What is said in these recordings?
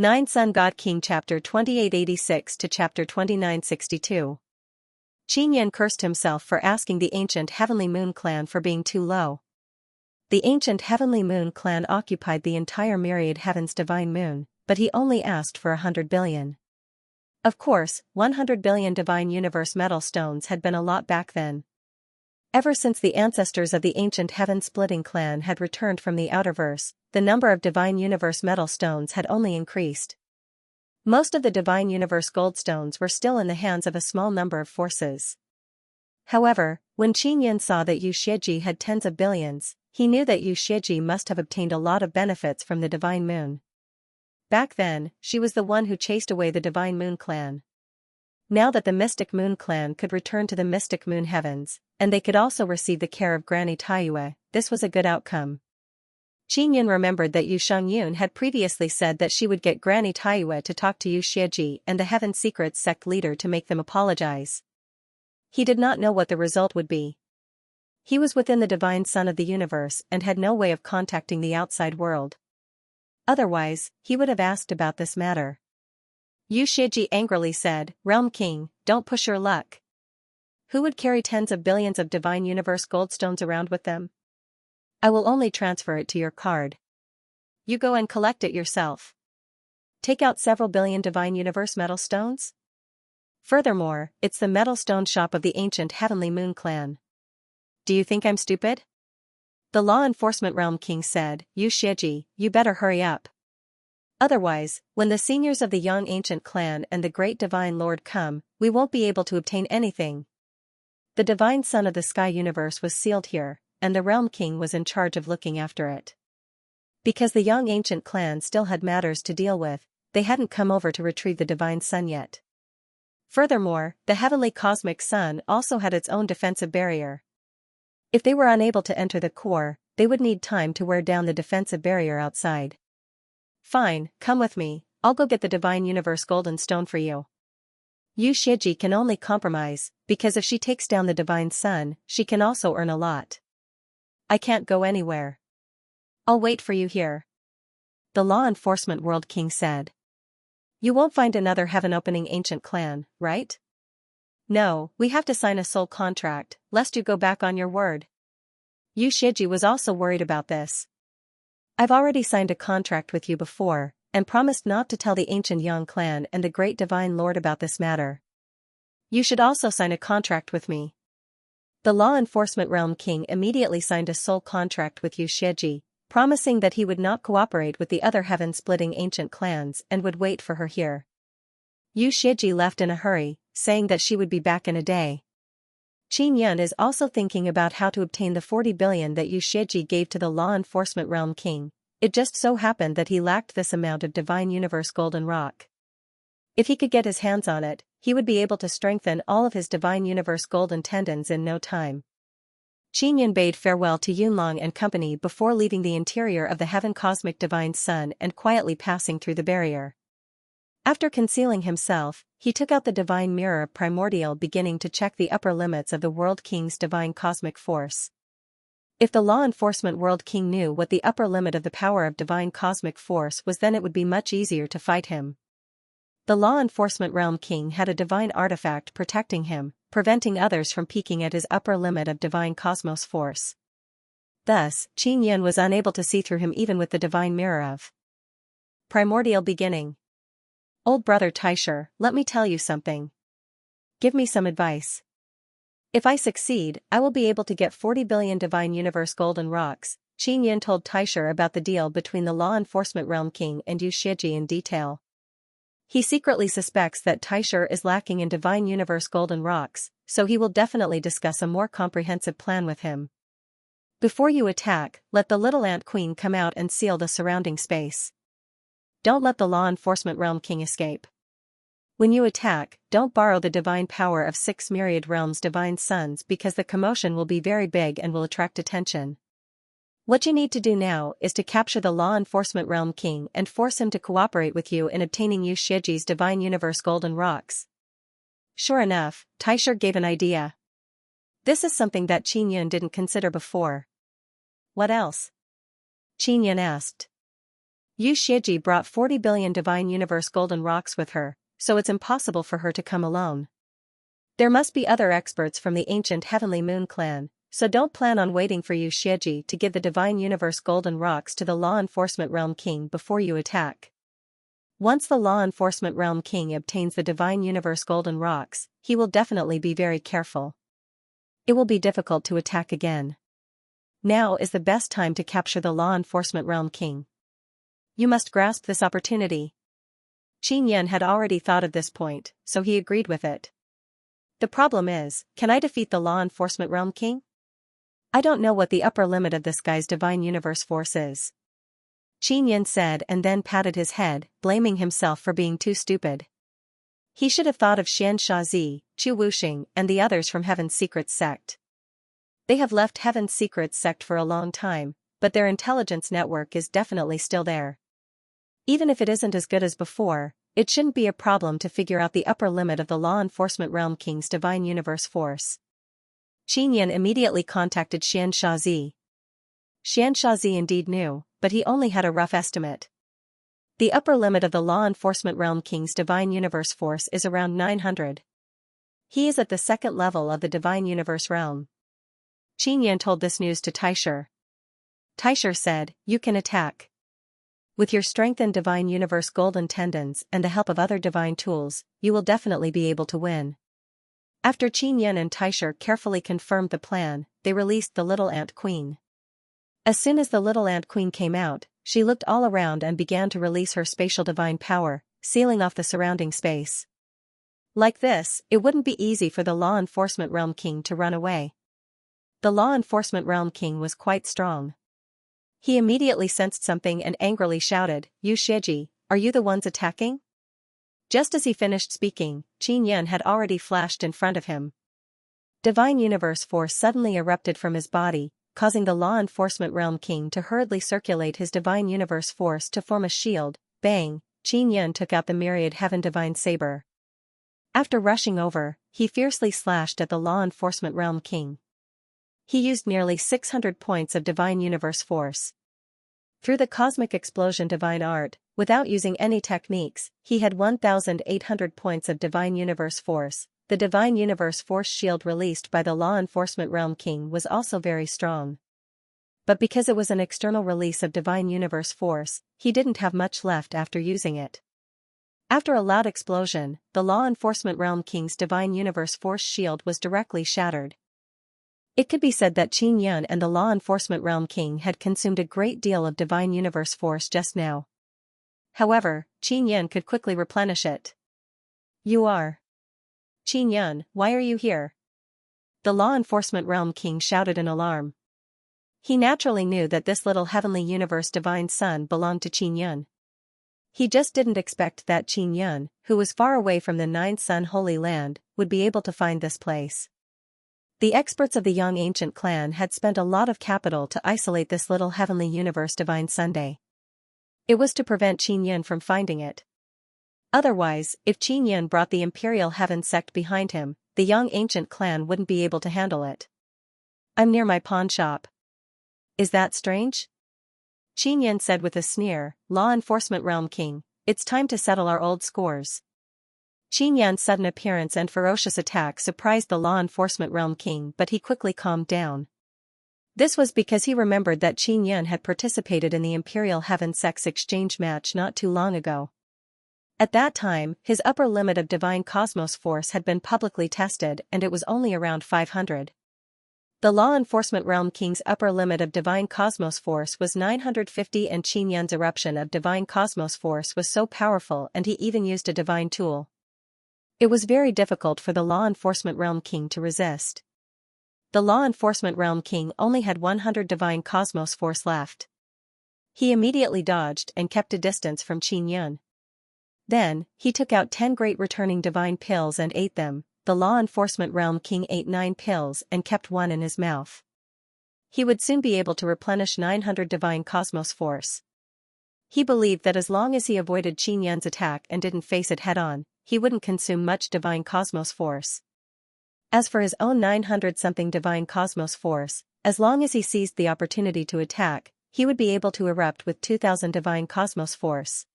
9 Sun God King Chapter 2886 to Chapter 2962. Qin Yan cursed himself for asking the ancient Heavenly Moon clan for being too low. The ancient Heavenly Moon clan occupied the entire myriad heaven's divine moon, but he only asked for 100 billion. Of course, 100 billion divine universe metal stones had been a lot back then. Ever since the ancestors of the ancient heaven-splitting clan had returned from the outerverse, the number of divine universe metal stones had only increased. Most of the divine universe gold stones were still in the hands of a small number of forces. However, when Qin Yan saw that Yu Xieji had tens of billions, he knew that Yu Xieji must have obtained a lot of benefits from the divine moon. Back then, she was the one who chased away the divine moon clan. Now that the Mystic Moon clan could return to the Mystic Moon heavens, and they could also receive the care of Granny Taiyue, this was a good outcome. Qin Yan remembered that Yu Xiangyun had previously said that she would get Granny Taiyue to talk to Yu Xieji and the Heaven Secrets sect leader to make them apologize. He did not know what the result would be. He was within the divine sun of the universe and had no way of contacting the outside world. Otherwise, he would have asked about this matter. Yu Xieji angrily said, "Realm King, don't push your luck. Who would carry tens of billions of divine universe goldstones around with them? I will only transfer it to your card. You go and collect it yourself. Take out several billion divine universe metal stones? Furthermore, it's the metal stone shop of the ancient Heavenly Moon clan. Do you think I'm stupid?" The law enforcement realm king said, "Yu Xieji, you better hurry up. Otherwise, when the seniors of the young ancient clan and the great divine lord come, we won't be able to obtain anything." The divine sun of the sky universe was sealed here, and the realm king was in charge of looking after it. Because the young ancient clan still had matters to deal with, they hadn't come over to retrieve the divine sun yet. Furthermore, the heavenly cosmic sun also had its own defensive barrier. If they were unable to enter the core, they would need time to wear down the defensive barrier outside. "Fine, come with me, I'll go get the divine universe golden stone for you." Yu Xieji can only compromise, because if she takes down the divine sun, she can also earn a lot. "I can't go anywhere. I'll wait for you here," the law enforcement world king said. "You won't find another heaven-opening ancient clan, right?" "No, we have to sign a soul contract, lest you go back on your word." Yu Xieji was also worried about this. "I've already signed a contract with you before, and promised not to tell the ancient Yang clan and the great divine lord about this matter. You should also sign a contract with me." The law enforcement realm king immediately signed a soul contract with Yu Xieji, promising that he would not cooperate with the other heaven-splitting ancient clans and would wait for her here. Yu Xieji left in a hurry, saying that she would be back in a day. Qin Yan is also thinking about how to obtain the 40 billion that Yu Xieji gave to the law enforcement realm king. It just so happened that he lacked this amount of divine universe golden rock. If he could get his hands on it, he would be able to strengthen all of his divine universe golden tendons in no time. Qin Yan bade farewell to Yunlong and company before leaving the interior of the heaven cosmic divine sun and quietly passing through the barrier. After concealing himself, he took out the divine mirror of primordial beginning to check the upper limits of the world king's divine cosmic force. If the law enforcement world king knew what the upper limit of the power of divine cosmic force was, then it would be much easier to fight him. The law enforcement realm king had a divine artifact protecting him, preventing others from peeking at his upper limit of divine cosmos force. Thus, Qin Yan was unable to see through him even with the divine mirror of primordial beginning. "Old brother Taisher, let me tell you something. Give me some advice. If I succeed, I will be able to get 40 billion divine universe golden rocks." Qin Yan told Taisher about the deal between the law enforcement realm king and Yu Xieji in detail. He secretly suspects that Taisher is lacking in divine universe golden rocks, so he will definitely discuss a more comprehensive plan with him. "Before you attack, let the little ant queen come out and seal the surrounding space. Don't let the law enforcement realm king escape. When you attack, don't borrow the divine power of 6 myriad realms divine suns, because the commotion will be very big and will attract attention. What you need to do now is to capture the law enforcement realm king and force him to cooperate with you in obtaining Yu Xieji's divine universe golden rocks." Sure enough, Taisher gave an idea. This is something that Qin Yan didn't consider before. "What else?" Qin Yan asked. Yu Xieji brought 40 billion divine universe golden rocks with her, so it's impossible for her to come alone. There must be other experts from the ancient Heavenly Moon clan, so don't plan on waiting for Yu Xieji to give the divine universe golden rocks to the Law Enforcement Realm King before you attack. Once the Law Enforcement Realm King obtains the divine universe golden rocks, he will definitely be very careful. It will be difficult to attack again. Now is the best time to capture the Law Enforcement Realm King. You must grasp this opportunity. Qin Yan had already thought of this point, so he agreed with it. The problem is, can I defeat the Law Enforcement Realm King? I don't know what the upper limit of this guy's divine universe force is. Qin Yan said and then patted his head, blaming himself for being too stupid. He should have thought of Xianxia, Chu Wuxing, and the others from Heaven's Secrets sect. They have left Heaven's Secrets sect for a long time, but their intelligence network is definitely still there. Even if it isn't as good as before, it shouldn't be a problem to figure out the upper limit of the Law Enforcement Realm King's divine universe force. Qin Yan immediately contacted Xianxia. Xianxia indeed knew, but he only had a rough estimate. The upper limit of the Law Enforcement Realm King's divine universe force is around 900. He is at the second level of the divine universe realm. Qin Yan told this news to Taisher. Taisher said, "You can attack. With your strengthened divine universe golden tendons and the help of other divine tools, you will definitely be able to win." After Qin Yan and Taisher carefully confirmed the plan, they released the Little Ant Queen. As soon as the Little Ant Queen came out, she looked all around and began to release her spatial divine power, sealing off the surrounding space. Like this, it wouldn't be easy for the Law Enforcement Realm King to run away. The Law Enforcement Realm King was quite strong. He immediately sensed something and angrily shouted, "Yu Xieji, are you the ones attacking?" Just as he finished speaking, Qin Yan had already flashed in front of him. Divine universe force suddenly erupted from his body, causing the Law Enforcement Realm King to hurriedly circulate his divine universe force to form a shield. Bang! Qin Yan took out the myriad heaven divine saber. After rushing over, he fiercely slashed at the Law Enforcement Realm King. He used nearly 600 points of divine universe force. Through the cosmic explosion divine art, without using any techniques, he had 1,800 points of divine universe force. The divine universe force shield released by the Law Enforcement Realm King was also very strong. But because it was an external release of divine universe force, he didn't have much left after using it. After a loud explosion, the Law Enforcement Realm King's divine universe force shield was directly shattered. It could be said that Qin Yan and the Law Enforcement Realm King had consumed a great deal of divine universe force just now. However, Qin Yan could quickly replenish it. "You are Qin Yan, why are you here?" The Law Enforcement Realm King shouted in alarm. He naturally knew that this little heavenly universe divine son belonged to Qin Yan. He just didn't expect that Qin Yan, who was far away from the Nine Sun Holy Land, would be able to find this place. The experts of the young ancient clan had spent a lot of capital to isolate this little heavenly universe divine Sunday. It was to prevent Qin Yan from finding it. Otherwise, if Qin Yan brought the Imperial Heaven sect behind him, the young ancient clan wouldn't be able to handle it. "I'm near my pawn shop. Is that strange?" Qin Yan said with a sneer, "Law Enforcement Realm King, it's time to settle our old scores." Qin Yan's sudden appearance and ferocious attack surprised the Law Enforcement Realm King, but he quickly calmed down. This was because he remembered that Qin Yan had participated in the Imperial Heaven Sect's exchange match not too long ago. At that time, his upper limit of divine cosmos force had been publicly tested and it was only around 500. The Law Enforcement Realm King's upper limit of divine cosmos force was 950 and Qin Yan's eruption of divine cosmos force was so powerful and he even used a divine tool. It was very difficult for the Law Enforcement Realm King to resist. The Law Enforcement Realm King only had 100 divine cosmos force left. He immediately dodged and kept a distance from Qin Yan. Then, he took out 10 great returning divine pills and ate them. The Law Enforcement Realm King ate 9 pills and kept one in his mouth. He would soon be able to replenish 900 divine cosmos force. He believed that as long as he avoided Qin Yan's attack and didn't face it head-on, he wouldn't consume much divine cosmos force. As for his own 900-something divine cosmos force, as long as he seized the opportunity to attack, he would be able to erupt with 2,000 divine cosmos force.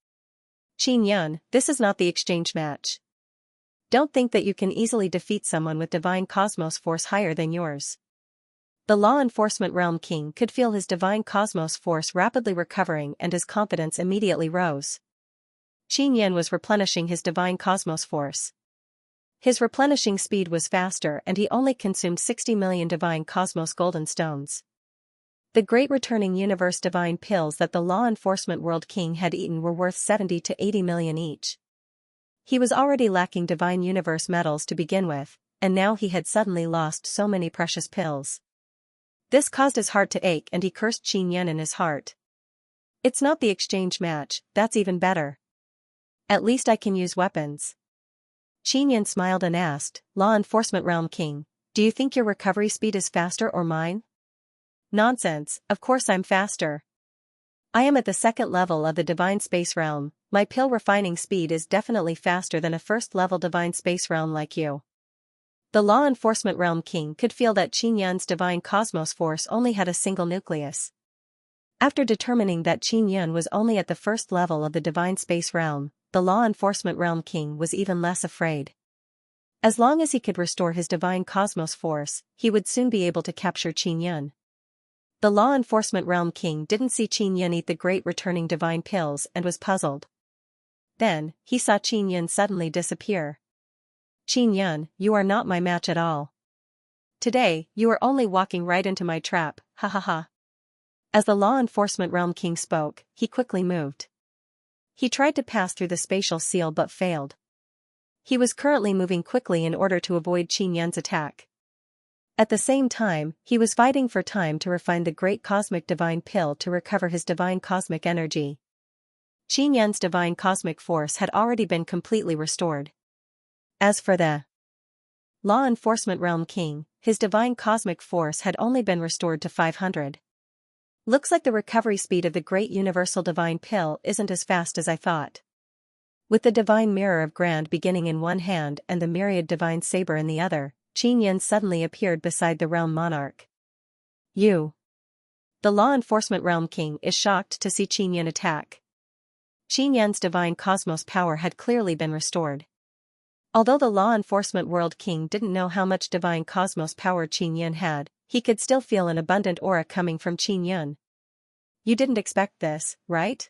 Xianxia, this is not the exchange match. Don't think that you can easily defeat someone with divine cosmos force higher than yours. The law enforcement realm king could feel his divine cosmos force rapidly recovering and his confidence immediately rose. Xianxia was replenishing his divine cosmos force. His replenishing speed was faster and he only consumed 60 million divine cosmos golden stones. The great returning universe divine pills that the law enforcement world king had eaten were worth 70 to 80 million each. He was already lacking divine universe metals to begin with, and now he had suddenly lost so many precious pills. This caused his heart to ache and he cursed Xianxia in his heart. It's not the exchange match, that's even better. At least I can use weapons. Xianxia smiled and asked, Law Enforcement Realm King, do you think your recovery speed is faster or mine? Nonsense, of course I'm faster. I am at the second level of the divine space realm, my pill refining speed is definitely faster than a first level divine space realm like you. The Law Enforcement Realm King could feel that Xianxia's divine cosmos force only had a single nucleus. After determining that Xianxia was only at the first level of the divine space realm, the Law Enforcement Realm King was even less afraid. As long as he could restore his divine cosmos force, he would soon be able to capture Xianxia. The Law Enforcement Realm King didn't see Xianxia eat the great returning divine pills and was puzzled. Then, he saw Xianxia suddenly disappear. Xianxia, you are not my match at all. Today, you are only walking right into my trap, ha ha ha. As the Law Enforcement Realm King spoke, he quickly moved. He tried to pass through the spatial seal but failed. He was currently moving quickly in order to avoid Xianxia's attack. At the same time, he was fighting for time to refine the great cosmic divine pill to recover his divine cosmic energy. Xianxia's divine cosmic force had already been completely restored. As for the Law Enforcement Realm King, his divine cosmic force had only been restored to 500. Looks like the recovery speed of the great universal divine pill isn't as fast as I thought. With the divine mirror of Grand beginning in one hand and the myriad divine saber in the other, Xianxia suddenly appeared beside the realm monarch. You. The Law Enforcement Realm King is shocked to see Xianxia attack. Xianxia's divine cosmos power had clearly been restored. Although the Law Enforcement World King didn't know how much divine cosmos power Xianxia had, he could still feel an abundant aura coming from Xianxia. You didn't expect this, right?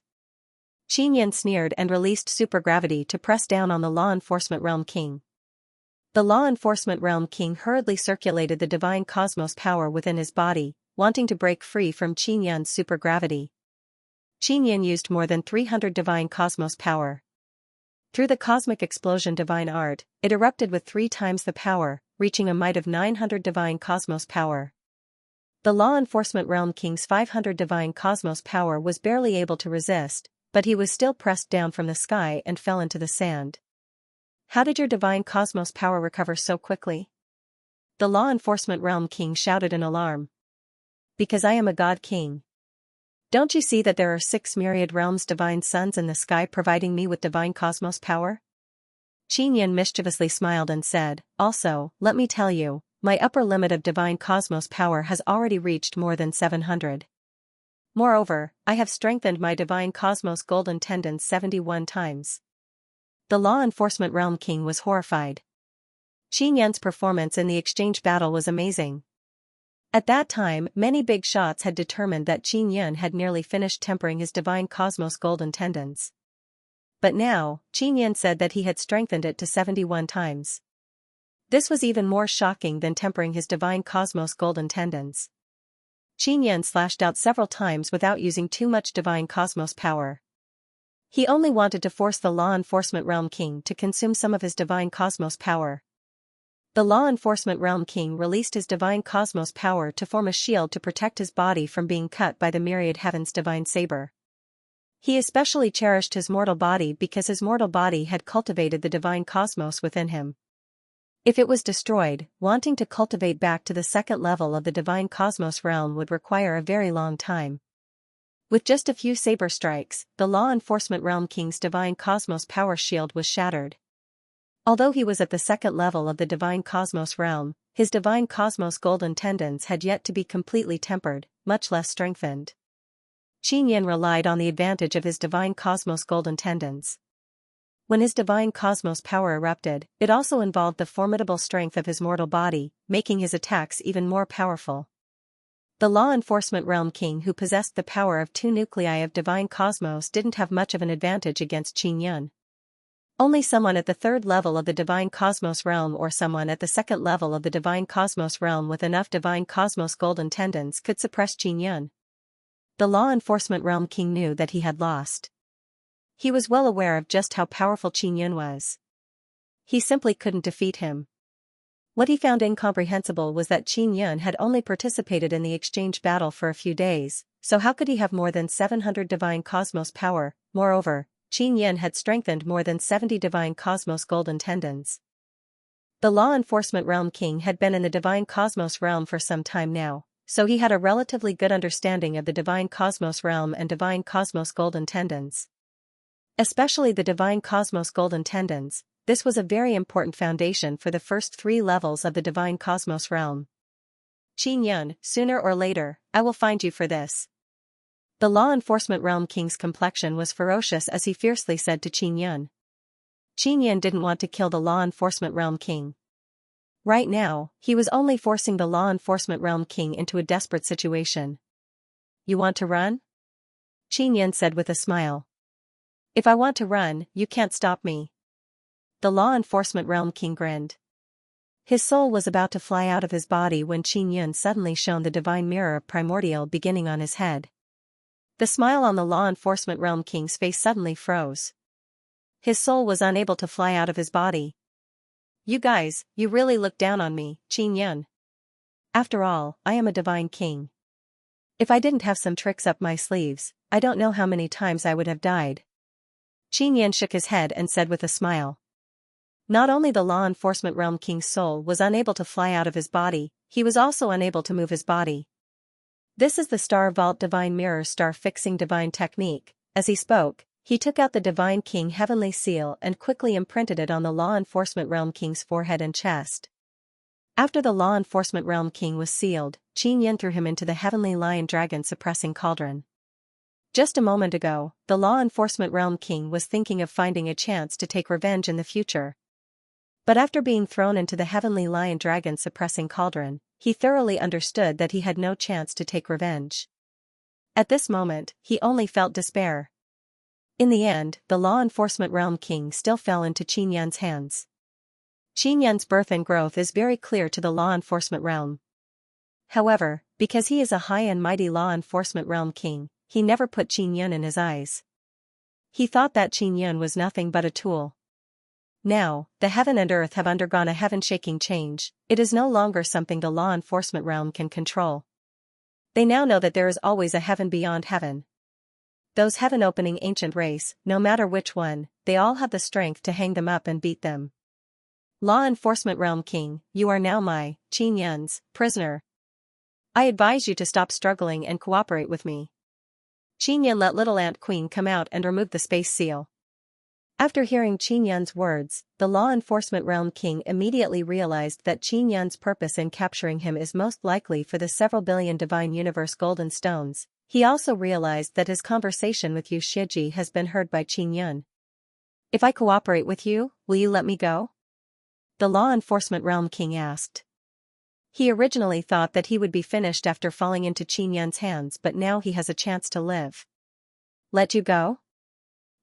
Xianxia sneered and released supergravity to press down on the Law Enforcement Realm King. The Law Enforcement Realm King hurriedly circulated the divine cosmos power within his body, wanting to break free from Xianxia's supergravity. Xianxia used more than 300 divine cosmos power. Through the cosmic explosion divine art, it erupted with 3 times the power, reaching a might of 900 divine cosmos power. The Law Enforcement Realm King's 500 divine cosmos power was barely able to resist, but he was still pressed down from the sky and fell into the sand. How did your divine cosmos power recover so quickly? The Law Enforcement Realm King shouted in alarm. Because I am a god king. Don't you see that there are 6 myriad realms divine suns in the sky providing me with divine cosmos power? Xianxia mischievously smiled and said, also, let me tell you, my upper limit of divine cosmos power has already reached more than 700. Moreover, I have strengthened my divine cosmos golden tendons 71 times. The Law Enforcement Realm King was horrified. Xianxia's performance in the exchange battle was amazing. At that time, many big shots had determined that Xianxia had nearly finished tempering his divine cosmos golden tendons. But now, Xianxia said that he had strengthened it to 71 times. This was even more shocking than tempering his divine cosmos golden tendons. Xianxia slashed out several times without using too much divine cosmos power. He only wanted to force the Law Enforcement Realm King to consume some of his divine cosmos power. The Law Enforcement Realm King released his divine cosmos power to form a shield to protect his body from being cut by the myriad heaven's divine saber. He especially cherished his mortal body because his mortal body had cultivated the divine cosmos within him. If it was destroyed, wanting to cultivate back to the second level of the divine cosmos realm would require a very long time. With just a few saber strikes, the Law Enforcement Realm King's divine cosmos power shield was shattered. Although he was at the second level of the divine cosmos realm, his divine cosmos golden tendons had yet to be completely tempered, much less strengthened. Qin Yin relied on the advantage of his divine cosmos golden tendons. When his divine cosmos power erupted, it also involved the formidable strength of his mortal body, making his attacks even more powerful. The law enforcement realm king who possessed the power of 2 nuclei of divine cosmos didn't have much of an advantage against Qin Yin. Only someone at the 3rd level of the divine cosmos realm or someone at the 2nd level of the divine cosmos realm with enough divine cosmos golden tendons could suppress Qin Yin. The law enforcement realm king knew that he had lost. He was well aware of just how powerful Qin Yin was. He simply couldn't defeat him. What he found incomprehensible was that Qin Yin had only participated in the exchange battle for a few days, so how could he have more than 700 divine cosmos power? Moreover, Qin Yin had strengthened more than 70 divine cosmos golden tendons. The law enforcement realm king had been in the divine cosmos realm for some time now, so he had a relatively good understanding of the divine cosmos realm and divine cosmos golden tendons. Especially the divine cosmos golden tendons, this was a very important foundation for the first 3 levels of the divine cosmos realm. Qin Yin, sooner or later, I will find you for this. The law enforcement realm king's complexion was ferocious as he fiercely said to Qin Yin. Qin Yin didn't want to kill the law enforcement realm king. Right now, he was only forcing the law enforcement realm king into a desperate situation. You want to run? Qin Yin said with a smile. If I want to run, you can't stop me. The law enforcement realm king grinned. His soul was about to fly out of his body when Qin Yin suddenly shone the divine mirror of primordial beginning on his head. The smile on the law enforcement realm king's face suddenly froze. His soul was unable to fly out of his body. You guys, you really look down on me, Qin Yin. After all, I am a divine king. If I didn't have some tricks up my sleeves, I don't know how many times I would have died. Qin Yin shook his head and said with a smile. Not only the law enforcement realm king's soul was unable to fly out of his body, he was also unable to move his body. This is the Star Vault Divine Mirror Star Fixing Divine Technique. As he spoke, he took out the Divine King Heavenly Seal and quickly imprinted it on the Law Enforcement Realm King's forehead and chest. After the Law Enforcement Realm King was sealed, Qin Yin threw him into the Heavenly Lion Dragon Suppressing Cauldron. Just a moment ago, the Law Enforcement Realm King was thinking of finding a chance to take revenge in the future. But after being thrown into the Heavenly Lion Dragon Suppressing Cauldron, he thoroughly understood that he had no chance to take revenge. At this moment, he only felt despair. In the end, the Law Enforcement Realm King still fell into Qin Yin's hands. Qin Yin's birth and growth is very clear to the Law Enforcement Realm. However, because he is a high and mighty Law Enforcement Realm King, he never put Qin Yin in his eyes. He thought that Qin Yin was nothing but a tool. Now, the heaven and earth have undergone a heaven-shaking change. It is no longer something the law enforcement realm can control. They now know that there is always a heaven beyond heaven. Those heaven-opening ancient race, no matter which one, they all have the strength to hang them up and beat them. Law enforcement realm king, you are now my, Qin Yin's, prisoner. I advise you to stop struggling and cooperate with me. Qin Yin let Little Ant Queen come out and remove the space seal. After hearing Qin Yin's words, the Law Enforcement Realm King immediately realized that Qin Yin's purpose in capturing him is most likely for the several billion Divine Universe Golden Stones. He also realized that his conversation with Yu Shiji has been heard by Qin Yin. If I cooperate with you, will you let me go? The Law Enforcement Realm King asked. He originally thought that he would be finished after falling into Qin Yin's hands, but now he has a chance to live. Let you go?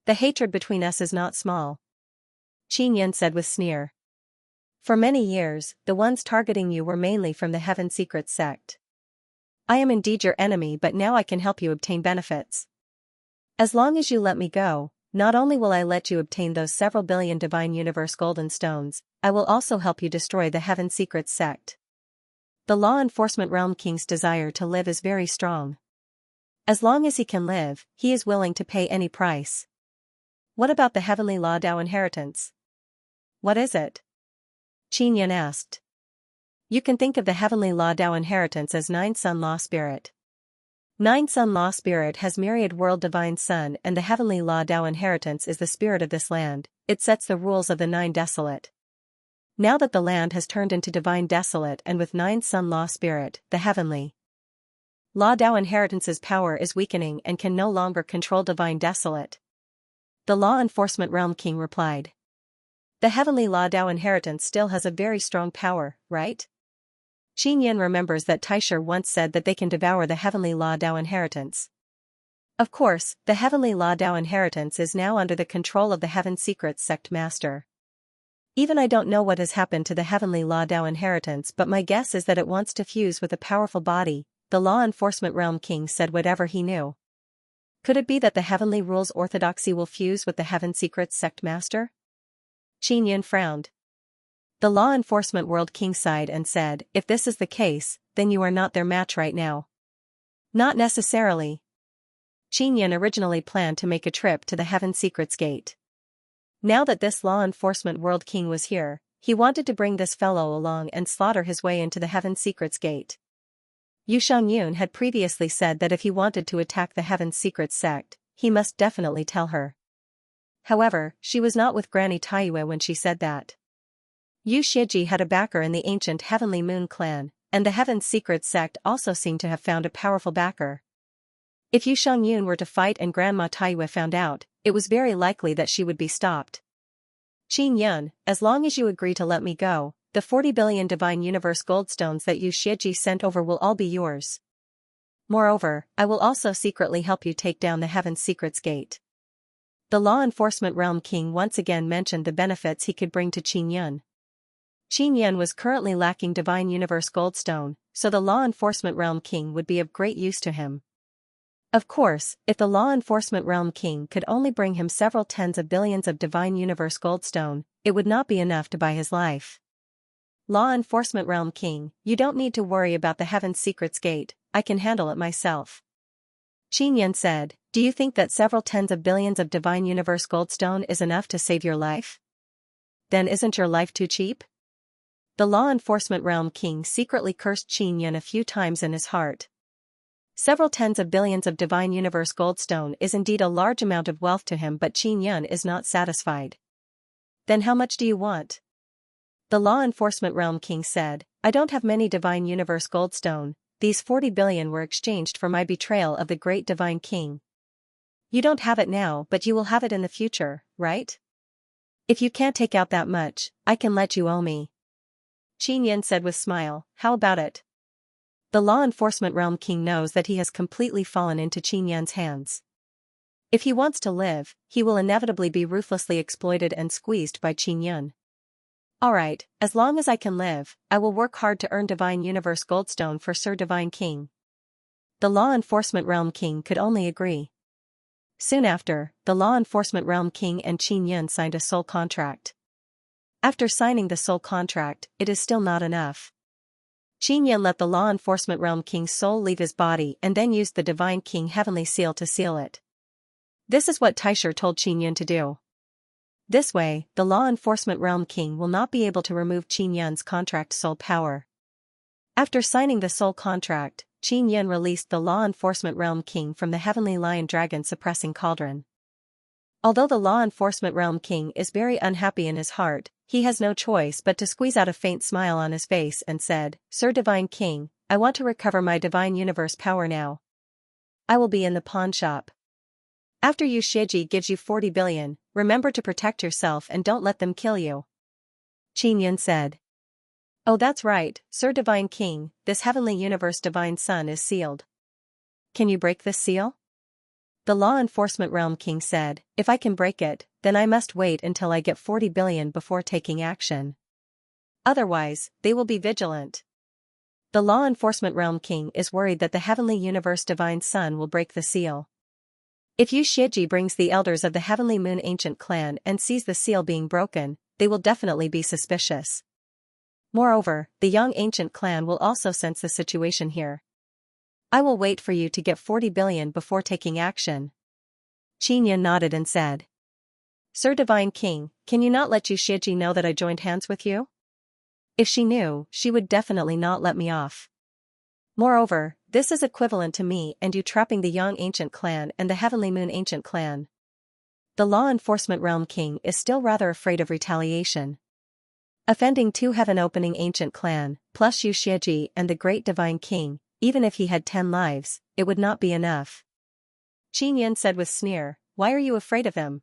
The hatred between us is not small. Qin Yin said with sneer. For many years, the ones targeting you were mainly from the Heaven Secrets sect. I am indeed your enemy, but now I can help you obtain benefits. As long as you let me go, not only will I let you obtain those several billion Divine Universe Golden Stones, I will also help you destroy the Heaven Secrets sect. The Law Enforcement Realm King's desire to live is very strong. As long as he can live, he is willing to pay any price. What about the Heavenly Law Dao inheritance? What is it? Qin Yin asked. You can think of the Heavenly Law Dao inheritance as 9 Sun Law Spirit. 9 Sun Law Spirit has myriad world divine sun, and the Heavenly Law Dao inheritance is the spirit of this land. It sets the rules of the 9 Desolate. Now that the land has turned into divine desolate and with 9 Sun Law Spirit, the Heavenly Law Dao Inheritance's power is weakening and can no longer control Divine Desolate. The Law Enforcement Realm King replied. The Heavenly Law Dao Inheritance still has a very strong power, right? Qin remembers that Taisher once said that they can devour the Heavenly Law Dao Inheritance. Of course, the Heavenly Law Dao Inheritance is now under the control of the Heaven Secrets Sect Master. Even I don't know what has happened to the Heavenly Law Dao Inheritance, but my guess is that it wants to fuse with a powerful body. The Law Enforcement Realm King said whatever he knew. Could it be that the Heavenly Rules Orthodoxy will fuse with the Heaven Secrets Sect Master? Qin frowned. The Law Enforcement World King sighed and said, if this is the case, then you are not their match right now. Not necessarily. Qin originally planned to make a trip to the Heaven Secrets Gate. Now that this Law Enforcement World King was here, he wanted to bring this fellow along and slaughter his way into the Heaven Secrets Gate. Yu Xiangyun had previously said that if he wanted to attack the Heaven Secrets Sect, he must definitely tell her. However, she was not with Granny Taiyue when she said that. Yu Shiji had a backer in the ancient Heavenly Moon clan, and the Heaven Secrets Sect also seemed to have found a powerful backer. If Yu Xiangyun were to fight and Grandma Taiyue found out, it was very likely that she would be stopped. Qin Yun, as long as you agree to let me go, the 40 billion Divine Universe Goldstones that Yu Shiji sent over will all be yours. Moreover, I will also secretly help you take down the Heaven Secrets Gate. The Law Enforcement Realm King once again mentioned the benefits he could bring to Qin Yun. Qin Yun was currently lacking Divine Universe Goldstone, so the Law Enforcement Realm King would be of great use to him. Of course, if the Law Enforcement Realm King could only bring him several tens of billions of Divine Universe Goldstone, it would not be enough to buy his life. Law Enforcement Realm King, you don't need to worry about the Heaven Secrets Gate, I can handle it myself. Qin Yun said, do you think that several tens of billions of Divine Universe Goldstone is enough to save your life? Then isn't your life too cheap? The Law Enforcement Realm King secretly cursed Qin Yun a few times in his heart. Several tens of billions of Divine Universe Goldstone is indeed a large amount of wealth to him, but Qin Yun is not satisfied. Then how much do you want? The Law Enforcement Realm King said, I don't have many Divine Universe Goldstone, these 40 billion were exchanged for my betrayal of the great Divine King. You don't have it now, but you will have it in the future, right? If you can't take out that much, I can let you owe me. Qin Yun said with smile, how about it? The Law Enforcement Realm King knows that he has completely fallen into Qin Yun's hands. If he wants to live, he will inevitably be ruthlessly exploited and squeezed by Qin Yun. Alright, as long as I can live, I will work hard to earn Divine Universe Goldstone for Sir Divine King. The Law Enforcement Realm King could only agree. Soon after, the Law Enforcement Realm King and Qin Yun signed a soul contract. After signing the soul contract, it is still not enough. Qin Yun let the Law Enforcement Realm King's soul leave his body and then used the Divine King Heavenly Seal to seal it. This is what Taisher told Qin Yun to do. This way, the Law Enforcement Realm King will not be able to remove Qin Yun's contract soul power. After signing the soul contract, Qin Yun released the Law Enforcement Realm King from the Heavenly Lion Dragon Suppressing Cauldron. Although the Law Enforcement Realm King is very unhappy in his heart, he has no choice but to squeeze out a faint smile on his face and said, Sir Divine King, I want to recover my Divine Universe power now. I will be in the pawn shop. After Yu Shiji gives you 40 billion, remember to protect yourself and don't let them kill you. Qin Yun said. Oh, that's right, Sir Divine King, this Heavenly Universe Divine Sun is sealed. Can you break this seal? The Law Enforcement Realm King said, if I can break it, then I must wait until I get 40 billion before taking action. Otherwise, they will be vigilant. The Law Enforcement Realm King is worried that the Heavenly Universe Divine Sun will break the seal. If Yu Shiji brings the elders of the Heavenly Moon Ancient Clan and sees the seal being broken, they will definitely be suspicious. Moreover, the young Ancient Clan will also sense the situation here. I will wait for you to get 40 billion before taking action. Qin Yun nodded and said. Sir Divine King, can you not let Yu Shiji know that I joined hands with you? If she knew, she would definitely not let me off. Moreover, this is equivalent to me and you trapping the young Ancient Clan and the Heavenly Moon Ancient Clan. The Law Enforcement Realm King is still rather afraid of retaliation. Offending two Heaven Opening Ancient Clan, plus Yu Shiji and the Great Divine King, even if he had 10 lives, it would not be enough. Qin said with sneer, "Why are you afraid of them?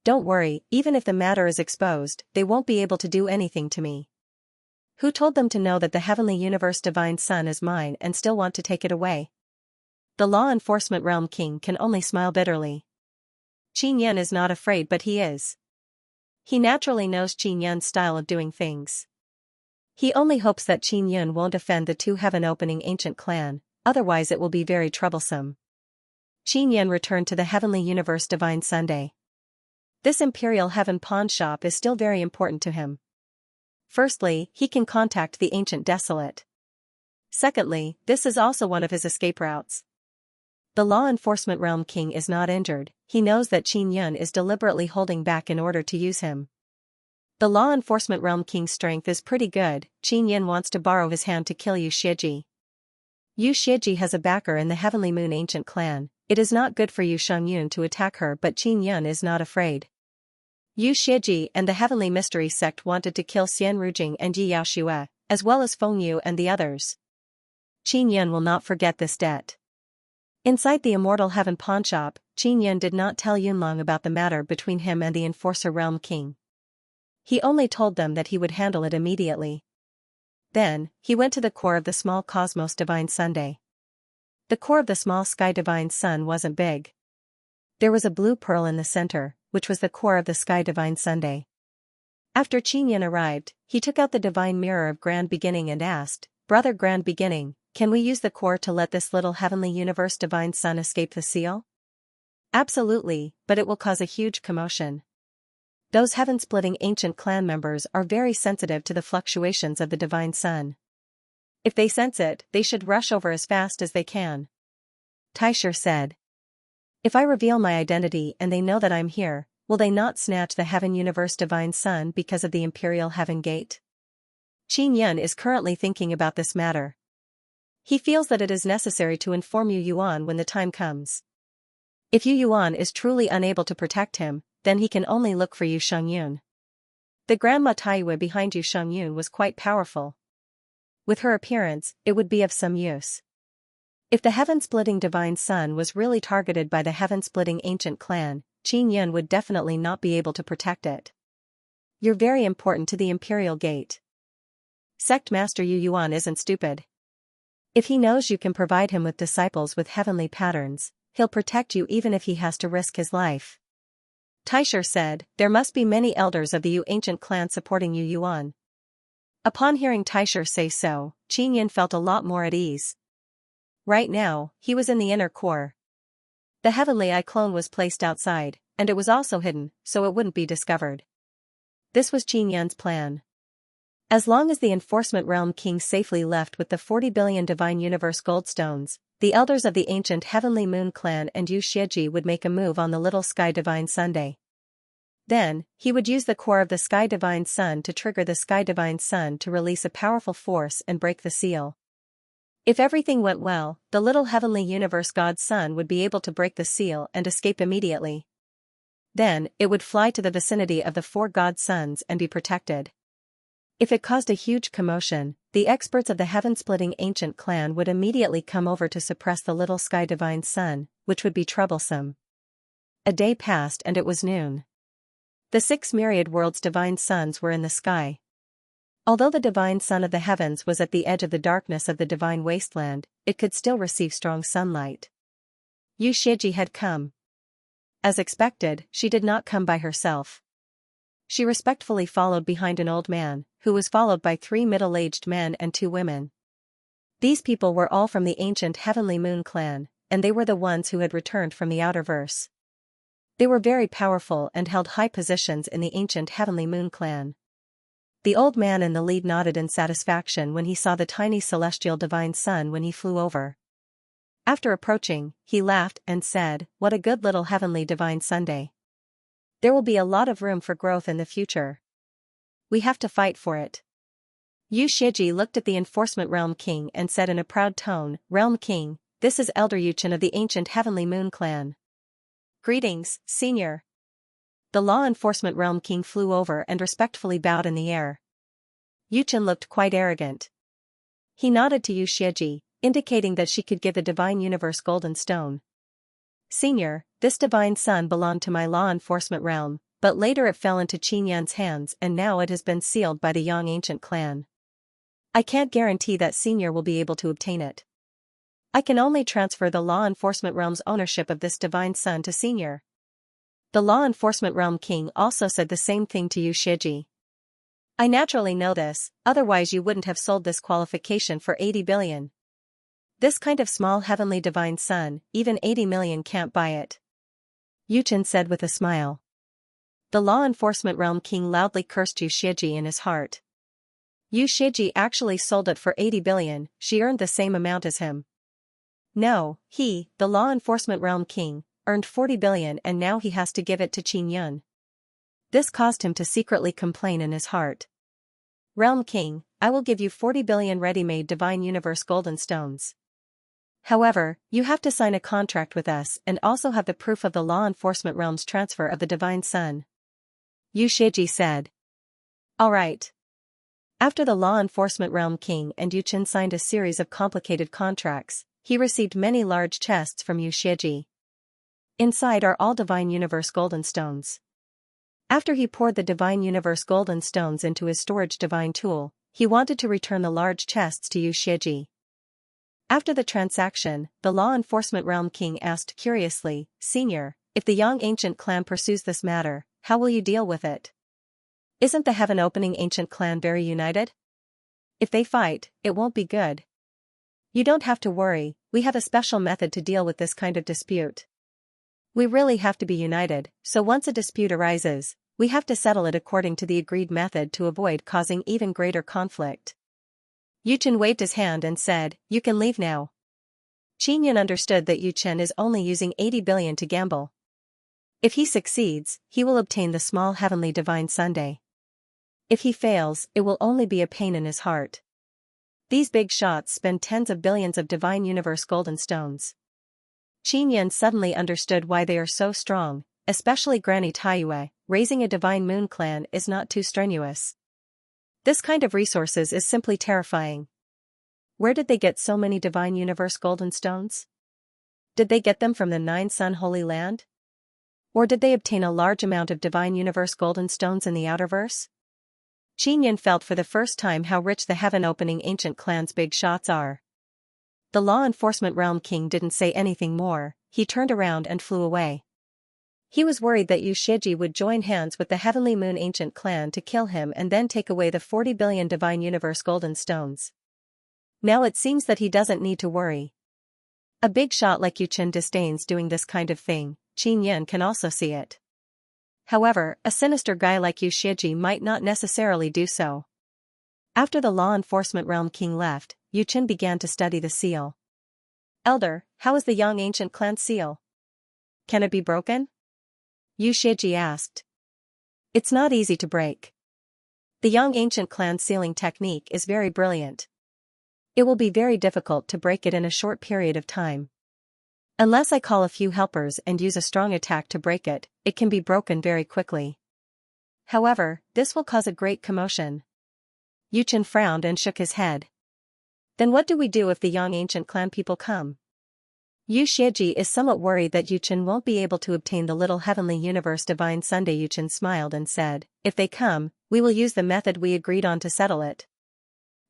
Don't worry, even if the matter is exposed, they won't be able to do anything to me. Who told them to know that the heavenly universe divine sun is mine and still want to take it away?" The law enforcement realm king can only smile bitterly. Qin is not afraid, but he is. He naturally knows Qin style of doing things. He only hopes that Qin won't offend the two heaven-opening ancient clan, otherwise it will be very troublesome. Qin returned to the heavenly universe divine Sunday. This imperial heaven pawn shop is still very important to him. Firstly, he can contact the ancient desolate. Secondly, this is also one of his escape routes. The law enforcement realm king is not injured, he knows that Qin is deliberately holding back in order to use him. The law enforcement realm king's strength is pretty good. Qin wants to borrow his hand to kill Yu Shiji. Yu Shiji has a backer in the Heavenly Moon ancient clan. It is not good for Yu Shangyun to attack her, but Qin is not afraid. Yu Shiji and the Heavenly Mystery sect wanted to kill Xian Rujing and Yi Yaoxue, as well as Feng Yu and the others. Qin will not forget this debt. Inside the Immortal Heaven pawnshop, Qin did not tell Yunlong about the matter between him and the Enforcer Realm King. He only told them that he would handle it immediately. Then, he went to the core of the small cosmos divine Sunday. The core of the small sky divine sun wasn't big. There was a blue pearl in the center, which was the core of the sky divine Sunday. After Qin arrived, he took out the divine mirror of Grand Beginning and asked, "Brother Grand Beginning, can we use the core to let this little heavenly universe divine sun escape the seal?" "Absolutely, but it will cause a huge commotion. Those heaven-splitting ancient clan members are very sensitive to the fluctuations of the divine sun. If they sense it, they should rush over as fast as they can." Taisher said. "If I reveal my identity and they know that I'm here, will they not snatch the heaven universe divine sun because of the imperial heaven gate?" Qin is currently thinking about this matter. He feels that it is necessary to inform Yu Yuan when the time comes. If Yu Yuan is truly unable to protect him, then he can only look for Yu Shangyun. The Grandma Taiyue behind Yu Shangyun was quite powerful. With her appearance, it would be of some use. If the heaven-splitting divine sun was really targeted by the heaven-splitting ancient clan, Qin would definitely not be able to protect it. "You're very important to the Imperial Gate. Sect Master Yu Yuan isn't stupid. If he knows you can provide him with disciples with heavenly patterns, he'll protect you even if he has to risk his life." Taisher said, "There must be many elders of the Yu ancient clan supporting Yu Yuan." Upon hearing Taisher say so, Qin felt a lot more at ease. Right now, he was in the inner core. The heavenly eye clone was placed outside, and it was also hidden, so it wouldn't be discovered. This was Qin's plan. As long as the Enforcement Realm King safely left with the 40 billion Divine Universe Goldstones, the elders of the ancient Heavenly Moon clan and Yu Shiji would make a move on the Little Sky Divine Sunday. Then, he would use the core of the Sky Divine Sun to trigger the Sky Divine Sun to release a powerful force and break the seal. If everything went well, the little Heavenly Universe God Sun would be able to break the seal and escape immediately. Then, it would fly to the vicinity of the 4 God Suns and be protected. If it caused a huge commotion, the experts of the heaven-splitting ancient clan would immediately come over to suppress the little Sky Divine Sun, which would be troublesome. A day passed and it was noon. The 6 myriad worlds' divine suns were in the sky. Although the divine sun of the heavens was at the edge of the darkness of the divine wasteland, it could still receive strong sunlight. Yu Shiji had come. As expected, she did not come by herself. She respectfully followed behind an old man, who was followed by 3 middle-aged men and 2 women. These people were all from the ancient Heavenly Moon clan, and they were the ones who had returned from the Outerverse. They were very powerful and held high positions in the ancient Heavenly Moon clan. The old man in the lead nodded in satisfaction when he saw the tiny celestial divine sun when he flew over. After approaching, he laughed and said, "What a good little heavenly divine Sunday. There will be a lot of room for growth in the future. We have to fight for it." Yu Shiji looked at the Enforcement Realm King and said in a proud tone, "Realm King, this is Elder Yuchen of the ancient Heavenly Moon clan." "Greetings, Senior." The Law Enforcement Realm King flew over and respectfully bowed in the air. Yuchen looked quite arrogant. He nodded to Yu Shiji, indicating that she could give the divine universe golden stone. Senior, this divine sun belonged to my law enforcement realm, but later it fell into Xianxia's hands and now it has been sealed by the Yang ancient clan. I can't guarantee that Senior will be able to obtain it. I can only transfer the law enforcement realm's ownership of this divine sun to Senior. The law enforcement realm king also said the same thing to Yu Shiji. I naturally know this, otherwise you wouldn't have sold this qualification for 80 billion. This kind of small heavenly divine sun, even 80 million can't buy it. Yu Chen said with a smile. The law enforcement realm king loudly cursed Yu Shiji in his heart. Yu Shiji actually sold it for 80 billion, she earned the same amount as him. No, he, the law enforcement realm king, earned 40 billion and now he has to give it to Qin Yun. This caused him to secretly complain in his heart. Realm king, I will give you 40 billion ready-made divine universe golden stones. However, you have to sign a contract with us and also have the proof of the law enforcement realm's transfer of the divine sun. Yu Shiji said. Alright. After the law enforcement realm king and Yu Chen signed a series of complicated contracts, he received many large chests from Yu Shiji. Inside are all divine universe golden stones. After he poured the divine universe golden stones into his storage divine tool, he wanted to return the large chests to Yu Shiji. After the transaction, the law enforcement realm king asked curiously, Senior, if the Yang ancient clan pursues this matter, how will you deal with it? Isn't the heaven opening ancient clan very united? If they fight, it won't be good. You don't have to worry, we have a special method to deal with this kind of dispute. We really have to be united, so once a dispute arises, we have to settle it according to the agreed method to avoid causing even greater conflict. Yu Chen waved his hand and said, You can leave now. Qin Yun understood that Yu Chen is only using 80 billion to gamble. If he succeeds, he will obtain the small heavenly divine Sunday. If he fails, it will only be a pain in his heart. These big shots spend tens of billions of divine universe golden stones. Qin Yun suddenly understood why they are so strong, especially Granny Taiyue. Raising a divine moon clan is not too strenuous. This kind of resources is simply terrifying. Where did they get so many divine universe golden stones? Did they get them from the 9 Sun Holy Land? Or did they obtain a large amount of divine universe golden stones in the outerverse? Qin Yun felt for the first time how rich the heaven-opening ancient clan's big shots are. The law enforcement realm king didn't say anything more, he turned around and flew away. He was worried that Yu Shiji would join hands with the Heavenly Moon ancient clan to kill him and then take away the 40 billion divine universe golden stones. Now it seems that he doesn't need to worry. A big shot like Yu Chen disdains doing this kind of thing, Qin Yun can also see it. However, a sinister guy like Yu Shiji might not necessarily do so. After the law enforcement realm king left, Yu Chen began to study the seal. Elder, how is the Yang ancient clan seal? Can it be broken? Yu Shiji asked. It's not easy to break. The Yang ancient clan sealing technique is very brilliant. It will be very difficult to break it in a short period of time. Unless I call a few helpers and use a strong attack to break it, it can be broken very quickly. However, this will cause a great commotion. Yu Chen frowned and shook his head. Then what do we do if the Yang ancient clan people come? Yu Shiji is somewhat worried that Yu Chen won't be able to obtain the little heavenly universe divine Sunday. Yu Chen smiled and said, If they come, we will use the method we agreed on to settle it.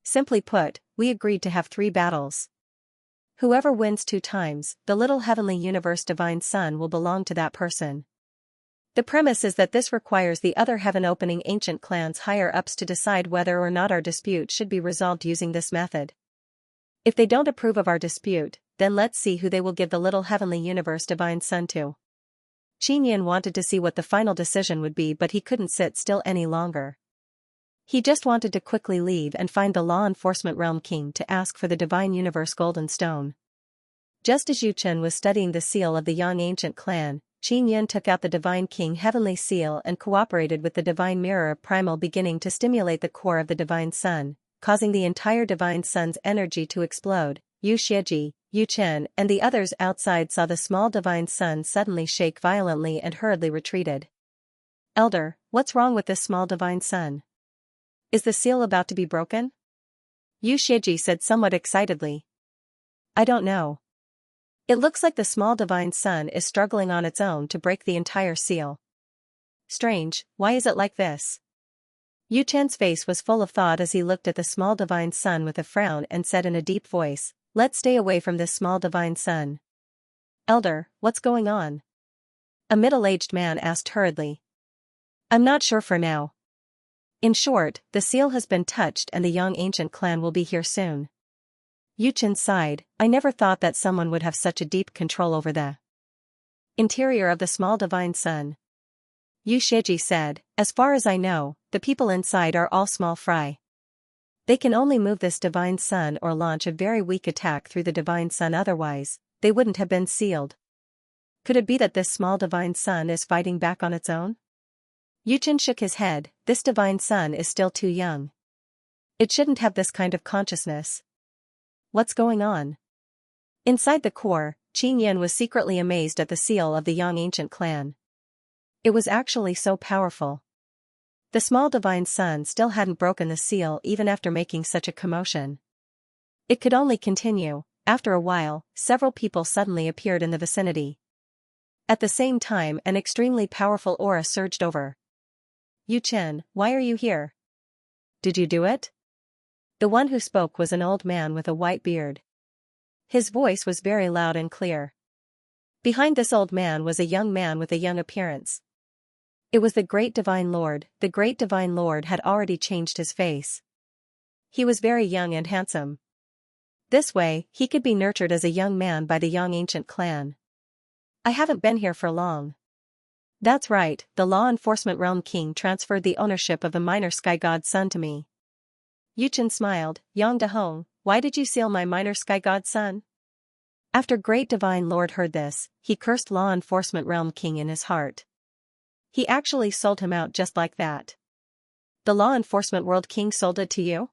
Simply put, we agreed to have 3 battles. Whoever wins 2 times, the little heavenly universe divine sun will belong to that person. The premise is that this requires the other heaven-opening ancient clans higher-ups to decide whether or not our dispute should be resolved using this method. If they don't approve of our dispute, then let's see who they will give the little heavenly universe divine sun to. Qin Yun wanted to see what the final decision would be, but he couldn't sit still any longer. He just wanted to quickly leave and find the law enforcement realm king to ask for the divine universe golden stone. Just as Yu Chen was studying the seal of the Yang ancient clan, Qin Yun took out the divine king heavenly seal and cooperated with the divine mirror of primal beginning to stimulate the core of the divine sun, causing the entire divine sun's energy to explode. Yu Shiji, Yu Chen and the others outside saw the small divine sun suddenly shake violently and hurriedly retreated. Elder, what's wrong with this small divine sun? Is the seal about to be broken? Yu Shiji said somewhat excitedly. I don't know. It looks like the small divine sun is struggling on its own to break the entire seal. Strange, why is it like this? Yu Chen's face was full of thought as he looked at the small divine sun with a frown and said in a deep voice, "Let's stay away from this small divine sun." "Elder, what's going on?" a middle-aged man asked hurriedly. "I'm not sure for now. In short, the seal has been touched and the young ancient clan will be here soon." Yu Chen sighed. "I never thought that someone would have such a deep control over the interior of the small divine sun." Yu Shiji said, "As far as I know, the people inside are all small fry. They can only move this divine sun or launch a very weak attack through the divine sun, otherwise, they wouldn't have been sealed. Could it be that this small divine sun is fighting back on its own?" Yu Chen shook his head. "This divine sun is still too young. It shouldn't have this kind of consciousness." "What's going on?" Inside the core, Qin Yin was secretly amazed at the seal of the young ancient clan. It was actually so powerful. The small divine sun still hadn't broken the seal even after making such a commotion. It could only continue. After a while, several people suddenly appeared in the vicinity. At the same time, an extremely powerful aura surged over. "Yu Chen, why are you here? Did you do it?" The one who spoke was an old man with a white beard. His voice was very loud and clear. Behind this old man was a young man with a young appearance. It was the Great Divine Lord. The Great Divine Lord had already changed his face. He was very young and handsome. This way, he could be nurtured as a young man by the young ancient clan. "I haven't been here for long." "That's right, the law enforcement realm king transferred the ownership of the minor sky god son to me." Yu Chen smiled. "Yang Dahong, why did you seal my minor sky god son?" After Great Divine Lord heard this, he cursed law enforcement realm king in his heart. He actually sold him out just like that. "The law enforcement world king sold it to you?"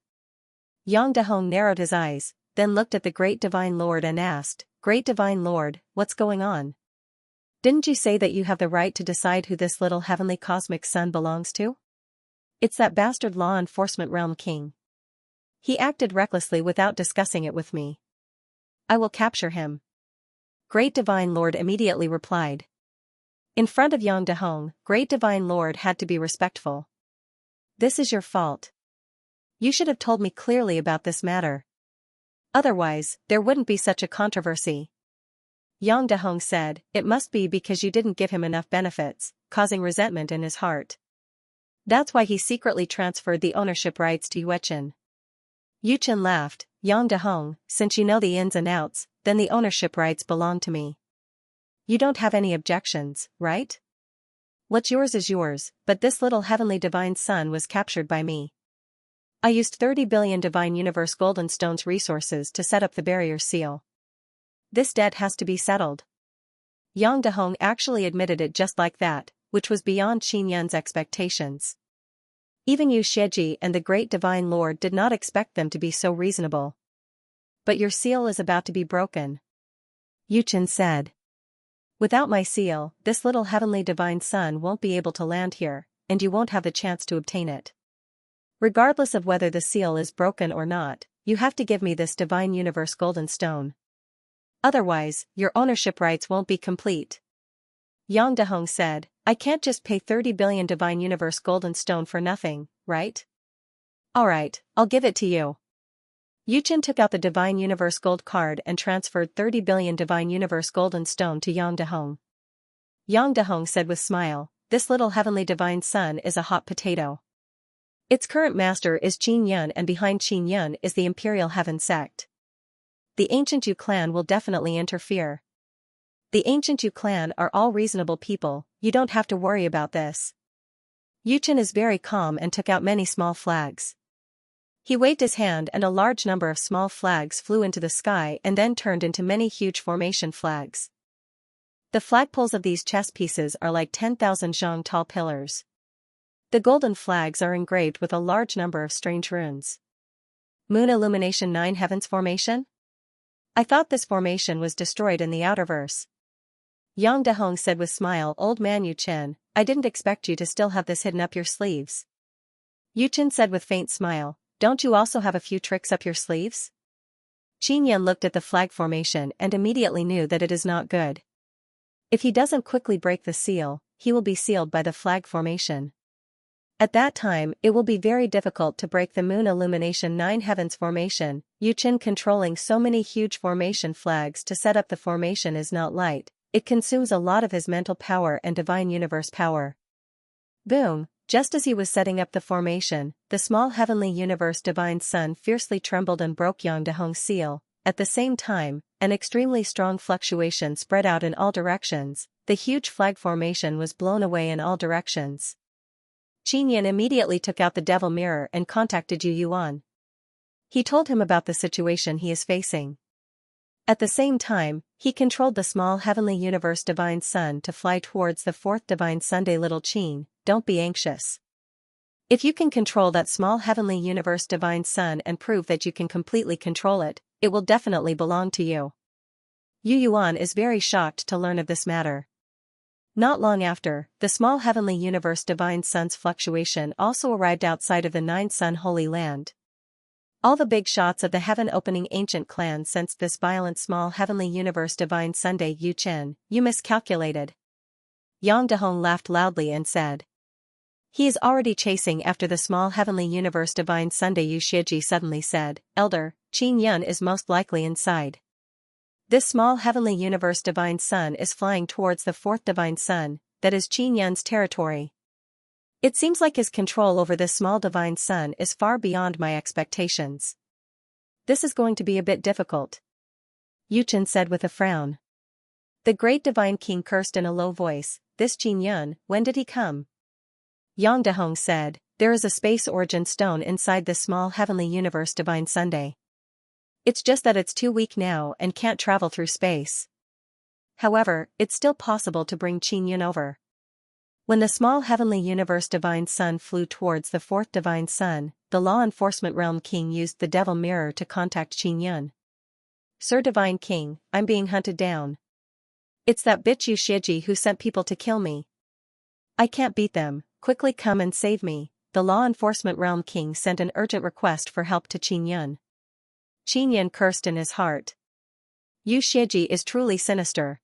Yang Dahong narrowed his eyes, then looked at the Great Divine Lord and asked, "Great Divine Lord, what's going on? Didn't you say that you have the right to decide who this little heavenly cosmic son belongs to?" "It's that bastard law enforcement realm king. He acted recklessly without discussing it with me. I will capture him." Great Divine Lord immediately replied. In front of Yang Dahong, Great Divine Lord had to be respectful. "This is your fault. You should have told me clearly about this matter. Otherwise, there wouldn't be such a controversy." Yang Dahong said, "It must be because you didn't give him enough benefits, causing resentment in his heart. That's why he secretly transferred the ownership rights to Yue Chen." Yu Chen laughed. "Yang Dahong, since you know the ins and outs, then the ownership rights belong to me. You don't have any objections, right? What's yours is yours, but this little heavenly divine sun was captured by me. I used 30 billion divine universe golden stones resources to set up the barrier seal. This debt has to be settled." Yang Dahong actually admitted it just like that, which was beyond Qin Yun's expectations. Even Yu Shiji and the Great Divine Lord did not expect them to be so reasonable. "But your seal is about to be broken," Yu Chen said. "Without my seal, this little heavenly divine sun won't be able to land here, and you won't have the chance to obtain it. Regardless of whether the seal is broken or not, you have to give me this divine universe golden stone. Otherwise, your ownership rights won't be complete." Yang Dahong said, "I can't just pay 30 billion divine universe golden stone for nothing, right? Alright, I'll give it to you." Yu Chen took out the divine universe gold card and transferred 30 billion divine universe golden stone to Yang Dahong. Yang Dahong said with smile, "This little heavenly divine sun is a hot potato. Its current master is Qin Yun, and behind Qin Yun is the Imperial Heaven sect. The ancient Yu clan will definitely interfere. The ancient Yu clan are all reasonable people, you don't have to worry about this." Yu Chen is very calm and took out many small flags. He waved his hand and a large number of small flags flew into the sky and then turned into many huge formation flags. The flagpoles of these chess pieces are like 10,000 zhang tall pillars. The golden flags are engraved with a large number of strange runes. Moon Illumination 9 Heavens Formation? I thought this formation was destroyed in the outerverse. Yang Dahong said with smile, "Old man Yu Chen, I didn't expect you to still have this hidden up your sleeves." Yu Chen said with faint smile, "Don't you also have a few tricks up your sleeves?" Qin Yan looked at the flag formation and immediately knew that it is not good. If he doesn't quickly break the seal, he will be sealed by the flag formation. At that time, it will be very difficult to break the Moon Illumination 9 Heavens formation. Yu Qin controlling so many huge formation flags to set up the formation is not light. It consumes a lot of his mental power and divine universe power. Boom! Just as he was setting up the formation, the small heavenly universe divine sun fiercely trembled and broke Yang Dehong's seal. At the same time, an extremely strong fluctuation spread out in all directions. The huge flag formation was blown away in all directions. Qin Yan immediately took out the devil mirror and contacted Yu Yuan. He told him about the situation he is facing. At the same time, he controlled the small heavenly universe divine sun to fly towards the fourth divine Sunday. Little Qin, don't be anxious. If you can control that small heavenly universe divine sun and prove that you can completely control it, it will definitely belong to you. Yu Yuan is very shocked to learn of this matter. Not long after, the small heavenly universe divine sun's fluctuation also arrived outside of the Nine Sun Holy Land. All the big shots of the heaven-opening ancient clan sensed this violent small heavenly universe divine Sunday. Yu Chen, you miscalculated. Yang Dehong laughed loudly and said. He is already chasing after the small heavenly universe divine Sunday. Yu Shiji suddenly said, Elder, Qin Yan is most likely inside. This small heavenly universe divine sun is flying towards the fourth divine sun, that is Qin Yan's territory. It seems like his control over this small divine sun is far beyond my expectations. This is going to be a bit difficult. Yu Chen said with a frown. The great divine king cursed in a low voice, this Qin Yan, when did he come? Yang Dehong said, there is a space origin stone inside this small heavenly universe divine Sunday. It's just that it's too weak now and can't travel through space. However, it's still possible to bring Qin Yan over. When the small heavenly universe divine sun flew towards the fourth divine sun, the law enforcement realm king used the devil mirror to contact Qin Yan. Sir Divine King, I'm being hunted down. It's that bitch Yu Shiji who sent people to kill me. I can't beat them, quickly come and save me. The law enforcement realm king sent an urgent request for help to Qin Yan. Qin Yan cursed in his heart. Yu Shiji is truly sinister.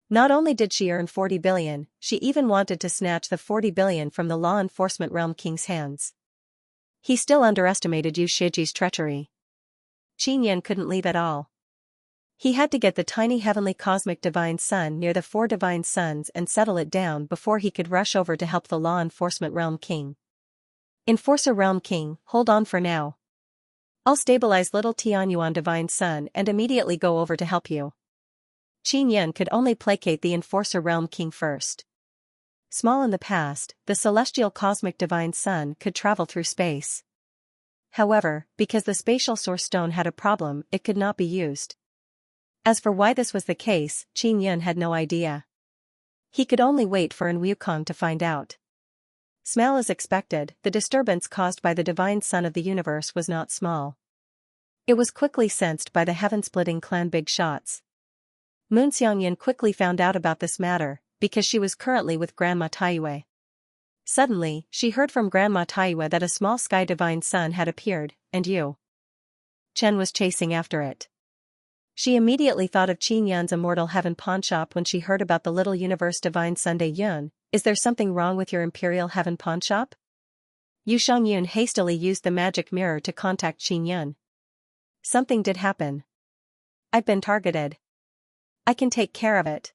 Not only did she earn 40 billion, she even wanted to snatch the 40 billion from the law enforcement realm king's hands. He still underestimated Yu Shiji's treachery. Qin Yan couldn't leave at all. He had to get the tiny heavenly cosmic divine sun near the four divine suns and settle it down before he could rush over to help the law enforcement realm king. Enforcer realm king, hold on for now. I'll stabilize little Tianyuan divine sun and immediately go over to help you. Qin Yan could only placate the Enforcer realm king first. Small in the past, the celestial cosmic divine sun could travel through space. However, because the spatial source stone had a problem, it could not be used. As for why this was the case, Qin Yan had no idea. He could only wait for An Wukong to find out. Small as expected, the disturbance caused by the divine sun of the universe was not small. It was quickly sensed by the heaven-splitting clan Big Shots. Moon Xiangyan quickly found out about this matter, because she was currently with Grandma Taiyue. Suddenly, she heard from Grandma Taiyue that a small sky divine sun had appeared, and Yu Chen was chasing after it. She immediately thought of Qin Yan's immortal heaven pawnshop when she heard about the little universe divine Sunday Yun. Is there something wrong with your imperial heaven pawnshop? Yu Shangyun hastily used the magic mirror to contact Qin Yan. Something did happen. I've been targeted. I can take care of it.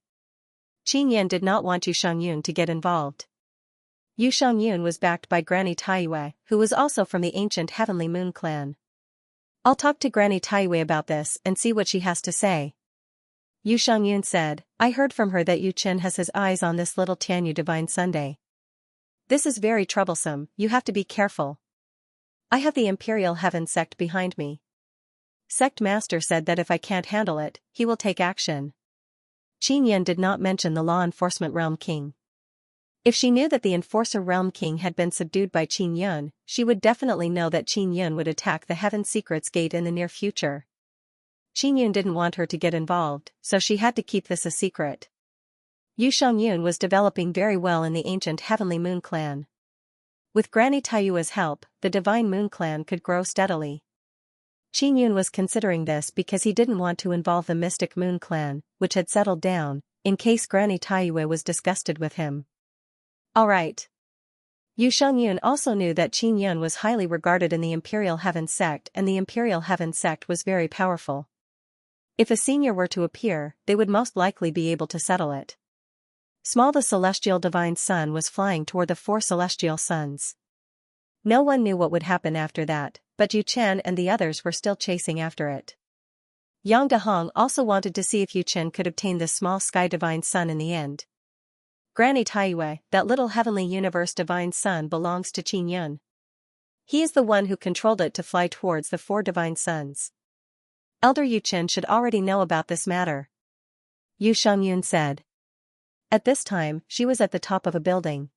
Qin Yan did not want Yu Shangyun to get involved. Yu Shangyun was backed by Granny Taiyue, who was also from the ancient Heavenly Moon clan. I'll talk to Granny Taiyue about this and see what she has to say. Yu Shangyun said, I heard from her that Yu Chen has his eyes on this little Tianyu divine Sunday. This is very troublesome, you have to be careful. I have the Imperial Heaven sect behind me. Sect Master said that if I can't handle it, he will take action. Qin Yan did not mention the law enforcement realm king. If she knew that the Enforcer realm king had been subdued by Qin Yan, she would definitely know that Qin Yan would attack the Heaven Secrets Gate in the near future. Qin Yan didn't want her to get involved, so she had to keep this a secret. Yu Shangyun was developing very well in the ancient Heavenly Moon clan. With Granny Taiyue's help, the Divine Moon clan could grow steadily. Qin Yun was considering this because he didn't want to involve the Mystic Moon clan, which had settled down, in case Granny Taiyue was disgusted with him. Alright. Yu Shengyun also knew that Qin Yun was highly regarded in the Imperial Heaven sect, and the Imperial Heaven sect was very powerful. If a senior were to appear, they would most likely be able to settle it. Small the celestial divine sun was flying toward the 4 celestial suns. No one knew what would happen after that, but Yu Chen and the others were still chasing after it. Yang Dahong also wanted to see if Yu Chen could obtain this small sky divine sun in the end. Granny Taiyue, that little heavenly universe divine sun belongs to Qin Yun. He is the one who controlled it to fly towards the 4 divine suns. Elder Yu Chen should already know about this matter, Yu Shengyun said. At this time, she was at the top of a building.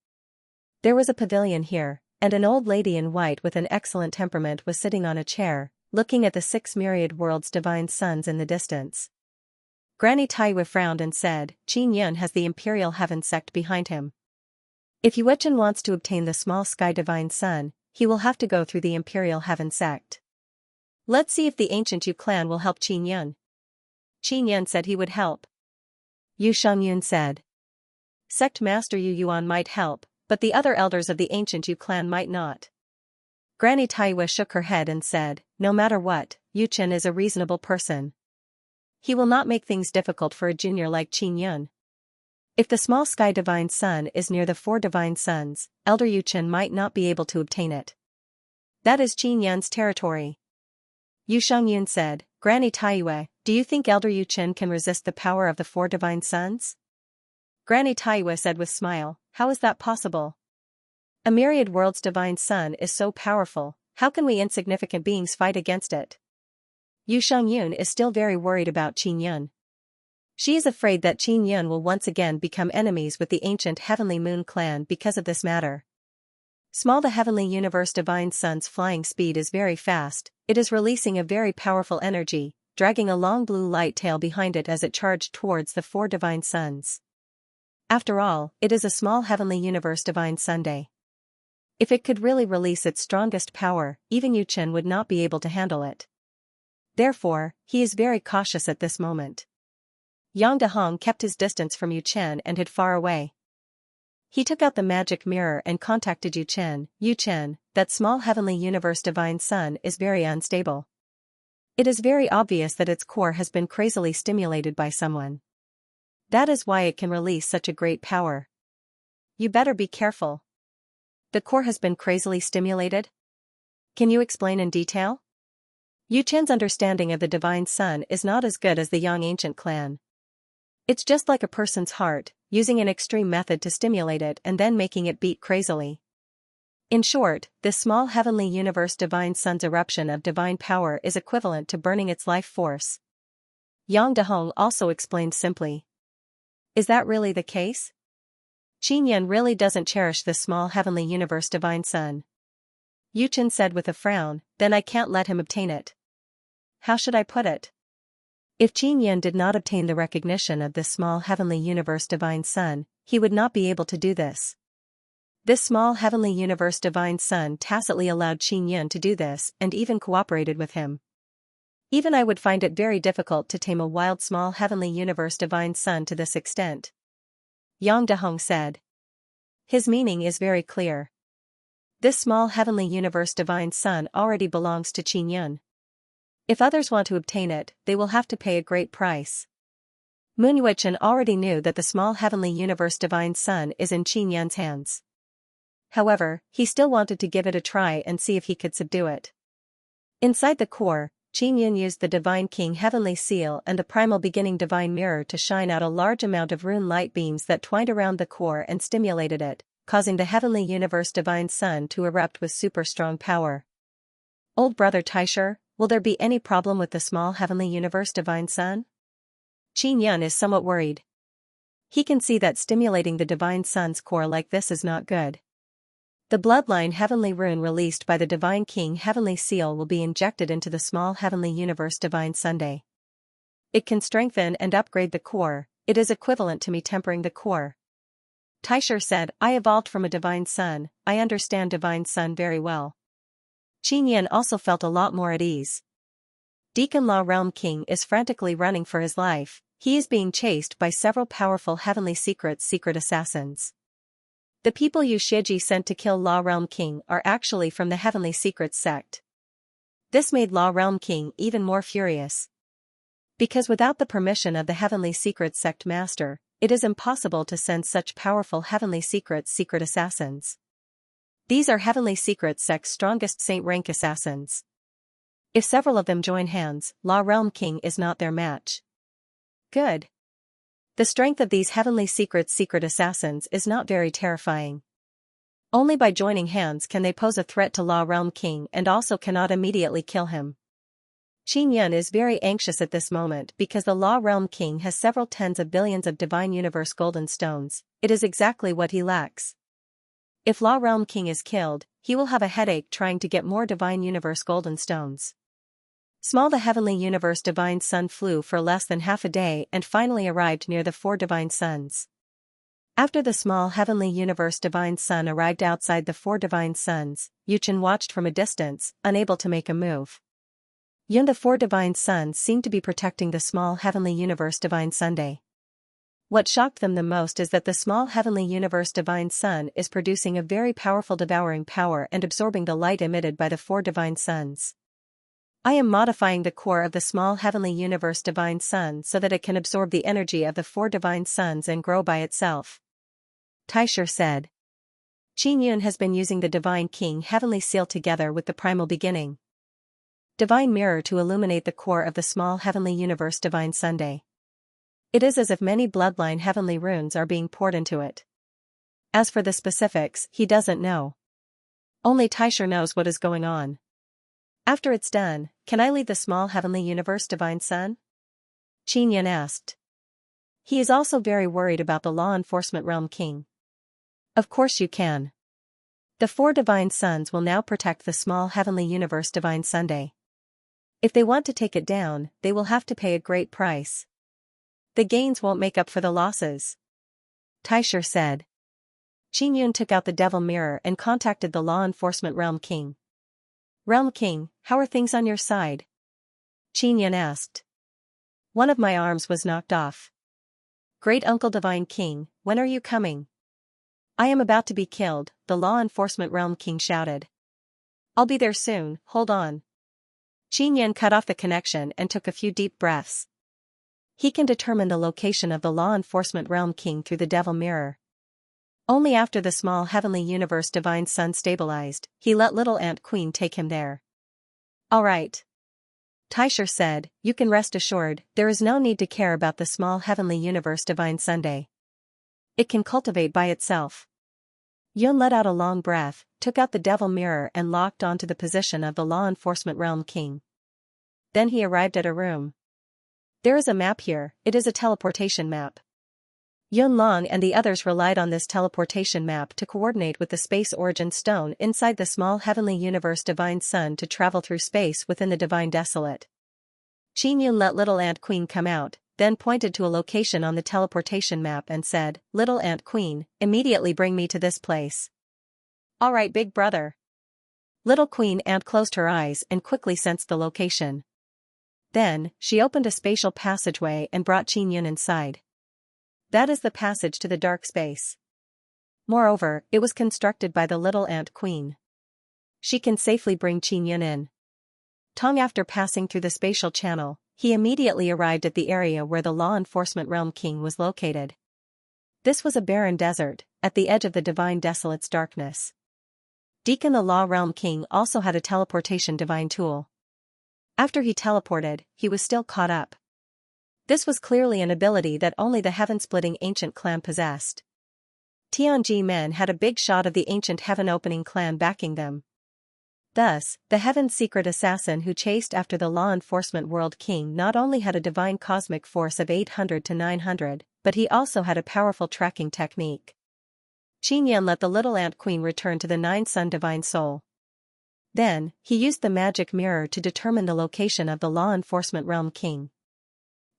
There was a pavilion here, and an old lady in white with an excellent temperament was sitting on a chair, looking at the 6 myriad worlds divine suns in the distance. Granny Taiyue frowned and said, Qin Yun has the Imperial Heaven sect behind him. If Yu Chen wants to obtain the small sky divine sun, he will have to go through the Imperial Heaven sect. Let's see if the ancient Yu clan will help Qin Yun. Qin Yun said he would help, Yu Shengyun said. Sect Master Yu Yuan might help, but the other elders of the ancient Yu clan might not. Granny Taiyue shook her head and said, no matter what, Yu Chen is a reasonable person. He will not make things difficult for a junior like Qin Yun. If the small sky divine sun is near the 4 divine suns, Elder Yu Chen might not be able to obtain it. That is Qin Yun's territory, Yu Shengyun said. Granny Taiyue, do you think Elder Yu Chen can resist the power of the 4 divine suns? Granny Taiyue said with smile, how is that possible? A myriad worlds divine sun is so powerful, how can we insignificant beings fight against it? Yu Shengyun is still very worried about Qin Yun. She is afraid that Qin Yun will once again become enemies with the ancient Heavenly Moon clan because of this matter. Small the Heavenly Universe divine sun's flying speed is very fast, it is releasing a very powerful energy, dragging a long blue light tail behind it as it charged towards the 4 divine suns. After all, it is a small Heavenly Universe divine Sunday. If it could really release its strongest power, even Yu Chen would not be able to handle it. Therefore, he is very cautious at this moment. Yang Dahong kept his distance from Yu Chen and hid far away. He took out the magic mirror and contacted Yu Chen. Yu Chen, that small heavenly universe divine sun is very unstable. It is very obvious that its core has been crazily stimulated by someone. That is why it can release such a great power. You better be careful. The core has been crazily stimulated? Can you explain in detail? Yu Chen's understanding of the divine sun is not as good as the Yang ancient clan. It's just like a person's heart, using an extreme method to stimulate it and then making it beat crazily. In short, this small heavenly universe divine sun's eruption of divine power is equivalent to burning its life force. Yang Dahong also explained simply. Is that really the case? Qin Yun really doesn't cherish this small heavenly universe divine sun. Yu Chen said with a frown, then I can't let him obtain it. How should I put it? If Qin Yun did not obtain the recognition of this small heavenly universe divine sun, he would not be able to do this. This small heavenly universe divine sun tacitly allowed Qin Yun to do this and even cooperated with him. Even I would find it very difficult to tame a wild small heavenly universe divine sun to this extent. Yang Dahong said. His meaning is very clear. This small heavenly universe divine sun already belongs to Qin Yun. If others want to obtain it, they will have to pay a great price. Moon Yuchen already knew that the small heavenly universe divine sun is in Qin Yun's hands. However, he still wanted to give it a try and see if he could subdue it. Inside the core, Qin Yun used the Divine King Heavenly Seal and the Primal Beginning Divine Mirror to shine out a large amount of rune light beams that twined around the core and stimulated it, causing the Heavenly Universe Divine Sun to erupt with super strong power. Old brother Taisher, will there be any problem with the small Heavenly Universe Divine Sun? Qin Yun is somewhat worried. He can see that stimulating the Divine Sun's core like this is not good. The bloodline heavenly rune released by the Divine King Heavenly Seal will be injected into the small Heavenly Universe Divine Sunday. It can strengthen and upgrade the core, it is equivalent to me tempering the core. Taisher said, I evolved from a Divine Sun, I understand Divine Sun very well. Qin Yun also felt a lot more at ease. Deacon Law Realm King is frantically running for his life. He is being chased by several powerful Heavenly Secrets secret assassins. The people Yu Shiji sent to kill Law Realm King are actually from the Heavenly Secrets sect. This made Law Realm King even more furious. Because without the permission of the Heavenly Secrets sect master, it is impossible to send such powerful Heavenly Secrets secret assassins. These are Heavenly Secrets sect's strongest saint rank assassins. If several of them join hands, Law Realm King is not their match. Good. The strength of these Heavenly Secrets secret assassins is not very terrifying. Only by joining hands can they pose a threat to Law Realm King and also cannot immediately kill him. Qin Yun is very anxious at this moment because the Law Realm King has several tens of billions of Divine Universe golden stones. It is exactly what he lacks. If Law Realm King is killed, he will have a headache trying to get more Divine Universe golden stones. The Heavenly Universe Divine Sun flew for less than half a day and finally arrived near the 4 Divine Suns. After the small Heavenly Universe Divine Sun arrived outside the 4 Divine Suns, Yuchen watched from a distance, unable to make a move. The 4 Divine Suns seemed to be protecting the small Heavenly Universe Divine Sunday. What shocked them the most is that the small Heavenly Universe Divine Sun is producing a very powerful devouring power and absorbing the light emitted by the 4 Divine Suns. I am modifying the core of the small Heavenly Universe Divine Sun so that it can absorb the energy of the 4 Divine Suns and grow by itself. Taisher said. Qin Yun has been using the Divine King Heavenly Seal together with the Primal Beginning Divine Mirror to illuminate the core of the small Heavenly Universe Divine Sunday. It is as if many bloodline heavenly runes are being poured into it. As for the specifics, he doesn't know. Only Taisher knows what is going on. After it's done, can I leave the small Heavenly Universe Divine Sun? Qin Yun asked. He is also very worried about the Law Enforcement Realm King. Of course you can. The 4 Divine Suns will now protect the small Heavenly Universe Divine Sunday. If they want to take it down, they will have to pay a great price. The gains won't make up for the losses. Taisher said. Qin Yun took out the Devil Mirror and contacted the Law Enforcement Realm King. Realm King, how are things on your side? Qin Yun asked. One of my arms was knocked off. Great Uncle Divine King, when are you coming? I am about to be killed, the Law Enforcement Realm King shouted. I'll be there soon, hold on. Qin Yun cut off the connection and took a few deep breaths. He can determine the location of the Law Enforcement Realm King through the Devil Mirror. Only after the small Heavenly Universe Divine Sun stabilized, he let Little Ant Queen take him there. All right. Taisher said, you can rest assured, there is no need to care about the small Heavenly Universe Divine Sunday. It can cultivate by itself. Yun let out a long breath, took out the Devil Mirror and locked onto the position of the Law Enforcement Realm King. Then he arrived at a room. There is a map here, it is a teleportation map. Yun Long and the others relied on this teleportation map to coordinate with the Space Origin Stone inside the small Heavenly Universe Divine Sun to travel through space within the Divine Desolate. Qin Yun let Little Ant Queen come out, then pointed to a location on the teleportation map and said, Little Ant Queen, immediately bring me to this place. All right, big brother. Little Queen Ant closed her eyes and quickly sensed the location. Then, she opened a spatial passageway and brought Qin Yun inside. That is the passage to the dark space. Moreover, it was constructed by the Little Ant Queen. She can safely bring Qin Yun in. After passing through the spatial channel, he immediately arrived at the area where the Law Enforcement Realm King was located. This was a barren desert, at the edge of the Divine Desolate's darkness. Deacon the Law Realm King also had a teleportation divine tool. After he teleported, he was still caught up. This was clearly an ability that only the heaven-splitting ancient clan possessed. Tianji men had a big shot of the ancient heaven-opening clan backing them. Thus, the heaven's secret assassin who chased after the Law Enforcement World King not only had a divine cosmic force of 800 to 900, but he also had a powerful tracking technique. Qin Yun let the Little Ant Queen return to the 9-Sun Divine Soul. Then, he used the magic mirror to determine the location of the Law Enforcement Realm King.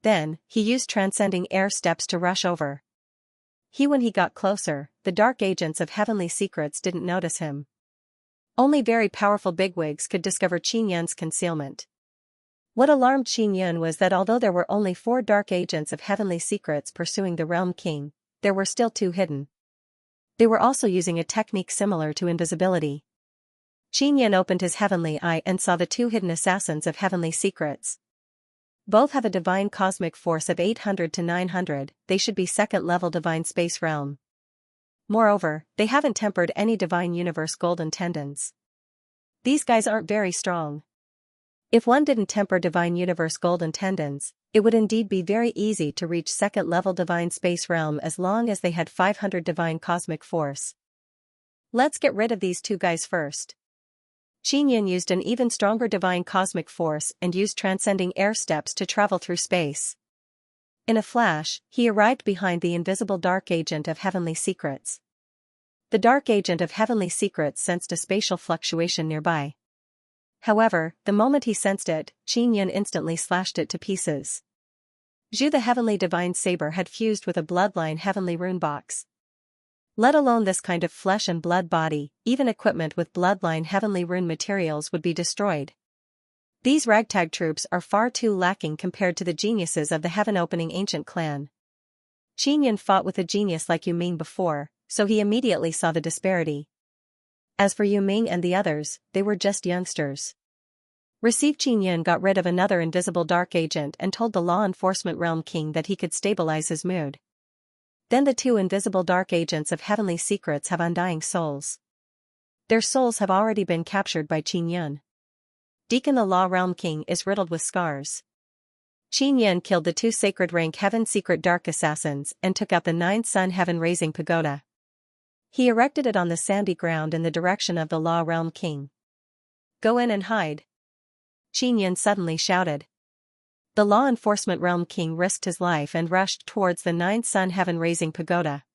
Then, he used transcending air steps to rush over. When he got closer, the dark agents of Heavenly Secrets didn't notice him. Only very powerful bigwigs could discover Qin Yun's concealment. What alarmed Qin Yun was that although there were only 4 dark agents of heavenly secrets pursuing the Realm King, there were still 2 hidden. They were also using a technique similar to invisibility. Qin Yun opened his heavenly eye and saw the 2 hidden assassins of heavenly secrets. Both have a divine cosmic force of 800 to 900, they should be second-level divine space realm. Moreover, they haven't tempered any divine universe golden tendons. These guys aren't very strong. If one didn't temper divine universe golden tendons, it would indeed be very easy to reach second-level divine space realm as long as they had 500 divine cosmic force. Let's get rid of these 2 guys first. Qin Yun used an even stronger divine cosmic force and used transcending air steps to travel through space. In a flash, he arrived behind the invisible dark agent of heavenly secrets. The dark agent of heavenly secrets sensed a spatial fluctuation nearby. However, the moment he sensed it, Qin Yun instantly slashed it to pieces. Zhu the heavenly divine saber had fused with a bloodline heavenly rune box. Let alone this kind of flesh and blood body, even equipment with bloodline heavenly rune materials would be destroyed. These ragtag troops are far too lacking compared to the geniuses of the heaven-opening ancient clan. Qin Yun fought with a genius like Yu Ming before, so he immediately saw the disparity. As for Yu Ming and the others, they were just youngsters. Qin Yun got rid of another invisible dark agent and told the law enforcement realm king that he could stabilize his mood. Then the 2 invisible dark agents of heavenly secrets have undying souls. Their souls have already been captured by Qin Yun. Deacon the Law Realm King is riddled with scars. Qin Yun killed the 2 sacred rank heaven secret dark assassins and took out the 9 sun heaven raising pagoda. He erected it on the sandy ground in the direction of the Law Realm King. Go in and hide. Qin Yun suddenly shouted. The law enforcement realm king risked his life and rushed towards the 9 sun heaven raising pagoda.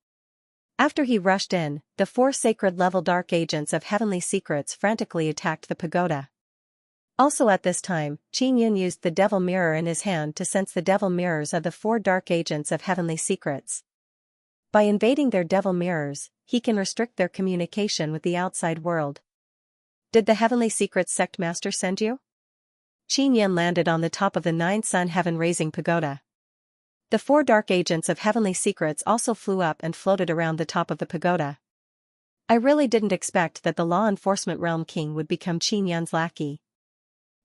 After he rushed in, the 4 sacred level dark agents of heavenly secrets frantically attacked the pagoda. Also at this time, Qin Yun used the devil mirror in his hand to sense the devil mirrors of the 4 dark agents of heavenly secrets. By invading their devil mirrors, he can restrict their communication with the outside world. Did the heavenly secrets sect master send you? Qin Yun landed on the top of the 9 sun heaven raising pagoda. The 4 dark agents of heavenly secrets also flew up and floated around the top of the pagoda. I really didn't expect that the law enforcement realm king would become Qin Yun's lackey.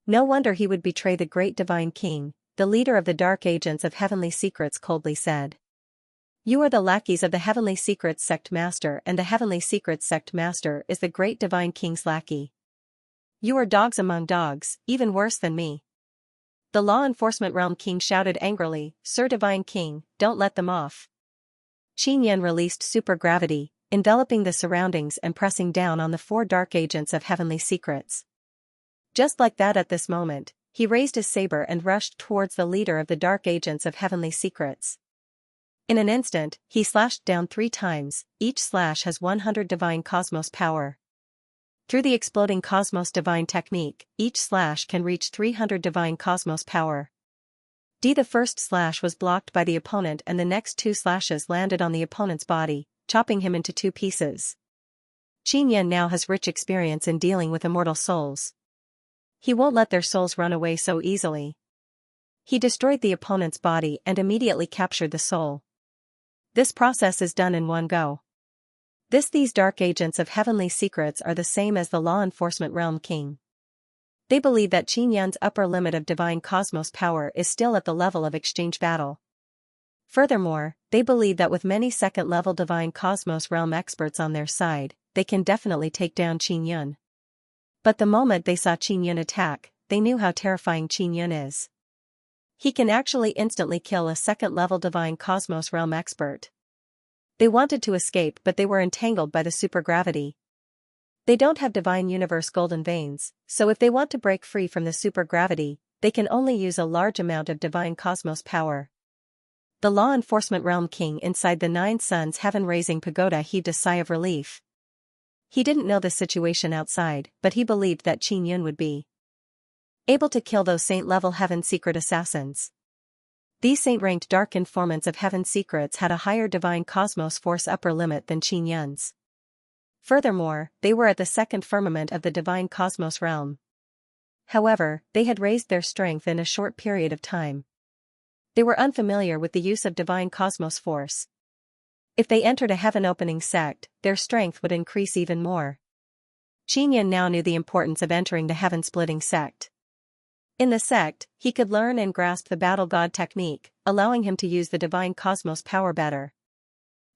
No wonder he would betray the great divine king, the leader of the dark agents of heavenly secrets coldly said. You are the lackeys of the heavenly secrets sect master, and the heavenly secrets sect master is the great divine king's lackey. You are dogs among dogs, even worse than me. The law enforcement realm king shouted angrily, Sir Divine King, don't let them off. Qin Yun released supergravity, enveloping the surroundings and pressing down on the 4 dark agents of heavenly secrets. Just like that at this moment, he raised his saber and rushed towards the leader of the dark agents of heavenly secrets. In an instant, he slashed down 3 times, each slash has 100 divine cosmos power. Through the exploding cosmos divine technique, each slash can reach 300 divine cosmos power. The first slash was blocked by the opponent and the next 2 slashes landed on the opponent's body, chopping him into 2 pieces. Qin Yun now has rich experience in dealing with immortal souls. He won't let their souls run away so easily. He destroyed the opponent's body and immediately captured the soul. This process is done in one go. These dark agents of heavenly secrets are the same as the law enforcement realm king. They believe that Qin Yun's upper limit of divine cosmos power is still at the level of exchange battle. Furthermore, they believe that with many second-level divine cosmos realm experts on their side, they can definitely take down Qin Yun. But the moment they saw Qin Yun attack, they knew how terrifying Qin Yun is. He can actually instantly kill a second-level divine cosmos realm expert. They wanted to escape but they were entangled by the supergravity. They don't have divine universe golden veins, so if they want to break free from the supergravity, they can only use a large amount of divine cosmos power. The law enforcement realm king inside the 9 suns heaven-raising pagoda heaved a sigh of relief. He didn't know the situation outside, but he believed that Qin Yun would be able to kill those saint-level heaven secret assassins. These saint-ranked dark informants of heaven secrets had a higher divine cosmos force upper limit than Qin Yun's. Furthermore, they were at the second firmament of the divine cosmos realm. However, they had raised their strength in a short period of time. They were unfamiliar with the use of divine cosmos force. If they entered a heaven-opening sect, their strength would increase even more. Xianxia now knew the importance of entering the heaven-splitting sect. In the sect, he could learn and grasp the battle god technique, allowing him to use the divine cosmos power better.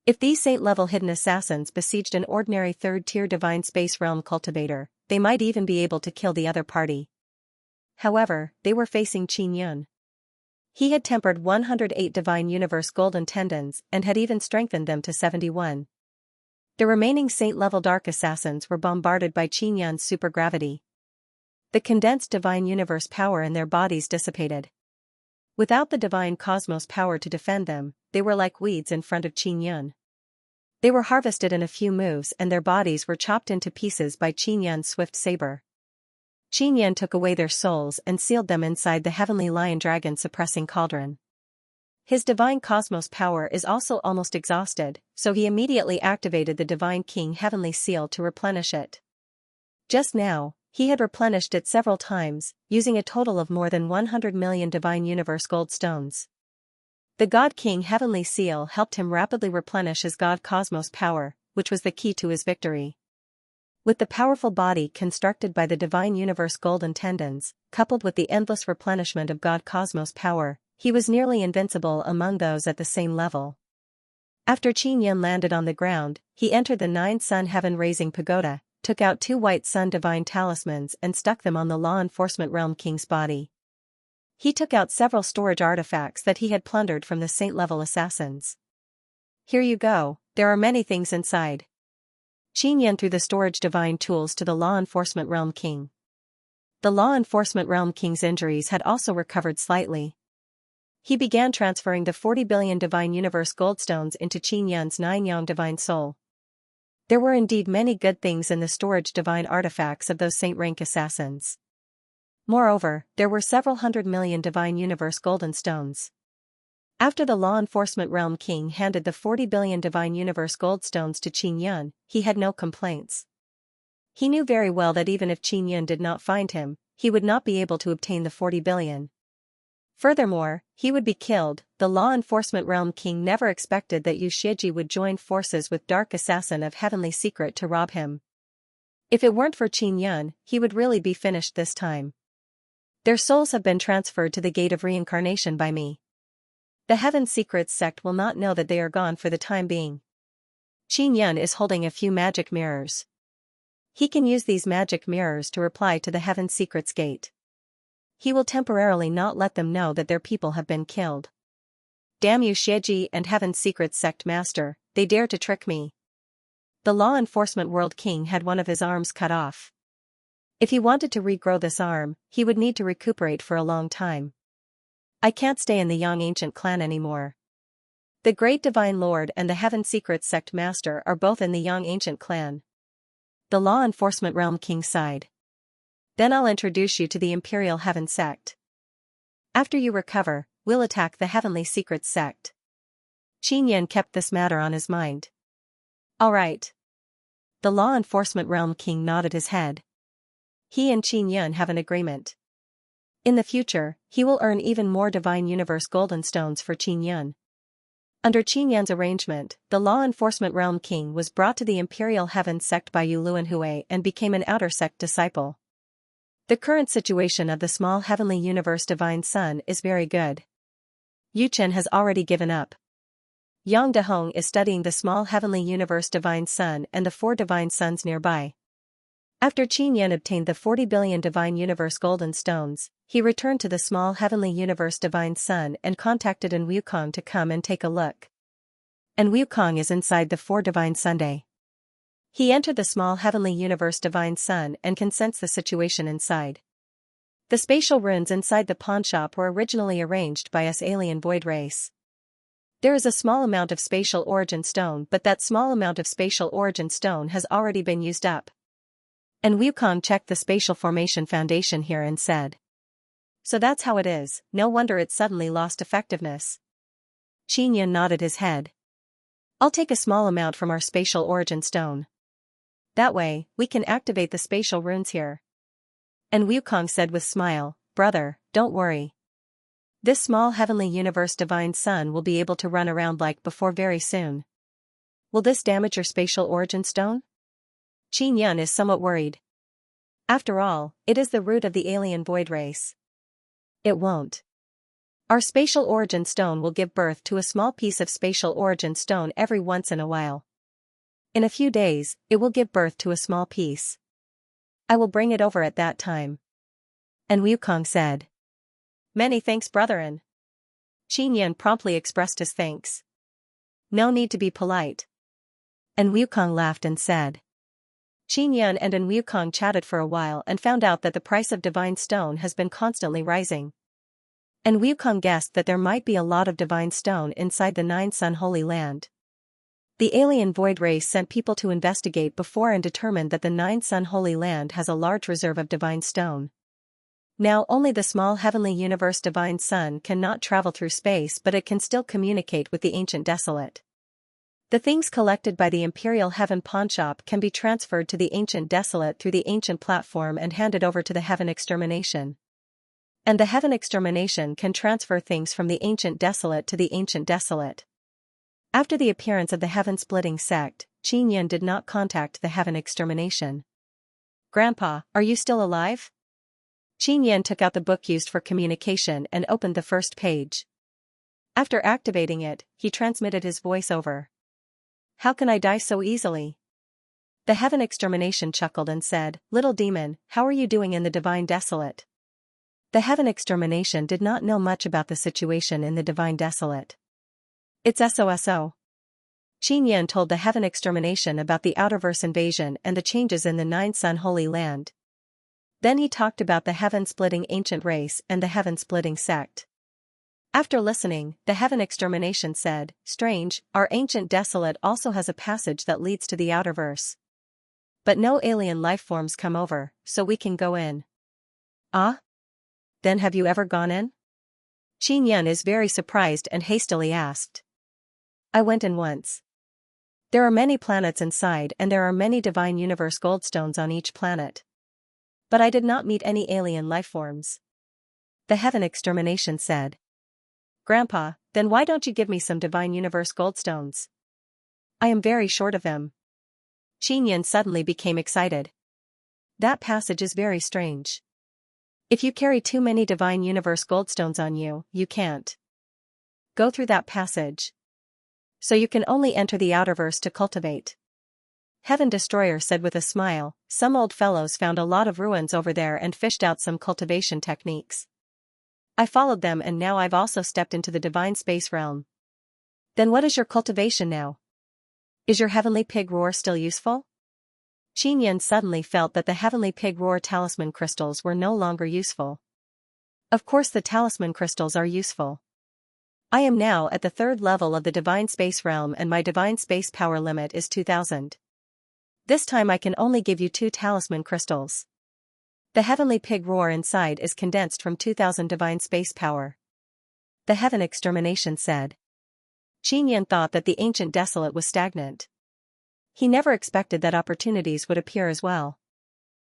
If these saint-level hidden assassins besieged an ordinary third-tier divine space realm cultivator, they might even be able to kill the other party. However, they were facing Xianxia. He had tempered 108 divine universe golden tendons and had even strengthened them to 71. The remaining saint-level dark assassins were bombarded by Xianxia's supergravity. The condensed divine universe power in their bodies dissipated. Without the divine cosmos power to defend them, they were like weeds in front of Xianxia. They were harvested in a few moves and their bodies were chopped into pieces by Xianxia's swift saber. Xianxia took away their souls and sealed them inside the heavenly lion dragon suppressing cauldron. His divine cosmos power is also almost exhausted, so he immediately activated the divine king heavenly seal to replenish it. Just now, he had replenished it several times, using a total of more than 100 million divine universe gold stones. The God King Heavenly Seal helped him rapidly replenish his God Cosmos power, which was the key to his victory. With the powerful body constructed by the divine universe golden tendons, coupled with the endless replenishment of God Cosmos power, he was nearly invincible among those at the same level. After Xianxia landed on the ground, he entered the 9-sun heaven-raising pagoda, took out 2 white sun divine talismans and stuck them on the law enforcement realm king's body. He took out several storage artifacts that he had plundered from the saint-level assassins. Here you go, there are many things inside. Xianxia threw the storage divine tools to the law enforcement realm king. The law enforcement realm king's injuries had also recovered slightly. He began transferring the 40 billion divine universe goldstones into Xianxia's 9-yang divine soul. There were indeed many good things in the storage divine artifacts of those saint-rank assassins. Moreover, there were several 100 million divine universe golden stones. After the law enforcement realm king handed the 40 billion divine universe gold stones to Xianxia, he had no complaints. He knew very well that even if Xianxia did not find him, he would not be able to obtain the 40 billion. Furthermore, he would be killed. The law enforcement realm king never expected that Yu Shiji would join forces with Dark Assassin of Heavenly Secret to rob him. If it weren't for Xianxia, he would really be finished this time. Their souls have been transferred to the gate of reincarnation by me. The Heaven Secrets sect will not know that they are gone for the time being. Xianxia is holding a few magic mirrors. He can use these magic mirrors to reply to the Heaven Secrets gate. He will temporarily not let them know that their people have been killed. Damn you Shiji and Heaven Secrets sect master, they dare to trick me. The law enforcement world king had one of his arms cut off. If he wanted to regrow this arm, he would need to recuperate for a long time. I can't stay in the Yang ancient clan anymore. The Great Divine Lord and the Heaven Secrets sect master are both in the Yang ancient clan. The law enforcement realm king sighed. Then I'll introduce you to the Imperial Heaven sect. After you recover, we'll attack the Heavenly Secrets sect. Xianxia kept this matter on his mind. All right. The law enforcement realm king nodded his head. He and Xianxia have an agreement. In the future, he will earn even more divine universe golden stones for Xianxia. Under Xianxia's arrangement, the law enforcement realm king was brought to the Imperial Heaven sect by Yu Luanhui and became an outer sect disciple. The current situation of the small heavenly universe divine sun is very good. Yu Chen has already given up. Yang Dehong is studying the small heavenly universe divine sun and the 4 divine suns nearby. After Xianxia obtained the 40 billion divine universe golden stones, he returned to the small heavenly universe divine sun and contacted An Wukong to come and take a look. An Wukong is inside the 4 divine Sunday. He entered the small heavenly universe divine sun and can sense the situation inside. The spatial runes inside the pawnshop were originally arranged by us alien void race. There is a small amount of spatial origin stone, but that small amount of spatial origin stone has already been used up. And Wukong checked the spatial formation foundation here and said. So that's how it is, no wonder it suddenly lost effectiveness. Xianxia nodded his head. I'll take a small amount from our spatial origin stone. That way, we can activate the spatial runes here. And Wukong said with smile, "Brother, don't worry. This small heavenly universe divine sun will be able to run around like before very soon. Will this damage your spatial origin stone?" Xianxia is somewhat worried. After all, it is the root of the alien void race. It won't. Our spatial origin stone will give birth to a small piece of spatial origin stone every once in a while. In a few days, it will give birth to a small piece. I will bring it over at that time. And Wukong said, "Many thanks, brethren." Xianxia promptly expressed his thanks. "No need to be polite." And Wukong laughed and said. Xianxia and Wukong chatted for a while and found out that the price of divine stone has been constantly rising. And Wukong guessed that there might be a lot of divine stone inside the Nine Sun Holy Land. The alien void race sent people to investigate before and determined that the Nine Sun Holy Land has a large reserve of divine stone. Now only the small heavenly universe divine sun cannot travel through space, but it can still communicate with the ancient desolate. The things collected by the Imperial Heaven Pawnshop can be transferred to the ancient desolate through the ancient platform and handed over to the Heaven Extermination. And the Heaven Extermination can transfer things from the ancient desolate to the ancient desolate. After the appearance of the heaven-splitting sect, Xianxia did not contact the Heaven Extermination. "Grandpa, are you still alive?" Xianxia took out the book used for communication and opened the first page. After activating it, he transmitted his voice over. "How can I die so easily?" The Heaven Extermination chuckled and said, "Little demon, how are you doing in the Divine Desolate?" The Heaven Extermination did not know much about the situation in the Divine Desolate. "It's SOSO." Xianxia told the Heaven Extermination about the Outerverse invasion and the changes in the Nine Sun Holy Land. Then he talked about the heaven-splitting ancient race and the heaven-splitting sect. After listening, the Heaven Extermination said, "Strange, our ancient desolate also has a passage that leads to the Outerverse. But no alien lifeforms come over, so we can go in." "Ah? Then have you ever gone in?" Xianxia is very surprised and hastily asked. "I went in once. There are many planets inside and there are many divine universe goldstones on each planet. But I did not meet any alien lifeforms." The Heaven Extermination said. "Grandpa, then why don't you give me some divine universe goldstones? I am very short of them." Xianxia suddenly became excited. "That passage is very strange. If you carry too many divine universe goldstones on you, you can't go through that passage. So you can only enter the Outerverse to cultivate." Heaven Destroyer said with a smile, "Some old fellows found a lot of ruins over there and fished out some cultivation techniques. I followed them and now I've also stepped into the divine space realm." "Then what is your cultivation now? Is your heavenly pig roar still useful?" Xianxia suddenly felt that the heavenly pig roar talisman crystals were no longer useful. Of course the talisman crystals are useful. I am now at the 3rd level of the divine space realm and my divine space power limit is 2000. This time I can only give you 2 talisman crystals. The heavenly pig roar inside is condensed from 2000 divine space power." The Heaven Extermination said. Xianxia thought that the ancient desolate was stagnant. He never expected that opportunities would appear as well.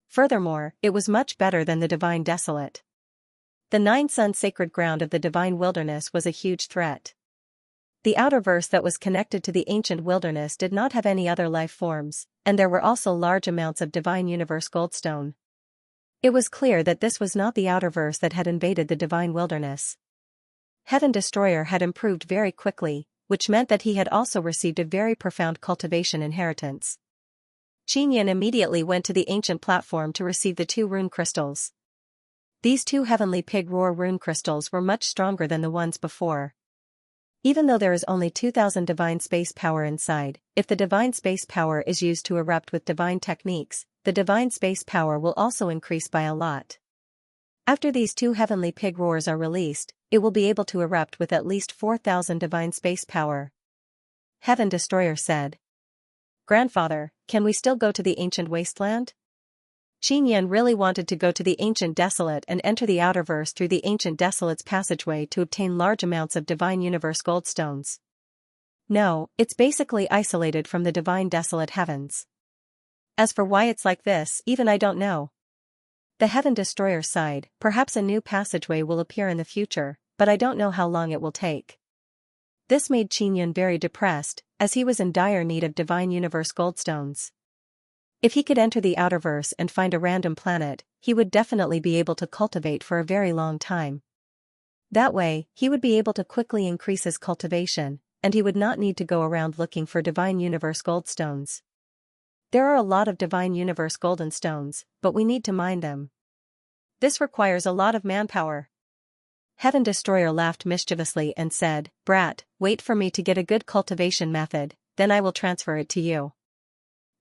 Furthermore, it was much better than the divine desolate. The Nine Sun sacred ground of the divine wilderness was a huge threat. The Outerverse that was connected to the ancient wilderness did not have any other life forms, and there were also large amounts of divine universe goldstone. It was clear that this was not the Outerverse that had invaded the divine wilderness. Heaven Destroyer had improved very quickly, which meant that he had also received a very profound cultivation inheritance. Xianxia immediately went to the ancient platform to receive the 2 rune crystals. These 2 heavenly pig roar rune crystals were much stronger than the ones before. Even though there is only 2000 divine space power inside, if the divine space power is used to erupt with divine techniques, the divine space power will also increase by a lot. After these 2 heavenly pig roars are released, it will be able to erupt with at least 4000 divine space power. Heaven Destroyer said. "Grandfather, can we still go to the ancient wasteland?" Xianxia really wanted to go to the ancient desolate and enter the Outerverse through the ancient desolate's passageway to obtain large amounts of divine universe goldstones. No, it's basically isolated from the divine desolate heavens. As for why it's like this, even I don't know. The Heaven Destroyer sighed, perhaps a new passageway will appear in the future, but I don't know how long it will take. This made Xianxia very depressed, as he was in dire need of Divine Universe Goldstones. If he could enter the Outerverse and find a random planet, he would definitely be able to cultivate for a very long time. That way, he would be able to quickly increase his cultivation, and he would not need to go around looking for Divine Universe Goldstones. There are a lot of Divine Universe Golden Stones, but we need to mine them. This requires a lot of manpower. Heaven Destroyer laughed mischievously and said, "Brat, wait for me to get a good cultivation method, then I will transfer it to you.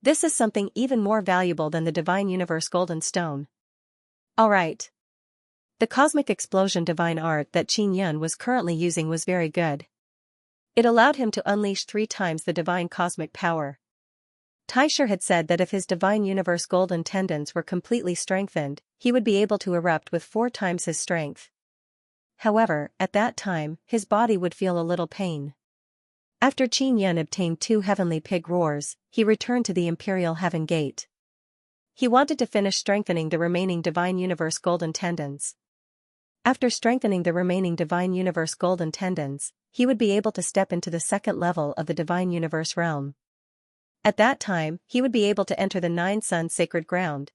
This is something even more valuable than the Divine Universe Golden Stone." Alright. The Cosmic Explosion Divine Art that Xianxia was currently using was very good. It allowed him to unleash 3 times the divine cosmic power. Taisher had said that if his Divine Universe Golden Tendons were completely strengthened, he would be able to erupt with 4 times his strength. However, at that time, his body would feel a little pain. After Xianxia obtained 2 heavenly pig roars, he returned to the Imperial Heaven Gate. He wanted to finish strengthening the remaining Divine Universe Golden Tendons. After strengthening the remaining Divine Universe Golden Tendons, he would be able to step into the second level of the Divine Universe realm. At that time, he would be able to enter the 9 Sun Sacred Ground.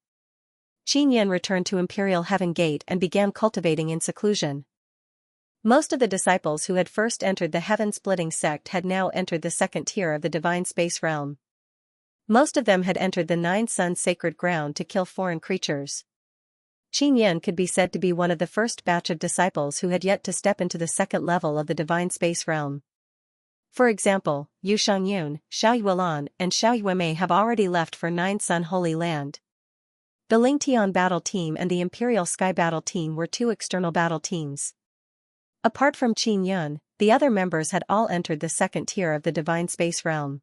Xianxia returned to Imperial Heaven Gate and began cultivating in seclusion. Most of the disciples who had first entered the heaven-splitting sect had now entered the second tier of the divine space realm. Most of them had entered the 9 Sun Sacred Ground to kill foreign creatures. Xianxia could be said to be one of the first batch of disciples who had yet to step into the second level of the divine space realm. For example, Yu Shangyun, Xiao Yuelan, and Xiao Yuemei have already left for 9 Sun Holy Land. The Lingtian battle team and the Imperial Sky battle team were 2 external battle teams. Apart from Xianxia, the other members had all entered the second tier of the divine space realm.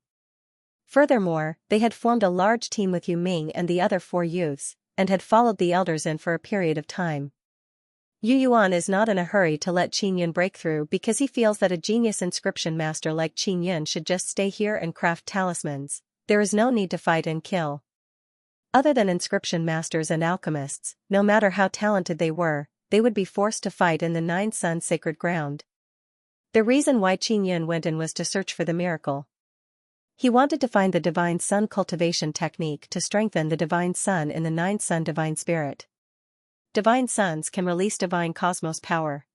Furthermore, they had formed a large team with Yu Ming and the other 4 youths, and had followed the elders in for a period of time. Yu Yuan is not in a hurry to let Xianxia break through because he feels that a genius inscription master like Xianxia should just stay here and craft talismans. There is no need to fight and kill. Other than inscription masters and alchemists, no matter how talented they would be forced to fight in the 9 Sun Sacred Ground. The reason why Xianxia went in was to search for the miracle. He wanted to find the Divine Sun cultivation technique to strengthen the Divine Sun in the 9 Sun Divine Spirit. Divine Suns can release Divine Cosmos power.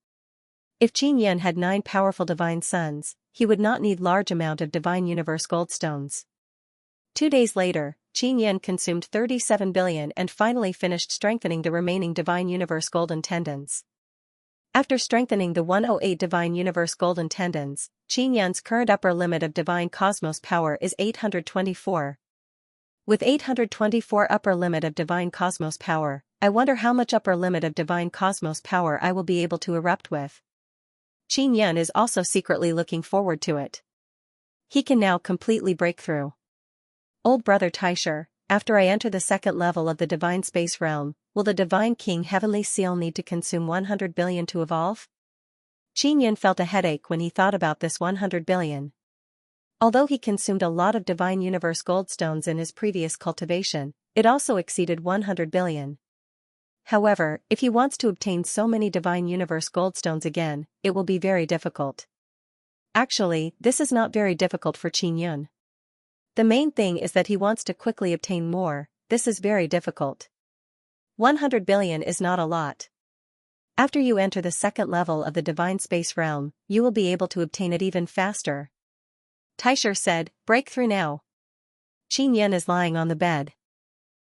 If Xianxia had 9 powerful Divine Suns, he would not need large amount of Divine Universe Goldstones. 2 days later, Xianxia consumed 37 billion and finally finished strengthening the remaining Divine Universe Golden Tendons. After strengthening the 108 Divine Universe Golden Tendons, Xianxia's current upper limit of Divine Cosmos power is 824. With 824 upper limit of Divine Cosmos power, I wonder how much upper limit of Divine Cosmos power I will be able to erupt with. Xianxia is also secretly looking forward to it. He can now completely break through. Old brother Taisher, after I enter the second level of the divine space realm, will the Divine King Heavenly Seal need to consume 100 billion to evolve? Xianxia felt a headache when he thought about this 100 billion. Although he consumed a lot of Divine Universe Goldstones in his previous cultivation, it also exceeded 100 billion. However, if he wants to obtain so many Divine Universe Goldstones again, it will be very difficult. Actually, this is not very difficult for Xianxia. The main thing is that he wants to quickly obtain more. This is very difficult. 100 billion is not a lot. After you enter the second level of the divine space realm, you will be able to obtain it even faster. Taisher said, "Breakthrough now." Xianxia is lying on the bed.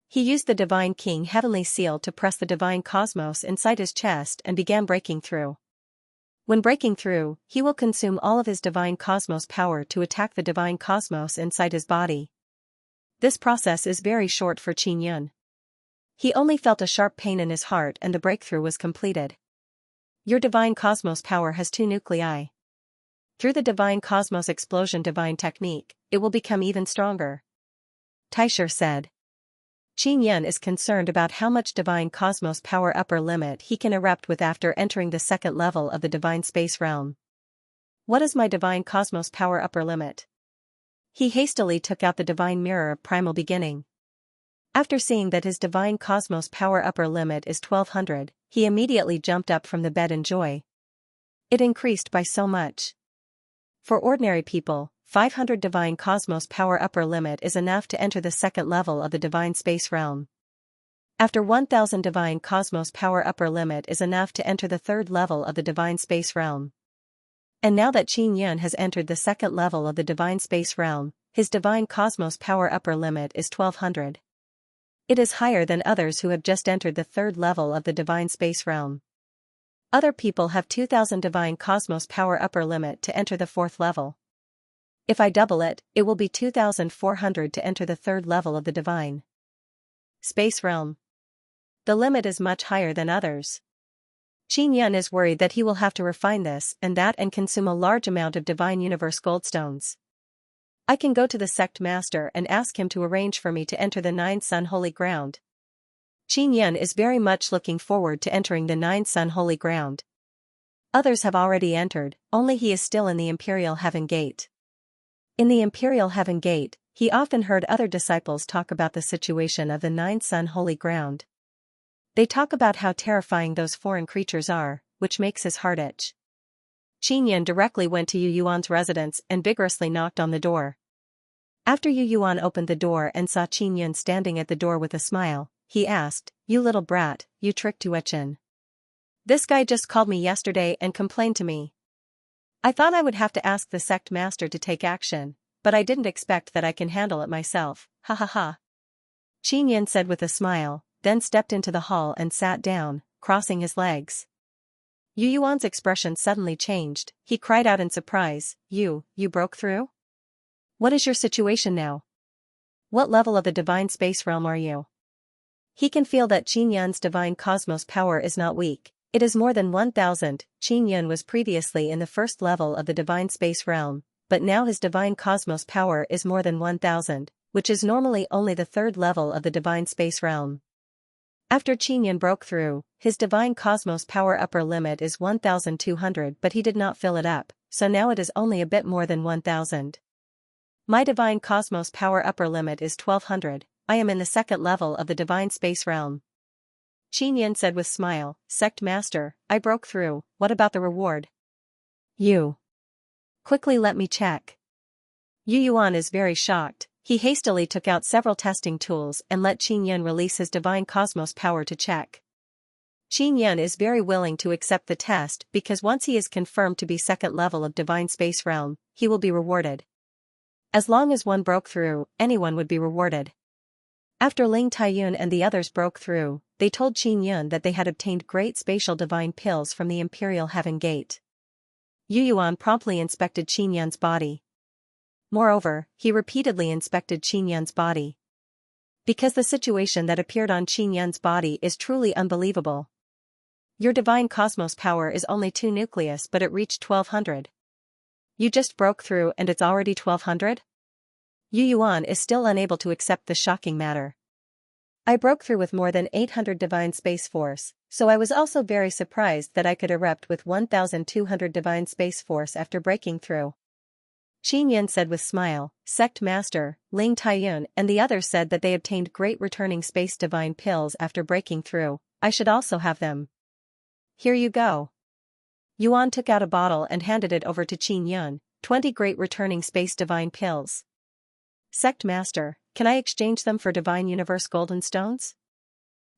He used the Divine King Heavenly Seal to press the Divine Cosmos inside his chest and began breaking through. When breaking through, he will consume all of his Divine Cosmos power to attack the Divine Cosmos inside his body. This process is very short for Xianxia. He only felt a sharp pain in his heart and the breakthrough was completed. Your Divine Cosmos power has 2 nuclei. Through the Divine Cosmos Explosion Divine Technique, it will become even stronger. Taisher said. Xianxia is concerned about how much Divine Cosmos power upper limit he can erupt with after entering the second level of the Divine Space Realm. What is my Divine Cosmos power upper limit? He hastily took out the Divine Mirror of Primal Beginning. After seeing that his divine cosmos power upper limit is 1200, he immediately jumped up from the bed in joy. It increased by so much. For ordinary people, 500 divine cosmos power upper limit is enough to enter the second level of the divine space realm. After 1000 divine cosmos power upper limit is enough to enter the third level of the divine space realm. And now that Xianxia has entered the second level of the divine space realm, his divine cosmos power upper limit is 1200. It is higher than others who have just entered the third level of the divine space realm. Other people have 2000 divine cosmos power upper limit to enter the fourth level. If I double it, it will be 2400 to enter the third level of the divine space realm. The limit is much higher than others. Xianxia is worried that he will have to refine this and that and consume a large amount of divine universe goldstones. I can go to the sect master and ask him to arrange for me to enter the 9 sun holy ground. Xianxia is very much looking forward to entering the 9 sun holy ground. Others have already entered, only he is still in the Imperial Heaven Gate. In the Imperial Heaven Gate, he often heard other disciples talk about the situation of the 9 sun holy ground. They talk about how terrifying those foreign creatures are, which makes his heart itch. Xianxia directly went to Yu Yuan's residence and vigorously knocked on the door. After Yu Yuan opened the door and saw Xianxia standing at the door with a smile, he asked, "You little brat, you tricked Yuan. This guy just called me yesterday and complained to me. I thought I would have to ask the sect master to take action, but I didn't expect that I can handle it myself, ha ha ha." Xianxia said with a smile, then stepped into the hall and sat down, crossing his legs. Yu Yuan's expression suddenly changed. He cried out in surprise, You broke through? What is your situation now? What level of the divine space realm are you?" He can feel that Xianxia's divine cosmos power is not weak. It is more than 1000. Xianxia was previously in the first level of the divine space realm, but now his divine cosmos power is more than 1000, which is normally only the third level of the divine space realm. After Xianxia broke through, his divine cosmos power upper limit is 1200, but he did not fill it up, so now it is only a bit more than 1000. My divine cosmos power upper limit is 1200, I am in the second level of the divine space realm. Xianxia said with smile, "Sect master, I broke through, what about the reward?" "You. Quickly let me check." Yu Yuan is very shocked. He hastily took out several testing tools and let Xianxia release his divine cosmos power to check. Xianxia is very willing to accept the test because once he is confirmed to be second level of divine space realm, he will be rewarded. As long as one broke through, anyone would be rewarded. After Ling Taiyun and the others broke through, they told Xianxia that they had obtained great spatial divine pills from the Imperial Heaven Gate. Yu Yuan promptly inspected Xianxia's body. Moreover, he repeatedly inspected Xianxia's body. Because the situation that appeared on Xianxia's body is truly unbelievable. Your divine cosmos power is only 2 nucleus, but it reached 1200. You just broke through and it's already 1200? Yu Yuan is still unable to accept the shocking matter. I broke through with more than 800 divine space force, so I was also very surprised that I could erupt with 1200 divine space force after breaking through. Xianxia said with smile, "Sect master, Ling Taiyun and the others said that they obtained great returning space divine pills after breaking through, I should also have them. Here you go." Yuan took out a bottle and handed it over to Xianxia, 20 great returning space divine pills. "Sect master, can I exchange them for divine universe golden stones?"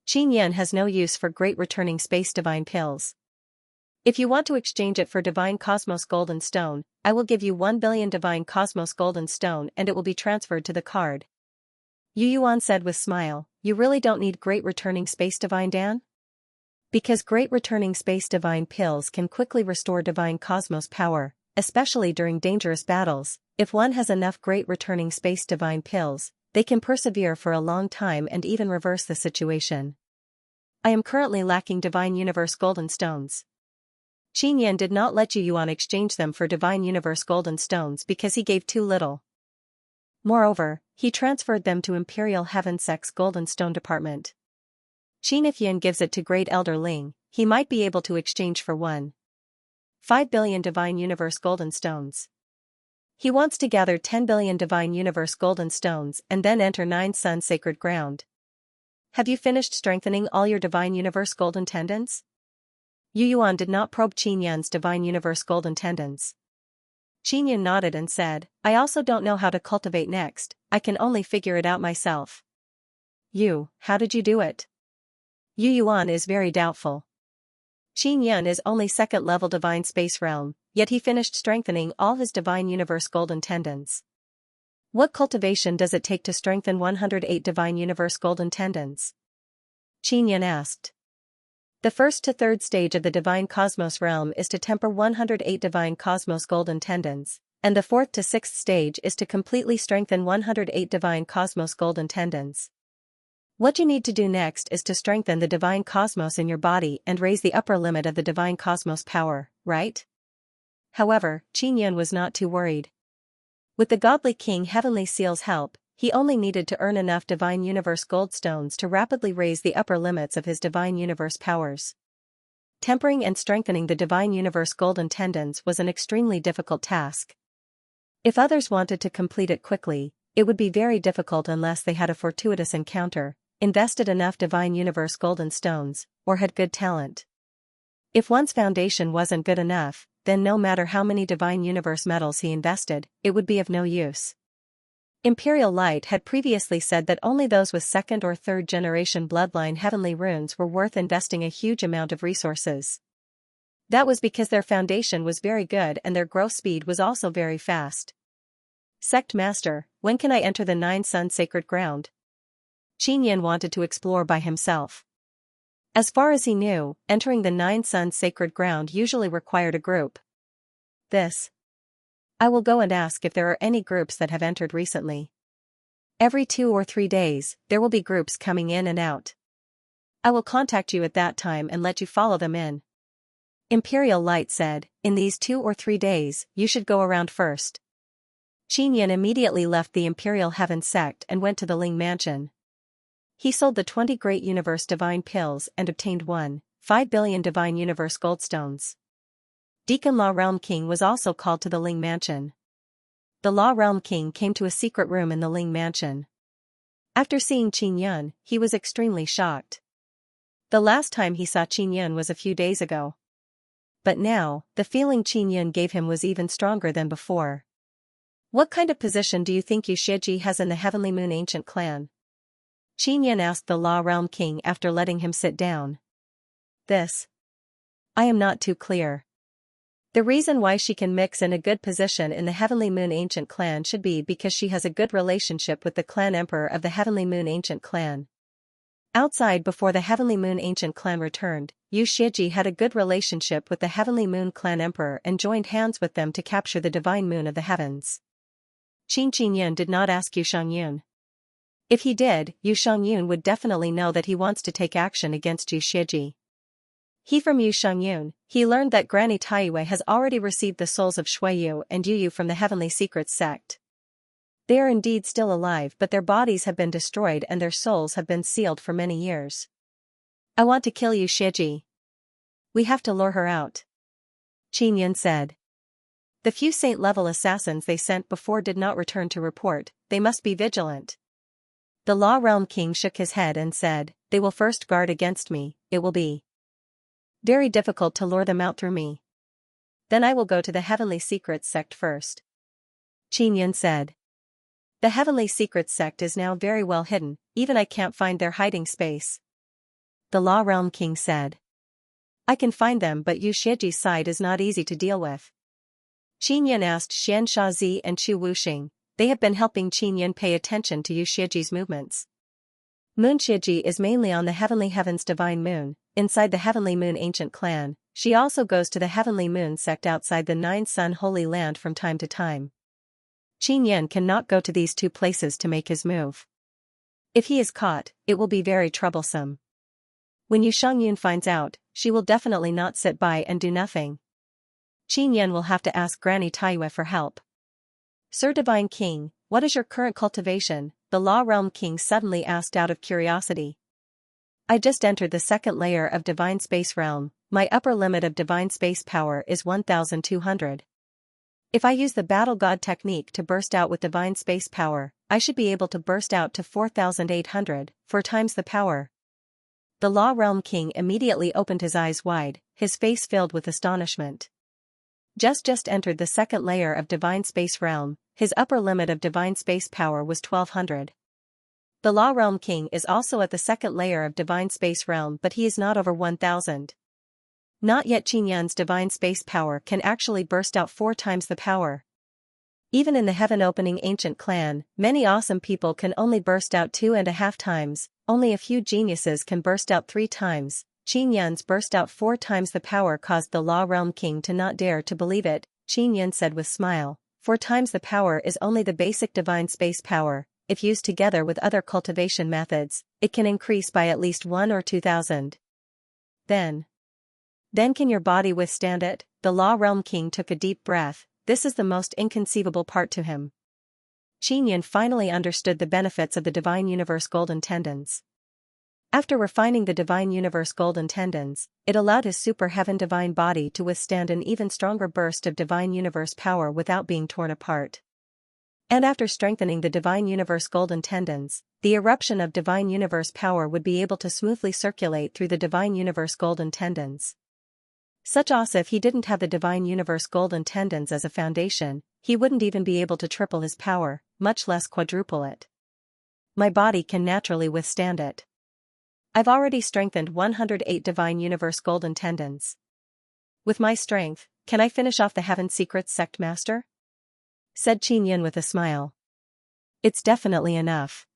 Xianxia has no use for great returning space divine pills. "If you want to exchange it for divine cosmos golden stone, I will give you 1 billion divine cosmos golden stone and it will be transferred to the card." Yu Yuan said with smile, "You really don't need great returning space divine Dan? Because great returning space divine pills can quickly restore divine cosmos power, especially during dangerous battles. If one has enough great returning space divine pills, they can persevere for a long time and even reverse the situation. I am currently lacking divine universe golden stones." Xianxia did not let Yu Yuan exchange them for divine universe golden stones because he gave too little. Moreover, he transferred them to Imperial Heaven Sect's golden stone department. Xianxia gives it to Great Elder Ling, he might be able to exchange for 1.5 billion divine universe golden stones. He wants to gather 10 billion divine universe golden stones and then enter 9 sun sacred ground. Have you finished strengthening all your Divine Universe golden tendons? Yu Yuan did not probe Qin Yan's Divine Universe golden tendons. Qin Yan nodded and said, I also don't know how to cultivate next, I can only figure it out myself. How did you do it? Yu Yuan is very doubtful. Qin Yan is only second-level Divine Space Realm, yet he finished strengthening all his Divine Universe golden tendons. What cultivation does it take to strengthen 108 Divine Universe golden tendons? Qin Yan asked. The first to third stage of the Divine Cosmos realm is to temper 108 Divine Cosmos golden tendons, and the fourth to sixth stage is to completely strengthen 108 Divine Cosmos golden tendons. What you need to do next is to strengthen the Divine Cosmos in your body and raise the upper limit of the Divine Cosmos power, right? However, Qin Yan was not too worried. With the Godly King Heavenly Seal's help, he only needed to earn enough Divine Universe Gold Stones to rapidly raise the upper limits of his Divine Universe powers. Tempering and strengthening the Divine Universe Golden Tendons was an extremely difficult task. If others wanted to complete it quickly, it would be very difficult unless they had a fortuitous encounter, invested enough Divine Universe Golden Stones, or had good talent. If one's foundation wasn't good enough, then no matter how many Divine Universe medals he invested, it would be of no use. Imperial Light had previously said that only those with second or third generation bloodline heavenly runes were worth investing a huge amount of resources. That was because their foundation was very good and their growth speed was also very fast. Sect Master, when can I enter the Nine Sun Sacred Ground? Qin Yan wanted to explore by himself. As far as he knew, entering the Nine Sun Sacred Ground usually required a group. I will go and ask if there are any groups that have entered recently. Every 2 or 3 days, there will be groups coming in and out. I will contact you at that time and let you follow them in. Imperial Light said, in these 2 or 3 days, you should go around first. Qin Yan immediately left the Imperial Heaven sect and went to the Ling Mansion. He sold the 20 Great Universe Divine Pills and obtained 1.5 billion Divine Universe Goldstones. Deacon Law Realm King was also called to the Ling Mansion. The Law Realm King came to a secret room in the Ling Mansion. After seeing Qin Yan, he was extremely shocked. The last time he saw Qin Yan was a few days ago. But now, the feeling Qin Yan gave him was even stronger than before. What kind of position do you think Yu Xieji has in the Heavenly Moon Ancient Clan? Qin Yan asked the Law Realm King after letting him sit down. I am not too clear. The reason why she can mix in a good position in the Heavenly Moon Ancient Clan should be because she has a good relationship with the Clan Emperor of the Heavenly Moon Ancient Clan. Outside before the Heavenly Moon Ancient Clan returned, Yu Xieji had a good relationship with the Heavenly Moon Clan Emperor and joined hands with them to capture the Divine Moon of the Heavens. Qin Yan did not ask Yu Shangyun. If he did, Yu Shangyun would definitely know that he wants to take action against Yu Xieji. From Yu Shangyun, he learned that Granny Taiyue has already received the souls of Shuiyu and Yuyu from the Heavenly Secrets sect. They are indeed still alive, but their bodies have been destroyed and their souls have been sealed for many years. I want to kill Yu Xieji. We have to lure her out. Qin Yan said. The few saint-level assassins they sent before did not return to report, they must be vigilant. The Law Realm King shook his head and said, they will first guard against me, it will be very difficult to lure them out through me. Then I will go to the Heavenly Secrets sect first. Qin Yan said. The Heavenly Secrets sect is now very well hidden, even I can't find their hiding space. The Law Realm King said. I can find them, but Yu Xieji's side is not easy to deal with. Qin Yan asked Xianxia and Chu Wuxing. They have been helping Qin Yan pay attention to Yu Xieji's movements. Moon Xieji is mainly on the Heavenly Heaven's Divine Moon, inside the Heavenly Moon Ancient Clan. She also goes to the Heavenly Moon sect outside the Nine Sun Holy Land from time to time. Qin Yan cannot go to these 2 places to make his move. If he is caught, it will be very troublesome. When Yu Shangyun finds out, she will definitely not sit by and do nothing. Qin Yan will have to ask Granny Taiyue for help. Sir Divine King, what is your current cultivation? The Law Realm King suddenly asked out of curiosity. I just entered the second layer of Divine Space Realm, my upper limit of Divine Space Power is 1200. If I use the Battle God technique to burst out with Divine Space Power, I should be able to burst out to 4,800, 4 times the power. The Law Realm King immediately opened his eyes wide, his face filled with astonishment. Just entered the second layer of Divine Space Realm, his upper limit of Divine Space Power was 1200. The Law Realm King is also at the second layer of Divine Space Realm, but he is not over 1000. Not yet. Xianxia's Divine Space Power can actually burst out 4 times the power. Even in the heaven-opening ancient clan, many awesome people can only burst out 2.5 times, only a few geniuses can burst out 3 times. Xianxia's burst out 4 times the power caused the Law Realm King to not dare to believe it. Xianxia said with smile, 4 times the power is only the basic Divine Space Power. If used together with other cultivation methods, it can increase by at least 1 or 2,000. Then can your body withstand it? The Law Realm King took a deep breath. This is the most inconceivable part to him. Xianxia finally understood the benefits of the Divine Universe Golden Tendons. After refining the Divine Universe Golden Tendons, it allowed his Super Heaven Divine body to withstand an even stronger burst of Divine Universe power without being torn apart. And after strengthening the Divine Universe Golden Tendons, the eruption of Divine Universe power would be able to smoothly circulate through the Divine Universe Golden Tendons. Such also if he didn't have the Divine Universe Golden Tendons as a foundation, he wouldn't even be able to triple his power, much less quadruple it. My body can naturally withstand it. I've already strengthened 108 Divine Universe Golden Tendons. With my strength, can I finish off the Heaven Secrets Sect Master? Said Xianxia with a smile. It's definitely enough.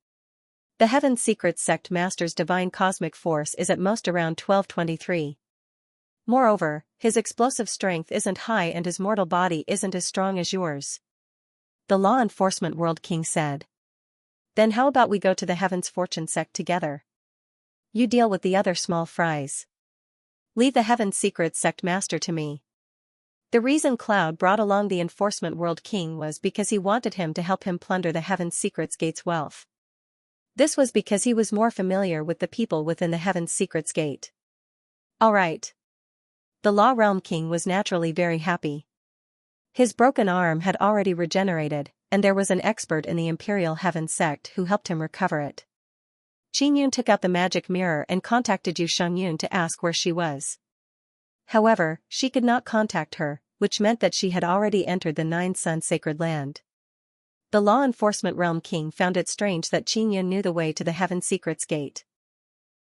The Heaven Secrets Sect Master's divine cosmic force is at most around 1223. Moreover, his explosive strength isn't high and his mortal body isn't as strong as yours. The Law Enforcement World King said. Then how about we go to the Heaven's Fortune Sect together? You deal with the other small fries. Leave the Heaven Secrets Sect Master to me. The reason Cloud brought along the Enforcement World King was because he wanted him to help him plunder the Heaven's Secrets Gate's wealth. This was because he was more familiar with the people within the Heaven's Secrets Gate. Alright. The Law Realm King was naturally very happy. His broken arm had already regenerated, and there was an expert in the Imperial Heaven Sect who helped him recover it. Xianxia took out the magic mirror and contacted Xianxia to ask where she was. However, she could not contact her, which meant that she had already entered the Nine Sun Sacred Land. The Law Enforcement Realm King found it strange that Xianxia knew the way to the Heaven Secrets Gate.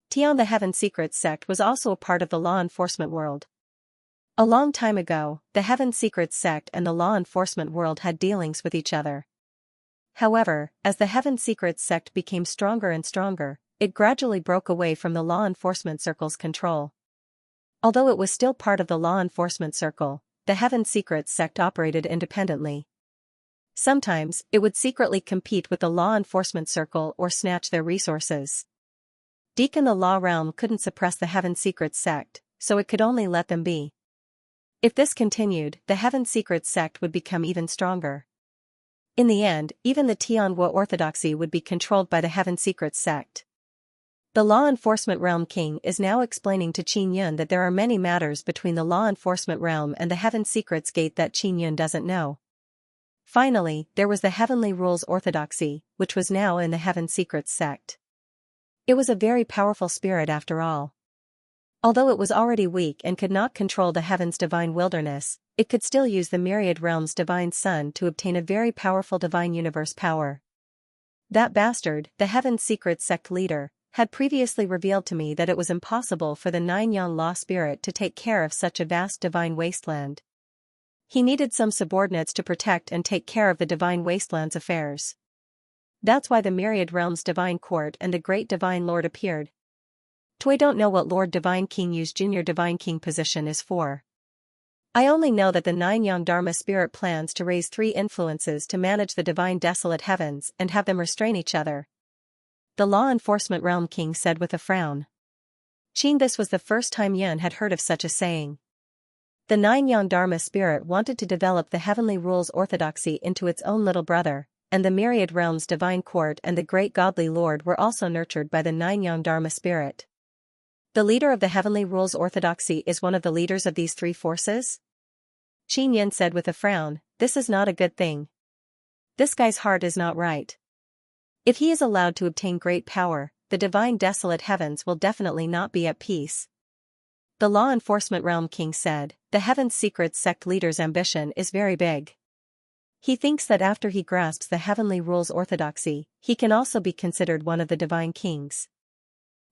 Tian the Heaven Secrets Sect was also a part of the law enforcement world. A long time ago, the Heaven Secrets Sect and the law enforcement world had dealings with each other. However, as the Heaven Secrets Sect became stronger and stronger, it gradually broke away from the law enforcement circle's control. Although it was still part of the law enforcement circle, the Heaven Secrets Sect operated independently. Sometimes, it would secretly compete with the law enforcement circle or snatch their resources. Deacon the Law Realm couldn't suppress the Heaven Secrets Sect, so it could only let them be. If this continued, the Heaven Secrets Sect would become even stronger. In the end, even the Tianhua Orthodoxy would be controlled by the Heaven Secrets Sect. The Law Enforcement Realm King is now explaining to Xianxia that there are many matters between the Law Enforcement Realm and the Heaven Secrets Gate that Xianxia doesn't know. Finally, there was the Heavenly Rules Orthodoxy, which was now in the Heaven Secrets Sect. It was a very powerful spirit after all. Although it was already weak and could not control the Heaven's divine wilderness, it could still use the myriad realms' divine sun to obtain a very powerful divine universe power. That bastard, the Heaven Secrets Sect leader, had previously revealed to me that it was impossible for the Nine-Yang Law Spirit to take care of such a vast divine wasteland. He needed some subordinates to protect and take care of the divine wasteland's affairs. That's why the Myriad Realms Divine Court and the Great Divine Lord appeared. I don't know what Lord Divine King Yu's Junior Divine King position is for. I only know that the Nine-Yang Dharma Spirit plans to raise 3 influences to manage the divine desolate heavens and have them restrain each other. The Law Enforcement Realm King said with a frown. This was the first time Yin had heard of such a saying. The Nine-Yang Dharma Spirit wanted to develop the Heavenly Rules Orthodoxy into its own little brother, and the Myriad Realms Divine Court and the Great Godly Lord were also nurtured by the Nine-Yang Dharma Spirit. The leader of the Heavenly Rules Orthodoxy is one of the leaders of these 3 forces? Xianxia said with a frown, this is not a good thing. This guy's heart is not right. If he is allowed to obtain great power, the divine desolate heavens will definitely not be at peace. The Law Enforcement Realm King said, the Heaven's Secrets sect leader's ambition is very big. He thinks that after he grasps the heavenly rules orthodoxy, he can also be considered one of the divine kings.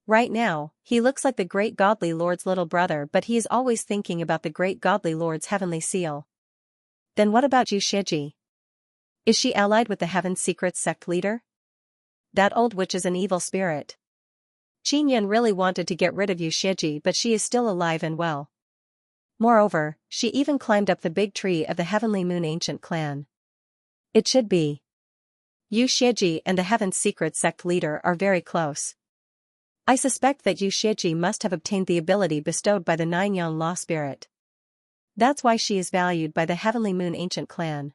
Right now, he looks like the great godly lord's little brother, but he is always thinking about the great godly lord's heavenly seal. Then what about Xianxia? Is she allied with the Heaven's Secrets sect leader? That old witch is an evil spirit. Qinyan really wanted to get rid of Xianxia, but she is still alive and well. Moreover, she even climbed up the big tree of the Heavenly Moon ancient clan. It should be. Xianxia and the Heaven's Secrets sect leader are very close. I suspect that Xianxia must have obtained the ability bestowed by the Nine-Yang Law Spirit. That's why she is valued by the Heavenly Moon ancient clan.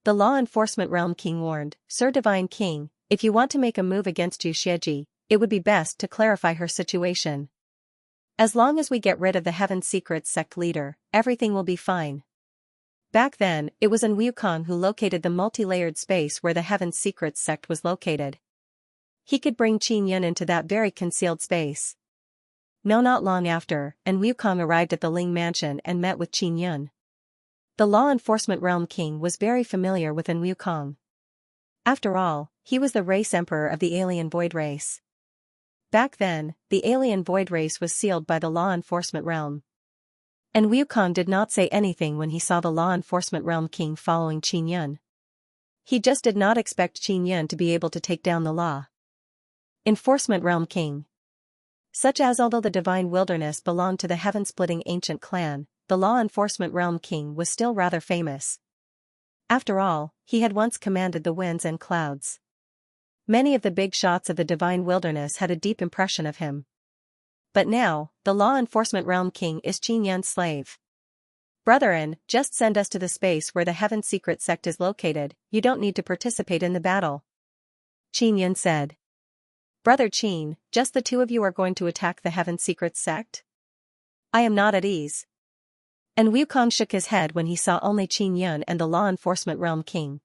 The Law Enforcement Realm King warned, Sir Divine King, if you want to make a move against Xianxia, it would be best to clarify her situation. As long as we get rid of the Heaven's Secrets sect leader, everything will be fine. Back then, it was Wukong who located the multi-layered space where the Heaven's Secrets sect was located. He could bring Qinyan into that very concealed space. No, not long after, Wukong arrived at the Ling mansion and met with Qinyan. The Law Enforcement Realm King was very familiar with Wukong. After all, he was the race emperor of the alien void race. Back then, the alien void race was sealed by the Law Enforcement Realm. Wukong did not say anything when he saw the Law Enforcement Realm King following Qinyan. He just did not expect Qinyan to be able to take down the Law Enforcement Realm King. Such as although the Divine Wilderness belonged to the heaven-splitting ancient clan, the Law Enforcement Realm King was still rather famous. After all, he had once commanded the winds and clouds. Many of the big shots of the Divine Wilderness had a deep impression of him. But now, the Law Enforcement Realm King is Qinyan's slave. Brethren, just send us to the space where the Heaven's Secret sect is located, you don't need to participate in the battle. Qinyan said. Brother Qin, just the two of you are going to attack the Heaven's Secret sect? I am not at ease. Wukong shook his head when he saw only Qinyan and the Law Enforcement Realm King.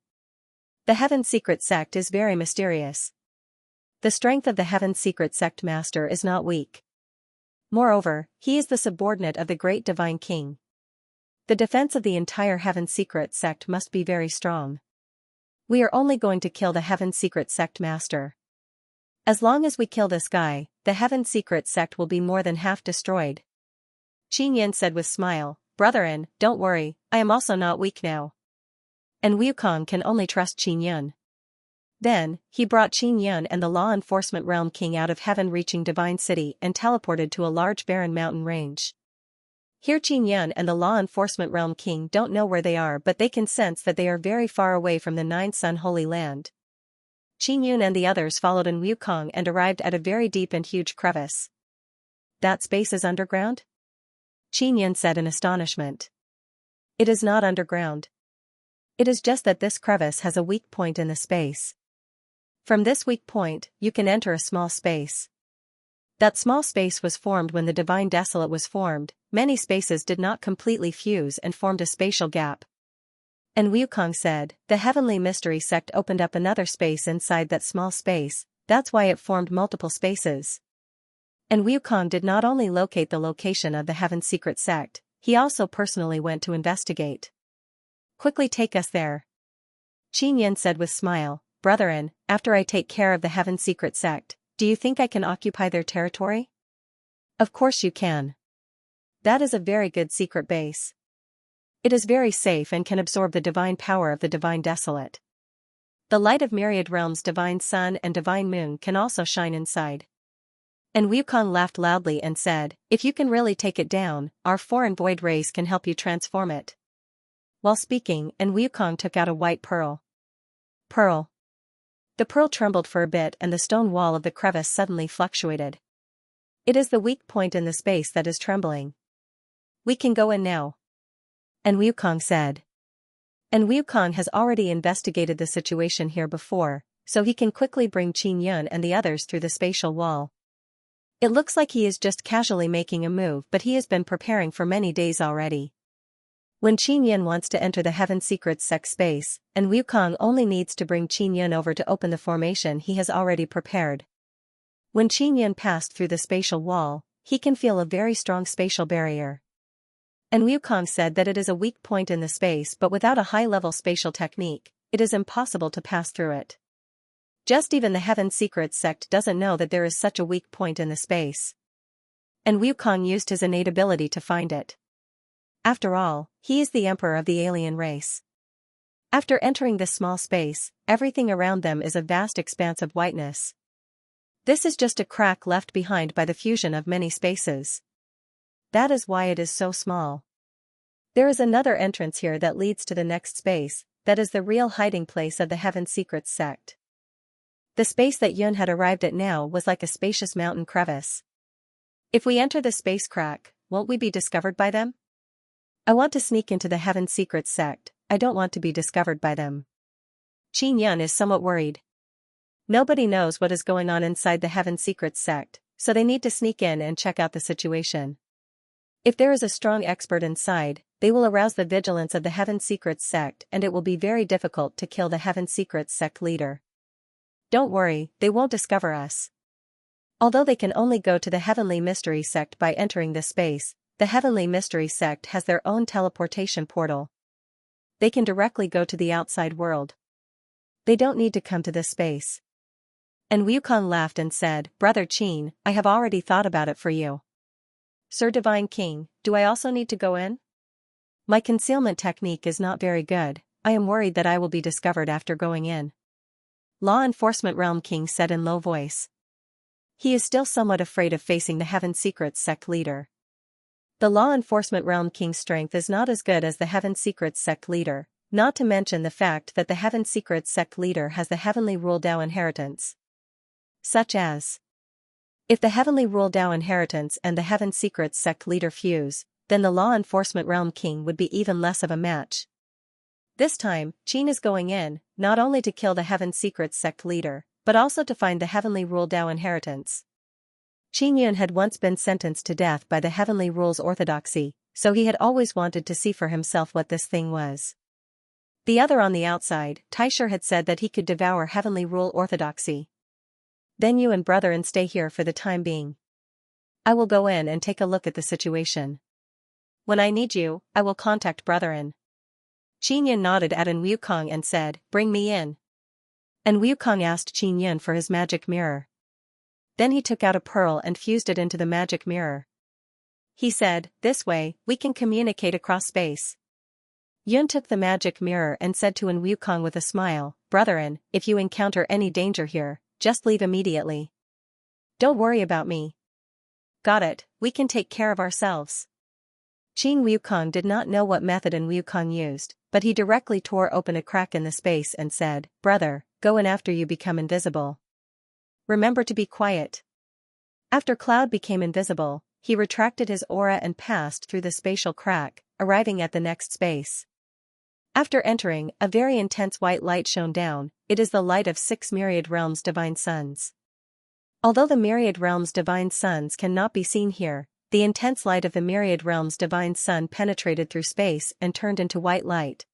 The Heaven's Secret sect is very mysterious. The strength of the Heaven's Secret sect master is not weak. Moreover, he is the subordinate of the great divine king. The defense of the entire Heaven's Secret sect must be very strong. We are only going to kill the Heaven's Secret sect master. As long as we kill this guy, the Heaven's Secret sect will be more than half destroyed. Qinyan said with smile, Brethren, don't worry, I am also not weak now. Wukong can only trust Qinyan. Then, he brought Qinyan and the Law Enforcement Realm King out of heaven-reaching Divine City and teleported to a large barren mountain range. Here Qinyan and the Law Enforcement Realm King don't know where they are, but they can sense that they are very far away from the Nine-Sun Holy Land. Qinyan and the others followed Wukong and arrived at a very deep and huge crevice. That space is underground? Qinyan said in astonishment. It is not underground. It is just that this crevice has a weak point in the space. From this weak point, you can enter a small space. That small space was formed when the Divine Desolate was formed. Many spaces did not completely fuse and formed a spatial gap. Wukong said, the Heavenly Mystery Sect opened up another space inside that small space, that's why it formed multiple spaces. Wukong did not only locate the location of the Heaven's Secret Sect, he also personally went to investigate. Quickly take us there. Qinyan said with smile, Brethren, after I take care of the Heaven's Secret Sect, do you think I can occupy their territory? Of course you can. That is a very good secret base. It is very safe and can absorb the divine power of the Divine Desolate. The light of myriad realms, Divine Sun and Divine Moon can also shine inside. Wukong laughed loudly and said, if you can really take it down, our foreign void race can help you transform it. While speaking, Wukong took out a white pearl. Pearl. The pearl trembled for a bit and the stone wall of the crevice suddenly fluctuated. It is the weak point in the space that is trembling. We can go in now. Wukong said. Wukong has already investigated the situation here before, so he can quickly bring Qinyan and the others through the spatial wall. It looks like he is just casually making a move, but he has been preparing for many days already. When Qin Yun wants to enter the Heaven Secrets sect space, and Wukong only needs to bring Qin Yun over to open the formation he has already prepared. When Qin Yun passed through the spatial wall, he can feel a very strong spatial barrier. And Wukong said that it is a weak point in the space, but without a high-level spatial technique, it is impossible to pass through it. Just even the Heaven Secrets sect doesn't know that there is such a weak point in the space. And Wukong used his innate ability to find it. After all, he is the emperor of the alien race. After entering this small space, everything around them is a vast expanse of whiteness. This is just a crack left behind by the fusion of many spaces. That is why it is so small. There is another entrance here that leads to the next space, that is the real hiding place of the Heaven Secrets sect. The space that Yun had arrived at now was like a spacious mountain crevice. If we enter the space crack, won't we be discovered by them? I want to sneak into the Heaven Secrets sect, I don't want to be discovered by them. Qin Yun is somewhat worried. Nobody knows what is going on inside the Heaven Secrets sect, so they need to sneak in and check out the situation. If there is a strong expert inside, they will arouse the vigilance of the Heaven Secrets sect and it will be very difficult to kill the Heaven Secrets sect leader. Don't worry, they won't discover us. Although they can only go to the Heavenly Mystery sect by entering this space, the Heavenly Mystery sect has their own teleportation portal. They can directly go to the outside world. They don't need to come to this space. And Wukong laughed and said, Brother Qin, I have already thought about it for you. Sir Divine King, do I also need to go in? My concealment technique is not very good, I am worried that I will be discovered after going in. Law Enforcement Realm King said in low voice. He is still somewhat afraid of facing the Heaven Secrets sect leader. The Law Enforcement Realm King's strength is not as good as the Heaven Secrets sect leader, not to mention the fact that the Heaven Secrets sect leader has the Heavenly Rule Dao inheritance. Such as, if the Heavenly Rule Dao inheritance and the Heaven Secrets sect leader fuse, then the Law Enforcement Realm King would be even less of a match. This time, Qin is going in, not only to kill the Heaven Secrets sect leader, but also to find the Heavenly Rule Dao inheritance. Qin Yun had once been sentenced to death by the Heavenly Rules Orthodoxy, so he had always wanted to see for himself what this thing was. The other on the outside, Taisher had said that he could devour Heavenly Rule Orthodoxy. Then you and Brethren stay here for the time being. I will go in and take a look at the situation. When I need you, I will contact Brethren. Qin Yun nodded at An Wukong and said, Bring me in. And Wukong asked Qin Yun for his magic mirror. Then he took out a pearl and fused it into the magic mirror. He said, This way, we can communicate across space. Yun took the magic mirror and said to An Wukong with a smile, Brethren, if you encounter any danger here, just leave immediately. Don't worry about me. Got it, we can take care of ourselves. Qin Wukong did not know what method An Wukong used, but he directly tore open a crack in the space and said, Brother, go in after you become invisible. Remember to be quiet. After Cloud became invisible, he retracted his aura and passed through the spatial crack, arriving at the next space. After entering, a very intense white light shone down, it is the light of 6 myriad realms divine suns. Although the myriad realms divine suns cannot be seen here, the intense light of the myriad realms divine sun penetrated through space and turned into white light.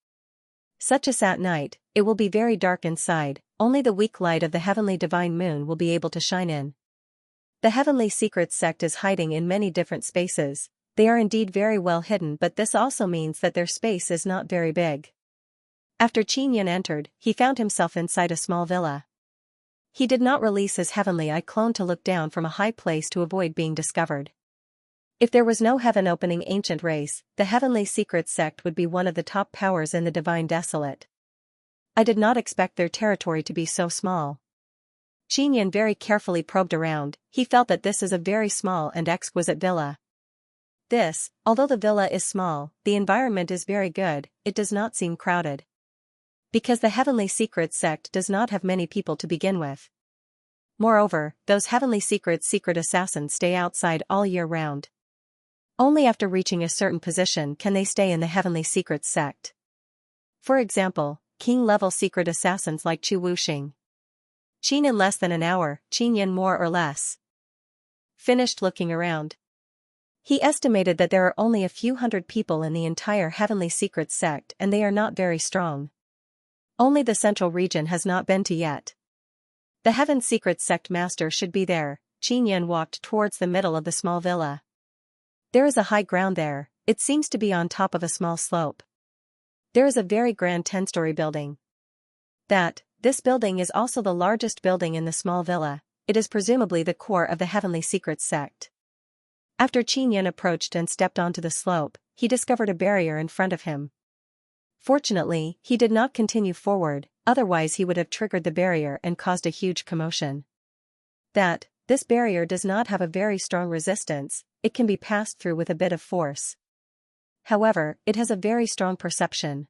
Such as at night, it will be very dark inside, only the weak light of the heavenly divine moon will be able to shine in. The Heavenly Secrets sect is hiding in many different spaces. They are indeed very well hidden, but this also means that their space is not very big. After Qin Yun entered, he found himself inside a small villa. He did not release his heavenly eye clone to look down from a high place to avoid being discovered. If there was no heaven-opening ancient race, the Heavenly Secrets sect would be one of the top powers in the Divine Desolate. I did not expect their territory to be so small. Qin Yun very carefully probed around, he felt that this is a very small and exquisite villa. This, although the villa is small, the environment is very good, it does not seem crowded. Because the Heavenly Secrets sect does not have many people to begin with. Moreover, those Heavenly Secrets secret assassins stay outside all year round. Only after reaching a certain position can they stay in the Heavenly Secrets sect. For example, king-level secret assassins like Chu Wuxing. Qin in less than an hour, Qin Yun more or less finished looking around. He estimated that there are only a few hundred people in the entire Heavenly Secrets sect and they are not very strong. Only the central region has not been to yet. The Heaven Secrets sect master should be there. Xianxia walked towards the middle of the small villa. There is a high ground there, it seems to be on top of a small slope. There is a very grand 10-story building. This building is also the largest building in the small villa, it is presumably the core of the Heavenly Secrets sect. After Xianxia approached and stepped onto the slope, he discovered a barrier in front of him. Fortunately, he did not continue forward, otherwise he would have triggered the barrier and caused a huge commotion. This barrier does not have a very strong resistance, it can be passed through with a bit of force. However, it has a very strong perception.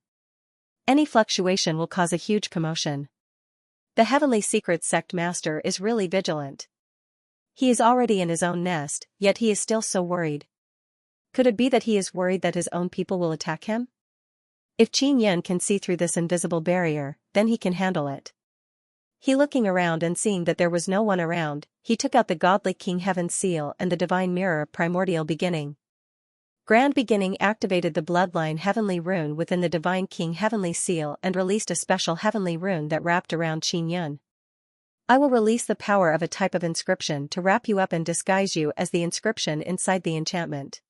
Any fluctuation will cause a huge commotion. The Heavenly Secrets sect master is really vigilant. He is already in his own nest, yet he is still so worried. Could it be that he is worried that his own people will attack him? If Xianxia can see through this invisible barrier, then he can handle it. He looking around and seeing that there was no one around, he took out the Godly King Heaven Seal and the Divine Mirror Primordial Beginning. Grand Beginning activated the Bloodline Heavenly Rune within the Divine King Heavenly Seal and released a special Heavenly Rune that wrapped around Xianxia. I will release the power of a type of inscription to wrap you up and disguise you as the inscription inside the enchantment.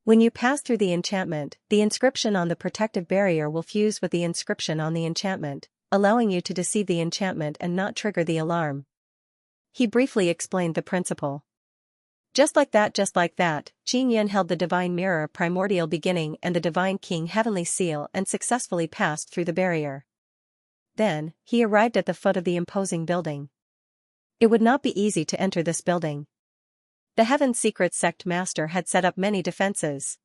When you pass through the enchantment, the inscription on the protective barrier will fuse with the inscription on the enchantment, allowing you to deceive the enchantment and not trigger the alarm. He briefly explained the principle. Just like that, Xianxia held the Divine Mirror Primordial Beginning and the Divine King Heavenly Seal and successfully passed through the barrier. Then, he arrived at the foot of the imposing building. It would not be easy to enter this building. The Heaven Secrets sect master had set up many defenses.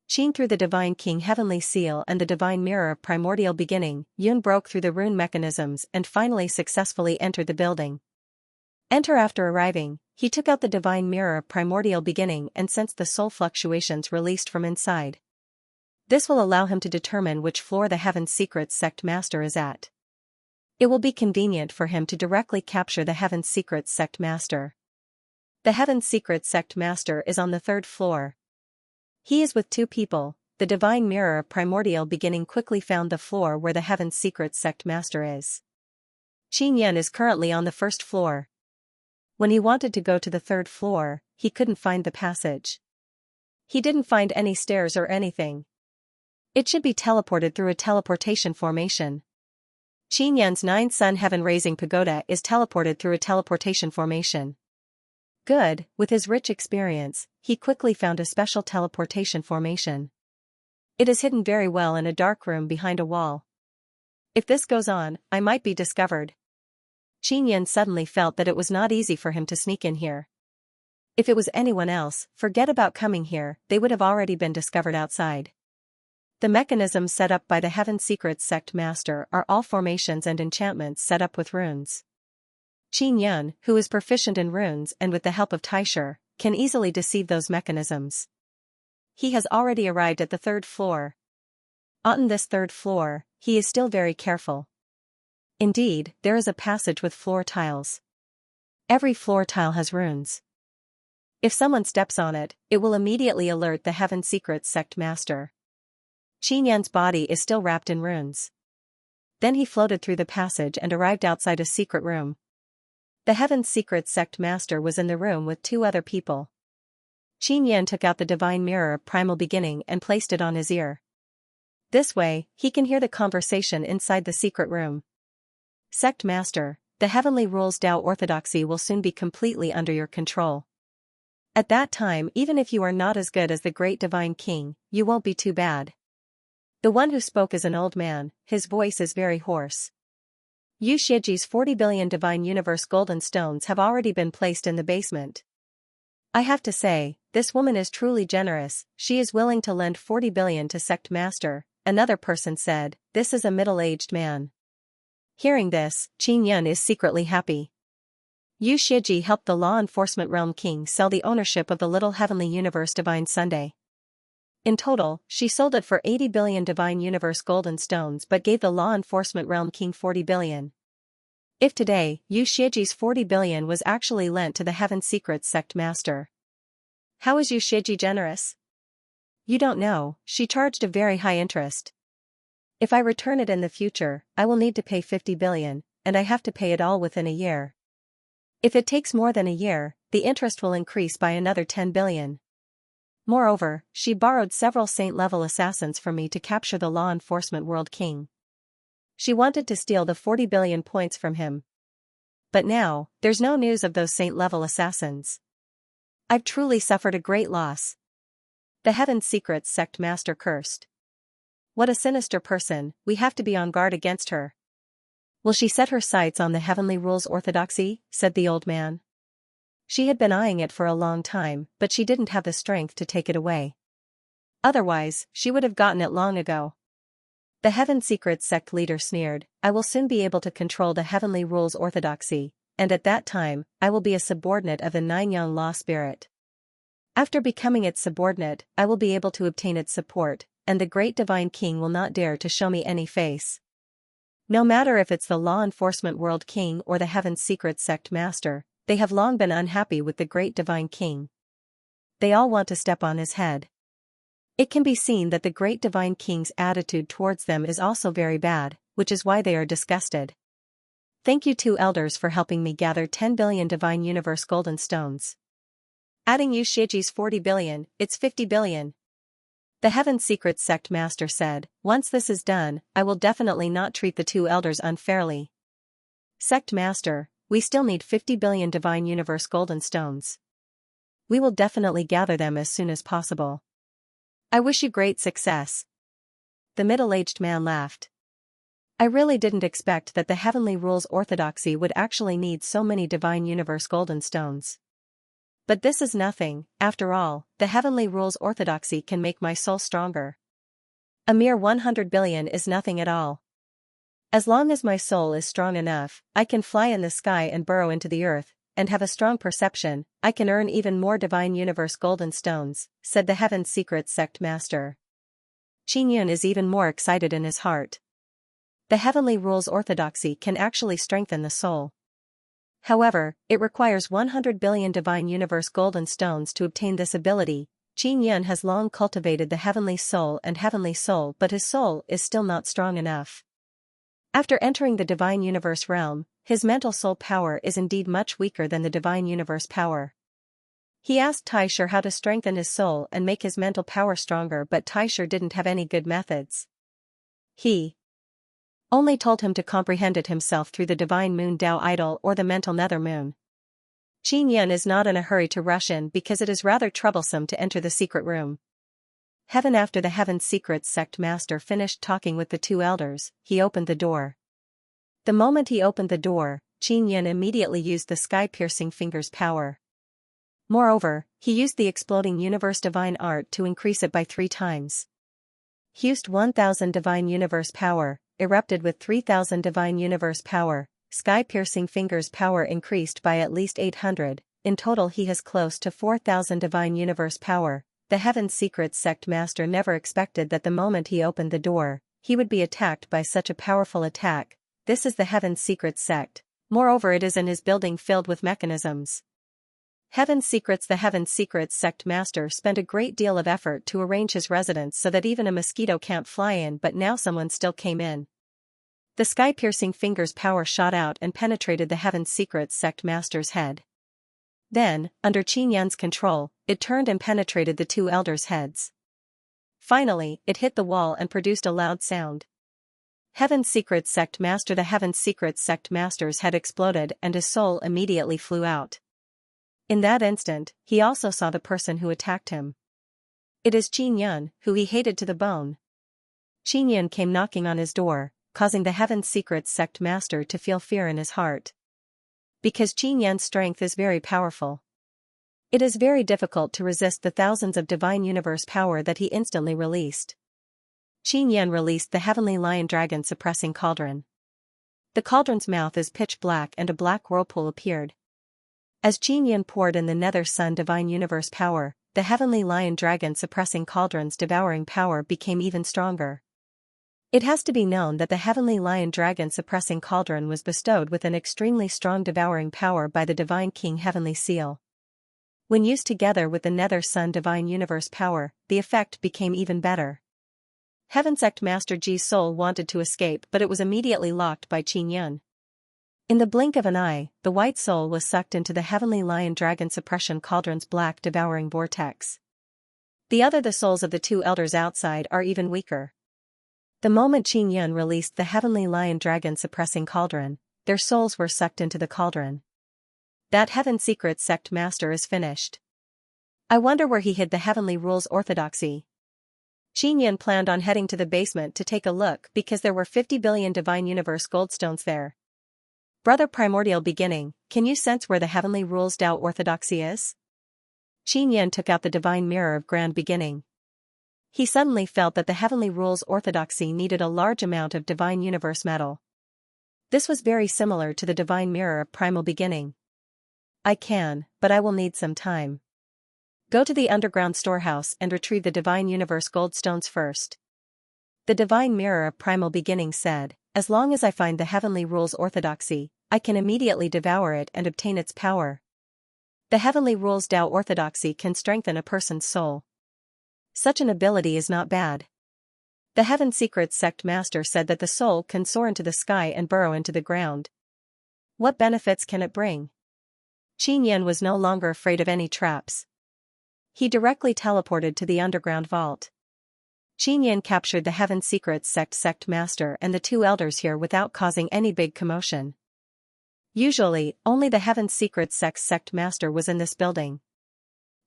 Through the Divine King Heavenly Seal and the Divine Mirror Primordial Beginning, Yun broke through the rune mechanisms and finally successfully entered the building. After arriving, he took out the Divine Mirror Primordial Beginning and sensed the soul fluctuations released from inside. This will allow him to determine which floor the Heaven Secrets sect master is at. It will be convenient for him to directly capture the Heaven Secrets sect master. The Heaven Secrets sect master is on the 3rd floor. He is with 2 people. The Divine Mirror Primordial Beginning quickly found the floor where the Heaven Secrets sect master is. Xianxia is currently on the 1st floor. When he wanted to go to the 3rd floor, he couldn't find the passage. He didn't find any stairs or anything. It should be teleported through a teleportation formation. Xianxia's 9 Sun Heaven Raising Pagoda is teleported through a teleportation formation. Good, with his rich experience, he quickly found a special teleportation formation. It is hidden very well in a dark room behind a wall. If this goes on, I might be discovered. Xianxia suddenly felt that it was not easy for him to sneak in here. If it was anyone else, forget about coming here, they would have already been discovered outside. The mechanisms set up by the Heaven Secrets sect master are all formations and enchantments set up with runes. Xianxia, who is proficient in runes and with the help of Taisher, can easily deceive those mechanisms. He has already arrived at the 3rd floor. On this 3rd floor, he is still very careful. Indeed, there is a passage with floor tiles. Every floor tile has runes. If someone steps on it, it will immediately alert the Heaven Secrets sect master. Xianxia's body is still wrapped in runes. Then he floated through the passage and arrived outside a secret room. The Heaven Secrets sect master was in the room with 2 other people. Xianxia took out the Divine Mirror Primal Beginning and placed it on his ear. This way, he can hear the conversation inside the secret room. Sect Master, the Heavenly Rules Tao Orthodoxy will soon be completely under your control. At that time, even if you are not as good as the Great Divine King, you won't be too bad. The one who spoke is an old man, his voice is very hoarse. Yu Shiji's 40 billion Divine Universe golden stones have already been placed in the basement. I have to say, this woman is truly generous, she is willing to lend 40 billion to Sect Master, another person said, this is a middle-aged man. Hearing this, Xianxia is secretly happy. Yu Shiji helped the Law Enforcement Realm King sell the ownership of the Little Heavenly Universe Divine Sunday. In total, she sold it for 80 billion Divine Universe golden stones but gave the Law Enforcement Realm King 40 billion. If today, Yu Shiji's 40 billion was actually lent to the Heaven Secrets Sect Master. How is Xianxia generous? You don't know, she charged a very high interest. If I return it in the future, I will need to pay 50 billion, and I have to pay it all within a year. If it takes more than a year, the interest will increase by another 10 billion. Moreover, she borrowed several saint-level assassins from me to capture the law enforcement world king. She wanted to steal the 40 billion points from him. But now, there's no news of those saint-level assassins. I've truly suffered a great loss. The Heaven Secrets sect master cursed. What a sinister person, we have to be on guard against her. Will she set her sights on the heavenly rules orthodoxy? Said the old man. She had been eyeing it for a long time, but she didn't have the strength to take it away. Otherwise, she would have gotten it long ago. The Heaven Secrets sect leader sneered, I will soon be able to control the heavenly rules orthodoxy, and at that time, I will be a subordinate of the Nine-Yang law spirit. After becoming its subordinate, I will be able to obtain its support, and the great divine king will not dare to show me any face. No matter if it's the law enforcement world king or the Heaven Secrets sect master, they have long been unhappy with the great divine king. They all want to step on his head. It can be seen that the great divine king's attitude towards them is also very bad, which is why they are disgusted. Thank you two elders for helping me gather 10 billion divine universe golden stones. Adding Xianxia's 40 billion, it's 50 billion. The Heaven Secrets sect master said, once this is done, I will definitely not treat the two elders unfairly. Sect master, we still need 50 billion divine universe golden stones. We will definitely gather them as soon as possible. I wish you great success. The middle-aged man laughed. I really didn't expect that the heavenly rules orthodoxy would actually need so many divine universe golden stones. But this is nothing, after all, the heavenly rules orthodoxy can make my soul stronger. A mere 100 billion is nothing at all. As long as my soul is strong enough, I can fly in the sky and burrow into the earth, and have a strong perception, I can earn even more divine universe golden stones, said the Heaven Secrets sect master. Qingyun is even more excited in his heart. The heavenly rules orthodoxy can actually strengthen the soul. However, it requires 100 billion divine universe golden stones to obtain this ability. Qingyun has long cultivated the heavenly soul but his soul is still not strong enough. After entering the divine universe realm, his mental soul power is indeed much weaker than the divine universe power. He asked Taisher how to strengthen his soul and make his mental power stronger, but Taisher didn't have any good methods. He only told him to comprehend it himself through the divine moon Tao idol or the mental nether moon. Qingyun is not in a hurry to rush in because it is rather troublesome to enter the secret room. Heaven After the Heaven Secrets sect master finished talking with the two elders, he opened the door. The moment he opened the door, Qingyun immediately used the sky-piercing fingers power. Moreover, he used the exploding universe divine art to increase it by 3 times. He used 1000 divine universe power, erupted with 3000 divine universe power, sky-piercing fingers power increased by at least 800, in total he has close to 4000 divine universe power. The Heaven Secrets sect master never expected that the moment he opened the door, he would be attacked by such a powerful attack. This is the Heaven Secrets sect, moreover it is in his building filled with mechanisms. Heaven Secrets The Heaven Secrets sect master spent a great deal of effort to arrange his residence so that even a mosquito can't fly in, but now someone still came in. The sky-piercing fingers power shot out and penetrated the Heaven Secrets sect master's head. Then, under Qingyun's control, it turned and penetrated the two elders' heads. Finally, it hit the wall and produced a loud sound. Heaven Secrets sect master The Heaven Secrets sect master's head exploded and his soul immediately flew out. In that instant, he also saw the person who attacked him. It is Qingyun, who he hated to the bone. Qingyun came knocking on his door, causing the Heaven Secrets sect master to feel fear in his heart. Because Qingyun's strength is very powerful. It is very difficult to resist the thousands of divine universe power that he instantly released. Qingyun released the heavenly lion dragon suppressing cauldron. The cauldron's mouth is pitch black and a black whirlpool appeared. As Qingyun poured in the nether sun divine universe power, the heavenly lion dragon suppressing cauldron's devouring power became even stronger. It has to be known that the heavenly lion dragon suppressing cauldron was bestowed with an extremely strong devouring power by the divine king heavenly seal. When used together with the Nether Sun Divine Universe power, the effect became even better. Heaven Sect Master Ji's soul wanted to escape, but it was immediately locked by Qin Yun. In the blink of an eye, the white soul was sucked into the Heavenly Lion Dragon Suppression Cauldron's black devouring vortex. The souls of the two elders outside are even weaker. The moment Qin Yun released the Heavenly Lion Dragon Suppressing Cauldron, their souls were sucked into the cauldron. That Heaven Secret Sect Master is finished. I wonder where he hid the Heavenly Rules Orthodoxy. Qin Yun planned on heading to the basement to take a look because there were 50 billion Divine Universe goldstones there. Brother Primordial Beginning, can you sense where the Heavenly Rules Tao Orthodoxy is? Qin Yun took out the Divine Mirror of Grand Beginning. He suddenly felt that the Heavenly Rules Orthodoxy needed a large amount of Divine Universe metal. This was very similar to the Divine Mirror of Primal Beginning. I can, but I will need some time. Go to the underground storehouse and retrieve the Divine Universe goldstones first. The Divine Mirror of Primal Beginning said, as long as I find the Heavenly Rules Orthodoxy, I can immediately devour it and obtain its power. The Heavenly Rules Tao Orthodoxy can strengthen a person's soul. Such an ability is not bad. The Heaven Secret Sect Master said that the soul can soar into the sky and burrow into the ground. What benefits can it bring? Qin Yun was no longer afraid of any traps. He directly teleported to the underground vault. Qin Yun captured the Heaven Secret Sect Master and the two elders here without causing any big commotion. Usually, only the Heaven Secret Sect Master was in this building.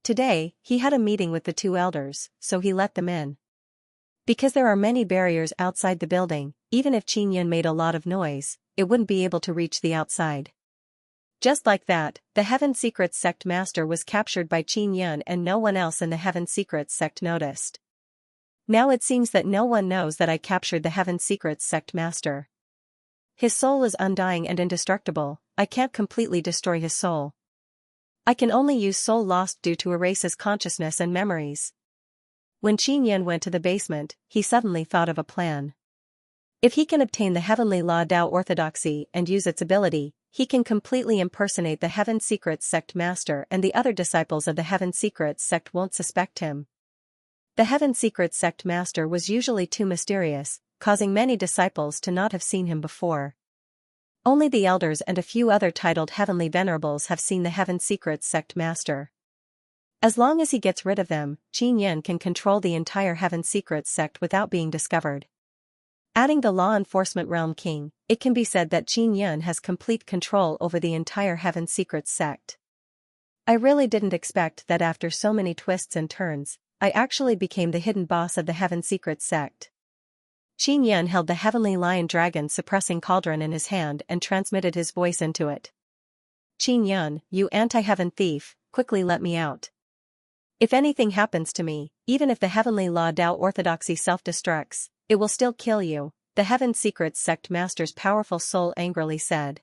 Today, he had a meeting with the two elders, so he let them in. Because there are many barriers outside the building, even if Qin Yun made a lot of noise, it wouldn't be able to reach the outside. Just like that, the Heaven Secret Sect Master was captured by Qin Yun and no one else in the Heaven Secret Sect noticed. Now it seems that no one knows that I captured the Heaven Secret Sect Master. His soul is undying and indestructible, I can't completely destroy his soul. I can only use soul lost due to erase his consciousness and memories. When Qin Yun went to the basement, he suddenly thought of a plan. If he can obtain the Heavenly Law Tao Orthodoxy and use its ability, he can completely impersonate the Heaven Secret Sect Master and the other disciples of the Heaven Secret Sect won't suspect him. The Heaven Secret Sect Master was usually too mysterious, causing many disciples to not have seen him before. Only the elders and a few other titled Heavenly Venerables have seen the Heaven Secret Sect Master. As long as he gets rid of them, Qin Yun can control the entire Heaven Secret Sect without being discovered. Adding the Law Enforcement Realm King, it can be said that Qin Yun has complete control over the entire Heaven Secret Sect. I really didn't expect that after so many twists and turns, I actually became the hidden boss of the Heaven Secret Sect. Qin Yun held the Heavenly Lion Dragon Suppressing Cauldron in his hand and transmitted his voice into it. Qin Yun, you anti-heaven thief, quickly let me out. If anything happens to me, even if the Heavenly Law Tao Orthodoxy self-destructs, it will still kill you, the Heaven Secret Sect Master's powerful soul angrily said.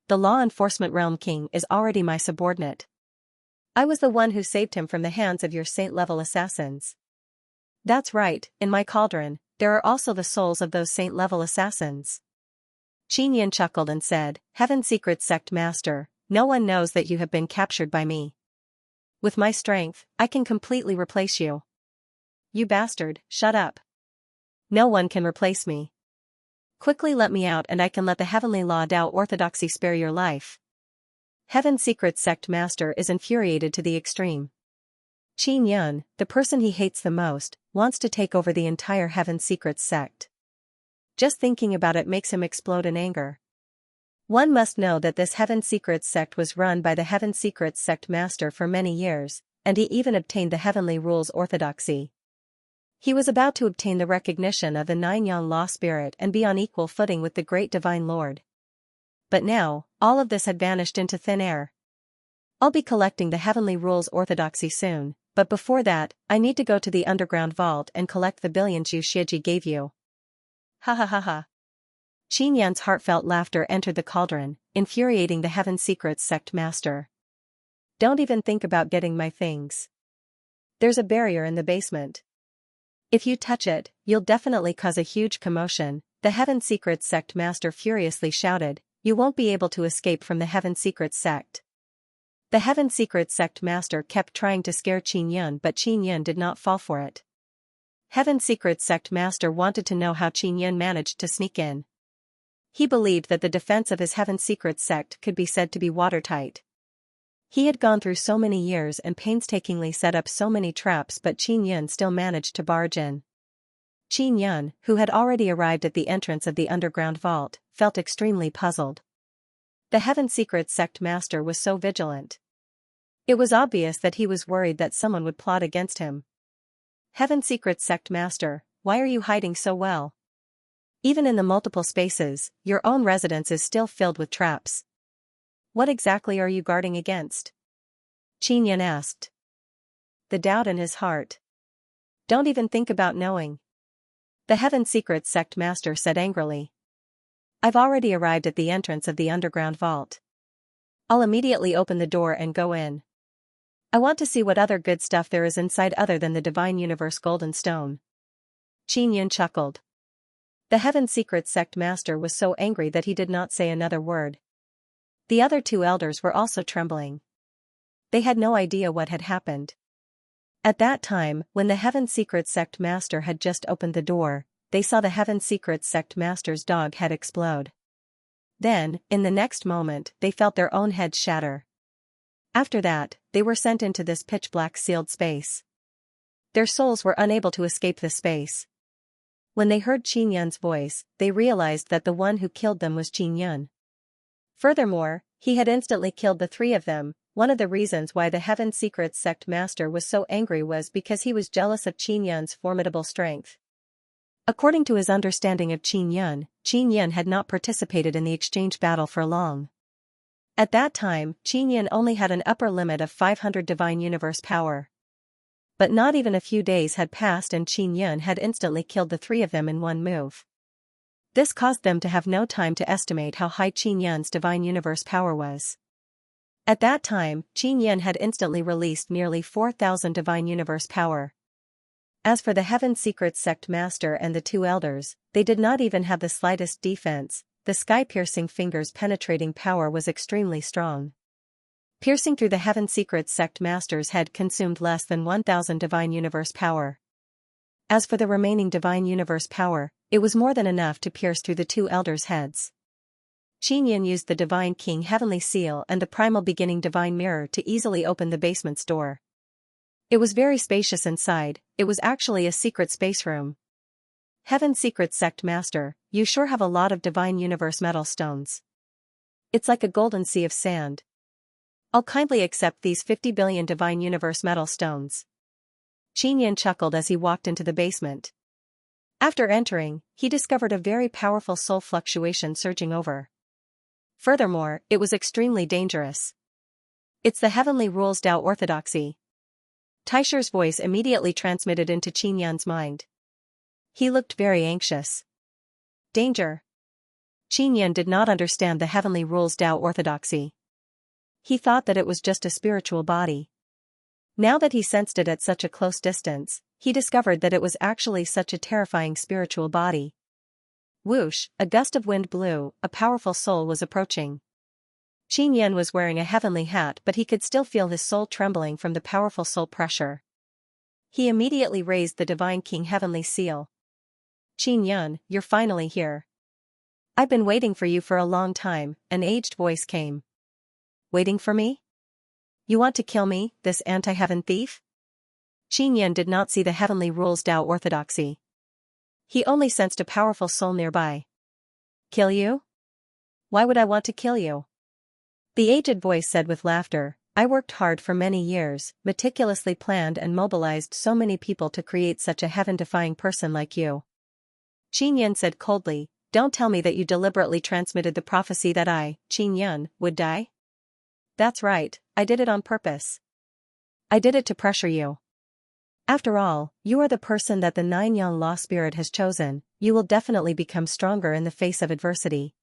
The Law Enforcement Realm King is already my subordinate. I was the one who saved him from the hands of your saint-level assassins. That's right, in my cauldron, there are also the souls of those saint-level assassins. Qin Yun chuckled and said, Heaven Secret Sect Master, no one knows that you have been captured by me. With my strength, I can completely replace you. You bastard, shut up. No one can replace me. Quickly let me out and I can let the Heavenly Law Tao Orthodoxy spare your life. Heaven Secret Sect Master is infuriated to the extreme. Qin Yun, the person he hates the most, wants to take over the entire Heaven Secret Sect. Just thinking about it makes him explode in anger. One must know that this Heaven Secret Sect was run by the Heaven Secret Sect Master for many years, and he even obtained the Heavenly Rules Orthodoxy. He was about to obtain the recognition of the Nine-Yang Law Spirit and be on equal footing with the Great Divine Lord. But now, all of this had vanished into thin air. I'll be collecting the Heavenly Rules Orthodoxy soon, but before that, I need to go to the underground vault and collect the billions Yu Shiji gave you. Ha ha ha ha. Qin Yun's heartfelt laughter entered the cauldron, infuriating the Heaven Secret Sect Master. Don't even think about getting my things. There's a barrier in the basement. If you touch it, you'll definitely cause a huge commotion, the Heaven Secret Sect Master furiously shouted, you won't be able to escape from the Heaven Secret Sect. The Heaven Secret Sect Master kept trying to scare Qin Yun, but Qin Yun did not fall for it. Heaven Secret Sect Master wanted to know how Qin Yun managed to sneak in. He believed that the defense of his Heaven Secret Sect could be said to be watertight. He had gone through so many years and painstakingly set up so many traps, but Qin Yun still managed to barge in. Qin Yun, who had already arrived at the entrance of the underground vault, felt extremely puzzled. The Heaven Secret Sect Master was so vigilant. It was obvious that he was worried that someone would plot against him. Heaven Secret Sect Master, why are you hiding so well? Even in the multiple spaces, your own residence is still filled with traps. What exactly are you guarding against? Qin Yun asked. The doubt in his heart. Don't even think about knowing. The Heaven Secret Sect Master said angrily. I've already arrived at the entrance of the underground vault. I'll immediately open the door and go in. I want to see what other good stuff there is inside other than the Divine Universe Golden Stone. Qin Yun chuckled. The Heaven Secret Sect Master was so angry that he did not say another word. The other two elders were also trembling. They had no idea what had happened. At that time, when the Heaven Secret Sect Master had just opened the door, they saw the Heaven Secret Sect Master's dog head explode. Then, in the next moment, they felt their own heads shatter. After that, they were sent into this pitch-black sealed space. Their souls were unable to escape the space. When they heard Qin Yun's voice, they realized that the one who killed them was Qin Yun. Furthermore, he had instantly killed the three of them. One of the reasons why the Heaven Secret Sect Master was so angry was because he was jealous of Qin Yun's formidable strength. According to his understanding of Qin Yun had not participated in the exchange battle for long. At that time, Qin Yun only had an upper limit of 500 Divine Universe power. But not even a few days had passed and Qin Yun had instantly killed the three of them in one move. This caused them to have no time to estimate how high Qin Yun's Divine Universe power was. At that time, Qin Yun had instantly released nearly 4,000 Divine Universe power. As for the Heaven Secret Sect Master and the two elders, they did not even have the slightest defense. The sky-piercing fingers penetrating power was extremely strong. Piercing through the Heaven Secret Sect Master's head consumed less than 1,000 Divine Universe power. As for the remaining Divine Universe power, it was more than enough to pierce through the two elders' heads. Qin Yun used the Divine King Heavenly Seal and the Primal Beginning Divine Mirror to easily open the basement's door. It was very spacious inside. It was actually a secret space room. Heaven Secret Sect Master, you sure have a lot of Divine Universe metal stones. It's like a golden sea of sand. I'll kindly accept these 50 billion Divine Universe metal stones. Qin Yun chuckled as he walked into the basement. After entering, he discovered a very powerful soul fluctuation surging over. Furthermore, it was extremely dangerous. It's the Heavenly Rules Tao Orthodoxy. Taisher's voice immediately transmitted into Qin Yun's mind. He looked very anxious. Danger. Qin Yun did not understand the Heavenly Rules Tao Orthodoxy. He thought that it was just a spiritual body. Now that he sensed it at such a close distance, he discovered that it was actually such a terrifying spiritual body. Whoosh, a gust of wind blew, a powerful soul was approaching. Qin Yun was wearing a heavenly hat, but he could still feel his soul trembling from the powerful soul pressure. He immediately raised the Divine King Heavenly Seal. Qin Yun, you're finally here. I've been waiting for you for a long time, an aged voice came. Waiting for me? You want to kill me, this anti-heaven thief? Qin Yun did not see the Heavenly Rules Tao Orthodoxy. He only sensed a powerful soul nearby. Kill you? Why would I want to kill you? The aged voice said with laughter, I worked hard for many years, meticulously planned and mobilized so many people to create such a heaven-defying person like you. Qin Yun said coldly, don't tell me that you deliberately transmitted the prophecy that I, Qin Yun, would die? That's right, I did it on purpose. I did it to pressure you. After all, you are the person that the Nine-Yang Law Spirit has chosen. You will definitely become stronger in the face of adversity.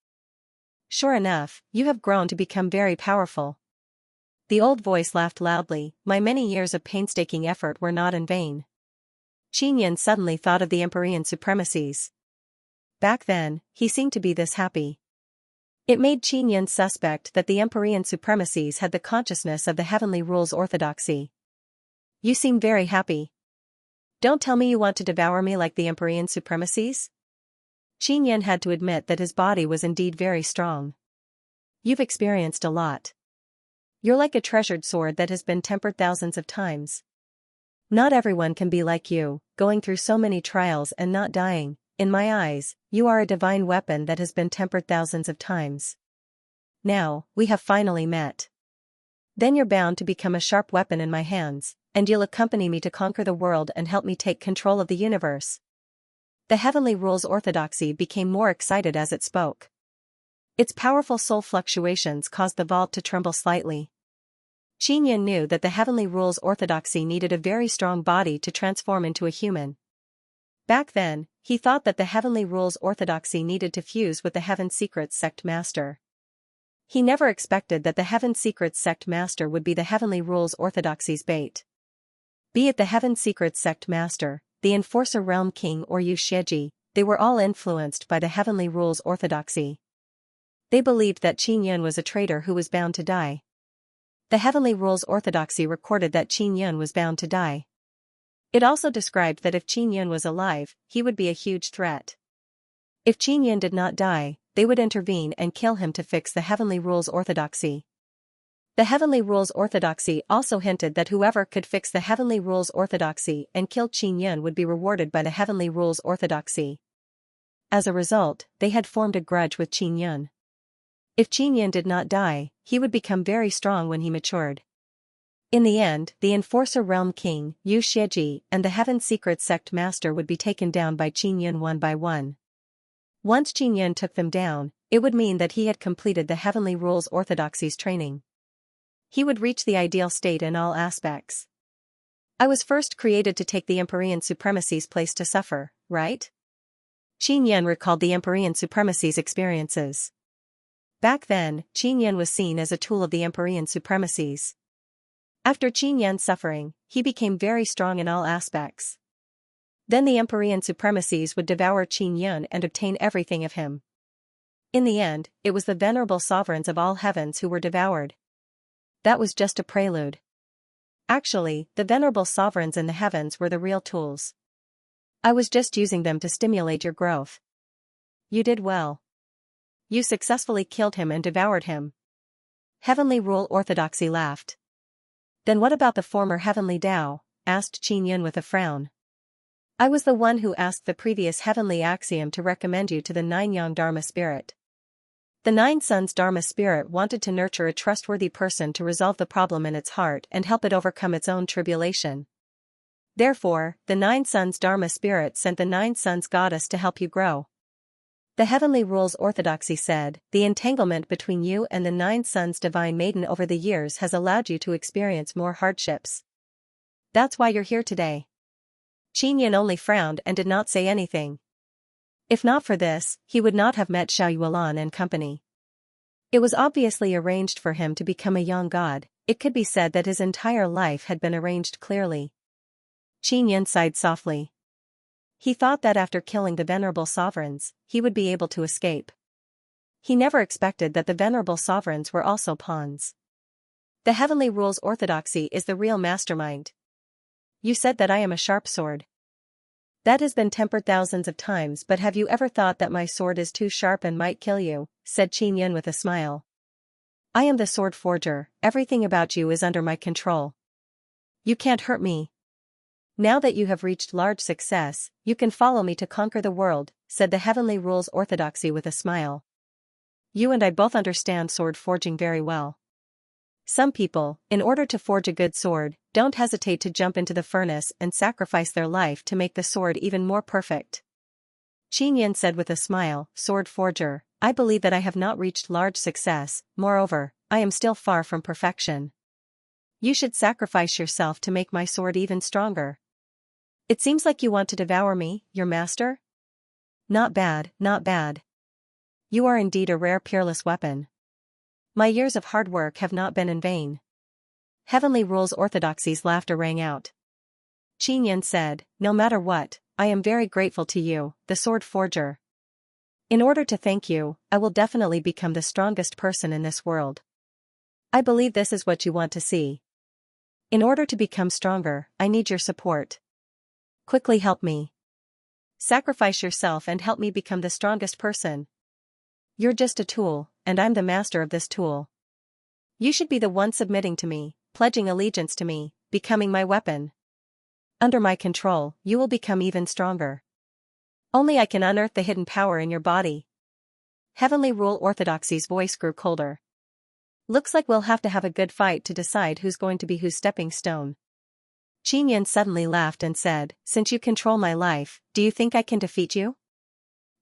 Sure enough, you have grown to become very powerful. The old voice laughed loudly, my many years of painstaking effort were not in vain. Qin Yun suddenly thought of the Empyrean supremacies. Back then, he seemed to be this happy. It made Qin suspect that the Empyrean supremacies had the consciousness of the heavenly rules orthodoxy. You seem very happy. Don't tell me you want to devour me like the Empyrean supremacies? Qin had to admit that his body was indeed very strong. You've experienced a lot. You're like a treasured sword that has been tempered thousands of times. Not everyone can be like you, going through so many trials and not dying. In my eyes, you are a divine weapon that has been tempered thousands of times. Now, we have finally met. Then you're bound to become a sharp weapon in my hands, and you'll accompany me to conquer the world and help me take control of the universe. The heavenly rules orthodoxy became more excited as it spoke. Its powerful soul fluctuations caused the vault to tremble slightly. Qin knew that the heavenly rules orthodoxy needed a very strong body to transform into a human. Back then, he thought that the heavenly rules orthodoxy needed to fuse with the Heaven Secrets sect master. He never expected that the Heaven Secrets sect master would be the heavenly rules orthodoxy's bait. Be it the Heaven Secrets sect master, the Enforcer Realm King or Xianxia, they were all influenced by the heavenly rules orthodoxy. They believed that Qin was a traitor who was bound to die. The heavenly rules orthodoxy recorded that Qin was bound to die. It also described that if Qin was alive, he would be a huge threat. If Qin did not die, they would intervene and kill him to fix the heavenly rules orthodoxy. The heavenly rules orthodoxy also hinted that whoever could fix the heavenly rules orthodoxy and kill Qin would be rewarded by the heavenly rules orthodoxy. As a result, they had formed a grudge with Qin. If Qin did not die, he would become very strong when he matured. In the end, the Enforcer Realm King, Xianxia, and the Heaven Secret Sect Master would be taken down by Qin one by one. Once Qin took them down, it would mean that he had completed the heavenly rules orthodoxy's training. He would reach the ideal state in all aspects. I was first created to take the Empyrean supremacy's place to suffer, right? Qin recalled the Empyrean supremacy's experiences. Back then, Qin was seen as a tool of the Empyrean supremacies. After Qin's suffering, he became very strong in all aspects. Then the Empyrean supremacies would devour Qin and obtain everything of him. In the end, it was the venerable sovereigns of all heavens who were devoured. That was just a prelude. Actually, the venerable sovereigns in the heavens were the real tools. I was just using them to stimulate your growth. You did well. You successfully killed him and devoured him. Heavenly Rule Orthodoxy laughed. Then what about the former heavenly Tao? Asked Qin with a frown. I was the one who asked the previous heavenly axiom to recommend you to the Nine-Yang Dharma spirit. The Nine Suns Dharma spirit wanted to nurture a trustworthy person to resolve the problem in its heart and help it overcome its own tribulation. Therefore, the Nine Suns Dharma spirit sent the Nine Suns goddess to help you grow. The heavenly rules orthodoxy said, the entanglement between you and the Nine Suns divine maiden over the years has allowed you to experience more hardships. That's why you're here today. Qin only frowned and did not say anything. If not for this, he would not have met Xiao Yuan and company. It was obviously arranged for him to become a young god. It could be said that his entire life had been arranged clearly. Qin sighed softly. He thought that after killing the venerable sovereigns, he would be able to escape. He never expected that the venerable sovereigns were also pawns. The heavenly rules orthodoxy is the real mastermind. You said that I am a sharp sword. That has been tempered thousands of times, but have you ever thought that my sword is too sharp and might kill you? Said Qin with a smile. I am the sword forger, everything about you is under my control. You can't hurt me. Now that you have reached large success, you can follow me to conquer the world, said the heavenly rules orthodoxy with a smile. You and I both understand sword forging very well. Some people, in order to forge a good sword, don't hesitate to jump into the furnace and sacrifice their life to make the sword even more perfect. Qin said with a smile, Sword forger, I believe that I have not reached large success, moreover, I am still far from perfection. You should sacrifice yourself to make my sword even stronger. It seems like you want to devour me, your master? Not bad, not bad. You are indeed a rare peerless weapon. My years of hard work have not been in vain. Heavenly rules orthodoxy's laughter rang out. Qin said, no matter what, I am very grateful to you, the sword forger. In order to thank you, I will definitely become the strongest person in this world. I believe this is what you want to see. In order to become stronger, I need your support. Quickly help me. Sacrifice yourself and help me become the strongest person. You're just a tool, and I'm the master of this tool. You should be the one submitting to me, pledging allegiance to me, becoming my weapon. Under my control, you will become even stronger. Only I can unearth the hidden power in your body. Heavenly Rule Orthodoxy's voice grew colder. Looks like we'll have to have a good fight to decide who's going to be whose stepping stone. Xianxia suddenly laughed and said, since you control my life, do you think I can defeat you?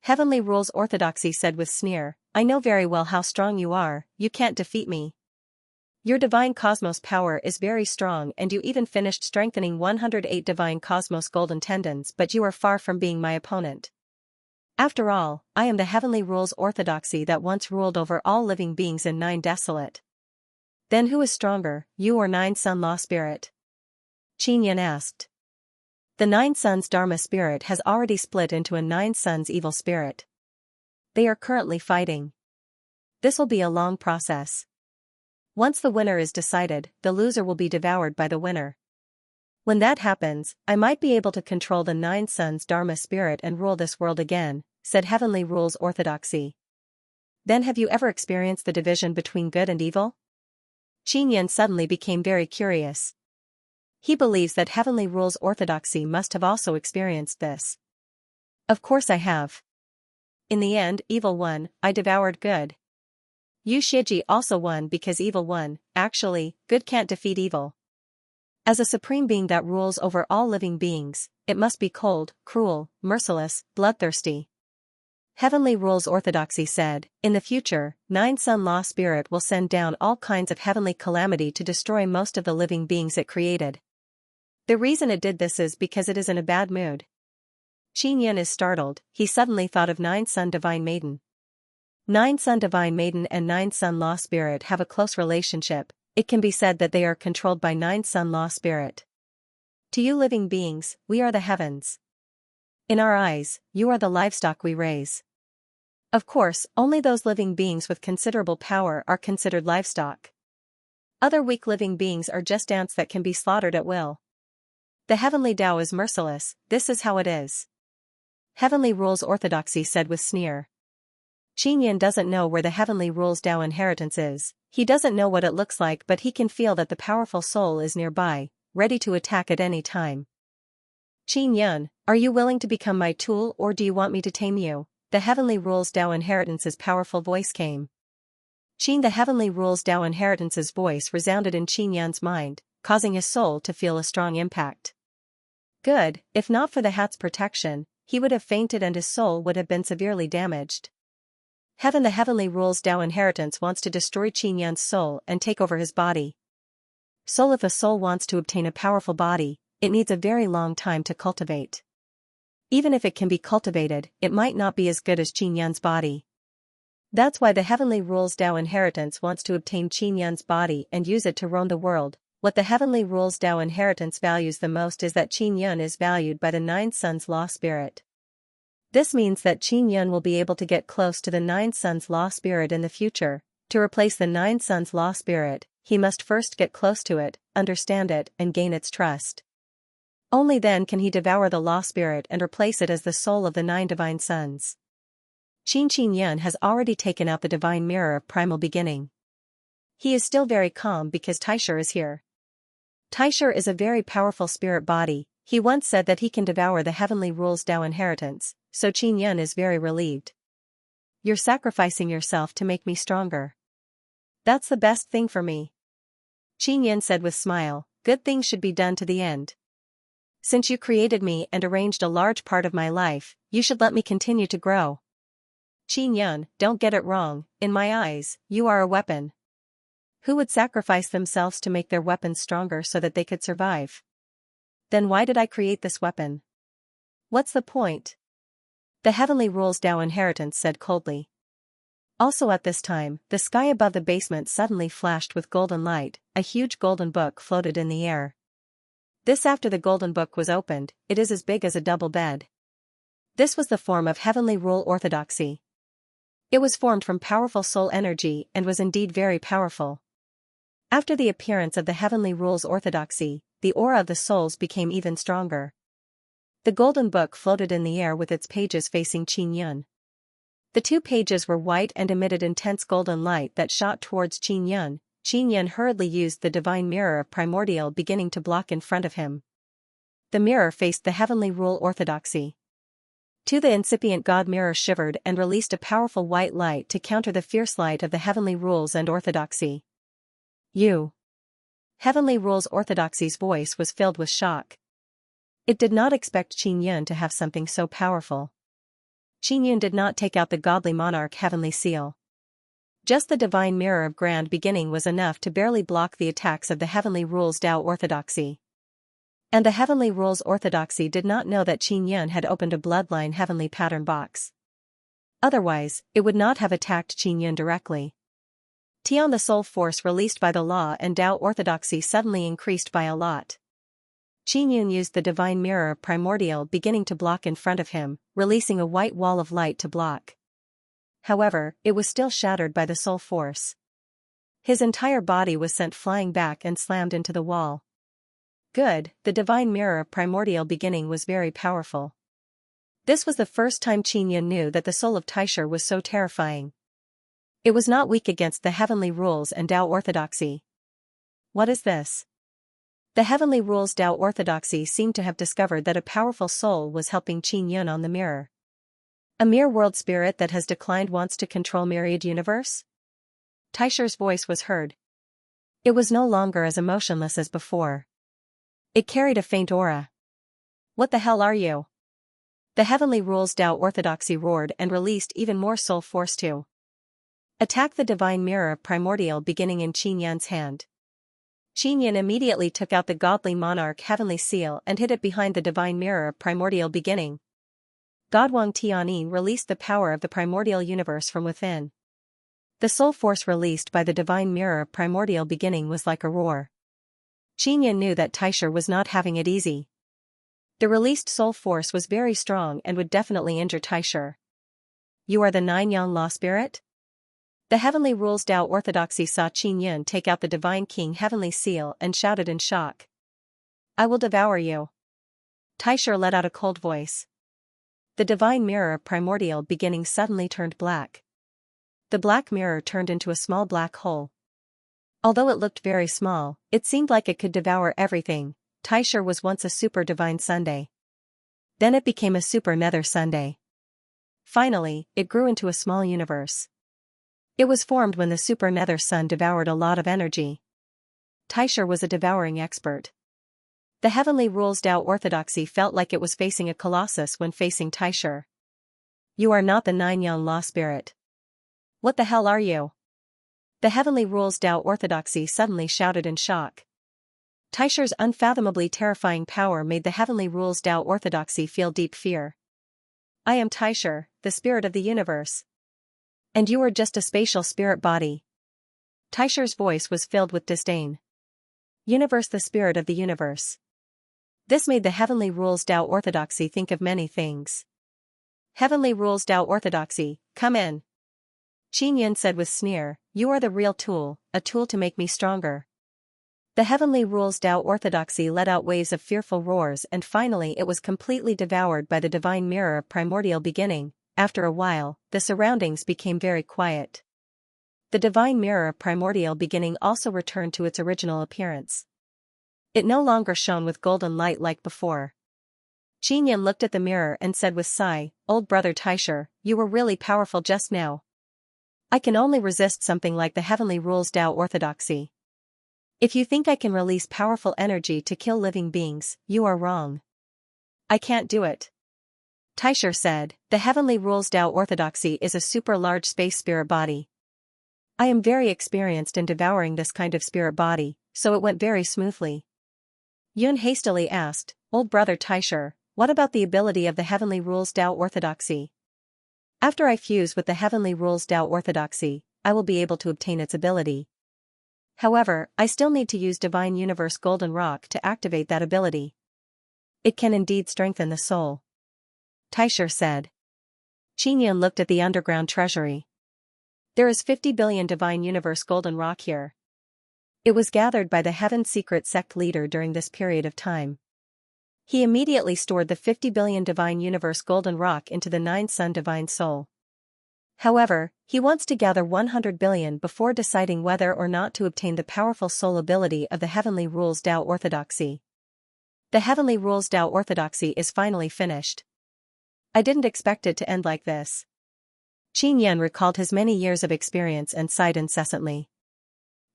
Heavenly Rules Orthodoxy said with sneer, I know very well how strong you are, you can't defeat me. Your divine cosmos power is very strong and you even finished strengthening 108 divine cosmos golden tendons, but you are far from being my opponent. After all, I am the Heavenly Rules Orthodoxy that once ruled over all living beings in 9 Desolate. Then who is stronger, you or 9 Sun Law Spirit? Xianxia asked. The 9 Suns Dharma Spirit has already split into a 9 Suns Evil Spirit. They are currently fighting. This will be a long process. Once the winner is decided, the loser will be devoured by the winner. When that happens, I might be able to control the 9 Suns Dharma Spirit and rule this world again, said Heavenly Rules Orthodoxy. Then have you ever experienced the division between good and evil? Xianxia suddenly became very curious. He believes that Heavenly Rules Orthodoxy must have also experienced this. Of course I have. In the end, evil won, I devoured good. Yu Shiji also won because evil won. Actually, good can't defeat evil. As a supreme being that rules over all living beings, it must be cold, cruel, merciless, bloodthirsty. Heavenly Rules Orthodoxy said, in the future, 9 Sun Law Spirit will send down all kinds of heavenly calamity to destroy most of the living beings it created. The reason it did this is because it is in a bad mood. Xianxia is startled, he suddenly thought of 9 Sun Divine Maiden. 9 Sun Divine Maiden and 9 Sun Law Spirit have a close relationship. It can be said that they are controlled by 9 Sun Law Spirit. To you living beings, we are the heavens. In our eyes, you are the livestock we raise. Of course, only those living beings with considerable power are considered livestock. Other weak living beings are just ants that can be slaughtered at will. The heavenly Tao is merciless, this is how it is. Heavenly Rules Orthodoxy said with sneer. Xianxia doesn't know where the Heavenly Rules Tao inheritance is, he doesn't know what it looks like, but he can feel that the powerful soul is nearby, ready to attack at any time. Xianxia, are you willing to become my tool or do you want me to tame you? The Heavenly Rules Tao inheritance's powerful voice came. The Heavenly Rules Tao inheritance's voice resounded in Xianxia's mind, causing his soul to feel a strong impact. Good, if not for the hat's protection, he would have fainted and his soul would have been severely damaged. The Heavenly Rules Tao inheritance wants to destroy Xianxia's soul and take over his body. If a soul wants to obtain a powerful body, it needs a very long time to cultivate. Even if it can be cultivated, it might not be as good as Xianxia's body. That's why the Heavenly Rules Tao inheritance wants to obtain Xianxia's body and use it to roam the world. What the Heavenly Rules Tao inheritance values the most is that Xianxia is valued by the 9 Suns Law Spirit. This means that Xianxia will be able to get close to the 9 Suns Law Spirit in the future. To replace the 9 Suns Law Spirit, he must first get close to it, understand it, and gain its trust. Only then can he devour the Law Spirit and replace it as the soul of the 9 Divine Suns. Xianxia has already taken out the Divine Mirror of Primal Beginning. He is still very calm because Taishur is here. Taishur is a very powerful spirit body. He once said that he can devour the Heavenly Rules Tao inheritance, so Xianxia is very relieved. You're sacrificing yourself to make me stronger. That's the best thing for me. Xianxia said with smile, good things should be done to the end. Since you created me and arranged a large part of my life, you should let me continue to grow. Xianxia, don't get it wrong, in my eyes, you are a weapon. Who would sacrifice themselves to make their weapons stronger so that they could survive? Then why did I create this weapon? What's the point? The Heavenly Rules Tao inheritance said coldly. Also at this time, the sky above the basement suddenly flashed with golden light, a huge golden book floated in the air. This after the golden book was opened, it is as big as a double bed. This was the form of Heavenly Rule Orthodoxy. It was formed from powerful soul energy and was indeed very powerful. After the appearance of the heavenly rules orthodoxy, the aura of the souls became even stronger. The golden book floated in the air with its pages facing Qin Yun. The two pages were white and emitted intense golden light that shot towards Qin Yun. Qin Yun hurriedly used the divine mirror of primordial beginning to block in front of him. The mirror faced the heavenly rule orthodoxy. The incipient god mirror shivered and released a powerful white light to counter the fierce light of the heavenly rules and orthodoxy. You. Heavenly rules orthodoxy's voice was filled with shock. It did not expect Qin Yun to have something so powerful. Qin Yun did not take out the godly monarch heavenly seal. Just the divine mirror of grand beginning was enough to barely block the attacks of the heavenly rules Tao orthodoxy. And the heavenly rules orthodoxy did not know that Qin Yun had opened a bloodline heavenly pattern box. Otherwise, it would not have attacked Qin Yun directly. Tian, the soul force released by the law and Tao orthodoxy suddenly increased by a lot. Qin Yun used the divine mirror of primordial beginning to block in front of him, releasing a white wall of light to block. However, it was still shattered by the soul force. His entire body was sent flying back and slammed into the wall. Good, the divine mirror of primordial beginning was very powerful. This was the first time Qin Yun knew that the soul of Taisher was so terrifying. It was not weak against the heavenly rules and Tao orthodoxy. What is this? The heavenly rules Tao orthodoxy seemed to have discovered that a powerful soul was helping Qin Yun on the mirror. A mere world spirit that has declined wants to control myriad universe? Taisher's voice was heard. It was no longer as emotionless as before. It carried a faint aura. What the hell are you? The heavenly rules Tao orthodoxy roared and released even more soul force to attack the divine mirror of primordial beginning in Qin Yun's hand. Qin Yun immediately took out the godly monarch heavenly seal and hid it behind the divine mirror of primordial beginning. Godwang Tianyi released the power of the primordial universe from within. The soul force released by the divine mirror of primordial beginning was like a roar. Qin Yun knew that Taisher was not having it easy. The released soul force was very strong and would definitely injure Taisher. You are the Nine Yang Law Spirit? The heavenly rules Tao orthodoxy saw Qin Yun take out the divine king heavenly seal and shouted in shock. I will devour you. Taisher let out a cold voice. The divine mirror of primordial beginning suddenly turned black. The black mirror turned into a small black hole. Although it looked very small, it seemed like it could devour everything. Taisher was once a super divine Sunday. Then it became a super nether Sunday. Finally, it grew into a small universe. It was formed when the super nether sun devoured a lot of energy. Taisher was a devouring expert. The heavenly rules Tao orthodoxy felt like it was facing a colossus when facing Taisher. You are not the Nine Yang Law Spirit. What the hell are you? The heavenly rules Tao orthodoxy suddenly shouted in shock. Taisher's unfathomably terrifying power made the heavenly rules Tao orthodoxy feel deep fear. I am Taisher, the spirit of the universe. And you are just a spatial spirit body. Taisher's voice was filled with disdain. Universe, the spirit of the universe. This made the heavenly rules Tao orthodoxy think of many things. Heavenly rules Tao orthodoxy, come in. Qin Yun said with sneer, you are the real tool, a tool to make me stronger. The heavenly rules Tao orthodoxy let out waves of fearful roars and finally it was completely devoured by the divine mirror of primordial beginning. After a while, the surroundings became very quiet. The divine mirror of primordial beginning also returned to its original appearance. It no longer shone with golden light like before. Qin Yun looked at the mirror and said with sigh, old brother Taisher, you were really powerful just now. I can only resist something like the heavenly rules Tao orthodoxy. If you think I can release powerful energy to kill living beings, you are wrong. I can't do it. Taisher said, the heavenly rules Tao orthodoxy is a super large space spirit body. I am very experienced in devouring this kind of spirit body, so it went very smoothly. Yun hastily asked, old brother Taisher, what about the ability of the heavenly rules Tao orthodoxy? After I fuse with the heavenly rules Tao orthodoxy, I will be able to obtain its ability. However, I still need to use divine universe golden rock to activate that ability. It can indeed strengthen the soul. Taisher said. Qin Yun looked at the underground treasury. There is 50 billion divine universe golden rock here. It was gathered by the Heaven Secret Sect leader during this period of time. He immediately stored the 50 billion divine universe golden rock into the 9 sun divine soul. However, he wants to gather 100 billion before deciding whether or not to obtain the powerful soul ability of the Heavenly Rules Tao Orthodoxy. The Heavenly Rules Tao Orthodoxy is finally finished. I didn't expect it to end like this. Xianxia recalled his many years of experience and sighed incessantly.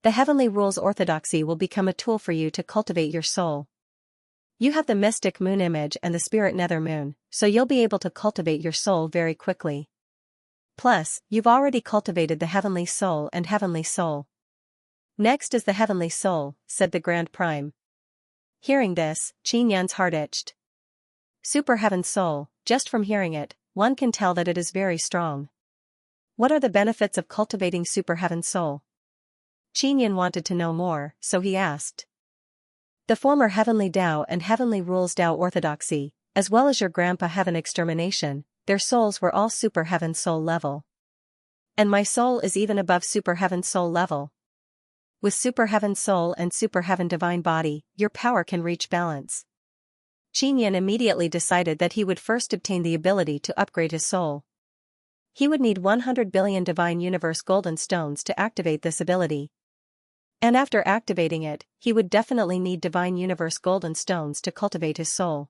The Heavenly Rules Orthodoxy will become a tool for you to cultivate your soul. You have the mystic moon image and the spirit nether moon, so you'll be able to cultivate your soul very quickly. Plus, you've already cultivated the heavenly soul and heavenly soul. Next is the heavenly soul, said the Grand Prime. Hearing this, Xianxia's heart itched. Super heaven soul, just from hearing it, one can tell that it is very strong. What are the benefits of cultivating super heaven soul? Xianxia wanted to know more, so he asked. The former Heavenly Tao and Heavenly Rules Tao Orthodoxy, as well as your Grandpa Heaven Extermination, their souls were all Super Heaven Soul level. And my soul is even above Super Heaven Soul level. With Super Heaven Soul and Super Heaven Divine Body, your power can reach balance. Xianxia immediately decided that he would first obtain the ability to upgrade his soul. He would need 100 billion Divine Universe Golden Stones to activate this ability. And after activating it, he would definitely need Divine Universe Golden Stones to cultivate his soul.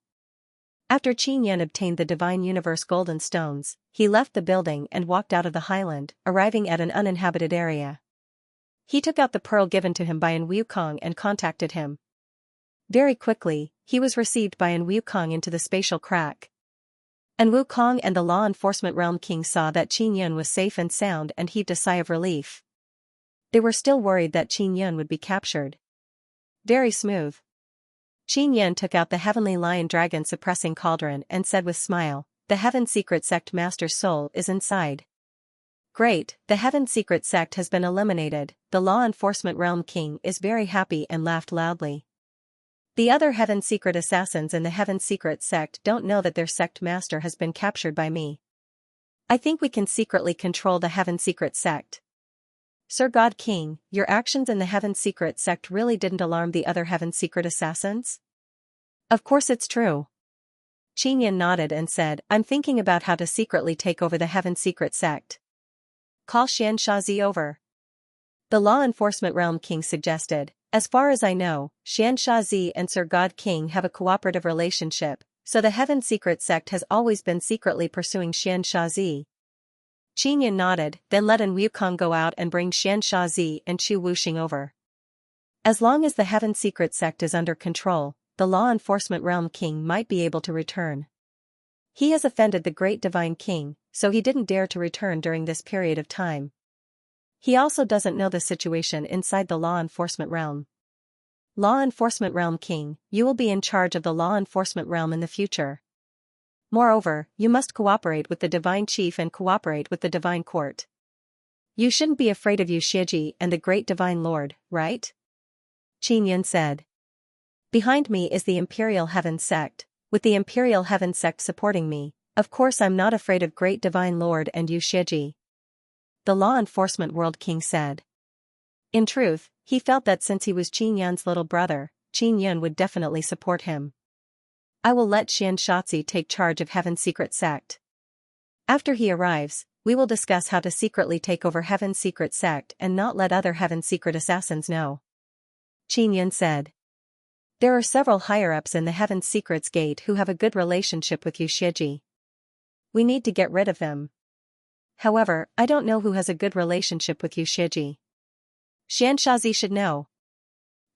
After Xianxia obtained the Divine Universe Golden Stones, he left the building and walked out of the highland, arriving at an uninhabited area. He took out the pearl given to him by An Wukong and contacted him. Very quickly, he was received by An Wukong into the spatial crack. An Wukong and the law enforcement realm king saw that Xianxia was safe and sound and heaved a sigh of relief. They were still worried that Xianxia would be captured. Very smooth. Xianxia took out the Heavenly Lion Dragon Suppressing Cauldron and said with smile, the Heaven Secret Sect Master's soul is inside. Great, the Heaven Secret Sect has been eliminated, the Law Enforcement Realm King is very happy and laughed loudly. The other Heaven Secret Assassins in the Heaven Secret Sect don't know that their sect master has been captured by me. I think we can secretly control the Heaven Secret Sect. Sir God King, your actions in the Heaven Secret Sect really didn't alarm the other Heaven Secret Assassins? Of course it's true. Xianxia nodded and said, I'm thinking about how to secretly take over the Heaven Secret Sect. Call Xianxia over. The Law Enforcement Realm King suggested, as far as I know, Xianxia and Sir God King have a cooperative relationship, so the Heaven Secret Sect has always been secretly pursuing Xianxia. Xianxia nodded, then let An Wukong go out and bring Xianxia and Chu Wuxing over. As long as the Heaven Secret Sect is under control, the Law Enforcement Realm King might be able to return. He has offended the Great Divine King, so he didn't dare to return during this period of time. He also doesn't know the situation inside the Law Enforcement Realm. Law Enforcement Realm King, you will be in charge of the Law Enforcement Realm in the future. Moreover, you must cooperate with the Divine Chief and cooperate with the Divine Court. You shouldn't be afraid of Yushiji and the Great Divine Lord, right? Xianxia said. Behind me is the Imperial Heaven Sect, with the Imperial Heaven Sect supporting me, of course I'm not afraid of Great Divine Lord and Yushiji. The Law Enforcement World King said. In truth, he felt that since he was Xianxia's little brother, Xianxia would definitely support him. I will let Xianxia take charge of Heaven Secret Sect. After he arrives, we will discuss how to secretly take over Heaven Secret Sect and not let other Heaven Secret Assassins know. Xianxia said. There are several higher-ups in the Heaven Secrets Gate who have a good relationship with Yushiji. We need to get rid of them. However, I don't know who has a good relationship with Yushiji. Xianxia should know.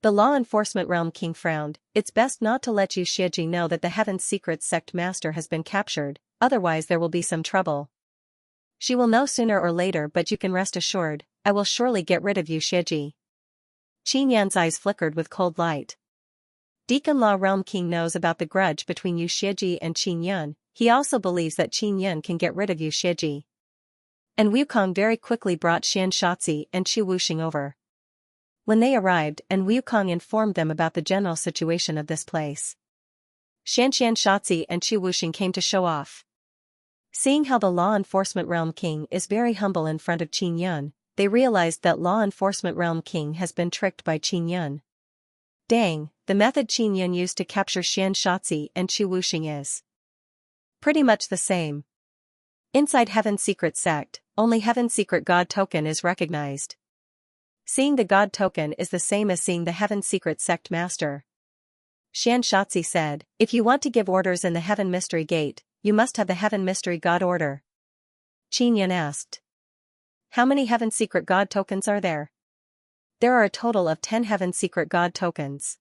The Law Enforcement Realm King frowned, it's best not to let Yushiji know that the Heaven Secret Sect Master has been captured, otherwise there will be some trouble. She will know sooner or later, but you can rest assured, I will surely get rid of Yushiji. Xianxia's eyes flickered with cold light. Deacon Law Realm King knows about the grudge between Yushiji and Xianxia, he also believes that Xianxia can get rid of Yushiji. And Wukong very quickly brought Xianxia and Chu Wuxing over. When they arrived, An Wukong informed them about the general situation of this place. Xianxia and Chu Wuxing came to show off. Seeing how the law enforcement realm king is very humble in front of Qin Yun, they realized that law enforcement realm king has been tricked by Qin Yun. Dang, the method Qin Yun used to capture Xianxia and Chu Wuxing is pretty much the same. Inside Heaven's secret sect, only Heaven's secret god token is recognized. Seeing the god token is the same as seeing the Heaven's secret sect master. Xianxia said, if you want to give orders in the Heaven Mystery Gate, you must have the Heaven Mystery God order. Qin Yun asked. How many Heaven Secret God tokens are there? There are a total of 10 Heaven Secret God tokens.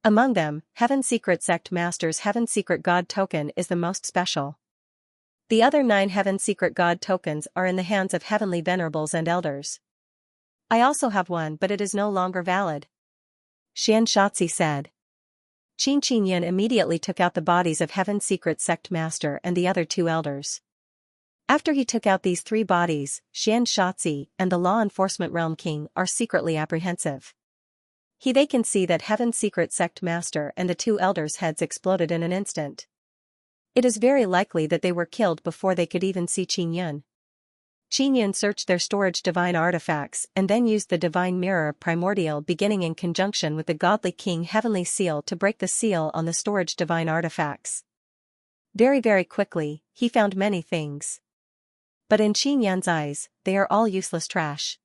Among them, Heaven Secret Sect Master's Heaven Secret God token is the most special. The other 9 Heaven Secret God tokens are in the hands of Heavenly Venerables and Elders. I also have one, but it is no longer valid. Xianxia said. Qin Yun immediately took out the bodies of Heaven's Secret Sect Master and the other 2 elders. After he took out these 3 bodies, Xianxia and the Law Enforcement Realm King are secretly apprehensive. They can see that Heaven's Secret Sect Master and the 2 elders' heads exploded in an instant. It is very likely that they were killed before they could even see Qin Yun. Qin Yun searched their storage divine artifacts and then used the divine mirror of primordial beginning in conjunction with the godly king heavenly seal to break the seal on the storage divine artifacts. Very quickly, he found many things. But in Qin Yun's eyes, they are all useless trash.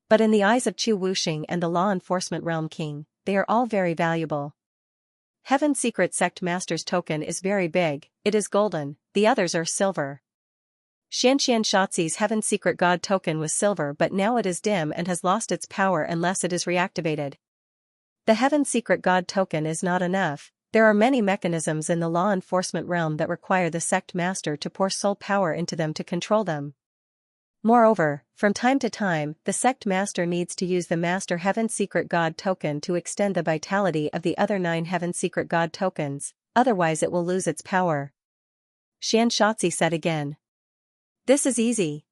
But in the eyes of Chu Wuxing and the Law Enforcement Realm King, they are all very valuable. Heaven's Secret Sect Master's token is very big, it is golden, the others are silver. Xianxia's Heaven's Secret God token was silver, but now it is dim and has lost its power unless it is reactivated. The Heaven's Secret God token is not enough. There are many mechanisms in the law enforcement realm that require the sect master to pour soul power into them to control them. Moreover, from time to time, the sect master needs to use the Master Heaven's Secret God token to extend the vitality of the other 9 Heaven's Secret God tokens, otherwise it will lose its power. Xianxia said again. This is easy.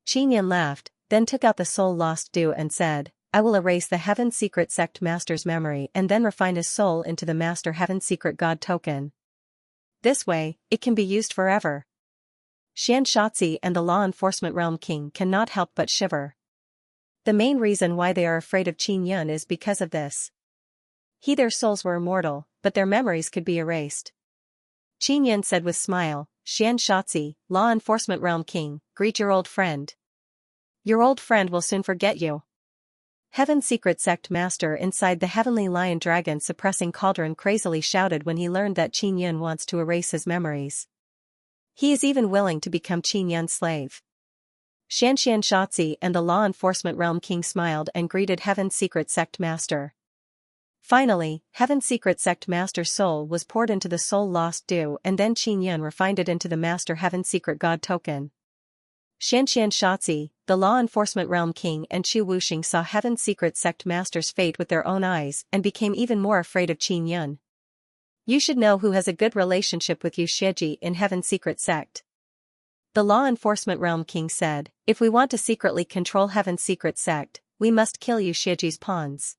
Qin Yun laughed, then took out the soul lost dew and said, I will erase the Heaven's Secret Sect Master's memory and then refine his soul into the Master Heaven's Secret God token. This way, it can be used forever. Xianxia and the Law Enforcement Realm King cannot help but shiver. The main reason why they are afraid of Qin Yun is because of this. Their souls were immortal, but their memories could be erased. Qin Yun said with smile, Xianxia, Law Enforcement Realm King, greet your old friend. Your old friend will soon forget you. Heaven's Secret Sect Master inside the Heavenly Lion Dragon Suppressing Cauldron crazily shouted when he learned that Qin Yun wants to erase his memories. He is even willing to become Qin Yun's slave. Xianxia and the Law Enforcement Realm King smiled and greeted Heaven's Secret Sect Master. Finally, Heaven's Secret Sect Master's soul was poured into the soul lost dew and then Qin Yun refined it into the Master Heaven's Secret God token. Xianxia, the Law Enforcement Realm King and Chu Wuxing saw Heaven's Secret Sect Master's fate with their own eyes and became even more afraid of Qin Yun. You should know who has a good relationship with you Xieji in Heaven's Secret Sect. The Law Enforcement Realm King said, if we want to secretly control Heaven's Secret Sect, we must kill you Xieji's pawns.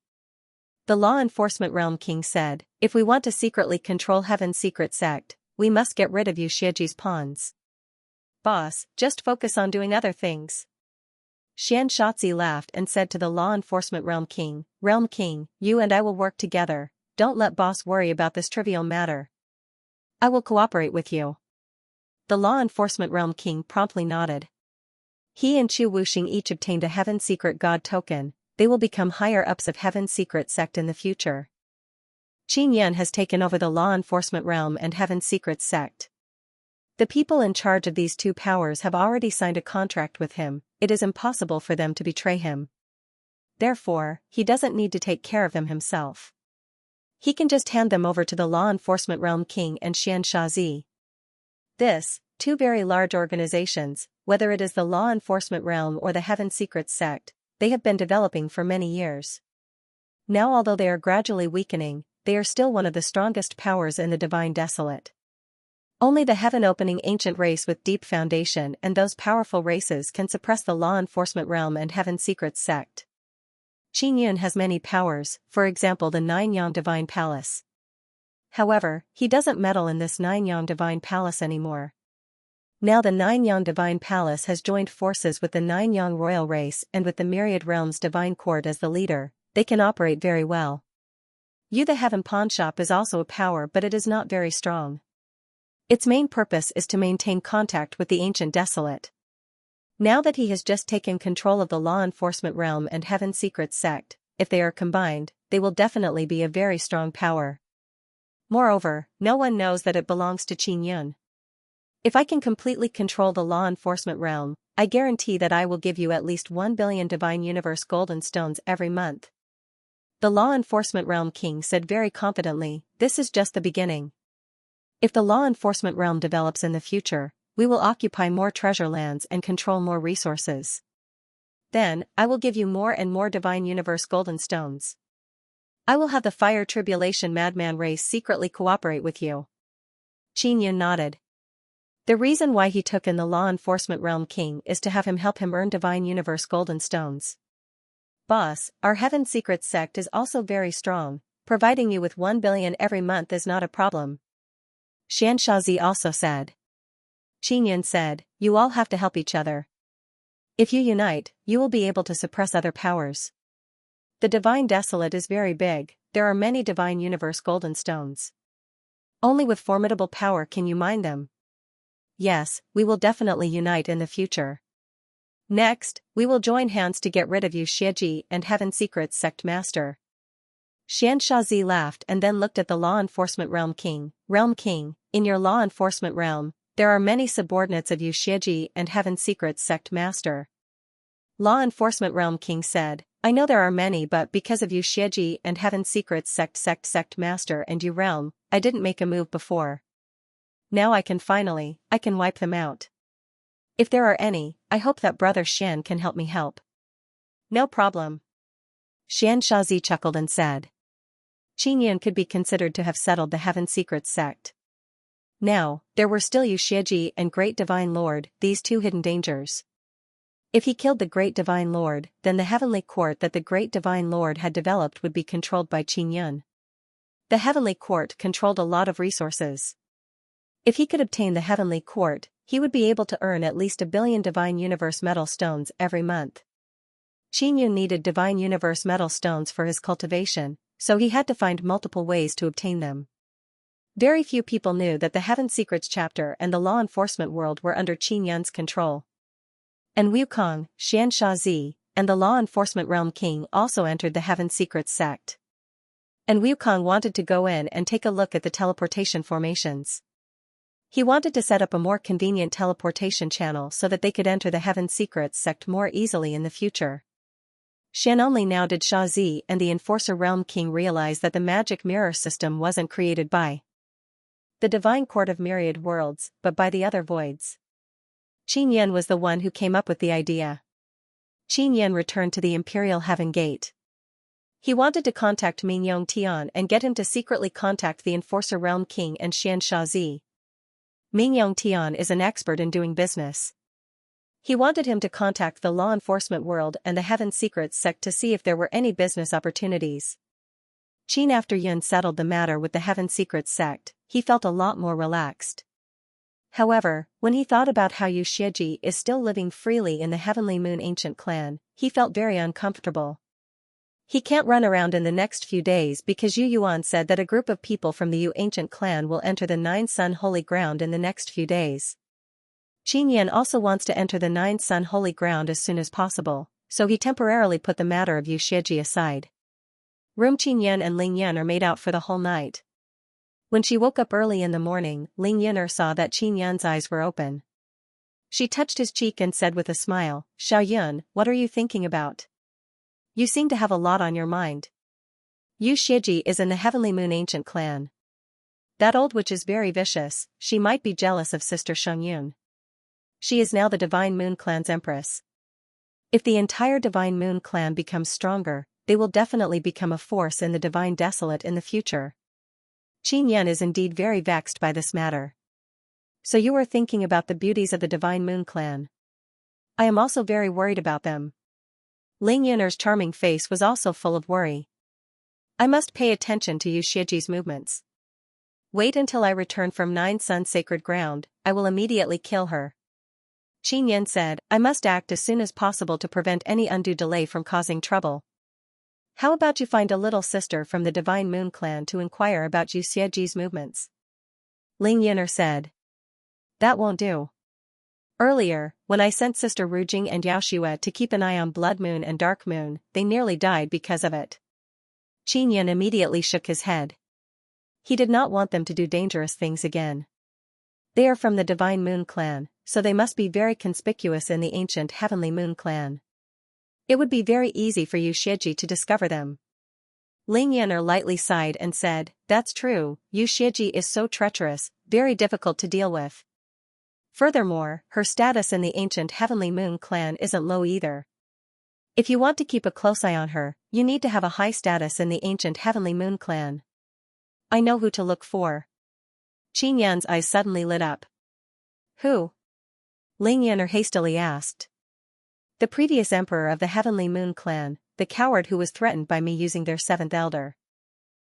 The Law Enforcement Realm King said, if we want to secretly control Heaven's Secret Sect, we must get rid of you Xieji's pawns. Boss, just focus on doing other things. Xianxia laughed and said to the Law Enforcement Realm King, you and I will work together, don't let boss worry about this trivial matter. I will cooperate with you. The Law Enforcement Realm King promptly nodded. He and Chu Wuxing each obtained a Heaven's Secret God token. They will become higher-ups of Heaven's Secret Sect in the future. Qin Yun has taken over the Law Enforcement Realm and Heaven's Secret Sect. The people in charge of these 2 powers have already signed a contract with him, it is impossible for them to betray him. Therefore, he doesn't need to take care of them himself. He can just hand them over to the Law Enforcement Realm King and Xianxia. This, 2 very large organizations, whether it is the Law Enforcement Realm or the Heaven's Secret Sect, they have been developing for many years. Now although they are gradually weakening, they are still one of the strongest powers in the Divine Desolate. Only the heaven-opening ancient race with deep foundation and those powerful races can suppress the Law Enforcement Realm and Heaven's Secret Sect. Qin Yun has many powers, for example the 9-Yang Divine Palace. However, he doesn't meddle in this 9-Yang Divine Palace anymore. Now the Nine-Yang Divine Palace has joined forces with the Nine-Yang Royal Race and with the Myriad Realms Divine Court as the leader, they can operate very well. Yu the Heaven Pawnshop is also a power, but it is not very strong. Its main purpose is to maintain contact with the Ancient Desolate. Now that he has just taken control of the Law Enforcement Realm and Heaven Secrets Sect, if they are combined, they will definitely be a very strong power. Moreover, no one knows that it belongs to Qin Yun. If I can completely control the Law Enforcement Realm, I guarantee that I will give you at least 1 billion Divine Universe Golden Stones every month. The Law Enforcement Realm King said very confidently, this is just the beginning. If the Law Enforcement Realm develops in the future, we will occupy more treasure lands and control more resources. Then, I will give you more and more Divine Universe Golden Stones. I will have the Fire Tribulation Madman race secretly cooperate with you. Qin Yun nodded. The reason why he took in the Law Enforcement Realm King is to have him help him earn Divine Universe Golden Stones. Boss, our Heaven Secrets Sect is also very strong, providing you with 1 billion every month is not a problem. Xianxia also said. Qin Yun said, you all have to help each other. If you unite, you will be able to suppress other powers. The Divine Desolate is very big, there are many Divine Universe Golden Stones. Only with formidable power can you mine them. Yes, we will definitely unite in the future. Next, we will join hands to get rid of you Xieji and Heaven Secrets Sect Master. Xianxia laughed and then looked at the Law Enforcement Realm King. Realm King, in your Law Enforcement Realm, there are many subordinates of you Xieji and Heaven Secrets Sect Master. Law Enforcement Realm King said, I know there are many, but because of you Xieji and Heaven Secrets Sect Master and you Realm, I didn't make a move before. Now I can wipe them out. If there are any, I hope that Brother Xian can help me help. No problem. Xianxia chuckled and said. Qin Yun could be considered to have settled the Heaven Secrets Sect. Now, there were still Yu Xieji and Great Divine Lord, these two hidden dangers. If he killed the Great Divine Lord, then the Heavenly Court that the Great Divine Lord had developed would be controlled by Qin Yun. The Heavenly Court controlled a lot of resources. If he could obtain the Heavenly Court, he would be able to earn at least 1 billion Divine Universe Metal Stones every month. Qin Yun needed Divine Universe Metal Stones for his cultivation, so he had to find multiple ways to obtain them. Very few people knew that the Heaven Secrets chapter and the law enforcement world were under Qin Yun's control. And Wukong, Xianxia, and the law enforcement realm king also entered the Heaven Secrets sect. And Wukong wanted to go in and take a look at the teleportation formations. He wanted to set up a more convenient teleportation channel so that they could enter the Heaven Secrets sect more easily in the future. Only now did Shazi and the Enforcer Realm King realize that the magic mirror system wasn't created by the Divine Court of Myriad Worlds, but by the other voids. Qin Yun was the one who came up with the idea. Qin Yun returned to the Imperial Heaven Gate. He wanted to contact Mingyong Tian and get him to secretly contact the Enforcer Realm King and Xianxia. Mingyong Tian is an expert in doing business. He wanted him to contact the law enforcement world and the Heaven Secrets sect to see if there were any business opportunities. Qin, after Yun settled the matter with the Heaven Secrets sect, he felt a lot more relaxed. However, when he thought about how Yu Xieji is still living freely in the Heavenly Moon Ancient Clan, he felt very uncomfortable. He can't run around in the next few days because Yu Yuan said that a group of people from the Yu Ancient Clan will enter the Nine Sun Holy Ground in the next few days. Qin Yan also wants to enter the Nine Sun Holy Ground as soon as possible, so he temporarily put the matter of Yu Xieji aside. Room Qin Yan and Ling Yan are made out for the whole night. When she woke up early in the morning, Ling Yan saw that Qin Yan's eyes were open. She touched his cheek and said with a smile, "Xiao Yun, what are you thinking about? You seem to have a lot on your mind." Yu Xieji is in the Heavenly Moon Ancient Clan. That old witch is very vicious, she might be jealous of Sister Yun. She is now the Divine Moon Clan's empress. If the entire Divine Moon Clan becomes stronger, they will definitely become a force in the Divine Desolate in the future. Qin Yan is indeed very vexed by this matter. So you are thinking about the beauties of the Divine Moon Clan. I am also very worried about them. Ling Yun's charming face was also full of worry. I must pay attention to Yu Xieji's movements. Wait until I return from Nine Sun sacred ground, I will immediately kill her. Qin Yan said, I must act as soon as possible to prevent any undue delay from causing trouble. How about you find a little sister from the Divine Moon clan to inquire about Yu Xieji's movements? Ling Yin'er said. That won't do. Earlier, when I sent Sister Rujing and Yao Xue to keep an eye on Blood Moon and Dark Moon, they nearly died because of it. Qin Yan immediately shook his head. He did not want them to do dangerous things again. They are from the Divine Moon clan, so they must be very conspicuous in the ancient Heavenly Moon clan. It would be very easy for Yu Xieji to discover them. Ling Yin'er lightly sighed and said, That's true, Yu Xieji is so treacherous, very difficult to deal with. Furthermore, her status in the ancient Heavenly Moon clan isn't low either. If you want to keep a close eye on her, you need to have a high status in the ancient Heavenly Moon clan. I know who to look for. Qin Yan's eyes suddenly lit up. Who? Ling Yin'er hastily asked. The previous emperor of the Heavenly Moon clan, the coward who was threatened by me using their seventh elder.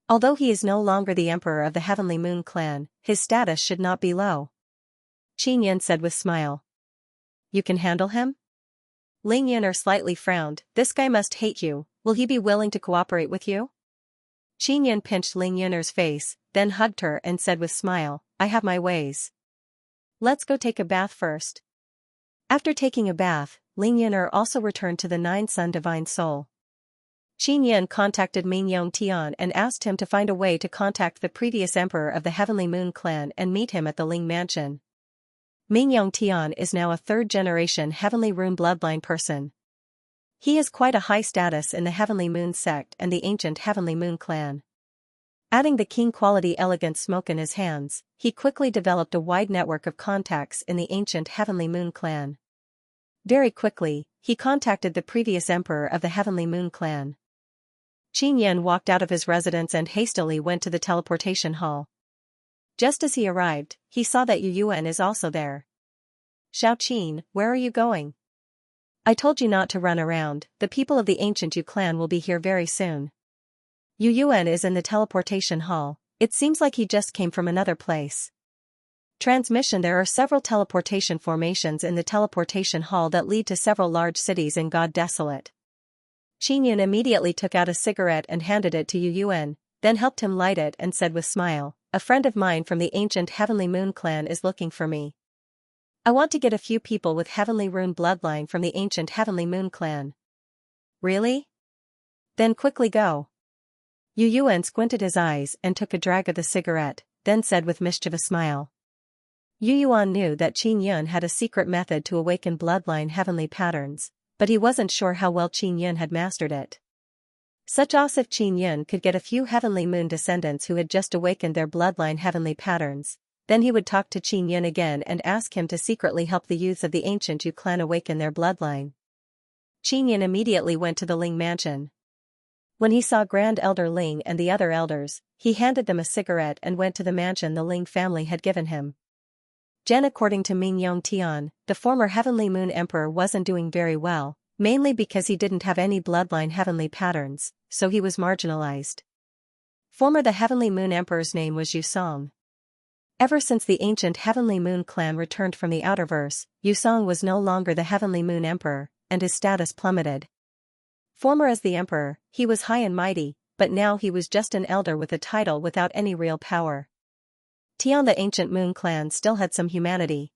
Although he is no longer the emperor of the Heavenly Moon clan, his status should not be low. Qin Yan said with smile. You can handle him? Ling Yin'er slightly frowned. This guy must hate you, will he be willing to cooperate with you? Qin Yan pinched Ling Yin'er's face, then hugged her and said with smile, I have my ways. Let's go take a bath first. After taking a bath, Ling Yin'er also returned to the Nine Sun Divine Soul. Qin Yan contacted Mingyong Tian and asked him to find a way to contact the previous emperor of the Heavenly Moon clan and meet him at the Ling Mansion. Mingyong Tian is now a third-generation Heavenly Rune bloodline person. He has quite a high status in the Heavenly Moon sect and the ancient Heavenly Moon clan. Adding the king-quality elegant smoke in his hands, he quickly developed a wide network of contacts in the ancient Heavenly Moon clan. Very quickly, he contacted the previous emperor of the Heavenly Moon clan. Qin Yan walked out of his residence and hastily went to the teleportation hall. Just as he arrived, he saw that Yu Yuan is also there. Xiao Qin, where are you going? I told you not to run around, the people of the ancient Yu clan will be here very soon. Yu Yuan is in the teleportation hall, it seems like he just came from another place. Transmission. There are several teleportation formations in the teleportation hall that lead to several large cities in God Desolate. Qin Yan immediately took out a cigarette and handed it to Yu Yuan, then helped him light it and said with smile, a friend of mine from the ancient Heavenly Moon clan is looking for me. I want to get a few people with Heavenly Rune bloodline from the ancient Heavenly Moon clan. Really? Then quickly go. Yu Yuan squinted his eyes and took a drag of the cigarette, then said with mischievous smile. Yu Yuan knew that Qin Yan had a secret method to awaken bloodline heavenly patterns, but he wasn't sure how well Qin Yan had mastered it. Such as if Qin Yan could get a few Heavenly Moon descendants who had just awakened their bloodline heavenly patterns, then he would talk to Qin Yan again and ask him to secretly help the youths of the ancient Yu clan awaken their bloodline. Qin Yan immediately went to the Ling Mansion. When he saw Grand Elder Ling and the other elders, he handed them a cigarette and went to the mansion the Ling family had given him. According to Mingyong Tian, the former Heavenly Moon Emperor wasn't doing very well, mainly because he didn't have any bloodline heavenly patterns, so he was marginalized. The Heavenly Moon Emperor's name was Yusong. Ever since the ancient Heavenly Moon clan returned from the Outerverse, Yusong was no longer the Heavenly Moon Emperor, and his status plummeted. As the Emperor, he was high and mighty, but now he was just an elder with a title without any real power. Tian the ancient Moon clan still had some humanity.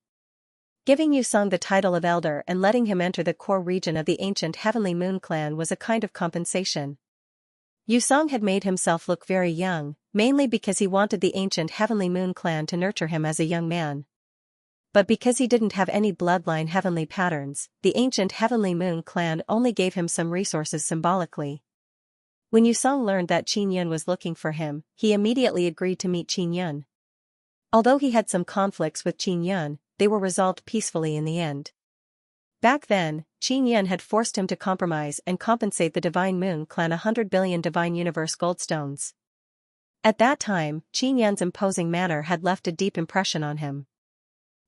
Giving Yusong the title of elder and letting him enter the core region of the ancient Heavenly Moon clan was a kind of compensation. Yusong had made himself look very young, mainly because he wanted the ancient Heavenly Moon clan to nurture him as a young man. But because he didn't have any bloodline heavenly patterns, the ancient Heavenly Moon clan only gave him some resources symbolically. When Yusong learned that Qin Yan was looking for him, he immediately agreed to meet Qin Yan. Although he had some conflicts with Qin Yan, they were resolved peacefully in the end. Back then, Qin Yan had forced him to compromise and compensate the Divine Moon clan 100 billion Divine Universe goldstones. At that time, Qin Yan's imposing manner had left a deep impression on him.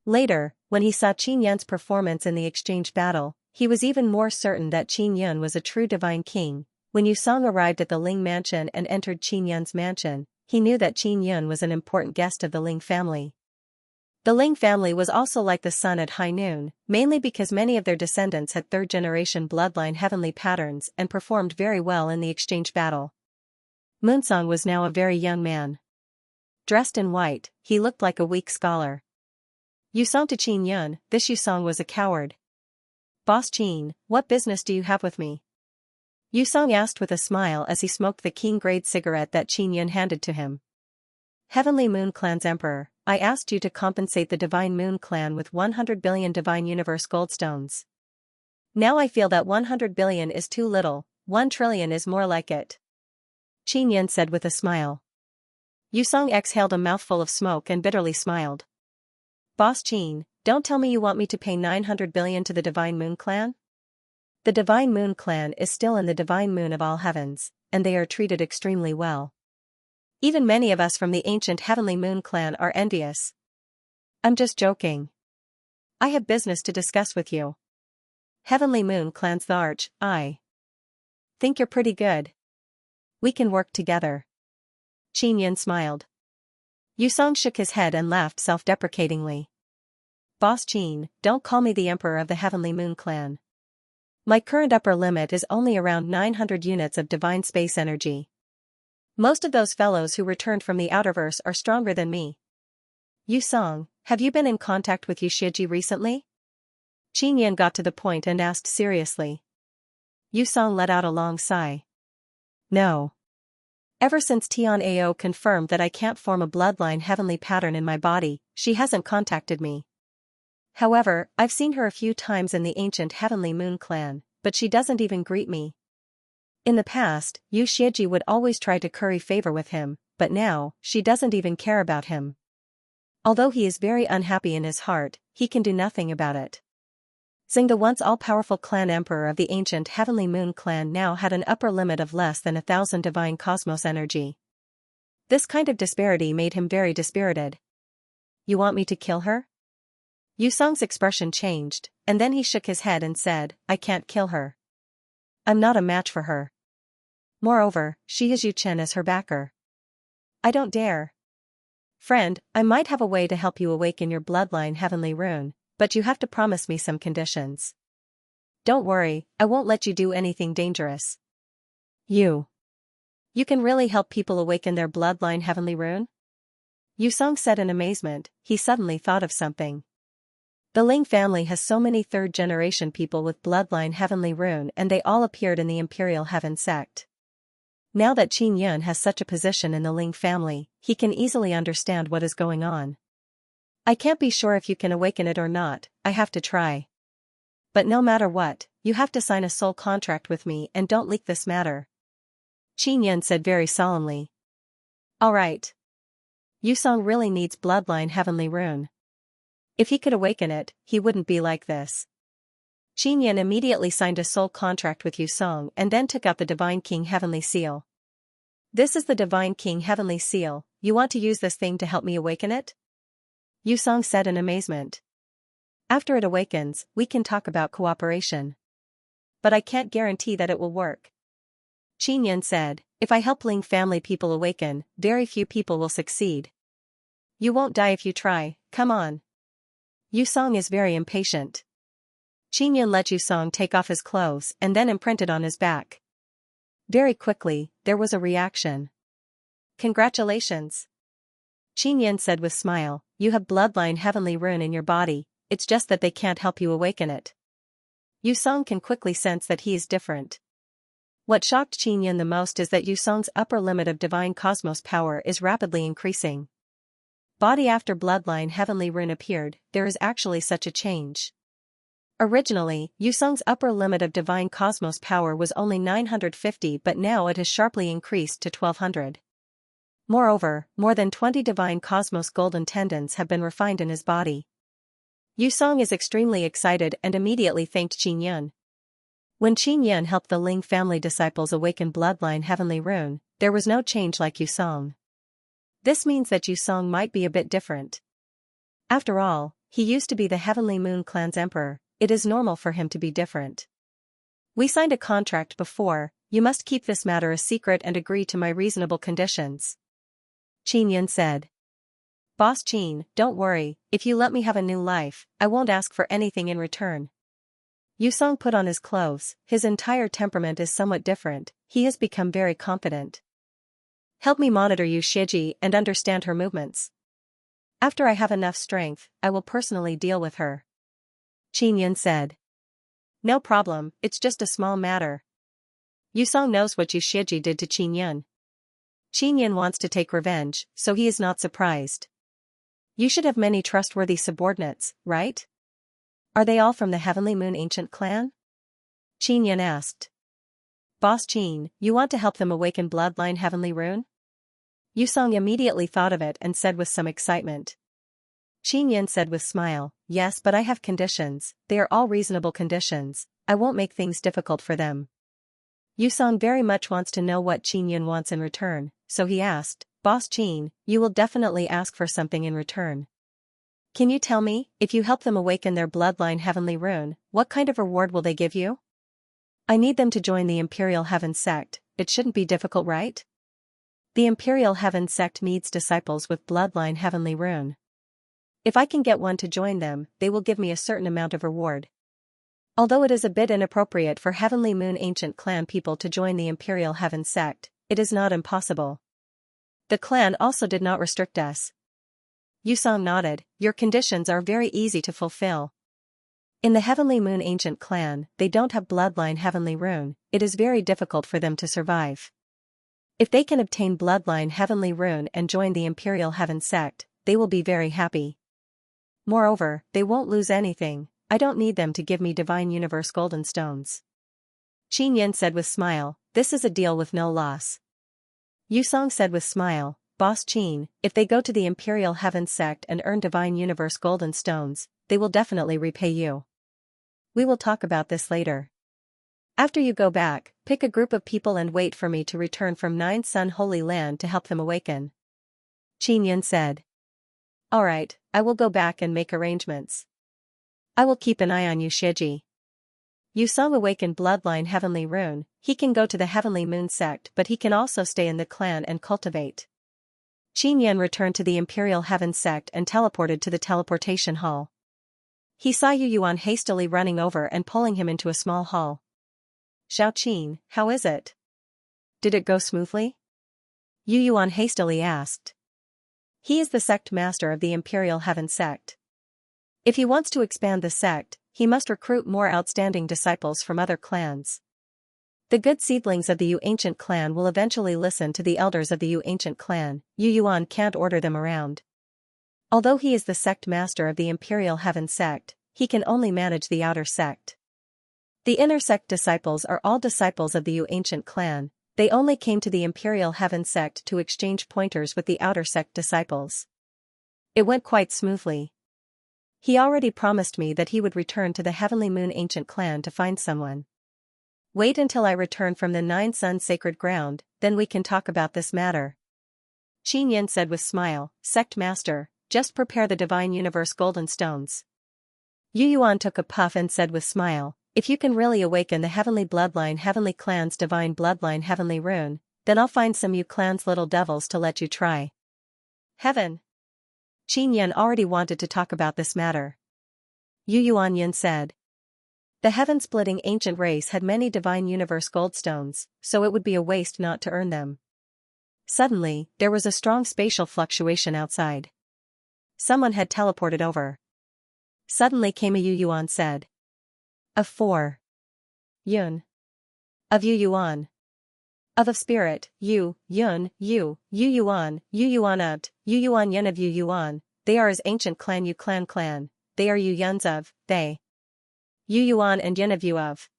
Later, when he saw Qin Yan's performance in the exchange battle, he was even more certain that Qin Yan was a true divine king. When Yusong arrived at the Ling Mansion and entered Qin Yan's mansion, he knew that Qin Yun was an important guest of the Ling family. The Ling family was also like the sun at high noon, mainly because many of their descendants had third-generation bloodline heavenly patterns and performed very well in the exchange battle. Moonsong was now a very young man. Dressed in white, he looked like a weak scholar. Yusong to Qin Yun, this Yusong was a coward. Boss Qin, what business do you have with me? Yusong asked with a smile as he smoked the king-grade cigarette that Qin Yun handed to him. Heavenly Moon Clan's Emperor, I asked you to compensate the Divine Moon Clan with 100 billion Divine Universe Goldstones. Now I feel that 100 billion is too little, 1 trillion is more like it. Qin Yun said with a smile. Yusong exhaled a mouthful of smoke and bitterly smiled. Boss Qin, don't tell me you want me to pay 900 billion to the Divine Moon Clan? The Divine Moon Clan is still in the Divine Moon of all heavens, and they are treated extremely well. Even many of us from the ancient Heavenly Moon Clan are envious. I'm just joking. I have business to discuss with you. Heavenly Moon Clan's the arch, I think you're pretty good. We can work together. Qin Yun smiled. Yusong shook his head and laughed self-deprecatingly. Boss Qin, don't call me the Emperor of the Heavenly Moon Clan. My current upper limit is only around 900 units of divine space energy. Most of those fellows who returned from the Outerverse are stronger than me. Yusong, have you been in contact with Xianxia recently? Qin Yun got to the point and asked seriously. Yusong let out a long sigh. No. Ever since Tian Ao confirmed that I can't form a bloodline heavenly pattern in my body, she hasn't contacted me. However, I've seen her a few times in the ancient Heavenly Moon Clan, but she doesn't even greet me. In the past, Yu Xiaji would always try to curry favor with him, but now, she doesn't even care about him. Although he is very unhappy in his heart, he can do nothing about it. Xing, the once all-powerful clan emperor of the ancient Heavenly Moon Clan, now had an upper limit of less than 1,000 divine cosmos energy. This kind of disparity made him very dispirited. You want me to kill her? Yusong's expression changed, and then he shook his head and said, I can't kill her. I'm not a match for her. Moreover, she has Yu Chen as her backer. I don't dare. Friend, I might have a way to help you awaken your bloodline heavenly rune, but you have to promise me some conditions. Don't worry, I won't let you do anything dangerous. You can really help people awaken their bloodline heavenly rune? Yusong said in amazement. He suddenly thought of something. The Ling family has so many third-generation people with bloodline heavenly rune, and they all appeared in the Imperial Heaven sect. Now that Qin Yun has such a position in the Ling family, he can easily understand what is going on. I can't be sure if you can awaken it or not, I have to try. But no matter what, you have to sign a soul contract with me and don't leak this matter. Qin Yun said very solemnly. Alright. Yusong really needs bloodline heavenly rune. If he could awaken it, he wouldn't be like this. Qin Yun immediately signed a soul contract with Yusong and then took out the Divine King Heavenly Seal. This is the Divine King Heavenly Seal, you want to use this thing to help me awaken it? Yusong said in amazement. After it awakens, we can talk about cooperation. But I can't guarantee that it will work. Qin Yun said, if I help Ling family people awaken, very few people will succeed. You won't die if you try, come on. Yusong is very impatient. Qin Yun let Yusong take off his clothes and then imprinted on his back. Very quickly, there was a reaction. Congratulations. Qin Yun said with smile, you have bloodline heavenly rune in your body, it's just that they can't help you awaken it. Yusong can quickly sense that he is different. What shocked Qin Yun the most is that Yusong's upper limit of divine cosmos power is rapidly increasing. Body after bloodline heavenly rune appeared, there is actually such a change. Originally, Yusong's upper limit of divine cosmos power was only 950, but now it has sharply increased to 1200. Moreover, more than 20 divine cosmos golden tendons have been refined in his body. Yusong is extremely excited and immediately thanked Qin Yun. When Qin Yun helped the Ling family disciples awaken bloodline heavenly rune, there was no change like Yusong. This means that Yusong might be a bit different. After all, he used to be the Heavenly Moon Clan's emperor, it is normal for him to be different. We signed a contract before, you must keep this matter a secret and agree to my reasonable conditions. Qin Yan said. Boss Qin, don't worry, if you let me have a new life, I won't ask for anything in return. Yusong put on his clothes, his entire temperament is somewhat different, he has become very confident. Help me monitor Yu Shiji and understand her movements. After I have enough strength, I will personally deal with her. Qin Yan said. No problem, it's just a small matter. Yusong knows what Yu Shiji did to Qin Yan. Qin Yan wants to take revenge, so he is not surprised. You should have many trustworthy subordinates, right? Are they all from the Heavenly Moon Ancient Clan? Qin Yan asked. Boss Qin, you want to help them awaken Bloodline Heavenly Rune? Yusong immediately thought of it and said with some excitement. Qin Yan said with smile, yes, but I have conditions, they are all reasonable conditions, I won't make things difficult for them. Yusong very much wants to know what Qin Yan wants in return, so he asked, Boss Qin, you will definitely ask for something in return. Can you tell me, if you help them awaken their Bloodline Heavenly Rune, what kind of reward will they give you? I need them to join the Imperial Heaven sect, it shouldn't be difficult, right? The Imperial Heaven sect needs disciples with Bloodline Heavenly Rune. If I can get one to join them, they will give me a certain amount of reward. Although it is a bit inappropriate for Heavenly Moon Ancient Clan people to join the Imperial Heaven sect, it is not impossible. The clan also did not restrict us. Yusong nodded, your conditions are very easy to fulfill. In the Heavenly Moon Ancient Clan, they don't have Bloodline Heavenly Rune, it is very difficult for them to survive. If they can obtain Bloodline Heavenly Rune and join the Imperial Heaven sect, they will be very happy. Moreover, they won't lose anything, I don't need them to give me Divine Universe Golden Stones. Qin Yan said with smile, this is a deal with no loss. Yusong said with smile, Boss Qin, if they go to the Imperial Heaven sect and earn Divine Universe Golden Stones, they will definitely repay you. We will talk about this later. After you go back, pick a group of people and wait for me to return from Nine Sun Holy Land to help them awaken. Qin Yan said. Alright, I will go back and make arrangements. I will keep an eye on Yu Shiji. Yusong awakened Bloodline Heavenly Rune, he can go to the Heavenly Moon sect but he can also stay in the clan and cultivate. Qin Yan returned to the Imperial Heaven sect and teleported to the teleportation hall. He saw Yu Yuan hastily running over and pulling him into a small hall. Xiao Qin, how is it? Did it go smoothly? Yu Yuan hastily asked. He is the sect master of the Imperial Heaven sect. If he wants to expand the sect, he must recruit more outstanding disciples from other clans. The good seedlings of the Yu Ancient Clan will eventually listen to the elders of the Yu Ancient Clan, Yu Yuan can't order them around. Although he is the sect master of the Imperial Heaven sect, he can only manage the outer sect. The inner sect disciples are all disciples of the Yu Ancient Clan, they only came to the Imperial Heaven sect to exchange pointers with the outer sect disciples. It went quite smoothly. He already promised me that he would return to the Heavenly Moon Ancient Clan to find someone. Wait until I return from the Nine Sun Sacred Ground, then we can talk about this matter. Qin Yan said with smile, Sect Master, just prepare the Divine Universe Golden Stones. Yu Yuan took a puff and said with smile, if you can really awaken the Heavenly Bloodline Heavenly Clan's Divine Bloodline Heavenly Rune, then I'll find some Yu Clan's little devils to let you try. Heaven. Qin Yan already wanted to talk about this matter. Yu Yuan Yan said. The heaven-splitting ancient race had many Divine Universe Goldstones, so it would be a waste not to earn them. Suddenly, there was a strong spatial fluctuation outside. Someone had teleported over. Suddenly came a Yu Yuan said. Of 4. Yun. Of Yu Yuan. Of spirit, Yu, Yun, Yu Yuan Ut, Yu Yuan Yun of Yu Yuan, they are his ancient clan Yu clan, they are Yu Yuns of, they. Yu Yuan and Yun of Yu of.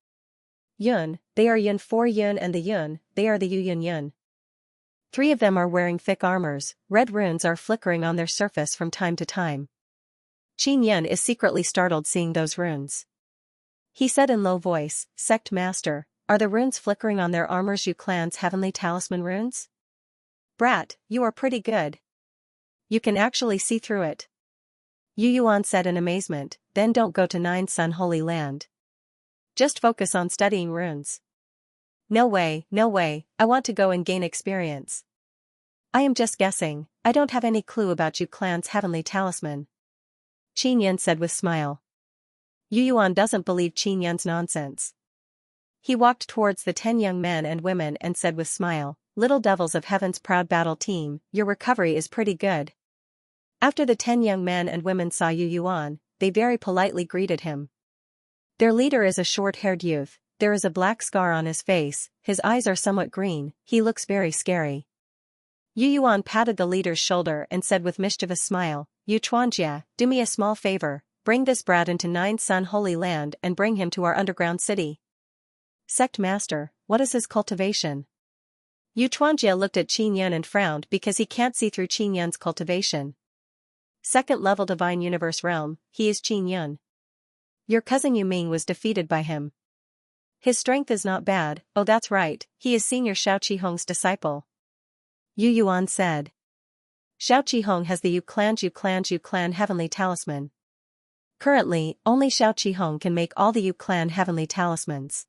Yun, they are Yun 4 Yun and the Yun, they are the Yu Yun Yun. 3 of them are wearing thick armors, red runes are flickering on their surface from time to time. Qin Yan is secretly startled seeing those runes. He said in low voice, Sect Master, are the runes flickering on their armors Yu Clan's heavenly talisman runes? Brat, you are pretty good. You can actually see through it. Yu Yuan said in amazement, then don't go to Nine Sun Holy Land. Just focus on studying runes. No way, I want to go and gain experience. I am just guessing, I don't have any clue about Yu clan's heavenly talisman. Qin Yan said with smile. Yu Yuan doesn't believe Qin Yan's nonsense. He walked towards the 10 young men and women and said with smile, "Little devils of heaven's proud battle team, your recovery is pretty good." After the 10 young men and women saw Yu Yuan, they very politely greeted him. Their leader is a short-haired youth, there is a black scar on his face, his eyes are somewhat green, he looks very scary. Yu Yuan patted the leader's shoulder and said with mischievous smile, "Yu Chuanjia, do me a small favor, bring this brat into Nine Sun Holy Land and bring him to our underground city." Sect Master, what is his cultivation? Yu Chuanjia looked at Qin Yan and frowned because he can't see through Qin Yan's cultivation. Second level Divine Universe Realm, he is Qin Yan. Your cousin Yu Ming was defeated by him. His strength is not bad, oh that's right, he is Senior Shao Qihong's disciple. Yu Yuan said. Shao Qihong has the Yu clan heavenly talisman. Currently, only Shao Qihong can make all the Yu clan heavenly talismans.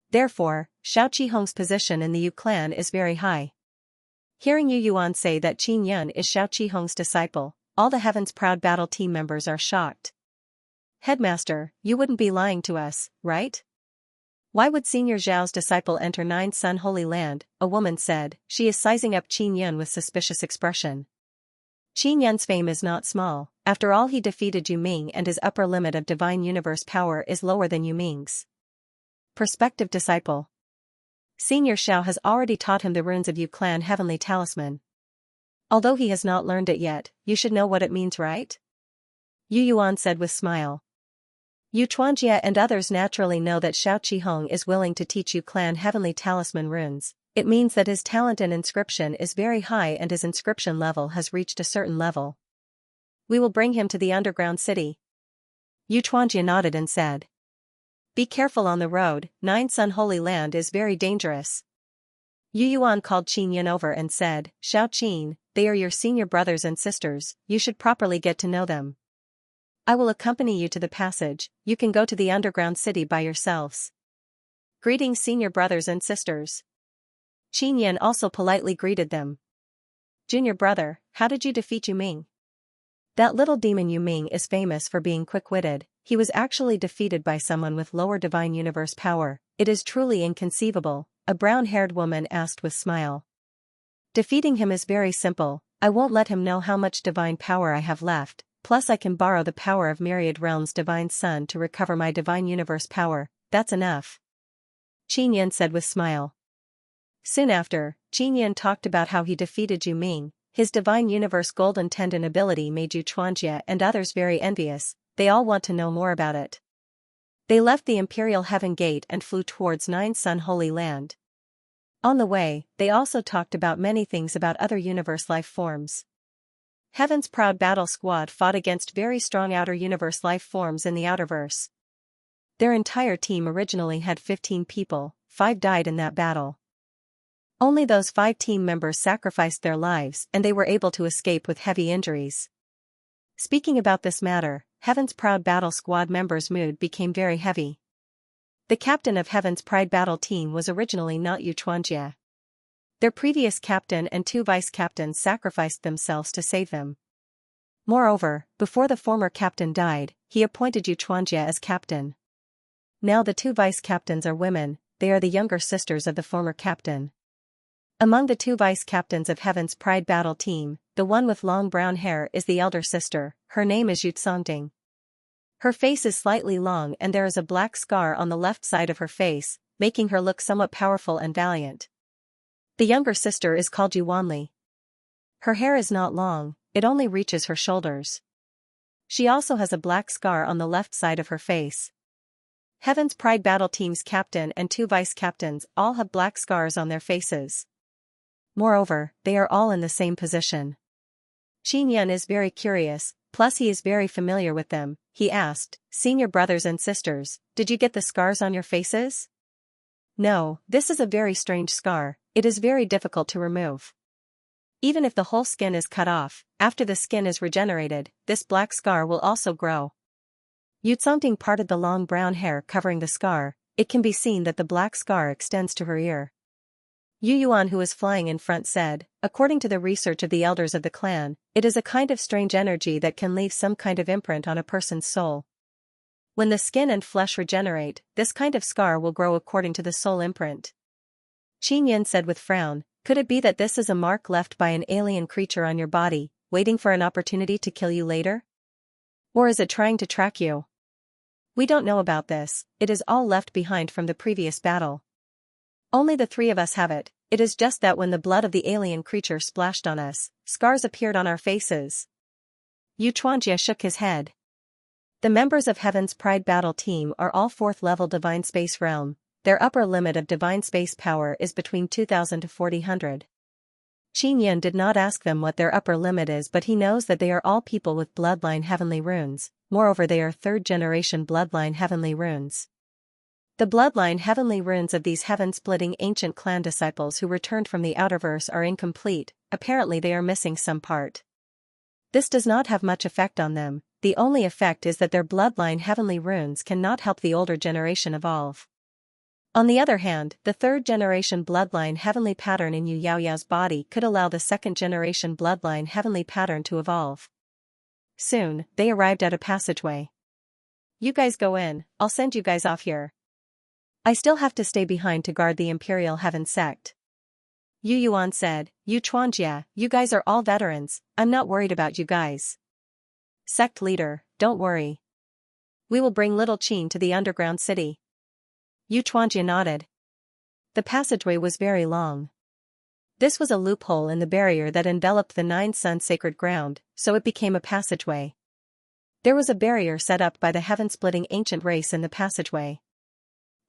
Therefore, Shao Qihong's position in the Yu clan is very high. Hearing Yu Yuan say that Qin Yan is Shao Qihong's disciple, all the Heaven's Proud Battle team members are shocked. Headmaster, you wouldn't be lying to us, right? Why would Senior Zhao's disciple enter Nine Sun Holy Land? A woman said, she is sizing up Qin Yan with suspicious expression. Qin Yan's fame is not small, after all he defeated Yu Ming and his upper limit of divine universe power is lower than Yu Ming's. Prospective disciple. Senior Shao has already taught him the runes of Yu clan heavenly talisman. Although he has not learned it yet, you should know what it means, right? Yu Yuan said with smile. Yu Chuanjia and others naturally know that Shao Qihong is willing to teach Yu clan heavenly talisman runes. It means that his talent in inscription is very high and his inscription level has reached a certain level. We will bring him to the underground city. Yu Chuanjia nodded and said. Be careful on the road, Nine Sun Holy Land is very dangerous. Yu Yuan called Qin Yan over and said, Shao Qin, they are your senior brothers and sisters, you should properly get to know them. I will accompany you to the passage, you can go to the underground city by yourselves. Greetings senior brothers and sisters. Qin Yan also politely greeted them. Junior brother, how did you defeat Yu Ming? That little demon Yu Ming is famous for being quick-witted, he was actually defeated by someone with lower divine universe power, it is truly inconceivable, a brown-haired woman asked with smile. Defeating him is very simple, I won't let him know how much divine power I have left, plus I can borrow the power of Myriad Realms' divine sun to recover my divine universe power, that's enough. Qin Yan said with smile. Soon after, Qin Yan talked about how he defeated Yu Ming, his divine universe golden tendon ability made Yu Chuanjia and others very envious, they all want to know more about it. They left the Imperial Heaven Gate and flew towards Nine Sun Holy Land. On the way, they also talked about many things about other universe life forms. Heaven's Proud Battle Squad fought against very strong outer universe life forms in the Outerverse. Their entire team originally had 15 people, 5 died in that battle. Only those 5 team members sacrificed their lives and they were able to escape with heavy injuries. Speaking about this matter, Heaven's Proud Battle Squad members' mood became very heavy. The captain of Heaven's Pride Battle team was originally not Yu Chuanjia. Their previous captain and 2 vice-captains sacrificed themselves to save them. Moreover, before the former captain died, he appointed Yu Chuanjia as captain. Now the 2 vice-captains are women, they are the younger sisters of the former captain. Among the 2 vice-captains of Heaven's Pride Battle team, the one with long brown hair is the elder sister, her name is Yu Tsongding. Her face is slightly long and there is a black scar on the left side of her face, making her look somewhat powerful and valiant. The younger sister is called Yu Wanli. Her hair is not long, it only reaches her shoulders. She also has a black scar on the left side of her face. Heaven's Pride Battle team's captain and 2 vice-captains all have black scars on their faces. Moreover, they are all in the same position. Qin Yan is very curious, plus he is very familiar with them, he asked, Senior brothers and sisters, did you get the scars on your faces? No, this is a very strange scar, it is very difficult to remove. Even if the whole skin is cut off, after the skin is regenerated, this black scar will also grow. Yu Tsongding parted the long brown hair covering the scar, it can be seen that the black scar extends to her ear. Yu Yuan, who was flying in front, said, according to the research of the elders of the clan, it is a kind of strange energy that can leave some kind of imprint on a person's soul. When the skin and flesh regenerate, this kind of scar will grow according to the soul imprint. Qin Yin said with frown, could it be that this is a mark left by an alien creature on your body, waiting for an opportunity to kill you later? Or is it trying to track you? We don't know about this, it is all left behind from the previous battle. Only the three of us have it. It is just that when the blood of the alien creature splashed on us, scars appeared on our faces. Xianxia shook his head. The members of Heaven's Pride Battle Team are all 4th level Divine Space Realm. Their upper limit of Divine Space Power is between 2000 to 4000. Qin Yin did not ask them what their upper limit is, but he knows that they are all people with Bloodline Heavenly Runes, moreover they are 3rd generation Bloodline Heavenly Runes. The Bloodline Heavenly Runes of these heaven-splitting ancient clan disciples who returned from the Outerverse are incomplete, apparently they are missing some part. This does not have much effect on them, the only effect is that their Bloodline Heavenly Runes cannot help the older generation evolve. On the other hand, the 3rd generation Bloodline Heavenly Pattern in Yu Yaoyao's body could allow the 2nd generation Bloodline Heavenly Pattern to evolve. Soon, they arrived at a passageway. You guys go in, I'll send you guys off here. I still have to stay behind to guard the Imperial Heaven sect. Yu Yuan said, Xianxia, you guys are all veterans, I'm not worried about you guys. Sect leader, don't worry. We will bring little Qin to the underground city. Xianxia nodded. The passageway was very long. This was a loophole in the barrier that enveloped the 9 Sun sacred ground, so it became a passageway. There was a barrier set up by the heaven-splitting ancient race in the passageway.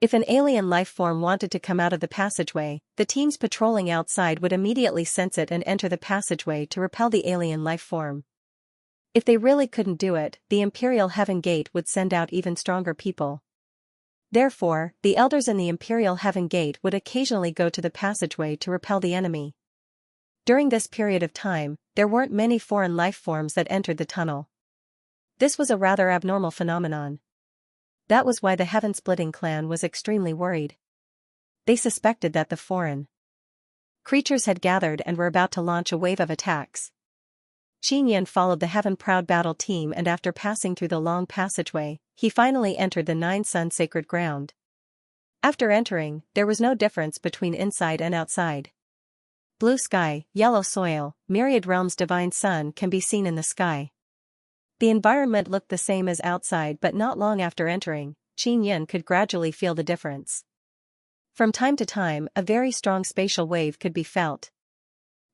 If an alien life form wanted to come out of the passageway, the teams patrolling outside would immediately sense it and enter the passageway to repel the alien life form. If they really couldn't do it, the Imperial Heaven Gate would send out even stronger people. Therefore, the elders in the Imperial Heaven Gate would occasionally go to the passageway to repel the enemy. During this period of time, there weren't many foreign life forms that entered the tunnel. This was a rather abnormal phenomenon. That was why the Heaven-Splitting clan was extremely worried. They suspected that the foreign creatures had gathered and were about to launch a wave of attacks. Qin Yin followed the Heaven-Proud Battle Team, and after passing through the long passageway, he finally entered the 9 Sun sacred ground. After entering, there was no difference between inside and outside. Blue sky, yellow soil, myriad realms divine sun can be seen in the sky. The environment looked the same as outside, but not long after entering, Qin Yin could gradually feel the difference. From time to time, a very strong spatial wave could be felt.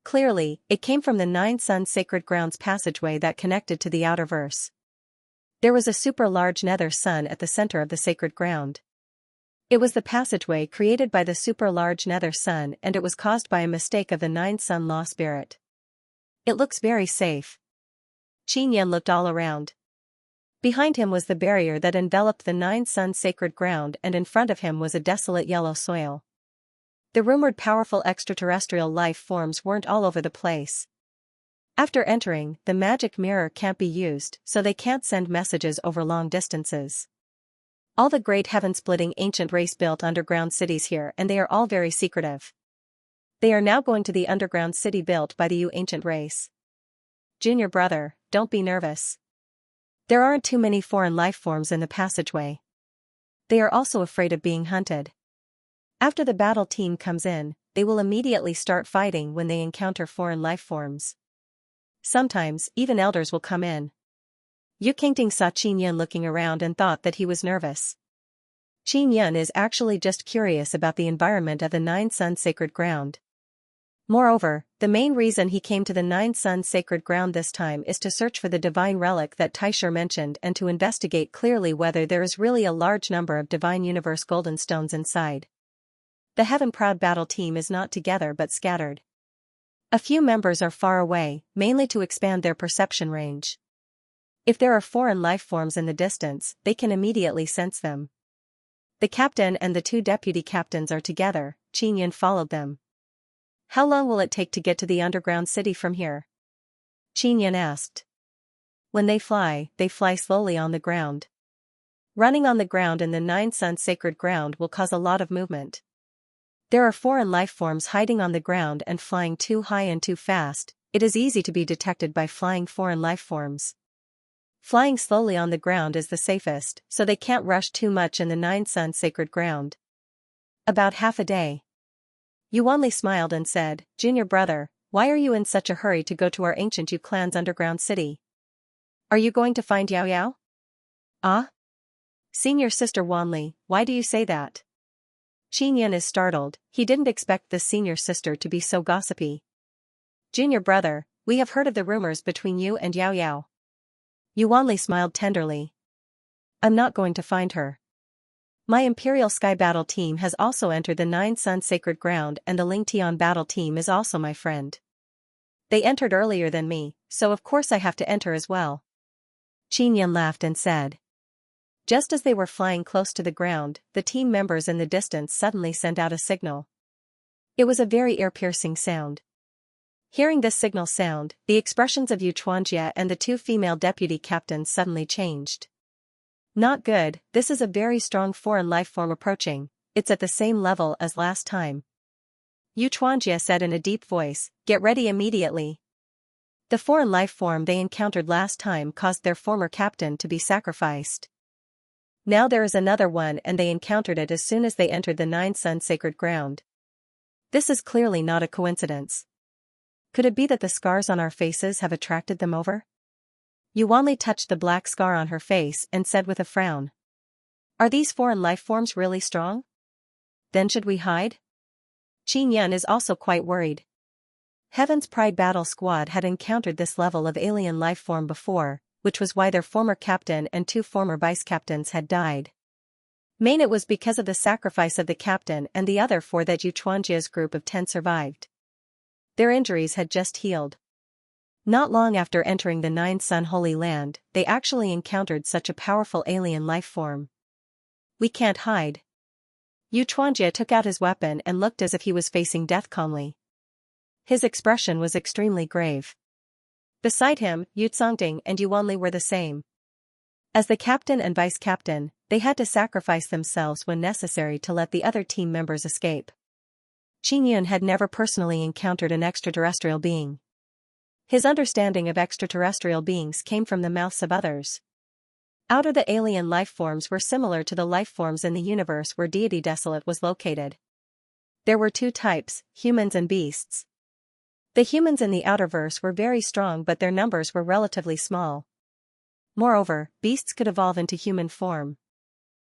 Clearly, it came from the 9 Sun sacred grounds passageway that connected to the Outerverse. There was a super large nether sun at the center of the sacred ground. It was the passageway created by the super large nether sun, and it was caused by a mistake of the 9 Sun law spirit. It looks very safe. Qin Yin looked all around. Behind him was the barrier that enveloped the 9 Sun sacred ground, and in front of him was a desolate yellow soil. The rumored powerful extraterrestrial life forms weren't all over the place. After entering, the magic mirror can't be used, so they can't send messages over long distances. All the great heaven-splitting ancient race built underground cities here, and they are all very secretive. They are now going to the underground city built by the Yu ancient race. Junior brother, don't be nervous. There aren't too many foreign life forms in the passageway. They are also afraid of being hunted. After the battle team comes in, they will immediately start fighting when they encounter foreign life forms. Sometimes, even elders will come in. Yu Qingting saw Qin Yin looking around and thought that he was nervous. Qin Yin is actually just curious about the environment of the 9 Sun sacred ground. Moreover, the main reason he came to the 9 Sun sacred ground this time is to search for the divine relic that Taisher mentioned and to investigate clearly whether there is really a large number of divine universe golden stones inside. The Heaven-Proud Battle Team is not together but scattered. A few members are far away, mainly to expand their perception range. If there are foreign life forms in the distance, they can immediately sense them. The captain and the 2 deputy captains are together. Qin Yin followed them. How long will it take to get to the underground city from here? Qin Yin asked. When they fly slowly on the ground. Running on the ground in the 9 Sun sacred ground will cause a lot of movement. There are foreign life forms hiding on the ground and flying too high and too fast. It is easy to be detected by flying foreign life forms. Flying slowly on the ground is the safest, so they can't rush too much in the Nine Sun sacred ground. About half a day. Yuanli smiled and said, "Junior brother, why are you in such a hurry to go to our ancient Yu clan's underground city? Are you going to find Yao Yao?" "Ah? Senior sister Wanli, why do you say that?" Qin is startled. He didn't expect this senior sister to be so gossipy. "Junior brother, we have heard of the rumors between you and Yao Yao." Yuanli smiled tenderly. "I'm not going to find her. My Imperial Sky Battle team has also entered the Nine Sun Sacred Ground and the Ling Tian Battle team is also my friend. They entered earlier than me, so of course I have to enter as well." Qin laughed and said. Just as they were flying close to the ground, the team members in the distance suddenly sent out a signal. It was a very ear-piercing sound. Hearing this signal sound, the expressions of Xianxia and the two female deputy captains suddenly changed. "Not good, this is a very strong foreign life form approaching, it's at the same level as last time." Xianxia said in a deep voice, "Get ready immediately." The foreign life form they encountered last time caused their former captain to be sacrificed. Now there is another one and they encountered it as soon as they entered the Nine Sun Sacred Ground. This is clearly not a coincidence. Could it be that the scars on our faces have attracted them over? Yuanli touched the black scar on her face and said with a frown. "Are these foreign life forms really strong? Then should we hide?" Qin is also quite worried. Heaven's Pride Battle Squad had encountered this level of alien life form before, which was why their former captain and two former vice-captains had died. Main it was because of the sacrifice of the captain and the other four that Xianxia's group of 10 survived. Their injuries had just healed. Not long after entering the Nine Sun Holy Land, they actually encountered such a powerful alien life form. "We can't hide." Xianxia took out his weapon and looked as if he was facing death calmly. His expression was extremely grave. Beside him, Yu Tsongting and Yuanli were the same. As the captain and vice-captain, they had to sacrifice themselves when necessary to let the other team members escape. Qin had never personally encountered an extraterrestrial being. His understanding of extraterrestrial beings came from the mouths of others. Outer the alien life forms were similar to the life forms in the universe where Deity Desolate was located. There were two types, humans and beasts. The humans in the outerverse were very strong but their numbers were relatively small. Moreover, beasts could evolve into human form.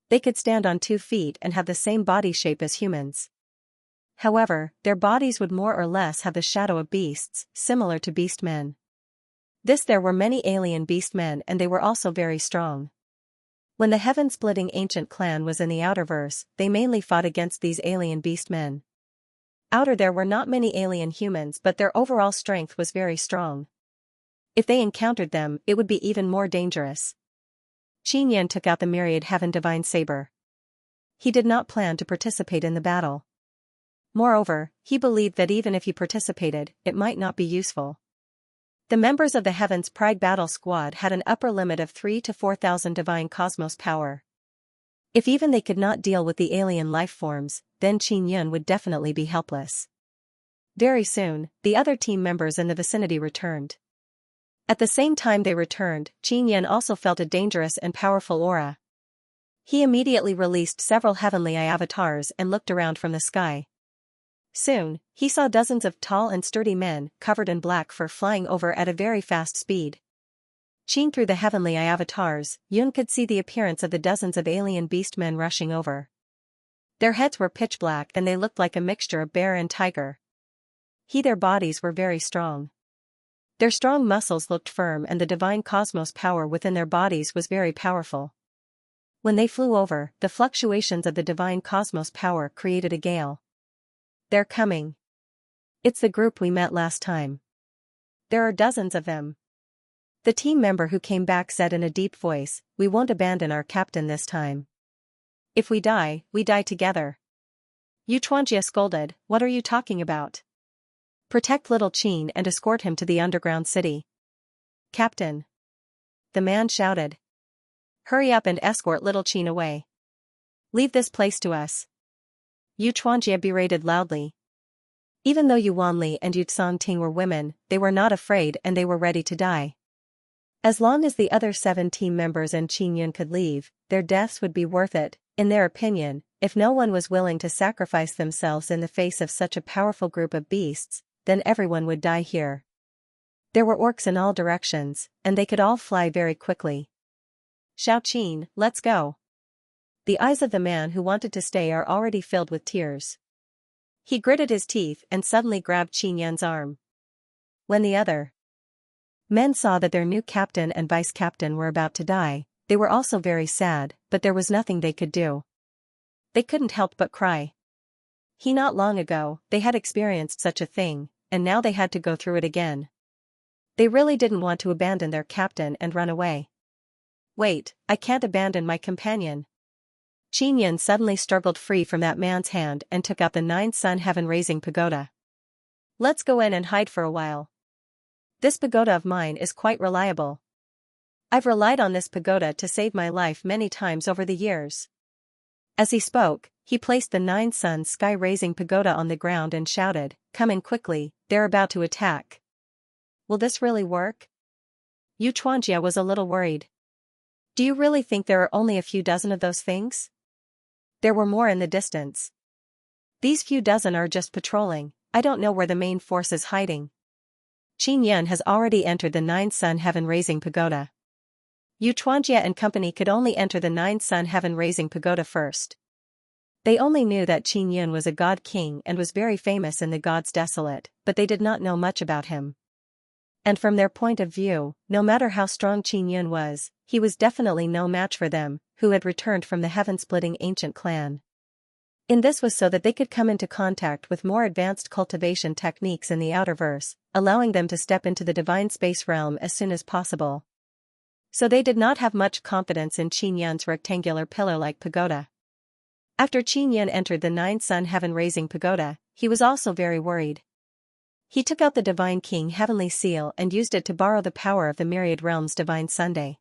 They could stand on 2 feet and have the same body shape as humans. However, their bodies would more or less have the shadow of beasts, similar to beastmen. There were many alien beastmen and they were also very strong. When the heaven-splitting ancient clan was in the outerverse, they mainly fought against these alien beastmen. Outer there were not many alien humans but their overall strength was very strong. If they encountered them, it would be even more dangerous. Qin took out the myriad heaven divine saber. He did not plan to participate in the battle. Moreover, he believed that even if he participated, it might not be useful. The members of the Heaven's Pride Battle Squad had an upper limit of 3,000 to 4,000 divine cosmos power. If even they could not deal with the alien life forms, then Qin would definitely be helpless. Very soon, the other team members in the vicinity returned. At the same time they returned, Qin also felt a dangerous and powerful aura. He immediately released several heavenly avatars and looked around from the sky. Soon, he saw dozens of tall and sturdy men covered in black fur flying over at a very fast speed. Through the heavenly avatars, Yun could see the appearance of the dozens of alien beastmen rushing over. Their heads were pitch black and they looked like a mixture of bear and tiger. Their bodies were very strong. Their strong muscles looked firm and the divine cosmos power within their bodies was very powerful. When they flew over, the fluctuations of the divine cosmos power created a gale. "They're coming. It's the group we met last time. There are dozens of them." The team member who came back said in a deep voice, "We won't abandon our captain this time. If we die together." Xianxia scolded, "What are you talking about? Protect little Qin and escort him to the underground city." "Captain!" the man shouted. "Hurry up and escort little Qin away. Leave this place to us." Yu Chuanjie berated loudly. Even though Yu Wanli and Yu Tsangting were women, they were not afraid and they were ready to die. As long as the other 7 team members and Qin Yun could leave, their deaths would be worth it, in their opinion. If no one was willing to sacrifice themselves in the face of such a powerful group of beasts, then everyone would die here. There were orcs in all directions, and they could all fly very quickly. Xiao Qin, let's go. The eyes of the man who wanted to stay are already filled with tears. He gritted his teeth and suddenly grabbed Qin Yan's arm. When the other men saw that their new captain and vice captain were about to die, they were also very sad, but there was nothing they could do. They couldn't help but cry. Not long ago, they had experienced such a thing, and now they had to go through it again. They really didn't want to abandon their captain and run away. Wait, I can't abandon my companion. Qin Yun suddenly struggled free from that man's hand and took out the 9-sun heaven-raising pagoda. Let's go in and hide for a while. This pagoda of mine is quite reliable. I've relied on this pagoda to save my life many times over the years. As he spoke, he placed the 9-sun sky-raising pagoda on the ground and shouted, "Come in quickly, they're about to attack." Will this really work? Yu Chuanjie was a little worried. Do you really think there are only a few dozen of those things? There were more in the distance. These few dozen are just patrolling. I don't know where the main force is hiding. Qin Yun has already entered the 9-sun heaven-raising pagoda. Yu Chuanjie and company could only enter the 9-sun heaven-raising pagoda first. They only knew that Qin Yun was a god king and was very famous in the gods desolate, but they did not know much about him. And from their point of view, no matter how strong Qin Yun was, he was definitely no match for them, who had returned from the heaven-splitting ancient clan. And this was so that they could come into contact with more advanced cultivation techniques in the outerverse, allowing them to step into the divine space realm as soon as possible. So they did not have much confidence in Qin Yun's rectangular pillar-like pagoda. After Qin Yun entered the 9-sun heaven-raising pagoda, he was also very worried. He took out the Divine King Heavenly Seal and used it to borrow the power of the Myriad Realms Divine Sunday.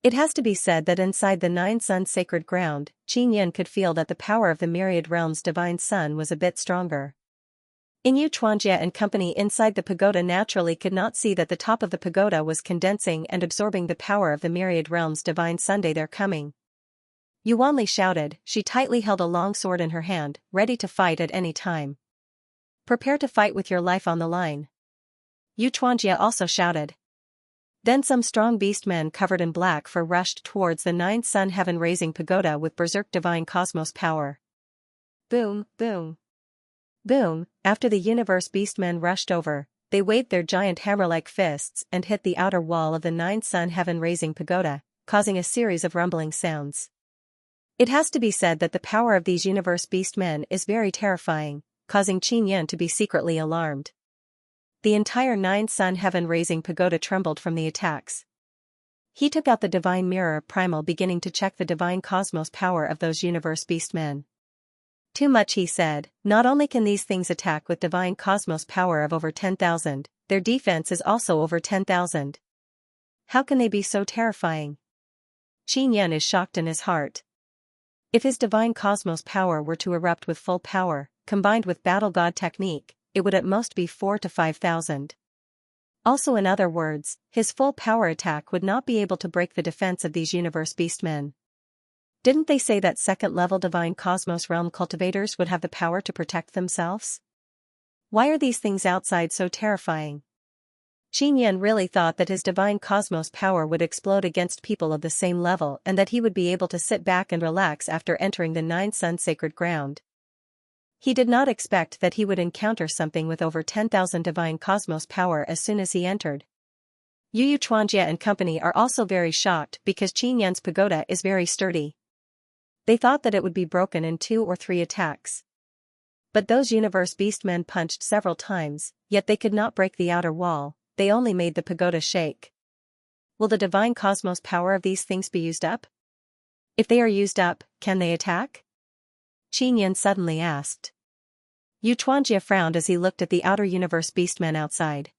It has to be said that inside the 9-sun sacred ground, Qin Yun could feel that the power of the Myriad Realms Divine Sun was a bit stronger. Yu Chuanjie and company inside the pagoda naturally could not see that the top of the pagoda was condensing and absorbing the power of the Myriad Realms Divine Sunday. They're coming. Yu Wanli shouted. She tightly held a long sword in her hand, ready to fight at any time. Prepare to fight with your life on the line. Yu Chuanjie also shouted. Then some strong beast-men covered in black fur rushed towards the 9-sun heaven-raising pagoda with berserk divine cosmos power. Boom, boom. Boom, after the universe beast-men rushed over, they waved their giant hammer-like fists and hit the outer wall of the 9-sun heaven-raising pagoda, causing a series of rumbling sounds. It has to be said that the power of these universe beast-men is very terrifying, causing Qin Yun to be secretly alarmed. The entire 9-sun heaven-raising pagoda trembled from the attacks. He took out the divine mirror primal beginning to check the divine cosmos power of those universe beast-men. Too much, he said. Not only can these things attack with divine cosmos power of over 10,000, their defense is also over 10,000. How can they be so terrifying? Qin Yun is shocked in his heart. If his divine cosmos power were to erupt with full power, combined with battle god technique, it would at most be 4,000 to 5,000. Also, in other words, his full power attack would not be able to break the defense of these universe beastmen. Didn't they say that second-level divine cosmos realm cultivators would have the power to protect themselves? Why are these things outside so terrifying? Qin Yun really thought that his divine cosmos power would explode against people of the same level and that he would be able to sit back and relax after entering the 9-sun sacred ground. He did not expect that he would encounter something with over 10,000 divine cosmos power as soon as he entered. Yu Chuanjie and company are also very shocked because Qin Yun's pagoda is very sturdy. They thought that it would be broken in 2 or 3 attacks. But those universe beastmen punched several times, yet they could not break the outer wall, they only made the pagoda shake. Will the divine cosmos power of these things be used up? If they are used up, can they attack? Qin Yun suddenly asked. Yu Chuanjie frowned as he looked at the outer universe beastmen outside.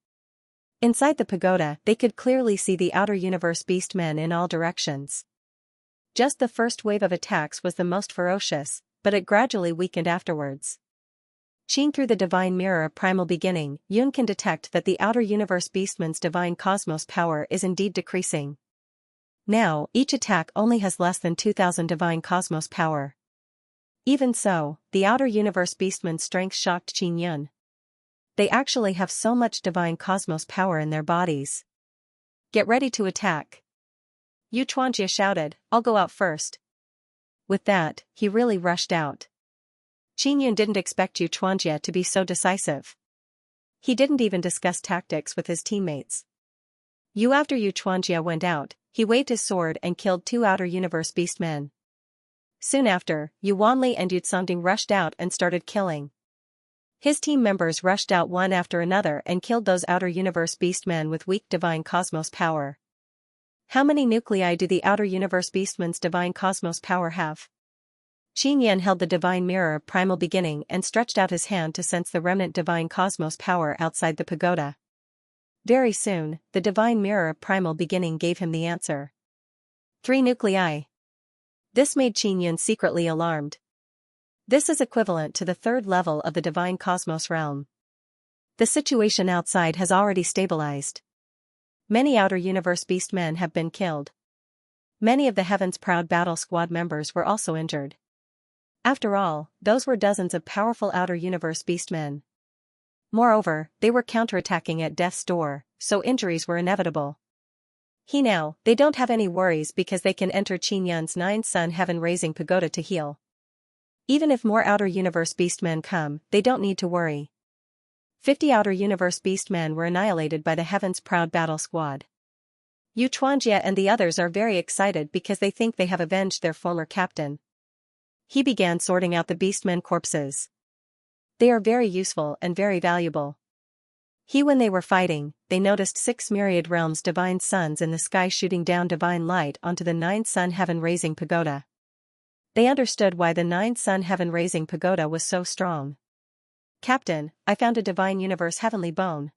Inside the pagoda, they could clearly see the outer universe beastmen in all directions. Just the first wave of attacks was the most ferocious, but it gradually weakened afterwards. Qin through the divine mirror of primal beginning, Yun can detect that the outer universe beastman's divine cosmos power is indeed decreasing. Now, each attack only has less than 2000 divine cosmos power. Even so, the outer universe beastman's strength shocked Qin Yun. They actually have so much divine cosmos power in their bodies. Get ready to attack. Xianxia shouted, I'll go out first. With that, he really rushed out. Qin Yun didn't expect Xianxia to be so decisive. He didn't even discuss tactics with his teammates. After Xianxia went out, he waved his sword and killed 2 outer universe beastmen. Soon after, Yuanli and Yutsangding rushed out and started killing. His team members rushed out one after another and killed those outer universe beastmen with weak divine cosmos power. How many nuclei do the outer universe beastmen's divine cosmos power have? Qin Yan held the divine mirror of primal beginning and stretched out his hand to sense the remnant divine cosmos power outside the pagoda. Very soon, the divine mirror of primal beginning gave him the answer. 3 nuclei. This made Qin Yan secretly alarmed. This is equivalent to the 3rd level of the divine cosmos realm. The situation outside has already stabilized. Many outer universe beastmen have been killed. Many of the Heaven's Proud battle squad members were also injured. After all, those were dozens of powerful outer universe beastmen. Moreover, they were counterattacking at death's door, so injuries were inevitable. They don't have any worries because they can enter Qin Yun's 9-sun heaven-raising pagoda to heal. Even if more outer universe beastmen come, they don't need to worry. 50 outer universe beastmen were annihilated by the Heaven's Proud battle squad. Xianxia and the others are very excited because they think they have avenged their former captain. He began sorting out the beastmen corpses. They are very useful and very valuable. When they were fighting, they noticed 6 myriad realms divine suns in the sky shooting down divine light onto the 9-sun heaven-raising pagoda. They understood why the 9-sun heaven-raising pagoda was so strong. Captain, I found a divine universe heavenly bone.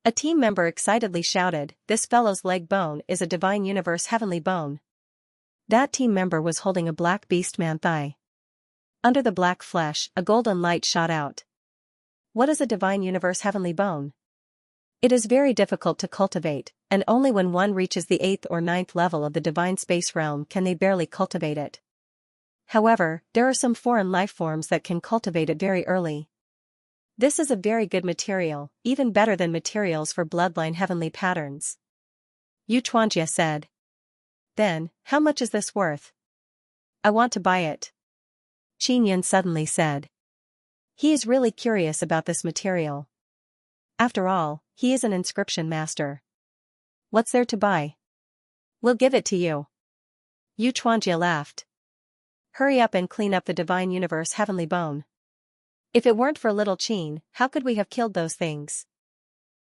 A team member excitedly shouted, this fellow's leg bone is a divine universe heavenly bone. That team member was holding a black beastman thigh. Under the black flesh, a golden light shot out. What is a divine universe heavenly bone? It is very difficult to cultivate, and only when one reaches the 8th or 9th level of the divine space realm can they barely cultivate it. However, there are some foreign life forms that can cultivate it very early. This is a very good material, even better than materials for bloodline heavenly patterns. Xianxia said. Then, how much is this worth? I want to buy it. Qin Yan suddenly said. He is really curious about this material. After all, he is an inscription master. What's there to buy? We'll give it to you. Xianxia laughed. Hurry up and clean up the divine universe heavenly bone. If it weren't for little Qin, how could we have killed those things?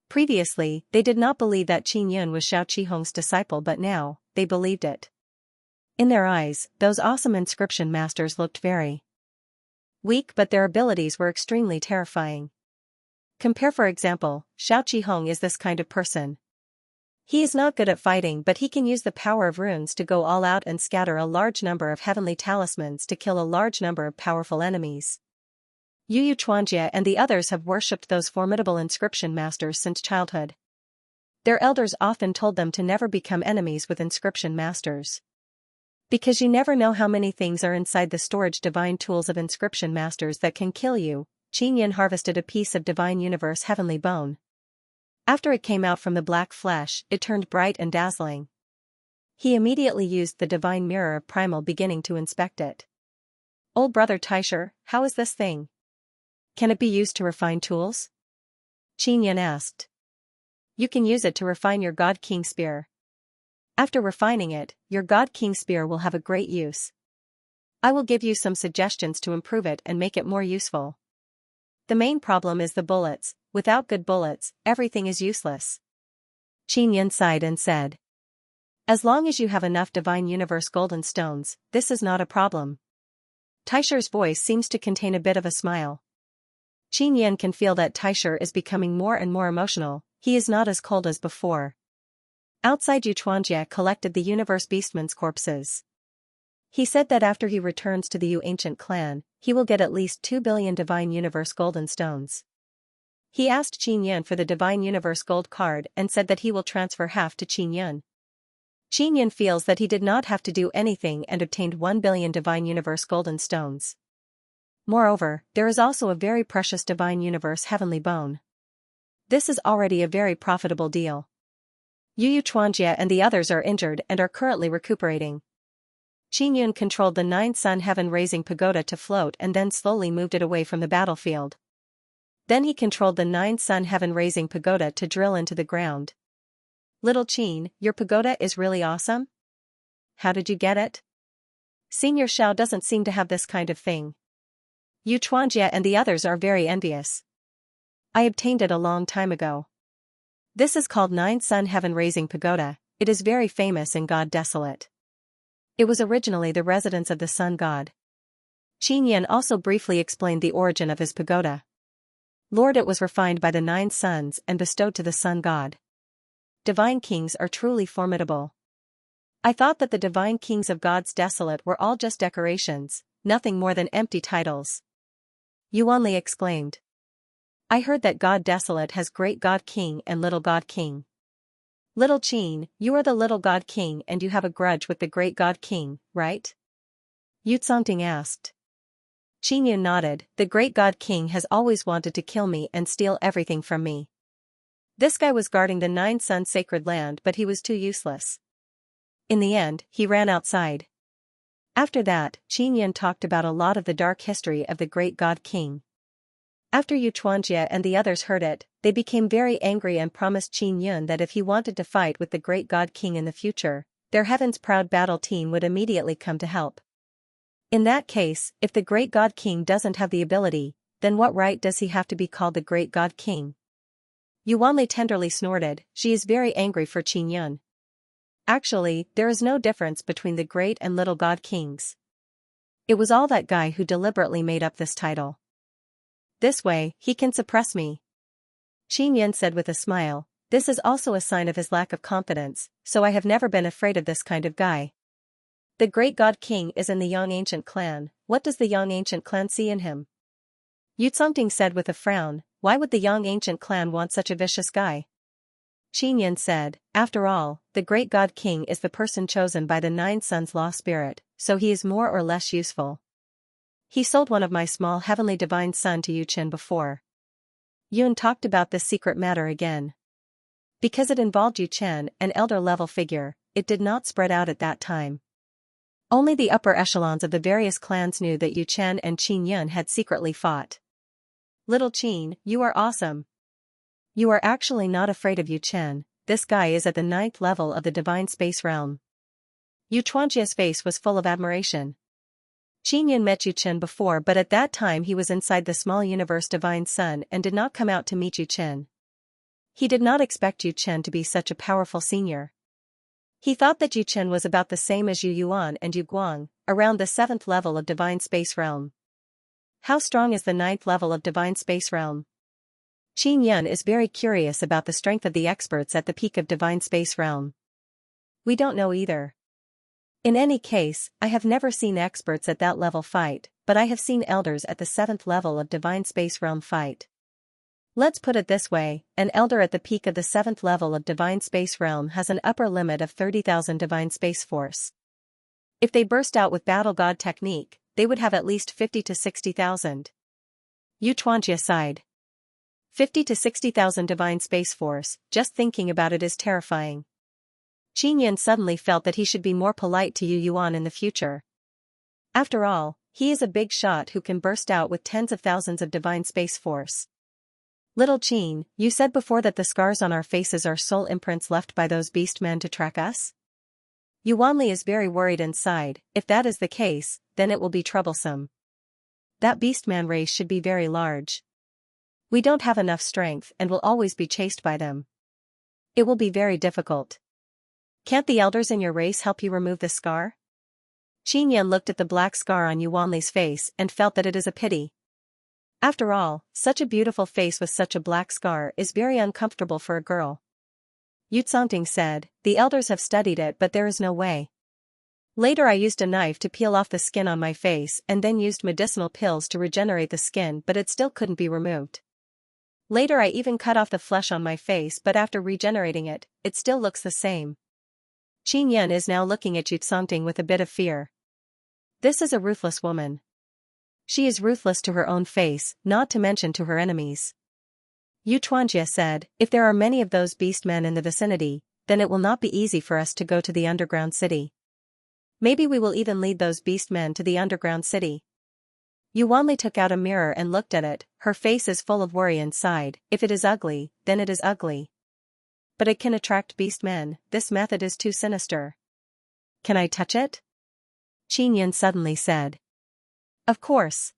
Previously, they did not believe that Qin Yun was Xiao Qihong's disciple, but now, they believed it. In their eyes, those awesome inscription masters looked very weak, but their abilities were extremely terrifying. Compare, for example, Xiao Qihong is this kind of person. He is not good at fighting, but he can use the power of runes to go all out and scatter a large number of heavenly talismans to kill a large number of powerful enemies. Xianxia and the others have worshipped those formidable inscription masters since childhood. Their elders often told them to never become enemies with inscription masters. Because you never know how many things are inside the storage divine tools of inscription masters that can kill you. Qin Yan harvested a piece of divine universe heavenly bone. After it came out from the black flesh, it turned bright and dazzling. He immediately used the divine mirror of primal beginning to inspect it. Old brother Taisher, how is this thing? Can it be used to refine tools? Qin Yan asked. You can use it to refine your God King spear. After refining it, your God King spear will have a great use. I will give you some suggestions to improve it and make it more useful. The main problem is the bullets. Without good bullets, everything is useless. Qin Yan sighed and said. As long as you have enough divine universe golden stones, this is not a problem. Taisher's voice seems to contain a bit of a smile. Qin Yan can feel that Taisher is becoming more and more emotional. He is not as cold as before. Outside, Xianxia collected the universe beastmen's corpses. He said that after he returns to the Yu ancient clan, he will get at least 2 billion Divine Universe golden stones. He asked Qin Yun for the Divine Universe gold card and said that he will transfer half to Qin Yun. Qin Yun feels that he did not have to do anything and obtained 1 billion Divine Universe golden stones. Moreover, there is also a very precious Divine Universe heavenly bone. This is already a very profitable deal. Xianxia and the others are injured and are currently recuperating. Qin Yun controlled the 9-sun heaven-raising pagoda to float and then slowly moved it away from the battlefield. Then he controlled the 9-sun heaven-raising pagoda to drill into the ground. Little Qin, your pagoda is really awesome? How did you get it? Senior Xiao doesn't seem to have this kind of thing. Xianxia and the others are very envious. I obtained it a long time ago. This is called 9-sun heaven-raising pagoda. It is very famous in God Desolate. It was originally the residence of the sun god. Qin Yun also briefly explained the origin of his pagoda. Lord, it was refined by the 9 suns and bestowed to the sun god. Divine kings are truly formidable. I thought that the divine kings of God's Desolate were all just decorations, nothing more than empty titles. Yuanli exclaimed. I heard that God Desolate has great God King and little God King. Little Qin, you are the little God King and you have a grudge with the great God King, right? Yu Tsongting asked. Qin Yun nodded. The great God King has always wanted to kill me and steal everything from me. This guy was guarding the 9-sun sacred land, but he was too useless. In the end, he ran outside. After that, Qin Yun talked about a lot of the dark history of the great God King. After Xianxia and the others heard it, they became very angry and promised Qin Yun that if he wanted to fight with the great God King in the future, their heaven's proud battle team would immediately come to help. In that case, if the great God King doesn't have the ability, then what right does he have to be called the great God King? Yuanli tenderly snorted. She is very angry for Qin Yun. Actually, there is no difference between the great and little God Kings. It was all that guy who deliberately made up this title. This way, he can suppress me. Qin Yun said with a smile. This is also a sign of his lack of confidence, so I have never been afraid of this kind of guy. The great God King is in the Yang ancient clan. What does the Yang ancient clan see in him? Yu Tsongting said with a frown. Why would the Yang ancient clan want such a vicious guy? Qin Yun said, after all, the great God King is the person chosen by the 9 suns law spirit, so he is more or less useful. He sold one of my small heavenly divine son to Yu Qin before. Yun talked about this secret matter again. Because it involved Yu Chen, an elder-level figure, it did not spread out at that time. Only the upper echelons of the various clans knew that Yu Chen and Qin Yun had secretly fought. Little Qin, you are awesome. You are actually not afraid of Yu Chen. This guy is at the 9th level of the divine space realm. Xianxia's face was full of admiration. Qin Yun met Yu Chen before, but at that time he was inside the small universe divine sun and did not come out to meet Yu Chen. He did not expect Yu Chen to be such a powerful senior. He thought that Yu Chen was about the same as Yu Yuan and Yu Guang, around the 7th level of divine space realm. How strong is the 9th level of divine space realm? Qin Yun is very curious about the strength of the experts at the peak of divine space realm. We don't know either. In any case, I have never seen experts at that level fight, but I have seen elders at the 7th level of divine space realm fight. Let's put it this way, an elder at the peak of the 7th level of divine space realm has an upper limit of 30,000 divine space force. If they burst out with battle god technique, they would have at least 50 to 60,000. Xianxia sighed. 50 to 60,000 divine space force, just thinking about it is terrifying. Qin Yun suddenly felt that he should be more polite to Yu Yuan in the future. After all, he is a big shot who can burst out with tens of thousands of divine space force. Little Qin, you said before that the scars on our faces are soul imprints left by those beastmen to track us? Yuanli is very worried and sighed. If that is the case, then it will be troublesome. That beastman race should be very large. We don't have enough strength and will always be chased by them. It will be very difficult. Can't the elders in your race help you remove the scar? Qin Yun looked at the black scar on Yuanli's face and felt that it is a pity. After all, such a beautiful face with such a black scar is very uncomfortable for a girl. Yu Tsongting said, the elders have studied it, but there is no way. Later I used a knife to peel off the skin on my face and then used medicinal pills to regenerate the skin, but it still couldn't be removed. Later I even cut off the flesh on my face, but after regenerating it, it still looks the same. Qin Yan is now looking at Yu Tsongting with a bit of fear. This is a ruthless woman. She is ruthless to her own face, not to mention to her enemies. Yu Xianxia said, if there are many of those beast men in the vicinity, then it will not be easy for us to go to the underground city. Maybe we will even lead those beast men to the underground city. Yu Wanli took out a mirror and looked at it. Her face is full of worry and sighed, if it is ugly, then it is ugly. But it can attract beast men, this method is too sinister. Can I touch it? Qin Yan suddenly said. Of course.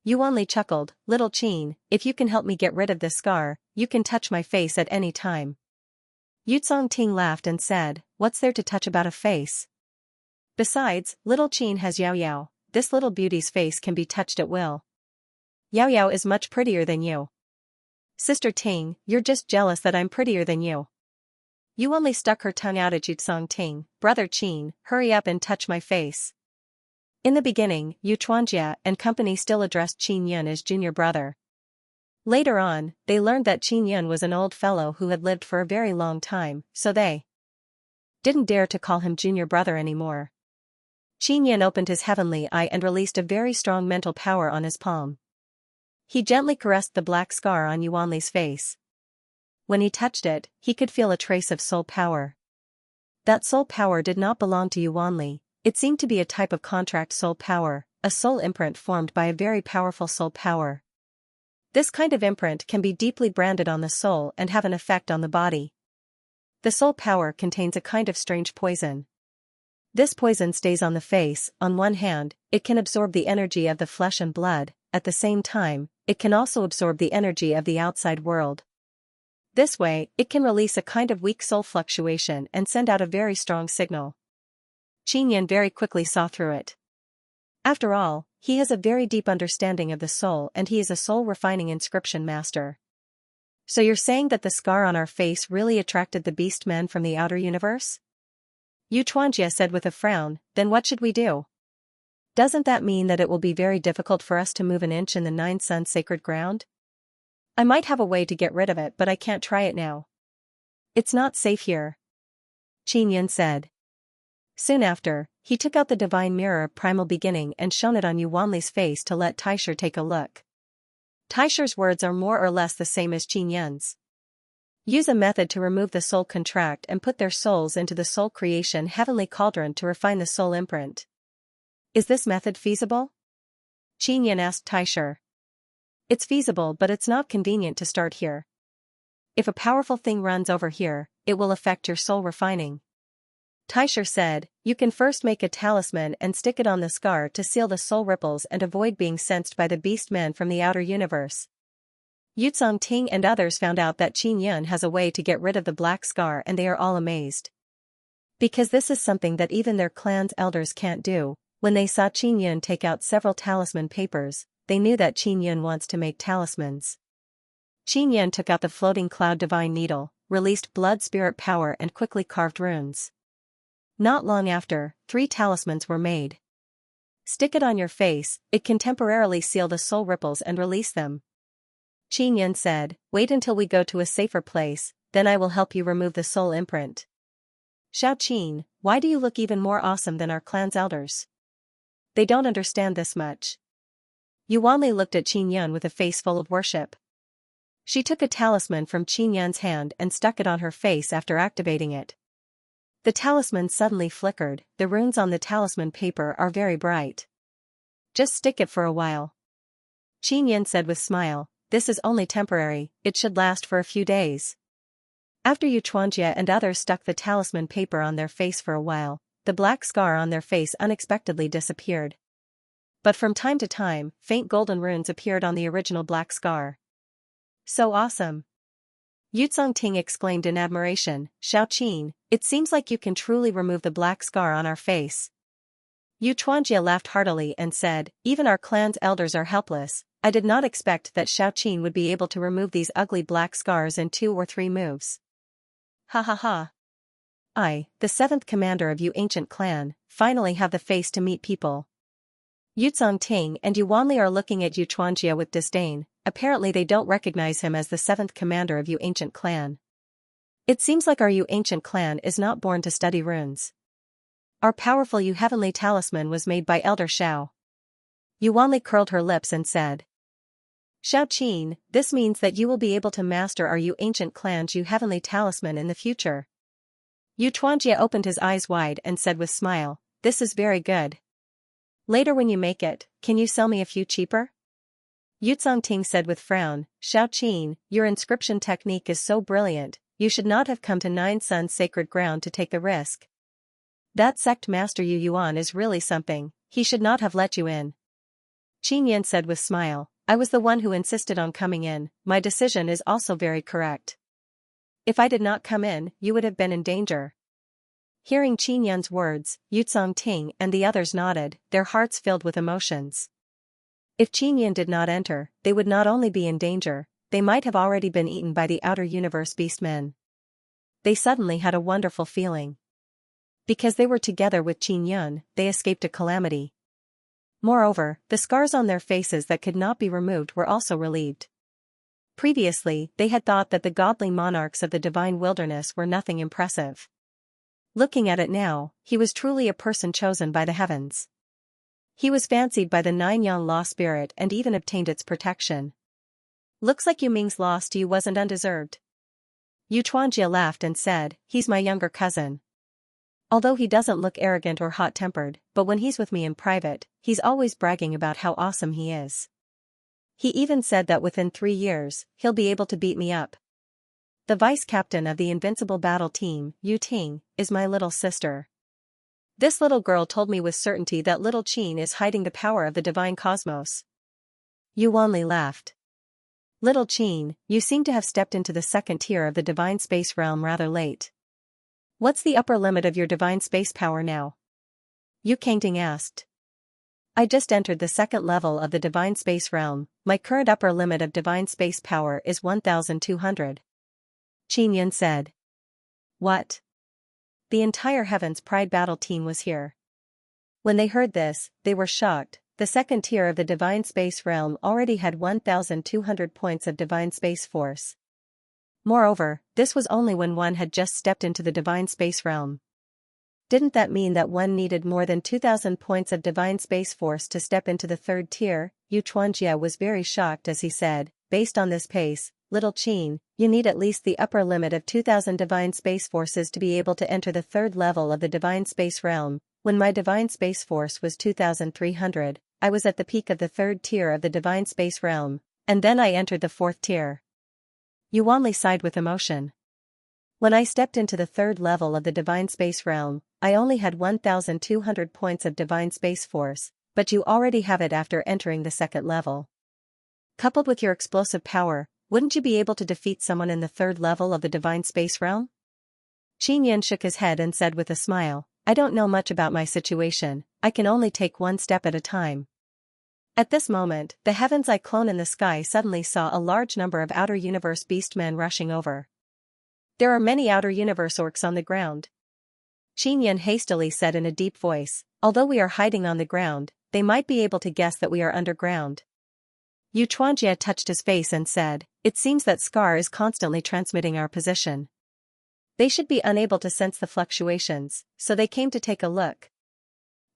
Yu Wanli chuckled, little Qin, if you can help me get rid of this scar, you can touch my face at any time. Yu Tsongting laughed and said, what's there to touch about a face? Besides, little Qin has Yao Yao, this little beauty's face can be touched at will. Yao Yao is much prettier than you. Sister Ting, you're just jealous that I'm prettier than you. Yu only stuck her tongue out at Yu Tsongting, brother Qin, hurry up and touch my face. In the beginning, Yu Xianxia and company still addressed Qin Yan as junior brother. Later on, they learned that Qin Yan was an old fellow who had lived for a very long time, so they didn't dare to call him junior brother anymore. Qin Yan opened his heavenly eye and released a very strong mental power on his palm. He gently caressed the black scar on Yu Wanli's face. When he touched it, he could feel a trace of soul power. That soul power did not belong to Yu Wanli, it seemed to be a type of contract soul power, a soul imprint formed by a very powerful soul power. This kind of imprint can be deeply branded on the soul and have an effect on the body. The soul power contains a kind of strange poison. This poison stays on the face. On one hand, it can absorb the energy of the flesh and blood, at the same time, it can also absorb the energy of the outside world. This way, it can release a kind of weak soul fluctuation and send out a very strong signal. Qin Yan very quickly saw through it. After all, he has a very deep understanding of the soul and he is a soul refining inscription master. So you're saying that the scar on our face really attracted the beast men from the outer universe? Yu Xianxia said with a frown, then what should we do? Doesn't that mean that it will be very difficult for us to move an inch in the 9 sun sacred ground? I might have a way to get rid of it, but I can't try it now. It's not safe here. Qin Yan said. Soon after, he took out the divine mirror of primal beginning and shone it on Yu Wanli's face to let Taisher take a look. Taisher's words are more or less the same as Qin Yan's. Use a method to remove the soul contract and put their souls into the soul creation heavenly cauldron to refine the soul imprint. Is this method feasible? Qin Yan asked Taisher. It's feasible, but it's not convenient to start here. If a powerful thing runs over here, it will affect your soul refining. Taisher said, you can first make a talisman and stick it on the scar to seal the soul ripples and avoid being sensed by the beast men from the outer universe. Yu Tsongting and others found out that Qin Yan has a way to get rid of the black scar and they are all amazed. Because this is something that even their clan's elders can't do, when they saw Qin Yan take out several talisman papers, they knew that Qin Yan wants to make talismans. Qin Yan took out the floating cloud divine needle, released blood spirit power and quickly carved runes. Not long after, 3 talismans were made. Stick it on your face, it can temporarily seal the soul ripples and release them. Qin Yan said, wait until we go to a safer place, then I will help you remove the soul imprint. Xiao Qin, why do you look even more awesome than our clan's elders? They don't understand this much. Yu Wanli looked at Qin Yan with a face full of worship. She took a talisman from Qin Yan's hand and stuck it on her face after activating it. The talisman suddenly flickered, the runes on the talisman paper are very bright. Just stick it for a while. Qin Yan said with smile, this is only temporary, it should last for a few days. After Yu Xianxia and others stuck the talisman paper on their face for a while, the black scar on their face unexpectedly disappeared. But from time to time, faint golden runes appeared on the original black scar. So awesome! Yu Tsongting exclaimed in admiration, Xiao Qin, it seems like you can truly remove the black scar on our face. Yu Xianxia laughed heartily and said, even our clan's elders are helpless, I did not expect that Xiao Qin would be able to remove these ugly black scars in 2 or 3 moves. Ha ha ha. I, the seventh commander of Yu ancient clan, finally have the face to meet people. Yu Ting and Yu Wanli are looking at Yu Xianxia with disdain. Apparently they don't recognize him as the seventh commander of Yu ancient clan. It seems like our Yu ancient clan is not born to study runes. Our powerful Yu heavenly talisman was made by Elder Xiao. Yu Wanli curled her lips and said, Xiao Qin, this means that you will be able to master our Yu ancient clan's Yu heavenly talisman in the future. Yu Xianxia opened his eyes wide and said with smile, this is very good. Later when you make it, can you sell me a few cheaper? Yu Ting said with frown, Xiao Qin, your inscription technique is so brilliant, you should not have come to Nine Suns sacred ground to take the risk. That sect master Yu Yuan is really something, he should not have let you in. Qin Yan said with smile, I was the one who insisted on coming in, my decision is also very correct. If I did not come in, you would have been in danger. Hearing Qin Yan's words, Yu Ting and the others nodded, their hearts filled with emotions. If Qin Yan did not enter, they would not only be in danger, they might have already been eaten by the outer universe beastmen. They suddenly had a wonderful feeling. Because they were together with Qin Yan, they escaped a calamity. Moreover, the scars on their faces that could not be removed were also relieved. Previously, they had thought that the godly monarchs of the divine wilderness were nothing impressive. Looking at it now, he was truly a person chosen by the heavens. He was fancied by the Nine Yang Law spirit and even obtained its protection. Looks like Yu Ming's loss to you wasn't undeserved. Yu Xianxia laughed and said, he's my younger cousin. Although he doesn't look arrogant or hot-tempered, but when he's with me in private, he's always bragging about how awesome he is. He even said that within 3 years, he'll be able to beat me up. The vice-captain of the invincible battle team, Yu Ting, is my little sister. This little girl told me with certainty that little Qin is hiding the power of the divine cosmos. Yu Wanli laughed. Little Qin, you seem to have stepped into the second tier of the divine space realm rather late. What's the upper limit of your divine space power now? Yu Kangting asked. I just entered the second level of the divine space realm, my current upper limit of divine space power is 1,200. Qin Yan said. What? The entire Heaven's Pride battle team was here. When they heard this, they were shocked. The second tier of the divine space realm already had 1,200 points of divine space force. Moreover, this was only when one had just stepped into the divine space realm. Didn't that mean that one needed more than 2,000 points of divine space force to step into the third tier? Yu Xianxia was very shocked as he said, based on this pace, little Qin, you need at least the upper limit of 2,000 divine space forces to be able to enter the third level of the divine space realm. When my divine space force was 2,300, I was at the peak of the third tier of the divine space realm, and then I entered the fourth tier. Yu Wanli sighed with emotion. When I stepped into the third level of the divine space realm, I only had 1,200 points of divine space force, but you already have it after entering the second level. Coupled with your explosive power, wouldn't you be able to defeat someone in the third level of the divine space realm? Qin Yan shook his head and said with a smile, I don't know much about my situation, I can only take one step at a time. At this moment, the heaven's eye clone in the sky suddenly saw a large number of outer universe beastmen rushing over. There are many outer universe orcs on the ground. Qin Yan hastily said in a deep voice, although we are hiding on the ground, they might be able to guess that we are underground. Yu Xianxia touched his face and said, it seems that Scar is constantly transmitting our position. They should be unable to sense the fluctuations, so they came to take a look.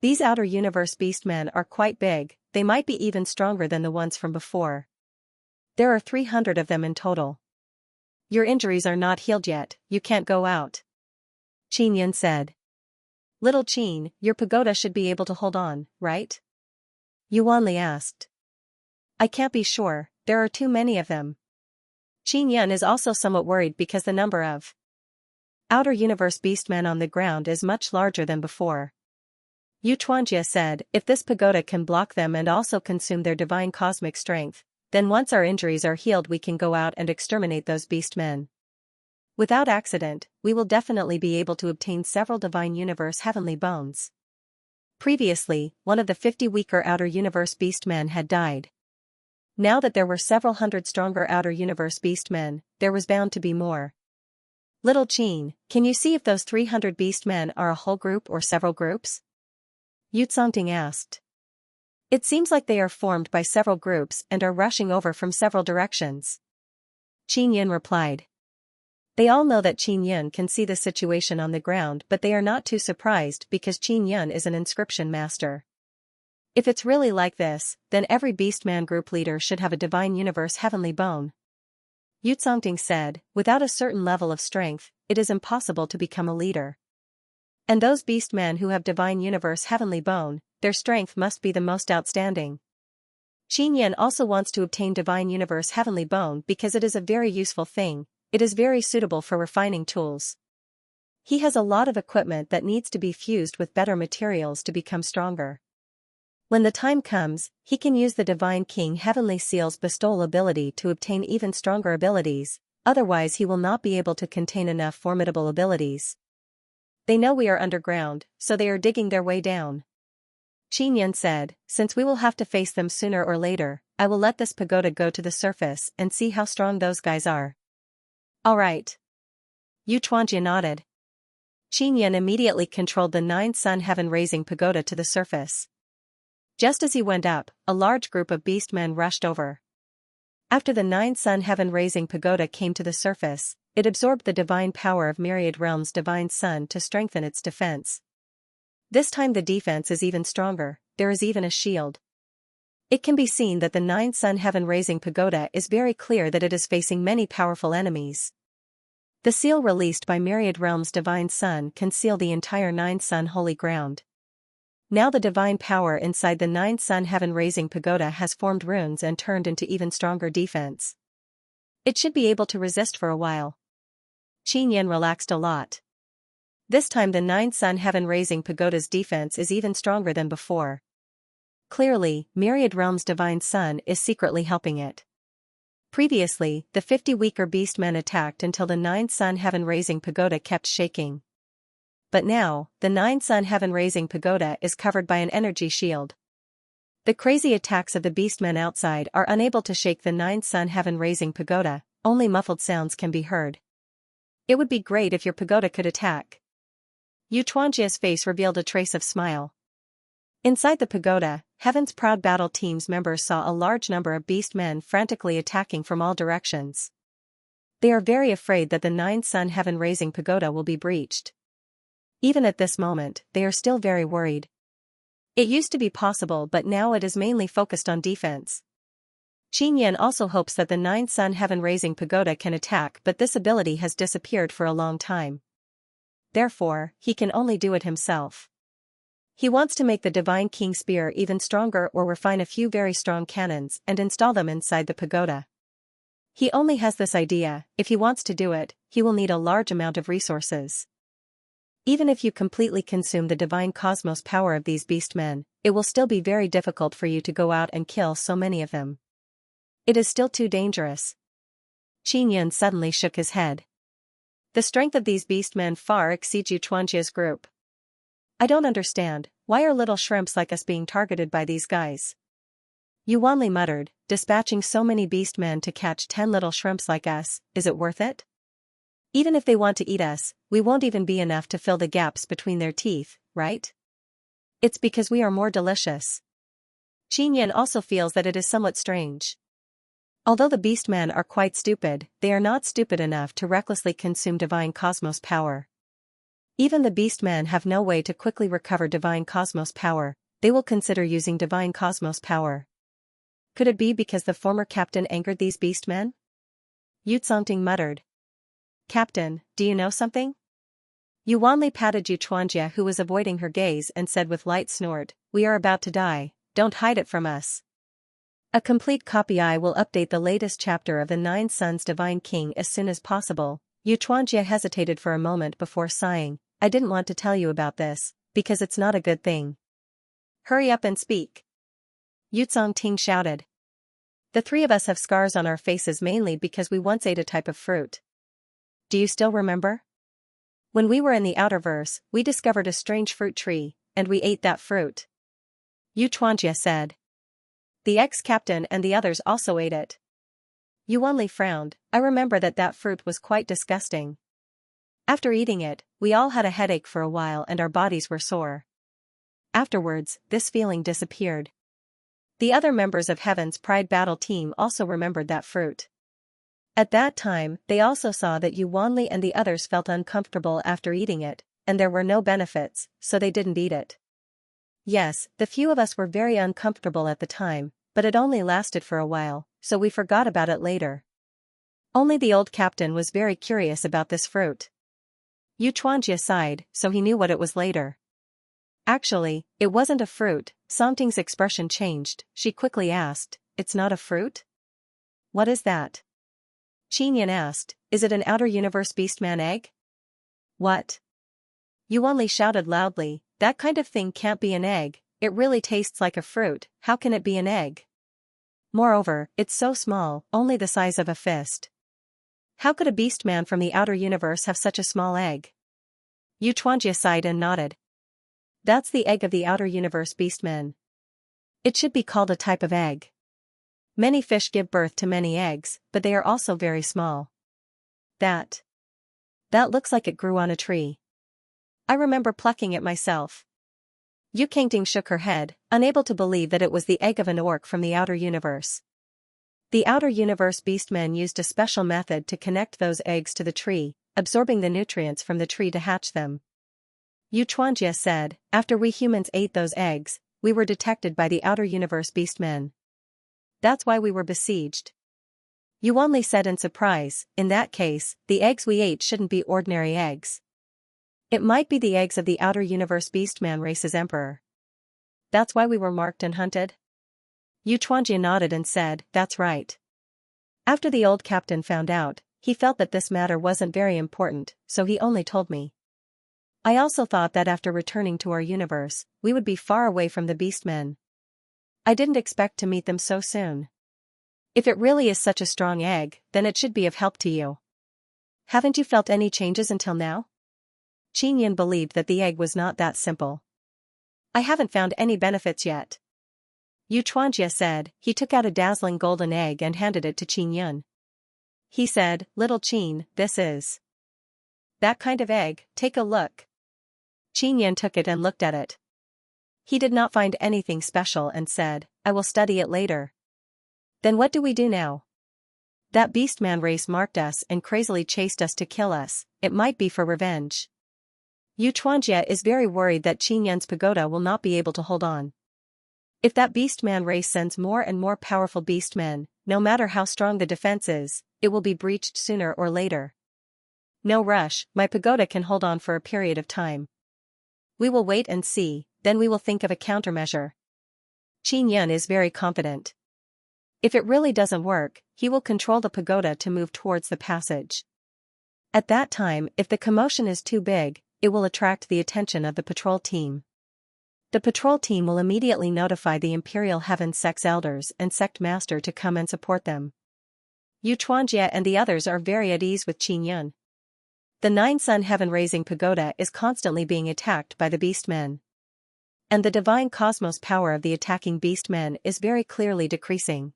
These outer universe beastmen are quite big, they might be even stronger than the ones from before. There are 300 of them in total. Your injuries are not healed yet, you can't go out. Qin Yan said. Little Qin, your pagoda should be able to hold on, right? Yu Wanli asked. I can't be sure, there are too many of them. Qin Yan is also somewhat worried because the number of outer universe beastmen on the ground is much larger than before. Yu Xianxia said, if this pagoda can block them and also consume their divine cosmic strength, then once our injuries are healed we can go out and exterminate those beastmen. Without accident, we will definitely be able to obtain several divine universe heavenly bones. Previously, one of the 50 weaker outer universe beastmen had died. Now that there were several hundred stronger outer universe beastmen, there was bound to be more. Little Qin, can you see if those 300 beast men are a whole group or several groups? Yuzongting asked. It seems like they are formed by several groups and are rushing over from several directions. Qin Yin replied. They all know that Qin Yin can see the situation on the ground, but they are not too surprised because Qin Yin is an inscription master. If it's really like this, then every Beastman group leader should have a divine universe heavenly bone. Yuzongting said, without a certain level of strength, it is impossible to become a leader. And those Beastmen who have divine universe heavenly bone, their strength must be the most outstanding. Qin Yin also wants to obtain divine universe heavenly bone because it is a very useful thing. It is very suitable for refining tools. He has a lot of equipment that needs to be fused with better materials to become stronger. When the time comes, he can use the Divine King Heavenly Seal's bestowal ability to obtain even stronger abilities, otherwise he will not be able to contain enough formidable abilities. They know we are underground, so they are digging their way down. Qin Yin said, since we will have to face them sooner or later, I will let this pagoda go to the surface and see how strong those guys are. All right. Xianxia nodded. Qin Yin immediately controlled the 9-sun heaven-raising pagoda to the surface. Just as he went up, a large group of beastmen rushed over. After the 9-sun heaven-raising pagoda came to the surface, it absorbed the divine power of myriad realms' divine sun to strengthen its defense. This time the defense is even stronger, there is even a shield. It can be seen that the 9-sun heaven-raising pagoda is very clear that it is facing many powerful enemies. The seal released by myriad realms' divine sun can seal the entire 9-sun holy ground. Now the divine power inside the 9-sun heaven-raising pagoda has formed runes and turned into even stronger defense. It should be able to resist for a while. Qin Yin relaxed a lot. This time the 9-sun heaven-raising pagoda's defense is even stronger than before. Clearly, myriad realms' divine sun is secretly helping it. Previously, the 50 weaker beastmen attacked until the 9-sun heaven-raising pagoda kept shaking. But now, the 9-sun heaven-raising pagoda is covered by an energy shield. The crazy attacks of the beastmen outside are unable to shake the 9-sun heaven-raising pagoda, only muffled sounds can be heard. It would be great if your pagoda could attack. Xianxia's face revealed a trace of smile. Inside the pagoda, Heaven's Proud Battle Team's members saw a large number of beastmen frantically attacking from all directions. They are very afraid that the 9-sun heaven-raising pagoda will be breached. Even at this moment, they are still very worried. It used to be possible, but now it is mainly focused on defense. Qin Yin also hopes that the 9-sun heaven-raising pagoda can attack, but this ability has disappeared for a long time. Therefore, he can only do it himself. He wants to make the Divine King Spear even stronger or refine a few very strong cannons and install them inside the pagoda. He only has this idea. If he wants to do it, he will need a large amount of resources. Even if you completely consume the divine cosmos power of these beastmen, it will still be very difficult for you to go out and kill so many of them. It is still too dangerous. Qin Yin suddenly shook his head. The strength of these beastmen far exceeds Xianxia's group. I don't understand, why are little shrimps like us being targeted by these guys? Yuanli muttered, dispatching so many beastmen to catch 10 little shrimps like us, is it worth it? Even if they want to eat us, we won't even be enough to fill the gaps between their teeth, right? It's because we are more delicious. Qin Yin also feels that it is somewhat strange. Although the beastmen are quite stupid, they are not stupid enough to recklessly consume divine cosmos power. Even the beastmen have no way to quickly recover divine cosmos power, they will consider using divine cosmos power. Could it be because the former captain angered these beastmen? Yuzongting muttered. Captain, do you know something? Yuanli patted Xianxia, who was avoiding her gaze, and said with light snort, we are about to die, don't hide it from us. A complete copy. I will update the latest chapter of the 9 Suns Divine King as soon as possible. Xianxia hesitated for a moment before sighing, I didn't want to tell you about this, because it's not a good thing. Hurry up and speak. Yuzongting shouted. The three of us have scars on our faces mainly because we once ate a type of fruit. Do you still remember? When we were in the Outerverse, we discovered a strange fruit tree, and we ate that fruit. Xianxia said. The ex-captain and the others also ate it. Yuanli frowned, I remember that fruit was quite disgusting. After eating it, we all had a headache for a while and our bodies were sore. Afterwards, this feeling disappeared. The other members of Heaven's Pride Battle team also remembered that fruit. At that time, they also saw that Yu Wanli and the others felt uncomfortable after eating it, and there were no benefits, so they didn't eat it. Yes, the few of us were very uncomfortable at the time, but it only lasted for a while, so we forgot about it later. Only the old captain was very curious about this fruit. Xianxia sighed, so he knew what it was later. Actually, it wasn't a fruit. Songting's expression changed. She quickly asked, "It's not a fruit? What is that?" Qinyan asked, "Is it an outer universe beastman egg?" "What?" Yu only shouted loudly, "That kind of thing can't be an egg, it really tastes like a fruit, how can it be an egg? Moreover, it's so small, only the size of a fist. How could a beastman from the outer universe have such a small egg?" Xianxia sighed and nodded. "That's the egg of the outer universe beastmen. It should be called a type of egg. Many fish give birth to many eggs, but they are also very small. That looks like it grew on a tree. I remember plucking it myself." Yu Kangting shook her head, unable to believe that it was the egg of an orc from the outer universe. The outer universe beastmen used a special method to connect those eggs to the tree, absorbing the nutrients from the tree to hatch them. Xianxia said, "After we humans ate those eggs, we were detected by the outer universe beastmen. That's why we were besieged." Yu only said in surprise, "In that case, the eggs we ate shouldn't be ordinary eggs. It might be the eggs of the outer universe beastman race's emperor. That's why we were marked and hunted?" Xianxia nodded and said, "That's right. After the old captain found out, he felt that this matter wasn't very important, so he only told me. I also thought that after returning to our universe, we would be far away from the beastmen. I didn't expect to meet them so soon. If it really is such a strong egg, then it should be of help to you. Haven't you felt any changes until now?" Qinyan believed that the egg was not that simple. "I haven't found any benefits yet." Xianxia said. He took out a dazzling golden egg and handed it to Qinyan. He said, "Little Qin, this is that kind of egg, take a look." Qinyan took it and looked at it. He did not find anything special and said, "I will study it later." "Then what do we do now?" "That beastman race marked us and crazily chased us to kill us, it might be for revenge." Xianxia is very worried that Qinyan's pagoda will not be able to hold on. If that beastman race sends more and more powerful beastmen, no matter how strong the defense is, it will be breached sooner or later. No rush, my pagoda can hold on for a period of time. We will wait and see, then we will think of a countermeasure. Qinyan is very confident. If it really doesn't work, he will control the pagoda to move towards the passage. At that time, if the commotion is too big, it will attract the attention of the patrol team. The patrol team will immediately notify the Imperial Heaven Sect's elders and sect master to come and support them. Xianxia and the others are very at ease with Qinyan. The 9-sun heaven-raising pagoda is constantly being attacked by the beastmen. And the divine cosmos power of the attacking beastmen is very clearly decreasing.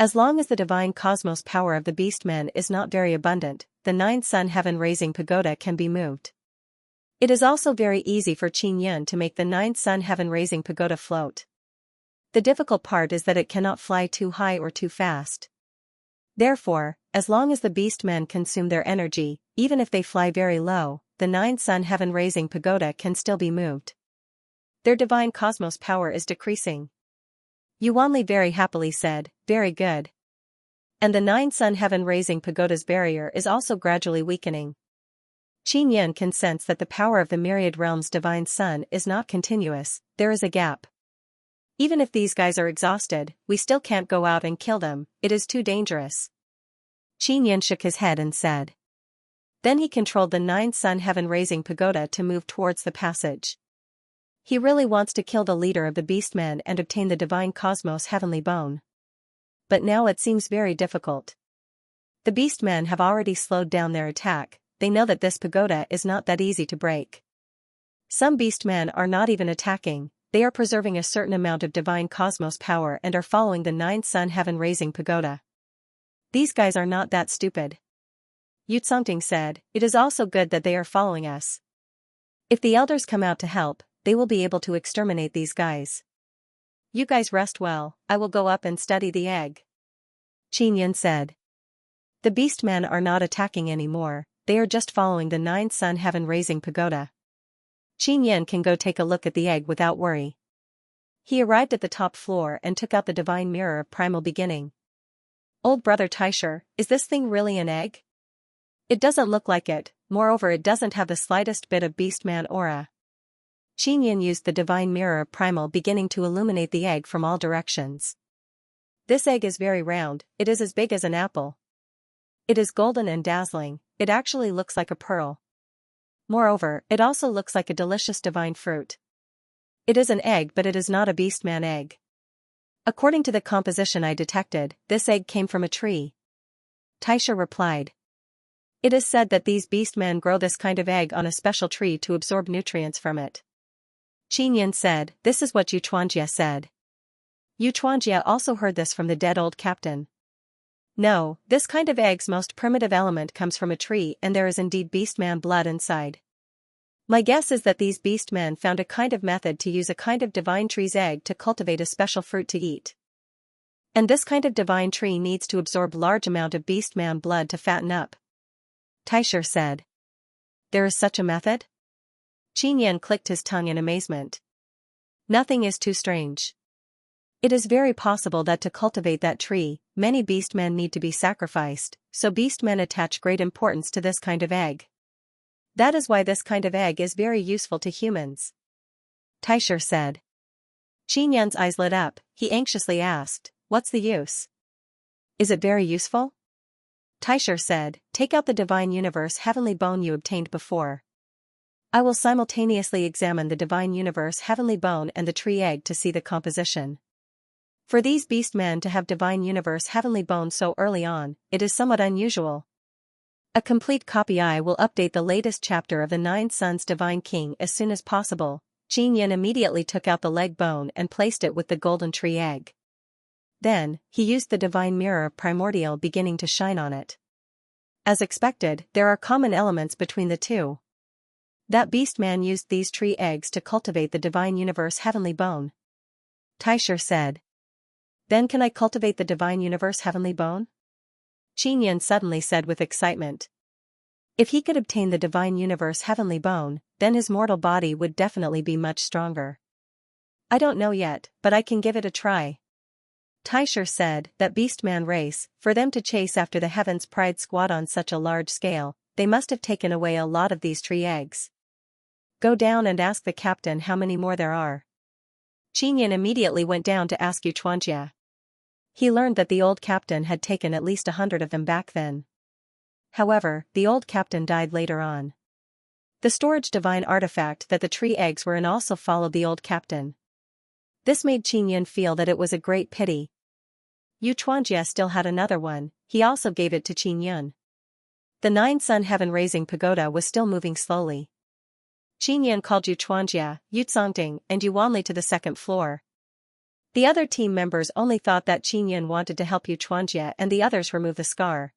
As long as the divine cosmos power of the beastmen is not very abundant, the 9-sun heaven-raising pagoda can be moved. It is also very easy for Qinyan to make the 9-sun heaven-raising pagoda float. The difficult part is that it cannot fly too high or too fast. Therefore, as long as the beastmen consume their energy, even if they fly very low, the 9-sun heaven-raising pagoda can still be moved. Their divine cosmos power is decreasing. Yu Wanli very happily said, "Very good." And the 9-sun heaven-raising pagoda's barrier is also gradually weakening. Qinyan can sense that the power of the myriad realms' divine sun is not continuous, there is a gap. Even if these guys are exhausted, we still can't go out and kill them, it is too dangerous. Qinyan shook his head and said. Then he controlled the 9-sun heaven-raising pagoda to move towards the passage. He really wants to kill the leader of the beastmen and obtain the divine cosmos heavenly bone. But now it seems very difficult. The beastmen have already slowed down their attack. They know that this pagoda is not that easy to break. Some beastmen are not even attacking, they are preserving a certain amount of divine cosmos power and are following the 9-sun heaven-raising pagoda. These guys are not that stupid. Xianxia said, it is also good that they are following us. If the elders come out to help, they will be able to exterminate these guys. You guys rest well, I will go up and study the egg. Xianxia said. The beastmen are not attacking anymore, they are just following the 9-sun heaven-raising pagoda. Xianxia can go take a look at the egg without worry. He arrived at the top floor and took out the divine mirror of primal beginning. Old brother Taisher, is this thing really an egg? It doesn't look like it, moreover it doesn't have the slightest bit of beastman aura. Xianxia used the divine mirror of primal beginning to illuminate the egg from all directions. This egg is very round, it is as big as an apple. It is golden and dazzling, it actually looks like a pearl. Moreover, it also looks like a delicious divine fruit. It is an egg but it is not a beastman egg. According to the composition I detected, this egg came from a tree. Taisha replied. It is said that these beastmen grow this kind of egg on a special tree to absorb nutrients from it. Xianxia said, this is what Xianxia said. Xianxia also heard this from the dead old captain. No, this kind of egg's most primitive element comes from a tree and there is indeed beastman blood inside. My guess is that these beastmen found a kind of method to use a kind of divine tree's egg to cultivate a special fruit to eat. And this kind of divine tree needs to absorb large amount of beastman blood to fatten up. Taisher said. There is such a method? Xianxia clicked his tongue in amazement. Nothing is too strange. It is very possible that to cultivate that tree, many beastmen need to be sacrificed, so beastmen attach great importance to this kind of egg. That is why this kind of egg is very useful to humans. Taisher said. Xianxia's eyes lit up, he anxiously asked, what's the use? Is it very useful? Taisher said, take out the divine universe heavenly bone you obtained before. I will simultaneously examine the divine universe heavenly bone and the tree egg to see the composition. For these beastmen to have divine universe heavenly bone so early on, it is somewhat unusual. A complete copy. I will update the latest chapter of the 9 Sons Divine King as soon as possible. Xianxia immediately took out the leg bone and placed it with the golden tree egg. Then, he used the divine mirror of primordial beginning to shine on it. As expected, there are common elements between the two. That beastman used these tree eggs to cultivate the divine universe heavenly bone. Taisher said. Then can I cultivate the divine universe heavenly bone? Xianxia suddenly said with excitement. If he could obtain the divine universe heavenly bone, then his mortal body would definitely be much stronger. I don't know yet, but I can give it a try. Taisher said, that beastman race, for them to chase after the heaven's pride squad on such a large scale, they must have taken away a lot of these tree eggs. Go down and ask the captain how many more there are. Xianxia immediately went down to ask Xianxia. He learned that the old captain had taken at least 100 of them back then. However, the old captain died later on. The storage divine artifact that the tree eggs were in also followed the old captain. This made Xianxia feel that it was a great pity. Xianxia still had another one, he also gave it to Xianxia. The 9-sun heaven-raising pagoda was still moving slowly. Xianxia called Xianxia, Xianxia, and Yuanli to the second floor. The other team members only thought that Xianxia wanted to help Xianxia and the others remove the scar.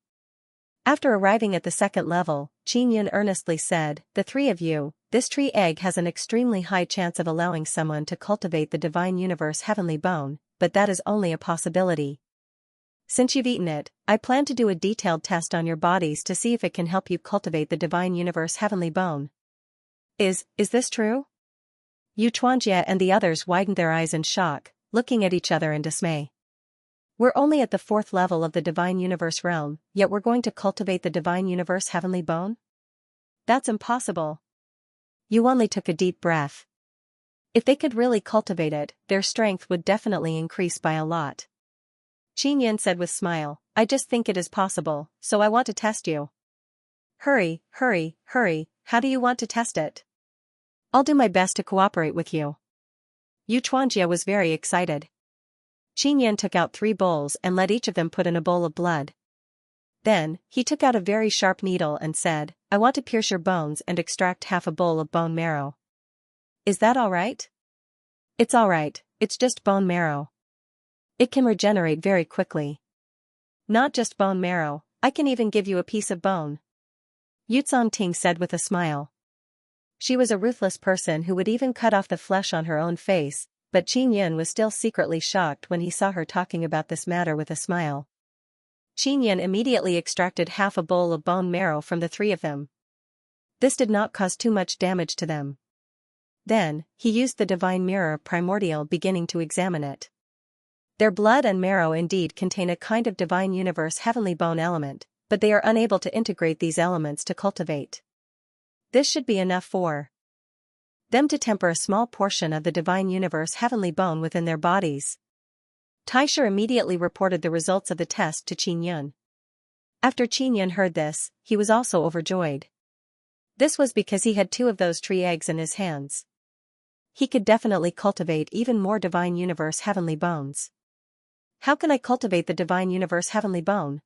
After arriving at the second level, Xianxia earnestly said, the three of you, this tree egg has an extremely high chance of allowing someone to cultivate the divine universe heavenly bone, but that is only a possibility. Since you've eaten it, I plan to do a detailed test on your bodies to see if it can help you cultivate the divine universe heavenly bone. Is this true? Xianxia and the others widened their eyes in shock, looking at each other in dismay. We're only at the 4th level of the divine universe realm, yet we're going to cultivate the divine universe heavenly bone? That's impossible. Yuanli took a deep breath. If they could really cultivate it, their strength would definitely increase by a lot. Xianxia said with smile, I just think it is possible, so I want to test you. Hurry, how do you want to test it? I'll do my best to cooperate with you. Xianxia was very excited. Xianxia took out 3 bowls and let each of them put in a bowl of blood. Then, he took out a very sharp needle and said, I want to pierce your bones and extract half a bowl of bone marrow. Is that alright? It's alright, it's just bone marrow. It can regenerate very quickly. Not just bone marrow, I can even give you a piece of bone. Yu Ting said with a smile. She was a ruthless person who would even cut off the flesh on her own face, but Qin Yin was still secretly shocked when he saw her talking about this matter with a smile. Qin Yin immediately extracted half a bowl of bone marrow from the three of them. This did not cause too much damage to them. Then, he used the divine mirror of primordial beginning to examine it. Their blood and marrow indeed contain a kind of divine universe heavenly bone element, but they are unable to integrate these elements to cultivate. This should be enough for them to temper a small portion of the divine universe heavenly bone within their bodies. Taisha immediately reported the results of the test to Qin Yun. After Qin Yun heard this, he was also overjoyed. This was because he had 2 of those tree eggs in his hands. He could definitely cultivate even more divine universe heavenly bones. How can I cultivate the divine universe heavenly bone?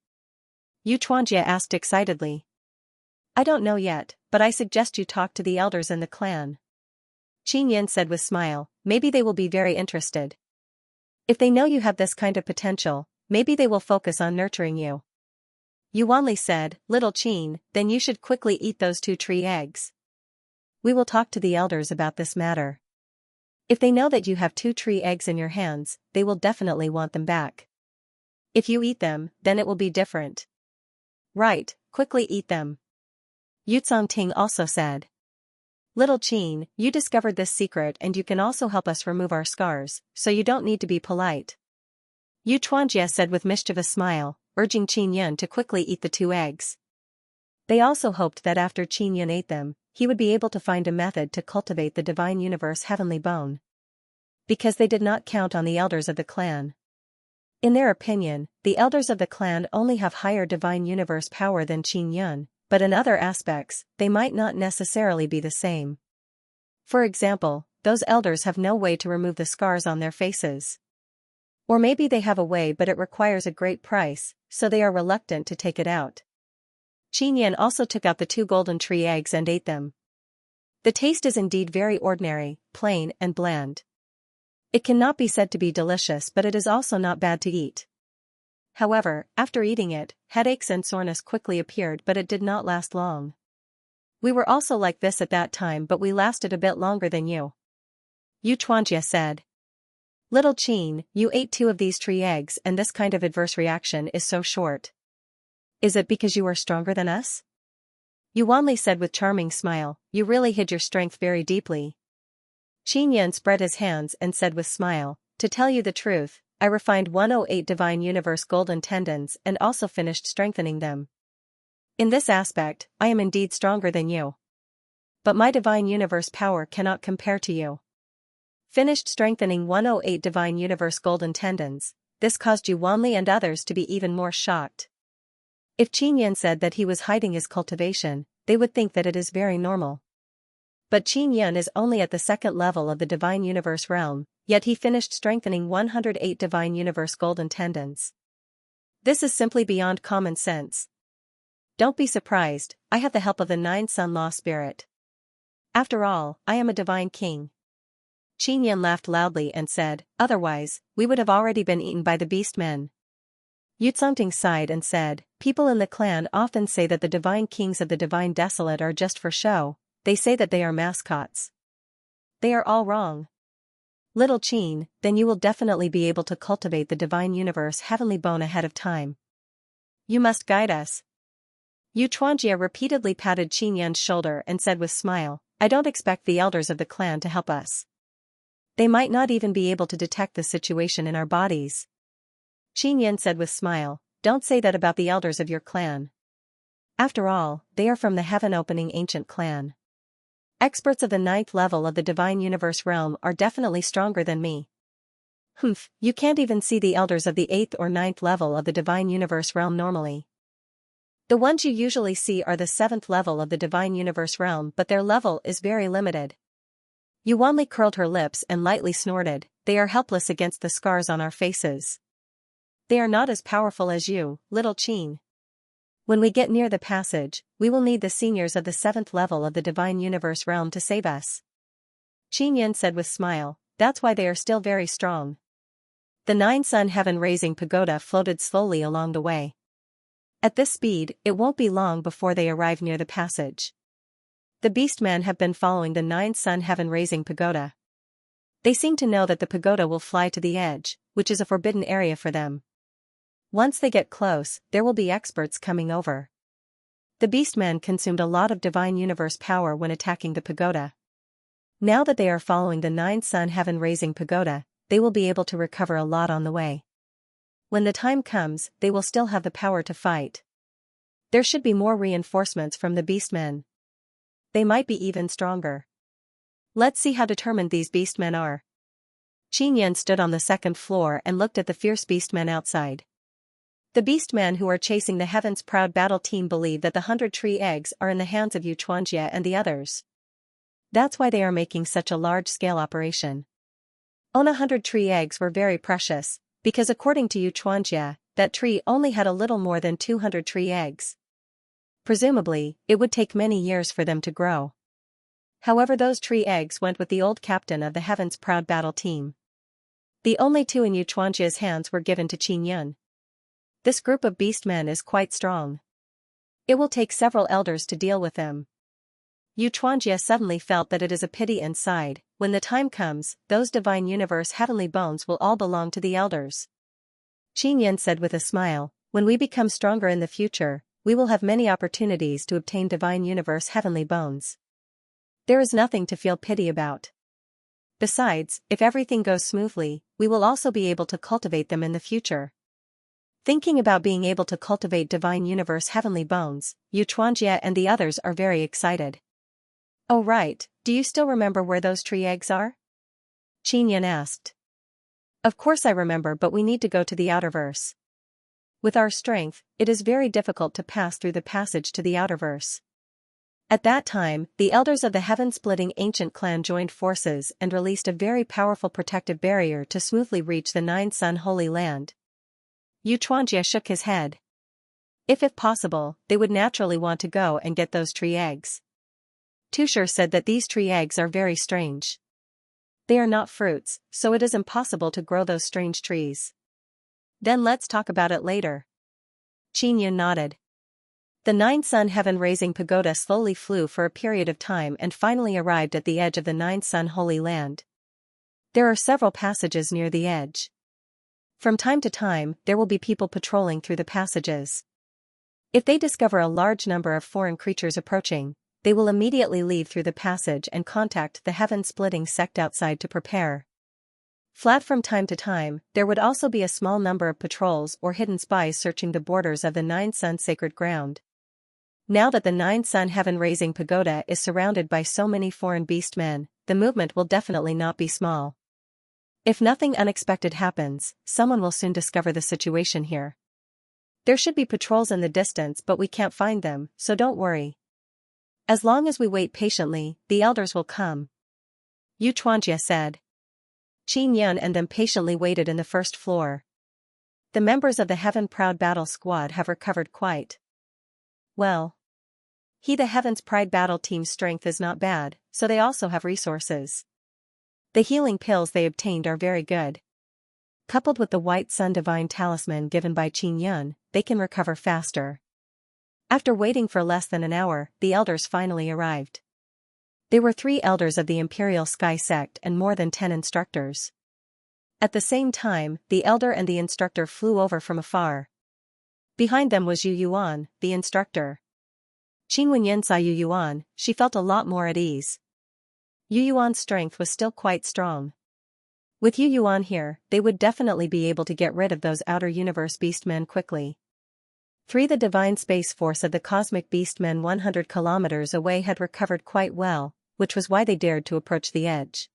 Xianxia asked excitedly. I don't know yet, but I suggest you talk to the elders in the clan. Qin Yin said with smile, maybe they will be very interested. If they know you have this kind of potential, maybe they will focus on nurturing you. Yuanli said, little Qin, then you should quickly eat those 2 tree eggs. We will talk to the elders about this matter. If they know that you have 2 tree eggs in your hands, they will definitely want them back. If you eat them, then it will be different. Right, quickly eat them. Yu Ting also said. Little Qin, you discovered this secret and you can also help us remove our scars, so you don't need to be polite. Xianxia said with mischievous smile, urging Qin Yun to quickly eat the 2 eggs. They also hoped that after Qin Yun ate them, he would be able to find a method to cultivate the divine universe heavenly bone. Because they did not count on the elders of the clan. In their opinion, the elders of the clan only have higher divine universe power than Qin Yun, but in other aspects, they might not necessarily be the same. For example, those elders have no way to remove the scars on their faces. Or maybe they have a way but it requires a great price, so they are reluctant to take it out. Qin Yin also took out the 2 golden tree eggs and ate them. The taste is indeed very ordinary, plain and bland. It cannot be said to be delicious, but it is also not bad to eat. However, after eating it, headaches and soreness quickly appeared, but it did not last long. We were also like this at that time, but we lasted a bit longer than you. Xianxia said. Little Qin, you ate 2 of these tree eggs and this kind of adverse reaction is so short. Is it because you are stronger than us? Yuanli said with charming smile, you really hid your strength very deeply. Qin Yun spread his hands and said with smile, to tell you the truth, I refined 108 divine universe golden tendons and also finished strengthening them. In this aspect, I am indeed stronger than you. But my divine universe power cannot compare to you. Finished strengthening 108 divine universe golden tendons, this caused Yuanli and others to be even more shocked. If Qin Yin said that he was hiding his cultivation, they would think that it is very normal. But Qin Yin is only at the 2nd level of the divine universe realm, yet he finished strengthening 108 divine universe golden tendons. This is simply beyond common sense. Don't be surprised, I have the help of the 9 Sun Law Spirit. After all, I am a divine king. Qin Yin laughed loudly and said, otherwise, we would have already been eaten by the beast men. Yu Ting sighed and said, people in the clan often say that the divine kings of the divine desolate are just for show, they say that they are mascots. They are all wrong. Little Qin, then you will definitely be able to cultivate the divine universe heavenly bone ahead of time. You must guide us. Xianxia repeatedly patted Qin Yun's shoulder and said with smile, I don't expect the elders of the clan to help us. They might not even be able to detect the situation in our bodies. Qin Yun said with smile, don't say that about the elders of your clan. After all, they are from the heaven-opening ancient clan. Experts of the 9th level of the divine universe realm are definitely stronger than me. Humph, you can't even see the elders of the 8th or 9th level of the divine universe realm normally. The ones you usually see are the 7th level of the divine universe realm, but their level is very limited. Yuanli curled her lips and lightly snorted, they are helpless against the scars on our faces. They are not as powerful as you, little Qin. When we get near the passage, we will need the seniors of the 7th level of the divine universe realm to save us. Qin Yin said with smile, that's why they are still very strong. The 9 sun heaven raising pagoda floated slowly along the way. At this speed, it won't be long before they arrive near the passage. The beastmen have been following the 9-sun heaven-raising pagoda. They seem to know that the pagoda will fly to the edge, which is a forbidden area for them. Once they get close, there will be experts coming over. The beastmen consumed a lot of divine universe power when attacking the pagoda. Now that they are following the 9-sun heaven-raising pagoda, they will be able to recover a lot on the way. When the time comes, they will still have the power to fight. There should be more reinforcements from the beastmen. They might be even stronger. Let's see how determined these beastmen are. Xianxia stood on the second floor and looked at the fierce beastmen outside. The beastmen who are chasing the Heaven's Proud battle team believe that the 100-tree eggs are in the hands of Xianxia and the others. That's why they are making such a large-scale operation. 100-tree eggs were very precious, because according to Xianxia, that tree only had a little more than 200-tree eggs. Presumably, it would take many years for them to grow. However, those tree eggs went with the old captain of the Heaven's Proud battle team. The only two in Xianxia's hands were given to Xianxia. This group of beastmen is quite strong. It will take several elders to deal with them. Xianxia suddenly felt that it is a pity and sighed. When the time comes, those divine universe heavenly bones will all belong to the elders. Xianxia said with a smile, when we become stronger in the future, we will have many opportunities to obtain divine universe heavenly bones. There is nothing to feel pity about. Besides, if everything goes smoothly, we will also be able to cultivate them in the future. Thinking about being able to cultivate divine universe heavenly bones, Xianxia and the others are very excited. Oh right, do you still remember where those tree eggs are? Xianxia asked. Of course I remember, but we need to go to the outerverse. With our strength, it is very difficult to pass through the passage to the outerverse. At that time, the elders of the heaven-splitting ancient clan joined forces and released a very powerful protective barrier to smoothly reach the 9-sun holy land. Xianxia shook his head. If possible, they would naturally want to go and get those tree eggs. Tushar said that these tree eggs are very strange. They are not fruits, so it is impossible to grow those strange trees. Then let's talk about it later. Xianxia nodded. The 9-sun heaven-raising pagoda slowly flew for a period of time and finally arrived at the edge of the 9-sun holy land. There are several passages near the edge. From time to time, there will be people patrolling through the passages. If they discover a large number of foreign creatures approaching, they will immediately leave through the passage and contact the heaven-splitting sect outside to prepare. Flat from time to time, there would also be a small number of patrols or hidden spies searching the borders of the 9-sun sacred ground. Now that the 9-sun heaven-raising pagoda is surrounded by so many foreign beastmen, the movement will definitely not be small. If nothing unexpected happens, someone will soon discover the situation here. There should be patrols in the distance, but we can't find them, so don't worry. As long as we wait patiently, the elders will come. Xianxia said. Xianxia and them patiently waited in the first floor. The members of the Heaven Proud battle squad have recovered quite well. The Heaven's Pride battle team's strength is not bad, so they also have resources. The healing pills they obtained are very good. Coupled with the White Sun Divine Talisman given by Xianxia, they can recover faster. After waiting for less than an hour, the elders finally arrived. There were 3 elders of the Imperial Sky Sect and more than 10 instructors. At the same time, the elder and the instructor flew over from afar. Behind them was Yu Yuan, the instructor. Xianxia saw Yu Yuan, she felt a lot more at ease. Yu Yuan's strength was still quite strong. With Yu Yuan here, they would definitely be able to get rid of those outer universe beastmen quickly. 3 The divine space force of the cosmic beastmen 100 kilometers away had recovered quite well, which was why they dared to approach the edge.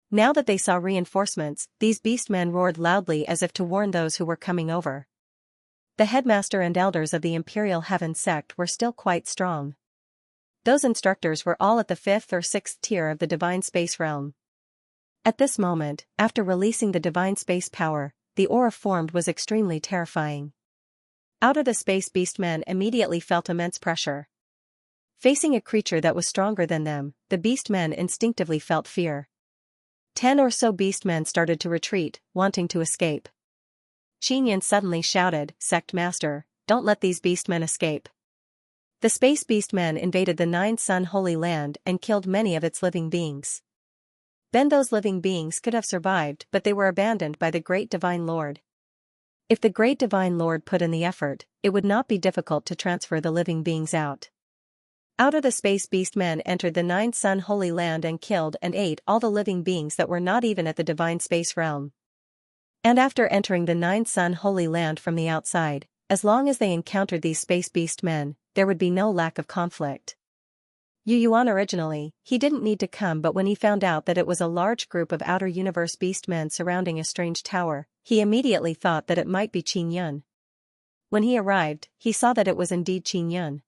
Now that they saw reinforcements, these beastmen roared loudly as if to warn those who were coming over. The headmaster and elders of the Imperial Heaven sect were still quite strong. Those instructors were all at the 5th or 6th tier of the divine space realm. At this moment, after releasing the divine space power, the aura formed was extremely terrifying. Outer the space beastmen immediately felt immense pressure. Facing a creature that was stronger than them, the beastmen instinctively felt fear. 10 or so beastmen started to retreat, wanting to escape. Xianxia suddenly shouted, "Sect Master, don't let these beastmen escape. The space beastmen invaded the Nine-Sun Holy Land and killed many of its living beings. Then those living beings could have survived, but they were abandoned by the Great Divine Lord. If the Great Divine Lord put in the effort, it would not be difficult to transfer the living beings out. Out of the space beastmen entered the Nine-Sun Holy Land and killed and ate all the living beings that were not even at the divine space realm. And after entering the Nine-Sun Holy Land from the outside, as long as they encountered these space beastmen, there would be no lack of conflict. Yu Yuan originally, he didn't need to come, but when he found out that it was a large group of outer universe beastmen surrounding a strange tower, he immediately thought that it might be Qin Yun. When he arrived, he saw that it was indeed Qin Yun.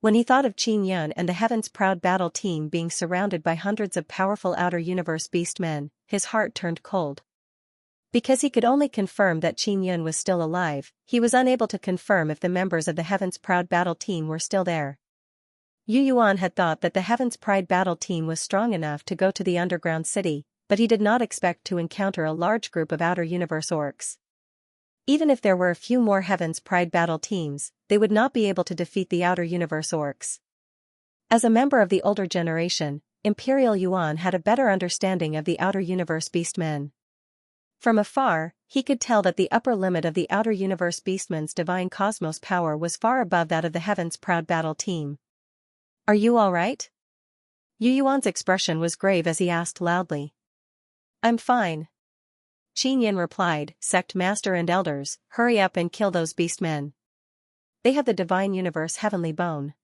When he thought of Qin Yun and the Heaven's Proud battle team being surrounded by hundreds of powerful outer universe beastmen, his heart turned cold. Because he could only confirm that Qin Yun was still alive, he was unable to confirm if the members of the Heaven's Proud battle team were still there. Yu Yuan had thought that the Heaven's Pride battle team was strong enough to go to the underground city, but he did not expect to encounter a large group of outer universe orcs. Even if there were a few more Heaven's Pride battle teams, they would not be able to defeat the outer universe orcs. As a member of the older generation, Imperial Yuan had a better understanding of the outer universe beastmen. From afar, he could tell that the upper limit of the outer universe beastmen's divine cosmos power was far above that of the Heaven's Proud battle team. Are you all right? Yu Yuan's expression was grave as he asked loudly. I'm fine. Qin Yin replied, Sect Master and Elders, hurry up and kill those beastmen. They have the divine universe heavenly bone.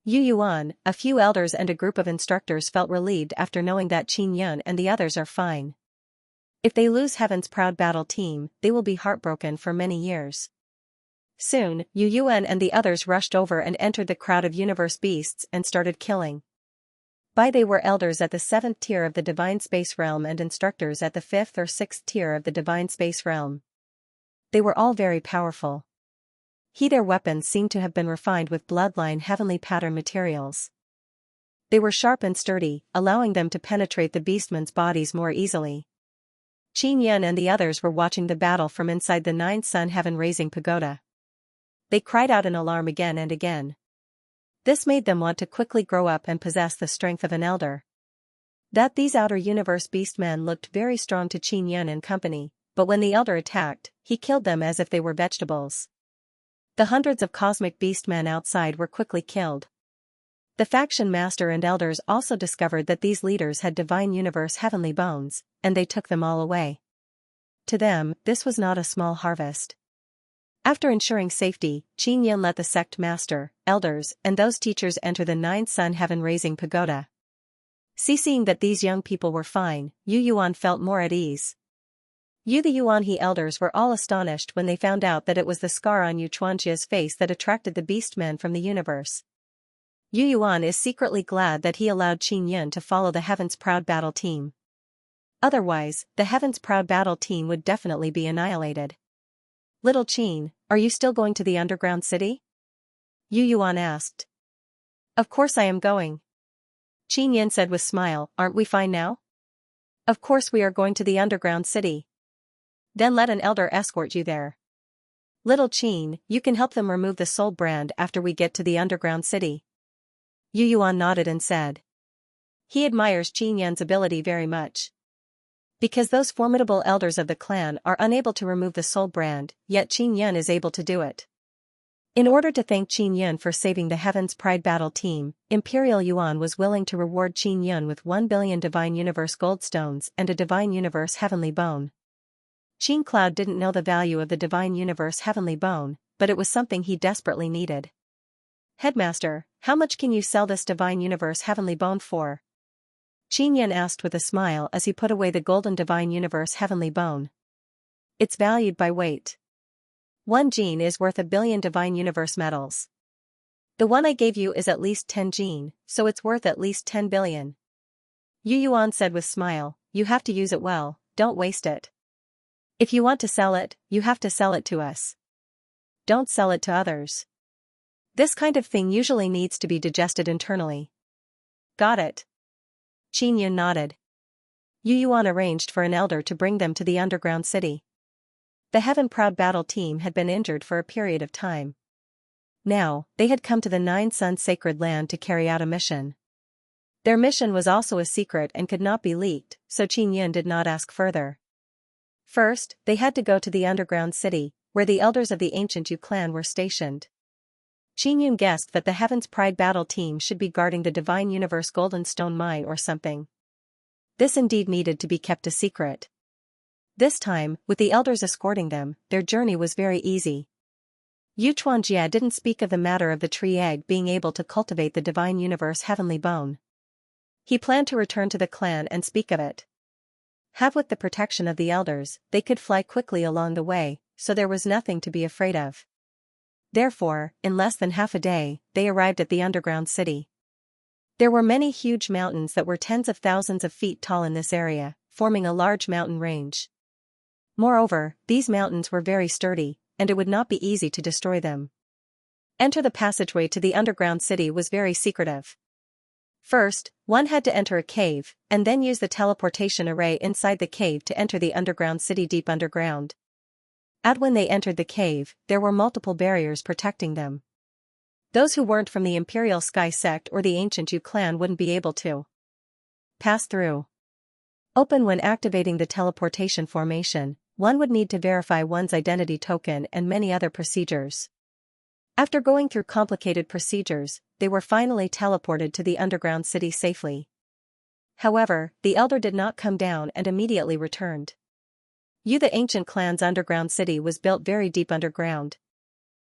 Yu Yuan, a few elders and a group of instructors felt relieved after knowing that Qin Yun and the others are fine. If they lose Heaven's Proud battle team, they will be heartbroken for many years. Soon, Yu Yuan and the others rushed over and entered the crowd of universe beasts and started killing. They were elders at the 7th tier of the divine space realm and instructors at the 5th or 6th tier of the divine space realm. They were all very powerful. Their weapons seemed to have been refined with bloodline heavenly pattern materials. They were sharp and sturdy, allowing them to penetrate the beastmen's bodies more easily. Qin Yun and the others were watching the battle from inside the Nine-Sun Heaven-raising pagoda. They cried out in alarm again and again. This made them want to quickly grow up and possess the strength of an elder. These outer universe beastmen looked very strong to Qin Yun and company, but when the elder attacked, he killed them as if they were vegetables. The hundreds of cosmic beastmen outside were quickly killed. The faction master and elders also discovered that these leaders had divine universe heavenly bones, and they took them all away. To them, this was not a small harvest. After ensuring safety, Qin Yun let the sect master, elders, and those teachers enter the Nine-Sun Heaven-raising pagoda. Seeing that these young people were fine, Yu Yuan felt more at ease. The Yuanhe elders were all astonished when they found out that it was the scar on Xianxia's face that attracted the beastmen from the universe. Yu Yuan is secretly glad that he allowed Qin Yun to follow the Heaven's Proud battle team. Otherwise, the Heaven's Proud battle team would definitely be annihilated. Little Qin, are you still going to the underground city? Yu Yuan asked. Of course I am going. Qin Yin said with smile, aren't we fine now? Of course we are going to the underground city. Then let an elder escort you there. Little Qin, you can help them remove the soul brand after we get to the underground city. Yu Yuan nodded and said. He admires Qin Yin's ability very much. Because those formidable elders of the clan are unable to remove the soul brand, yet Qin Yun is able to do it. In order to thank Qin Yun for saving the Heaven's Pride battle team, Imperial Yuan was willing to reward Qin Yun with 1 billion Divine Universe Goldstones and a Divine Universe Heavenly Bone. Qin Cloud didn't know the value of the Divine Universe Heavenly Bone, but it was something he desperately needed. Headmaster, how much can you sell this Divine Universe Heavenly Bone for? Qin Yun asked with a smile as he put away the golden Divine Universe Heavenly Bone. It's valued by weight. 1 gene is worth 1 billion Divine Universe medals. The one I gave you is at least 10 gene, so it's worth at least 10 billion. Yu Yuan said with smile, you have to use it well, don't waste it. If you want to sell it, you have to sell it to us. Don't sell it to others. This kind of thing usually needs to be digested internally. Got it. Qin Yun nodded. Yu Yuan arranged for an elder to bring them to the underground city. The heaven-proud battle team had been injured for a period of time. Now, they had come to the Nine Sun Sacred Land to carry out a mission. Their mission was also a secret and could not be leaked, so Qin Yin did not ask further. First, they had to go to the underground city, where the elders of the ancient Yu clan were stationed. Qin Yin guessed that the Heaven's Pride battle team should be guarding the Divine Universe Golden Stone Mine or something. This indeed needed to be kept a secret. This time, with the elders escorting them, their journey was very easy. Xianxia didn't speak of the matter of the tree egg being able to cultivate the Divine Universe Heavenly Bone. He planned to return to the clan and speak of it. With the protection of the elders, they could fly quickly along the way, so there was nothing to be afraid of. Therefore, in less than half a day, they arrived at the underground city. There were many huge mountains that were tens of thousands of feet tall in this area, forming a large mountain range. Moreover, these mountains were very sturdy, and it would not be easy to destroy them. Enter the passageway to the underground city was very secretive. First, one had to enter a cave, and then use the teleportation array inside the cave to enter the underground city deep underground. When they entered the cave, there were multiple barriers protecting them. Those who weren't from the Imperial Sky Sect or the ancient Yu clan wouldn't be able to pass through. Open when activating the teleportation formation, one would need to verify one's identity token and many other procedures. After going through complicated procedures, they were finally teleported to the underground city safely. However, the elder did not come down and immediately returned. The ancient clan's underground city was built very deep underground.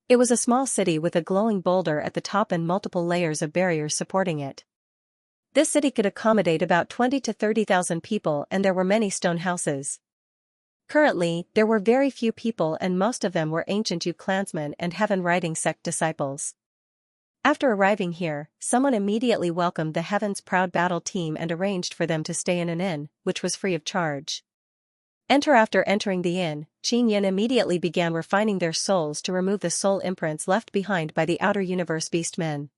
It was a small city with a glowing boulder at the top and multiple layers of barriers supporting it. This city could accommodate about 20 to 30,000 people, and there were many stone houses. Currently, there were very few people, and most of them were ancient Yu clansmen and Heaven Riding Sect disciples. After arriving here, someone immediately welcomed the Heaven's Proud battle team and arranged for them to stay in an inn, which was free of charge. After entering the inn, Qin Yin immediately began refining their souls to remove the soul imprints left behind by the outer universe beastmen.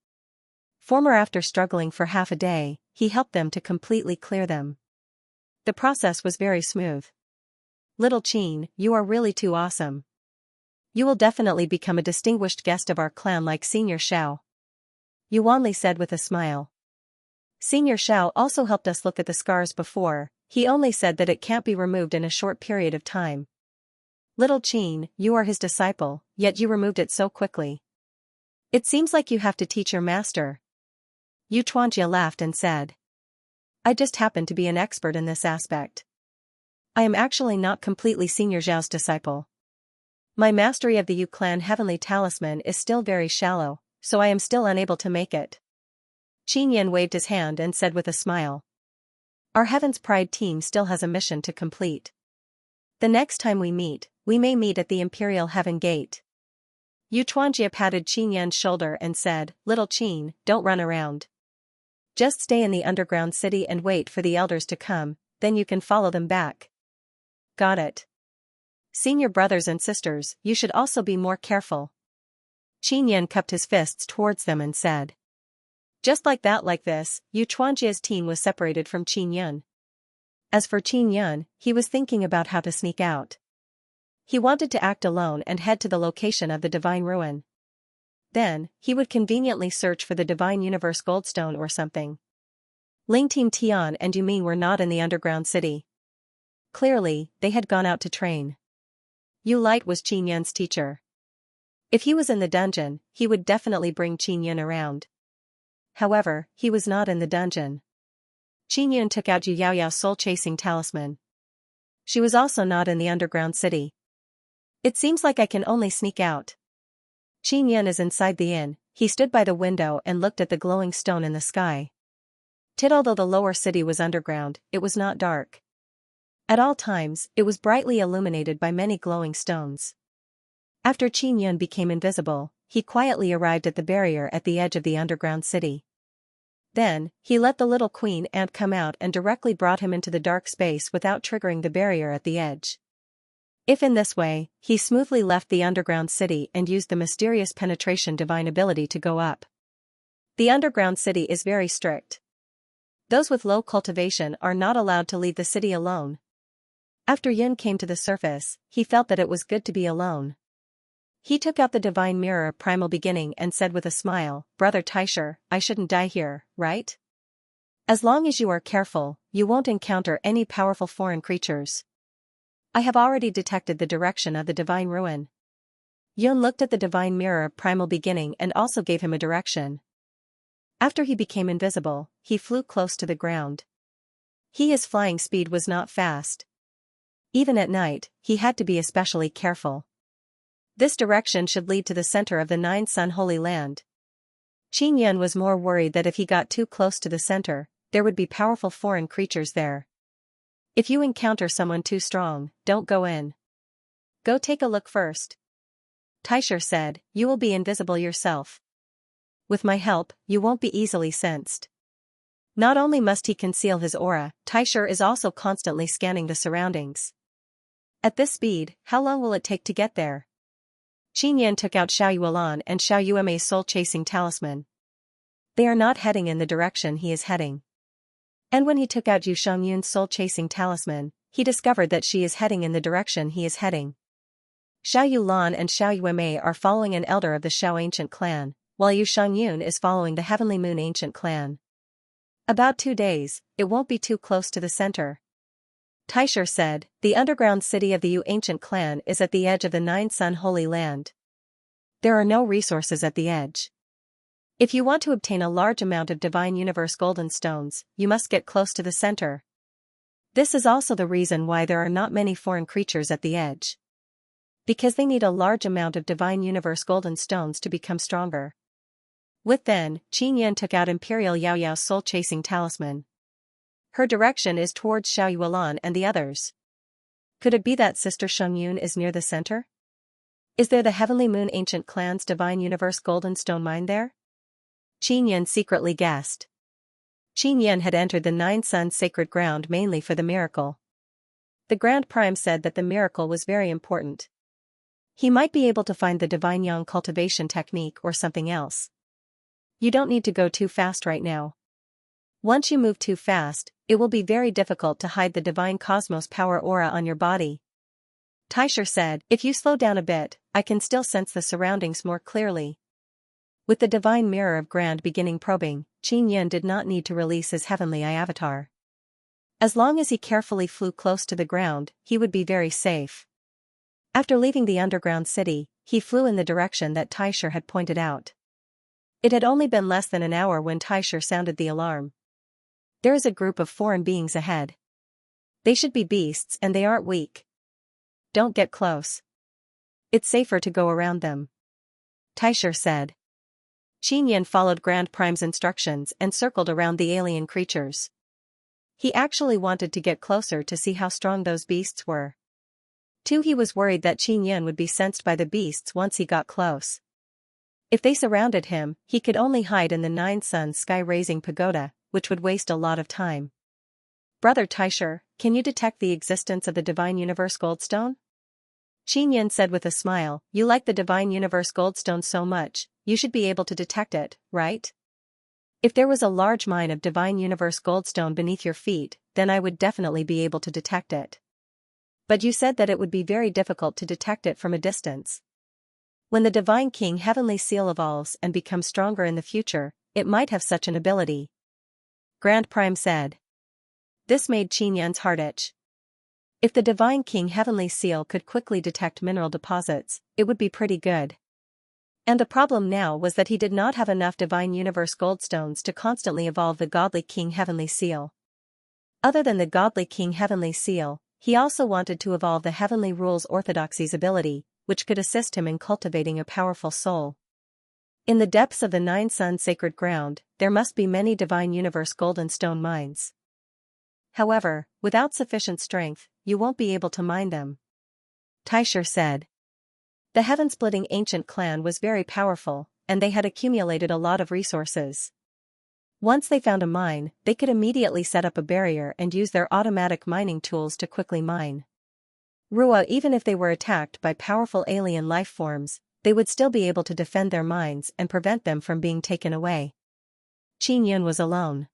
After struggling for half a day, he helped them to completely clear them. The process was very smooth. Little Qin, you are really too awesome. You will definitely become a distinguished guest of our clan like Senior Xiao. Yuanli said with a smile. Senior Xiao also helped us look at the scars before. He only said that it can't be removed in a short period of time. Little Qin, you are his disciple, yet you removed it so quickly. It seems like you have to teach your master. Xianxia laughed and said. I just happen to be an expert in this aspect. I am actually not completely Senior Xiao's disciple. My mastery of the Yu clan heavenly talisman is still very shallow, so I am still unable to make it. Qin Yin waved his hand and said with a smile. Our Heaven's Pride team still has a mission to complete. The next time we may meet at the Imperial Heaven Gate. Xianxia patted Qin Yin's shoulder and said, Little Qin, don't run around. Just stay in the underground city and wait for the elders to come, then you can follow them back. Got it. Senior brothers and sisters, you should also be more careful. Qin Yin cupped his fists towards them and said. Just like this, Xianxia's team was separated from Qin Yin. As for Qin Yin, he was thinking about how to sneak out. He wanted to act alone and head to the location of the Divine Ruin. Then, he would conveniently search for the Divine Universe Goldstone or something. Ling Team Tian and Yuming were not in the underground city. Clearly, they had gone out to train. Yu Light was Qin Yin's teacher. If he was in the dungeon, he would definitely bring Qin Yin around. However, he was not in the dungeon. Qin Yin took out Yu Yaoyao's soul-chasing talisman. She was also not in the underground city. It seems like I can only sneak out. Qin Yin is inside the inn. He stood by the window and looked at the glowing stone in the sky. Although the lower city was underground, it was not dark. At all times, it was brightly illuminated by many glowing stones. After Qin Yin became invisible, he quietly arrived at the barrier at the edge of the underground city. Then, he let the little queen ant come out and directly brought him into the dark space without triggering the barrier at the edge. In this way, he smoothly left the underground city and used the mysterious penetration divine ability to go up. The underground city is very strict. Those with low cultivation are not allowed to leave the city alone. After Yun came to the surface, he felt that it was good to be alone. He took out the divine mirror of primal beginning and said with a smile, "Brother Taisher, I shouldn't die here, right? As long as you are careful, you won't encounter any powerful foreign creatures. I have already detected the direction of the divine ruin." Yun looked at the divine mirror of primal beginning and also gave him a direction. After he became invisible, he flew close to the ground. His flying speed was not fast. Even at night, he had to be especially careful. This direction should lead to the center of the Nine Sun Holy Land. Qin Yun was more worried that if he got too close to the center, there would be powerful foreign creatures there. If you encounter someone too strong, don't go in. Go take a look first. Taisher said, "You will be invisible yourself. With my help, you won't be easily sensed." Not only must he conceal his aura, Taisher is also constantly scanning the surroundings. At this speed, how long will it take to get there? Qin Yan took out Xiao Yuelan and Xiao Yume's soul-chasing talisman. They are not heading in the direction he is heading. And when he took out Yu Shangyun's soul-chasing talisman, he discovered that she is heading in the direction he is heading. Xiao Yulan and Xiao Yume are following an elder of the Xiao ancient clan, while Yu Shangyun is following the Heavenly Moon ancient clan. About 2 days, it won't be too close to the center. Taisher said, "The underground city of the Yu ancient clan is at the edge of the Nine Sun Holy Land. There are no resources at the edge. If you want to obtain a large amount of Divine Universe Golden Stones, you must get close to the center. This is also the reason why there are not many foreign creatures at the edge. Because they need a large amount of Divine Universe Golden Stones to become stronger." With then, Qin Yan took out Imperial Yao Yao's soul-chasing talisman. Her direction is towards Xiao Yuelan and the others. Could it be that Sister Shangyun is near the center? Is there the Heavenly Moon ancient clan's Divine Universe Golden Stone mine there? Qin Yan secretly guessed. Qin Yan had entered the Nine Sun sacred ground mainly for the miracle. The Grand Prime said that the miracle was very important. He might be able to find the Divine Yang cultivation technique or something else. You don't need to go too fast right now. Once you move too fast, it will be very difficult to hide the Divine Cosmos power aura on your body. Taisher said, "If you slow down a bit, I can still sense the surroundings more clearly." With the Divine Mirror of Grand beginning probing, Qin Yan did not need to release his heavenly eye avatar. As long as he carefully flew close to the ground, he would be very safe. After leaving the underground city, he flew in the direction that Taisher had pointed out. It had only been less than an hour when Taisher sounded the alarm. There is a group of foreign beings ahead. They should be beasts and they aren't weak. Don't get close. It's safer to go around them. Taisher said. Qin Yan followed Grand Prime's instructions and circled around the alien creatures. He actually wanted to get closer to see how strong those beasts were. Too, he was worried that Qin Yan would be sensed by the beasts once he got close. If they surrounded him, he could only hide in the Nine Sun sky-raising pagoda, which would waste a lot of time. "Brother Taisher, can you detect the existence of the Divine Universe Goldstone?" Qin Yan said with a smile, "You like the Divine Universe Goldstone so much, you should be able to detect it, right? If there was a large mine of Divine Universe Goldstone beneath your feet, then I would definitely be able to detect it. But you said that it would be very difficult to detect it from a distance. When the Divine King Heavenly Seal evolves and becomes stronger in the future, it might have such an ability," Grand Prime said. This made Qin Yan's heart itch. If the Divine King Heavenly Seal could quickly detect mineral deposits, it would be pretty good. And the problem now was that he did not have enough Divine Universe Goldstones to constantly evolve the Godly King Heavenly Seal. Other than the Godly King Heavenly Seal, he also wanted to evolve the Heavenly Rules Orthodoxy's ability, which could assist him in cultivating a powerful soul. In the depths of the Nine Sun sacred ground, there must be many Divine Universe Golden Stone mines. However, without sufficient strength, you won't be able to mine them," Taisher said. The Heaven-splitting ancient clan was very powerful, and they had accumulated a lot of resources. Once they found a mine, they could immediately set up a barrier and use their automatic mining tools to quickly mine. Even if they were attacked by powerful alien life forms, they would still be able to defend their mines and prevent them from being taken away. Qin Yun was alone.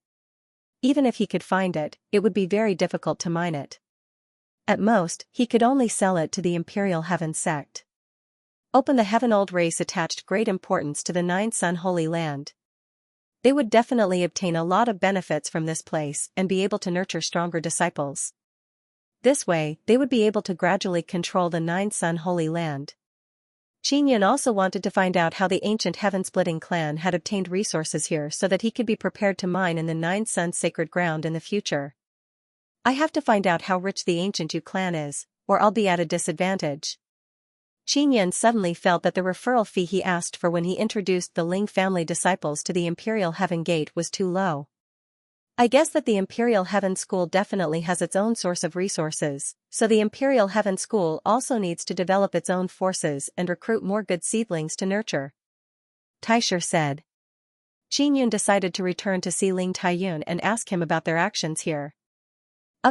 Even if he could find it, it would be very difficult to mine it. At most, he could only sell it to the Imperial Heaven sect. The Heaven-Old race attached great importance to the Nine-Sun Holy Land. They would definitely obtain a lot of benefits from this place and be able to nurture stronger disciples. This way, they would be able to gradually control the Nine-Sun Holy Land. Xianxia also wanted to find out how the ancient heaven-splitting clan had obtained resources here so that he could be prepared to mine in the Nine-Sun sacred ground in the future. I have to find out how rich the ancient Yu clan is, or I'll be at a disadvantage. Xianxia suddenly felt that the referral fee he asked for when he introduced the Ling family disciples to the Imperial Heaven Gate was too low. I guess that the Imperial Heaven School definitely has its own source of resources, so the Imperial Heaven School also needs to develop its own forces and recruit more good seedlings to nurture. Taisher said. Xianxia decided to return to see Ling Taiyun and ask him about their actions here.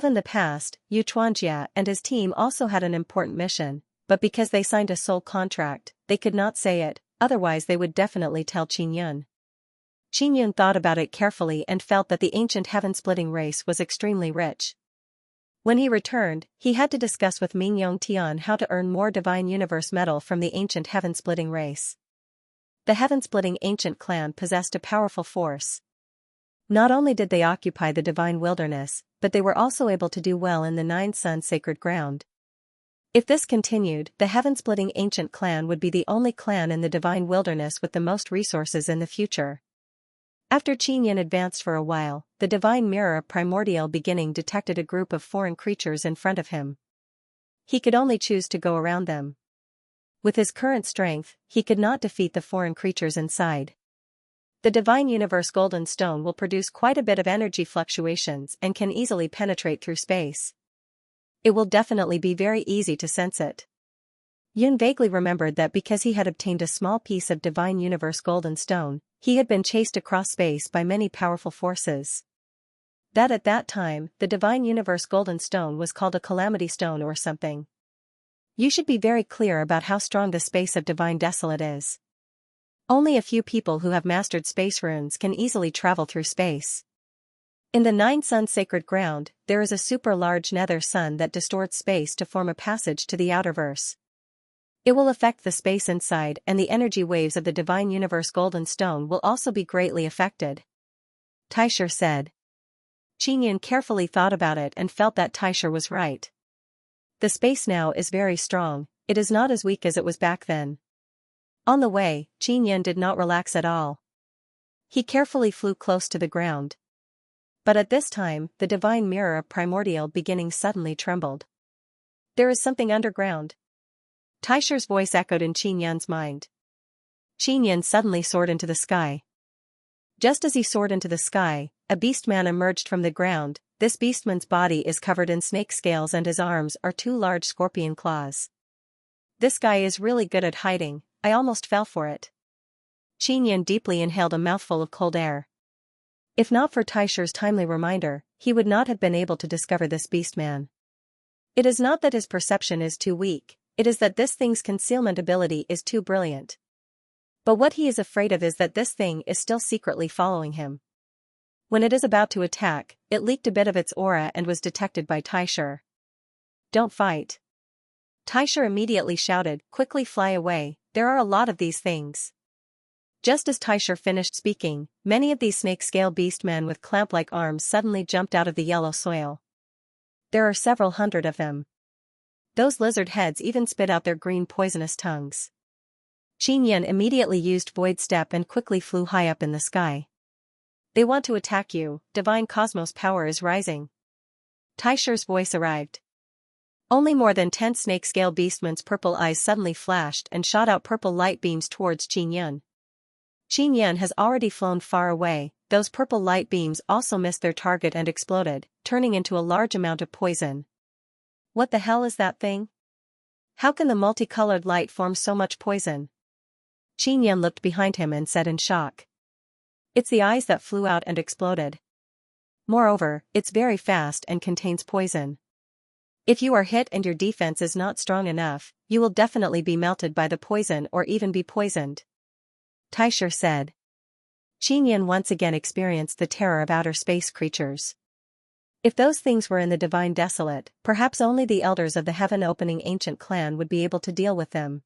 In the past, Xianxia and his team also had an important mission, but because they signed a soul contract, they could not say it, otherwise they would definitely tell Xianxia. Xianxia thought about it carefully and felt that the ancient heaven-splitting race was extremely rich. When he returned, he had to discuss with Mingyong Tian how to earn more Divine Universe metal from the ancient heaven-splitting race. The heaven-splitting ancient clan possessed a powerful force. Not only did they occupy the divine wilderness, but they were also able to do well in the Nine-Sun sacred ground. If this continued, the heaven-splitting ancient clan would be the only clan in the divine wilderness with the most resources in the future. After Xianxia advanced for a while, the divine mirror of primordial beginning detected a group of foreign creatures in front of him. He could only choose to go around them. With his current strength, he could not defeat the foreign creatures inside. The divine universe golden stone will produce quite a bit of energy fluctuations and can easily penetrate through space. It will definitely be very easy to sense it. Yun vaguely remembered that because he had obtained a small piece of divine universe golden stone, he had been chased across space by many powerful forces. That at that time, the divine universe golden stone was called a calamity stone or something. You should be very clear about how strong the space of divine desolate is. Only a few people who have mastered space runes can easily travel through space. In the Nine-Sun sacred ground, there is a super-large nether sun that distorts space to form a passage to the outerverse. It will affect the space inside, and the energy waves of the divine universe golden stone will also be greatly affected. Taisher said. Xianxia carefully thought about it and felt that Taisher was right. The space now is very strong, it is not as weak as it was back then. On the way, Xianxia did not relax at all. He carefully flew close to the ground. But at this time, the divine mirror of primordial beginning suddenly trembled. There is something underground. Taisher's voice echoed in Xianxia's mind. Xianxia suddenly soared into the sky. Just as he soared into the sky, a beastman emerged from the ground. This beastman's body is covered in snake scales and his arms are two large scorpion claws. This guy is really good at hiding, I almost fell for it. Xianxia deeply inhaled a mouthful of cold air. If not for Taisher's timely reminder, he would not have been able to discover this beastman. It is not that his perception is too weak. It is that this thing's concealment ability is too brilliant. But what he is afraid of is that this thing is still secretly following him. When it is about to attack, it leaked a bit of its aura and was detected by Taisher. Don't fight. Taisher immediately shouted, quickly fly away, there are a lot of these things. Just as Taisher finished speaking, many of these snake-scale beastmen with clamp-like arms suddenly jumped out of the yellow soil. There are several hundred of them. Those lizard heads even spit out their green poisonous tongues. Xianxia immediately used Void Step and quickly flew high up in the sky. They want to attack you, divine cosmos power is rising. Taisher's voice arrived. Only more than 10 snake-scale beastmen's purple eyes suddenly flashed and shot out purple light beams towards Xianxia. Xianxia has already flown far away, those purple light beams also missed their target and exploded, turning into a large amount of poison. What the hell is that thing? How can the multicolored light form so much poison? Xianxia looked behind him and said in shock. It's the eyes that flew out and exploded. Moreover, it's very fast and contains poison. If you are hit and your defense is not strong enough, you will definitely be melted by the poison or even be poisoned. Taisher said. Xianxia once again experienced the terror of outer space creatures. If those things were in the divine desolate, perhaps only the elders of the heaven-opening ancient clan would be able to deal with them.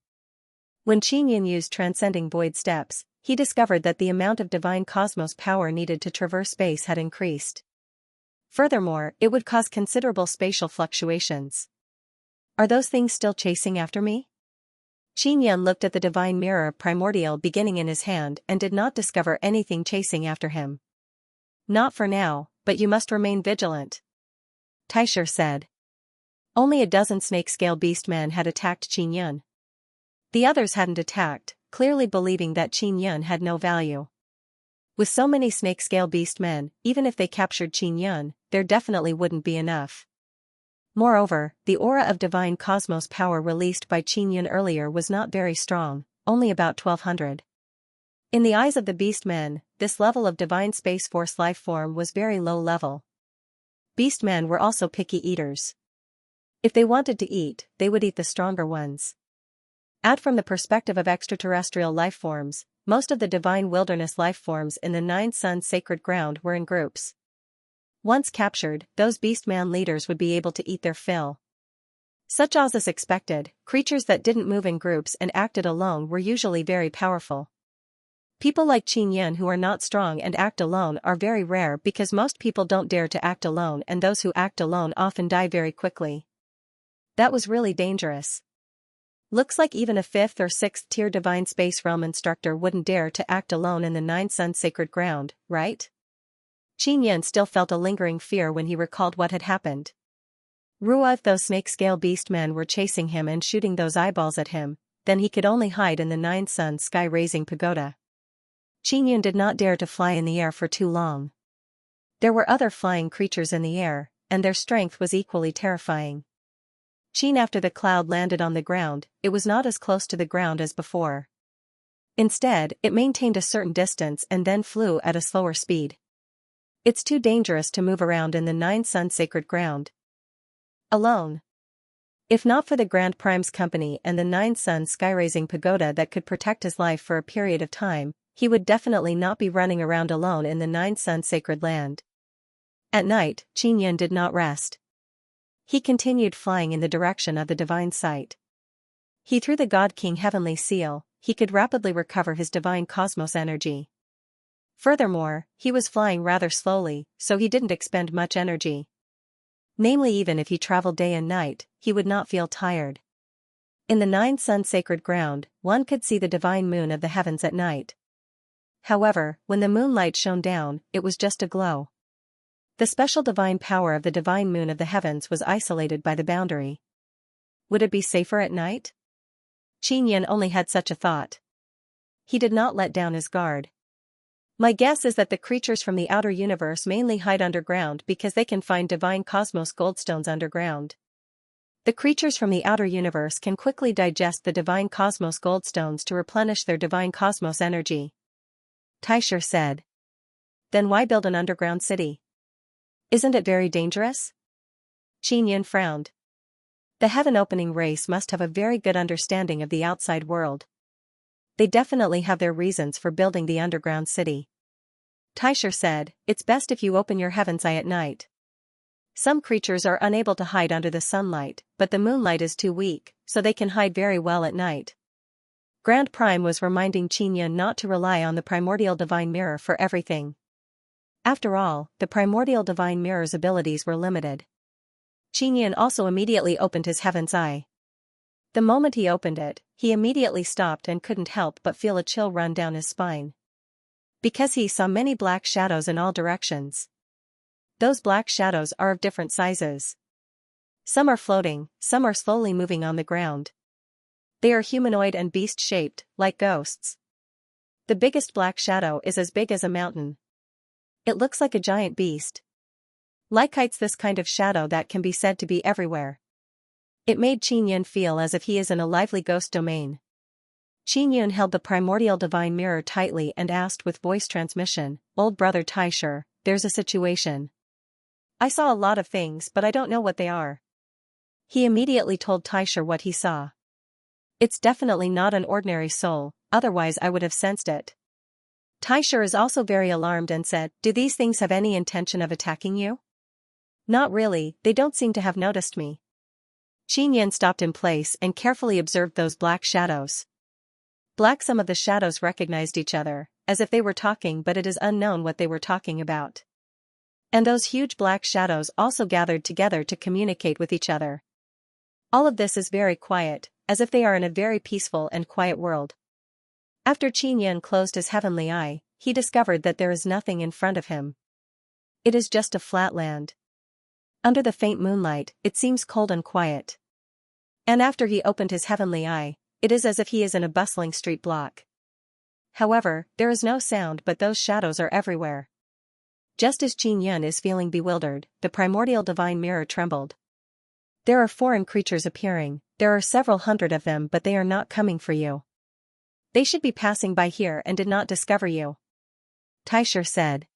When Qinyan used transcending void steps, he discovered that the amount of divine cosmos power needed to traverse space had increased. Furthermore, it would cause considerable spatial fluctuations. Are those things still chasing after me? Qinyan looked at the divine mirror of primordial beginning in his hand and did not discover anything chasing after him. Not for now, but you must remain vigilant, Taisher said. Only a dozen snake-scale beastmen had attacked Qinyan. The others hadn't attacked, clearly believing that Qinyan had no value. With so many snake-scale beastmen, even if they captured Qinyan, there definitely wouldn't be enough. Moreover, the aura of divine cosmos power released by Qinyan earlier was not very strong, only about 1200. In the eyes of the beastmen, this level of divine space force life form was very low level. Beastmen were also picky eaters. If they wanted to eat, they would eat the stronger ones. From the perspective of extraterrestrial life forms, most of the divine wilderness life forms in the Nine Suns sacred ground were in groups. Once captured, those beastman leaders would be able to eat their fill. Such as is expected, creatures that didn't move in groups and acted alone were usually very powerful. People like Qinyan who are not strong and act alone are very rare because most people don't dare to act alone, and those who act alone often die very quickly. That was really dangerous. Looks like even a 5th or 6th tier divine space realm instructor wouldn't dare to act alone in the Nine Suns sacred ground, right? Qinyan still felt a lingering fear when he recalled what had happened. If those snake-scale beastmen were chasing him and shooting those eyeballs at him, then he could only hide in the Nine Suns sky-raising pagoda. Qinyan did not dare to fly in the air for too long. There were other flying creatures in the air, and their strength was equally terrifying. After the cloud landed on the ground, it was not as close to the ground as before. Instead, it maintained a certain distance and then flew at a slower speed. It's too dangerous to move around in the Nine Suns sacred ground alone. If not for the Grand Prime's company and the Nine Suns sky-raising pagoda that could protect his life for a period of time, he would definitely not be running around alone in the Nine Suns sacred land. At night, Qinyan did not rest. He continued flying in the direction of the divine sight. He threw the God King heavenly seal, he could rapidly recover his divine cosmos energy. Furthermore, he was flying rather slowly, so he didn't expend much energy. Namely, even if he traveled day and night, he would not feel tired. In the Nine Suns sacred ground, one could see the divine moon of the heavens at night. However, when the moonlight shone down, it was just a glow. The special divine power of the divine moon of the heavens was isolated by the boundary. Would it be safer at night? Qinyan only had such a thought. He did not let down his guard. My guess is that the creatures from the outer universe mainly hide underground because they can find divine cosmos goldstones underground. The creatures from the outer universe can quickly digest the divine cosmos goldstones to replenish their divine cosmos energy, Taisher said. Then why build an underground city? Isn't it very dangerous? Qinyan frowned. The heaven-opening race must have a very good understanding of the outside world. They definitely have their reasons for building the underground city. Taisher said, it's best if you open your heaven's eye at night. Some creatures are unable to hide under the sunlight, but the moonlight is too weak, so they can hide very well at night. Grand Prime was reminding Qinyan not to rely on the primordial divine mirror for everything. After all, the primordial divine mirror's abilities were limited. Qinyan also immediately opened his heaven's eye. The moment he opened it, he immediately stopped and couldn't help but feel a chill run down his spine. Because he saw many black shadows in all directions. Those black shadows are of different sizes. Some are floating, some are slowly moving on the ground. They are humanoid and beast-shaped, like ghosts. The biggest black shadow is as big as a mountain. It looks like a giant beast. It's this kind of shadow that can be said to be everywhere. It made Qinyan feel as if he is in a lively ghost domain. Qinyan held the primordial divine mirror tightly and asked with voice transmission, "Old brother Taisher, there's a situation. I saw a lot of things but I don't know what they are." He immediately told Taisher what he saw. It's definitely not an ordinary soul, otherwise I would have sensed it. Taisher is also very alarmed and said, "Do these things have any intention of attacking you?" Not really, they don't seem to have noticed me. Xianxia stopped in place and carefully observed those black shadows. Some of the shadows recognized each other, as if they were talking, but it is unknown what they were talking about. And those huge black shadows also gathered together to communicate with each other. All of this is very quiet, as if they are in a very peaceful and quiet world. After Xianxia closed his heavenly eye, he discovered that there is nothing in front of him. It is just a flat land. Under the faint moonlight, it seems cold and quiet. And after he opened his heavenly eye, it is as if he is in a bustling street block. However, there is no sound, but those shadows are everywhere. Just as Xianxia is feeling bewildered, the primordial divine mirror trembled. There are foreign creatures appearing, there are several hundred of them, but they are not coming for you. They should be passing by here and did not discover you. Taisher said.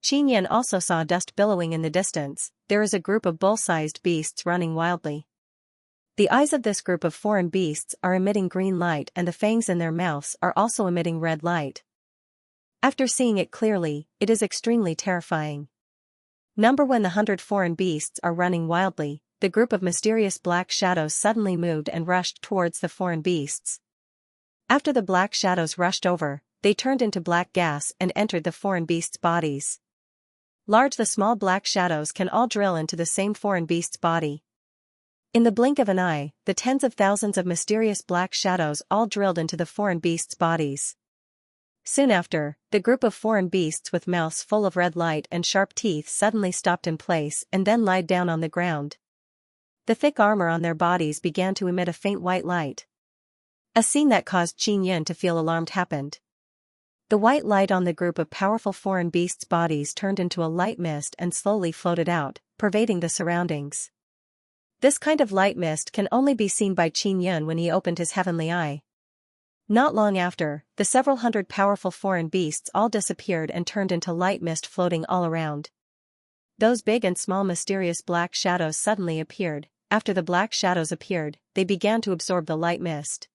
Xianxia also saw dust billowing in the distance. There is a group of bull-sized beasts running wildly. The eyes of this group of foreign beasts are emitting green light, and the fangs in their mouths are also emitting red light. After seeing it clearly, it is extremely terrifying. When the 100 foreign beasts are running wildly, the group of mysterious black shadows suddenly moved and rushed towards the foreign beasts. After the black shadows rushed over, they turned into black gas and entered the foreign beasts' bodies. The small black shadows can all drill into the same foreign beast's body. In the blink of an eye, the tens of thousands of mysterious black shadows all drilled into the foreign beasts' bodies. Soon after, the group of foreign beasts with mouths full of red light and sharp teeth suddenly stopped in place and then lied down on the ground. The thick armor on their bodies began to emit a faint white light. A scene that caused Xianxia to feel alarmed happened. The white light on the group of powerful foreign beasts' bodies turned into a light mist and slowly floated out, pervading the surroundings. This kind of light mist can only be seen by Xianxia when he opened his heavenly eye. Not long after, the several hundred powerful foreign beasts all disappeared and turned into light mist floating all around. Those big and small mysterious black shadows suddenly appeared. After the black shadows appeared, they began to absorb the light mist.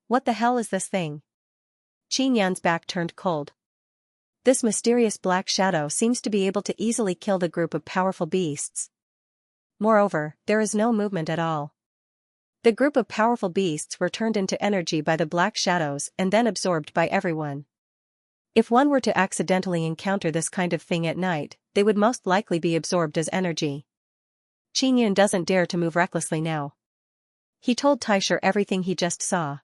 What the hell is this thing? Xianxia's back turned cold. This mysterious black shadow seems to be able to easily kill the group of powerful beasts. Moreover, there is no movement at all. The group of powerful beasts were turned into energy by the black shadows and then absorbed by everyone. If one were to accidentally encounter this kind of thing at night, they would most likely be absorbed as energy. Xianxia doesn't dare to move recklessly now. He told Taisher everything he just saw.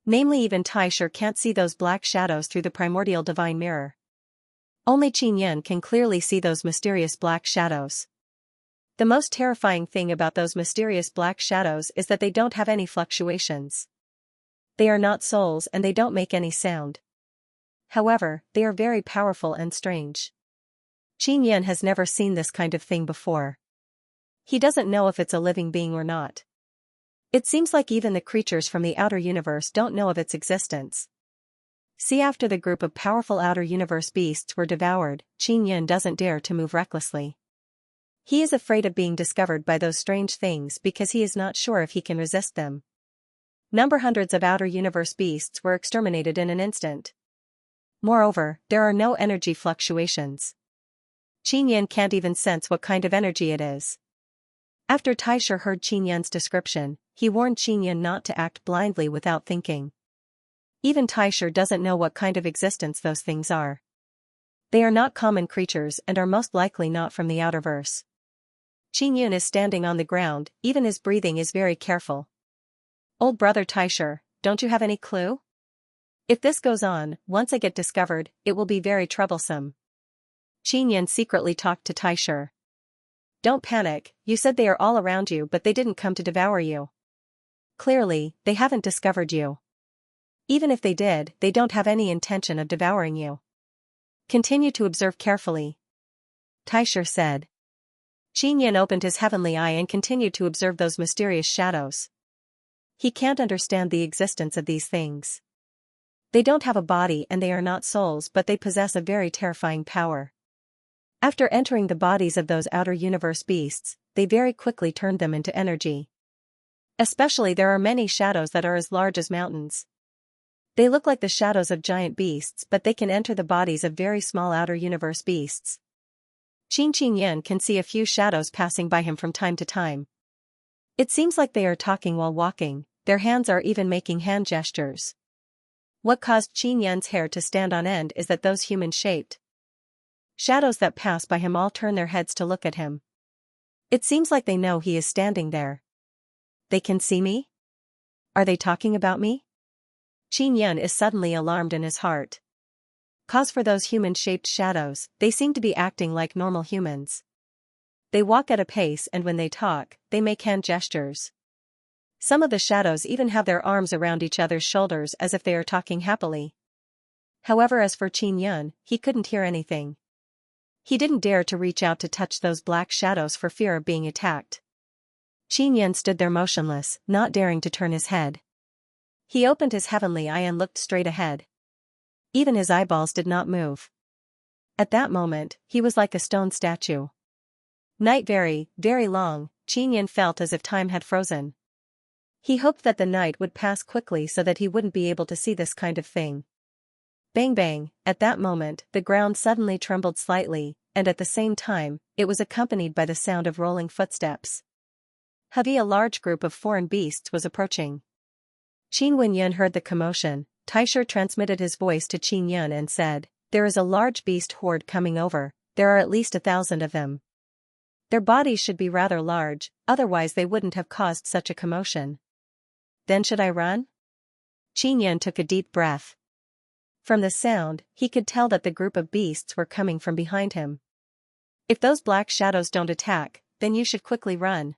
Namely, even Taisher can't see those black shadows through the primordial divine mirror. Only Xianxia can clearly see those mysterious black shadows. The most terrifying thing about those mysterious black shadows is that they don't have any fluctuations. They are not souls and they don't make any sound. However, they are very powerful and strange. Xianxia has never seen this kind of thing before. He doesn't know if it's a living being or not. It seems like even the creatures from the outer universe don't know of its existence. After the group of powerful outer universe beasts were devoured, Xianxia doesn't dare to move recklessly. He is afraid of being discovered by those strange things because he is not sure if he can resist them. Hundreds of outer universe beasts were exterminated in an instant. Moreover, there are no energy fluctuations. Xianxia can't even sense what kind of energy it is. After Taisher heard Xianxia's description, he warned Xianxia not to act blindly without thinking. Even Taisher doesn't know what kind of existence those things are. They are not common creatures and are most likely not from the outerverse. Xianxia is standing on the ground, even his breathing is very careful. Old brother Taisher, don't you have any clue? If this goes on, once I get discovered, it will be very troublesome. Xianxia secretly talked to Taisher. Don't panic, you said they are all around you, but they didn't come to devour you. Clearly, they haven't discovered you. Even if they did, they don't have any intention of devouring you. Continue to observe carefully, Taisher said. Xianxia opened his heavenly eye and continued to observe those mysterious shadows. He can't understand the existence of these things. They don't have a body and they are not souls, but they possess a very terrifying power. After entering the bodies of those outer universe beasts, they very quickly turned them into energy. Especially there are many shadows that are as large as mountains. They look like the shadows of giant beasts, but they can enter the bodies of very small outer universe beasts. Qin can see a few shadows passing by him from time to time. It seems like they are talking while walking, their hands are even making hand gestures. What caused Qin Yan's hair to stand on end is that those human-shaped shadows that pass by him all turn their heads to look at him. It seems like they know he is standing there. They can see me? Are they talking about me? Qin Yan is suddenly alarmed in his heart. Cause for those human-shaped shadows, they seem to be acting like normal humans. They walk at a pace and when they talk, they make hand gestures. Some of the shadows even have their arms around each other's shoulders as if they are talking happily. However, as for Qin Yan, he couldn't hear anything. He didn't dare to reach out to touch those black shadows for fear of being attacked. Qin Yan stood there motionless, not daring to turn his head. He opened his heavenly eye and looked straight ahead. Even his eyeballs did not move. At that moment, he was like a stone statue. Night very, very long, Qin Yan felt as if time had frozen. He hoped that the night would pass quickly so that he wouldn't be able to see this kind of thing. Bang bang, at that moment, the ground suddenly trembled slightly, and at the same time, it was accompanied by the sound of rolling footsteps. A large group of foreign beasts was approaching. Qin Wenyan heard the commotion. Taisher transmitted his voice to Qin Yan and said, "There is a large beast horde coming over, there are at least 1,000 of them. Their bodies should be rather large, otherwise they wouldn't have caused such a commotion. Then should I run?" Qin Yan took a deep breath. From the sound, he could tell that the group of beasts were coming from behind him. "If those black shadows don't attack, then you should quickly run."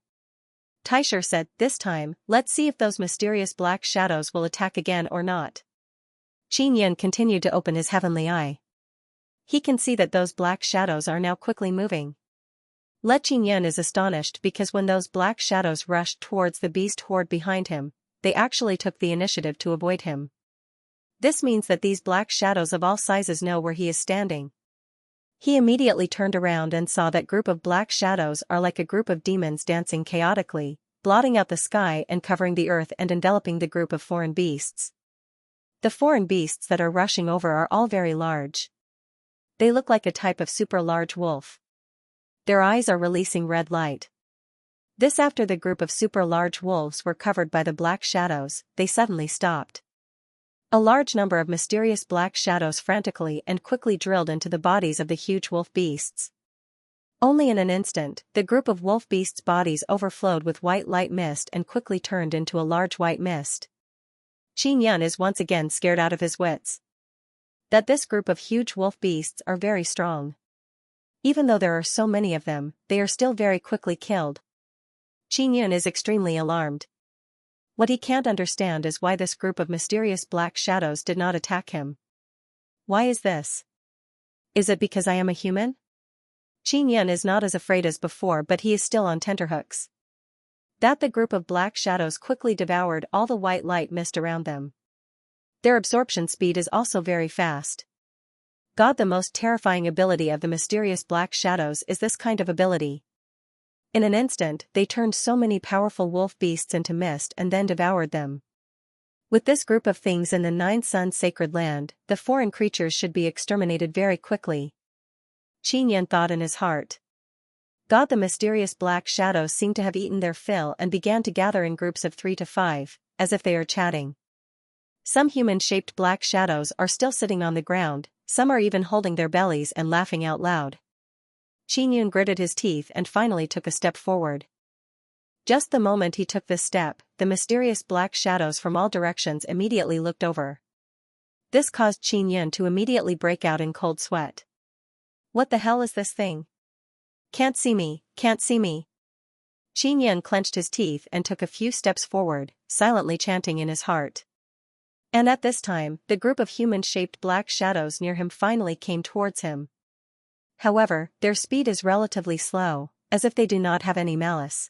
Taisher said, "This time, let's see if those mysterious black shadows will attack again or not." Qin Yan continued to open his heavenly eye. He can see that those black shadows are now quickly moving. Qin Yan is astonished because when those black shadows rushed towards the beast horde behind him, they actually took the initiative to avoid him. This means that these black shadows of all sizes know where he is standing. He immediately turned around and saw that group of black shadows are like a group of demons dancing chaotically, blotting out the sky and covering the earth and enveloping the group of foreign beasts. The foreign beasts that are rushing over are all very large. They look like a type of super large wolf. Their eyes are releasing red light. This after the group of super large wolves were covered by the black shadows, they suddenly stopped. A large number of mysterious black shadows frantically and quickly drilled into the bodies of the huge wolf beasts. Only in an instant, the group of wolf beasts' bodies overflowed with white light mist and quickly turned into a large white mist. Qin Yan is once again scared out of his wits. That this group of huge wolf beasts are very strong. Even though there are so many of them, they are still very quickly killed. Qin Yan is extremely alarmed. What he can't understand is why this group of mysterious black shadows did not attack him. Why is this? Is it because I am a human? Qin Yan is not as afraid as before, but he is still on tenterhooks. That the group of black shadows quickly devoured all the white light mist around them. Their absorption speed is also very fast. God, the most terrifying ability of the mysterious black shadows is this kind of ability. In an instant, they turned so many powerful wolf beasts into mist and then devoured them. With this group of things in the Nine Suns sacred land, the foreign creatures should be exterminated very quickly. Qin Yan thought in his heart. God, the mysterious black shadows seem to have eaten their fill and began to gather in groups of 3 to 5, as if they are chatting. Some human-shaped black shadows are still sitting on the ground, some are even holding their bellies and laughing out loud. Qin Yan gritted his teeth and finally took a step forward. Just the moment he took this step, the mysterious black shadows from all directions immediately looked over. This caused Qin Yan to immediately break out in cold sweat. What the hell is this thing? Can't see me, can't see me. Qin Yan clenched his teeth and took a few steps forward, silently chanting in his heart. And at this time, the group of human-shaped black shadows near him finally came towards him. However, their speed is relatively slow, as if they do not have any malice.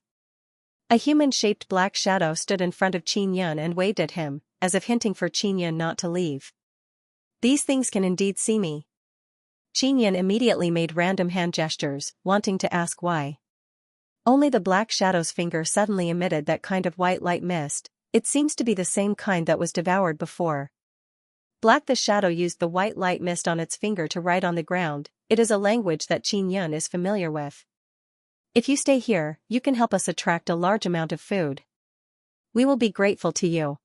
A human-shaped black shadow stood in front of Qin Yan and waved at him, as if hinting for Qin Yan not to leave. These things can indeed see me. Qin Yan immediately made random hand gestures, wanting to ask why. Only the black shadow's finger suddenly emitted that kind of white light mist. It seems to be the same kind that was devoured before. Black the shadow used the white light mist on its finger to write on the ground. It is a language that Xianxia is familiar with. If you stay here, you can help us attract a large amount of food. We will be grateful to you.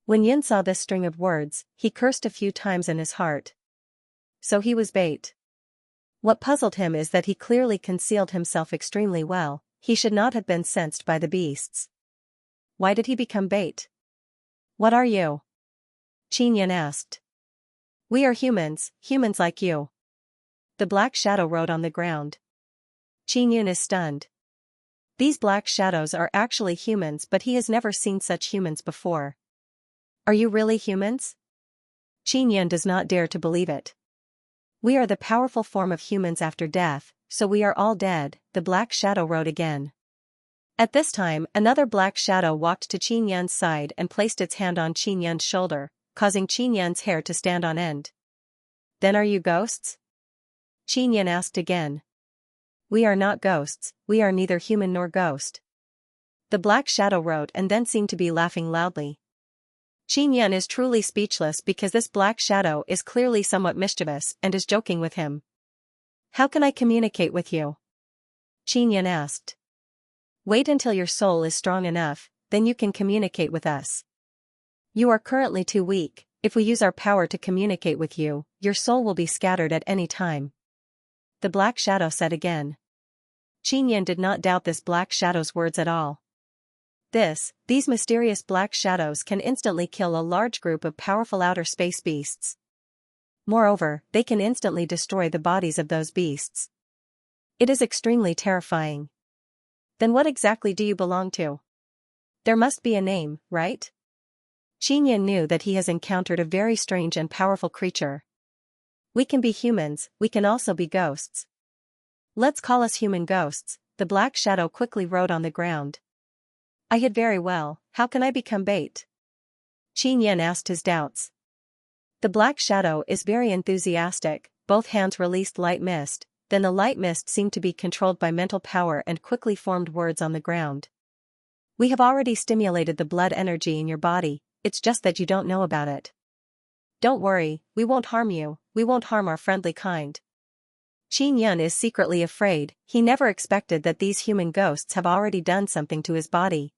When Yin saw this string of words, he cursed a few times in his heart. So he was bait. What puzzled him is that he clearly concealed himself extremely well. He should not have been sensed by the beasts. Why did he become bait? What are you? Xianxia asked. We are humans like you. The black shadow wrote on the ground. Xianxia is stunned. These black shadows are actually humans, but he has never seen such humans before. Are you really humans? Xianxia does not dare to believe it. We are the powerful form of humans after death, so we are all dead, the black shadow wrote again. At this time, another black shadow walked to Xianxia's side and placed its hand on Xianxia's shoulder, causing Xianxia's hair to stand on end. Then are you ghosts? Xianxia asked again. We are not ghosts, we are neither human nor ghost. The black shadow wrote and then seemed to be laughing loudly. Xianxia is truly speechless because this black shadow is clearly somewhat mischievous and is joking with him. How can I communicate with you? Xianxia asked. Wait until your soul is strong enough, then you can communicate with us. You are currently too weak. If we use our power to communicate with you, your soul will be scattered at any time. The black shadow said again. Xianxia did not doubt this black shadow's words at all. These mysterious black shadows can instantly kill a large group of powerful outer space beasts. Moreover, they can instantly destroy the bodies of those beasts. It is extremely terrifying. Then what exactly do you belong to? There must be a name, right? Xianxia knew that he has encountered a very strange and powerful creature. We can be humans, we can also be ghosts. Let's call us human ghosts, the black shadow quickly wrote on the ground. I hid very well, how can I become bait? Xianxia asked his doubts. The black shadow is very enthusiastic, both hands released light mist, then the light mist seemed to be controlled by mental power and quickly formed words on the ground. We have already stimulated the blood energy in your body, it's just that you don't know about it. Don't worry, we won't harm you, we won't harm our friendly kind. Xianxia is secretly afraid, he never expected that these human ghosts have already done something to his body.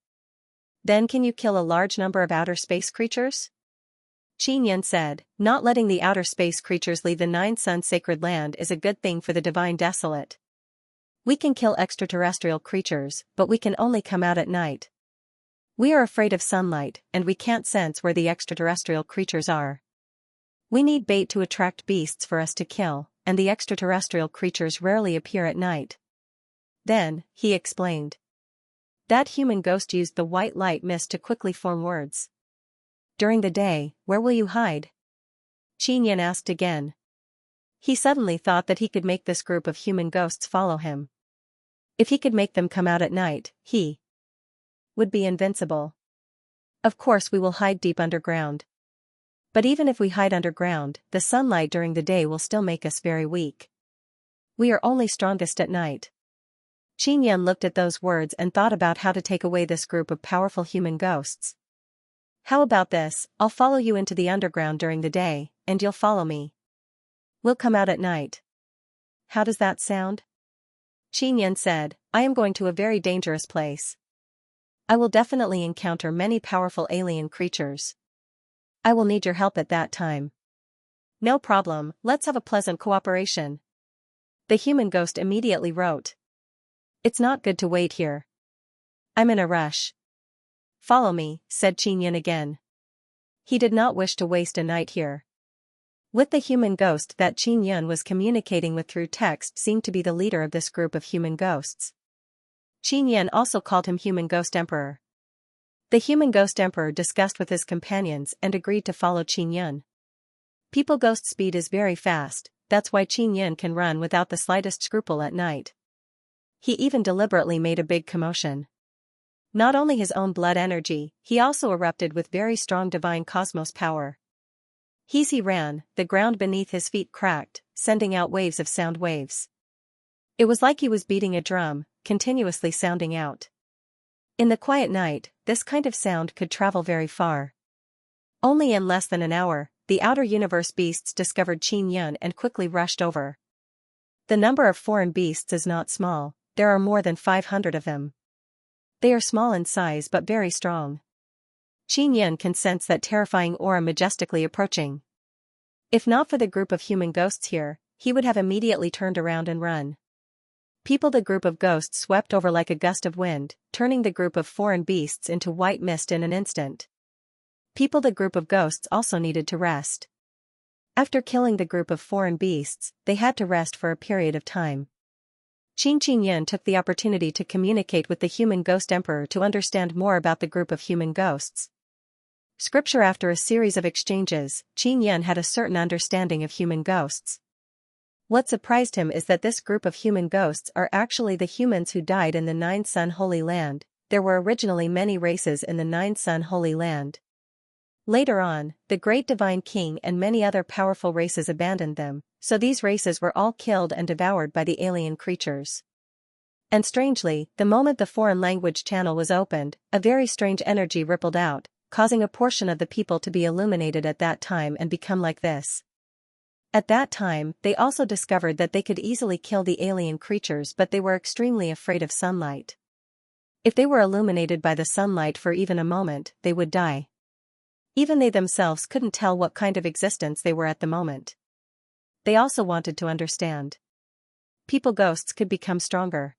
Then can you kill a large number of outer space creatures? Xianxia said, not letting the outer space creatures leave the Nine Sun sacred land is a good thing for the divine desolate. We can kill extraterrestrial creatures, but we can only come out at night. We are afraid of sunlight, and we can't sense where the extraterrestrial creatures are. We need bait to attract beasts for us to kill, and the extraterrestrial creatures rarely appear at night. Then, he explained. That human ghost used the white light mist to quickly form words. During the day, where will you hide? Xianxia asked again. He suddenly thought that he could make this group of human ghosts follow him. If he could make them come out at night, he would be invincible. Of course we will hide deep underground. But even if we hide underground, the sunlight during the day will still make us very weak. We are only strongest at night. Xianxia looked at those words and thought about how to take away this group of powerful human ghosts. How about this, I'll follow you into the underground during the day, and you'll follow me. We'll come out at night. How does that sound? Xianxia said, I am going to a very dangerous place. I will definitely encounter many powerful alien creatures. I will need your help at that time. No problem, let's have a pleasant cooperation. The human ghost immediately wrote. It's not good to wait here. I'm in a rush. Follow me, said Xianxia again. He did not wish to waste a night here. With the human ghost that Xianxia was communicating with through text seemed to be the leader of this group of human ghosts. Xianxia also called him Human Ghost Emperor. The Human Ghost Emperor discussed with his companions and agreed to follow Xianxia. People ghost speed is very fast, that's why Xianxia can run without the slightest scruple at night. He even deliberately made a big commotion. Not only his own blood energy, he also erupted with very strong divine cosmos power. As he ran, the ground beneath his feet cracked, sending out waves of sound waves. It was like he was beating a drum, continuously sounding out. In the quiet night, this kind of sound could travel very far. Only in less than an hour, the outer universe beasts discovered Qin Yun and quickly rushed over. The number of foreign beasts is not small, there are more than 500 of them. They are small in size but very strong. Qin Yun can sense that terrifying aura majestically approaching. If not for the group of human ghosts here, he would have immediately turned around and run. The group of ghosts swept over like a gust of wind, turning the group of foreign beasts into white mist in an instant. The group of ghosts also needed to rest. After killing the group of foreign beasts, they had to rest for a period of time. Qin Yun took the opportunity to communicate with the human ghost emperor to understand more about the group of human ghosts. Scripture. After a series of exchanges, Qin Yun had a certain understanding of human ghosts. What surprised him is that this group of human ghosts are actually the humans who died in the Nine Sun Holy Land. There were originally many races in the Nine Sun Holy Land. Later on, the Great Divine King and many other powerful races abandoned them, so these races were all killed and devoured by the alien creatures. And strangely, the moment the foreign language channel was opened, a very strange energy rippled out, causing a portion of the people to be illuminated at that time and become like this. At that time, they also discovered that they could easily kill the alien creatures, but they were extremely afraid of sunlight. If they were illuminated by the sunlight for even a moment, they would die. Even they themselves couldn't tell what kind of existence they were at the moment. They also wanted to understand. Ghosts could become stronger.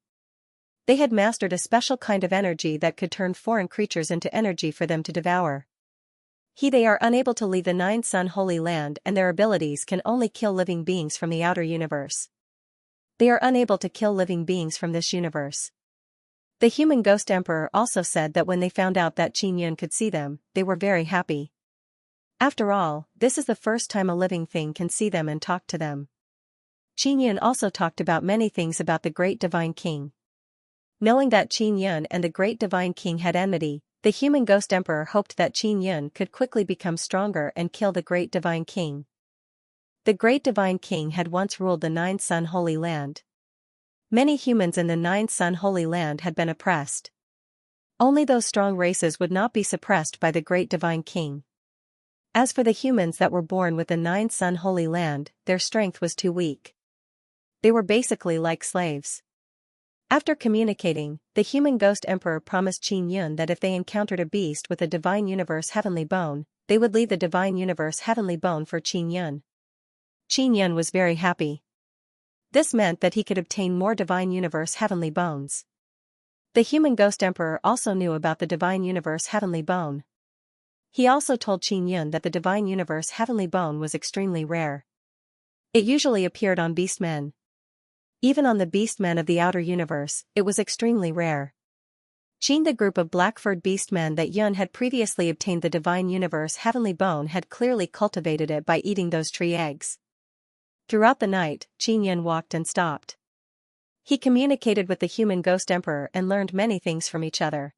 They had mastered a special kind of energy that could turn foreign creatures into energy for them to devour. They are unable to leave the Nine Sun Holy Land, and their abilities can only kill living beings from the outer universe. They are unable to kill living beings from this universe. The human ghost emperor also said that when they found out that Qin Yun could see them, they were very happy. After all, this is the first time a living thing can see them and talk to them. Qin Yun also talked about many things about the Great Divine King. Knowing that Qin Yun and the Great Divine King had enmity, the human ghost emperor hoped that Qin Yun could quickly become stronger and kill the Great Divine King. The Great Divine King had once ruled the Nine Sun Holy Land. Many humans in the Nine Sun Holy Land had been oppressed. Only those strong races would not be suppressed by the Great Divine King. As for the humans that were born with the Nine Sun Holy Land, their strength was too weak. They were basically like slaves. After communicating, the human ghost emperor promised Qin Yun that if they encountered a beast with a divine universe heavenly bone, they would leave the divine universe heavenly bone for Qin Yun. Qin Yun was very happy. This meant that he could obtain more divine universe heavenly bones. The human ghost emperor also knew about the divine universe heavenly bone. He also told Qin Yun that the divine universe heavenly bone was extremely rare. It usually appeared on beastmen. Even on the beastmen of the outer universe, it was extremely rare. The group of black-furred beastmen that Yun had previously obtained the divine universe heavenly bone had clearly cultivated it by eating those tree eggs. Throughout the night, Qin Yun walked and stopped. He communicated with the human ghost emperor and learned many things from each other.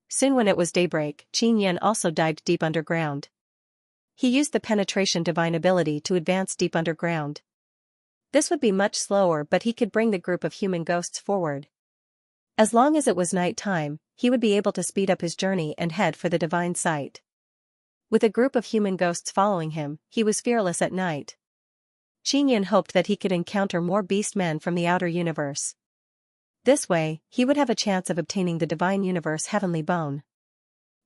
Soon when it was daybreak, Qin Yun also dived deep underground. He used the penetration divine ability to advance deep underground. This would be much slower, but he could bring the group of human ghosts forward. As long as it was night time, he would be able to speed up his journey and head for the divine site. With a group of human ghosts following him, he was fearless at night. Qin Yun hoped that he could encounter more beast-men from the outer universe. This way, he would have a chance of obtaining the divine universe heavenly bone.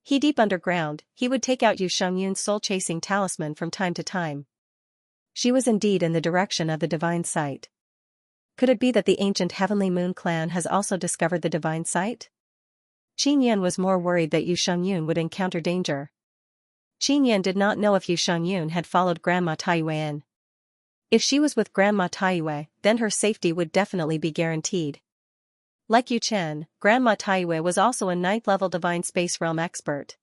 Deep underground, he would take out Xianxia's soul-chasing talisman from time to time. She was indeed in the direction of the divine site. Could it be that the ancient Heavenly Moon clan has also discovered the divine site? Qin Yun was more worried that Xianxia would encounter danger. Qin Yun did not know if Xianxia had followed Grandma Taiyue in. If she was with Grandma Taiyue, then her safety would definitely be guaranteed. Like Yu Chen, Grandma Taiyue was also a 9th-level divine space realm expert.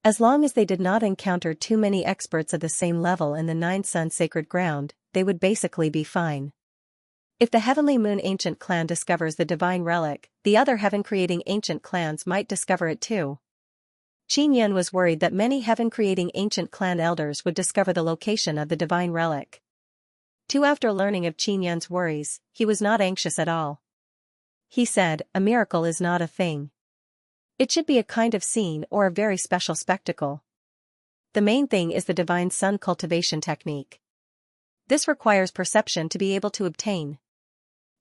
As long as they did not encounter too many experts of the same level in the Nine Sun Sacred Ground, they would basically be fine. If the Heavenly Moon Ancient Clan discovers the divine relic, the other heaven-creating ancient clans might discover it too. Qin Yun was worried that many heaven-creating ancient clan elders would discover the location of the divine relic. After learning of Qin Yun's worries, he was not anxious at all. He said, "A miracle is not a thing. It should be a kind of scene or a very special spectacle. The main thing is the divine sun cultivation technique. This requires perception to be able to obtain.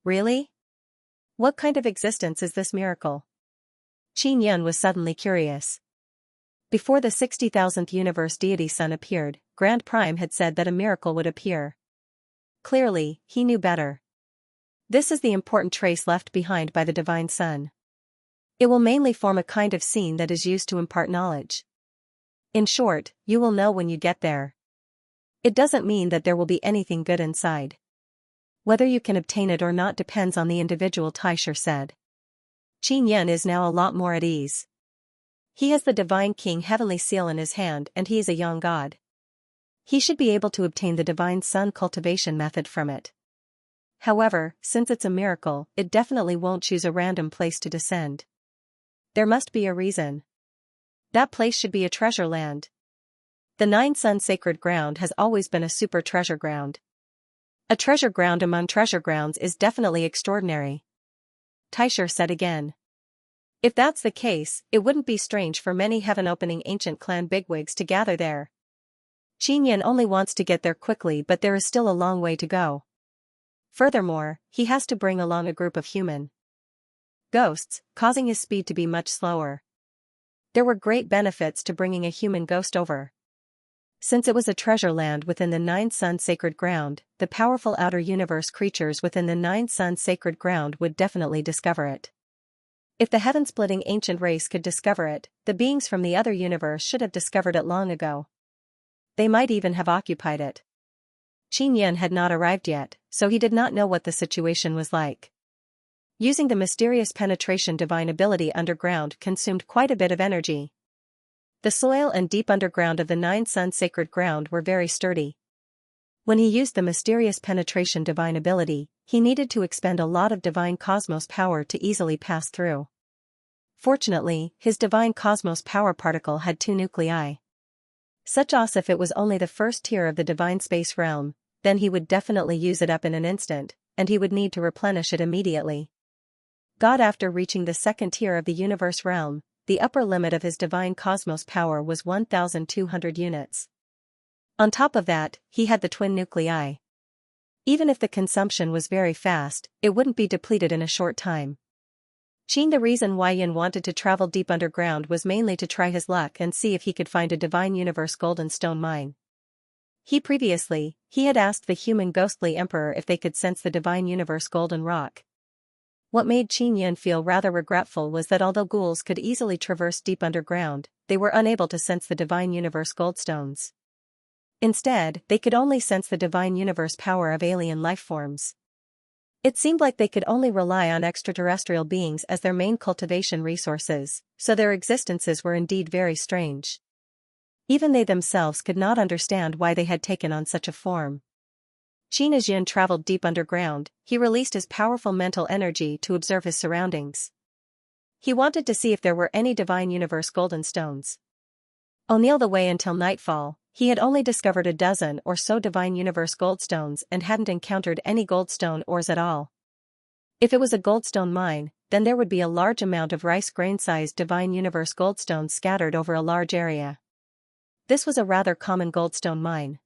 Really? What kind of existence is this miracle? Xianxia was suddenly curious. Before the 60,000th universe deity sun appeared, Grand Prime had said that a miracle would appear. Clearly, he knew better. This is the important trace left behind by the divine sun. It will mainly form a kind of scene that is used to impart knowledge. In short, you will know when you get there. It doesn't mean that there will be anything good inside. Whether you can obtain it or not depends on the individual, Taisher said. Xianxia is now a lot more at ease. He has the Divine King Heavenly Seal in his hand and he is a young god. He should be able to obtain the Divine Sun cultivation method from it. However, since it's a miracle, it definitely won't choose a random place to descend. There must be a reason. That place should be a treasure land. The Nine Sun sacred ground has always been a super treasure ground. A treasure ground among treasure grounds is definitely extraordinary. Taisher said again. If that's the case, it wouldn't be strange for many heaven-opening ancient clan bigwigs to gather there. Xianxia only wants to get there quickly, but there is still a long way to go. Furthermore, he has to bring along a group of human ghosts, causing his speed to be much slower. There were great benefits to bringing a human ghost over. Since it was a treasure land within the Nine Sun sacred ground, the powerful outer universe creatures within the Nine Sun sacred ground would definitely discover it. If the heaven-splitting ancient race could discover it, the beings from the other universe should have discovered it long ago. They might even have occupied it. Xianxia had not arrived yet, so he did not know what the situation was like. Using the mysterious penetration divine ability underground consumed quite a bit of energy. The soil and deep underground of the Nine Sun sacred ground were very sturdy. When he used the mysterious penetration divine ability, he needed to expend a lot of divine cosmos power to easily pass through. Fortunately, his divine cosmos power particle had 2 nuclei. Such as if it was only the first tier of the divine space realm, then he would definitely use it up in an instant, and he would need to replenish it immediately. God, after reaching the second tier of the universe realm, the upper limit of his divine cosmos power was 1,200 units. On top of that, he had the twin nuclei. Even if the consumption was very fast, it wouldn't be depleted in a short time. The reason why Yin wanted to travel deep underground was mainly to try his luck and see if he could find a divine universe golden stone mine. He had asked the human ghostly emperor if they could sense the divine universe golden rock. What made Xianxia feel rather regretful was that although ghouls could easily traverse deep underground, they were unable to sense the divine universe goldstones. Instead, they could only sense the divine universe power of alien life forms. It seemed like they could only rely on extraterrestrial beings as their main cultivation resources, so their existences were indeed very strange. Even they themselves could not understand why they had taken on such a form. As Yin traveled deep underground, he released his powerful mental energy to observe his surroundings. He wanted to see if there were any divine universe golden stones. O'Neill the way until nightfall, he had only discovered a dozen or so divine universe goldstones and hadn't encountered any goldstone ores at all. If it was a goldstone mine, then there would be a large amount of rice grain-sized divine universe goldstones scattered over a large area. This was a rather common goldstone mine.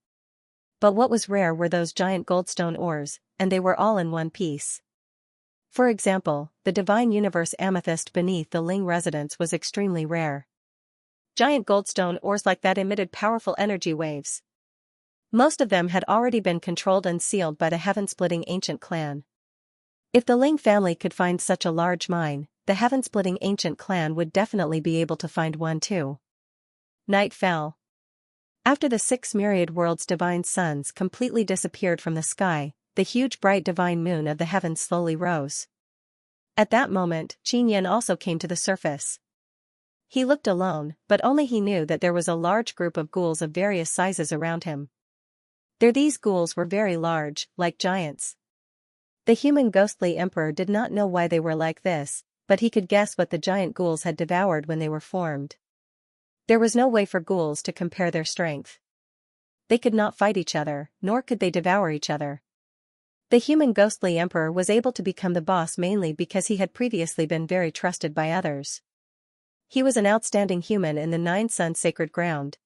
But what was rare were those giant goldstone ores, and they were all in one piece. For example, the divine universe amethyst beneath the Ling residence was extremely rare. Giant goldstone ores like that emitted powerful energy waves. Most of them had already been controlled and sealed by the heaven-splitting ancient clan. If the Ling family could find such a large mine, the heaven-splitting ancient clan would definitely be able to find one too. Night fell. After the 6 myriad worlds' divine suns completely disappeared from the sky, the huge bright divine moon of the heavens slowly rose. At that moment, Xianxia also came to the surface. He looked alone, but only he knew that there was a large group of ghouls of various sizes around him. These ghouls were very large, like giants. The human ghostly emperor did not know why they were like this, but he could guess what the giant ghouls had devoured when they were formed. There was no way for ghouls to compare their strength. They could not fight each other, nor could they devour each other. The human ghostly emperor was able to become the boss mainly because he had previously been very trusted by others. He was an outstanding human in the Nine Sun sacred ground.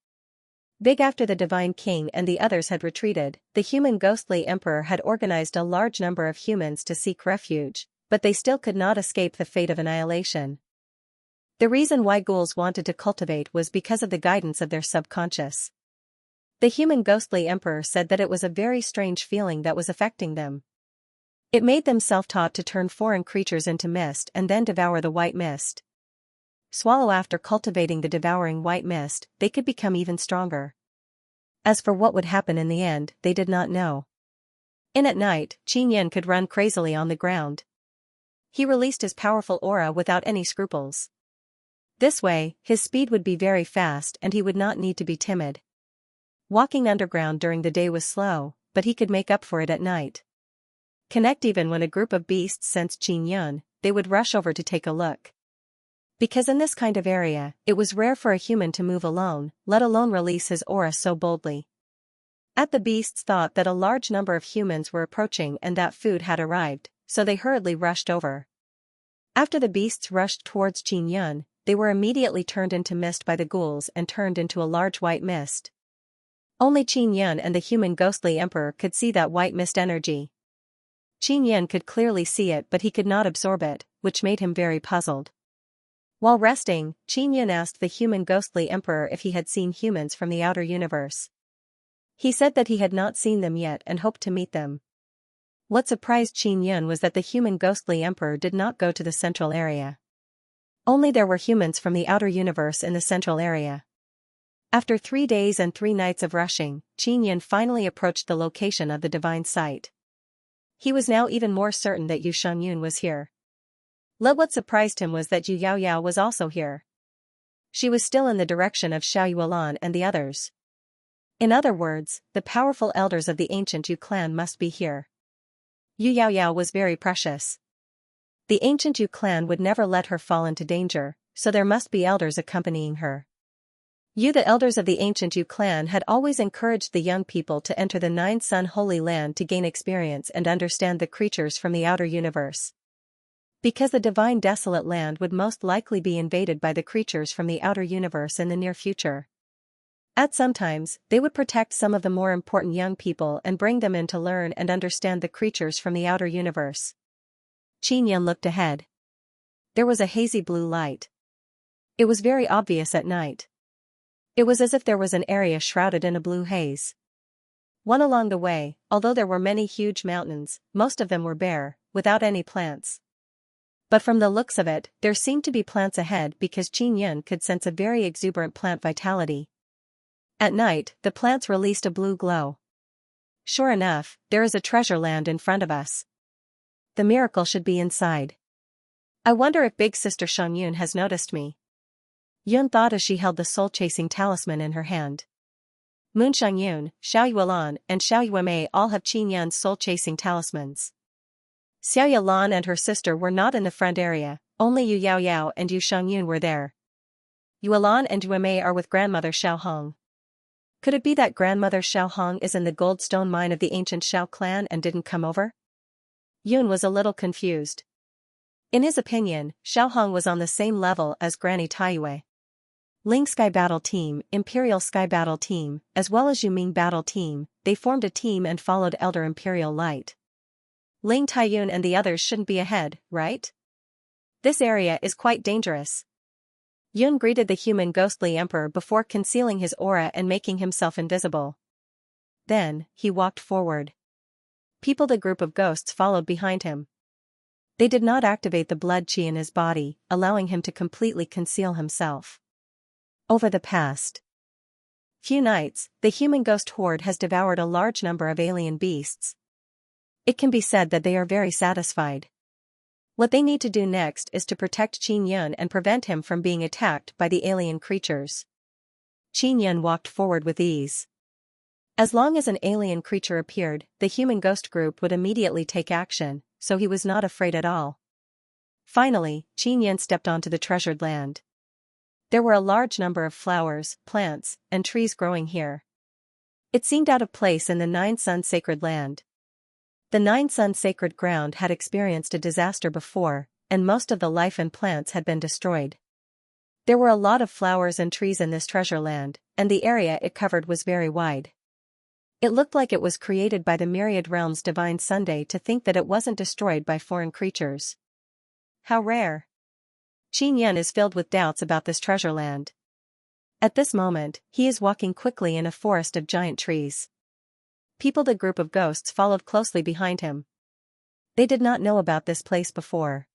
Big after the divine king and the others had retreated, the human ghostly emperor had organized a large number of humans to seek refuge, but they still could not escape the fate of annihilation. The reason why ghouls wanted to cultivate was because of the guidance of their subconscious. The human ghostly emperor said that it was a very strange feeling that was affecting them. It made them self-taught to turn foreign creatures into mist and then devour the white mist. Swallow after cultivating the devouring white mist, they could become even stronger. As for what would happen in the end, they did not know. In at night, Xianxia could run crazily on the ground. He released his powerful aura without any scruples. This way, his speed would be very fast and he would not need to be timid. Walking underground during the day was slow, but he could make up for it at night. Connect even when a group of beasts sensed Xianxia, they would rush over to take a look. Because in this kind of area, it was rare for a human to move alone, let alone release his aura so boldly. The beasts thought that a large number of humans were approaching and that food had arrived, so they hurriedly rushed over. After the beasts rushed towards Xianxia, they were immediately turned into mist by the ghouls and turned into a large white mist. Only Xianxia and the human ghostly emperor could see that white mist energy. Xianxia could clearly see it but he could not absorb it, which made him very puzzled. While resting, Xianxia asked the human ghostly emperor if he had seen humans from the outer universe. He said that he had not seen them yet and hoped to meet them. What surprised Xianxia was that the human ghostly emperor did not go to the central area. Only there were humans from the outer universe in the central area. After 3 days and 3 nights of rushing, Xianxia finally approached the location of the divine site. He was now even more certain that Yu Shangyun was here. What surprised him was that Yu Yaoyao was also here. She was still in the direction of Xiao Yuelan and the others. In other words, the powerful elders of the ancient Yu clan must be here. Yu Yaoyao was very precious. The ancient Yu clan would never let her fall into danger, so there must be elders accompanying her. The elders of the ancient Yu clan had always encouraged the young people to enter the Nine Sun Holy Land to gain experience and understand the creatures from the outer universe. Because the divine desolate land would most likely be invaded by the creatures from the outer universe in the near future. Sometimes, they would protect some of the more important young people and bring them in to learn and understand the creatures from the outer universe. Xianxia looked ahead. There was a hazy blue light. It was very obvious at night. It was as if there was an area shrouded in a blue haze. One along the way, although there were many huge mountains, most of them were bare, without any plants. But from the looks of it, there seemed to be plants ahead because Xianxia could sense a very exuberant plant vitality. At night, the plants released a blue glow. Sure enough, there is a treasure land in front of us. The miracle should be inside. I wonder if Big Sister Shangyun has noticed me. Yun thought as she held the soul-chasing talisman in her hand. Moon Shangyun, Xiao Yuelan, and Xiao Yuemei all have Xianxia's soul-chasing talismans. Xiao Yuelan and her sister were not in the front area, only Yu Yaoyao and Yu Shangyun were there. Yuelan and Yuemei are with grandmother Xiao Hong. Could it be that grandmother Xiao Hong is in the goldstone mine of the ancient Xiao clan and didn't come over? Yun was a little confused. In his opinion, Xiao Hong was on the same level as Granny Taiyue. Ling Sky Battle Team, Imperial Sky Battle Team, as well as Yu Ming Battle Team, they formed a team and followed Elder Imperial Light. Ling Taiyun and the others shouldn't be ahead, right? This area is quite dangerous. Yun greeted the human ghostly emperor before concealing his aura and making himself invisible. Then, he walked forward. The group of ghosts followed behind him. They did not activate the blood chi in his body, allowing him to completely conceal himself. Over the past few nights, the human ghost horde has devoured a large number of alien beasts. It can be said that they are very satisfied. What they need to do next is to protect Xianxia and prevent him from being attacked by the alien creatures. Xianxia walked forward with ease. As long as an alien creature appeared, the human ghost group would immediately take action, so he was not afraid at all. Finally, Xianxia stepped onto the treasured land. There were a large number of flowers, plants, and trees growing here. It seemed out of place in the Nine Sun Sacred Land. The Nine Sun Sacred Ground had experienced a disaster before, and most of the life and plants had been destroyed. There were a lot of flowers and trees in this treasure land, and the area it covered was very wide. It looked like it was created by the myriad realms divine Sunday to think that it wasn't destroyed by foreign creatures. How rare. Xianxia is filled with doubts about this treasure land. At this moment, he is walking quickly in a forest of giant trees. The group of ghosts followed closely behind him. They did not know about this place before.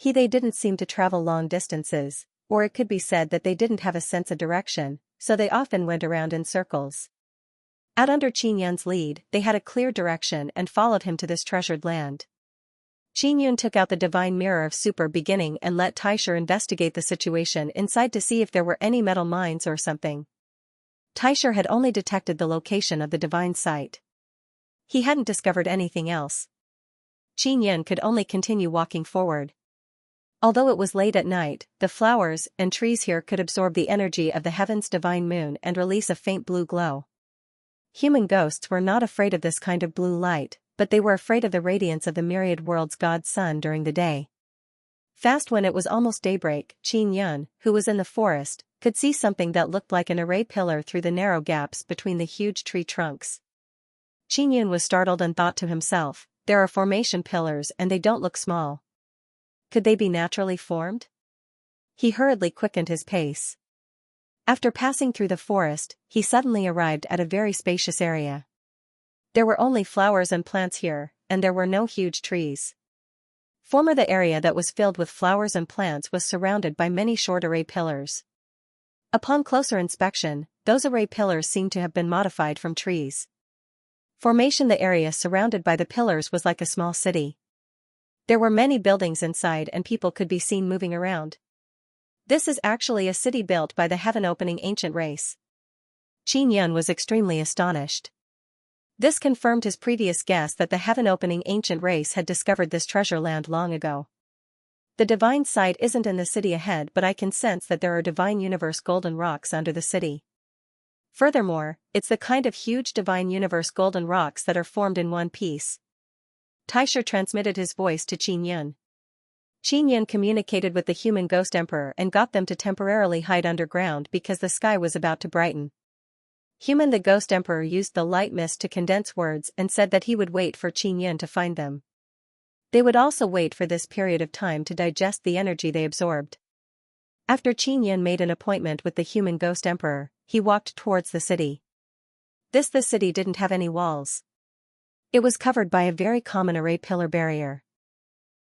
They didn't seem to travel long distances, or it could be said that they didn't have a sense of direction, so they often went around in circles. Out under Xianxia's lead, they had a clear direction and followed him to this treasured land. Xianxia took out the divine mirror of super beginning and let Taisha investigate the situation inside to see if there were any metal mines or something. Taisha had only detected the location of the divine site. He hadn't discovered anything else. Xianxia could only continue walking forward. Although it was late at night, the flowers and trees here could absorb the energy of the heaven's divine moon and release a faint blue glow. Human ghosts were not afraid of this kind of blue light, but they were afraid of the radiance of the myriad worlds' god sun during the day. Fast when it was almost daybreak, Xianxia, who was in the forest, could see something that looked like an array pillar through the narrow gaps between the huge tree trunks. Xianxia was startled and thought to himself, there are formation pillars and they don't look small. Could they be naturally formed? He hurriedly quickened his pace. After passing through the forest, he suddenly arrived at a very spacious area. There were only flowers and plants here, and there were no huge trees. The area that was filled with flowers and plants was surrounded by many short array pillars. Upon closer inspection, those array pillars seemed to have been modified from trees. The area surrounded by the pillars was like a small city. There were many buildings inside and people could be seen moving around. This is actually a city built by the heaven-opening ancient race. Xianxia was extremely astonished. This confirmed his previous guess that the heaven-opening ancient race had discovered this treasure land long ago. The divine site isn't in the city ahead, but I can sense that there are divine universe golden rocks under the city. Furthermore, it's the kind of huge divine universe golden rocks that are formed in one piece. Taisha transmitted his voice to Xianxia. Xianxia communicated with the human ghost emperor and got them to temporarily hide underground because the sky was about to brighten. The ghost emperor used the light mist to condense words and said that he would wait for Xianxia to find them. They would also wait for this period of time to digest the energy they absorbed. After Xianxia made an appointment with the human ghost emperor, he walked towards the city. The city didn't have any walls. It was covered by a very common array pillar barrier.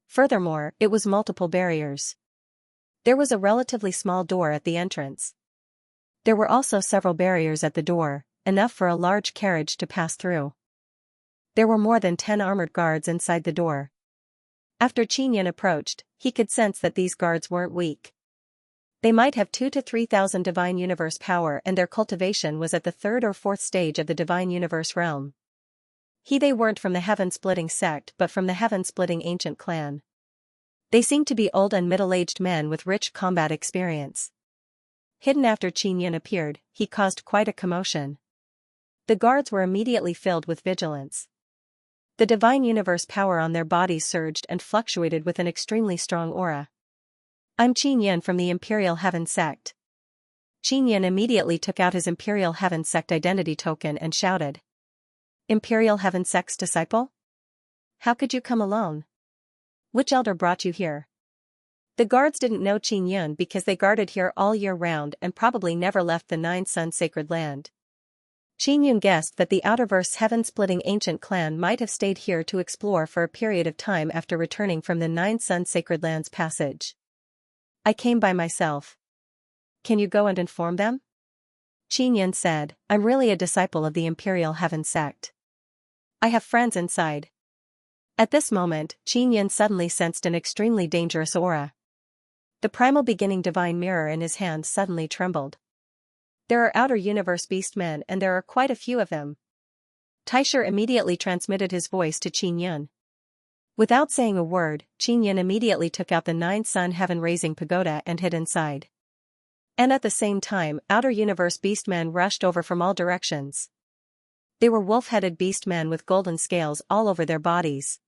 Furthermore, it was multiple barriers. There was a relatively small door at the entrance. There were also several barriers at the door, enough for a large carriage to pass through. There were more than 10 armored guards inside the door. After Xianxia approached, he could sense that these guards weren't weak. They might have 2,000 to 3,000 divine universe power and their cultivation was at the 3rd or 4th stage of the divine universe realm. They weren't from the heaven-splitting sect but from the heaven-splitting ancient clan. They seemed to be old and middle-aged men with rich combat experience. Hidden after Xianxia appeared, he caused quite a commotion. The guards were immediately filled with vigilance. The divine universe power on their bodies surged and fluctuated with an extremely strong aura. I'm Xianxia from the Imperial Heaven Sect. Xianxia immediately took out his Imperial Heaven Sect identity token and shouted. Imperial Heaven Sect's disciple? How could you come alone? Which elder brought you here? The guards didn't know Xianxia because they guarded here all year round and probably never left the Nine Sun Sacred Land. Xianxia guessed that the Outerverse heaven-splitting ancient clan might have stayed here to explore for a period of time after returning from the Nine Sun Sacred Land's passage. I came by myself. Can you go and inform them? Xianxia said, I'm really a disciple of the Imperial Heaven Sect. I have friends inside. At this moment, Xianxia suddenly sensed an extremely dangerous aura. The primal beginning divine mirror in his hand suddenly trembled. There are outer universe beastmen and there are quite a few of them. Taisha immediately transmitted his voice to Xianxia. Without saying a word, Xianxia immediately took out the 9-sun heaven-raising pagoda and hid inside. And at the same time, outer universe beastmen rushed over from all directions. They were wolf-headed beastmen with golden scales all over their bodies.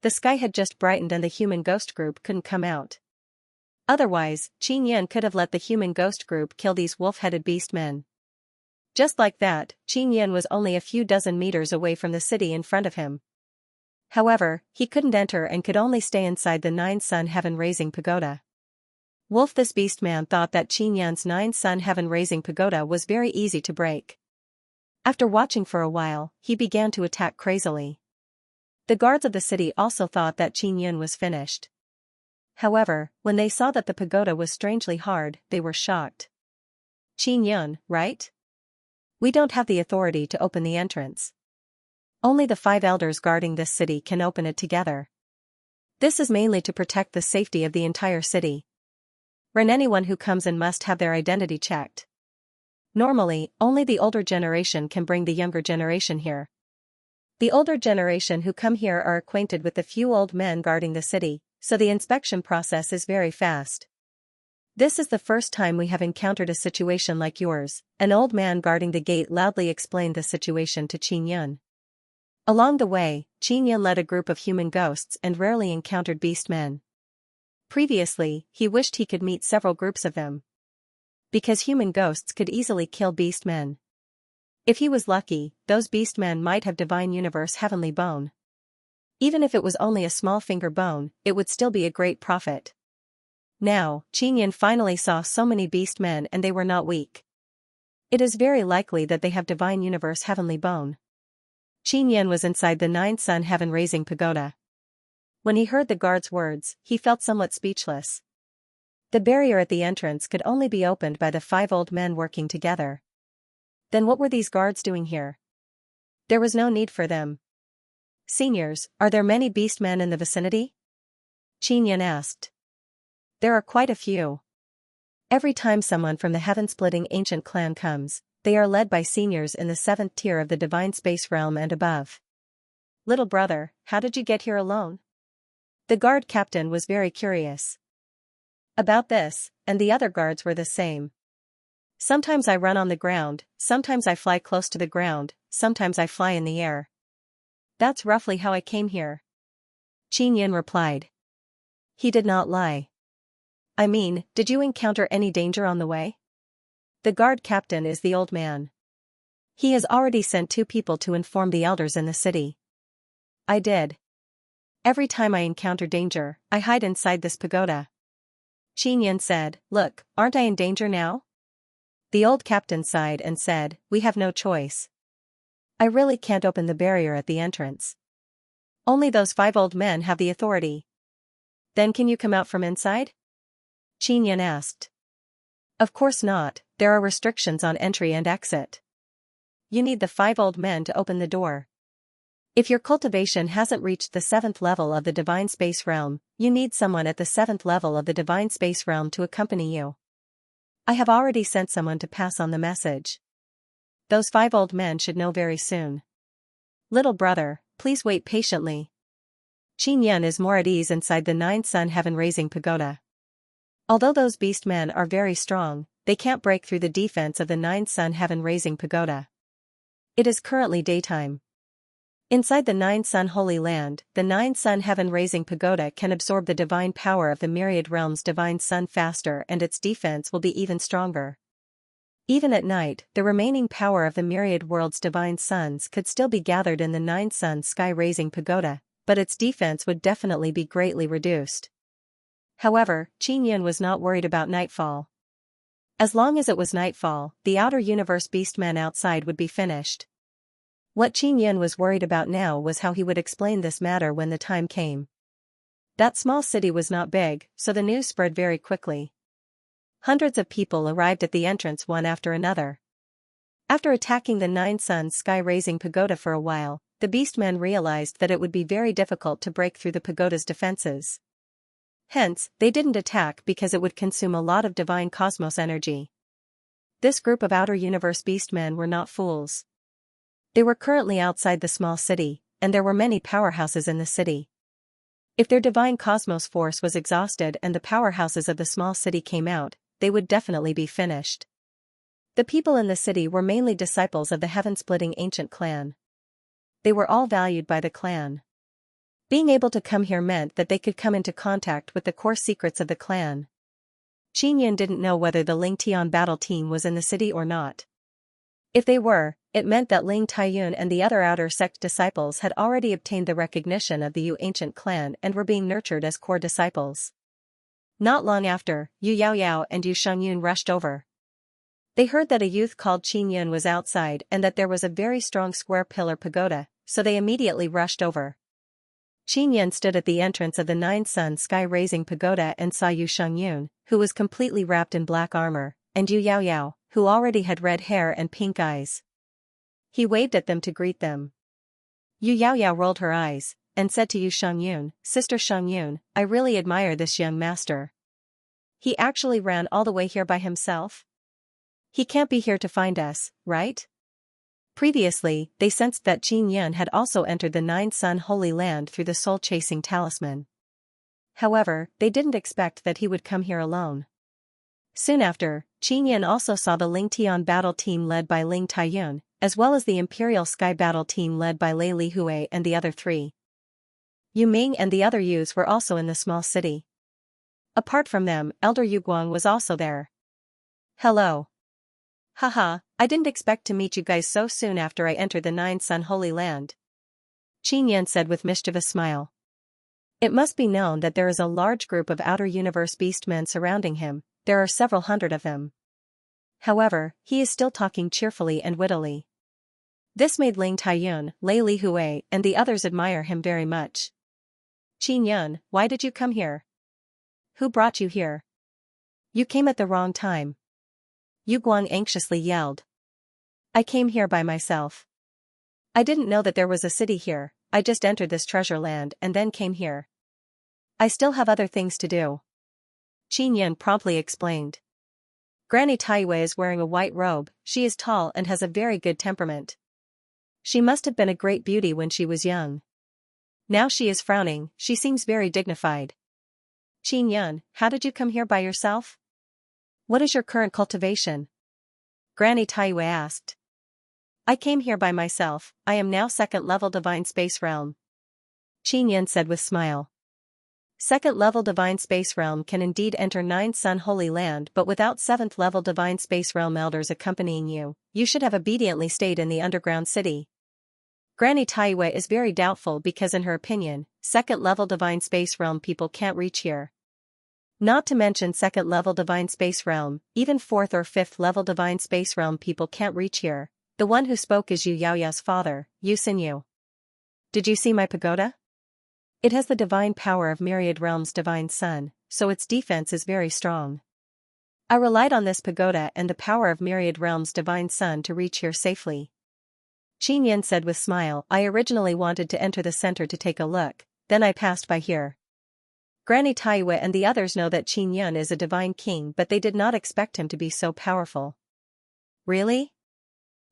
The sky had just brightened and the human ghost group couldn't come out. Otherwise, Qin Yan could have let the human ghost group kill these wolf-headed beast men. Just like that, Qin Yan was only a few dozen meters away from the city in front of him. However, he couldn't enter and could only stay inside the 9-sun heaven-raising pagoda. Wolf, this beast man thought that Qin Yan's 9-sun heaven-raising pagoda was very easy to break. After watching for a while, he began to attack crazily. The guards of the city also thought that Qin Yan was finished. However, when they saw that the pagoda was strangely hard, they were shocked. Qin Yan, right? We don't have the authority to open the entrance. Only the 5 elders guarding this city can open it together. This is mainly to protect the safety of the entire city. When anyone who comes in must have their identity checked. Normally, only the older generation can bring the younger generation here. The older generation who come here are acquainted with the few old men guarding the city, so the inspection process is very fast. This is the first time we have encountered a situation like yours, an old man guarding the gate loudly explained the situation to Qin Yan. Along the way, Qin Yan led a group of human ghosts and rarely encountered beast men. Previously, he wished he could meet several groups of them, because human ghosts could easily kill beast men. If he was lucky, those beast men might have divine universe heavenly bone. Even if it was only a small finger bone, it would still be a great profit. Now, Qin Yan finally saw so many beast men and they were not weak. It is very likely that they have divine universe heavenly bone. Qin Yan was inside the 9-sun heaven-raising pagoda. When he heard the guard's words, he felt somewhat speechless. The barrier at the entrance could only be opened by the 5 old men working together. Then what were these guards doing here? There was no need for them. Seniors, are there many beast men in the vicinity? Qin Yan asked. There are quite a few. Every time someone from the heaven-splitting ancient clan comes, they are led by seniors in the 7th tier of the divine space realm and above. Little brother, how did you get here alone? The guard captain was very curious about this, and the other guards were the same. Sometimes I run on the ground, sometimes I fly close to the ground, sometimes I fly in the air. That's roughly how I came here. Qin Yan replied. He did not lie. I mean, did you encounter any danger on the way? The guard captain is the old man. He has already sent 2 people to inform the elders in the city. I did. Every time I encounter danger, I hide inside this pagoda. Qin Yan said, Look, aren't I in danger now? The old captain sighed and said, We have no choice. I really can't open the barrier at the entrance. Only those 5 old men have the authority. Then can you come out from inside? Qin Yan asked. Of course not, there are restrictions on entry and exit. You need the 5 old men to open the door. If your cultivation hasn't reached the 7th level of the divine space realm, you need someone at the 7th level of the divine space realm to accompany you. I have already sent someone to pass on the message. Those 5 old men should know very soon. Little brother, please wait patiently. Qin Yan is more at ease inside the 9-sun heaven-raising pagoda. Although those beast men are very strong, they can't break through the defense of the 9-sun heaven-raising pagoda. It is currently daytime. Inside the 9-sun holy land, the 9-sun heaven-raising pagoda can absorb the divine power of the myriad realms' divine sun faster and its defense will be even stronger. Even at night, the remaining power of the myriad worlds' divine suns could still be gathered in the 9-sun sky-raising pagoda, but its defense would definitely be greatly reduced. However, Qin Yan was not worried about nightfall. As long as it was nightfall, the outer universe beastmen outside would be finished. What Qin Yan was worried about now was how he would explain this matter when the time came. That small city was not big, so the news spread very quickly. Hundreds of people arrived at the entrance one after another. After attacking the 9-sun sky-raising pagoda for a while, the beastmen realized that it would be very difficult to break through the pagoda's defenses. Hence, they didn't attack because it would consume a lot of divine cosmos energy. This group of outer universe beastmen were not fools. They were currently outside the small city, and there were many powerhouses in the city. If their divine cosmos force was exhausted and the powerhouses of the small city came out, they would definitely be finished. The people in the city were mainly disciples of the heaven-splitting ancient clan. They were all valued by the clan. Being able to come here meant that they could come into contact with the core secrets of the clan. Qin Yan didn't know whether the Ling Tian battle team was in the city or not. If they were, it meant that Ling Taiyun and the other outer sect disciples had already obtained the recognition of the Yu ancient clan and were being nurtured as core disciples. Not long after, Yu Yaoyao and Yu Shangyun rushed over. They heard that a youth called Qin Yun was outside and that there was a very strong square pillar pagoda, so they immediately rushed over. Qin Yun stood at the entrance of the nine-sun sky-raising pagoda and saw Yu Shangyun, who was completely wrapped in black armor, and Yu Yaoyao, who already had red hair and pink eyes. He waved at them to greet them. Yu Yaoyao rolled her eyes, and said to Yu Shangyun, "Sister Shangyun, I really admire this young master. He actually ran all the way here by himself? He can't be here to find us, right?" Previously, they sensed that Qin Yun had also entered the Nine-Sun Holy Land through the soul-chasing talisman. However, they didn't expect that he would come here alone. Soon after, Qin Yun also saw the Ling Tian battle team led by Ling Taiyun, as well as the Imperial Sky battle team led by Lei Lihui and the other three. Yu Ming and the other Yus were also in the small city. Apart from them, Elder Yu Guang was also there. "Hello. Haha, I didn't expect to meet you guys so soon after I entered the Nine-Sun Holy Land," Qin Yun said with mischievous smile. It must be known that there is a large group of outer universe beastmen surrounding him. There are several hundred of them. However, he is still talking cheerfully and wittily. This made Ling Taiyun, Lei Lihui, and the others admire him very much. "Qin Yun, why did you come here? Who brought you here? You came at the wrong time," Yu Guang anxiously yelled. "I came here by myself. I didn't know that there was a city here. I just entered this treasure land and then came here. I still have other things to do," Qin Yun promptly explained. "Granny Taiyue is wearing a white robe. She is tall and has a very good temperament. She must have been a great beauty when she was young. Now she is frowning. She seems very dignified." "Qin Yun, how did you come here by yourself? What is your current cultivation?" Granny Taiyue asked. "I came here by myself. I am now second-level Divine Space Realm," Qin Yun said with smile. Second-level Divine Space Realm can indeed enter Nine-Sun Holy Land, but without 7th-level Divine Space Realm elders accompanying you, you should have obediently stayed in the underground city. Granny Taiyue is very doubtful because in her opinion, second-level Divine Space Realm people can't reach here. Not to mention second-level Divine Space Realm, even 4th or 5th-level Divine Space Realm people can't reach here. The one who spoke is Yu Yaoyao's father, Yu Xinyu. "Did you see my pagoda? It has the divine power of Myriad Realms' divine sun, so its defense is very strong. I relied on this pagoda and the power of Myriad Realms' divine sun to reach here safely," Qin Yun said with smile. "I originally wanted to enter the center to take a look, then I passed by here." Granny Taiyue and the others know that Qin Yun is a divine king, but they did not expect him to be so powerful. "Really?"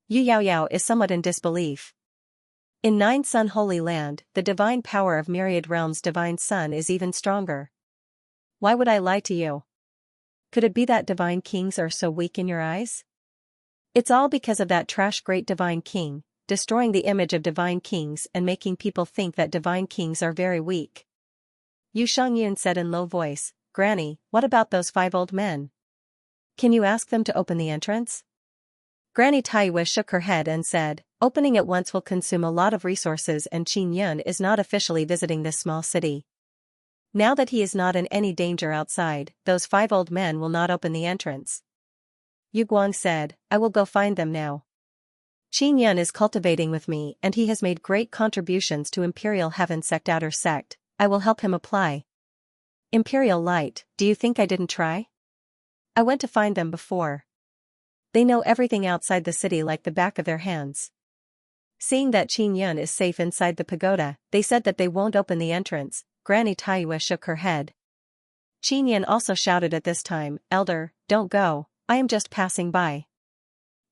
Yu Yaoyao is somewhat in disbelief. In Nine-Sun Holy Land, the divine power of Myriad Realms' divine sun is even stronger. "Why would I lie to you? Could it be that divine kings are so weak in your eyes? It's all because of that trash great divine king, destroying the image of divine kings and making people think that divine kings are very weak." Yu Shangyun said in low voice, "Granny, what about those 5 old men? Can you ask them to open the entrance?" Granny Taiyue shook her head and said, "Opening it once will consume a lot of resources and Qin Yun is not officially visiting this small city. Now that he is not in any danger outside, those 5 old men will not open the entrance." Yu Guang said, "I will go find them now. Qin Yun is cultivating with me and he has made great contributions to Imperial Heaven Sect Outer Sect. I will help him apply Imperial Light. Do you think I didn't try? I went to find them before. They know everything outside the city like the back of their hands." Seeing that Qin Yun is safe inside the pagoda, they said that they won't open the entrance. Granny Taiyue shook her head. Qin Yun also shouted at this time, "Elder, don't go, I am just passing by.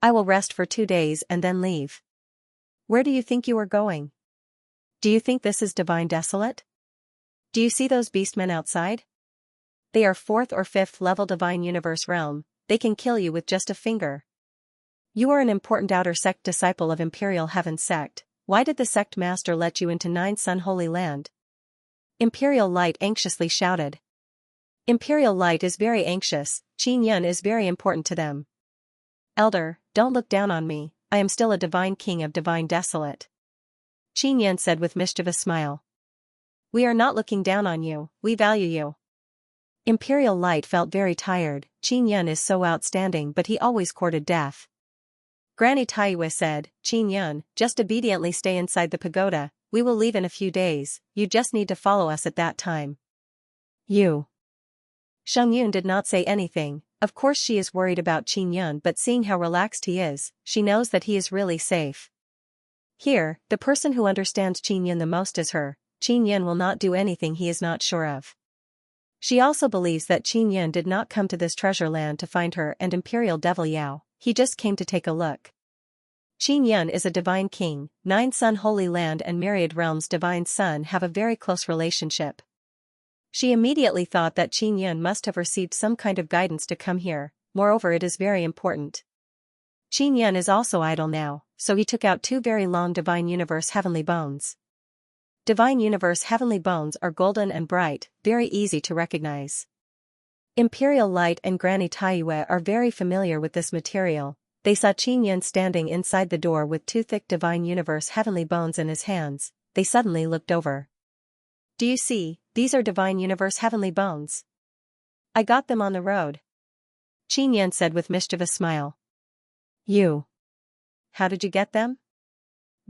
I will rest for 2 days and then leave." "Where do you think you are going? Do you think this is Divine Desolate? Do you see those beastmen outside? They are 4th or 5th level Divine Universe Realm. They can kill you with just a finger. You are an important outer sect disciple of Imperial Heaven Sect. Why did the sect master let you into Nine-Sun Holy Land?" Imperial Light anxiously shouted. Imperial Light is very anxious, Qin Yun is very important to them. Elder, don't look down on me, I am still a divine king of divine desolate. Qin Yun said with mischievous smile. We are not looking down on you, we value you. Imperial Light felt very tired, Qin Yun is so outstanding but he always courted death. Granny Taiyue said, Qin Yun, just obediently stay inside the pagoda, we will leave in a few days, you just need to follow us at that time. You. Sheng Yun did not say anything, of course she is worried about Qin Yun but seeing how relaxed he is, she knows that he is really safe. Here, the person who understands Qin Yun the most is her, Qin Yun will not do anything he is not sure of. She also believes that Qin Yun did not come to this treasure land to find her and Imperial Devil Yao, he just came to take a look. Qin Yun is a divine king, 9 Sun Holy Land and Myriad Realms Divine Sun have a very close relationship. She immediately thought that Qin Yun must have received some kind of guidance to come here, moreover it is very important. Qin Yun is also idle now, so he took out 2 very long Divine Universe Heavenly Bones. Divine Universe Heavenly Bones are golden and bright, very easy to recognize. Imperial Light and Granny Taiyue are very familiar with this material. They saw Qin Yun standing inside the door with 2 thick Divine Universe Heavenly Bones in his hands. They suddenly looked over. Do you see, these are Divine Universe Heavenly Bones. I got them on the road. Qin Yun said with mischievous smile. You. How did you get them?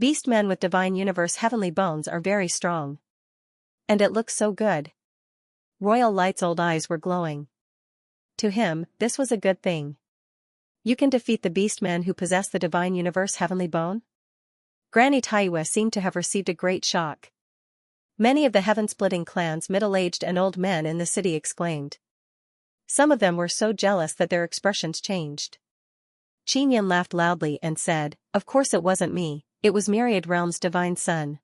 Beastmen with Divine Universe Heavenly Bones are very strong. And it looks so good. Royal Light's old eyes were glowing. To him, this was a good thing. You can defeat the beastmen who possess the Divine Universe Heavenly Bone? Granny Taiyue seemed to have received a great shock. Many of the heaven-splitting clans, middle-aged and old men in the city exclaimed. Some of them were so jealous that their expressions changed. Qin Yun laughed loudly and said, of course it wasn't me, it was Myriad Realms' Divine Sun.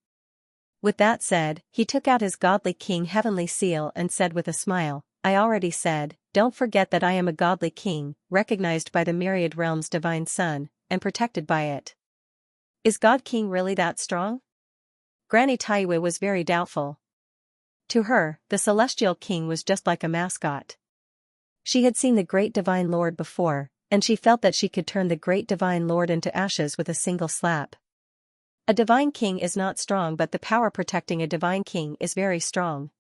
With that said, he took out his godly king heavenly seal and said with a smile, I already said, don't forget that I am a godly king, recognized by the Myriad Realms' Divine Sun, and protected by it. Is God King really that strong? Granny Taiyue was very doubtful. To her, the Celestial King was just like a mascot. She had seen the Great Divine Lord before, and she felt that she could turn the Great Divine Lord into ashes with a single slap. A divine king is not strong but the power protecting a divine king is very strong.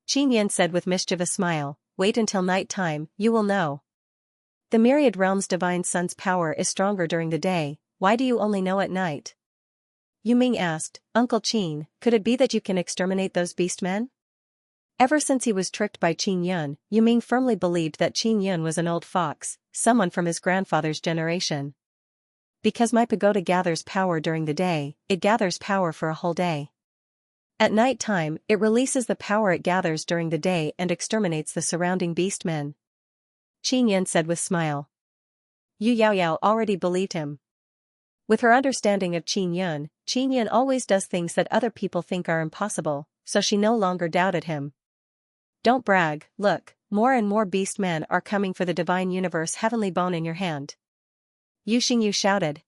Qin Yun said with mischievous smile, wait until night time, you will know. The Myriad Realms Divine Sun's power is stronger during the day, why do you only know at night? Yu Ming asked, Uncle Qin, could it be that you can exterminate those beastmen? Ever since he was tricked by Qin Yun, Yu Ming firmly believed that Qin Yun was an old fox, someone from his grandfather's generation. Because my pagoda gathers power during the day, it gathers power for a whole day. At night time, it releases the power it gathers during the day and exterminates the surrounding beastmen. Qin Yun said with smile. Yu Yaoyao already believed him. With her understanding of Qin Yun always does things that other people think are impossible, so she no longer doubted him. Don't brag, look, more and more beastmen are coming for the Divine Universe Heavenly Bone in your hand. Yu Xingyu shouted.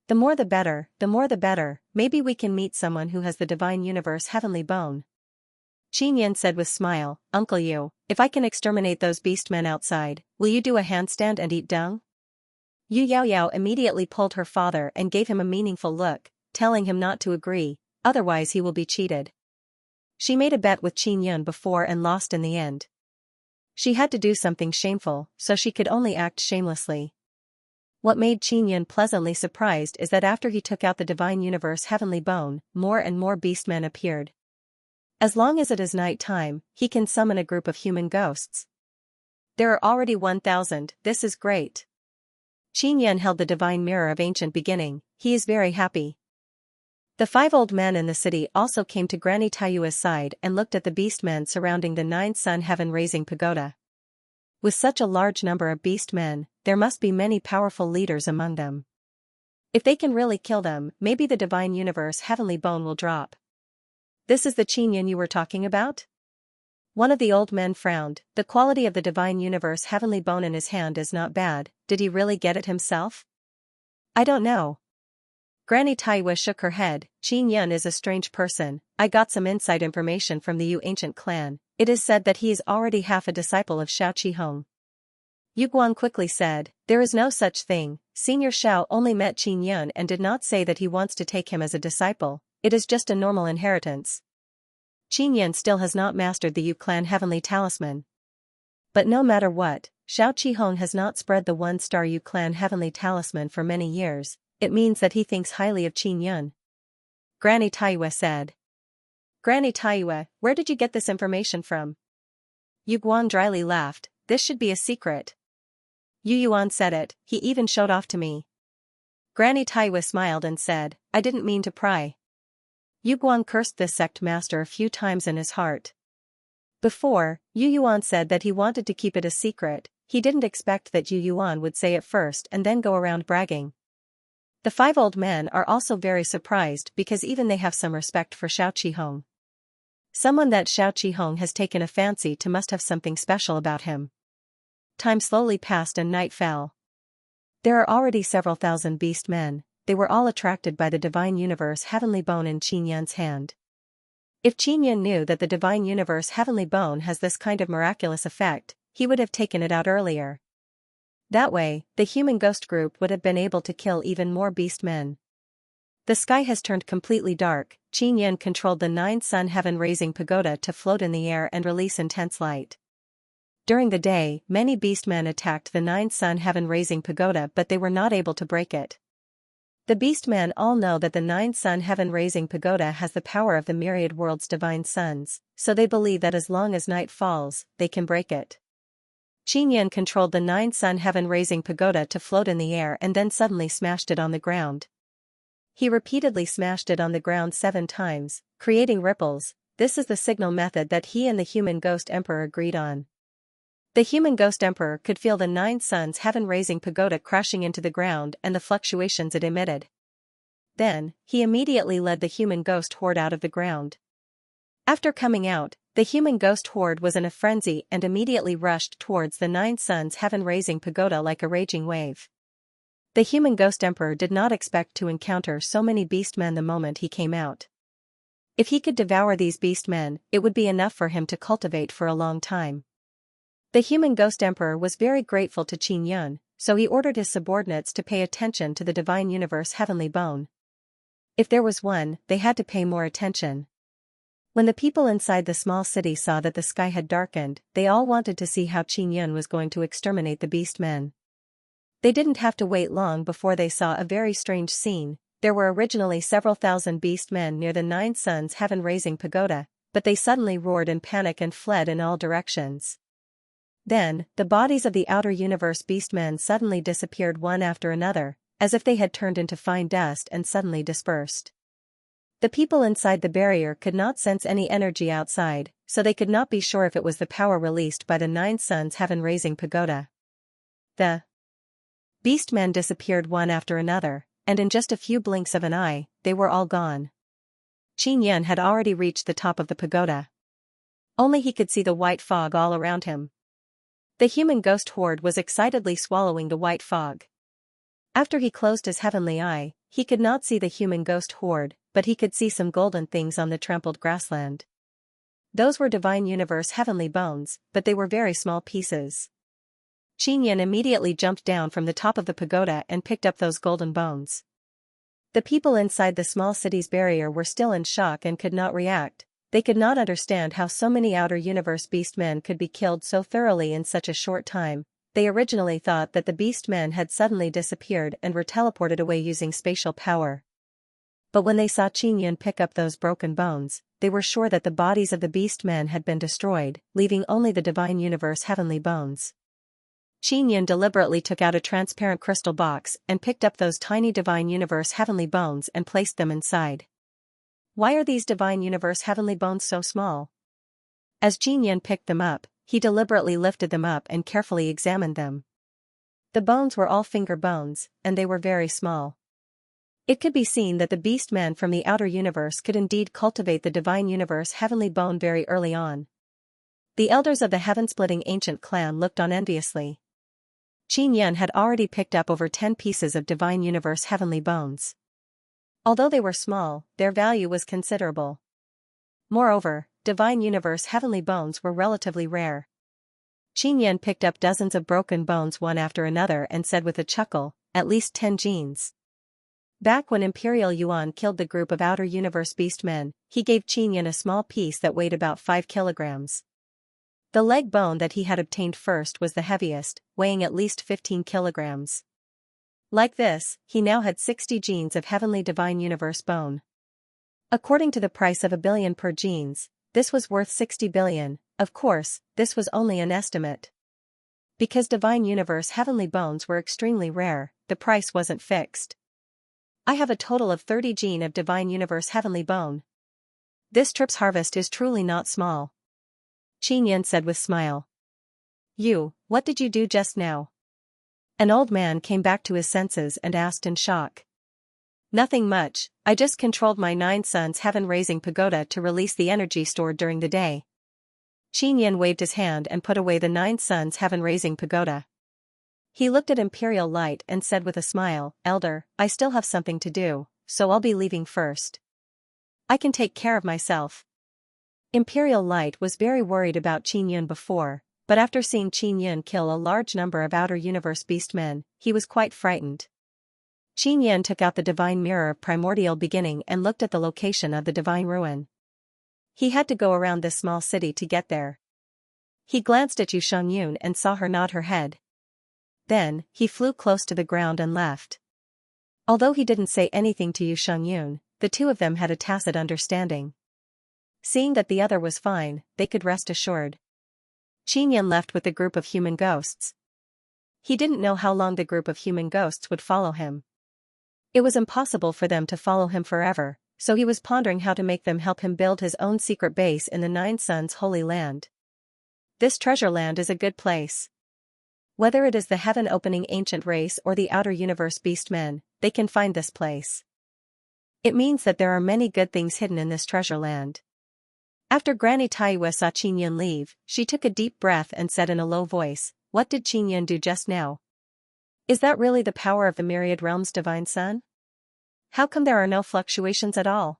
The more the better, maybe we can meet someone who has the Divine Universe Heavenly Bone. Qin Yun said with smile, Uncle Yu, if I can exterminate those beastmen outside, will you do a handstand and eat dung? Yu Yaoyao immediately pulled her father and gave him a meaningful look, telling him not to agree, otherwise he will be cheated. She made a bet with Qin Yun before and lost in the end. She had to do something shameful, so she could only act shamelessly. What made Qin Yun pleasantly surprised is that after he took out the Divine Universe Heavenly Bone, more and more beastmen appeared. As long as it is night time, he can summon a group of human ghosts. There are already 1,000, this is great. Qin Yun held the Divine Mirror of Ancient Beginning, he is very happy. The 5 old men in the city also came to Granny Taiyue's side and looked at the beastmen surrounding the 9 Sun Heaven-raising pagoda. With such a large number of beastmen, there must be many powerful leaders among them. If they can really kill them, maybe the Divine Universe Heavenly Bone will drop. This is the Qin Yun you were talking about? One of the old men frowned, the quality of the Divine Universe Heavenly Bone in his hand is not bad, did he really get it himself? I don't know. Granny Taiyue shook her head, Qin Yun is a strange person, I got some inside information from the Yu ancient clan, It is said that he is already half a disciple of Xiao Qihong. Yu Guang quickly said, "There is no such thing. Senior Xiao only met Qin Yun and did not say that he wants to take him as a disciple. It is just a normal inheritance. Qin Yun still has not mastered the Yu clan heavenly talisman. But no matter what, Xiao Qihong has not spread the one-star Yu clan heavenly talisman for many years. It means that he thinks highly of Qin Yun." Granny Taiyue said. "Granny Taiyue, where did you get this information from?" Yu Guang dryly laughed. "This should be a secret." Yu Yuan said it, "He even showed off to me." Granny Taiyue smiled and said, "I didn't mean to pry." Yu Guang cursed this sect master a few times in his heart. Before, Yu Yuan said that he wanted to keep it a secret. He didn't expect that Yu Yuan would say it first and then go around bragging. The five old men are also very surprised because even they have some respect for Xiao Qihong. Someone that Xiao Qihong has taken a fancy to must have something special about him. Time slowly passed and night fell. There are already several thousand beast men. They were all attracted by the Divine Universe Heavenly Bone in Qin Yun's hand. If Qin Yun knew that the Divine Universe Heavenly Bone has this kind of miraculous effect, he would have taken it out earlier. That way, the human ghost group would have been able to kill even more beast men. The sky has turned completely dark. Qin Yun controlled the 9-sun heaven-raising pagoda to float in the air and release intense light. During the day, many beast men attacked the 9-sun heaven-raising pagoda, but they were not able to break it. The beast men all know that the 9-sun heaven-raising pagoda has the power of the myriad world's divine suns, so they believe that as long as night falls, they can break it. Qin Yun controlled the 9-sun heaven-raising pagoda to float in the air and then suddenly smashed it on the ground. He repeatedly smashed it on the ground 7 times, creating ripples. This is the signal method that he and the human ghost emperor agreed on. The human ghost emperor could feel the 9 suns heaven-raising pagoda crashing into the ground and the fluctuations it emitted. Then, he immediately led the human ghost horde out of the ground. After coming out, the human ghost horde was in a frenzy and immediately rushed towards the 9 suns heaven-raising pagoda like a raging wave. The human ghost emperor did not expect to encounter so many beast men the moment he came out. If he could devour these beast men, it would be enough for him to cultivate for a long time. The human ghost emperor was very grateful to Qin Yun, so he ordered his subordinates to pay attention to the Divine Universe Heavenly Bone. If there was one, they had to pay more attention. When the people inside the small city saw that the sky had darkened, they all wanted to see how Qin Yun was going to exterminate the beast men. They didn't have to wait long before they saw a very strange scene. There were originally several thousand beast men near the 9 suns heaven-raising pagoda, but they suddenly roared in panic and fled in all directions. Then, the bodies of the outer universe beastmen suddenly disappeared one after another, as if they had turned into fine dust and suddenly dispersed. The people inside the barrier could not sense any energy outside, so they could not be sure if it was the power released by the 9 suns heaven-raising pagoda. The beastmen disappeared one after another, and in just a few blinks of an eye, they were all gone. Qin Yun had already reached the top of the pagoda. Only he could see the white fog all around him. The human ghost horde was excitedly swallowing the white fog. After he closed his heavenly eye, he could not see the human ghost horde, but he could see some golden things on the trampled grassland. Those were Divine Universe Heavenly Bones, but they were very small pieces. Qin Yun immediately jumped down from the top of the pagoda and picked up those golden bones. The people inside the small city's barrier were still in shock and could not react. They could not understand how so many outer universe beastmen could be killed so thoroughly in such a short time. They originally thought that the beastmen had suddenly disappeared and were teleported away using spatial power. But when they saw Qin Yun pick up those broken bones, they were sure that the bodies of the beastmen had been destroyed, leaving only the Divine Universe Heavenly Bones. Qin Yun deliberately took out a transparent crystal box and picked up those tiny Divine Universe Heavenly Bones and placed them inside. Why are these Divine Universe Heavenly Bones so small? As Qin Yun picked them up, he deliberately lifted them up and carefully examined them. The bones were all finger bones, and they were very small. It could be seen that the beastmen from the outer universe could indeed cultivate the Divine Universe Heavenly Bone very early on. The elders of the heaven-splitting ancient clan looked on enviously. Qin Yun had already picked up over 10 pieces of Divine Universe Heavenly Bones. Although they were small, their value was considerable. Moreover, divine universe heavenly bones were relatively rare. Qin picked up dozens of broken bones one after another and said with a chuckle, at least 10 genes. Back when Imperial Yuan killed the group of outer universe beastmen, he gave Qin a small piece that weighed about 5 kilograms. The leg bone that he had obtained first was the heaviest, weighing at least 15 kilograms. Like this, he now had 60 genes of heavenly divine universe bone. According to the price of 1 billion per genes, this was worth 60 billion, of course, this was only an estimate. Because divine universe heavenly bones were extremely rare, the price wasn't fixed. I have a total of 30 gene of divine universe heavenly bone. This trip's harvest is truly not small. Qin said with smile. What did you do just now? An old man came back to his senses and asked in shock. Nothing much, I just controlled my 9 suns heaven-raising pagoda to release the energy stored during the day. Qin waved his hand and put away the 9 suns heaven-raising pagoda. He looked at Imperial Light and said with a smile, Elder, I still have something to do, so I'll be leaving first. I can take care of myself. Imperial Light was very worried about Qin before, but after seeing Qin kill a large number of outer universe beastmen, he was quite frightened. Qin took out the divine mirror of primordial beginning and looked at the location of the divine ruin. He had to go around this small city to get there. He glanced at Xianxia and saw her nod her head. Then, he flew close to the ground and left. Although he didn't say anything to Xianxia, the two of them had a tacit understanding. Seeing that the other was fine, they could rest assured. Qin left with the group of human ghosts. He didn't know how long the group of human ghosts would follow him. It was impossible for them to follow him forever, so he was pondering how to make them help him build his own secret base in the 9 Suns Holy Land. This treasure land is a good place. Whether it is the heaven-opening ancient race or the outer universe beastmen, they can find this place. It means that there are many good things hidden in this treasure land. After Granny Taiwa saw Qin leave, she took a deep breath and said in a low voice, What did Qin do just now? Is that really the power of the myriad realms divine sun? How come there are no fluctuations at all?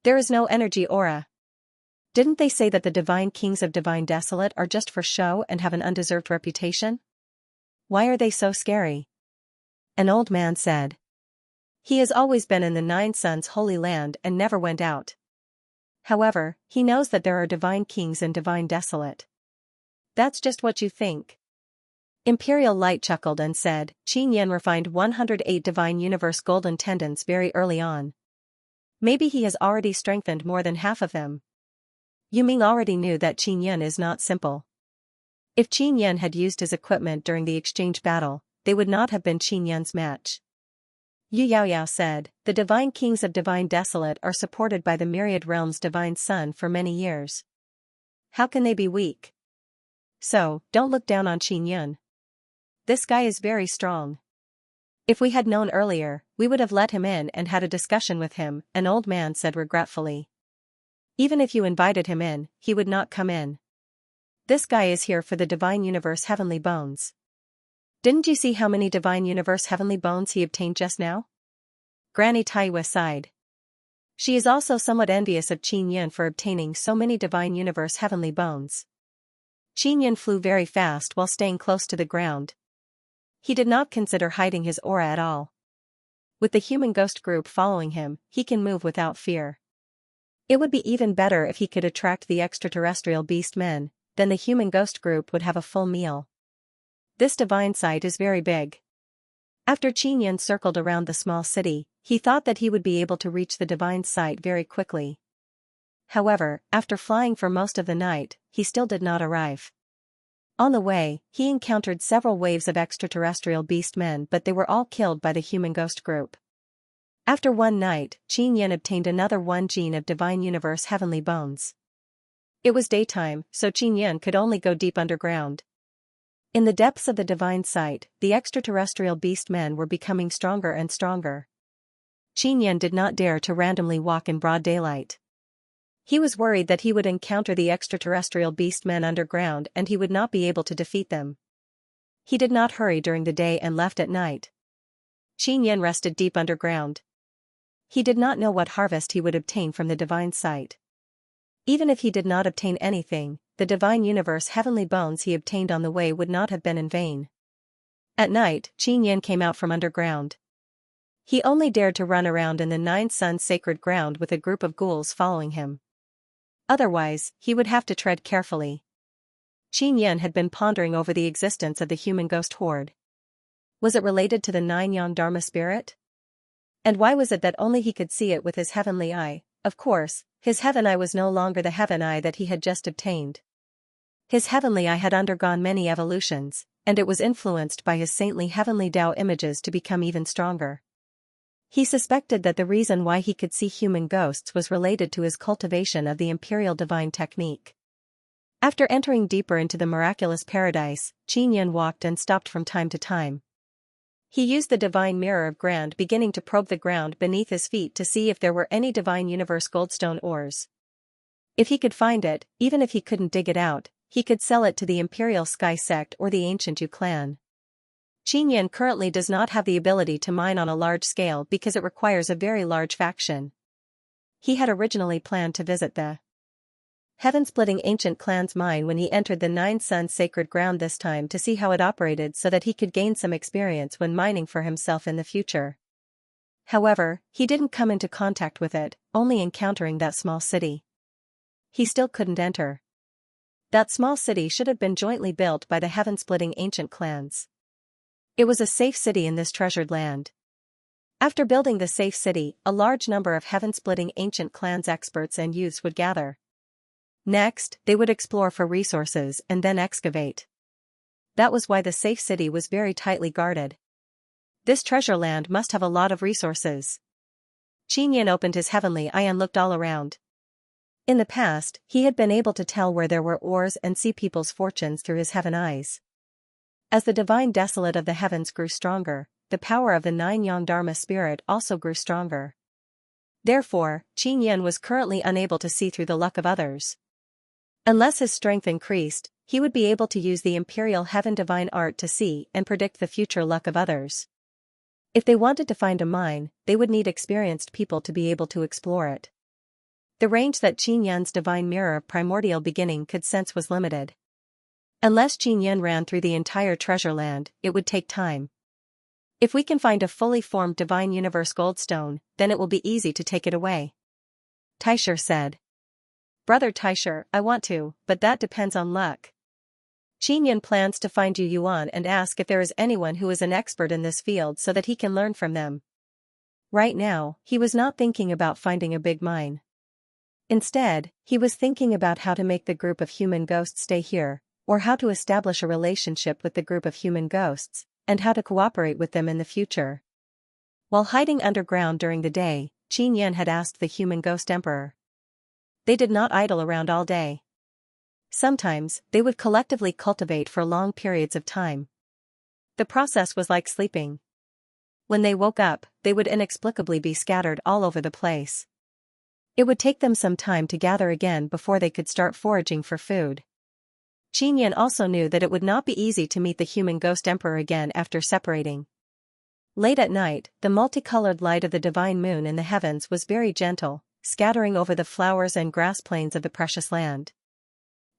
There is no energy aura. Didn't they say that the divine kings of divine desolate are just for show and have an undeserved reputation? Why are they so scary? An old man said. He has always been in the 9 Suns Holy Land and never went out. However, he knows that there are divine kings and divine desolate. That's just what you think. Imperial Light chuckled and said, Qin refined 108 divine universe golden tendons very early on. Maybe he has already strengthened more than half of them. Yu Ming already knew that Qin is not simple. If Qin had used his equipment during the exchange battle, they would not have been Qin's match. Yu Yaoyao said, the divine kings of divine desolate are supported by the myriad realms divine sun for many years. How can they be weak? So, don't look down on Qin. This guy is very strong. If we had known earlier, we would have let him in and had a discussion with him, an old man said regretfully. Even if you invited him in, he would not come in. This guy is here for the divine universe heavenly bones. Didn't you see how many divine universe heavenly bones he obtained just now? Granny Taiwa sighed. She is also somewhat envious of Qin for obtaining so many divine universe heavenly bones. Qin flew very fast while staying close to the ground. He did not consider hiding his aura at all. With the human ghost group following him, he can move without fear. It would be even better if he could attract the extraterrestrial beast men, then the human ghost group would have a full meal. This divine site is very big. After Qin circled around the small city, he thought that he would be able to reach the divine site very quickly. However, after flying for most of the night, he still did not arrive. On the way, he encountered several waves of extraterrestrial beast men, but they were all killed by the human ghost group. After one night, Qin obtained another 1 gene of divine universe heavenly bones. It was daytime, so Qin could only go deep underground. In the depths of the divine site, the extraterrestrial beast men were becoming stronger and stronger. Qin did not dare to randomly walk in broad daylight. He was worried that he would encounter the extraterrestrial beast men underground and he would not be able to defeat them. He did not hurry during the day and left at night. Qin rested deep underground. He did not know what harvest he would obtain from the divine site. Even if he did not obtain anything, the divine universe heavenly bones he obtained on the way would not have been in vain. At night, Xianxia came out from underground. He only dared to run around in the Nine Suns sacred ground with a group of ghouls following him. Otherwise, he would have to tread carefully. Xianxia had been pondering over the existence of the human ghost horde. Was it related to the Nine Yang Dharma spirit? And why was it that only he could see it with his heavenly eye? Of course, his heaven eye was no longer the heaven eye that he had just obtained. His heavenly eye had undergone many evolutions, and it was influenced by his saintly heavenly Tao images to become even stronger. He suspected that the reason why he could see human ghosts was related to his cultivation of the imperial divine technique. After entering deeper into the miraculous paradise, Xianxia walked and stopped from time to time. He used the divine mirror of ground beginning to probe the ground beneath his feet to see if there were any divine universe goldstone ores. If he could find it, even if he couldn't dig it out, he could sell it to the Imperial Sky Sect or the ancient Yu clan. Xianxia currently does not have the ability to mine on a large scale because it requires a very large faction. He had originally planned to visit the heaven-splitting ancient clan's mine when he entered the Nine Suns sacred ground this time to see how it operated so that he could gain some experience when mining for himself in the future. However, he didn't come into contact with it, only encountering that small city. He still couldn't enter. That small city should have been jointly built by the heaven-splitting ancient clans. It was a safe city in this treasured land. After building the safe city, a large number of heaven-splitting ancient clans experts and youths would gather. Next, they would explore for resources and then excavate. That was why the safe city was very tightly guarded. This treasure land must have a lot of resources. Xianxia opened his heavenly eye and looked all around. In the past, he had been able to tell where there were ores and see people's fortunes through his heaven eyes. As the divine desolate of the heavens grew stronger, the power of the Nine Yang Dharma spirit also grew stronger. Therefore, Xianxia was currently unable to see through the luck of others. Unless his strength increased, he would be able to use the imperial heaven divine art to see and predict the future luck of others. If they wanted to find a mine, they would need experienced people to be able to explore it. The range that Xianxia's divine mirror of primordial beginning could sense was limited. Unless Xianxia ran through the entire treasure land, it would take time. If we can find a fully formed divine universe goldstone, then it will be easy to take it away. Taisher said. Brother Taisher, I want to, but that depends on luck. Xianxia plans to find Yu Yuan and ask if there is anyone who is an expert in this field so that he can learn from them. Right now, he was not thinking about finding a big mine. Instead, he was thinking about how to make the group of human ghosts stay here, or how to establish a relationship with the group of human ghosts, and how to cooperate with them in the future. While hiding underground during the day, Xianxia had asked the human ghost emperor. They did not idle around all day. Sometimes, they would collectively cultivate for long periods of time. The process was like sleeping. When they woke up, they would inexplicably be scattered all over the place. It would take them some time to gather again before they could start foraging for food. Xianxia also knew that it would not be easy to meet the human ghost emperor again after separating. Late at night, the multicolored light of the divine moon in the heavens was very gentle, scattering over the flowers and grass plains of the precious land.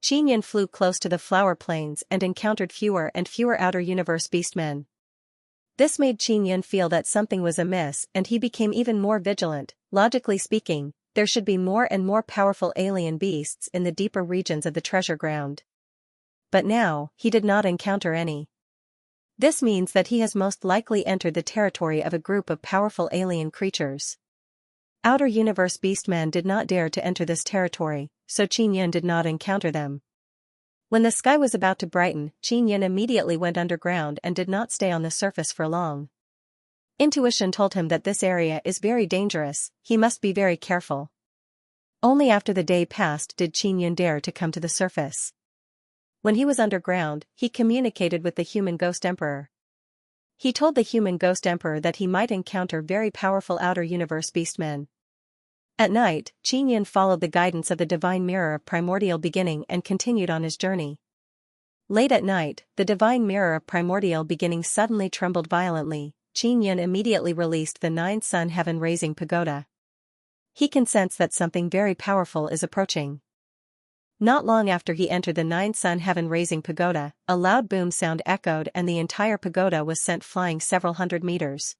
Xianxia flew close to the flower plains and encountered fewer and fewer outer universe beastmen. This made Xianxia feel that something was amiss and he became even more vigilant. Logically speaking, there should be more and more powerful alien beasts in the deeper regions of the treasure ground. But now, he did not encounter any. This means that he has most likely entered the territory of a group of powerful alien creatures. Outer universe beastmen did not dare to enter this territory, so Xianxia did not encounter them. When the sky was about to brighten, Xianxia immediately went underground and did not stay on the surface for long. Intuition told him that this area is very dangerous, he must be very careful. Only after the day passed did Xianxia dare to come to the surface. When he was underground, he communicated with the human ghost emperor. He told the human ghost emperor that he might encounter very powerful outer universe beastmen. At night, Xianxia followed the guidance of the divine mirror of primordial beginning and continued on his journey. Late at night, the divine mirror of primordial beginning suddenly trembled violently. Xianxia immediately released the 9-sun heaven-raising pagoda. He can sense that something very powerful is approaching. Not long after he entered the nine-sun heaven-raising pagoda, a loud boom sound echoed and the entire pagoda was sent flying several hundred meters.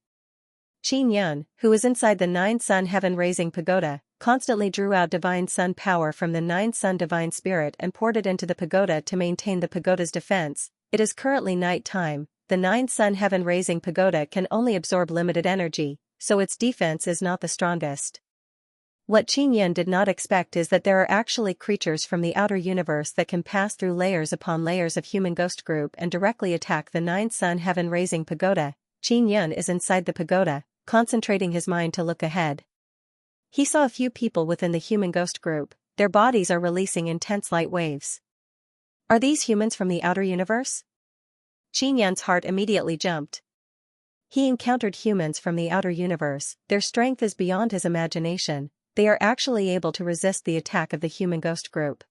Xianxia, who was inside the nine-sun heaven-raising pagoda, constantly drew out divine sun power from the nine-sun divine spirit and poured it into the pagoda to maintain the pagoda's defense. It is currently night time. The nine-sun heaven-raising pagoda can only absorb limited energy, so its defense is not the strongest. What Xianxia did not expect is that there are actually creatures from the outer universe that can pass through layers upon layers of human ghost group and directly attack the nine-sun heaven-raising pagoda. Xianxia is inside the pagoda, concentrating his mind to look ahead. He saw a few people within the human ghost group. Their bodies are releasing intense light waves. Are these humans from the outer universe? Xianxia's heart immediately jumped. He encountered humans from the outer universe. Their strength is beyond his imagination. They are actually able to resist the attack of the human ghost group.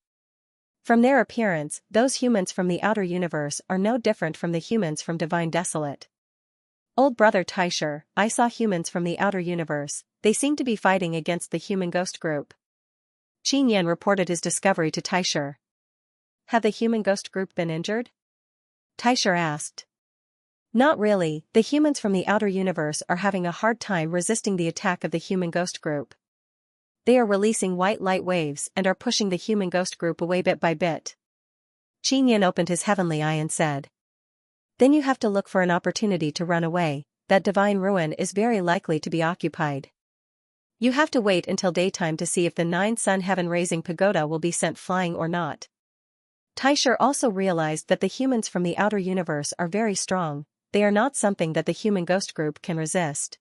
From their appearance, those humans from the outer universe are no different from the humans from Divine Desolate. Old brother Taisher, I saw humans from the outer universe. They seem to be fighting against the human ghost group. Xianxia reported his discovery to Taisher. Have the human ghost group been injured? Taisher asked. Not really. The humans from the outer universe are having a hard time resisting the attack of the human ghost group. They are releasing white light waves and are pushing the human ghost group away bit by bit. Xianxia opened his heavenly eye and said. Then you have to look for an opportunity to run away. That divine ruin is very likely to be occupied. You have to wait until daytime to see if the nine-sun heaven-raising pagoda will be sent flying or not. Taisher also realized that the humans from the outer universe are very strong. They are not something that the human ghost group can resist.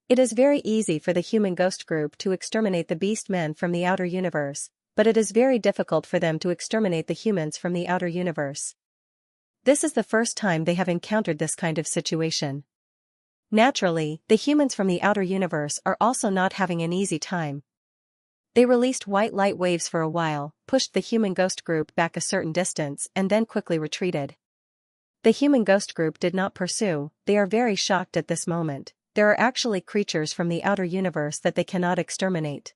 It is very easy for the human ghost group to exterminate the beast men from the outer universe, but it is very difficult for them to exterminate the humans from the outer universe. This is the first time they have encountered this kind of situation. Naturally, the humans from the outer universe are also not having an easy time. They released white light waves for a while, pushed the human ghost group back a certain distance and then quickly retreated. The human ghost group did not pursue. They are very shocked at this moment. There are actually creatures from the outer universe that they cannot exterminate.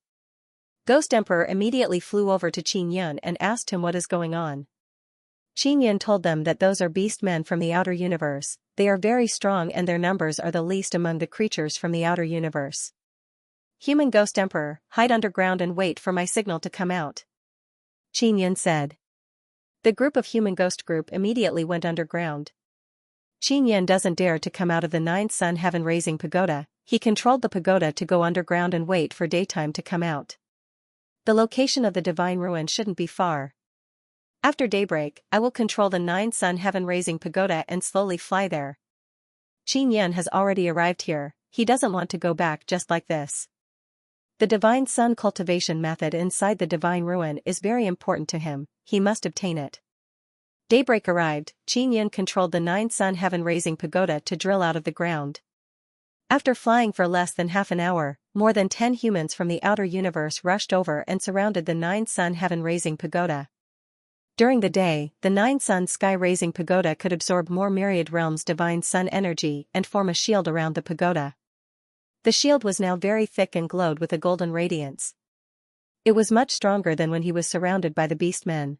Ghost Emperor immediately flew over to Xianxia and asked him what is going on. Xianxia told them that those are beast men from the outer universe. They are very strong and their numbers are the least among the creatures from the outer universe. Human Ghost Emperor, hide underground and wait for my signal to come out. Xianxia said. The group of human ghost group immediately went underground. Xianxia doesn't dare to come out of the nine-sun heaven-raising pagoda. He controlled the pagoda to go underground and wait for daytime to come out. The location of the divine ruin shouldn't be far. After daybreak, I will control the nine-sun heaven-raising pagoda and slowly fly there. Xianxia has already arrived here. He doesn't want to go back just like this. The divine sun cultivation method inside the divine ruin is very important to him. He must obtain it. Daybreak arrived. Xianxia controlled the nine-sun heaven-raising pagoda to drill out of the ground. After flying for less than half an hour, more than 10 humans from the outer universe rushed over and surrounded the nine-sun heaven-raising pagoda. During the day, the nine-sun sky-raising pagoda could absorb more myriad realms divine sun energy and form a shield around the pagoda. The shield was now very thick and glowed with a golden radiance. It was much stronger than when he was surrounded by the beast men.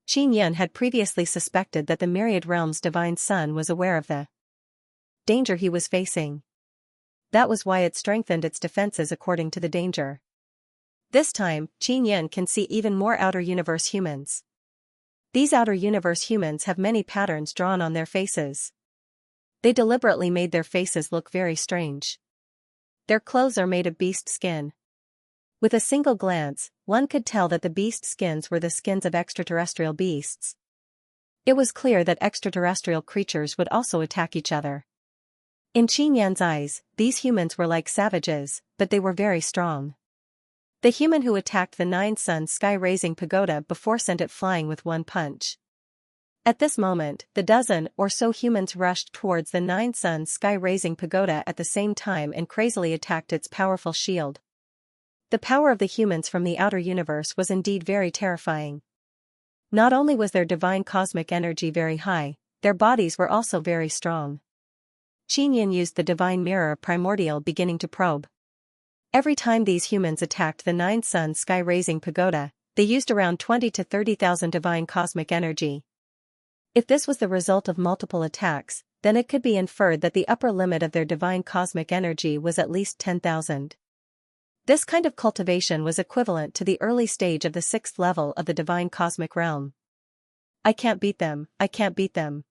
Xianxia had previously suspected that the myriad realms divine sun was aware of the danger he was facing. That was why it strengthened its defenses according to the danger. This time, Xianxia can see even more outer universe humans. These outer universe humans have many patterns drawn on their faces. They deliberately made their faces look very strange. Their clothes are made of beast skin. With a single glance, one could tell that the beast skins were the skins of extraterrestrial beasts. It was clear that extraterrestrial creatures would also attack each other. In Xianxia's eyes, these humans were like savages, but they were very strong. The human who attacked the nine-sun sky-raising pagoda before sent it flying with one punch. At this moment, the dozen or so humans rushed towards the nine-sun sky-raising pagoda at the same time and crazily attacked its powerful shield. The power of the humans from the outer universe was indeed very terrifying. Not only was their divine cosmic energy very high, their bodies were also very strong. Xianxia used the divine mirror primordial beginning to probe. Every time these humans attacked the nine-sun sky-raising pagoda, they used around 20 to 30,000 divine cosmic energy. If this was the result of multiple attacks, then it could be inferred that the upper limit of their divine cosmic energy was at least 10,000. This kind of cultivation was equivalent to the early stage of the 6th level of the divine cosmic realm. I can't beat them, I can't beat them.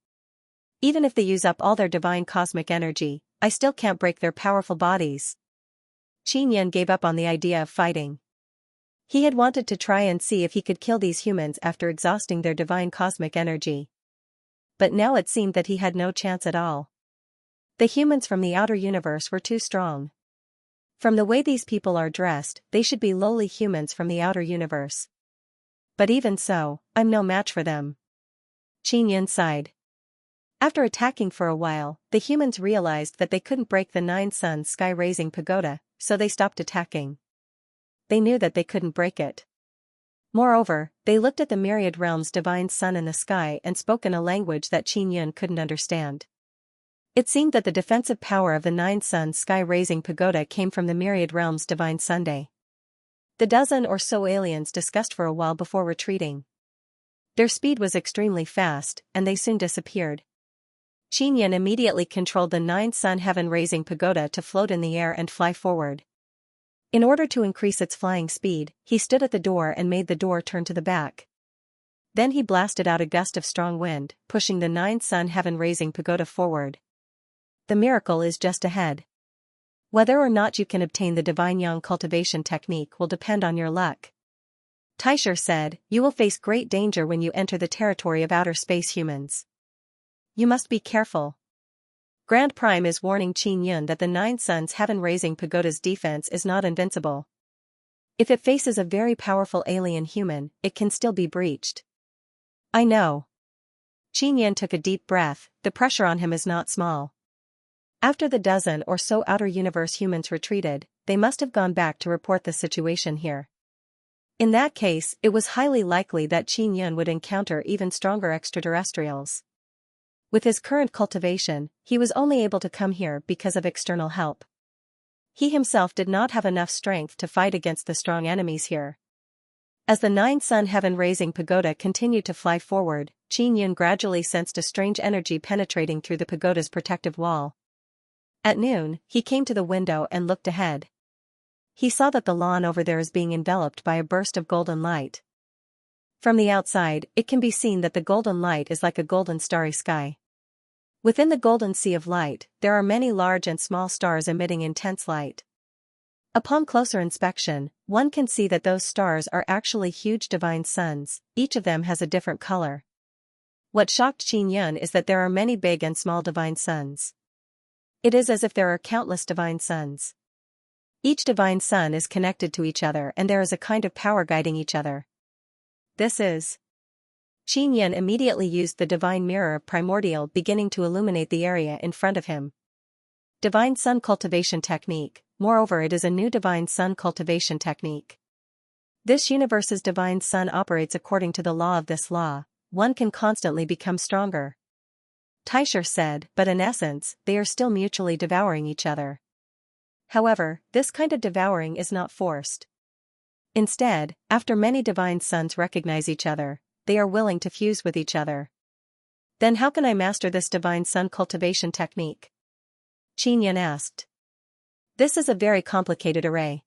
Even if they use up all their divine cosmic energy, I still can't break their powerful bodies. Xianxia gave up on the idea of fighting. He had wanted to try and see if he could kill these humans after exhausting their divine cosmic energy. But now it seemed that he had no chance at all. The humans from the outer universe were too strong. From the way these people are dressed, they should be lowly humans from the outer universe. But even so, I'm no match for them. Xianxia sighed. After attacking for a while, the humans realized that they couldn't break the 9-sun sky-raising pagoda, so they stopped attacking. They knew that they couldn't break it. Moreover, they looked at the myriad realms' divine sun in the sky and spoke in a language that Xianxia couldn't understand. It seemed that the defensive power of the 9-sun sky-raising pagoda came from the myriad realms' divine Sunday. The dozen or so aliens discussed for a while before retreating. Their speed was extremely fast, and they soon disappeared. Xianxia immediately controlled the 9-sun heaven-raising pagoda to float in the air and fly forward. In order to increase its flying speed, he stood at the door and made the door turn to the back. Then he blasted out a gust of strong wind, pushing the 9-sun heaven-raising pagoda forward. The miracle is just ahead. Whether or not you can obtain the divine yang cultivation technique will depend on your luck. Xianxia said, you will face great danger when you enter the territory of outer space humans. You must be careful. Grand Prime is warning Xianxia that the 9 suns heaven-raising pagoda's defense is not invincible. If it faces a very powerful alien human, it can still be breached. I know. Xianxia took a deep breath, the pressure on him is not small. After the dozen or so outer universe humans retreated, they must have gone back to report the situation here. In that case, it was highly likely that Xianxia would encounter even stronger extraterrestrials. With his current cultivation, he was only able to come here because of external help. He himself did not have enough strength to fight against the strong enemies here. As the 9-sun heaven-raising pagoda continued to fly forward, Xianxia gradually sensed a strange energy penetrating through the pagoda's protective wall. At noon, he came to the window and looked ahead. He saw that the lawn over there is being enveloped by a burst of golden light. From the outside, it can be seen that the golden light is like a golden starry sky. Within the golden sea of light, there are many large and small stars emitting intense light. Upon closer inspection, one can see that those stars are actually huge divine suns, each of them has a different color. What shocked Xianxia is that there are many big and small divine suns. It is as if there are countless divine suns. Each divine sun is connected to each other and there is a kind of power guiding each other. This is. Xianxia immediately used the divine mirror of primordial beginning to illuminate the area in front of him. Divine sun cultivation technique, moreover it is a new divine sun cultivation technique. This universe's divine sun operates according to the law of this law, one can constantly become stronger. Xianxia said, but in essence, they are still mutually devouring each other. However, this kind of devouring is not forced. Instead, after many divine suns recognize each other, they are willing to fuse with each other. Then how can I master this divine sun cultivation technique? Xianxia asked. This is a very complicated array.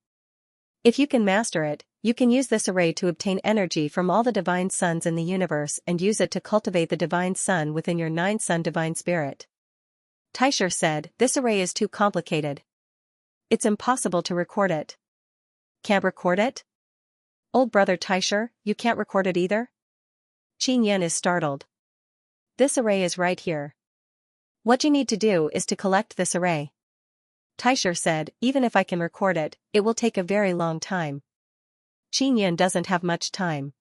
If you can master it, you can use this array to obtain energy from all the divine suns in the universe and use it to cultivate the divine sun within your 9-sun divine spirit. Xianxia said, this array is too complicated. It's impossible to record it. Can't record it? Old brother Xianxia, you can't record it either? Xianxia is startled. This array is right here. What you need to do is to collect this array. Xianxia said, even if I can record it, it will take a very long time. Xianxia doesn't have much time.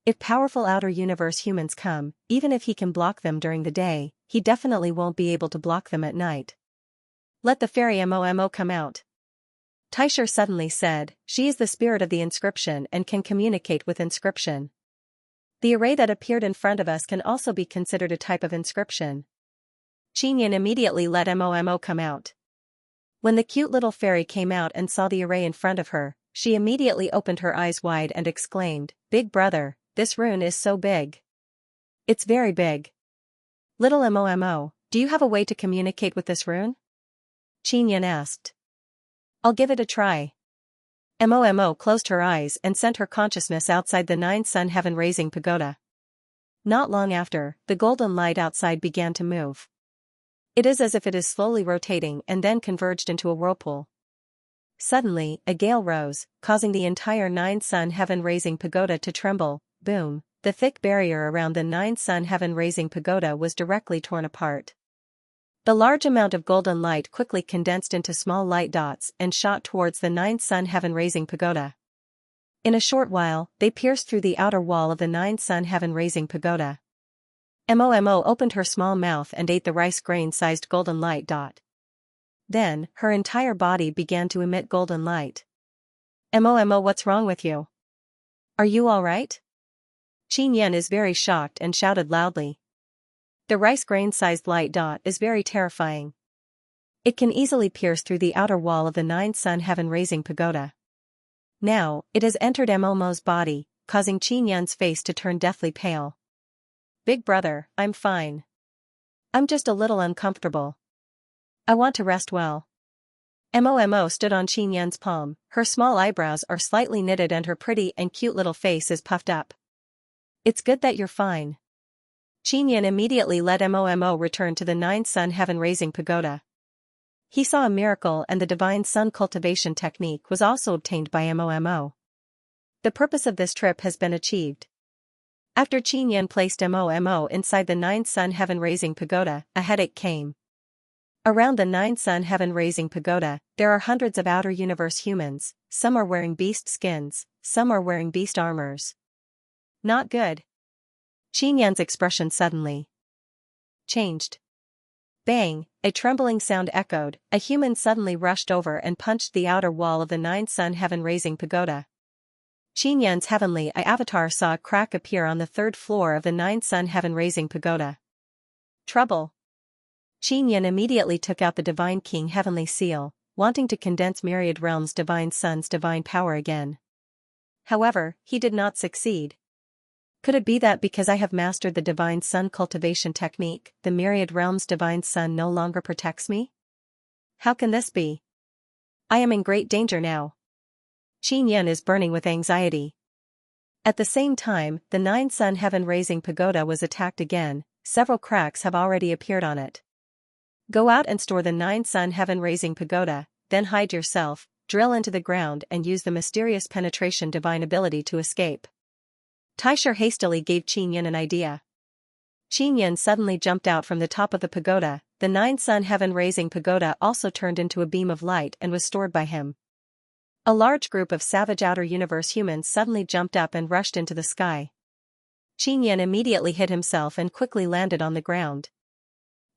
If powerful outer universe humans come, even if he can block them during the day, he definitely won't be able to block them at night. Let the fairy Momo come out. Xianxia suddenly said, she is the spirit of the inscription and can communicate with inscription. The array that appeared in front of us can also be considered a type of inscription. Xianxia immediately let Momo come out. When the cute little fairy came out and saw the array in front of her, She immediately opened her eyes wide and exclaimed, "Big brother, this rune is so big. It's very big. Little Momo, do you have a way to communicate with this rune?" Xianxia asked. "I'll give it a try." Momo closed her eyes and sent her consciousness outside the 9-sun heaven-raising pagoda. Not long after, the golden light outside began to move. It is as if it is slowly rotating and then converged into a whirlpool. Suddenly, a gale rose, causing the entire 9-sun heaven-raising pagoda to tremble. Boom! The thick barrier around the 9-sun heaven-raising pagoda was directly torn apart. The large amount of golden light quickly condensed into small light dots and shot towards the 9-sun heaven-raising pagoda. In a short while, they pierced through the outer wall of the 9-sun heaven-raising pagoda. Momo opened her small mouth and ate the rice grain-sized golden light dot. Then, her entire body began to emit golden light. "Momo, what's wrong with you? Are you all right?" Xianxia is very shocked and shouted loudly. The rice grain-sized light dot is very terrifying. It can easily pierce through the outer wall of the 9-sun heaven-raising pagoda. Now, it has entered Momo's body, causing Xianxia's face to turn deathly pale. "Big brother, I'm fine. I'm just a little uncomfortable. I want to rest well." Momo stood on Xianxia's palm, her small eyebrows are slightly knitted and her pretty and cute little face is puffed up. "It's good that you're fine." Xianxia immediately let Momo return to the 9-sun heaven-raising pagoda. He saw a miracle and the divine sun cultivation technique was also obtained by Momo. The purpose of this trip has been achieved. After Xianxia placed Momo inside the 9-sun heaven-raising pagoda, a headache came. Around the 9-sun heaven-raising pagoda, there are hundreds of outer universe humans, some are wearing beast skins, some are wearing beast armors. Not good. Xianxia's expression suddenly changed. Bang! A trembling sound echoed, a human suddenly rushed over and punched the outer wall of the 9-sun heaven-raising pagoda. Xianxia's heavenly eye avatar saw a crack appear on the 3rd floor of the 9-sun heaven-raising pagoda. Trouble! Xianxia immediately took out the Divine King heavenly seal, wanting to condense myriad realms' divine sun's divine power again. However, he did not succeed. Could it be that because I have mastered the divine sun cultivation technique, the myriad realms' divine sun no longer protects me? How can this be? I am in great danger now. Xianxia is burning with anxiety. At the same time, the 9-sun heaven-raising pagoda was attacked again. Several cracks have already appeared on it. Go out and store the 9-sun heaven-raising pagoda, then hide yourself, drill into the ground and use the mysterious penetration divine ability to escape. Taisher hastily gave Xianxia an idea. Xianxia suddenly jumped out from the top of the pagoda. The 9-sun heaven-raising pagoda also turned into a beam of light and was stored by him. A large group of savage outer universe humans suddenly jumped up and rushed into the sky. Xianxia immediately hid himself and quickly landed on the ground.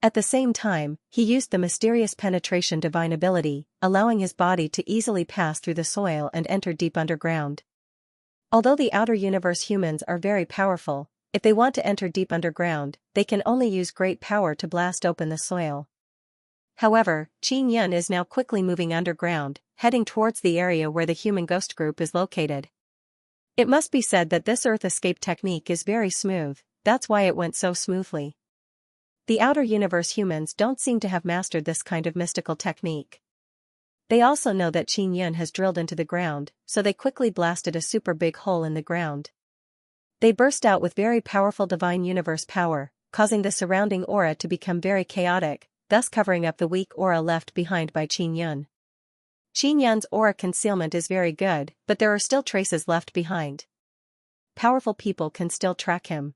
At the same time, he used the mysterious penetration divine ability, allowing his body to easily pass through the soil and enter deep underground. Although the outer universe humans are very powerful, if they want to enter deep underground, they can only use great power to blast open the soil. However, Xianxia is now quickly moving underground, heading towards the area where the human ghost group is located. It must be said that this earth escape technique is very smooth, that's why it went so smoothly. The outer universe humans don't seem to have mastered this kind of mystical technique. They also know that Xianxia has drilled into the ground, so they quickly blasted a super big hole in the ground. They burst out with very powerful divine universe power, causing the surrounding aura to become very chaotic, thus covering up the weak aura left behind by Xianxia. Xianxia's aura concealment is very good, but there are still traces left behind. Powerful people can still track him.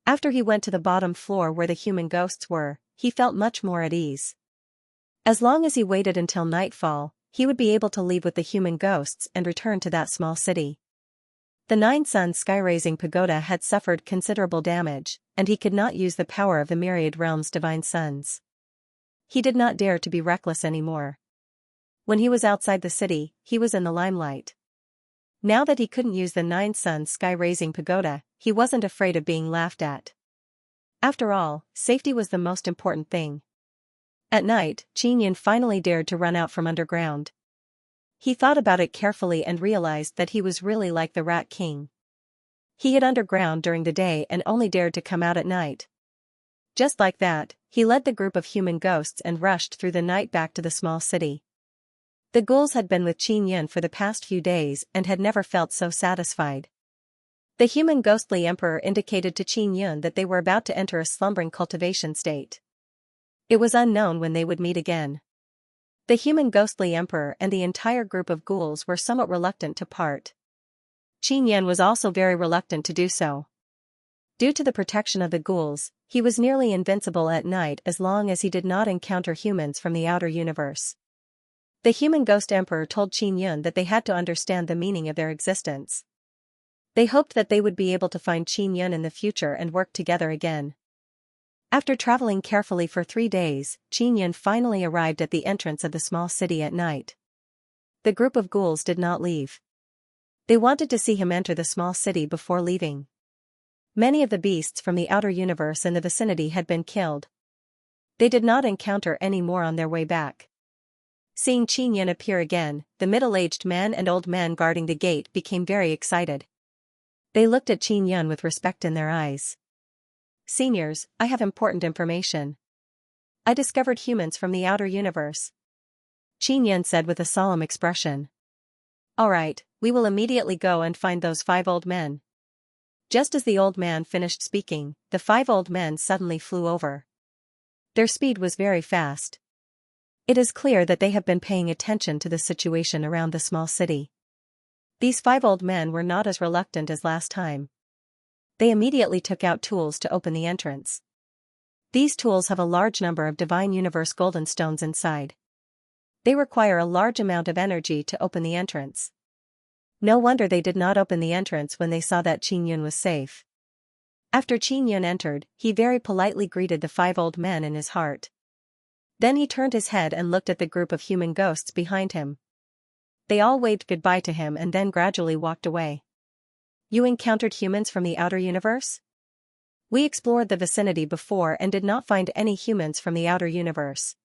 After he went to the bottom floor where the human ghosts were, he felt much more at ease. As long as he waited until nightfall, he would be able to leave with the human ghosts and return to that small city. The 9-sun sky-raising pagoda had suffered considerable damage, and he could not use the power of the myriad realms' divine suns. He did not dare to be reckless anymore. When he was outside the city, he was in the limelight. Now that he couldn't use the 9-sun sky-raising pagoda, he wasn't afraid of being laughed at. After all, safety was the most important thing. At night, Xianxia finally dared to run out from underground. He thought about it carefully and realized that he was really like the Rat King. He hid underground during the day and only dared to come out at night. Just like that, he led the group of human ghosts and rushed through the night back to the small city. The ghouls had been with Xianxia for the past few days and had never felt so satisfied. The human ghostly emperor indicated to Xianxia that they were about to enter a slumbering cultivation state. It was unknown when they would meet again. The human ghostly emperor and the entire group of ghouls were somewhat reluctant to part. Xianxia was also very reluctant to do so. Due to the protection of the ghouls, he was nearly invincible at night as long as he did not encounter humans from the outer universe. The human ghost emperor told Xianxia that they had to understand the meaning of their existence. They hoped that they would be able to find Xianxia in the future and work together again. After traveling carefully for 3 days, Xianxia finally arrived at the entrance of the small city at night. The group of ghouls did not leave. They wanted to see him enter the small city before leaving. Many of the beasts from the outer universe in the vicinity had been killed. They did not encounter any more on their way back. Seeing Xianxia appear again, the middle-aged man and old man guarding the gate became very excited. They looked at Xianxia with respect in their eyes. "Seniors, I have important information. I discovered humans from the outer universe," Xianxia said with a solemn expression. "All right, we will immediately go and find those 5 old men." Just as the old man finished speaking, the 5 old men suddenly flew over. Their speed was very fast. It is clear that they have been paying attention to the situation around the small city. These 5 old men were not as reluctant as last time. They immediately took out tools to open the entrance. These tools have a large number of divine universe golden stones inside. They require a large amount of energy to open the entrance. No wonder they did not open the entrance when they saw that Xianxia was safe. After Xianxia entered, he very politely greeted the 5 old men in his heart. Then he turned his head and looked at the group of human ghosts behind him. They all waved goodbye to him and then gradually walked away. "You encountered humans from the outer universe?" "We explored the vicinity before and did not find any humans from the outer universe.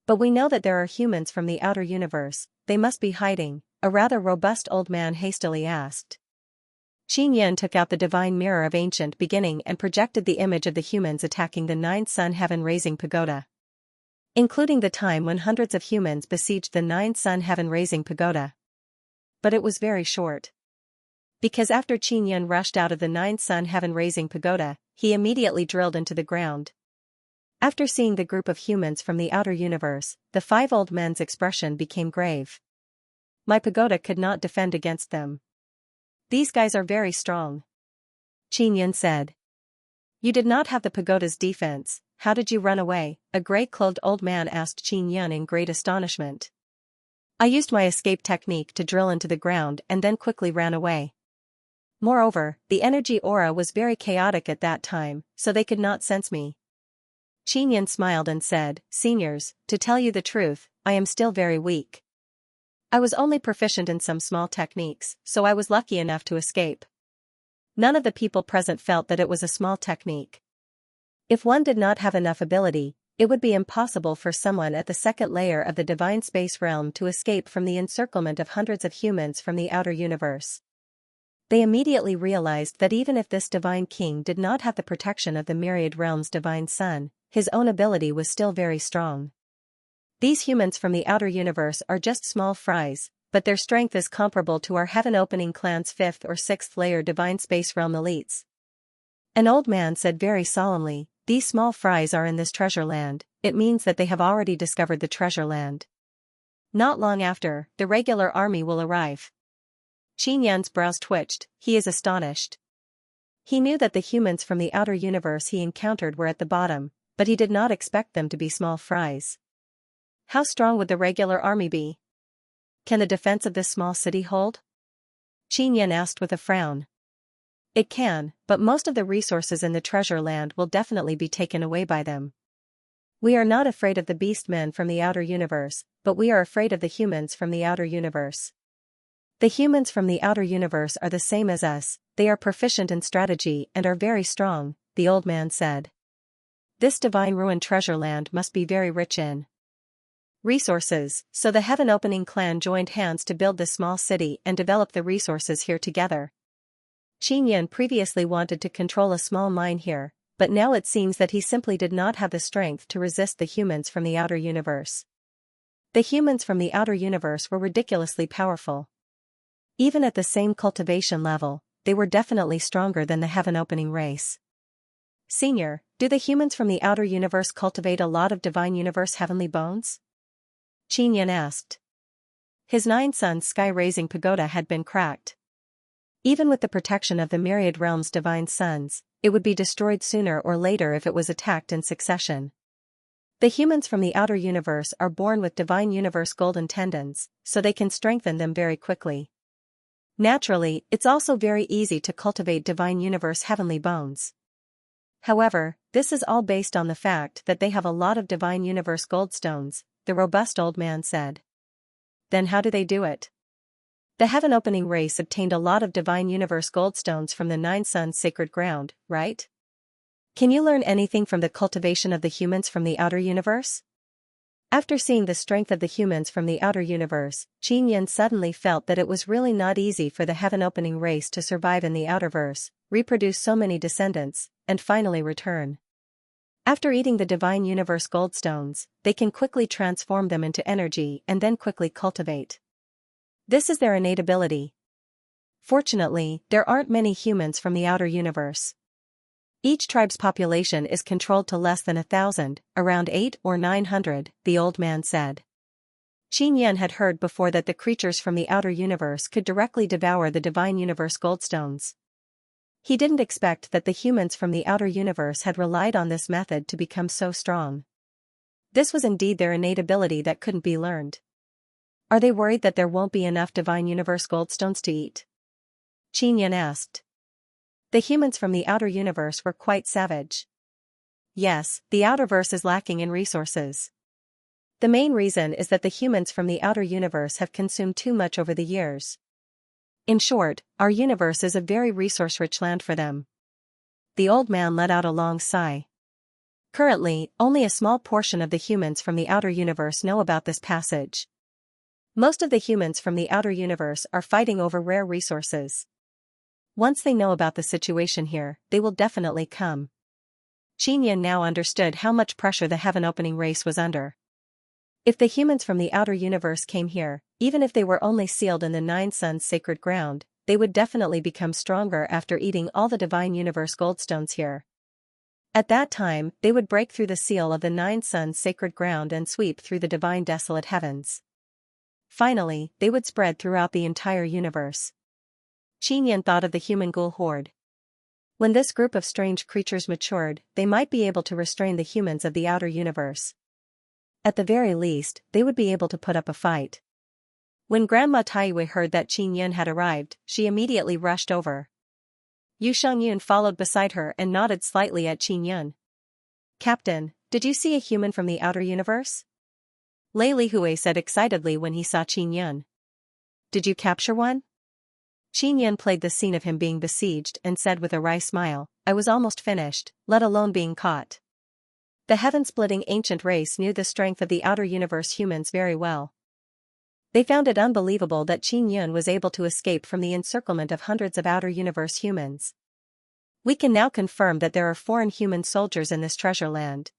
But we know that there are humans from the outer universe, they must be hiding," a rather robust old man hastily asked. Xianxia took out the divine mirror of ancient beginning and projected the image of the humans attacking the 9-sun heaven-raising pagoda. Including the time when hundreds of humans besieged the 9-sun heaven-raising pagoda. But it was very short. Because after Xianxia rushed out of the 9-sun heaven-raising pagoda, he immediately drilled into the ground. After seeing the group of humans from the outer universe, the 5 old men's expression became grave. "My pagoda could not defend against them. These guys are very strong," Xianxia said. "You did not have the pagoda's defense, how did you run away?" a gray-clothed old man asked Xianxia in great astonishment. "I used my escape technique to drill into the ground and then quickly ran away. Moreover, the energy aura was very chaotic at that time, so they could not sense me." Xianxia smiled and said, "Seniors, to tell you the truth, I am still very weak. I was only proficient in some small techniques, so I was lucky enough to escape." None of the people present felt that it was a small technique. If one did not have enough ability, it would be impossible for someone at the second layer of the divine space realm to escape from the encirclement of hundreds of humans from the outer universe. They immediately realized that even if this divine king did not have the protection of the myriad realm's divine sun, his own ability was still very strong. These humans from the outer universe are just small fries, but their strength is comparable to our heaven-opening clan's 5th or 6th layer divine space realm elites. An old man said very solemnly, "These small fries are in this treasure land, it means that they have already discovered the treasure land. Not long after, the regular army will arrive." Xianxia's brows twitched, he is astonished. He knew that the humans from the outer universe he encountered were at the bottom, but he did not expect them to be small fries. How strong would the regular army be? Can the defense of this small city hold? Xianxia asked with a frown. It can, but most of the resources in the treasure land will definitely be taken away by them. We are not afraid of the beast men from the outer universe, but we are afraid of the humans from the outer universe. The humans from the outer universe are the same as us, they are proficient in strategy and are very strong, the old man said. This divine ruined treasure land must be very rich in Resources. So the Heaven Opening clan joined hands to build this small city and develop the resources here together. Xianxia previously wanted to control a small mine here, but now it seems that he simply did not have the strength to resist the humans from the outer universe. The humans from the outer universe were ridiculously powerful. Even at the same cultivation level, they were definitely stronger than the Heaven Opening race. Senior, do the humans from the outer universe cultivate a lot of divine universe heavenly bones? Xianxia asked. His 9 suns sky-raising pagoda had been cracked. Even with the protection of the myriad realms' divine suns, it would be destroyed sooner or later if it was attacked in succession. The humans from the outer universe are born with divine universe golden tendons, so they can strengthen them very quickly. Naturally, it's also very easy to cultivate divine universe heavenly bones. However, this is all based on the fact that they have a lot of divine universe goldstones, the robust old man said. Then how do they do it? The Heaven Opening race obtained a lot of divine universe goldstones from the 9 suns sacred ground, right? Can you learn anything from the cultivation of the humans from the outer universe? After seeing the strength of the humans from the outer universe, Xianxia suddenly felt that it was really not easy for the Heaven Opening race to survive in the outerverse, reproduce so many descendants, and finally return. After eating the divine universe goldstones, they can quickly transform them into energy and then quickly cultivate. This is their innate ability. Fortunately, there aren't many humans from the outer universe. Each tribe's population is controlled to less than 1,000, around 8 or 900, the old man said. Xianxia had heard before that the creatures from the outer universe could directly devour the divine universe goldstones. He didn't expect that the humans from the outer universe had relied on this method to become so strong. This was indeed their innate ability that couldn't be learned. Are they worried that there won't be enough divine universe goldstones to eat? Xianxia asked. The humans from the outer universe were quite savage. Yes, the outerverse is lacking in resources. The main reason is that the humans from the outer universe have consumed too much over the years. In short, our universe is a very resource-rich land for them. The old man let out a long sigh. Currently, only a small portion of the humans from the outer universe know about this passage. Most of the humans from the outer universe are fighting over rare resources. Once they know about the situation here, they will definitely come. Xianxia now understood how much pressure the Heaven Opening race was under. If the humans from the outer universe came here, even if they were only sealed in the 9 suns sacred ground, they would definitely become stronger after eating all the divine universe goldstones here. At that time, they would break through the seal of the 9 suns sacred ground and sweep through the divine desolate heavens. Finally, they would spread throughout the entire universe. Xianxia thought of the human ghoul horde. When this group of strange creatures matured, they might be able to restrain the humans of the outer universe. At the very least, they would be able to put up a fight. When Grandma Taiwei heard that Xianxia had arrived, she immediately rushed over. Yu Shangyun followed beside her and nodded slightly at Xianxia. Captain, did you see a human from the outer universe? Lei Lihui said excitedly when he saw Xianxia. Did you capture one? Xianxia played the scene of him being besieged and said with a wry smile, I was almost finished, let alone being caught. The heaven-splitting ancient race knew the strength of the outer universe humans very well. They found it unbelievable that Xianxia was able to escape from the encirclement of hundreds of outer universe humans. We can now confirm that there are foreign human soldiers in this treasure land.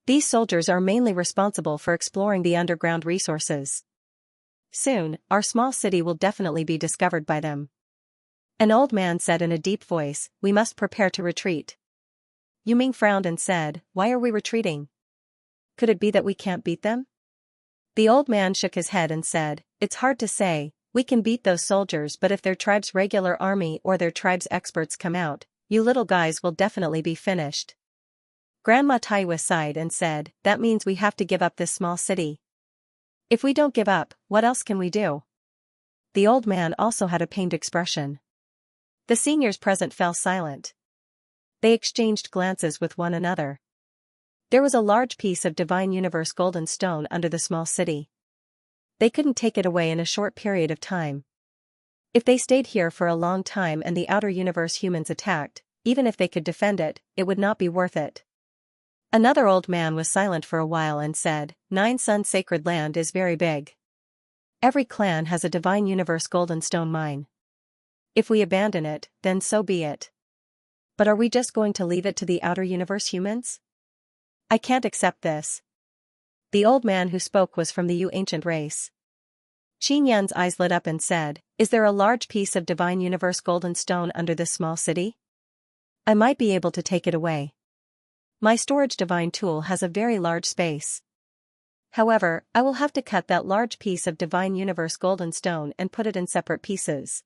These soldiers are mainly responsible for exploring the underground resources. Soon, our small city will definitely be discovered by them. An old man said in a deep voice, we must prepare to retreat. Yuming frowned and said, why are we retreating? Could it be that we can't beat them? The old man shook his head and said, it's hard to say, we can beat those soldiers but if their tribe's regular army or their tribe's experts come out, you little guys will definitely be finished. Grandma Taiwa sighed and said, that means we have to give up this small city. If we don't give up, what else can we do? The old man also had a pained expression. The seniors present fell silent. They exchanged glances with one another. There was a large piece of divine universe golden stone under the small city. They couldn't take it away in a short period of time. If they stayed here for a long time and the outer universe humans attacked, even if they could defend it, it would not be worth it. Another old man was silent for a while and said, Nine Sun Sacred Land is very big. Every clan has a divine universe golden stone mine. If we abandon it, then so be it. But are we just going to leave it to the outer universe humans? I can't accept this. The old man who spoke was from the Yu ancient race. Xianxia's eyes lit up and said, Is there a large piece of divine universe golden stone under this small city? I might be able to take it away. My storage divine tool has a very large space. However, I will have to cut that large piece of divine universe golden stone and put it in separate pieces.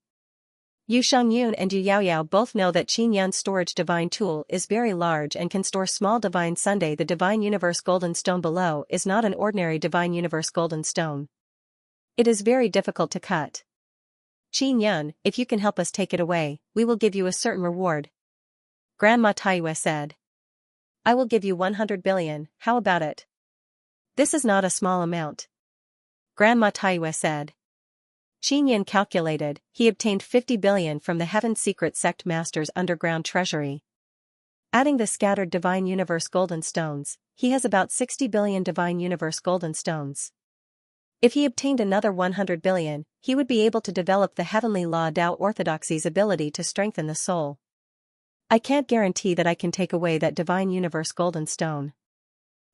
Yu Shengyun and Yu Yaoyao both know that Xianxia's storage divine tool is very large and can store small divine Sunday. The divine universe golden stone below is not an ordinary divine universe golden stone. It is very difficult to cut. Xianxian, if you can help us take it away, we will give you a certain reward. Grandma Taiyue said. I will give you 100 billion, how about it? This is not a small amount. Grandma Taiyue said. Xianxian calculated, he obtained 50 billion from the Heaven Secret Sect Master's underground treasury. Adding the scattered divine universe golden stones, he has about 60 billion divine universe golden stones. If he obtained another 100 billion, he would be able to develop the heavenly law Tao orthodoxy's ability to strengthen the soul. I can't guarantee that I can take away that divine universe golden stone.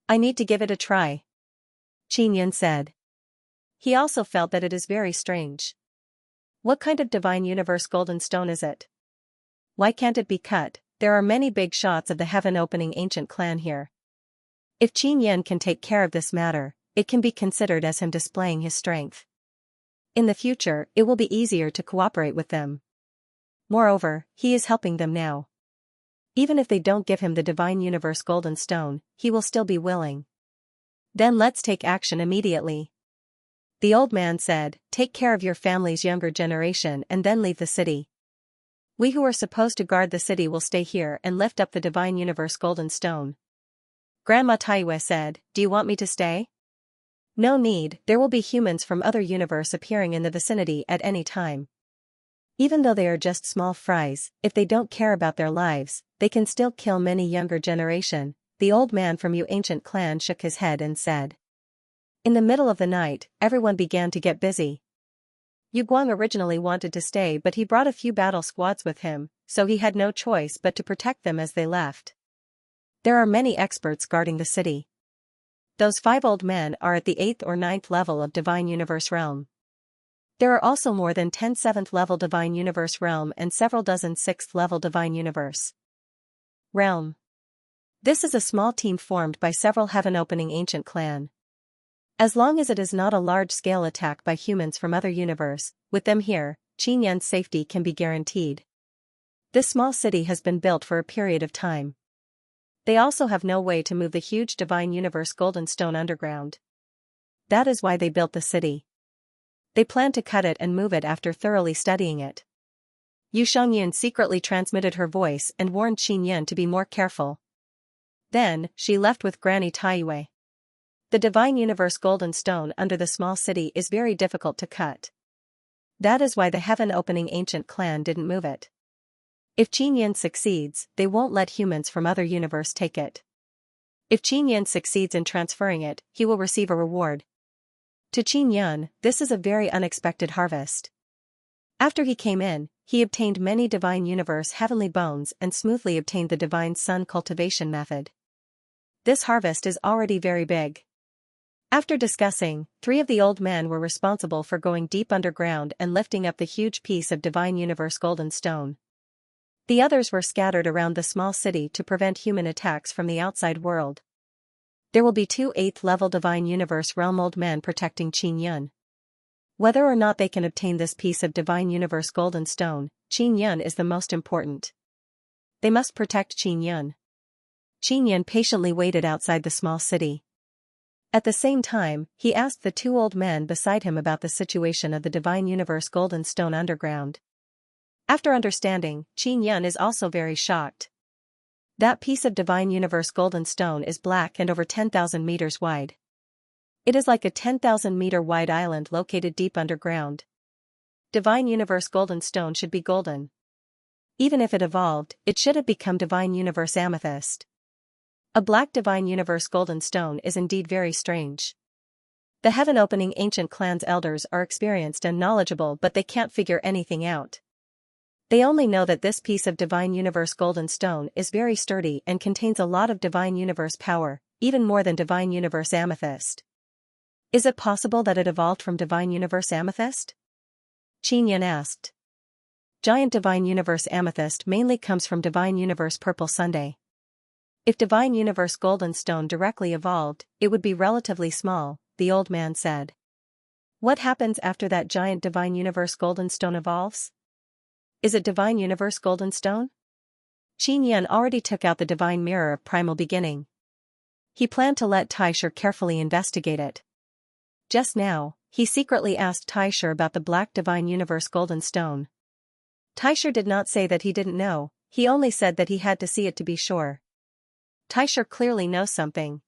I need to give it a try. Xianxian said. He also felt that it is very strange. What kind of divine universe golden stone is it? Why can't it be cut? There are many big shots of the heaven-opening ancient clan here. If Xianxian can take care of this matter, it can be considered as him displaying his strength. In the future, it will be easier to cooperate with them. Moreover, he is helping them now. Even if they don't give him the divine universe golden stone, he will still be willing. Then let's take action immediately. The old man said, Take care of your family's younger generation and then leave the city. We who are supposed to guard the city will stay here and lift up the divine universe golden stone. Grandma Taiyue said, Do you want me to stay? No need, there will be humans from other universe appearing in the vicinity at any time. Even though they are just small fries, if they don't care about their lives, they can still kill many younger generation. The old man from Yu ancient clan shook his head and said. In the middle of the night, everyone began to get busy. Yu Guang originally wanted to stay but he brought a few battle squads with him, so he had no choice but to protect them as they left. There are many experts guarding the city. Those 5 old men are at the 8th or 9th level of Divine Universe Realm. There are also more than 10 7th level Divine Universe Realm and several dozen 6th level Divine Universe Realm. This is a small team formed by several heaven-opening ancient clan. As long as it is not a large-scale attack by humans from other universe, with them here, Xianxian's safety can be guaranteed. This small city has been built for a period of time. They also have no way to move the huge Divine Universe Golden Stone underground. That is why they built the city. They plan to cut it and move it after thoroughly studying it. Yu Shengyun secretly transmitted her voice and warned Xianxian to be more careful. Then, she left with Granny Taiyue. The Divine Universe Golden Stone under the small city is very difficult to cut. That is why the heaven-opening ancient clan didn't move it. If Xianxian succeeds, they won't let humans from other universe take it. If Xianxian succeeds in transferring it, he will receive a reward. To Xianxian, this is a very unexpected harvest. After he came in, he obtained many Divine Universe heavenly bones and smoothly obtained the Divine Sun cultivation method. This harvest is already very big. After discussing, 3 of the old men were responsible for going deep underground and lifting up the huge piece of Divine Universe Golden Stone. The others were scattered around the small city to prevent human attacks from the outside world. There will be 2 8th level Divine Universe Realm old men protecting Xianxian. Whether or not they can obtain this piece of Divine Universe Golden Stone, Xianxian is the most important. They must protect Xianxian. Xianxian patiently waited outside the small city. At the same time, he asked the 2 old men beside him about the situation of the Divine Universe Golden Stone underground. After understanding, Xianxian is also very shocked. That piece of Divine Universe Golden Stone is black and over 10,000 meters wide. It is like a 10,000 meter wide island located deep underground. Divine Universe Golden Stone should be golden. Even if it evolved, it should have become Divine Universe Amethyst. A black divine universe golden stone is indeed very strange. The heaven-opening ancient clan's elders are experienced and knowledgeable, but they can't figure anything out. They only know that this piece of divine universe golden stone is very sturdy and contains a lot of divine universe power, even more than divine universe amethyst. Is it possible that it evolved from divine universe amethyst? Xianxia asked. Giant divine universe amethyst mainly comes from divine universe purple sundae. If divine universe golden stone directly evolved, it would be relatively small, the old man said. What happens after that giant divine universe golden stone evolves? Is it divine universe golden stone? Xianxia already took out the divine mirror of primal beginning. He planned to let Taisher carefully investigate it. Just now, he secretly asked Taisher about the black divine universe golden stone. Taisher did not say that he didn't know, he only said that he had to see it to be sure. Taisher clearly knows something.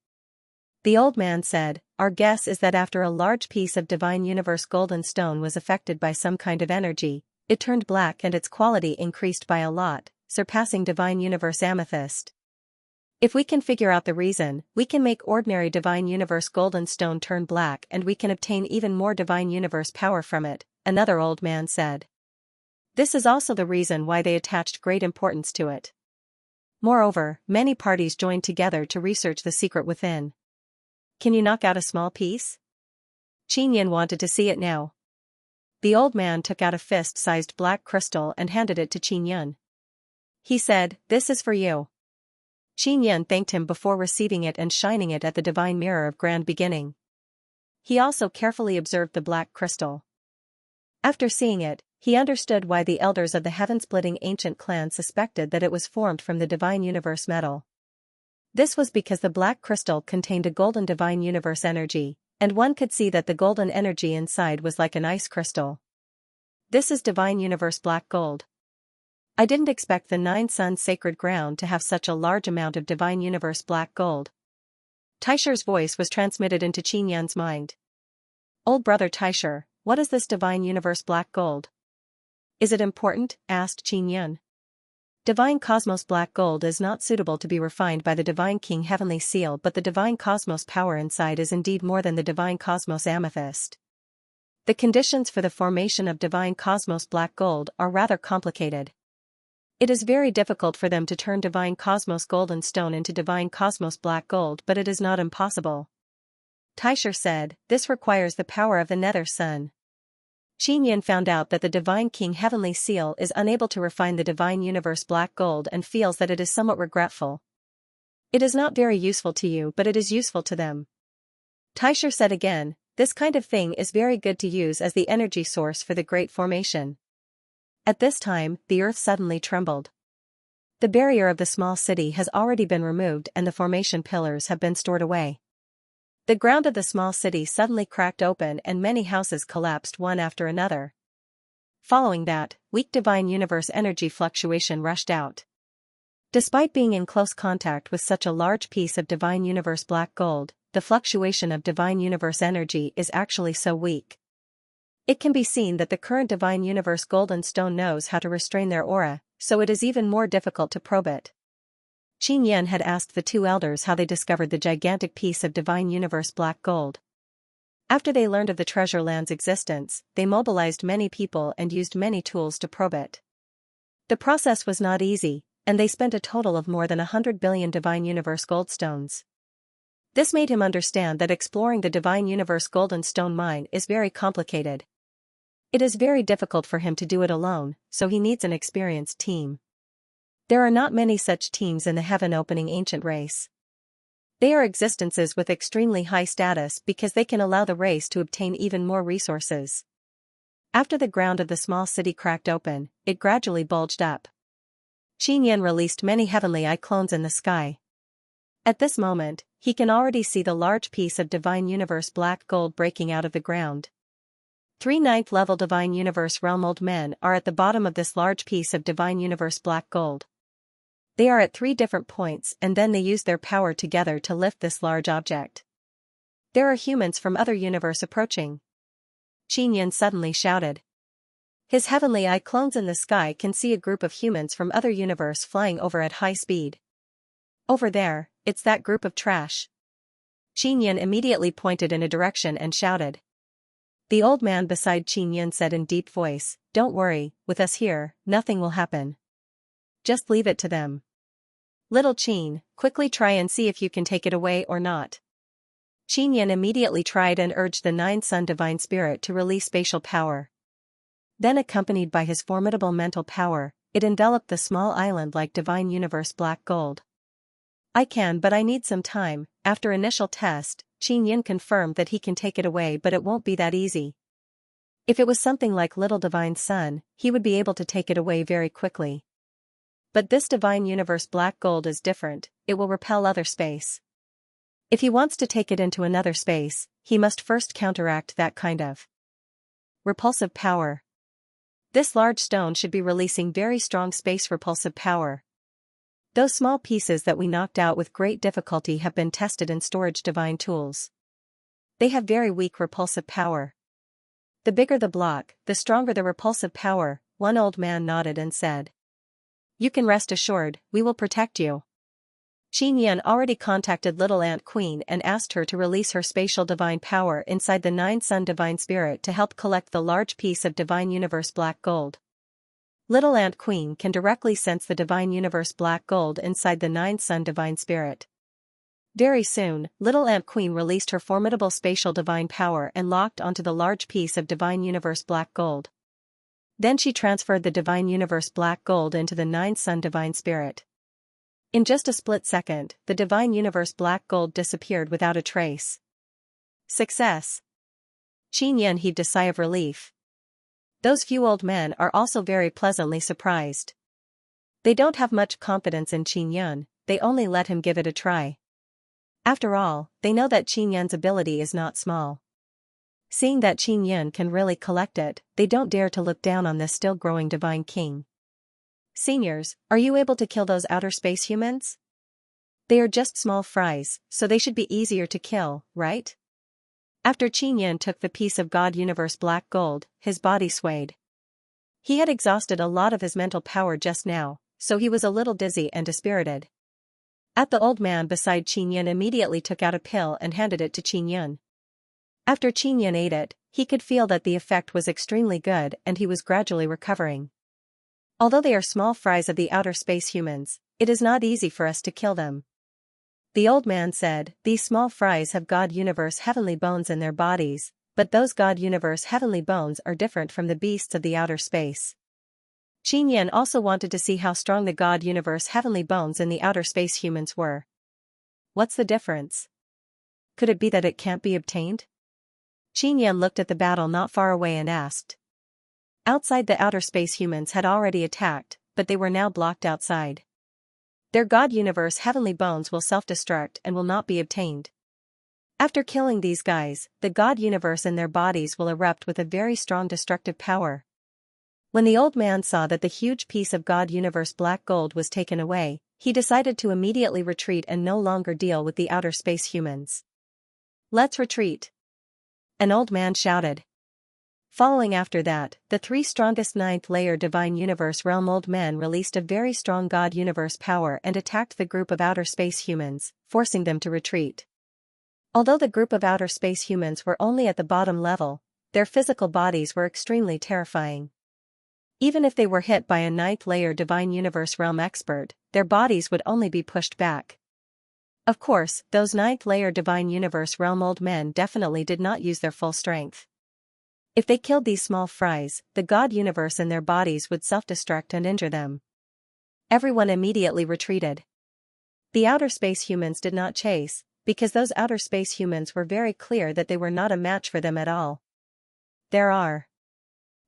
The old man said, our guess is that after a large piece of divine universe golden stone was affected by some kind of energy, it turned black and its quality increased by a lot, surpassing divine universe amethyst. If we can figure out the reason, we can make ordinary divine universe golden stone turn black and we can obtain even more divine universe power from it, another old man said. This is also the reason why they attached great importance to it. Moreover, many parties joined together to research the secret within. Can you knock out a small piece? Xianxia wanted to see it now. The old man took out a fist-sized black crystal and handed it to Xianxia. He said, this is for you. Xianxia thanked him before receiving it and shining it at the divine mirror of grand beginning. He also carefully observed the black crystal. After seeing it, he understood why the elders of the heaven-splitting ancient clan suspected that it was formed from the divine universe metal. This was because the black crystal contained a golden divine universe energy, and one could see that the golden energy inside was like an ice crystal. This is divine universe black gold. I didn't expect the 9 Suns sacred ground to have such a large amount of divine universe black gold. Taisher's voice was transmitted into Xianxia's mind. Old brother Taisher, what is this divine universe black gold? Is it important? Asked Xianxia. Divine cosmos black gold is not suitable to be refined by the divine king heavenly seal, but the divine cosmos power inside is indeed more than the divine cosmos amethyst. The conditions for the formation of divine cosmos black gold are rather complicated. It is very difficult for them to turn divine cosmos golden stone into divine cosmos black gold, but it is not impossible. Taisher said, this requires the power of the nether sun. Xianxia found out that the divine king heavenly seal is unable to refine the divine universe black gold and feels that it is somewhat regretful. It is not very useful to you, but it is useful to them. Taisher said again, this kind of thing is very good to use as the energy source for the great formation. At this time, the earth suddenly trembled. The barrier of the small city has already been removed and the formation pillars have been stored away. The ground of the small city suddenly cracked open and many houses collapsed one after another. Following that, weak divine universe energy fluctuation rushed out. Despite being in close contact with such a large piece of divine universe black gold, the fluctuation of divine universe energy is actually so weak. It can be seen that the current divine universe golden stone knows how to restrain their aura, so it is even more difficult to probe it. Xianxia had asked the 2 elders how they discovered the gigantic piece of divine universe black gold. After they learned of the treasure land's existence, they mobilized many people and used many tools to probe it. The process was not easy, and they spent a total of more than 100 billion divine universe goldstones. This made him understand that exploring the divine universe golden stone mine is very complicated. It is very difficult for him to do it alone, so he needs an experienced team. There are not many such teams in the heaven-opening ancient race. They are existences with extremely high status because they can allow the race to obtain even more resources. After the ground of the small city cracked open, it gradually bulged up. Xianxia released many heavenly eye clones in the sky. At this moment, he can already see the large piece of divine universe black gold breaking out of the ground. 3 9th-level divine universe realm old men are at the bottom of this large piece of divine universe black gold. They are at 3 different points and then they use their power together to lift this large object. There are humans from other universe approaching. Xianxia suddenly shouted. His heavenly eye clones in the sky can see a group of humans from other universe flying over at high speed. Over there, it's that group of trash. Qin immediately pointed in a direction and shouted. The old man beside Qin said in deep voice, "Don't worry, with us here, nothing will happen. Just leave it to them. Little Qin, quickly try and see if you can take it away or not." Qin immediately tried and urged the Nine Sun Divine Spirit to release spatial power. Then, accompanied by his formidable mental power, it enveloped the small island like divine universe black gold. "I can, but I need some time." After initial test, Qin confirmed that he can take it away, but it won't be that easy. If it was something like Little Divine Sun, he would be able to take it away very quickly. But this divine universe black gold is different, it will repel other space. If he wants to take it into another space, he must first counteract that kind of repulsive power. This large stone should be releasing very strong space repulsive power. Those small pieces that we knocked out with great difficulty have been tested in storage divine tools. They have very weak repulsive power. The bigger the block, the stronger the repulsive power, one old man nodded and said. "You can rest assured, we will protect you." Qin already contacted Little Ant Queen and asked her to release her spatial divine power inside the Nine Sun Divine Spirit to help collect the large piece of divine universe black gold. Little Ant Queen can directly sense the divine universe black gold inside the Nine Sun Divine Spirit. Very soon, Little Ant Queen released her formidable spatial divine power and locked onto the large piece of divine universe black gold. Then she transferred the divine universe black gold into the Nine Sun Divine Spirit. In just a split second, the divine universe black gold disappeared without a trace. Success! Qin heaved a sigh of relief. Those few old men are also very pleasantly surprised. They don't have much confidence in Qin, they only let him give it a try. After all, they know that Qin's ability is not small. Seeing that Qin can really collect it, they don't dare to look down on this still-growing divine king. "Seniors, are you able to kill those outer space humans? They are just small fries, so they should be easier to kill, right?" After Qin took the piece of God Universe black gold, his body swayed. He had exhausted a lot of his mental power just now, so he was a little dizzy and dispirited. The old man beside Qin immediately took out a pill and handed it to Qin. After Qin ate it, he could feel that the effect was extremely good and he was gradually recovering. "Although they are small fries of the outer space humans, it is not easy for us to kill them." The old man said, "These small fries have God Universe heavenly bones in their bodies, but those God Universe heavenly bones are different from the beasts of the outer space." Qin also wanted to see how strong the God Universe heavenly bones in the outer space humans were. "What's the difference? Could it be that it can't be obtained?" Qin looked at the battle not far away and asked. Outside, the outer space humans had already attacked, but they were now blocked outside. Their God Universe heavenly bones will self-destruct and will not be obtained. After killing these guys, the God Universe in their bodies will erupt with a very strong destructive power. When the old man saw that the huge piece of God Universe black gold was taken away, he decided to immediately retreat and no longer deal with the outer space humans. "Let's retreat!" an old man shouted. Following after that, the three strongest ninth-layer Divine Universe Realm old men released a very strong God Universe power and attacked the group of outer space humans, forcing them to retreat. Although the group of outer space humans were only at the bottom level, their physical bodies were extremely terrifying. Even if they were hit by a ninth-layer Divine Universe Realm expert, their bodies would only be pushed back. Of course, those ninth-layer Divine Universe Realm old men definitely did not use their full strength. If they killed these small fries, the God Universe in their bodies would self-destruct and injure them. Everyone immediately retreated. The outer space humans did not chase, because those outer space humans were very clear that they were not a match for them at all. There are.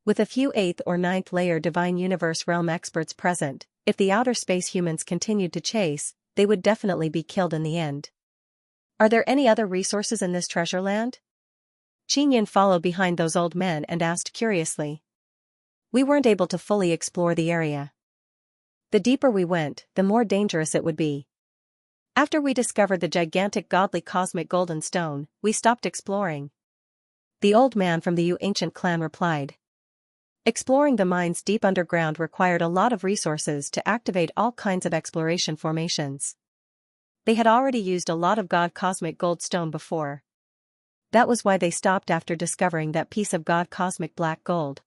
With a few 8th or 9th layer Divine Universe Realm experts present, if the outer space humans continued to chase, they would definitely be killed in the end. "Are there any other resources in this treasure land?" Qin followed behind those old men and asked curiously. "We weren't able to fully explore the area. The deeper we went, the more dangerous it would be. After we discovered the gigantic godly cosmic golden stone, we stopped exploring." The old man from the Yu ancient clan replied. Exploring the mines deep underground required a lot of resources to activate all kinds of exploration formations. They had already used a lot of God Cosmic Gold Stone before. That was why they stopped after discovering that piece of God Cosmic Black Gold.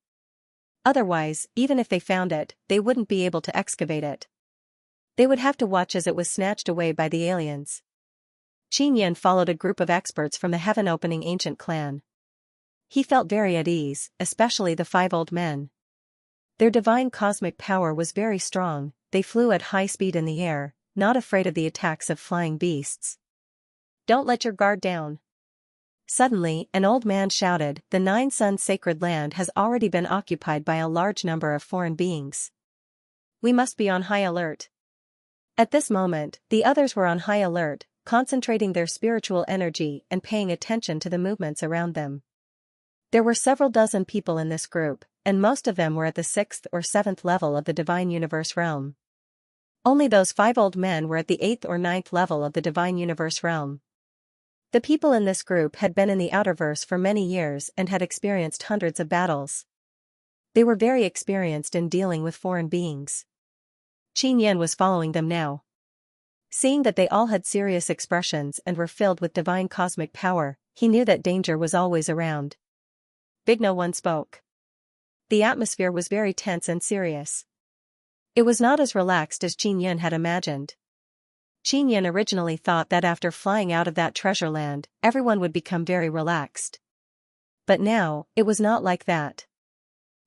Otherwise, even if they found it, they wouldn't be able to excavate it. They would have to watch as it was snatched away by the aliens. Xianxia followed a group of experts from the heaven-opening ancient clan. He felt very at ease, especially the 5 old men. Their divine cosmic power was very strong. They flew at high speed in the air, not afraid of the attacks of flying beasts. "Don't let your guard down." Suddenly, an old man shouted, "The 9 Suns sacred land has already been occupied by a large number of foreign beings. We must be on high alert." At this moment, the others were on high alert, concentrating their spiritual energy and paying attention to the movements around them. There were several dozen people in this group, and most of them were at the 6th or 7th level of the Divine Universe realm. Only those 5 old men were at the 8th or 9th level of the Divine Universe realm. The people in this group had been in the Outerverse for many years and had experienced hundreds of battles. They were very experienced in dealing with foreign beings. Xianxia was following them now. Seeing that they all had serious expressions and were filled with divine cosmic power, he knew that danger was always around. Big No One spoke. The atmosphere was very tense and serious. It was not as relaxed as Xianxia had imagined. Xianxia originally thought that after flying out of that treasure land, everyone would become very relaxed. But now, it was not like that.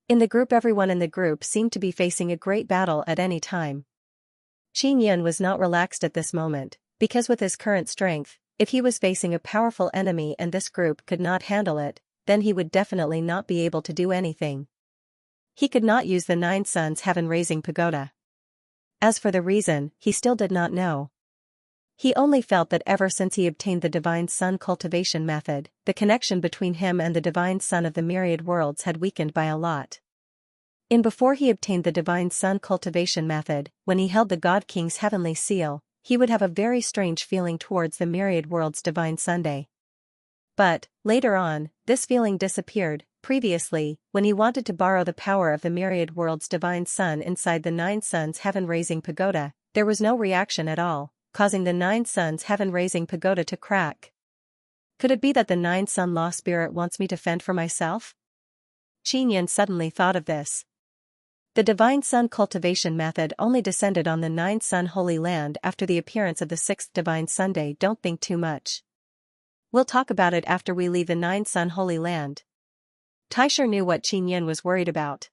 In the group, everyone in the group seemed to be facing a great battle at any time. Xianxia was not relaxed at this moment, because with his current strength, if he was facing a powerful enemy and this group could not handle it, then he would definitely not be able to do anything. He could not use the 9 Suns heaven-raising pagoda. As for the reason, he still did not know. He only felt that ever since he obtained the Divine Sun cultivation method, the connection between him and the Divine Sun of the myriad worlds had weakened by a lot. Before he obtained the Divine Sun cultivation method, when he held the God King's heavenly seal, he would have a very strange feeling towards the myriad worlds' Divine Sunday. But, later on, this feeling disappeared. Previously, when he wanted to borrow the power of the myriad worlds' Divine Sun inside the 9 Suns heaven-raising pagoda, there was no reaction at all, causing the 9 Suns heaven-raising pagoda to crack. Could it be that the 9 Sun Law Spirit wants me to fend for myself? Xianxia suddenly thought of this. The Divine Sun cultivation method only descended on the 9 Sun Holy Land after the appearance of the 6th Divine Sunday. Don't think too much. We'll talk about it after we leave the 9 Sun Holy Land. Taisher knew what Xianxia was worried about.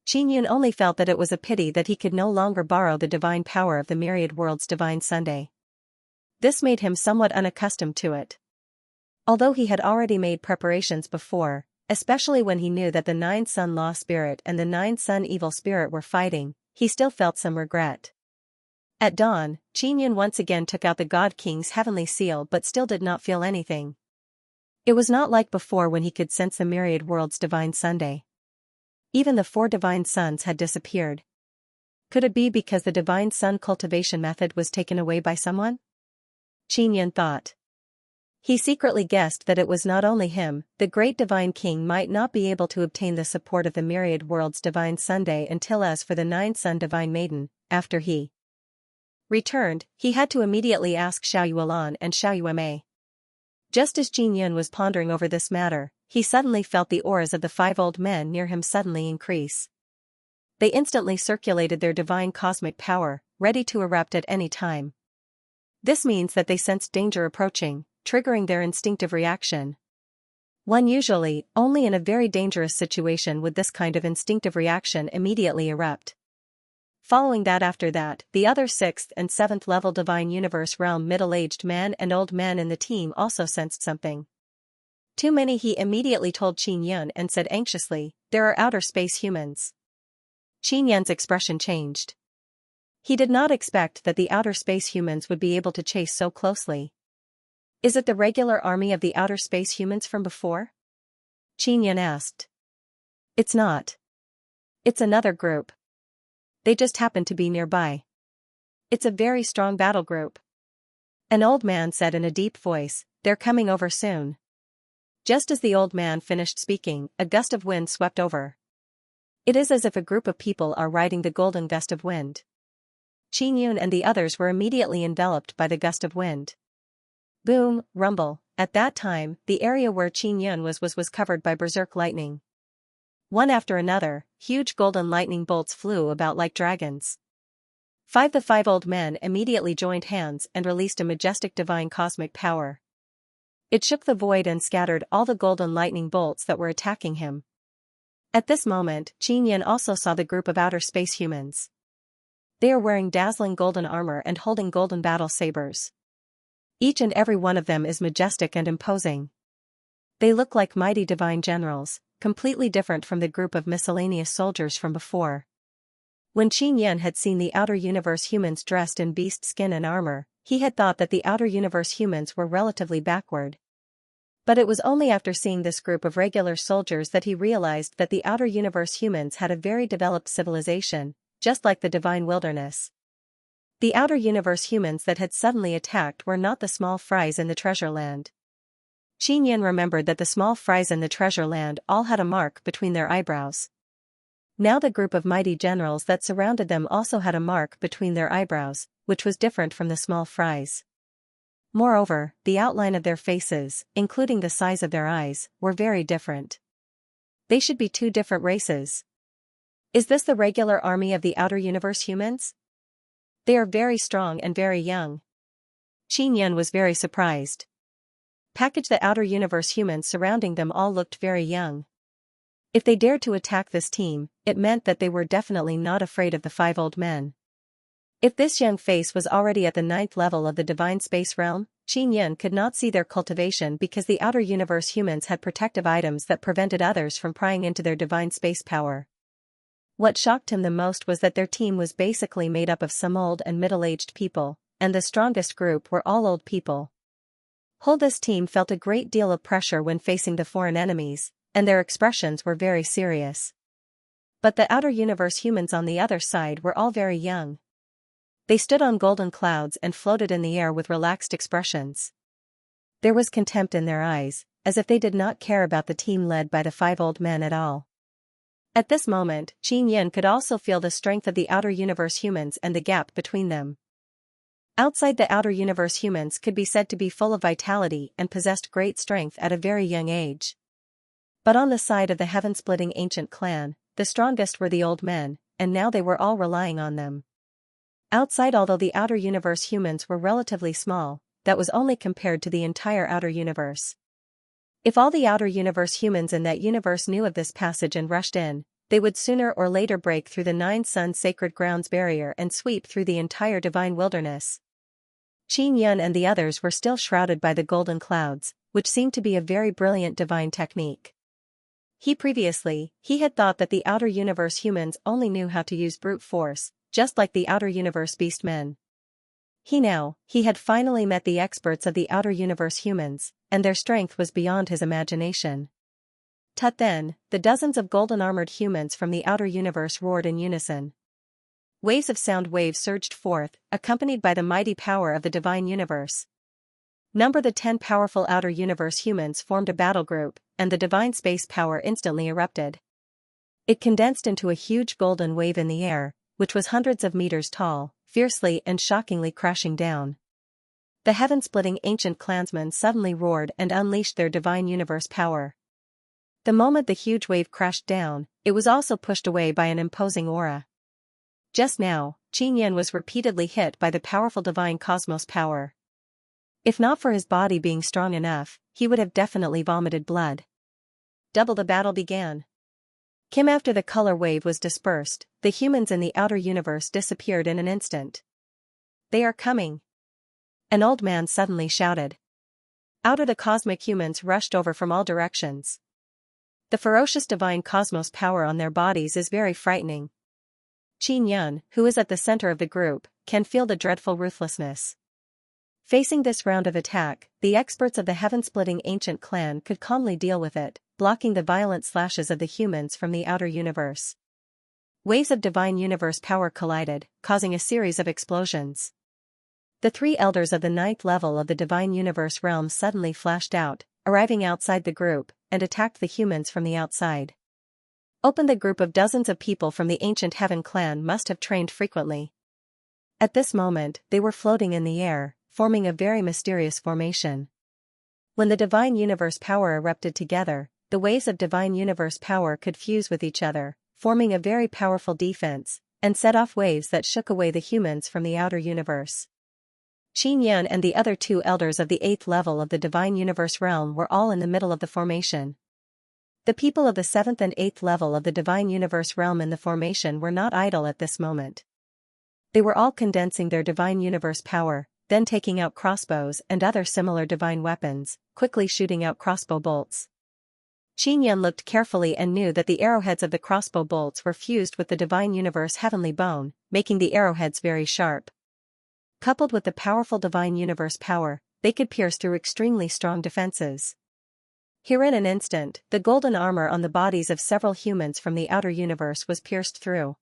Xianxia only felt that it was a pity that he could no longer borrow the divine power of the myriad worlds' Divine Sunday. This made him somewhat unaccustomed to it. Although he had already made preparations before, especially when he knew that the 9 Sun Law Spirit and the 9 Sun Evil Spirit were fighting, he still felt some regret. At dawn, Xianxia once again took out the God King's heavenly seal but still did not feel anything. It was not like before when he could sense the myriad worlds' Divine Sunday. Even the 4 Divine Suns had disappeared. Could it be because the Divine Sun cultivation method was taken away by someone? Xianxia thought. He secretly guessed that it was not only him. The great Divine King might not be able to obtain the support of the myriad worlds' Divine Sunday until, as for the 9 Sun Divine Maiden, after he returned, he had to immediately ask Xiao Yuan and Xiao Yuemei. Just as Xianxia was pondering over this matter, he suddenly felt the auras of the 5 old men near him suddenly increase. They instantly circulated their divine cosmic power, ready to erupt at any time. This means that they sensed danger approaching, triggering their instinctive reaction. Usually, only in a very dangerous situation would this kind of instinctive reaction immediately erupt. Following that, after that, the other 6th and 7th level Divine Universe realm middle-aged man and old man in the team also sensed something. Too many, he immediately told Xianxia and said anxiously, "There are outer space humans." Xianxia's expression changed. He did not expect that the outer space humans would be able to chase so closely. Is it the regular army of the outer space humans from before? Xianxia asked. It's not. It's another group. They just happen to be nearby. It's a very strong battle group. An old man said in a deep voice, "They're coming over soon." Just as the old man finished speaking, a gust of wind swept over. It is as if a group of people are riding the golden gust of wind. Qin and the others were immediately enveloped by the gust of wind. Boom, rumble. At that time, the area where Qin was covered by berserk lightning. One after another, huge golden lightning bolts flew about like dragons. The five old men immediately joined hands and released a majestic divine cosmic power. It shook the void and scattered all the golden lightning bolts that were attacking him. At this moment, Qin also saw the group of outer space humans. They are wearing dazzling golden armor and holding golden battle sabers. Each and every one of them is majestic and imposing. They look like mighty divine generals, completely different from the group of miscellaneous soldiers from before. When Qin had seen the outer universe humans dressed in beast skin and armor, he had thought that the outer universe humans were relatively backward. But it was only after seeing this group of regular soldiers that he realized that the outer universe humans had a very developed civilization, just like the divine wilderness. The outer universe humans that had suddenly attacked were not the small fries in the treasure land. Qin remembered that the small fries in the treasure land all had a mark between their eyebrows. Now the group of mighty generals that surrounded them also had a mark between their eyebrows, which was different from the small fries. Moreover, the outline of their faces, including the size of their eyes, were very different. They should be two different races. Is this the regular army of the outer universe humans? They are very strong and very young. Qin was very surprised. The outer universe humans surrounding them all looked very young. If they dared to attack this team, it meant that they were definitely not afraid of the five old men. If this young face was already at the 9th level of the divine space realm, Qin could not see their cultivation because the outer universe humans had protective items that prevented others from prying into their divine space power. What shocked him the most was that their team was basically made up of some old and middle-aged people, and the strongest group were all old people. This team felt a great deal of pressure when facing the foreign enemies, and their expressions were very serious. But the outer universe humans on the other side were all very young. They stood on golden clouds and floated in the air with relaxed expressions. There was contempt in their eyes, as if they did not care about the team led by the five old men at all. At this moment, Qin could also feel the strength of the outer universe humans and the gap between them. Outside the outer universe humans could be said to be full of vitality and possessed great strength at a very young age. But on the side of the heaven-splitting ancient clan, the strongest were the old men, and now they were all relying on them. Outside, although the outer universe humans were relatively small, that was only compared to the entire outer universe. If all the outer universe humans in that universe knew of this passage and rushed in, they would sooner or later break through the 9 sun sacred grounds barrier and sweep through the entire divine wilderness. Qin and the others were still shrouded by the golden clouds, which seemed to be a very brilliant divine technique. He had thought that the outer universe humans only knew how to use brute force, just like the outer universe beast men. He had finally met the experts of the outer universe humans, and their strength was beyond his imagination. Then, the dozens of golden-armored humans from the outer universe roared in unison. Waves of sound waves surged forth, accompanied by the mighty power of the divine universe. The 10 powerful outer universe humans formed a battle group, and the divine space power instantly erupted. It condensed into a huge golden wave in the air, which was hundreds of meters tall, fiercely and shockingly crashing down. The heaven-splitting ancient clansmen suddenly roared and unleashed their divine universe power. The moment the huge wave crashed down, it was also pushed away by an imposing aura. Just now, Qin was repeatedly hit by the powerful divine cosmos power. If not for his body being strong enough, he would have definitely vomited blood. The battle began. After the color wave was dispersed, the humans in the outer universe disappeared in an instant. They are coming! An old man suddenly shouted. The cosmic humans rushed over from all directions. The ferocious divine cosmos power on their bodies is very frightening. Qin, who is at the center of the group, can feel the dreadful ruthlessness. Facing this round of attack, the experts of the heaven-splitting ancient clan could calmly deal with it, blocking the violent slashes of the humans from the outer universe. Waves of divine universe power collided, causing a series of explosions. The 3 elders of the 9th level of the divine universe realm suddenly flashed out, arriving outside the group, and attacked the humans from the outside. The group of dozens of people from the ancient heaven clan must have trained frequently. At this moment, they were floating in the air, forming a very mysterious formation. When the divine universe power erupted together, the waves of divine universe power could fuse with each other, forming a very powerful defense, and set off waves that shook away the humans from the outer universe. Xianxia and the other two elders of the 8th level of the divine universe realm were all in the middle of the formation. The people of the 7th and 8th level of the divine universe realm in the formation were not idle at this moment. They were all condensing their divine universe power, then taking out crossbows and other similar divine weapons, quickly shooting out crossbow bolts. Xianxia looked carefully and knew that the arrowheads of the crossbow bolts were fused with the divine universe heavenly bone, making the arrowheads very sharp. Coupled with the powerful divine universe power, they could pierce through extremely strong defenses. Here in an instant, the golden armor on the bodies of several humans from the outer universe was pierced through.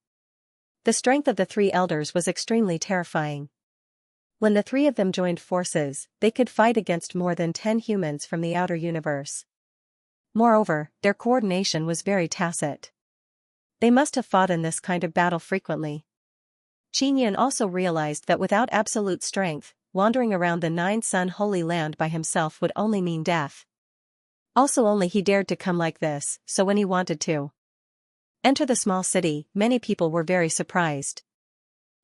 The strength of the three elders was extremely terrifying. When the three of them joined forces, they could fight against more than 10 humans from the outer universe. Moreover, their coordination was very tacit. They must have fought in this kind of battle frequently. Xianxia also realized that without absolute strength, wandering around the 9-sun holy land by himself would only mean death. Also only he dared to come like this, so when he wanted to enter the small city, many people were very surprised.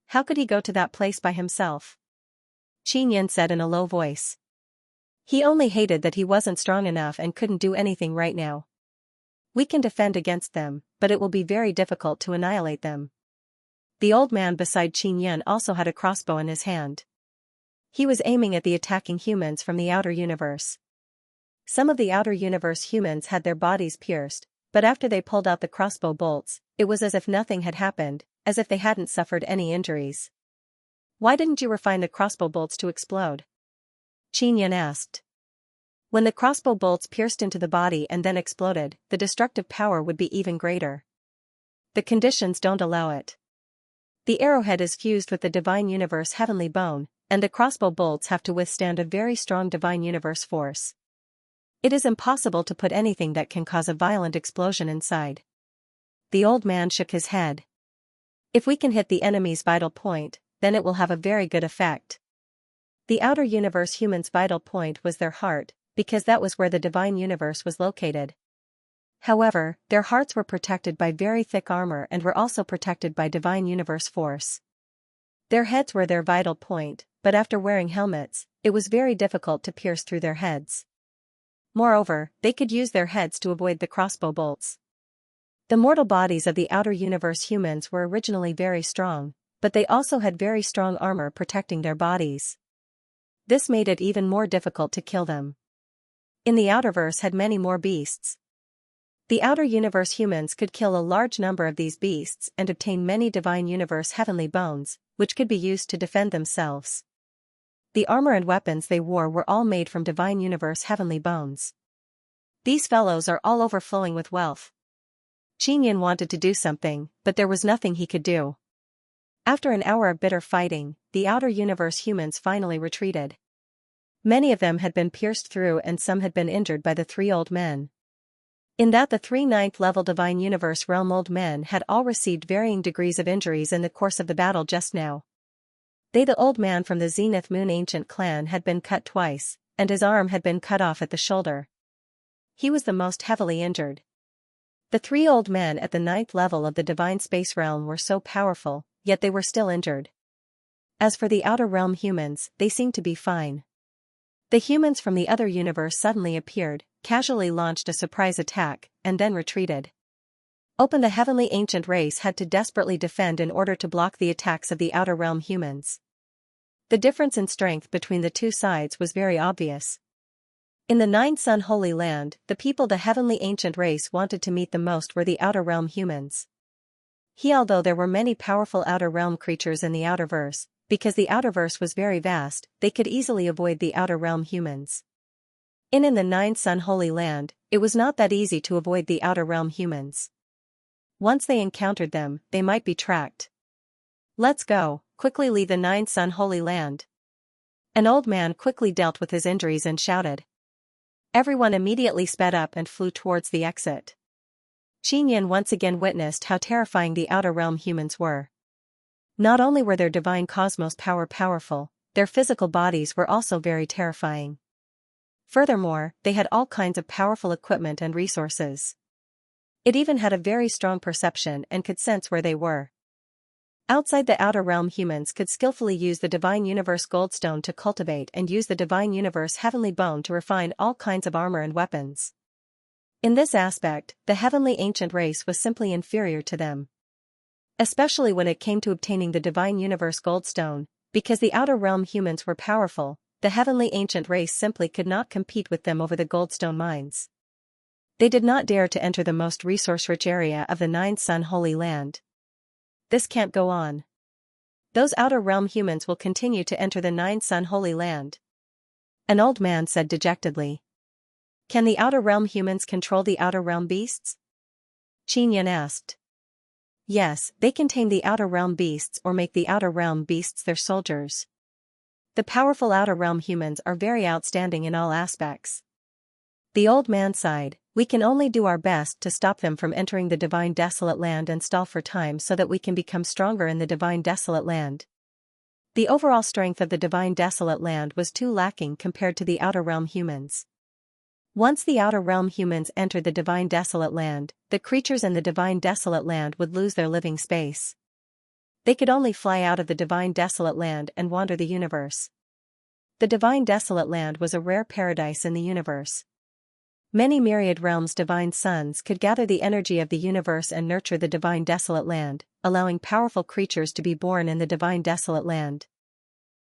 How could he go to that place by himself? Xianxia said in a low voice. He only hated that he wasn't strong enough and couldn't do anything right now. We can defend against them, but it will be very difficult to annihilate them. The old man beside Xianxia also had a crossbow in his hand. He was aiming at the attacking humans from the outer universe. Some of the outer universe humans had their bodies pierced, but after they pulled out the crossbow bolts, it was as if nothing had happened, as if they hadn't suffered any injuries. Why didn't you refine the crossbow bolts to explode? Xianxia asked. When the crossbow bolts pierced into the body and then exploded, the destructive power would be even greater. The conditions don't allow it. The arrowhead is fused with the divine universe heavenly bone, and the crossbow bolts have to withstand a very strong divine universe force. It is impossible to put anything that can cause a violent explosion inside. The old man shook his head. If we can hit the enemy's vital point, then it will have a very good effect. The outer universe humans' vital point was their heart, because that was where the divine universe was located. However, their hearts were protected by very thick armor and were also protected by divine universe force. Their heads were their vital point, but after wearing helmets, it was very difficult to pierce through their heads. Moreover, they could use their heads to avoid the crossbow bolts. The mortal bodies of the outer universe humans were originally very strong, but they also had very strong armor protecting their bodies. This made it even more difficult to kill them. In the outerverse had many more beasts. The outer universe humans could kill a large number of these beasts and obtain many divine universe heavenly bones, which could be used to defend themselves. The armor and weapons they wore were all made from divine universe heavenly bones. These fellows are all overflowing with wealth. Xianxia wanted to do something, but there was nothing he could do. After an hour of bitter fighting, the outer universe humans finally retreated. Many of them had been pierced through and some had been injured by the three old men. In that the 3 9th level divine universe realm old men had all received varying degrees of injuries in the course of the battle just now. The old man from the Zenith Moon ancient clan had been cut twice, and his arm had been cut off at the shoulder. He was the most heavily injured. The three old men at the 9th level of the divine space realm were so powerful, yet they were still injured. As for the outer realm humans, they seemed to be fine. The humans from the other universe suddenly appeared, casually launched a surprise attack, and then retreated. The heavenly ancient race had to desperately defend in order to block the attacks of the outer realm humans. The difference in strength between the two sides was very obvious. In the 9-sun holy land, the people the heavenly ancient race wanted to meet the most were the outer realm humans. Although there were many powerful outer realm creatures in the outerverse, because the outerverse was very vast, they could easily avoid the outer realm humans. In the 9-sun holy land, it was not that easy to avoid the outer realm humans. Once they encountered them, they might be tracked. Let's go, quickly leave the 9-sun holy land. An old man quickly dealt with his injuries and shouted. Everyone immediately sped up and flew towards the exit. Xianxia once again witnessed how terrifying the outer realm humans were. Not only were their divine cosmos powerful, their physical bodies were also very terrifying. Furthermore, they had all kinds of powerful equipment and resources. It even had a very strong perception and could sense where they were. Outside the outer realm, humans could skillfully use the divine universe goldstone to cultivate and use the divine universe heavenly bone to refine all kinds of armor and weapons. In this aspect, the heavenly ancient race was simply inferior to them. Especially when it came to obtaining the divine universe goldstone, because the outer realm humans were powerful, the heavenly ancient race simply could not compete with them over the goldstone mines. They did not dare to enter the most resource-rich area of the Nine Sun Holy Land. This can't go on. Those outer realm humans will continue to enter the Nine Sun Holy Land. An old man said dejectedly. Can the outer realm humans control the outer realm beasts? Xianxia asked. Yes, they can tame the outer realm beasts or make the outer realm beasts their soldiers. The powerful outer realm humans are very outstanding in all aspects. The old man sighed. We can only do our best to stop them from entering the divine desolate land and stall for time so that we can become stronger in the divine desolate land. The overall strength of the divine desolate land was too lacking compared to the outer realm humans. Once the outer realm humans entered the divine desolate land, the creatures in the divine desolate land would lose their living space. They could only fly out of the divine desolate land and wander the universe. The divine desolate land was a rare paradise in the universe. Many myriad realms' divine sons could gather the energy of the universe and nurture the divine desolate land, allowing powerful creatures to be born in the divine desolate land.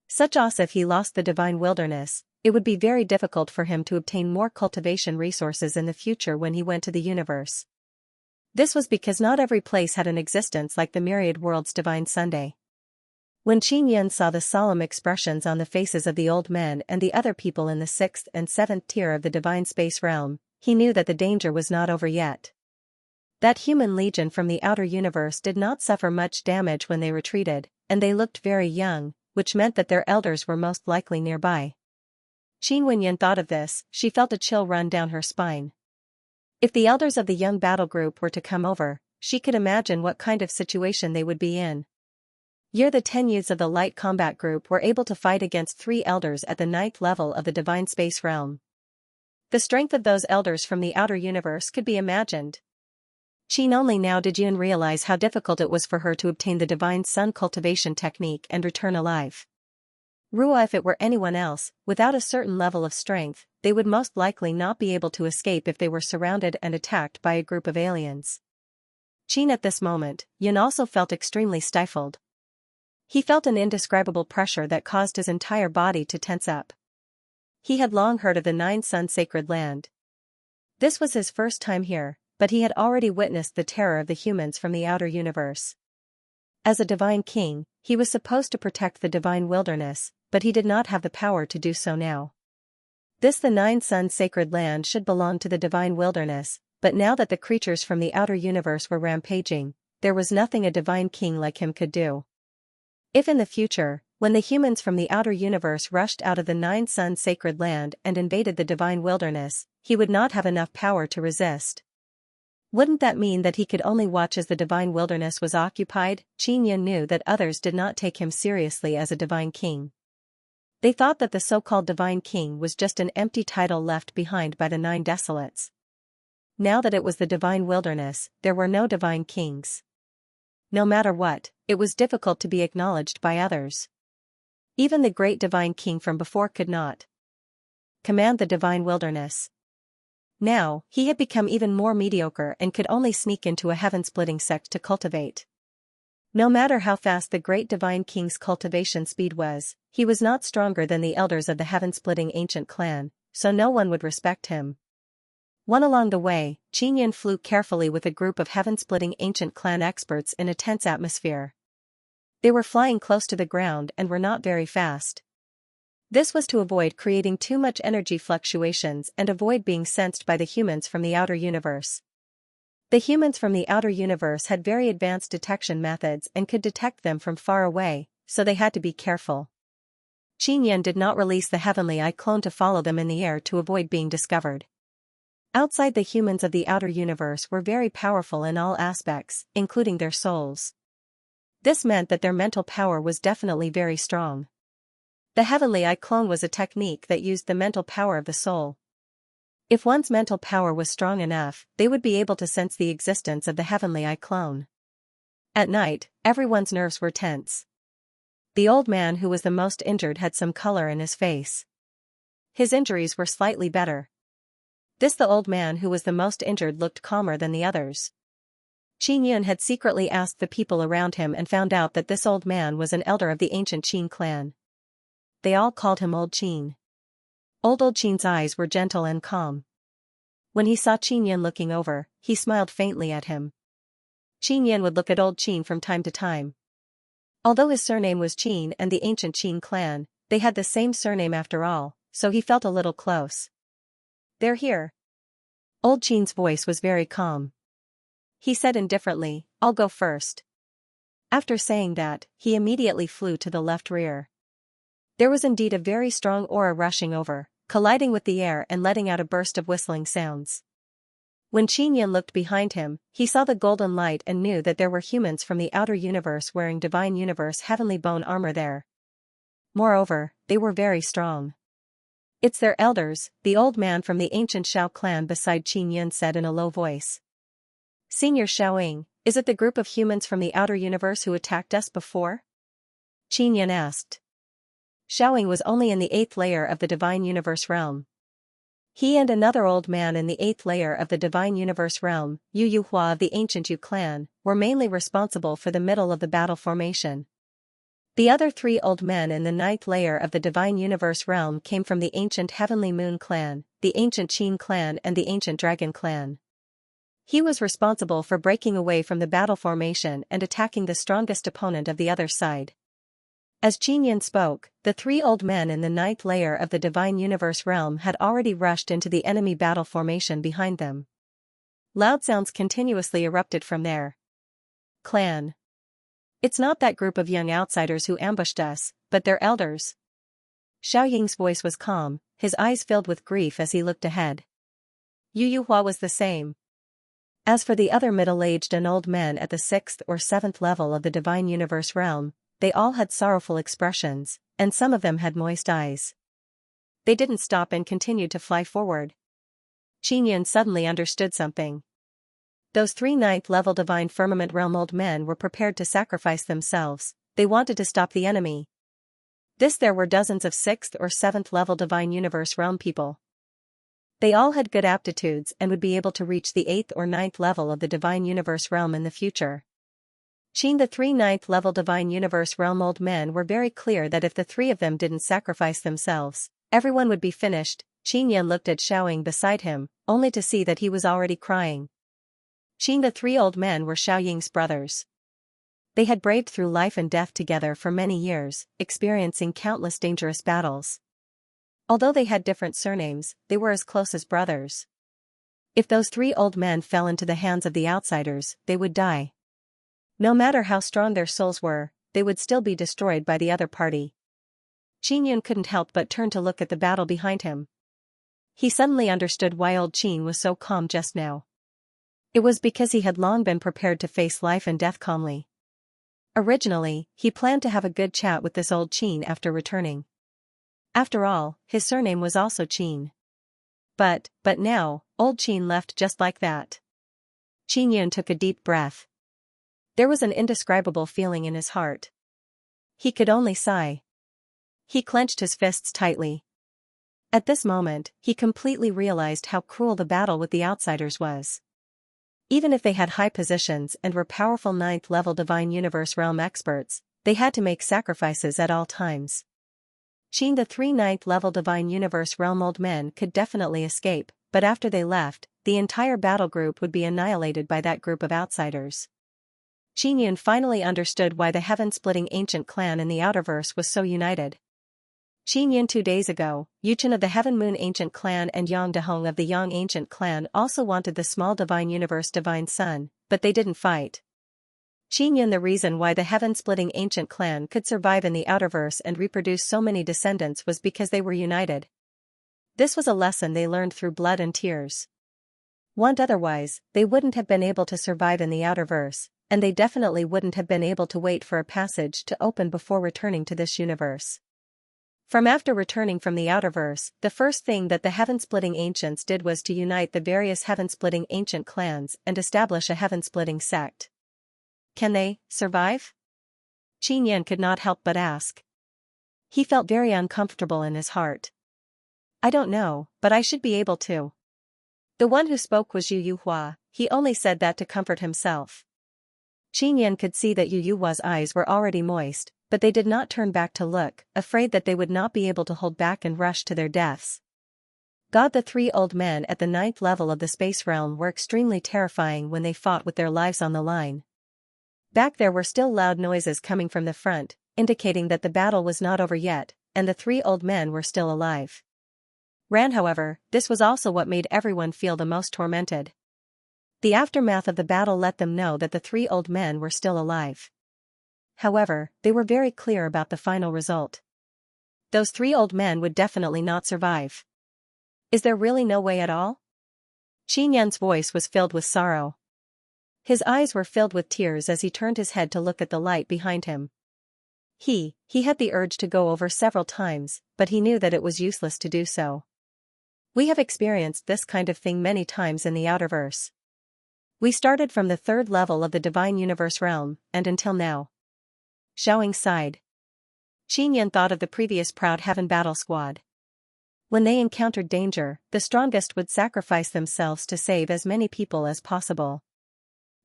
Such as if he lost the divine wilderness, it would be very difficult for him to obtain more cultivation resources in the future when he went to the universe. This was because not every place had an existence like the myriad worlds' divine Sunday. When Xianxia saw the solemn expressions on the faces of the old men and the other people in the 6th and 7th tier of the divine space realm, he knew that the danger was not over yet. That human legion from the outer universe did not suffer much damage when they retreated, and they looked very young, which meant that their elders were most likely nearby. Xianxia thought of this, she felt a chill run down her spine. If the elders of the young battle group were to come over, she could imagine what kind of situation they would be in. The 10 youths of the light combat group were able to fight against 3 elders at the 9th level of the divine space realm. The strength of those elders from the outer universe could be imagined. Only now did Yun realize how difficult it was for her to obtain the divine sun cultivation technique and return alive. If it were anyone else, without a certain level of strength, they would most likely not be able to escape if they were surrounded and attacked by a group of aliens. At this moment, Yun also felt extremely stifled. He felt an indescribable pressure that caused his entire body to tense up. He had long heard of the Nine Sun Sacred Land. This was his first time here, but he had already witnessed the terror of the humans from the outer universe. As a divine king, he was supposed to protect the divine wilderness, but he did not have the power to do so now. The Nine Sun Sacred Land should belong to the divine wilderness, but now that the creatures from the outer universe were rampaging, there was nothing a divine king like him could do. If in the future, when the humans from the outer universe rushed out of the Nine Sun Sacred Land and invaded the divine wilderness, he would not have enough power to resist. Wouldn't that mean that he could only watch as the divine wilderness was occupied? Xianxia knew that others did not take him seriously as a divine king. They thought that the so-called divine king was just an empty title left behind by the 9 desolates. Now that it was the divine wilderness, there were no divine kings. No matter what, it was difficult to be acknowledged by others. Even the great divine king from before could not command the divine wilderness. Now, he had become even more mediocre and could only sneak into a heaven-splitting sect to cultivate. No matter how fast the great divine king's cultivation speed was, he was not stronger than the elders of the heaven-splitting ancient clan, so no one would respect him. Along the way, Xianxia flew carefully with a group of heaven-splitting ancient clan experts in a tense atmosphere. They were flying close to the ground and were not very fast. This was to avoid creating too much energy fluctuations and avoid being sensed by the humans from the outer universe. The humans from the outer universe had very advanced detection methods and could detect them from far away, so they had to be careful. Xianxia did not release the heavenly eye clone to follow them in the air to avoid being discovered. Outside, the humans of the outer universe were very powerful in all aspects, including their souls. This meant that their mental power was definitely very strong. The Heavenly Eye clone was a technique that used the mental power of the soul. If one's mental power was strong enough, they would be able to sense the existence of the Heavenly Eye clone. At night, everyone's nerves were tense. The old man who was the most injured had some color in his face. His injuries were slightly better. The old man who was the most injured looked calmer than the others. Xianxia had secretly asked the people around him and found out that this old man was an elder of the ancient Qin clan. They all called him Old Qin. Old Qin's eyes were gentle and calm. When he saw Xianxia looking over, he smiled faintly at him. Xianxia would look at Old Qin from time to time. Although his surname was Qin and the ancient Qin clan, they had the same surname after all, so he felt a little close. "They're here." Old Qin's voice was very calm. He said indifferently, "I'll go first." After saying that, he immediately flew to the left rear. There was indeed a very strong aura rushing over, colliding with the air and letting out a burst of whistling sounds. When Xianxia looked behind him, he saw the golden light and knew that there were humans from the outer universe wearing divine universe heavenly bone armor there. Moreover, they were very strong. "It's their elders," the old man from the ancient Xiao clan beside Xianxia said in a low voice. "Senior Xiaoying, is it the group of humans from the outer universe who attacked us before?" Xianxia asked. Xiaoying was only in the 8th layer of the divine universe realm. He and another old man in the 8th layer of the divine universe realm, Yu Yuhua of the ancient Yu clan, were mainly responsible for the middle of the battle formation. The other 3 old men in the 9th layer of the divine universe realm came from the ancient heavenly moon clan, the ancient Qin clan and the ancient dragon clan. He was responsible for breaking away from the battle formation and attacking the strongest opponent of the other side. As Xianxia spoke, the 3 old men in the 9th layer of the divine universe realm had already rushed into the enemy battle formation behind them. Loud sounds continuously erupted from their clan. "It's not that group of young outsiders who ambushed us, but their elders." Xiaoying's voice was calm, his eyes filled with grief as he looked ahead. Yu Yuhua was the same. As for the other middle-aged and old men at the 6th or 7th level of the divine universe realm, they all had sorrowful expressions, and some of them had moist eyes. They didn't stop and continued to fly forward. Xianxia suddenly understood something. Those 3 9th-level divine firmament realm old men were prepared to sacrifice themselves. They wanted to stop the enemy. There were dozens of 6th or 7th level divine universe realm people. They all had good aptitudes and would be able to reach the 8th or 9th level of the divine universe realm in the future. The 3 9th level divine universe realm old men were very clear that if the 3 of them didn't sacrifice themselves, everyone would be finished. Xianxia looked at Xiaoying beside him, only to see that he was already crying. The 3 old men were Xiaoying's brothers. They had braved through life and death together for many years, experiencing countless dangerous battles. Although they had different surnames, they were as close as brothers. If those 3 old men fell into the hands of the outsiders, they would die. No matter how strong their souls were, they would still be destroyed by the other party. Xianxia couldn't help but turn to look at the battle behind him. He suddenly understood why old Qin was so calm just now. It was because he had long been prepared to face life and death calmly. Originally, he planned to have a good chat with this old Qin after returning. After all, his surname was also Qin. But now, old Qin left just like that. Xianxia took a deep breath. There was an indescribable feeling in his heart. He could only sigh. He clenched his fists tightly. At this moment, he completely realized how cruel the battle with the outsiders was. Even if they had high positions and were powerful 9th-level divine universe realm experts, they had to make sacrifices at all times. The 3 9th-level divine universe realm old men could definitely escape, but after they left, the entire battle group would be annihilated by that group of outsiders. Xianxia finally understood why the heaven-splitting ancient clan in the Outerverse was so united. Xianxia 2 days ago, Yuchen of the Heaven Moon Ancient Clan and Yang Dehong of the Yang Ancient Clan also wanted the small divine universe divine sun, but they didn't fight. Xianxia the reason why the heaven-splitting ancient clan could survive in the Outerverse and reproduce so many descendants was because they were united. This was a lesson they learned through blood and tears. Want otherwise, they wouldn't have been able to survive in the Outerverse, and they definitely wouldn't have been able to wait for a passage to open before returning to this universe. From after returning from the Outerverse, the first thing that the heaven-splitting ancients did was to unite the various heaven-splitting ancient clans and establish a heaven-splitting sect. Can they survive? Xianxia could not help but ask. He felt very uncomfortable in his heart. I don't know, but I should be able to. The one who spoke was Yu Yuhua. He only said that to comfort himself. Xianxia could see that Yu Yuhua's eyes were already moist, but they did not turn back to look, afraid that they would not be able to hold back and rush to their deaths. God, the three old men at the 9th level of the space realm were extremely terrifying when they fought with their lives on the line. Back there were still loud noises coming from the front, indicating that the battle was not over yet, and the three old men were still alive. However, this was also what made everyone feel the most tormented. The aftermath of the battle let them know that the three old men were still alive. However, they were very clear about the final result. Those three old men would definitely not survive. Is there really no way at all? Xianxia's voice was filled with sorrow. His eyes were filled with tears as he turned his head to look at the light behind him. He had the urge to go over several times, but he knew that it was useless to do so. We have experienced this kind of thing many times in the Outerverse. We started from the 3rd level of the Divine Universe realm, and until now. Xiaoying sighed. Xianxia thought of the previous Proud Heaven battle squad. When they encountered danger, the strongest would sacrifice themselves to save as many people as possible.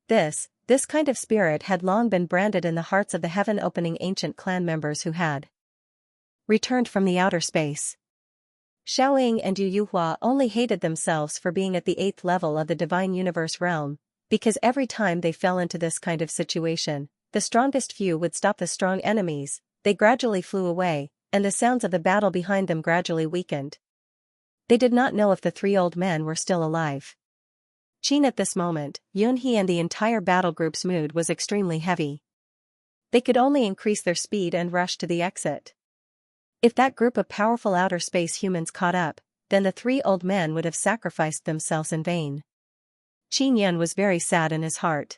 This kind of spirit had long been branded in the hearts of the heaven-opening ancient clan members who had returned from the outer space. Xiaoying and Yu Yuhua only hated themselves for being at the 8th level of the Divine Universe realm, because every time they fell into this kind of situation, the strongest few would stop the strong enemies, they gradually flew away, and the sounds of the battle behind them gradually weakened. They did not know if the three old men were still alive. At this moment, Yunhe and the entire battle group's mood was extremely heavy. They could only increase their speed and rush to the exit. If that group of powerful outer space humans caught up, then the three old men would have sacrificed themselves in vain. Xianxia was very sad in his heart.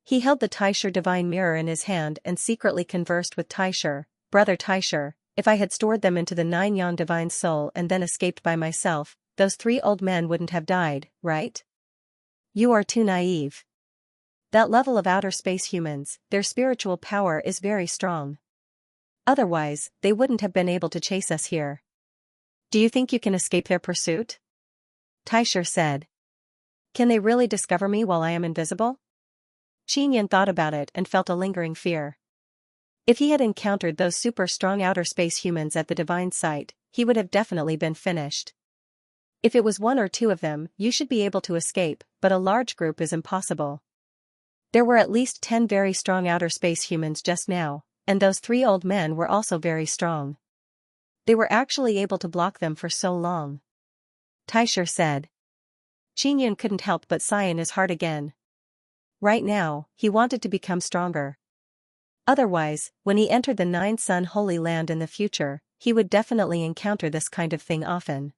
He held the Taisher divine mirror in his hand and secretly conversed with Taisher. Brother Taisher, if I had stored them into the 9 Yang divine soul and then escaped by myself, those three old men wouldn't have died, right? You are too naive. That level of outer space humans, their spiritual power is very strong. Otherwise, they wouldn't have been able to chase us here. Do you think you can escape their pursuit? Taisher said. Can they really discover me while I am invisible? Xianxia thought about it and felt a lingering fear. If he had encountered those super strong outer space humans at the divine site, he would have definitely been finished. If it was 1 or 2 of them, you should be able to escape, but a large group is impossible. There were at least 10 very strong outer space humans just now, and those 3 old men were also very strong. They were actually able to block them for so long. Taisher said. Xianxia couldn't help but sigh in his heart again. Right now, he wanted to become stronger. Otherwise, when he entered the 9 Sun Holy Land in the future, he would definitely encounter this kind of thing often.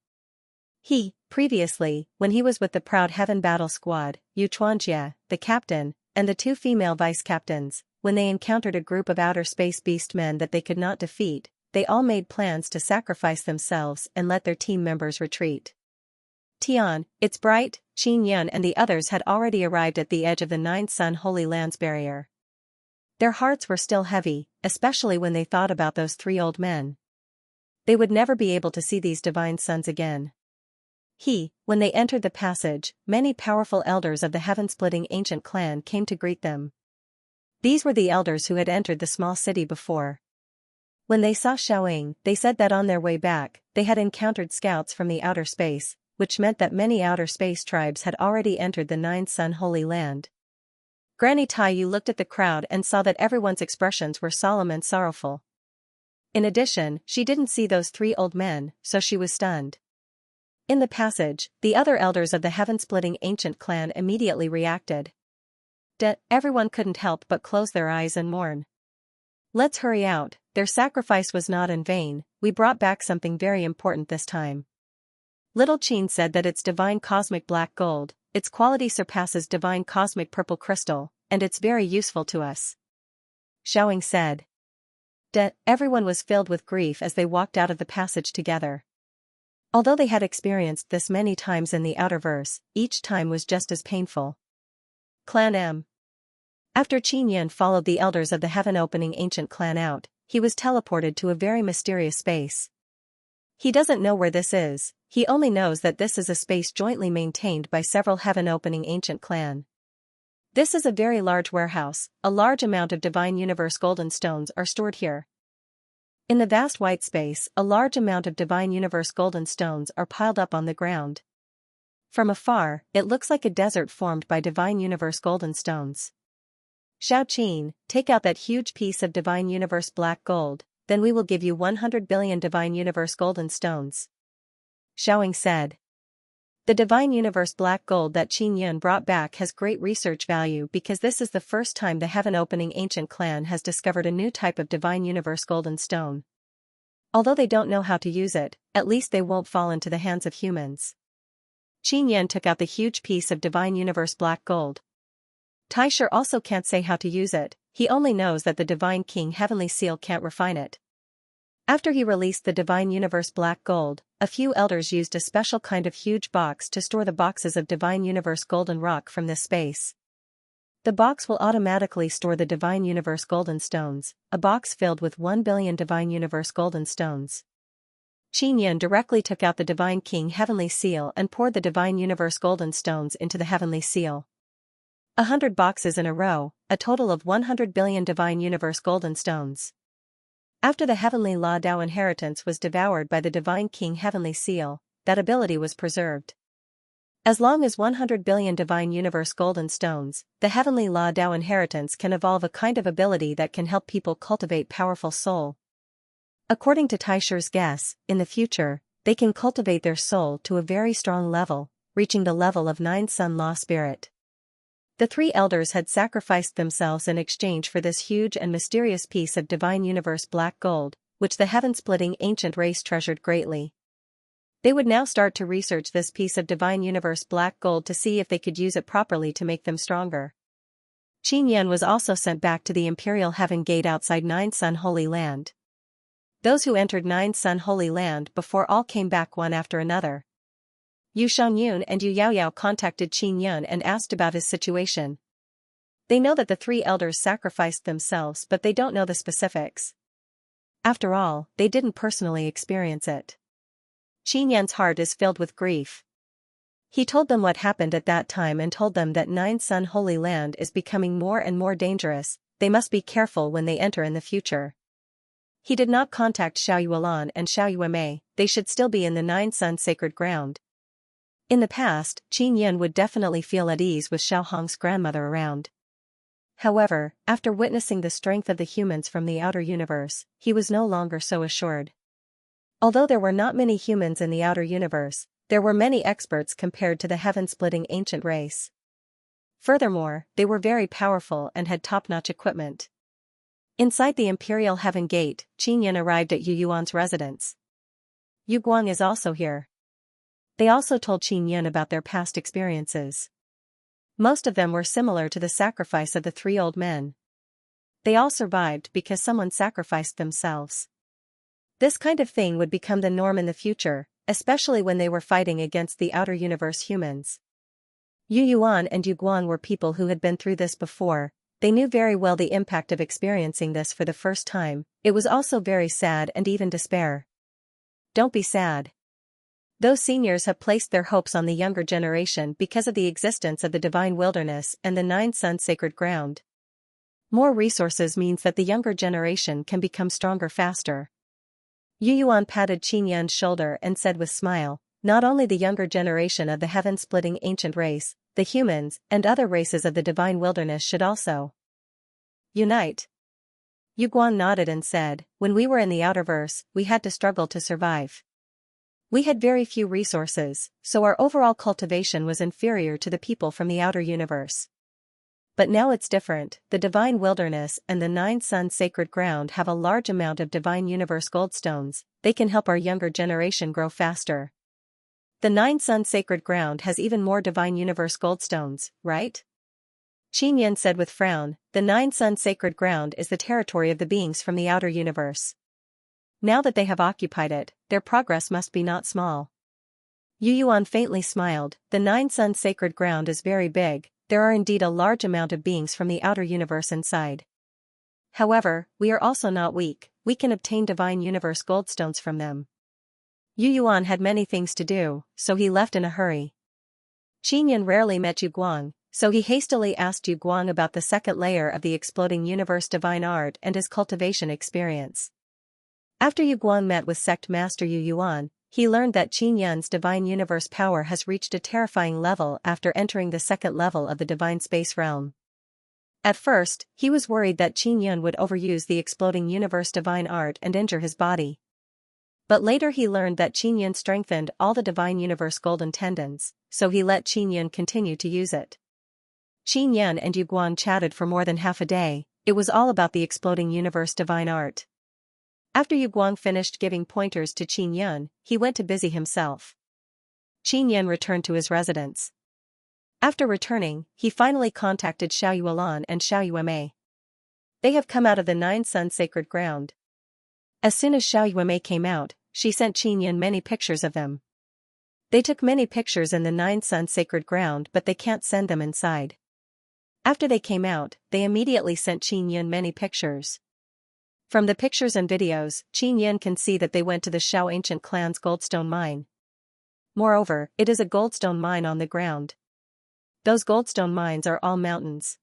Previously, when he was with the Proud Heaven battle squad, Xianxia, the captain, and the 2 female vice-captains, when they encountered a group of outer space beast men that they could not defeat, they all made plans to sacrifice themselves and let their team members retreat. Tian, it's bright, Xianxia and the others had already arrived at the edge of the 9 Sun Holy Lands barrier. Their hearts were still heavy, especially when they thought about those 3 old men. They would never be able to see these divine sons again. When they entered the passage, many powerful elders of the heaven-splitting ancient clan came to greet them. These were the elders who had entered the small city before. When they saw Xiaoying, they said that on their way back, they had encountered scouts from the outer space, which meant that many outer space tribes had already entered the 9 Sun Holy Land. Granny Taiyu looked at the crowd and saw that everyone's expressions were solemn and sorrowful. In addition, she didn't see those 3 old men, so she was stunned. In the passage, the other elders of the heaven-splitting ancient clan immediately reacted. Everyone couldn't help but close their eyes and mourn. Let's hurry out, their sacrifice was not in vain, we brought back something very important this time. Little Qin said that it's divine cosmic black gold, its quality surpasses divine cosmic purple crystal, and it's very useful to us. Xiaoying said. Everyone was filled with grief as they walked out of the passage together. Although they had experienced this many times in the outerverse, each time was just as painful. Clan M. After Qin Yan followed the elders of the heaven-opening ancient clan out, he was teleported to a very mysterious space. He doesn't know where this is, he only knows that this is a space jointly maintained by several heaven-opening ancient clan. This is a very large warehouse, a large amount of divine universe golden stones are stored here. In the vast white space, a large amount of divine universe golden stones are piled up on the ground. From afar, it looks like a desert formed by divine universe golden stones. Xiao Qin, take out that huge piece of divine universe black gold, then we will give you 100 billion divine universe golden stones. Xiaoying said. The divine universe black gold that Qin Yan brought back has great research value because this is the first time the heaven-opening ancient clan has discovered a new type of divine universe golden stone. Although they don't know how to use it, at least they won't fall into the hands of humans. Qin Yan took out the huge piece of divine universe black gold. Taisher also can't say how to use it, he only knows that the divine king heavenly seal can't refine it. After he released the divine universe black gold, a few elders used a special kind of huge box to store the boxes of divine universe golden rock from this space. The box will automatically store the divine universe golden stones, a box filled with 1 billion divine universe golden stones. Qin Yan directly took out the divine king heavenly seal and poured the divine universe golden stones into the heavenly seal. 100 boxes in a row, a total of 100 billion divine universe golden stones. After the heavenly Law Dao inheritance was devoured by the divine king heavenly seal, that ability was preserved. As long as 100 billion divine universe golden stones, the heavenly Law Dao inheritance can evolve a kind of ability that can help people cultivate powerful soul. According to Taisher's guess, in the future, they can cultivate their soul to a very strong level, reaching the level of 9 Sun Law Spirit. The 3 elders had sacrificed themselves in exchange for this huge and mysterious piece of divine universe black gold, which the heaven-splitting ancient race treasured greatly. They would now start to research this piece of divine universe black gold to see if they could use it properly to make them stronger. Qin Yan was also sent back to the Imperial Heaven Gate outside 9 Sun Holy Land. Those who entered 9 Sun Holy Land before all came back one after another. Yu Xiangyun and Yu Yaoyao contacted Qin Yan and asked about his situation. They know that the 3 elders sacrificed themselves but they don't know the specifics. After all, they didn't personally experience it. Qin Yan's heart is filled with grief. He told them what happened at that time and told them that 9 Sun Holy Land is becoming more and more dangerous, they must be careful when they enter in the future. He did not contact Xiao Yuelan and Xiao Yuemei, they should still be in the 9 Sun sacred ground. In the past, Qin Yan would definitely feel at ease with Xiao Hong's grandmother around. However, after witnessing the strength of the humans from the outer universe, he was no longer so assured. Although there were not many humans in the outer universe, there were many experts compared to the heaven-splitting ancient race. Furthermore, they were very powerful and had top-notch equipment. Inside the Imperial Heaven Gate, Qin Yan arrived at Yu Yuan's residence. Yu Guang is also here. They also told Qin Yan about their past experiences. Most of them were similar to the sacrifice of the 3 old men. They all survived because someone sacrificed themselves. This kind of thing would become the norm in the future, especially when they were fighting against the outer universe humans. Yu Yuan and Yu Guang were people who had been through this before, they knew very well the impact of experiencing this for the first time, it was also very sad and even despair. Don't be sad. Those seniors have placed their hopes on the younger generation because of the existence of the divine wilderness and the 9 Sun sacred ground. More resources means that the younger generation can become stronger faster. Yu Yuan patted Qin Yan's shoulder and said with smile, not only the younger generation of the heaven-splitting ancient race, the humans and other races of the divine wilderness should also unite. Yu Guang nodded and said, when we were in the outerverse, we had to struggle to survive. We had very few resources, so our overall cultivation was inferior to the people from the outer universe. But now it's different, the divine wilderness and the 9 Sun sacred ground have a large amount of divine universe goldstones, they can help our younger generation grow faster. The Nine Sun Sacred Ground has even more divine universe goldstones, right? Qin said with frown, the Nine Sun Sacred Ground is the territory of the beings from the outer universe. Now that they have occupied it, their progress must be not small. Yu Yuan faintly smiled, the Nine Sun Sacred Ground is very big, there are indeed a large amount of beings from the outer universe inside. However, we are also not weak, we can obtain divine universe goldstones from them. Yu Yuan had many things to do, so he left in a hurry. Qin rarely met Yu Guang, so he hastily asked Yu Guang about the second layer of the exploding universe divine art and his cultivation experience. After Yu Guang met with sect master Yu Yuan, he learned that Qin's divine universe power has reached a terrifying level after entering the second level of the divine space realm. At first, he was worried that Qin would overuse the exploding universe divine art and injure his body. But later he learned that Qin strengthened all the divine universe golden tendons, so he let Qin continue to use it. Qin and Yu Guang chatted for more than half a day, it was all about the exploding universe divine art. After Yu Guang finished giving pointers to Qin, he went to busy himself. Qin returned to his residence. After returning, he finally contacted Xiao Yuelan and Xiao Yuemei. They have come out of the Nine Sun Sacred Ground. As soon as Xiao Yuemei came out, she sent Qin many pictures of them. They took many pictures in the Nine Sun Sacred Ground but they can't send them inside. After they came out, they immediately sent Qin many pictures. From the pictures and videos, Qin can see that they went to the Shao ancient clan's goldstone mine. Moreover, it is a goldstone mine on the ground. Those goldstone mines are all mountains.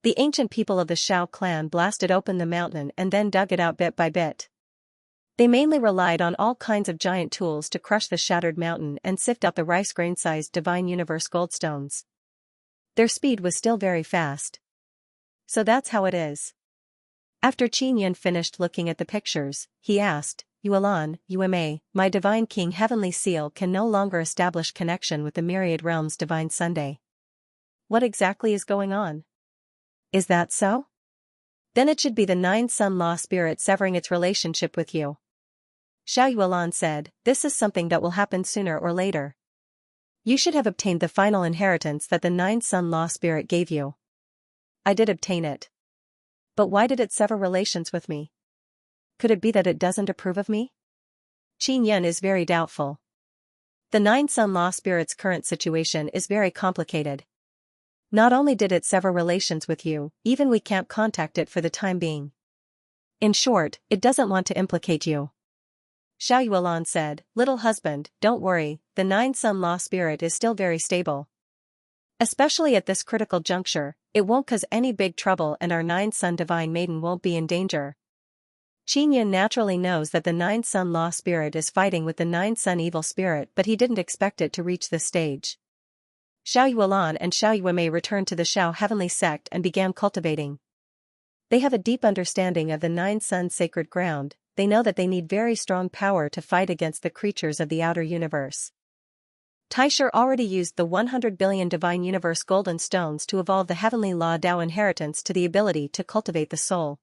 The ancient people of the Shao clan blasted open the mountain and then dug it out bit by bit. They mainly relied on all kinds of giant tools to crush the shattered mountain and sift out the rice grain-sized divine universe goldstones. Their speed was still very fast. So that's how it is. After Qin finished looking at the pictures, he asked, Yuelan, Yuemei, my divine king heavenly seal can no longer establish connection with the myriad realms divine Sunday. What exactly is going on? Is that so? Then it should be the Nine Sun Law spirit severing its relationship with you. Xiao Yuelan said, this is something that will happen sooner or later. You should have obtained the final inheritance that the Nine Sun Law spirit gave you. I did obtain it. But why did it sever relations with me? Could it be that it doesn't approve of me? Qin is very doubtful. The Nine Sun Law spirit's current situation is very complicated. Not only did it sever relations with you, even we can't contact it for the time being. In short, it doesn't want to implicate you. Xiao Yuelan said, little husband, don't worry, the Nine Sun Law spirit is still very stable. Especially at this critical juncture, it won't cause any big trouble and our Nine Sun Divine Maiden won't be in danger. Qin naturally knows that the Nine Sun Law spirit is fighting with the Nine Sun Evil spirit but he didn't expect it to reach this stage. Xiao Yuelan and Xiao Yuemei returned to the Shao Heavenly Sect and began cultivating. They have a deep understanding of the Nine Sun Sacred Ground, they know that they need very strong power to fight against the creatures of the outer universe. Taisher already used the 100 billion divine universe golden stones to evolve the heavenly law Dao inheritance to the ability to cultivate the soul.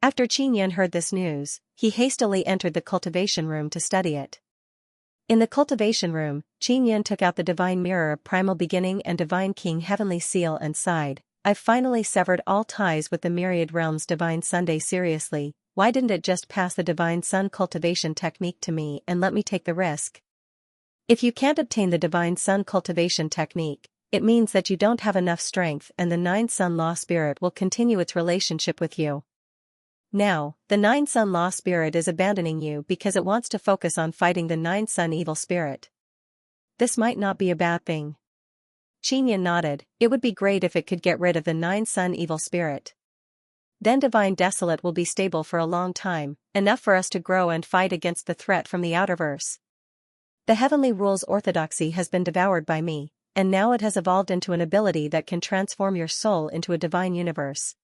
After Qin heard this news, he hastily entered the cultivation room to study it. In the cultivation room, Qin took out the divine mirror of primal beginning and divine king heavenly seal and sighed, I've finally severed all ties with the myriad realms divine Sunday seriously, why didn't it just pass the divine sun cultivation technique to me and let me take the risk? If you can't obtain the divine sun cultivation technique, it means that you don't have enough strength and the Nine Sun Law spirit will continue its relationship with you. Now, the Nine Sun Law spirit is abandoning you because it wants to focus on fighting the Nine Sun Evil spirit. This might not be a bad thing. Qin nodded, it would be great if it could get rid of the Nine Sun Evil spirit. Then Divine Desolate will be stable for a long time, enough for us to grow and fight against the threat from the outerverse. The Heavenly Rule's orthodoxy has been devoured by me, and now it has evolved into an ability that can transform your soul into a divine universe.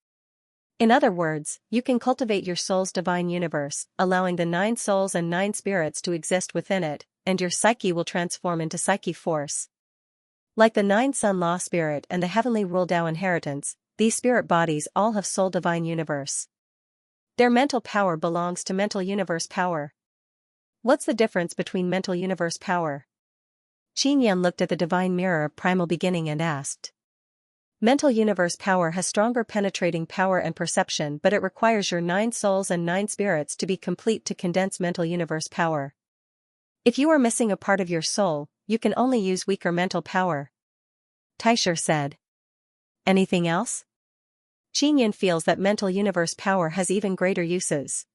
In other words, you can cultivate your soul's divine universe, allowing the 9 souls and 9 spirits to exist within it, and your psyche will transform into psyche force. Like the 9 Sun Law spirit and the Heavenly Rule Dao inheritance, these spirit bodies all have soul divine universe. Their mental power belongs to mental universe power. What's the difference between mental universe power? Xianxia looked at the divine mirror of primal beginning and asked. Mental universe power has stronger penetrating power and perception, but it requires your 9 souls and 9 spirits to be complete to condense mental universe power. If you are missing a part of your soul, you can only use weaker mental power. Taisher said. Anything else? Xianxia feels that mental universe power has even greater uses.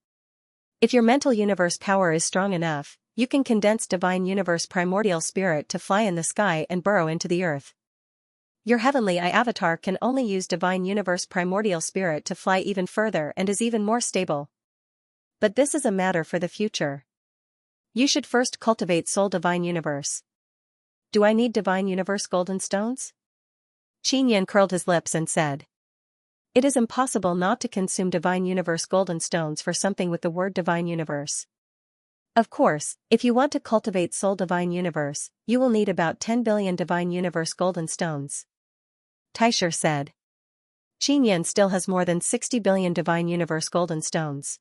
If your mental universe power is strong enough, you can condense divine universe primordial spirit to fly in the sky and burrow into the earth. Your heavenly eye avatar can only use divine universe primordial spirit to fly even further and is even more stable. But this is a matter for the future. You should first cultivate soul divine universe. Do I need divine universe golden stones? Xianxia curled his lips and said. It is impossible not to consume divine universe golden stones for something with the word divine universe. Of course, if you want to cultivate soul divine universe, you will need about 10 billion divine universe golden stones. Taisher said. Xianxia still has more than 60 billion divine universe golden stones.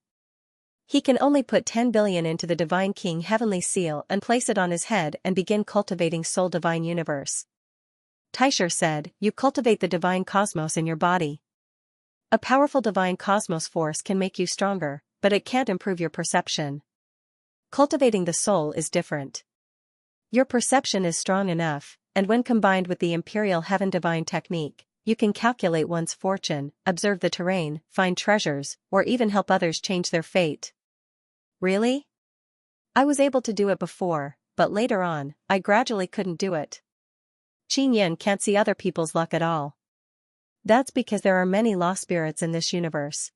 He can only put 10 billion into the divine king heavenly seal and place it on his head and begin cultivating soul divine universe. Taisher said, you cultivate the divine cosmos in your body. A powerful divine cosmos force can make you stronger, but it can't improve your perception. Cultivating the soul is different. Your perception is strong enough, and when combined with the imperial heaven divine technique, you can calculate one's fortune, observe the terrain, find treasures, or even help others change their fate. Really? I was able to do it before, but later on, I gradually couldn't do it. Xianxia can't see other people's luck at all. That's because there are many law spirits in this universe.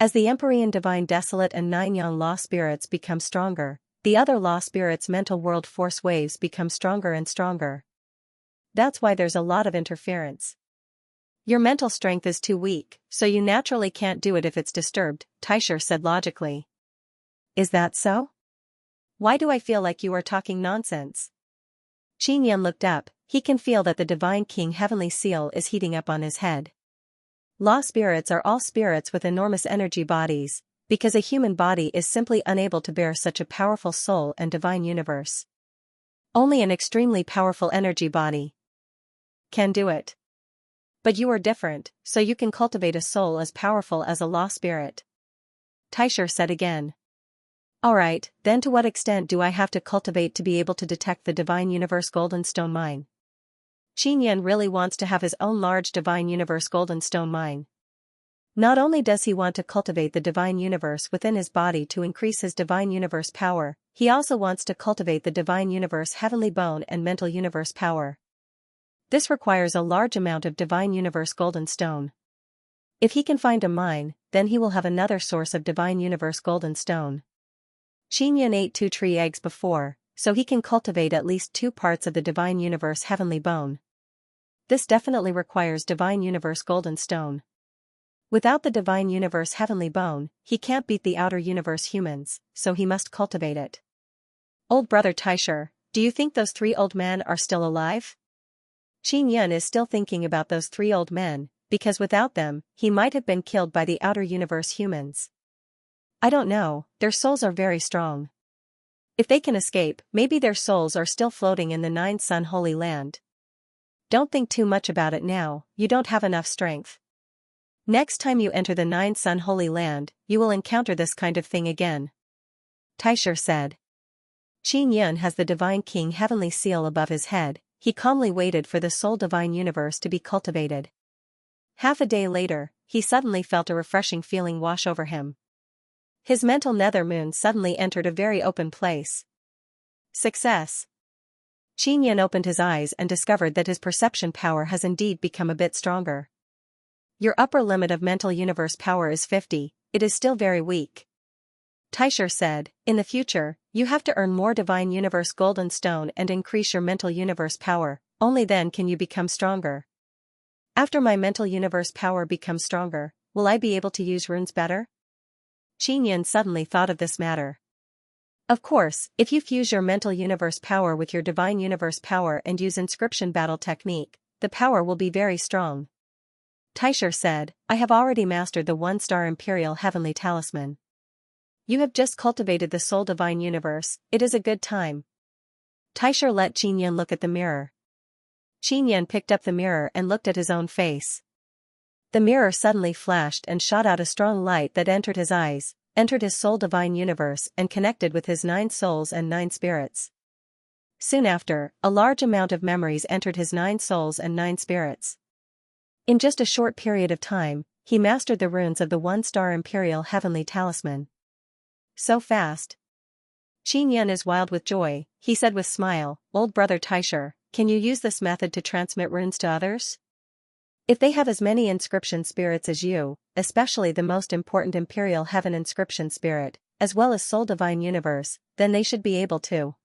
As the Empyrean Divine Desolate and 9 Yang law spirits become stronger, the other law spirits' mental world force waves become stronger and stronger. That's why there's a lot of interference. Your mental strength is too weak, so you naturally can't do it if it's disturbed, Taisher said logically. Is that so? Why do I feel like you are talking nonsense? Xianxia looked up. He can feel that the divine king heavenly seal is heating up on his head. Law spirits are all spirits with enormous energy bodies, because a human body is simply unable to bear such a powerful soul and divine universe. Only an extremely powerful energy body can do it. But you are different, so you can cultivate a soul as powerful as a law spirit. Taisher said again. Alright, then to what extent do I have to cultivate to be able to detect the divine universe golden stone mine? Xianxia really wants to have his own large divine universe golden stone mine. Not only does he want to cultivate the divine universe within his body to increase his divine universe power, he also wants to cultivate the divine universe heavenly bone and mental universe power. This requires a large amount of divine universe golden stone. If he can find a mine, then he will have another source of divine universe golden stone. Xianxia ate 2 tree eggs before, so he can cultivate at least 2 parts of the divine universe heavenly bone. This definitely requires divine universe golden stone. Without the divine universe heavenly bone, he can't beat the outer universe humans, so he must cultivate it. Old brother Taisher, do you think those 3 old men are still alive? Xianxia is still thinking about those 3 old men, because without them, he might have been killed by the outer universe humans. I don't know, their souls are very strong. If they can escape, maybe their souls are still floating in the 9 Sun Holy Land. Don't think too much about it now, you don't have enough strength. Next time you enter the 9 Sun Holy Land, you will encounter this kind of thing again. Taisher said. Xianxia has the Divine King heavenly seal above his head. He calmly waited for the soul divine universe to be cultivated. Half a day later, he suddenly felt a refreshing feeling wash over him. His mental nether moon suddenly entered a very open place. Success! Xianxia opened his eyes and discovered that his perception power has indeed become a bit stronger. Your upper limit of mental universe power is 50, it is still very weak. Taisher said, in the future, you have to earn more divine universe golden stone and increase your mental universe power, only then can you become stronger. After my mental universe power becomes stronger, will I be able to use runes better? Xianxia suddenly thought of this matter. Of course, if you fuse your mental universe power with your divine universe power and use inscription battle technique, the power will be very strong. Taisher said, I have already mastered the 1-star Imperial Heavenly Talisman. You have just cultivated the soul divine universe, it is a good time. Taisher let Qinyan look at the mirror. Qinyan picked up the mirror and looked at his own face. The mirror suddenly flashed and shot out a strong light that entered his eyes, entered his soul divine universe and connected with his 9 souls and 9 spirits. Soon after, a large amount of memories entered his 9 souls and 9 spirits. In just a short period of time, he mastered the runes of the 1-star Imperial Heavenly Talisman. So fast. Qinyan is wild with joy, he said with smile, "Old brother Taisher, can you use this method to transmit runes to others? If they have as many inscription spirits as you, especially the most important Imperial Heaven inscription spirit, as well as Soul Divine Universe, then they should be able to."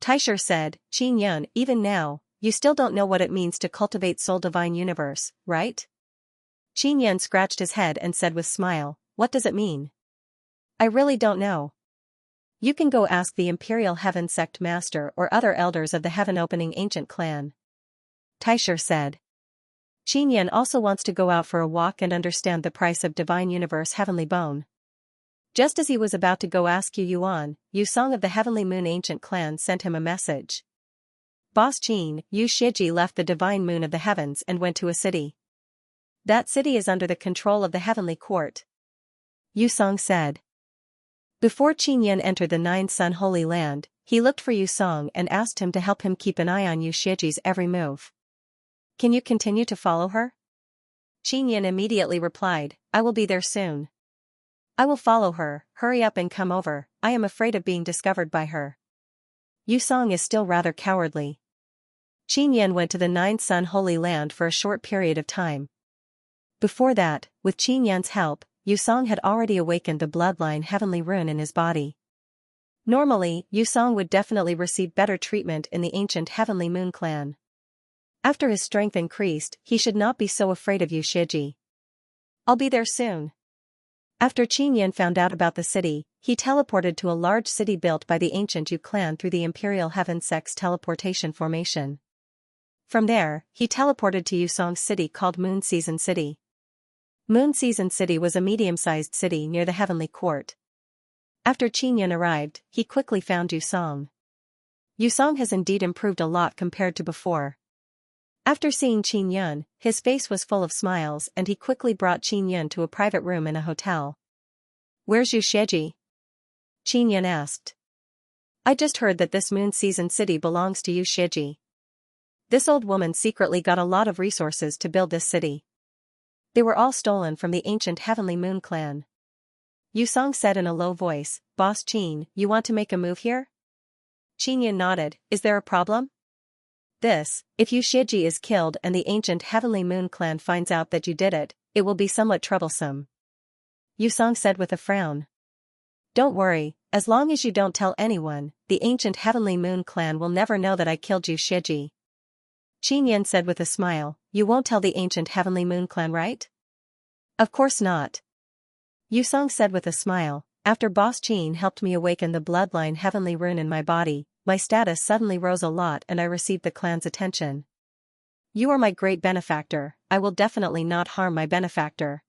Taisher said, "Qinyan, even now, you still don't know what it means to cultivate Soul Divine Universe, right?" Qinyan scratched his head and said with smile, "What does it mean? I really don't know." "You can go ask the Imperial Heaven Sect Master or other elders of the Heaven Opening Ancient Clan," Taisher said. Qinyan also wants to go out for a walk and understand the price of Divine Universe Heavenly Bone. Just as he was about to go ask Yu Yuan, Yu Song of the Heavenly Moon Ancient Clan sent him a message. "Boss Qin, Yu Shiji left the Divine Moon of the Heavens and went to a city. That city is under the control of the Heavenly Court," Yu Song said. Before Qinyan entered the 9-Sun Holy Land, he looked for Yu Song and asked him to help him keep an eye on Yu Shiji's every move. "Can you continue to follow her?" Qinyan immediately replied, "I will be there soon. I will follow her, hurry up and come over, I am afraid of being discovered by her." Yu Song is still rather cowardly. Qinyan went to the 9-Sun Holy Land for a short period of time. Before that, with Qinyan's help, Yu Song had already awakened the bloodline heavenly rune in his body. Normally, Yu Song would definitely receive better treatment in the ancient Heavenly Moon Clan. After his strength increased, he should not be so afraid of Yu Shiji. "I'll be there soon." After Qinyan found out about the city, he teleported to a large city built by the ancient Yu clan through the Imperial Heaven Sect's teleportation formation. From there, he teleported to Yu Song's city called Moon Season City. Moon Season City was a medium-sized city near the Heavenly Court. After Qinyan arrived, he quickly found Yu Song. Yu Song has indeed improved a lot compared to before. After seeing Qinyan, his face was full of smiles and he quickly brought Qinyan to a private room in a hotel. "Where's Yu Shiji?" Qinyan asked. "I just heard that this Moon Season City belongs to Yu Shiji. This old woman secretly got a lot of resources to build this city. They were all stolen from the ancient Heavenly Moon Clan." Yu Song said in a low voice, "Boss Qin, you want to make a move here?" Qinyan nodded, "Is there a problem?" If Yu Shiji is killed and the ancient Heavenly Moon Clan finds out that you did it, it will be somewhat troublesome," Yu Song said with a frown. "Don't worry, as long as you don't tell anyone, the ancient Heavenly Moon Clan will never know that I killed Yu Shiji." Qinyan said with a smile, "You won't tell the ancient Heavenly Moon Clan, right?" "Of course not." Yu Song said with a smile, "After Boss Qin helped me awaken the bloodline Heavenly Rune in my body, my status suddenly rose a lot and I received the clan's attention. You are my great benefactor, I will definitely not harm my benefactor."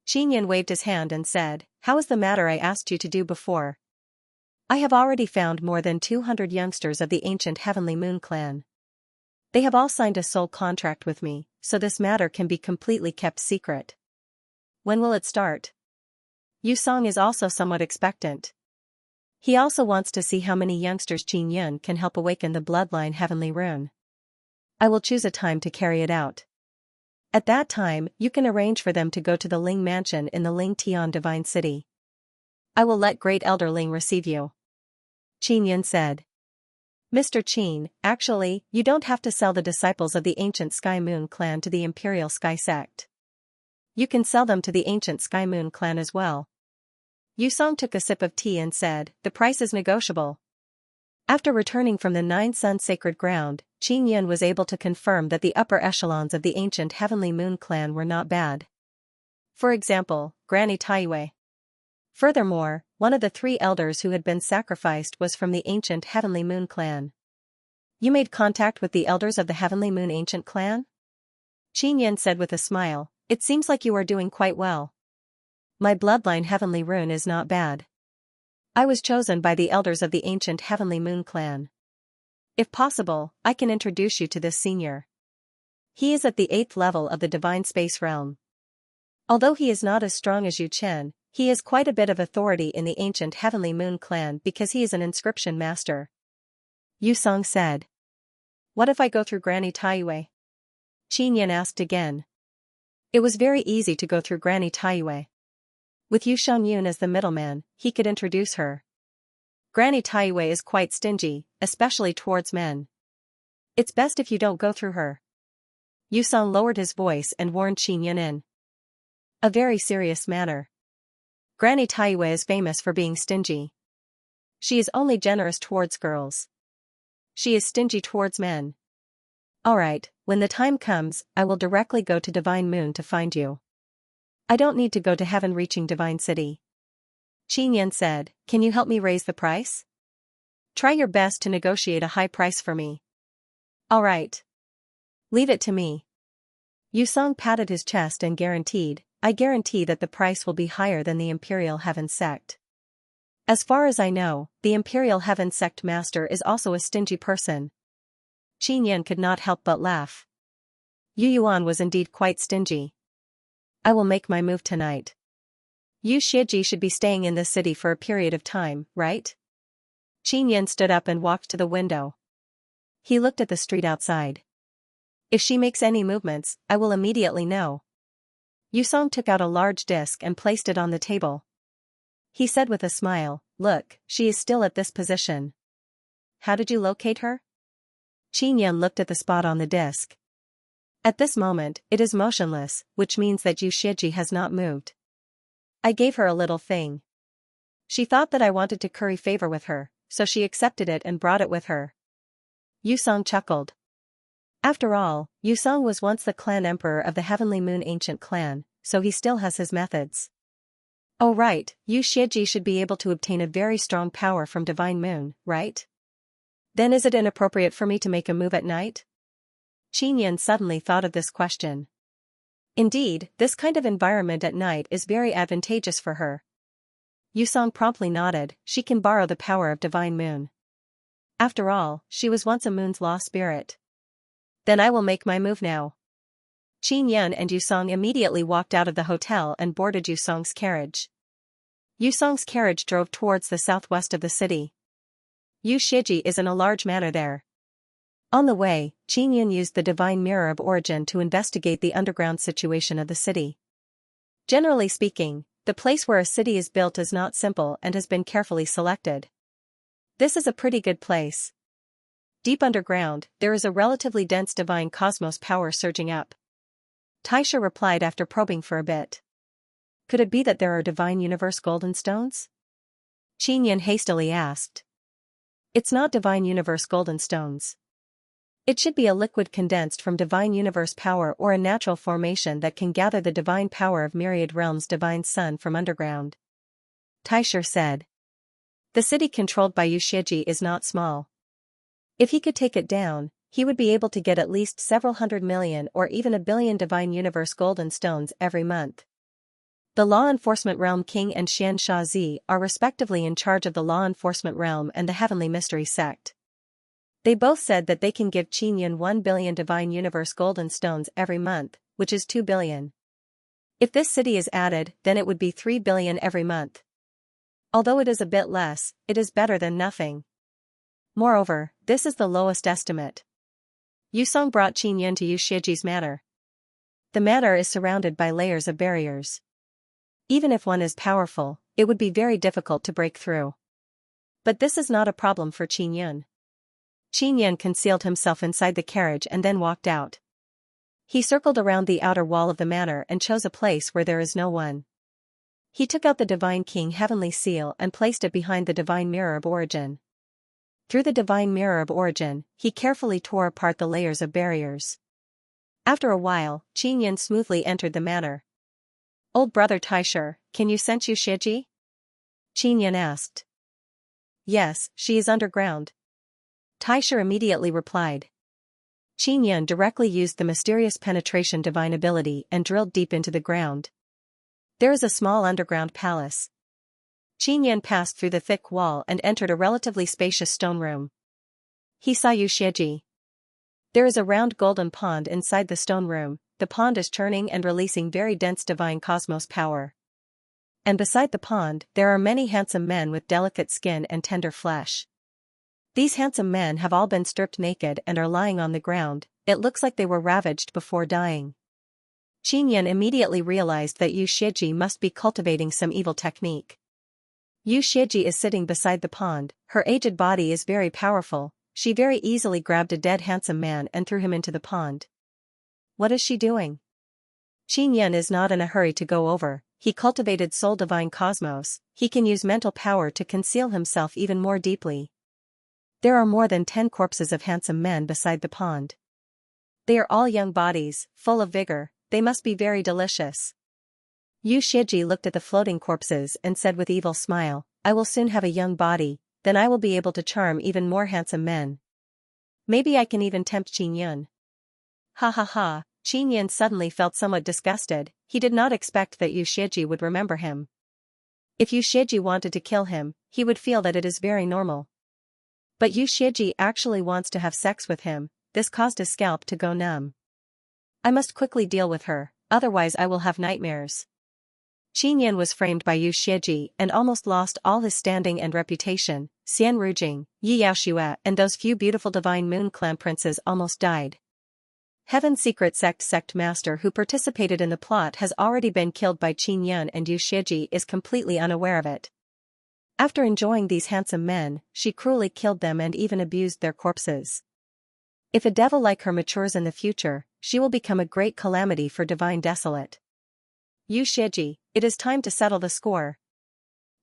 Qinyan waved his hand and said, "How is the matter I asked you to do before?" "I have already found more than 200 youngsters of the ancient Heavenly Moon Clan. They have all signed a soul contract with me, so this matter can be completely kept secret." "When will it start?" Yu Song is also somewhat expectant. He also wants to see how many youngsters Qinyan can help awaken the bloodline Heavenly Rune. "I will choose a time to carry it out. At that time, you can arrange for them to go to the Ling Mansion in the Ling Tian Divine City. I will let Great Elder Ling receive you," Qinyan said. "Mr. Qin, actually, you don't have to sell the disciples of the ancient Sky Moon Clan to the Imperial Sky Sect. You can sell them to the ancient Sky Moon Clan as well." Yu Song took a sip of tea and said, "The price is negotiable." After returning from the 9-Sun Sacred Ground, Qinyan was able to confirm that the upper echelons of the ancient Heavenly Moon Clan were not bad. For example, Granny Taiyue. Furthermore, one of the 3 elders who had been sacrificed was from the ancient Heavenly Moon Clan. "You made contact with the elders of the Heavenly Moon Ancient Clan?" Qinyan said with a smile, "It seems like you are doing quite well. My bloodline Heavenly Rune is not bad. I was chosen by the elders of the ancient Heavenly Moon Clan. If possible, I can introduce you to this senior. He is at the 8th level of the divine space realm. Although he is not as strong as Yu Chen, he is quite a bit of authority in the ancient Heavenly Moon clan because he is an inscription master. Yu Song said. What if I go through Granny Taiyue? Qin Yan asked again. It was very easy to go through Granny Taiyue. With Yu Shangyun as the middleman, he could introduce her. Granny Taiyue is quite stingy, especially towards men. It's best if you don't go through her. Yu Song lowered his voice and warned Qin Yan in a very serious manner. Granny Taiyue is famous for being stingy. She is only generous towards girls. She is stingy towards men. Alright, when the time comes, I will directly go to Divine Moon to find you. I don't need to go to heaven reaching Divine City. Qin Yan said, can you help me raise the price? Try your best to negotiate a high price for me. Alright. Leave it to me. Yu Song patted his chest and guaranteed, I guarantee that the price will be higher than the Imperial Heaven Sect. As far as I know, the Imperial Heaven Sect Master is also a stingy person. Qin Yan could not help but laugh. Yu Yuan was indeed quite stingy. I will make my move tonight. Yu Shiji should be staying in this city for a period of time, right? Qin Yan stood up and walked to the window. He looked at the street outside. If she makes any movements, I will immediately know. Yu Song took out a large disc and placed it on the table. He said with a smile, look, she is still at this position. How did you locate her? Qin Yan looked at the spot on the disc. At this moment, it is motionless, which means that Yu Shiji has not moved. I gave her a little thing. She thought that I wanted to curry favor with her, so she accepted it and brought it with her. Yu Song chuckled. After all, Yu Song was once the clan emperor of the Heavenly Moon ancient clan, so he still has his methods. Oh right, Yu Shiji should be able to obtain a very strong power from Divine Moon, right? Then is it inappropriate for me to make a move at night? Qin Yan suddenly thought of this question. Indeed, this kind of environment at night is very advantageous for her. Yu Song promptly nodded, she can borrow the power of Divine Moon. After all, she was once a moon's law spirit. Then I will make my move now. Qin Yan and Yu Song immediately walked out of the hotel and boarded Yu Song's carriage. Yu Song's carriage drove towards the southwest of the city. Yu Shiji is in a large manor there. On the way, Qin Yan used the Divine Mirror of Origin to investigate the underground situation of the city. Generally speaking, the place where a city is built is not simple and has been carefully selected. This is a pretty good place. Deep underground, there is a relatively dense divine cosmos power surging up. Taisha replied after probing for a bit. Could it be that there are divine universe golden stones? Qin Yan hastily asked. It's not divine universe golden stones. It should be a liquid condensed from divine universe power or a natural formation that can gather the divine power of myriad realms divine sun from underground. Taisha said. The city controlled by Yu Shiji is not small. If he could take it down, he would be able to get at least several 100 million or even 1 billion divine universe golden stones every month. The law enforcement realm king and Xianxia are respectively in charge of the law enforcement realm and the heavenly mystery sect. They both said that they can give Qin Yan 1 billion divine universe golden stones every month, which is 2 billion. If this city is added, then it would be 3 billion every month. Although it is a bit less, it is better than nothing. Moreover, this is the lowest estimate. Yu Song brought Qin Yan to Yu Shiji's manor. The manor is surrounded by layers of barriers. Even if one is powerful, it would be very difficult to break through. But this is not a problem for Qin Yan. Qin Yan concealed himself inside the carriage and then walked out. He circled around the outer wall of the manor and chose a place where there is no one. He took out the Divine King Heavenly Seal and placed it behind the Divine Mirror of Origin. Through the Divine Mirror of Origin, he carefully tore apart the layers of barriers. After a while, Qin Yan smoothly entered the manor. Old brother Taisha, can you sense Yu Shiji? Qin Yan asked. Yes, she is underground. Taisha immediately replied. Qin Yan directly used the mysterious penetration divine ability and drilled deep into the ground. There is a small underground palace. Qin Yan passed through the thick wall and entered a relatively spacious stone room. he saw Yu Shiji. There is a round golden pond inside the stone room. The pond is churning and releasing very dense divine cosmos power. And beside the pond, there are many handsome men with delicate skin and tender flesh. These handsome men have all been stripped naked and are lying on the ground. It looks like they were ravaged before dying. Qinyan immediately realized that Yu Shiji must be cultivating some evil technique. Yu Shiji is sitting beside the pond. Her aged body is very powerful. She very easily grabbed a dead handsome man and threw him into the pond. What is she doing? Qinyan is not in a hurry to go over. He cultivated soul divine cosmos. He can use mental power to conceal himself even more deeply. There are more than 10 corpses of handsome men beside the pond. They are all young bodies, full of vigor. They must be very delicious. Yu Shiji looked at the floating corpses and said with evil smile, I will soon have a young body, then I will be able to charm even more handsome men. Maybe I can even tempt Qinyan. Ha ha ha, Qinyan suddenly felt somewhat disgusted. He did not expect that Yu Shiji would remember him. If Yu Shiji wanted to kill him, he would feel that it is very normal. But Yu Shiji actually wants to have sex with him. This caused his scalp to go numb. I must quickly deal with her, otherwise I will have nightmares. Qinyan was framed by Yu Shiji and almost lost all his standing and reputation. Xian Rujing, Yi Yaoxue and those few beautiful divine moon clan princes almost died. Heaven's secret sect master who participated in the plot has already been killed by Qinyan and Yu Shiji is completely unaware of it. After enjoying these handsome men, she cruelly killed them and even abused their corpses. If a devil like her matures in the future, she will become a great calamity for divine desolate. Yu Shiji, it is time to settle the score.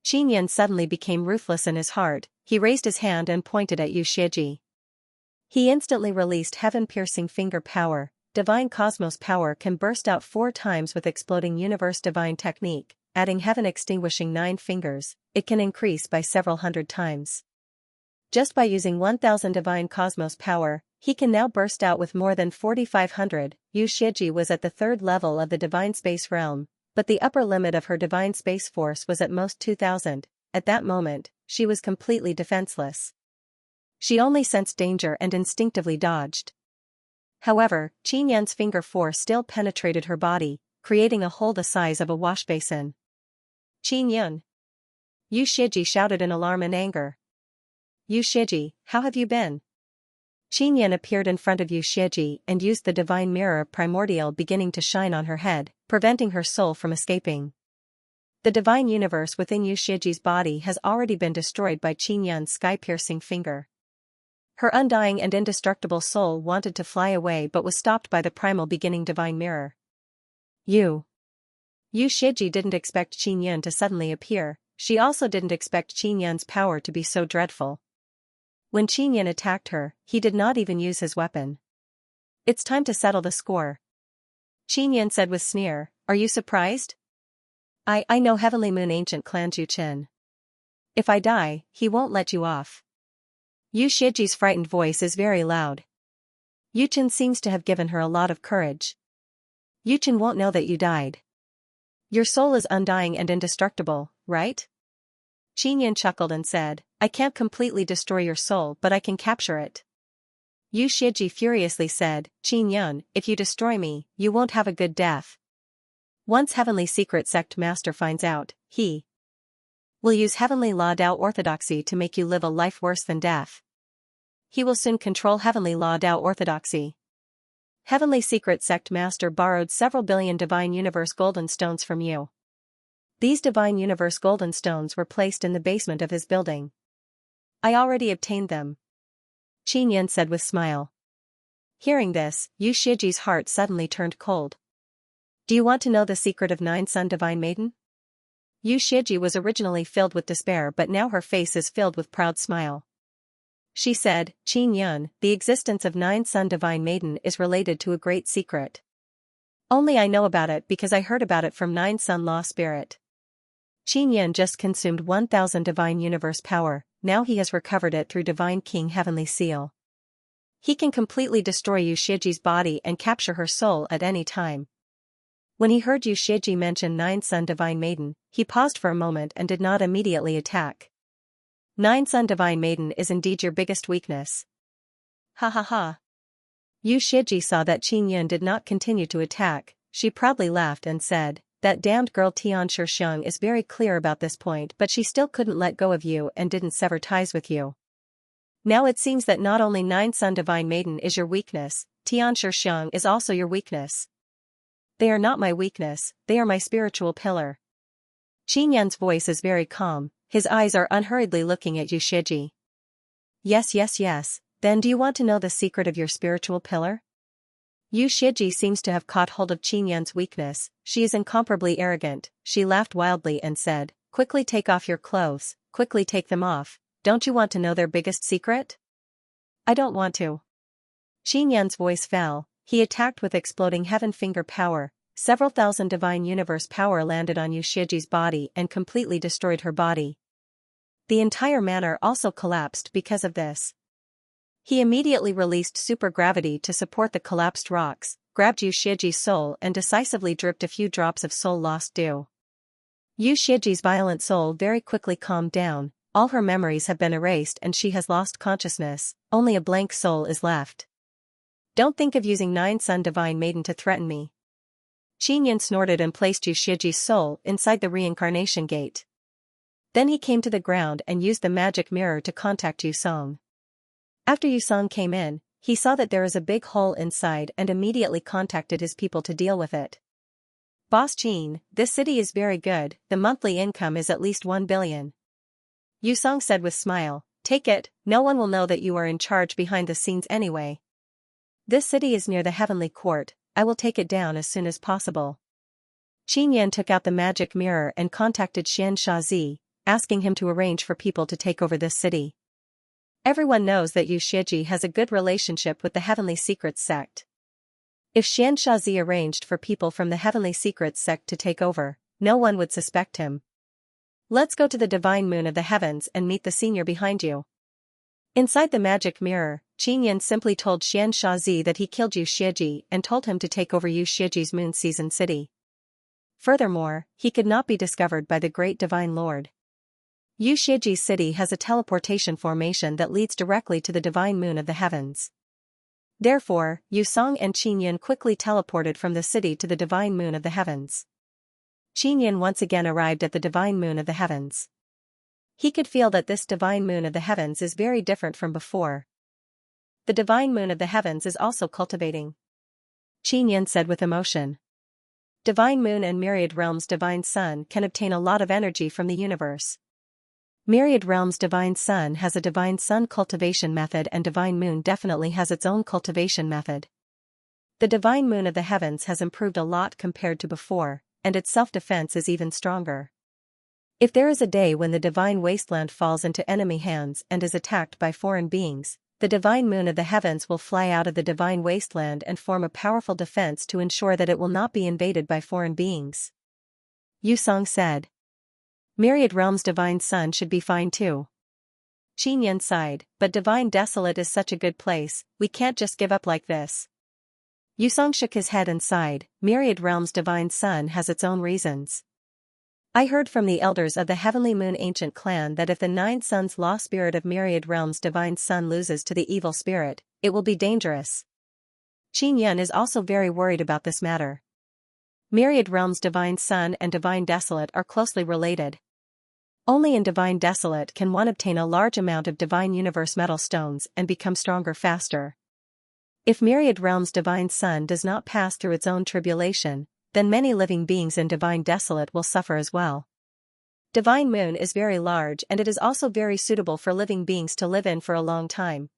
Qinyan suddenly became ruthless in his heart. He raised his hand and pointed at Yu Shiji. He instantly released heaven-piercing finger power. Divine cosmos power can burst out 4 times with exploding universe divine technique, adding heaven-extinguishing 9 fingers, it can increase by several hundred times. Just by using 1000 divine cosmos power, he can now burst out with more than 4500. Yu Shiji was at the 3rd level of the divine space realm, but the upper limit of her divine space force was at most 2000. At that moment, she was completely defenseless. She only sensed danger and instinctively dodged. However, Qinyan's finger force still penetrated her body, creating a hole the size of a wash basin. Qinyan! Yu Shiji shouted in alarm and anger. Yu Shiji, how have you been? Qinyan appeared in front of Yu Shiji and used the divine mirror primordial beginning to shine on her head, preventing her soul from escaping. The divine universe within Yu Shiji's body has already been destroyed by Qinyan's sky-piercing finger. Her undying and indestructible soul wanted to fly away but was stopped by the primal beginning divine mirror. Yu Shiji didn't expect Qinyan to suddenly appear. She also didn't expect Qinyan's power to be so dreadful. When Qinyan attacked her, he did not even use his weapon. It's time to settle the score. Qinyan said with sneer, are you surprised? I know Heavenly Moon Ancient Clan Juqin. If I die, he won't let you off. Yu Shiji's frightened voice is very loud. Yuchen seems to have given her a lot of courage. Yuchen won't know that you died. Your soul is undying and indestructible, right? Qinyan chuckled and said, I can't completely destroy your soul but I can capture it. Yu Shiji furiously said, Qinyan, if you destroy me, you won't have a good death. Once Heavenly Secret Sect Master finds out, he will use Heavenly Law Dao Orthodoxy to make you live a life worse than death. He will soon control Heavenly Law Dao Orthodoxy. Heavenly Secret Sect Master borrowed several billion Divine Universe Golden Stones from you. These Divine Universe Golden Stones were placed in the basement of his building. I already obtained them. Qinyan said with smile. Hearing this, Yu Shiji's heart suddenly turned cold. Do you want to know the secret of 9 Sun Divine Maiden? Yu Shiji was originally filled with despair but now her face is filled with proud smile. She said, Qinyan, the existence of 9 Sun Divine Maiden is related to a great secret. Only I know about it because I heard about it from 9 Sun Law Spirit. Qinyan just consumed 1000 Divine Universe power, now he has recovered it through Divine King Heavenly Seal. He can completely destroy Yu Shiji's body and capture her soul at any time. When he heard Yu Shiji mention 9 Sun Divine Maiden, he paused for a moment and did not immediately attack. 9 Sun Divine Maiden is indeed your biggest weakness. Ha ha ha. Yu Shiji saw that Qin Yun did not continue to attack. She proudly laughed and said, "That damned girl Xianxia is very clear about this point, but she still couldn't let go of you and didn't sever ties with you. Now it seems that not only Nine Sun Divine Maiden is your weakness, Xianxia is also your weakness." "They are not my weakness, they are my spiritual pillar." Qin Yun's voice is very calm, his eyes are unhurriedly looking at Yu Shiji. Yes, then do you want to know the secret of your spiritual pillar? Yu Shiji seems to have caught hold of Qin Yun's weakness. She is incomparably arrogant. She laughed wildly and said, "Quickly take off your clothes, quickly take them off. Don't you want to know their biggest secret?" "I don't want to." Qin Yun's voice fell. He attacked with exploding heaven finger power. Several thousand divine universe power landed on Yu Shiji's body and completely destroyed her body. The entire manor also collapsed because of this. He immediately released supergravity to support the collapsed rocks, grabbed Yu Shiji's soul and decisively dripped a few drops of soul-lost dew. Yu Shiji's violent soul very quickly calmed down. All her memories have been erased and she has lost consciousness. Only a blank soul is left. "Don't think of using Nine Sun Divine Maiden to threaten me." Qin Yun snorted and placed Yu Shiji's soul inside the reincarnation gate. Then he came to the ground and used the magic mirror to contact Yu Song. After Yu Song came in, he saw that there is a big hole inside and immediately contacted his people to deal with it. "Boss Qin, this city is very good, the monthly income is at least 1 billion. Yu Song said with smile, "Take it, no one will know that you are in charge behind the scenes anyway. This city is near the heavenly court, I will take it down as soon as possible." Qin Yun took out the magic mirror and contacted Xianxia, asking him to arrange for people to take over this city. Everyone knows that Yu Shiji has a good relationship with the Heavenly Secrets sect. If Xianxia arranged for people from the Heavenly Secrets sect to take over, no one would suspect him. "Let's go to the divine moon of the heavens and meet the senior behind you." Inside the magic mirror, Qin Yun simply told Xianxia that he killed Yu Shiji and told him to take over Yu Shiji's moon season city. Furthermore, he could not be discovered by the great divine lord. Yu Shiji's city has a teleportation formation that leads directly to the divine moon of the heavens. Therefore, Yu Song and Qin Yun quickly teleported from the city to the divine moon of the heavens. Qin Yun once again arrived at the divine moon of the heavens. He could feel that this divine moon of the heavens is very different from before. "The divine moon of the heavens is also cultivating," Qin Yun said with emotion. Divine moon and myriad realms divine sun can obtain a lot of energy from the universe. Myriad realms divine sun has a divine sun cultivation method and divine moon definitely has its own cultivation method. The divine moon of the heavens has improved a lot compared to before, and its self-defense is even stronger. If there is a day when the divine wasteland falls into enemy hands and is attacked by foreign beings, the divine moon of the heavens will fly out of the divine wasteland and form a powerful defense to ensure that it will not be invaded by foreign beings. Yu Song said. "Myriad realms divine sun should be fine too." Qin Yun sighed, "But divine desolate is such a good place, we can't just give up like this." Yu Song shook his head and sighed, "Myriad realms divine sun has its own reasons. I heard from the elders of the Heavenly Moon ancient clan that if the Nine Suns law spirit of Myriad realms divine sun loses to the evil spirit, it will be dangerous. Qin Yun is also very worried about this matter. Myriad realms divine sun and divine desolate are closely related. Only in divine desolate can one obtain a large amount of divine universe metal stones and become stronger faster. If myriad realms divine sun does not pass through its own tribulation, then many living beings in divine desolate will suffer as well. Divine moon is very large and it is also very suitable for living beings to live in for a long time.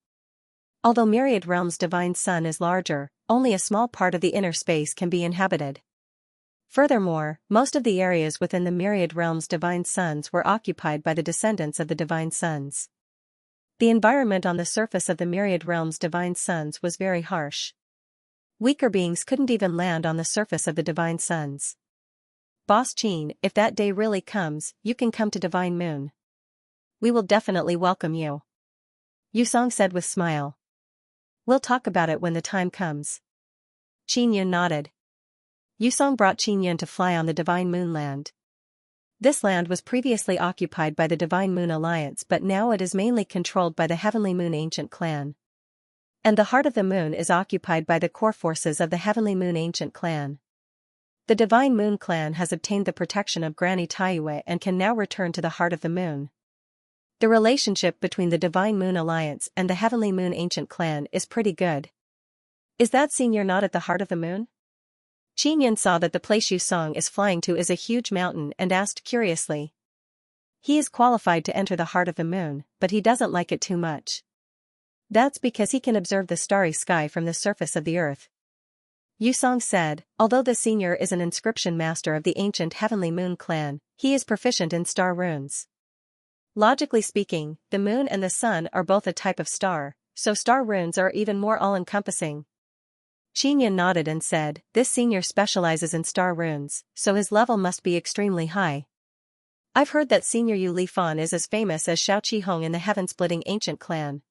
Although myriad realms divine sun is larger, only a small part of the inner space can be inhabited. Furthermore, most of the areas within the myriad realms divine suns were occupied by the descendants of the divine suns. The environment on the surface of the myriad realms divine suns was very harsh. Weaker beings couldn't even land on the surface of the divine suns. Boss Qin, if that day really comes, you can come to Divine Moon. We will definitely welcome you. Yu Song said with smile. We'll talk about it when the time comes. Qin Yun nodded. Yu Song brought Qin Yun to fly on the Divine Moon land. This land was previously occupied by the Divine Moon Alliance but now it is mainly controlled by the Heavenly Moon Ancient Clan. And the heart of the moon is occupied by the core forces of the Heavenly Moon Ancient Clan. The Divine Moon Clan has obtained the protection of Granny Taiyue and can now return to the heart of the moon. The relationship between the Divine Moon Alliance and the Heavenly Moon Ancient Clan is pretty good. Is that senior not at the heart of the moon? Qinyan saw that the place Yusong is flying to is a huge mountain and asked curiously. He is qualified to enter the heart of the moon, but he doesn't like it too much. That's because he can observe the starry sky from the surface of the earth. Yusong said, although the senior is an inscription master of the ancient Heavenly Moon Clan, he is proficient in star runes. Logically speaking, the moon and the sun are both a type of star, so star runes are even more all-encompassing. Qinyan nodded and said, this senior specializes in star runes, so his level must be extremely high. I've heard that senior Yu Lifan is as famous as Xiao Hong in the heaven-splitting ancient clan.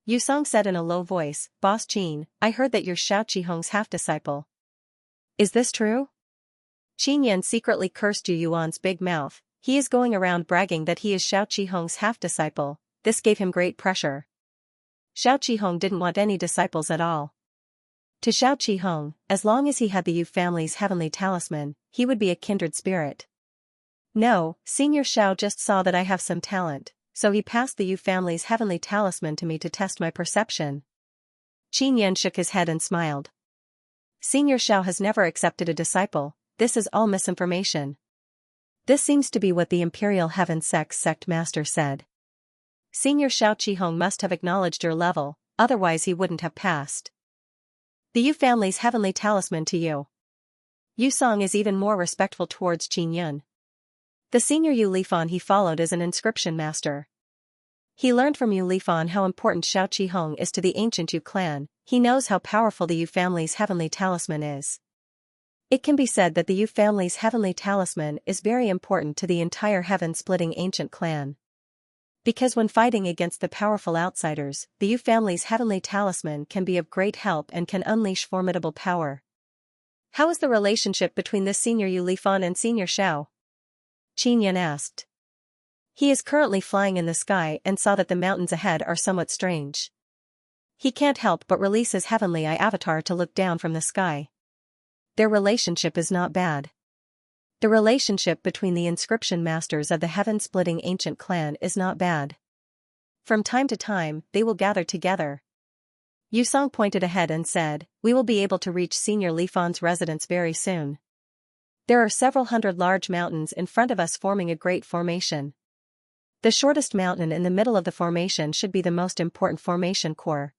Yusong said in a low voice, Boss Qin, I heard that you're Xiao Hong's half-disciple. Is this true? Qinyan secretly cursed Yu Yuan's big mouth. He is going around bragging that he is Xiao Hong's half-disciple. This gave him great pressure. Xiao Hong didn't want any disciples at all. To Xiao Hong, as long as he had the Yu family's heavenly talisman, he would be a kindred spirit. No, Senior Xiao just saw that I have some talent, so he passed the Yu family's heavenly talisman to me to test my perception. Qinyan shook his head and smiled. Senior Xiao has never accepted a disciple. This is all misinformation. This seems to be what the Imperial Heaven sect master said. Senior Xiao Hong must have acknowledged your level, otherwise he wouldn't have passed. The Yu family's heavenly talisman to you. Yusong is even more respectful towards Qinyan. The senior Yu Lifan he followed is an inscription master. He learned from Yu Lifan how important Xiao Hong is to the ancient Yu clan. He knows how powerful the Yu family's heavenly talisman is. It can be said that the Yu family's heavenly talisman is very important to the entire heaven-splitting ancient clan. Because when fighting against the powerful outsiders, the Yu family's heavenly talisman can be of great help and can unleash formidable power. How is the relationship between this senior Yu Lifan and senior Xiao? Qinyan asked. He is currently flying in the sky and saw that the mountains ahead are somewhat strange. He can't help but release his heavenly eye avatar to look down from the sky. Their relationship is not bad. The relationship between the inscription masters of the heaven-splitting ancient clan is not bad. From time to time, they will gather together. Yusong pointed ahead and said, we will be able to reach Senior Lifan's residence very soon. There are several hundred large mountains in front of us forming a great formation. The shortest mountain in the middle of the formation should be the most important formation core.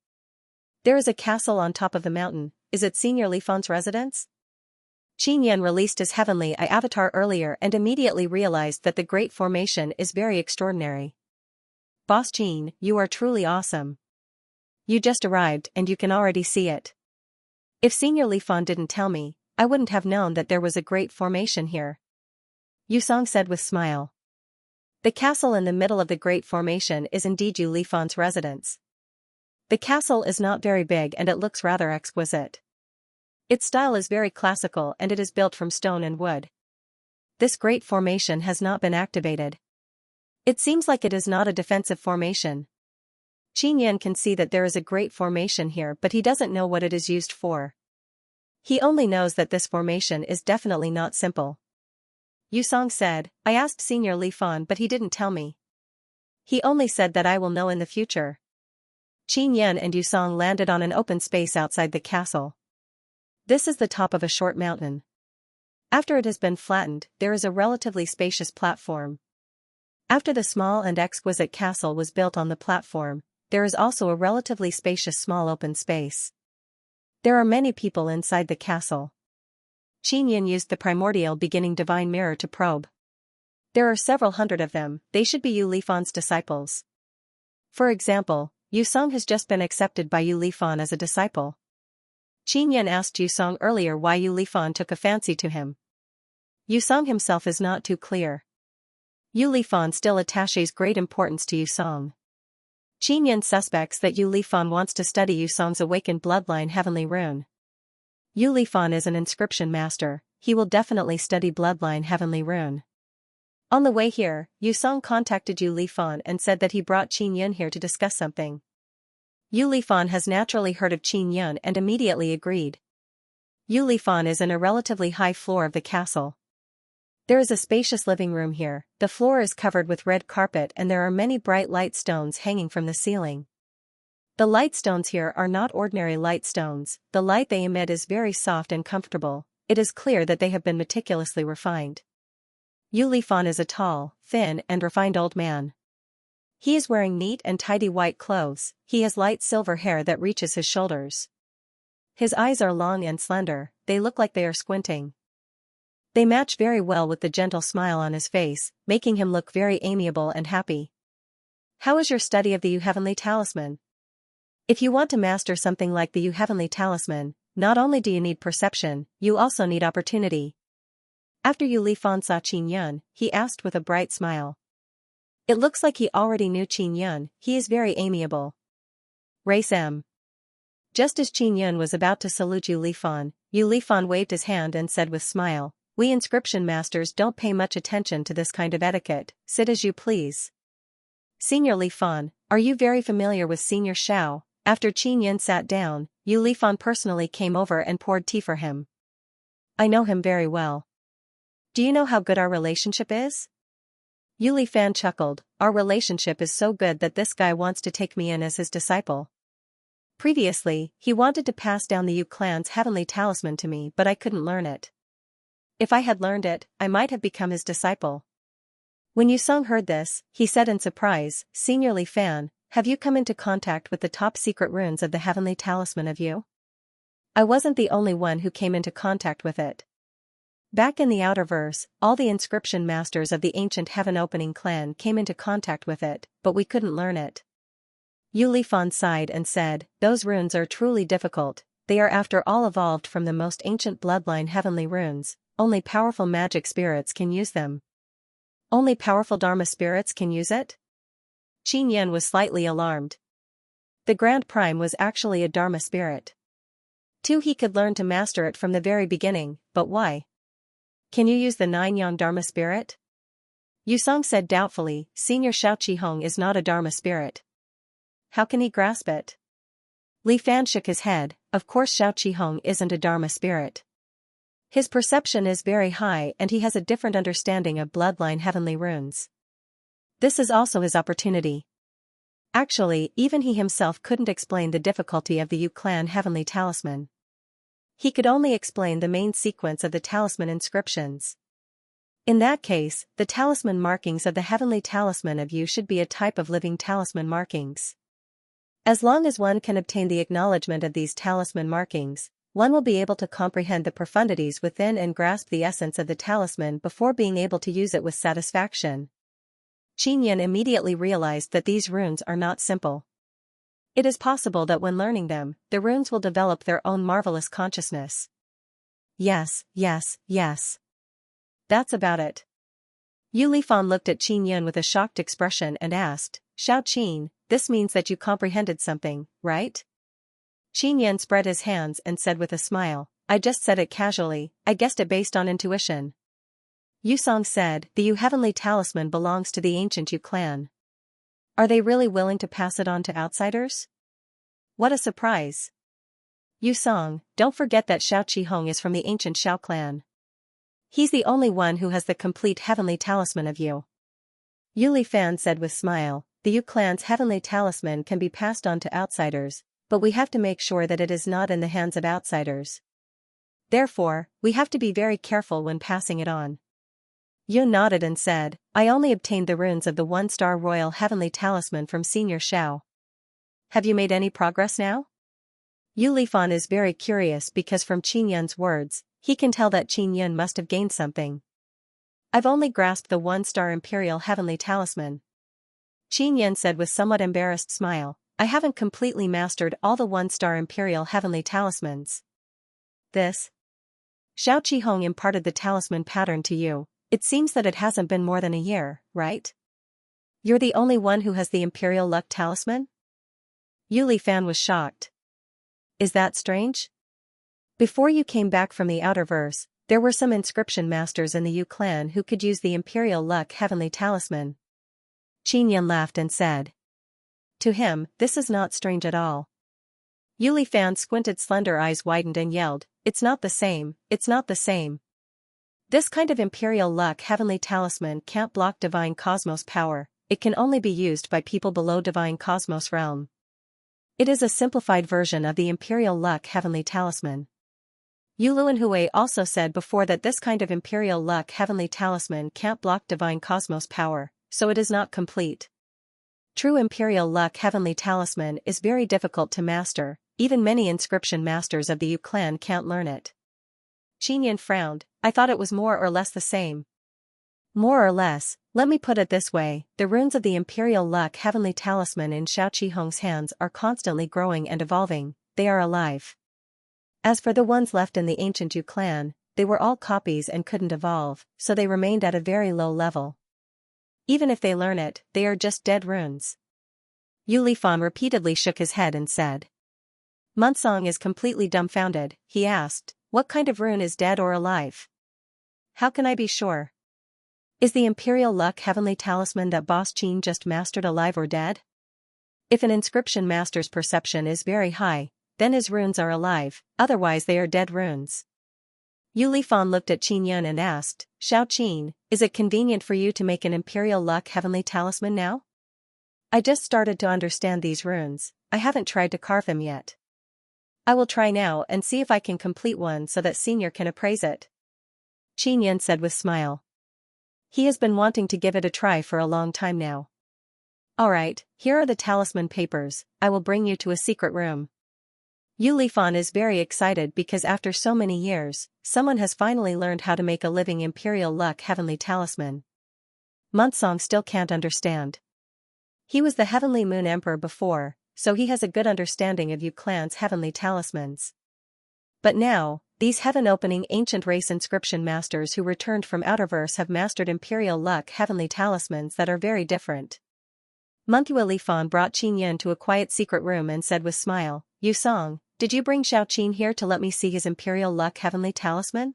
There is a castle on top of the mountain. Is it Senior Lifan's residence? Qinyan released his heavenly eye avatar earlier and immediately realized that the great formation is very extraordinary. Boss Qin, you are truly awesome. You just arrived and you can already see it. If Senior Lifan didn't tell me, I wouldn't have known that there was a great formation here. Yusong said with smile. The castle in the middle of the great formation is indeed Yu Lifan's residence. The castle is not very big and it looks rather exquisite. Its style is very classical and it is built from stone and wood. This great formation has not been activated. It seems like it is not a defensive formation. Qinyan can see that there is a great formation here but he doesn't know what it is used for. He only knows that this formation is definitely not simple. Yusong said, I asked Senior Lifan but he didn't tell me. He only said that I will know in the future. Qinyan and Yusong landed on an open space outside the castle. This is the top of a short mountain. After it has been flattened, there is a relatively spacious platform. After the small and exquisite castle was built on the platform, there is also a relatively spacious small open space. There are many people inside the castle. Qinyan used the primordial beginning divine mirror to probe. There are several hundred of them, they should be Yu Lifan's disciples. For example, Yusong has just been accepted by Yu Lifan as a disciple. Qinyan asked Yusong earlier why Yu Lifan took a fancy to him. Yusong himself is not too clear. Yu Lifan still attaches great importance to Yusong. Qinyan suspects that Yu Lifan wants to study Yusong's awakened bloodline heavenly rune. Yu Lifan is an inscription master, he will definitely study bloodline heavenly rune. On the way here, Yusong contacted Yu Lifan and said that he brought Qinyan here to discuss something. Yu Lifan has naturally heard of Qin Yun and immediately agreed. Yu Lifan is in a relatively high floor of the castle. There is a spacious living room here, the floor is covered with red carpet and there are many bright light stones hanging from the ceiling. The light stones here are not ordinary light stones, the light they emit is very soft and comfortable, it is clear that they have been meticulously refined. Yu Lifan is a tall, thin and refined old man. He is wearing neat and tidy white clothes, he has light silver hair that reaches his shoulders. His eyes are long and slender, they look like they are squinting. They match very well with the gentle smile on his face, making him look very amiable and happy. How is your study of the Yu Heavenly Talisman? If you want to master something like the Yu Heavenly Talisman, not only do you need perception, you also need opportunity. After Yu Lifan saw Qin Yun, he asked with a bright smile. It looks like he already knew Qin Yun, he is very amiable. Race M. Just as Qin Yun was about to salute Yu Lifan waved his hand and said with smile, "We inscription masters don't pay much attention to this kind of etiquette, sit as you please." Senior Lifan, are you very familiar with Senior Xiao? After Qin Yun sat down, Yu Lifan personally came over and poured tea for him. I know him very well. Do you know how good our relationship is? Yu Lifan chuckled, our relationship is so good that this guy wants to take me in as his disciple. Previously, he wanted to pass down the Yu clan's heavenly talisman to me but I couldn't learn it. If I had learned it, I might have become his disciple. When Yu Song heard this, he said in surprise, Senior Lifan, have you come into contact with the top secret runes of the heavenly talisman of Yu? I wasn't the only one who came into contact with it. Back in the outer verse, all the inscription masters of the ancient heaven opening clan came into contact with it, but we couldn't learn it. Yu Lifan sighed and said, those runes are truly difficult, they are after all evolved from the most ancient bloodline heavenly runes, only powerful magic spirits can use them. Only powerful Dharma spirits can use it? Qin Yun was slightly alarmed. The Grand Prime was actually a Dharma spirit. Too, he could learn to master it from the very beginning, but why? Can you use the 9-yang Dharma spirit? Yu Song said doubtfully, Senior Xiao Qihong is not a Dharma spirit. How can he grasp it? Li Fan shook his head, of course Xiao Qihong isn't a Dharma spirit. His perception is very high and he has a different understanding of bloodline heavenly runes. This is also his opportunity. Actually, even he himself couldn't explain the difficulty of the Yu clan heavenly talisman. He could only explain the main sequence of the talisman inscriptions. In that case, the talisman markings of the heavenly talisman of Yu should be a type of living talisman markings. As long as one can obtain the acknowledgement of these talisman markings, one will be able to comprehend the profundities within and grasp the essence of the talisman before being able to use it with satisfaction. Qin Yun immediately realized that these runes are not simple. It is possible that when learning them, the runes will develop their own marvelous consciousness. Yes. That's about it. Yu Lifan looked at Qin Yun with a shocked expression and asked, Xiao Qin, this means that you comprehended something, right? Qin Yun spread his hands and said with a smile, I just said it casually, I guessed it based on intuition. Yu Song said, the Yu heavenly talisman belongs to the ancient Yu clan. Are they really willing to pass it on to outsiders? What a surprise. Yu Song, don't forget that Xiao Qihong is from the ancient Xiao clan. He's the only one who has the complete heavenly talisman of Yu. Yu Lifan said with smile, the Yu clan's heavenly talisman can be passed on to outsiders, but we have to make sure that it is not in the hands of outsiders. Therefore, we have to be very careful when passing it on. Yu nodded and said, I only obtained the runes of the 1-star royal heavenly talisman from Senior Xiao. Have you made any progress now? Yu Lifan is very curious because from Qin Yun's words, he can tell that Qin Yun must have gained something. I've only grasped the 1-star imperial heavenly talisman. Qin Yun said with somewhat embarrassed smile, I haven't completely mastered all the 1-star imperial heavenly talismans. This? Xiao Qihong imparted the talisman pattern to you. It seems that it hasn't been more than a year, right? You're the only one who has the imperial luck talisman? Yu Lifan was shocked. Is that strange? Before you came back from the outer verse, there were some inscription masters in the Yu clan who could use the imperial luck heavenly talisman. Qin Yun laughed and said. To him, this is not strange at all. Yu Fan's squinted slender eyes widened and yelled, "It's not the same, it's not the same. This kind of imperial luck heavenly talisman can't block divine cosmos power, it can only be used by people below divine cosmos realm. It is a simplified version of the imperial luck heavenly talisman." Yu Luanhui also said before that this kind of imperial luck heavenly talisman can't block divine cosmos power, so it is not complete. True imperial luck heavenly talisman is very difficult to master, even many inscription masters of the Yu clan can't learn it. Qinyan frowned, "I thought it was more or less the same." More or less, let me put it this way, the runes of the imperial luck heavenly talisman in Xiao Qihong's hands are constantly growing and evolving, they are alive. As for the ones left in the ancient Yu clan, they were all copies and couldn't evolve, so they remained at a very low level. Even if they learn it, they are just dead runes. Yu Fan repeatedly shook his head and said. Munsong is completely dumbfounded, he asked, "What kind of rune is dead or alive? How can I be sure? Is the imperial luck heavenly talisman that Boss Qin just mastered alive or dead? If an inscription master's perception is very high, then his runes are alive, otherwise they are dead runes." Yu Fan looked at Qin Yun and asked, "Xiao Qin, is it convenient for you to make an imperial luck heavenly talisman now? I just started to understand these runes, I haven't tried to carve them yet. I will try now and see if I can complete one so that Senior can appraise it." Qin Yun said with smile. He has been wanting to give it a try for a long time now. "Alright, here are the talisman papers, I will bring you to a secret room." Yu Fan is very excited because after so many years, someone has finally learned how to make a living imperial luck heavenly talisman. Munsong still can't understand. He was the Heavenly Moon Emperor before, so he has a good understanding of Yu clan's heavenly talismans. But now, these heaven-opening ancient race inscription masters who returned from Outerverse have mastered imperial luck heavenly talismans that are very different. Munthua Lifan brought Qin Yun to a quiet secret room and said with smile, "Yu Song, did you bring Xiao Qin here to let me see his imperial luck heavenly talisman?"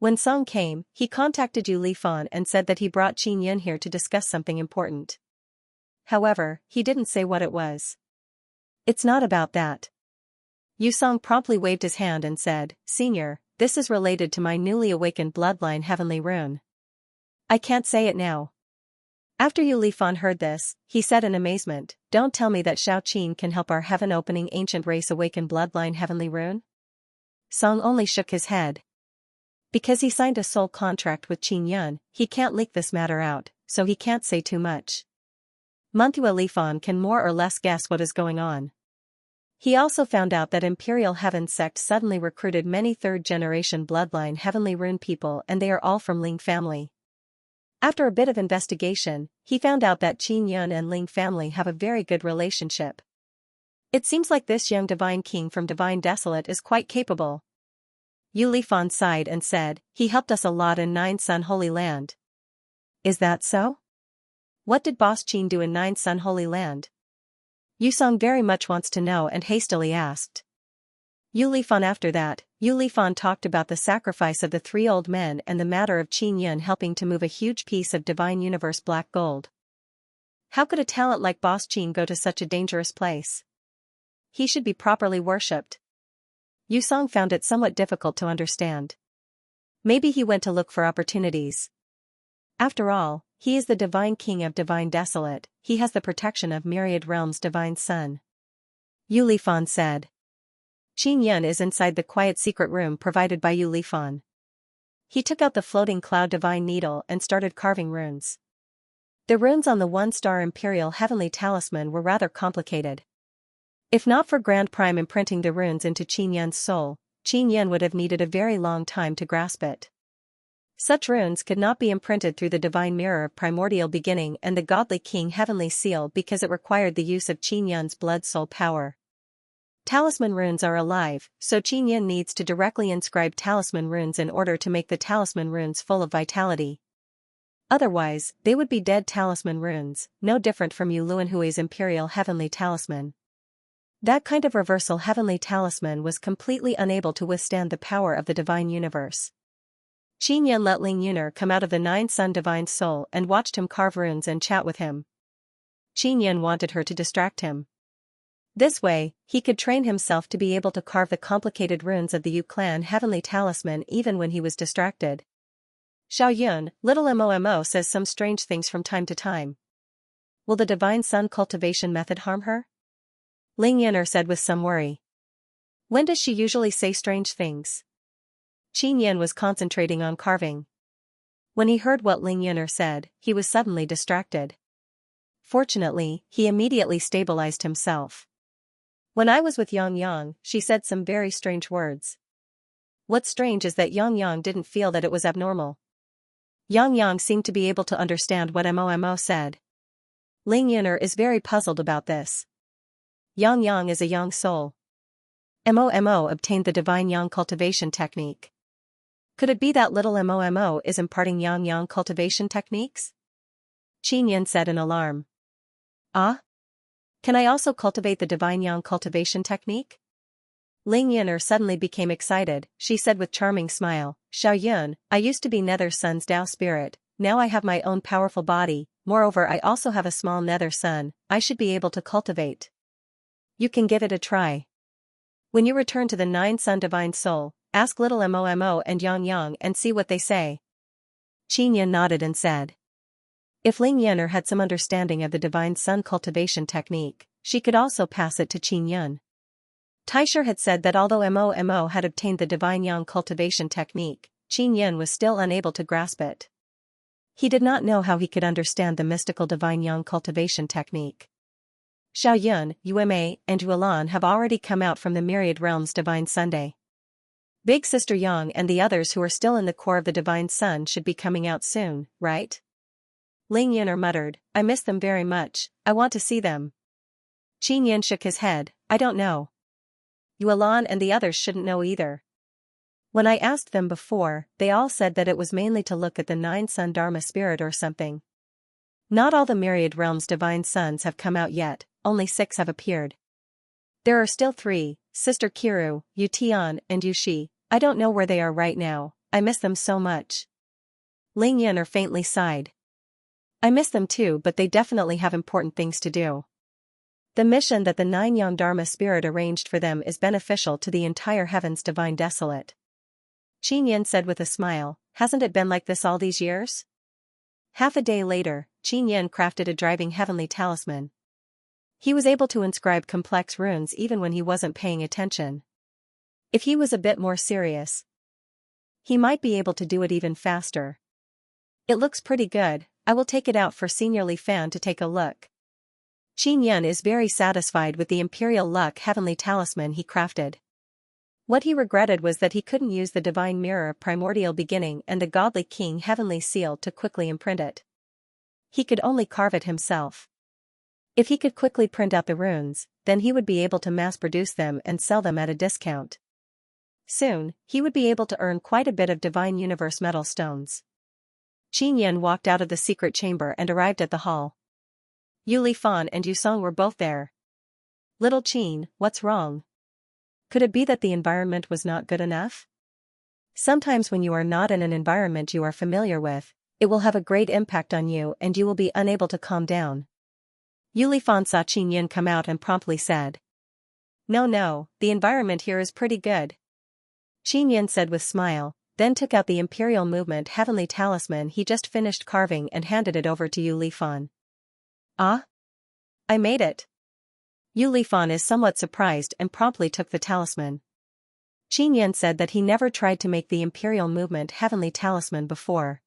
When Song came, he contacted Yu Lifan and said that he brought Qin Yun here to discuss something important. However, he didn't say what it was. "It's not about that." Yu Song promptly waved his hand and said, "Senior, this is related to my newly awakened bloodline heavenly rune. I can't say it now." After Yu Lifan heard this, he said in amazement, "Don't tell me that Xiao Qin can help our heaven-opening ancient race awaken bloodline heavenly rune?" Song only shook his head. Because he signed a soul contract with Qin Yun, he can't leak this matter out, so he can't say too much. Munthua Lifan can more or less guess what is going on. He also found out that Imperial Heaven sect suddenly recruited many third-generation bloodline heavenly rune people and they are all from Ling family. After a bit of investigation, he found out that Qin Yun and Ling family have a very good relationship. It seems like this young divine king from Divine Desolate is quite capable. Yu Lifan sighed and said, "He helped us a lot in Nine Sun Holy Land." "Is that so? What did Boss Qin do in Nine Sun Holy Land?" Yu Song very much wants to know and hastily asked. Yu Lifan after that, Yu Lifan talked about the sacrifice of the three old men and the matter of Qin Yun helping to move a huge piece of divine universe black gold. How could a talent like Boss Qin go to such a dangerous place? He should be properly worshipped. Yu Song found it somewhat difficult to understand. Maybe he went to look for opportunities. After all, he is the divine king of Divine Desolate, he has the protection of myriad realms divine sun. Yu Lifan said. Qin Yun is inside the quiet secret room provided by Yu Lifan. He took out the floating cloud divine needle and started carving runes. The runes on the one-star imperial heavenly talisman were rather complicated. If not for Grand Prime imprinting the runes into Qin Yun's soul, Qin Yun would have needed a very long time to grasp it. Such runes could not be imprinted through the divine mirror of primordial beginning and the godly king heavenly seal because it required the use of Qin Yun's blood soul power. Talisman runes are alive, so Qin Yun needs to directly inscribe talisman runes in order to make the talisman runes full of vitality. Otherwise, they would be dead talisman runes, no different from Yu Luanhui's imperial heavenly talisman. That kind of reversal heavenly talisman was completely unable to withstand the power of the divine universe. Qin Yun let Ling Yuner come out of the Nine Sun divine soul and watched him carve runes and chat with him. Qin Yin wanted her to distract him. This way, he could train himself to be able to carve the complicated runes of the Yu clan heavenly talisman even when he was distracted. Xiao Yun, little Momo says some strange things from time to time. Will the divine sun cultivation method harm her? Ling Yin'er said with some worry. When does she usually say strange things? Qin Yin was concentrating on carving. When he heard what Ling Yin'er said, he was suddenly distracted. Fortunately, he immediately stabilized himself. When I was with Yang Yang, she said some very strange words. What's strange is that Yang Yang didn't feel that it was abnormal. Yang Yang seemed to be able to understand what Momo said. Ling Yin'er is very puzzled about this. Yang Yang is a Yang soul. Momo obtained the divine Yang cultivation technique. Could it be that little Momo is imparting Yang Yang cultivation techniques? Qin Yin said in alarm. Ah? Can I also cultivate the divine Yang cultivation technique? Ling Yin'er suddenly became excited. She said with charming smile, Xiao Yun, I used to be Nether Sun's Dao spirit, now I have my own powerful body, moreover I also have a small Nether Sun, I should be able to cultivate. You can give it a try. When you return to the 9 Sun Divine Soul, ask little Momo and Yang Yang and see what they say. Qin Yin nodded and said. If Ling Yin'er had some understanding of the divine sun cultivation technique, she could also pass it to Qin Yin. Taisher had said that although Momo had obtained the divine Yang cultivation technique, Qin Yin was still unable to grasp it. He did not know how he could understand the mystical divine Yang cultivation technique. Xiao Yun, Yueme, and Yuelan have already come out from the myriad realms divine Sunday. Big Sister Yang and the others who are still in the core of the divine sun should be coming out soon, right? Ling Yin'er muttered, I miss them very much, I want to see them. Qin Yin shook his head, I don't know. Yuelan and the others shouldn't know either. When I asked them before, they all said that it was mainly to look at the 9 Sun Dharma spirit or something. Not all the myriad realms divine suns have come out yet, only 6 have appeared. There are still 3, Sister Kiru, Yu Tian and Yu Shi, I don't know where they are right now, I miss them so much. Ling Yin'er faintly sighed. I miss them too, but they definitely have important things to do. The mission that the 9 Yang Dharma spirit arranged for them is beneficial to the entire heaven's divine desolate. Qin Yin said with a smile, hasn't it been like this all these years? Half a day later, Qin Yin crafted a driving heavenly talisman. He was able to inscribe complex runes even when he wasn't paying attention. If he was a bit more serious, he might be able to do it even faster. It looks pretty good, I will take it out for Senior Li Fan to take a look. Qin Yin is very satisfied with the Imperial Luck Heavenly Talisman he crafted. What he regretted was that he couldn't use the Divine Mirror of Primordial Beginning and the Godly King Heavenly Seal to quickly imprint it. He could only carve it himself. If he could quickly print out the runes, then he would be able to mass-produce them and sell them at a discount. Soon, he would be able to earn quite a bit of Divine Universe metal stones. Qin Yin walked out of the secret chamber and arrived at the hall. Yu Li Fan and Yu Song were both there. Little Qin, what's wrong? Could it be that the environment was not good enough? Sometimes when you are not in an environment you are familiar with, it will have a great impact on you and you will be unable to calm down. Yu Li Fan saw Qin Yin come out and promptly said. No, the environment here is pretty good. Qin Yin said with smile, then took out the Imperial Movement Heavenly Talisman he just finished carving and handed it over to Yu Li Fan. Ah? I made it. Yu Li Fan is somewhat surprised and promptly took the talisman. Qin Yin said that he never tried to make the Imperial Movement Heavenly Talisman before.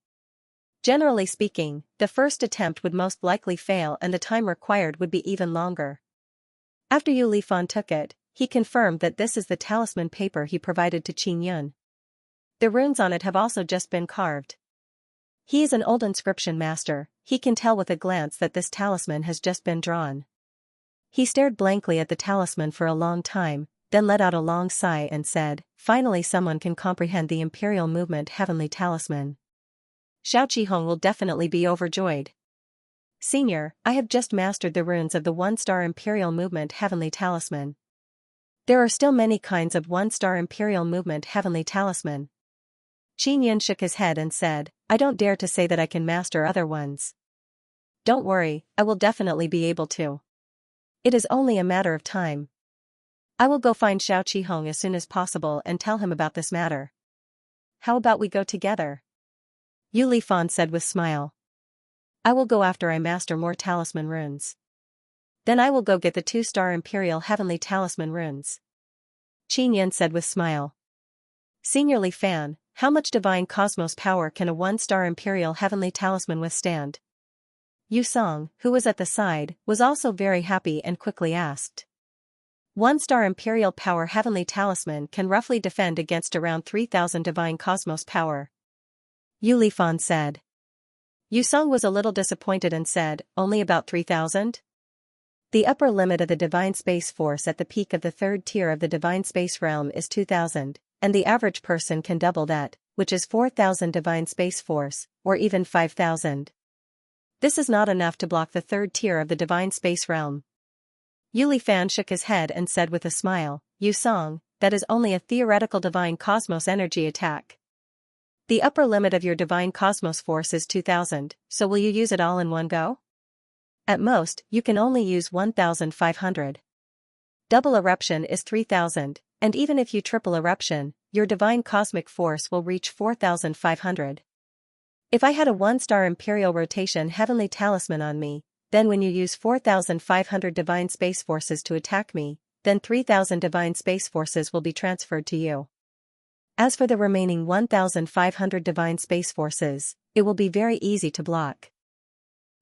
Generally speaking, the first attempt would most likely fail and the time required would be even longer. After Yu Li Fan took it, he confirmed that this is the talisman paper he provided to Qin Yin. The runes on it have also just been carved. He is an old inscription master, he can tell with a glance that this talisman has just been drawn. He stared blankly at the talisman for a long time, then let out a long sigh and said, finally someone can comprehend the Imperial Movement Heavenly Talisman. Xiao Qihong will definitely be overjoyed. Senior, I have just mastered the runes of the 1-star Imperial Movement Heavenly Talisman. There are still many kinds of 1-star Imperial Movement Heavenly Talisman. Qin Yin shook his head and said, I don't dare to say that I can master other ones. Don't worry, I will definitely be able to. It is only a matter of time. I will go find Xiao Qihong as soon as possible and tell him about this matter. How about we go together? Yu Lifan said with smile. I will go after I master more talisman runes. Then I will go get the 2-star Imperial Heavenly Talisman runes. Qin Yan said with smile. Senior Li Fan, how much divine cosmos power can a 1-star Imperial Heavenly Talisman withstand? Yu Song, who was at the side, was also very happy and quickly asked. 1-star Imperial Power Heavenly Talisman can roughly defend against around 3,000 divine cosmos power. Yu Lifan said. Yu Song was a little disappointed and said, only about 3,000? The upper limit of the divine space force at the peak of the 3rd tier of the divine space realm is 2,000, and the average person can double that, which is 4,000 divine space force, or even 5,000. This is not enough to block the 3rd tier of the divine space realm. Yu Lifan shook his head and said with a smile, Yu Song, that is only a theoretical divine cosmos energy attack. The upper limit of your divine cosmos force is 2,000, so will you use it all in one go? At most, you can only use 1,500. Double eruption is 3,000, and even if you triple eruption, your divine cosmic force will reach 4,500. If I had a 1-star Imperial Rotation Heavenly Talisman on me, then when you use 4,500 divine space forces to attack me, then 3,000 divine space forces will be transferred to you. As for the remaining 1,500 divine space forces, it will be very easy to block.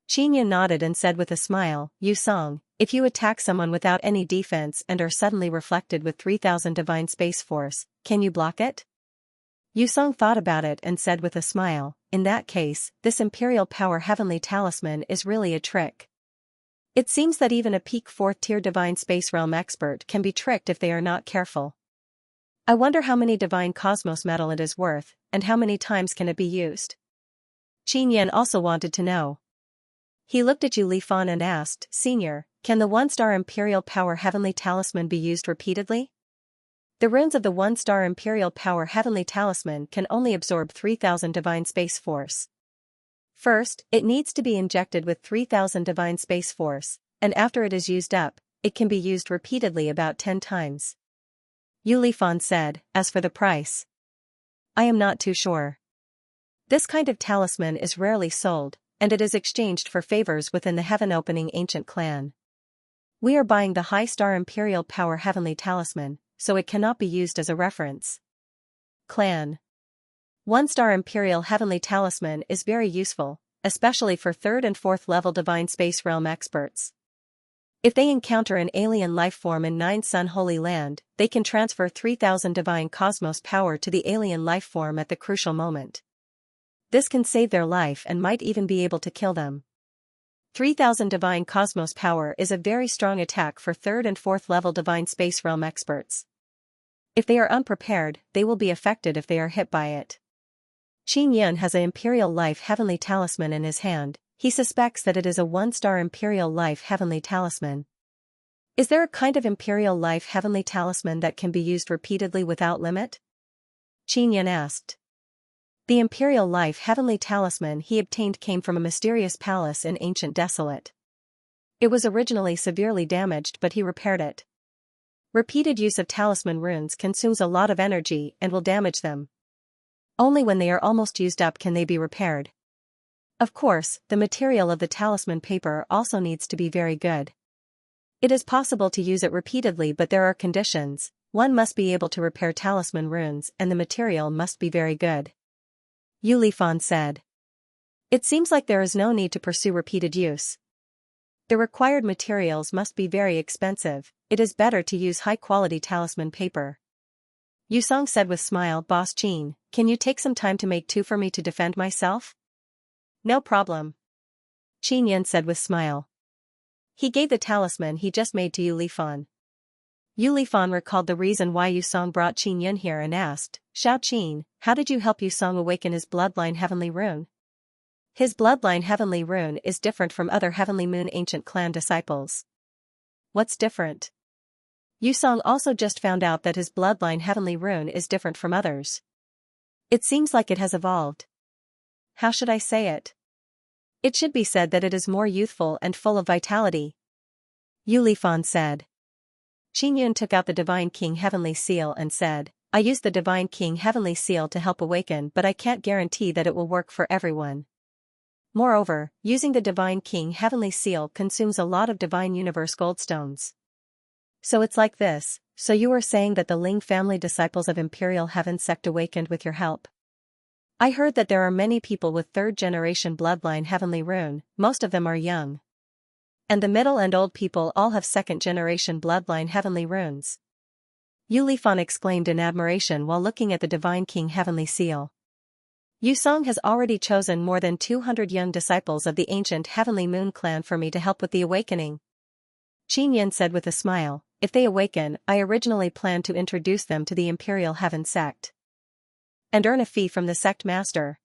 Qin Yan nodded and said with a smile, Yu Song, if you attack someone without any defense and are suddenly reflected with 3,000 divine space force, can you block it? Yu Song thought about it and said with a smile, in that case, this Imperial Power Heavenly Talisman is really a trick. It seems that even a peak 4th tier divine space realm expert can be tricked if they are not careful. I wonder how many divine cosmos metal it is worth, and how many times can it be used? Qin Yan also wanted to know. He looked at Yu Lifan and asked, Senior, can the 1-star Imperial Power Heavenly Talisman be used repeatedly? The runes of the 1-star Imperial Power Heavenly Talisman can only absorb 3,000 divine space force. First, it needs to be injected with 3,000 divine space force, and after it is used up, it can be used repeatedly about 10 times. Yu Lifan said, as for the price, I am not too sure. This kind of talisman is rarely sold, and it is exchanged for favors within the heaven-opening ancient clan. We are buying the high-star Imperial Power Heavenly Talisman, so it cannot be used as a reference. Clan. 1-star Imperial Heavenly Talisman is very useful, especially for 3rd and 4th level divine space realm experts. If they encounter an alien life form in 9 Sun Holy Land, they can transfer 3,000 divine cosmos power to the alien life form at the crucial moment. This can save their life and might even be able to kill them. 3,000 divine cosmos power is a very strong attack for 3rd and 4th level divine space realm experts. If they are unprepared, they will be affected if they are hit by it. Qin Yan has an Imperial Life Heavenly Talisman in his hand. He suspects that it is a 1-star Imperial Life Heavenly Talisman. Is there a kind of Imperial Life Heavenly Talisman that can be used repeatedly without limit? Qin Yan asked. The Imperial Life Heavenly Talisman he obtained came from a mysterious palace in ancient Desolate. It was originally severely damaged but he repaired it. Repeated use of talisman runes consumes a lot of energy and will damage them. Only when they are almost used up can they be repaired. Of course, the material of the talisman paper also needs to be very good. It is possible to use it repeatedly but there are conditions. One must be able to repair talisman runes and the material must be very good. Yu Lifan said. It seems like there is no need to pursue repeated use. The required materials must be very expensive. It is better to use high-quality talisman paper. Yu Song said with smile, Boss Qin, can you take some time to make 2 for me to defend myself? No problem. Qin Yan said with smile. He gave the talisman he just made to Yu Lifan. Yu Lifan recalled the reason why Yu Song brought Qin Yan here and asked, Xiao Qin, how did you help Yu Song awaken his bloodline heavenly rune? His bloodline heavenly rune is different from other heavenly moon ancient clan disciples. What's different? Yu Song also just found out that his bloodline heavenly rune is different from others. It seems like it has evolved. How should I say it? It should be said that it is more youthful and full of vitality. Yu Lifan said. Xianxia took out the Divine King Heavenly Seal and said, I used the Divine King Heavenly Seal to help awaken, but I can't guarantee that it will work for everyone. Moreover, using the Divine King Heavenly Seal consumes a lot of Divine Universe Goldstones. So it's like this, so you are saying that the Ling family disciples of Imperial Heaven sect awakened with your help? I heard that there are many people with third-generation bloodline Heavenly Rune, most of them are young. And the middle and old people all have second-generation bloodline Heavenly Runes. Yu Lifan exclaimed in admiration while looking at the Divine King Heavenly Seal. Yu Song has already chosen more than 200 young disciples of the ancient Heavenly Moon clan for me to help with the awakening. Xianxia said with a smile, if they awaken, I originally planned to introduce them to the Imperial Heaven sect. And earn a fee from the sect master.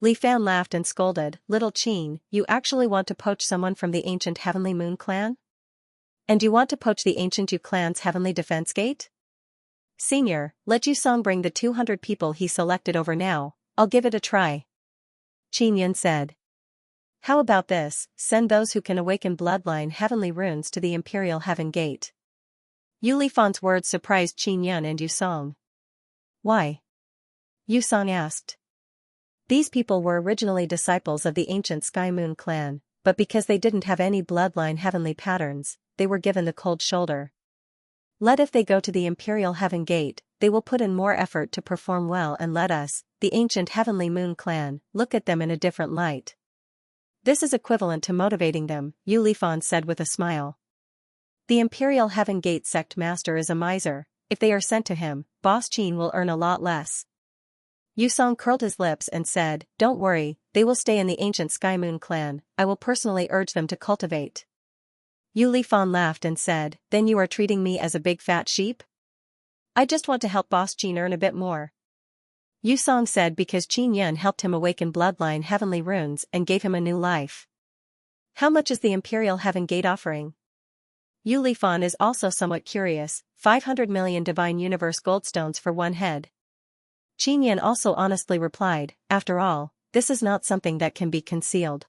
Li Fan laughed and scolded, Little Qin, you actually want to poach someone from the ancient Heavenly Moon clan? And you want to poach the ancient Yu clan's Heavenly Defense Gate? Senior, let Yu Song bring the 200 people he selected over now, I'll give it a try. Xianxia said. How about this, send those who can awaken bloodline Heavenly Runes to the Imperial Heaven Gate. Yu Lifan's words surprised Xianxia and Yu Song. Why? Yu Song asked. These people were originally disciples of the ancient Sky Moon clan, but because they didn't have any bloodline heavenly patterns, they were given the cold shoulder. If they go to the Imperial Heaven Gate, they will put in more effort to perform well, and let us, the ancient Heavenly Moon clan, look at them in a different light. This is equivalent to motivating them, Yu Lifan said with a smile. The Imperial Heaven Gate sect master is a miser. If they are sent to him, Boss Qin will earn a lot less. Yu Song curled his lips and said, Don't worry, they will stay in the ancient Sky Moon clan, I will personally urge them to cultivate. Yu Lifan laughed and said, Then you are treating me as a big fat sheep? I just want to help Boss Qin earn a bit more. Yu Song said because Xianxia helped him awaken bloodline Heavenly Runes and gave him a new life. How much is the Imperial Heaven Gate offering? Yu Lifan is also somewhat curious, 500 million Divine Universe Goldstones for one head. Xianxia also honestly replied, After all, this is not something that can be concealed.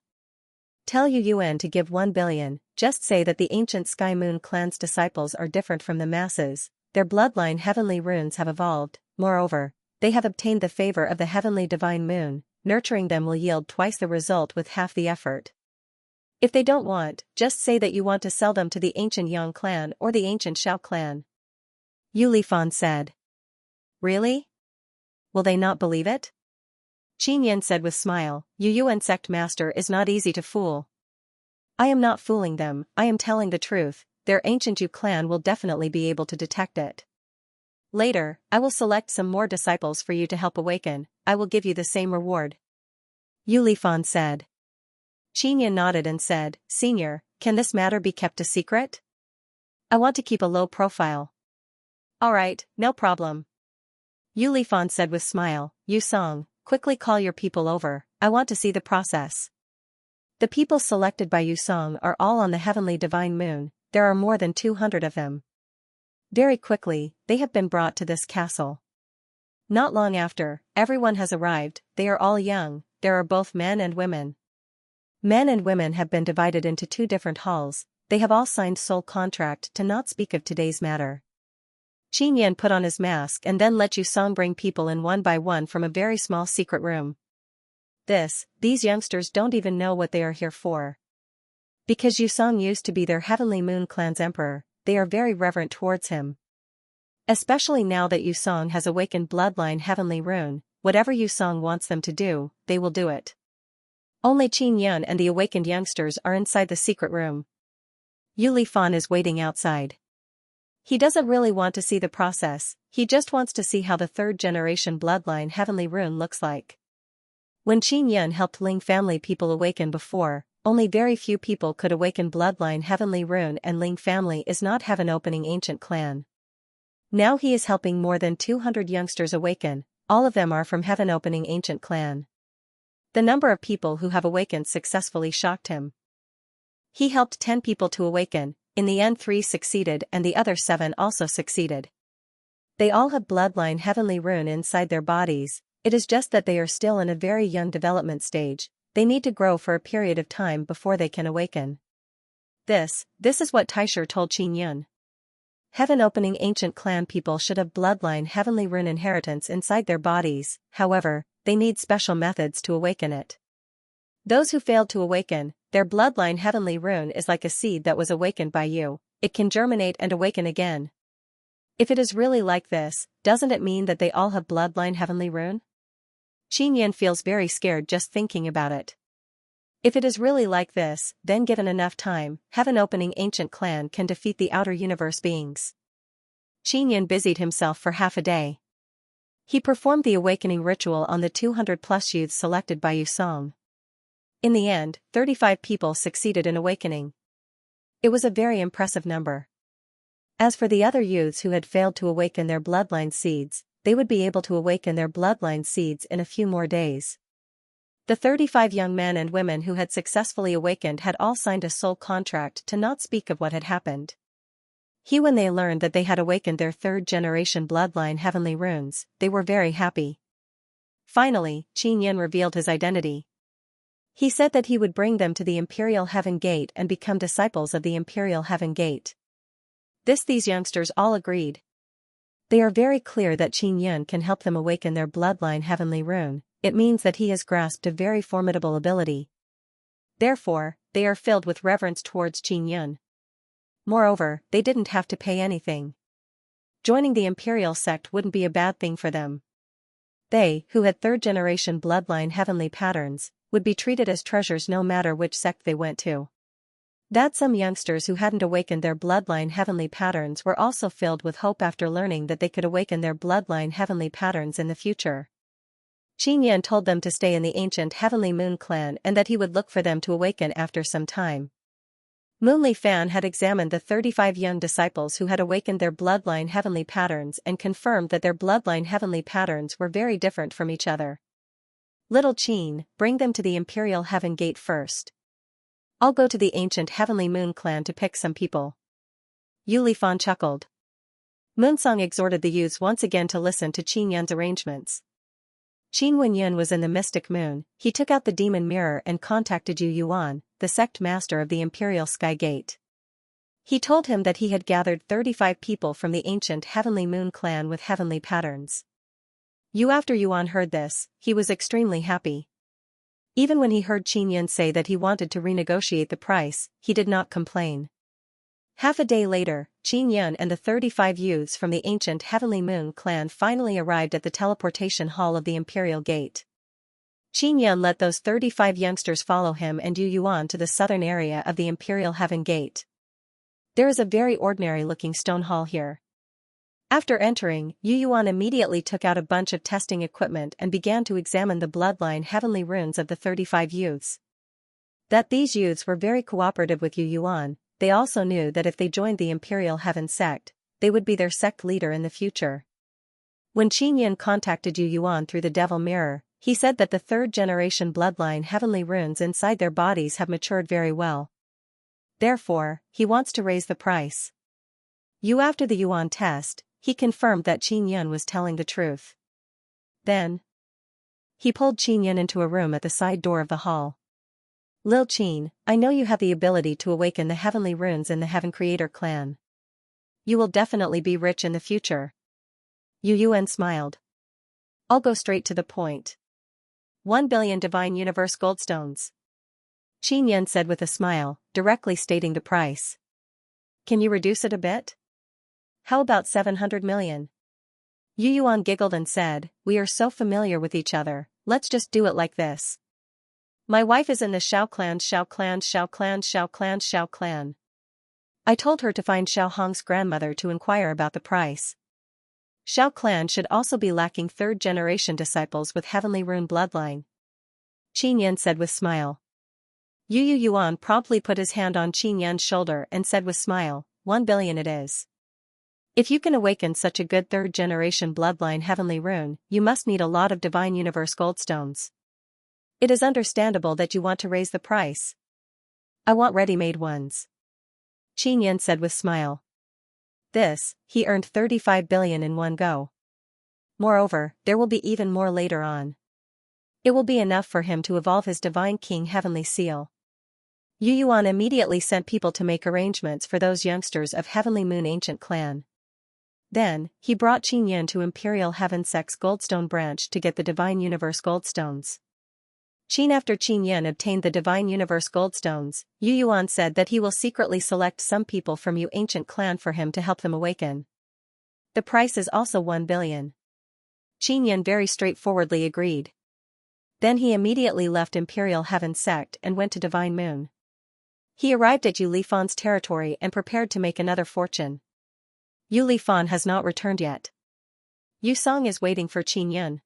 Tell Yu Yuan to give 1 billion, just say that the ancient Sky Moon clan's disciples are different from the masses, their bloodline Heavenly Runes have evolved, moreover, they have obtained the favor of the Heavenly Divine Moon, nurturing them will yield twice the result with half the effort. If they don't want, just say that you want to sell them to the ancient Yang clan or the ancient Xiao clan. Yu Lifan said. Really? Will they not believe it? Xianxia said with smile, Yu Yuan sect master is not easy to fool. I am not fooling them, I am telling the truth, their ancient Yu clan will definitely be able to detect it. Later, I will select some more disciples for you to help awaken, I will give you the same reward. Yu Lifan said. Xianxia nodded and said, Senior, can this matter be kept a secret? I want to keep a low profile. Alright, no problem. Yu Lifan said with smile, Yu Song, quickly call your people over, I want to see the process. The people selected by Yu Song are all on the Heavenly Divine Moon, there are more than 200 of them. Very quickly, they have been brought to this castle. Not long after, everyone has arrived, they are all young, there are both men and women. Men and women have been divided into 2 different halls, they have all signed soul contract to not speak of today's matter. Xianxia put on his mask and then let Yu Song bring people in one by one from a very small secret room. These youngsters don't even know what they are here for. Because Yu Song used to be their Heavenly Moon clan's emperor, they are very reverent towards him. Especially now that Yu Song has awakened bloodline Heavenly Rune, whatever Yu Song wants them to do, they will do it. Only Xianxia and the awakened youngsters are inside the secret room. Yu Lifan is waiting outside. He doesn't really want to see the process, he just wants to see how the third-generation bloodline Heavenly Rune looks like. When Xianxia helped Ling family people awaken before, only very few people could awaken bloodline Heavenly Rune, and Ling family is not Heaven Opening Ancient Clan. Now he is helping more than 200 youngsters awaken, all of them are from Heaven Opening Ancient Clan. The number of people who have awakened successfully shocked him. He helped 10 people to awaken, in the end 3 succeeded and the other 7 also succeeded. They all have bloodline Heavenly Rune inside their bodies, it is just that they are still in a very young development stage, they need to grow for a period of time before they can awaken. This is what Taisher told Qin Yun. Heaven-opening ancient clan people should have bloodline heavenly rune inheritance inside their bodies, however, they need special methods to awaken it. Those who failed to awaken, their bloodline heavenly rune is like a seed that was awakened by you, it can germinate and awaken again. If it is really like this, doesn't it mean that they all have bloodline heavenly rune? Qin Yun feels very scared just thinking about it. If it is really like this, then given enough time, heaven-opening ancient clan can defeat the outer universe beings. Qin Yun busied himself for half a day. He performed the awakening ritual on the 200-plus youths selected by Yu Song. In the end, 35 people succeeded in awakening. It was a very impressive number. As for the other youths who had failed to awaken their bloodline seeds, they would be able to awaken their bloodline seeds in a few more days. The 35 young men and women who had successfully awakened had all signed a soul contract to not speak of what had happened. When they learned that they had awakened their third-generation bloodline heavenly runes, they were very happy. Finally, Qin Yun revealed his identity. He said that he would bring them to the Imperial Heaven Gate and become disciples of the Imperial Heaven Gate. These youngsters all agreed. They are very clear that Qin Yun can help them awaken their bloodline heavenly rune. It means that he has grasped a very formidable ability. Therefore, they are filled with reverence towards Qin Yun. Moreover, they didn't have to pay anything. Joining the imperial sect wouldn't be a bad thing for them. They, who had third-generation bloodline heavenly patterns, would be treated as treasures no matter which sect they went to. That some youngsters who hadn't awakened their bloodline heavenly patterns were also filled with hope after learning that they could awaken their bloodline heavenly patterns in the future. Qin Yun told them to stay in the ancient Heavenly Moon clan and that he would look for them to awaken after some time. Moonli Fan had examined the 35 young disciples who had awakened their bloodline heavenly patterns and confirmed that their bloodline heavenly patterns were very different from each other. Little Qin, bring them to the Imperial Heaven Gate first. I'll go to the ancient Heavenly Moon clan to pick some people. Yu Lifan chuckled. Moonsong exhorted the youths once again to listen to Qin Yun's arrangements. Qin Wenyun was in the Mystic Moon. He took out the demon mirror and contacted Yu Yuan, the sect master of the Imperial Sky Gate. He told him that he had gathered 35 people from the ancient Heavenly Moon clan with heavenly patterns. After Yuan heard this, he was extremely happy. Even when he heard Qin Yun say that he wanted to renegotiate the price, he did not complain. Half a day later, Qin Yun and the 35 youths from the ancient Heavenly Moon clan finally arrived at the teleportation hall of the Imperial Gate. Qin Yun let those 35 youngsters follow him and Yu Yuan to the southern area of the Imperial Heaven Gate. There is a very ordinary-looking stone hall here. After entering, Yu Yuan immediately took out a bunch of testing equipment and began to examine the bloodline heavenly runes of the 35 youths. That these youths were very cooperative with Yu Yuan. They also knew that if they joined the Imperial Heaven sect, they would be their sect leader in the future. When Qin Yun contacted Yu Yuan through the Devil Mirror, he said that the third-generation bloodline heavenly runes inside their bodies have matured very well. Therefore, he wants to raise the price. After the Yuan test, he confirmed that Qin Yun was telling the truth. Then, he pulled Qin Yun into a room at the side door of the hall. Lil Qin, I know you have the ability to awaken the heavenly runes in the Heaven Creator clan. You will definitely be rich in the future. Yu Yuan smiled. I'll go straight to the point. 1 billion Divine Universe Goldstones. Qin Yun said with a smile, directly stating the price. Can you reduce it a bit? How about 700 million? Yu Yuan giggled and said, we are so familiar with each other, let's just do it like this. My wife is in the Xiao clan, Xiao clan, Xiao clan, Xiao clan, Xiao clan. I told her to find Xiao Hong's grandmother to inquire about the price. Xiao clan should also be lacking third-generation disciples with heavenly rune bloodline. Qin Yun said with smile. Yu Yuan promptly put his hand on Qin Yun's shoulder and said with smile, 1 billion it is. If you can awaken such a good third-generation bloodline heavenly rune, you must need a lot of Divine Universe Goldstones. It is understandable that you want to raise the price. I want ready-made ones. Qin Yun said with smile. He earned 35 billion in one go. Moreover, there will be even more later on. It will be enough for him to evolve his Divine King Heavenly Seal. Yu Yuan immediately sent people to make arrangements for those youngsters of Heavenly Moon Ancient Clan. Then, he brought Qin Yin to Imperial Heaven Sect's Goldstone branch to get the Divine Universe Goldstones. After Qin Yin obtained the Divine Universe Goldstones, Yu Yuan said that he will secretly select some people from Yu Ancient Clan for him to help them awaken. The price is also 1 billion. Qin Yin very straightforwardly agreed. Then he immediately left Imperial Heaven Sect and went to Divine Moon. He arrived at Yu Lifan's territory and prepared to make another fortune. Yu Lifan has not returned yet. Yu Song is waiting for Qin Yin.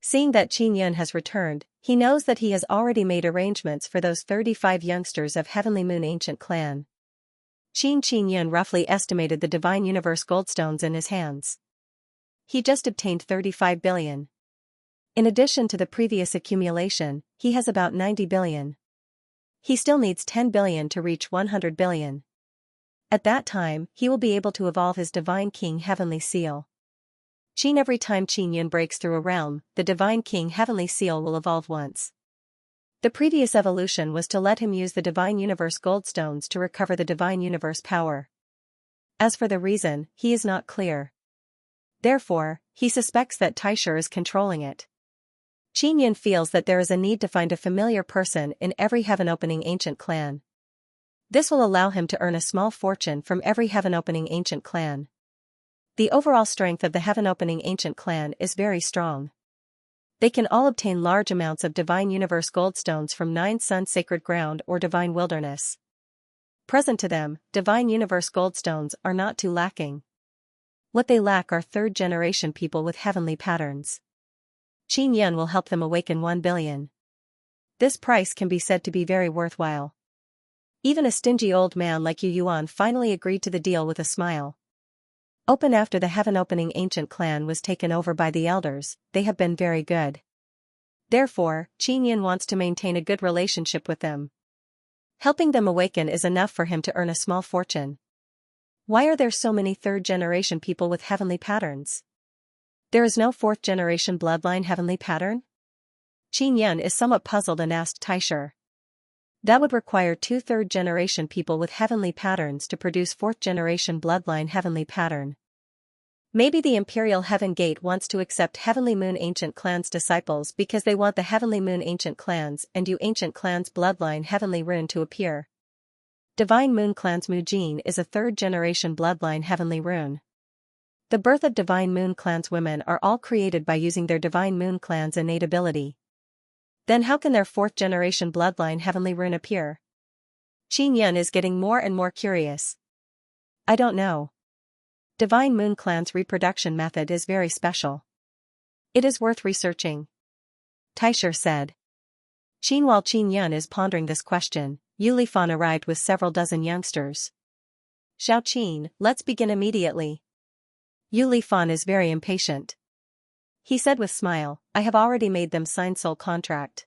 Seeing that Qin Yin has returned, he knows that he has already made arrangements for those 35 youngsters of Heavenly Moon Ancient Clan. Qin Yin roughly estimated the Divine Universe Goldstones in his hands. He just obtained 35 billion. In addition to the previous accumulation, he has about 90 billion. He still needs 10 billion to reach 100 billion. At that time, he will be able to evolve his Divine King Heavenly Seal. Every time Qin Yin breaks through a realm, the Divine King Heavenly Seal will evolve once. The previous evolution was to let him use the Divine Universe Goldstones to recover the Divine Universe power. As for the reason, he is not clear. Therefore, he suspects that Taisher is controlling it. Qin Yin feels that there is a need to find a familiar person in every heaven-opening ancient clan. This will allow him to earn a small fortune from every heaven-opening ancient clan. The overall strength of the heaven-opening ancient clan is very strong. They can all obtain large amounts of Divine Universe Goldstones from 9 Sun Sacred Ground or Divine Wilderness. Present to them, Divine Universe Goldstones are not too lacking. What they lack are third-generation people with heavenly patterns. Qin Yin will help them awaken 1 billion. This price can be said to be very worthwhile. Even a stingy old man like Yu Yuan finally agreed to the deal with a smile. After the heaven-opening ancient clan was taken over by the elders, they have been very good. Therefore, Qin Yin wants to maintain a good relationship with them. Helping them awaken is enough for him to earn a small fortune. Why are there so many third-generation people with heavenly patterns? There is no fourth-generation bloodline heavenly pattern? Qin Yin is somewhat puzzled and asked Taisher. That would require 2 third-generation people with heavenly patterns to produce fourth-generation bloodline heavenly pattern. Maybe the Imperial Heaven Gate wants to accept Heavenly Moon Ancient Clan's disciples because they want the Heavenly Moon Ancient Clans and Yu Ancient Clan's bloodline heavenly rune to appear. Divine Moon Clan's Mujin is a third-generation bloodline heavenly rune. The birth of Divine Moon Clan's women are all created by using their Divine Moon Clan's innate ability. Then how can their fourth-generation bloodline heavenly rune appear? Qin Yin is getting more and more curious. I don't know. Divine Moon Clan's reproduction method is very special. It is worth researching. Taisher said. While Qin Yin is pondering this question, Yu Lifan arrived with several dozen youngsters. Xiao Qin, let's begin immediately. Yu Lifan is very impatient. He said with smile, I have already made them sign soul contract.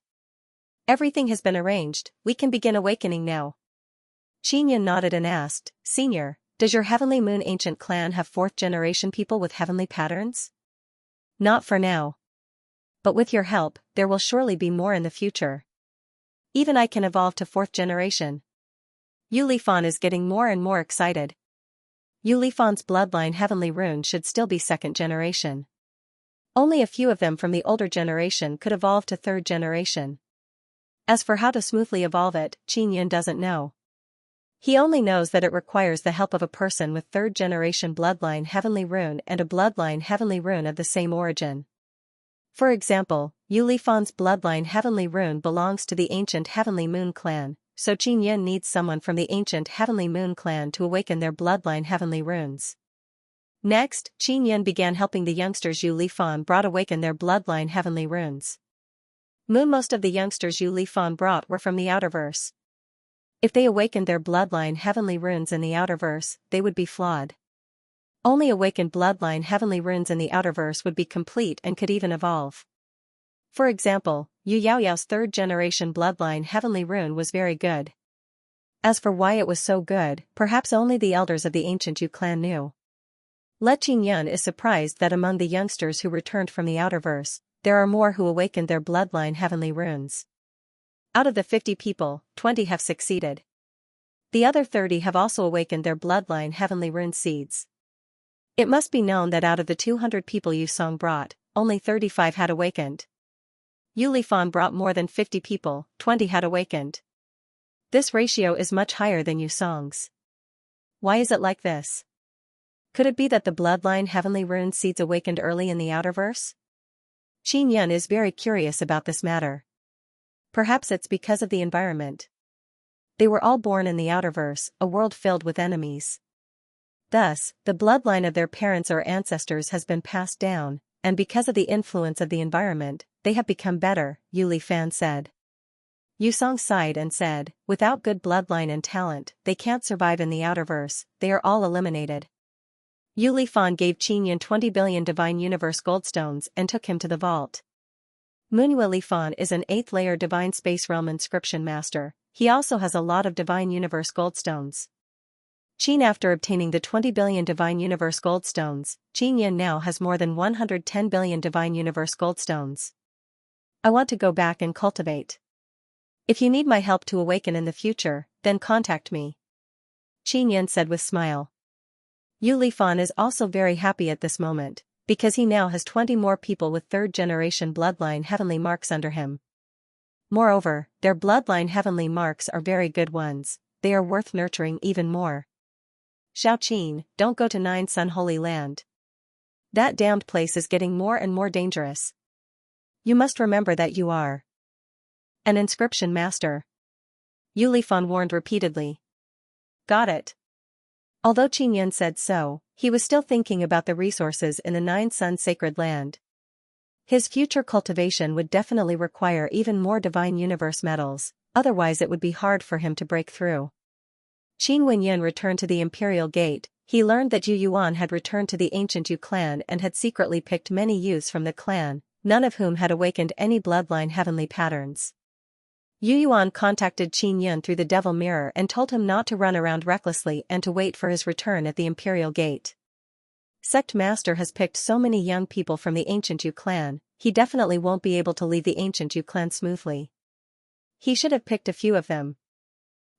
Everything has been arranged, we can begin awakening now. Qin Yin nodded and asked, Senior, does your Heavenly Moon Ancient Clan have fourth-generation people with heavenly patterns? Not for now. But with your help, there will surely be more in the future. Even I can evolve to fourth generation. Yu Lifan is getting more and more excited. Yu Lifan's bloodline heavenly rune should still be second generation. Only a few of them from the older generation could evolve to third generation. As for how to smoothly evolve it, Qin Yin doesn't know. He only knows that it requires the help of a person with third generation bloodline heavenly rune and a bloodline heavenly rune of the same origin. For example, Yu Lifan's bloodline heavenly rune belongs to the ancient Heavenly Moon clan, so Qin Yin needs someone from the ancient Heavenly Moon clan to awaken their bloodline heavenly runes. Next, Qin Yin began helping the youngsters Yu Lifan brought awaken their bloodline heavenly runes. Most of the youngsters Yu Lifan brought were from the Outerverse. If they awakened their bloodline heavenly runes in the Outerverse, they would be flawed. Only awakened bloodline heavenly runes in the Outerverse would be complete and could even evolve. For example, Yu Yaoyao's third generation bloodline heavenly rune was very good. As for why it was so good, perhaps only the elders of the ancient Yu clan knew. Qin Yin is surprised that among the youngsters who returned from the Outerverse, there are more who awakened their bloodline heavenly runes. Out of the 50 people, 20 have succeeded. The other 30 have also awakened their bloodline heavenly rune seeds. It must be known that out of the 200 people Yu Song brought, only 35 had awakened. Yu Lifan brought more than 50 people, 20 had awakened. This ratio is much higher than Yu Song's. Why is it like this? Could it be that the bloodline heavenly rune seeds awakened early in the outerverse? Qin Yun is very curious about this matter. Perhaps it's because of the environment. They were all born in the outerverse, a world filled with enemies. Thus, the bloodline of their parents or ancestors has been passed down, and because of the influence of the environment, they have become better, Yu Lifan said. Yu Song sighed and said, without good bloodline and talent, they can't survive in the outerverse, they are all eliminated. Yu Lifan gave Qin Yun 20 billion Divine Universe Goldstones and took him to the vault. Munhua Lifan is an 8th layer Divine Space Realm Inscription Master. He also has a lot of Divine Universe Goldstones. Qin After obtaining the 20 billion Divine Universe Goldstones, Qin Yun now has more than 110 billion Divine Universe Goldstones. I want to go back and cultivate. If you need my help to awaken in the future, then contact me. Qin Yun said with smile. Yu Lifan is also very happy at this moment, because he now has 20 more people with 3rd generation bloodline heavenly marks under him. Moreover, their bloodline heavenly marks are very good ones, they are worth nurturing even more. Xiao Qin, don't go to 9 Sun Holy Land. That damned place is getting more and more dangerous. You must remember that you are an inscription master. Yu Lifan warned repeatedly. Got it. Although Qin Yun said so, he was still thinking about the resources in the 9 Sun Sacred Land. His future cultivation would definitely require even more Divine Universe metals, otherwise it would be hard for him to break through. Qin Wenyan returned to the Imperial Gate. He learned that Yu Yuan had returned to the ancient Yu clan and had secretly picked many youths from the clan, none of whom had awakened any bloodline heavenly patterns. Yu Yuan contacted Qin Yun through the Devil Mirror and told him not to run around recklessly and to wait for his return at the Imperial Gate. Sect Master has picked so many young people from the ancient Yu clan, he definitely won't be able to leave the ancient Yu clan smoothly. He should have picked a few of them.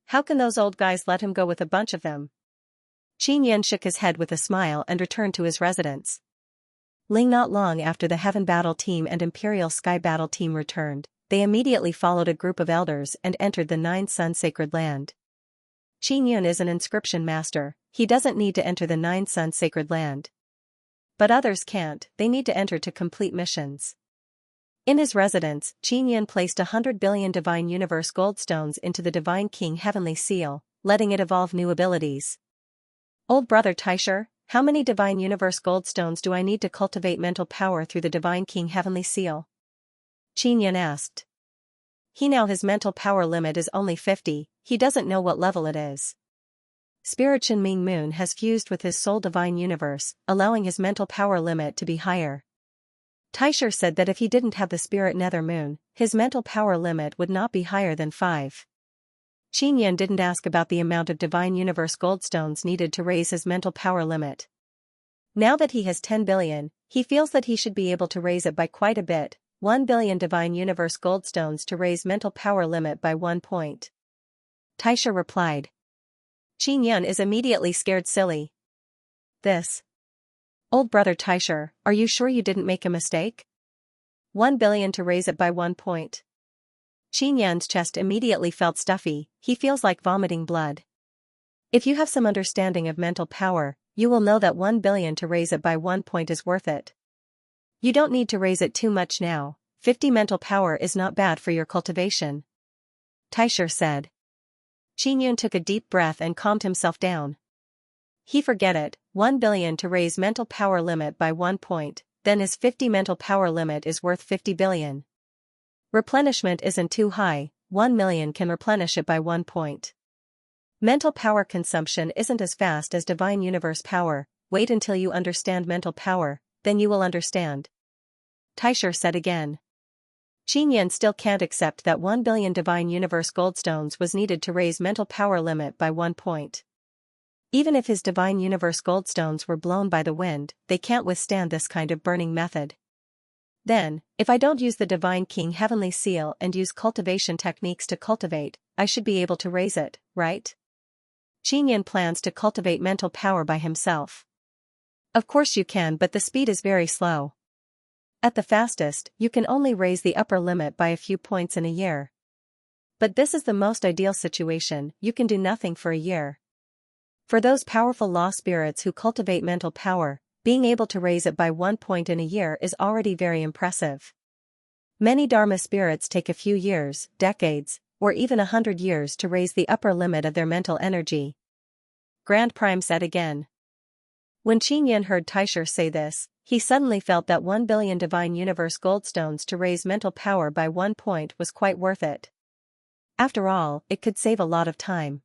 How can those old guys let him go with a bunch of them? Qin Yun shook his head with a smile and returned to his residence. Not long after the Heaven Battle Team and Imperial Sky Battle Team returned, they immediately followed a group of elders and entered the 9 Sun Sacred Land. Qin Yun is an inscription master, he doesn't need to enter the 9 Sun Sacred Land. But others can't, they need to enter to complete missions. In his residence, Qin Yun placed 100 billion Divine Universe Goldstones into the Divine King Heavenly Seal, letting it evolve new abilities. Old brother Taisher, how many Divine Universe Goldstones do I need to cultivate mental power through the Divine King Heavenly Seal? Qin Yun asked. His mental power limit is only 50, he doesn't know what level it is. Spirit Shen Ming Moon has fused with his soul Divine Universe, allowing his mental power limit to be higher. Taisher said that if he didn't have the Spirit Nether Moon, his mental power limit would not be higher than 5. Qin Yun didn't ask about the amount of Divine Universe Goldstones needed to raise his mental power limit. Now that he has 10 billion, he feels that he should be able to raise it by quite a bit, 1 billion Divine Universe Goldstones to raise mental power limit by 1 point. Taisher replied. Qin Yun is immediately scared silly. This. Old brother Taisher, are you sure you didn't make a mistake? 1 billion to raise it by 1 point. Qin Yun's chest immediately felt stuffy, he feels like vomiting blood. If you have some understanding of mental power, you will know that 1 billion to raise it by 1 point is worth it. You don't need to raise it too much now, 50 mental power is not bad for your cultivation. Taisher said. Qin Yun took a deep breath and calmed himself down. He forget it, 1 billion to raise mental power limit by 1 point, then his 50 mental power limit is worth 50 billion. Replenishment isn't too high, 1 million can replenish it by 1 point. Mental power consumption isn't as fast as Divine Universe power, wait until you understand mental power, then you will understand. Taisher said again. Qin Yun still can't accept that 1 billion Divine Universe Goldstones was needed to raise mental power limit by 1 point. Even if his Divine Universe Goldstones were blown by the wind, they can't withstand this kind of burning method. Then, if I don't use the Divine King Heavenly Seal and use cultivation techniques to cultivate, I should be able to raise it, right? Xianxia plans to cultivate mental power by himself. Of course you can, but the speed is very slow. At the fastest, you can only raise the upper limit by a few points in a year. But this is the most ideal situation, you can do nothing for a year. For those powerful law spirits who cultivate mental power, being able to raise it by 1 point in a year is already very impressive. Many Dharma spirits take a few years, decades, or even 100 years to raise the upper limit of their mental energy. Grand Prime said again. When Xianxia heard Taisher say this, he suddenly felt that 1 billion Divine Universe Goldstones to raise mental power by 1 point was quite worth it. After all, it could save a lot of time.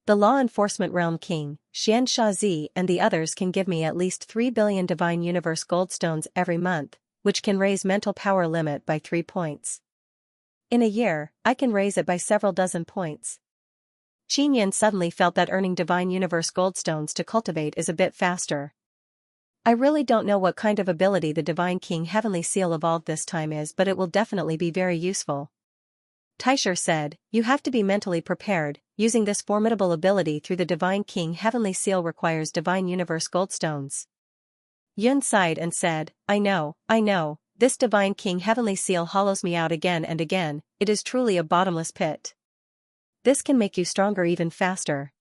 The Law Enforcement Realm King, Xianxia, and the others can give me at least 3 billion Divine Universe Goldstones every month, which can raise mental power limit by 3 points. In a year, I can raise it by several dozen points. Xianxia suddenly felt that earning Divine Universe Goldstones to cultivate is a bit faster. I really don't know what kind of ability the Divine King Heavenly Seal evolved this time is, but it will definitely be very useful. Taisher said, you have to be mentally prepared. Using this formidable ability through the Divine King Heavenly Seal requires Divine Universe Goldstones. Yun sighed and said, I know, this Divine King Heavenly Seal hollows me out again and again, it is truly a bottomless pit. This can make you stronger even faster.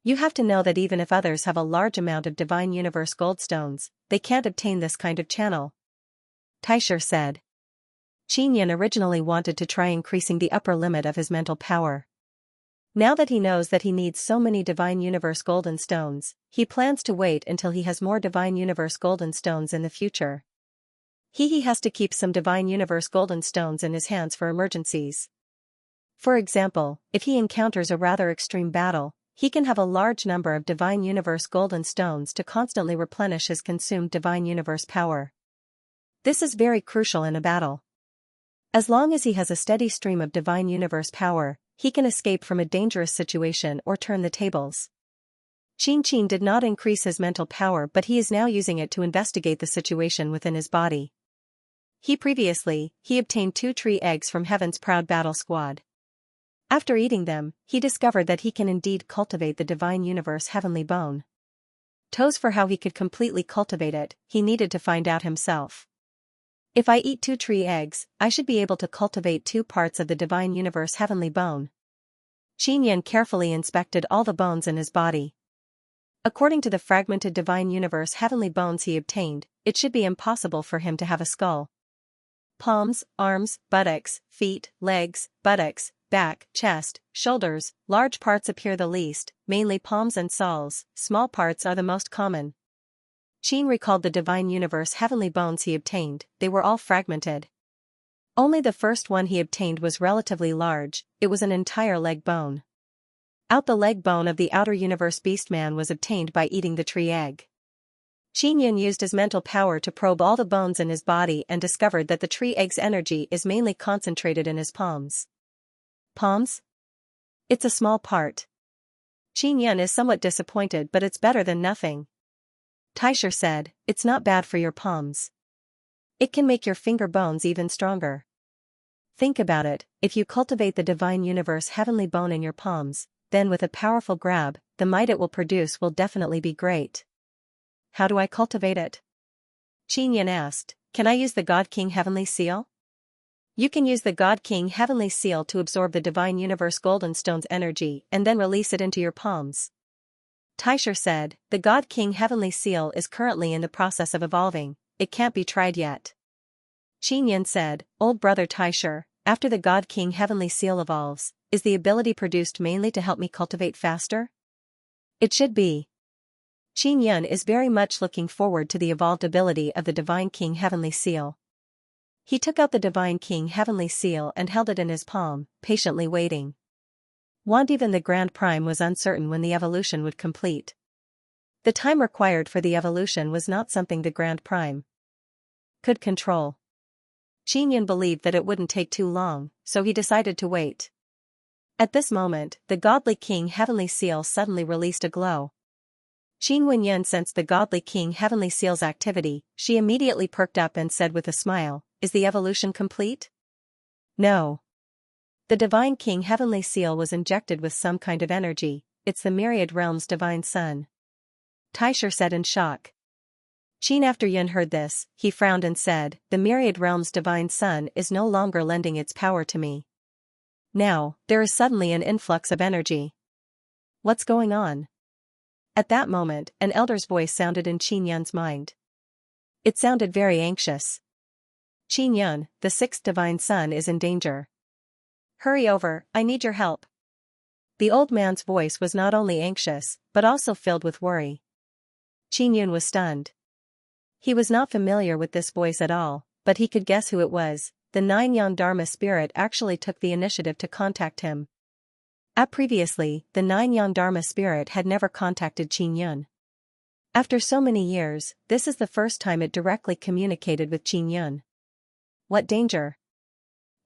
You have to know that even if others have a large amount of Divine Universe Goldstones, they can't obtain this kind of channel. Taisher said. Xianxia originally wanted to try increasing the upper limit of his mental power. Now that he knows that he needs so many Divine Universe Golden Stones, he plans to wait until he has more Divine Universe Golden Stones in the future. He has to keep some Divine Universe Golden Stones in his hands for emergencies. For example, if he encounters a rather extreme battle, he can have a large number of Divine Universe Golden Stones to constantly replenish his consumed Divine Universe power. This is very crucial in a battle. As long as he has a steady stream of Divine Universe power, he can escape from a dangerous situation or turn the tables. Xianxia did not increase his mental power, but he is now using it to investigate the situation within his body. Previously obtained 2 tree eggs from Heaven's Proud Battle Squad. After eating them, he discovered that he can indeed cultivate the Divine Universe Heavenly Bone. For how he could completely cultivate it, he needed to find out himself. If I eat 2 tree eggs, I should be able to cultivate 2 parts of the Divine Universe Heavenly Bone. Xianxia carefully inspected all the bones in his body. According to the fragmented Divine Universe Heavenly Bones he obtained, it should be impossible for him to have a skull. Palms, arms, buttocks, feet, legs, buttocks, back, chest, shoulders, large parts appear the least, mainly palms and soles, small parts are the most common. Xianxia recalled the Divine Universe Heavenly Bones he obtained, they were all fragmented. Only the first one he obtained was relatively large, it was an entire leg bone. The leg bone of the Outer Universe Beastman was obtained by eating the tree egg. Xianxia used his mental power to probe all the bones in his body and discovered that the tree egg's energy is mainly concentrated in his palms. Palms? It's a small part. Xianxia is somewhat disappointed, but it's better than nothing. Taisher said, it's not bad for your palms. It can make your finger bones even stronger. Think about it, if you cultivate the Divine Universe Heavenly Bone in your palms, then with a powerful grab, the might it will produce will definitely be great. How do I cultivate it? Xianxia asked, can I use the God King Heavenly Seal? You can use the God King Heavenly Seal to absorb the Divine Universe Golden Stone's energy and then release it into your palms. Taisher said, the God King Heavenly Seal is currently in the process of evolving, it can't be tried yet. Xianxia said, old brother Taisher, after the God King Heavenly Seal evolves, is the ability produced mainly to help me cultivate faster? It should be. Xianxia is very much looking forward to the evolved ability of the Divine King Heavenly Seal. He took out the Divine King Heavenly Seal and held it in his palm, patiently waiting. Even the Grand Prime was uncertain when the evolution would complete. The time required for the evolution was not something the Grand Prime could control. Xianxia believed that it wouldn't take too long, so he decided to wait. At this moment, the Godly King Heavenly Seal suddenly released a glow. Qin Wenyan sensed the godly king heavenly seal's activity. She immediately perked up and said with a smile, "Is the evolution complete?" "No. The divine king heavenly seal was injected with some kind of energy. It's the myriad realm's divine sun," Taisher said in shock. Qin after Yun heard this, he frowned and said, "The myriad realm's divine sun is no longer lending its power to me. Now, there is suddenly an influx of energy. What's going on?" At that moment, an elder's voice sounded in Qin Yun's mind. It sounded very anxious. "Qin Yun, the sixth divine sun is in danger. Hurry over, I need your help." The old man's voice was not only anxious, but also filled with worry. Qin Yun was stunned. He was not familiar with this voice at all, but he could guess who it was. The Nine-Yang Dharma spirit actually took the initiative to contact him. Previously, the Nine-Yang Dharma spirit had never contacted Qin Yun. After so many years, this is the first time it directly communicated with Qin Yun. "What danger?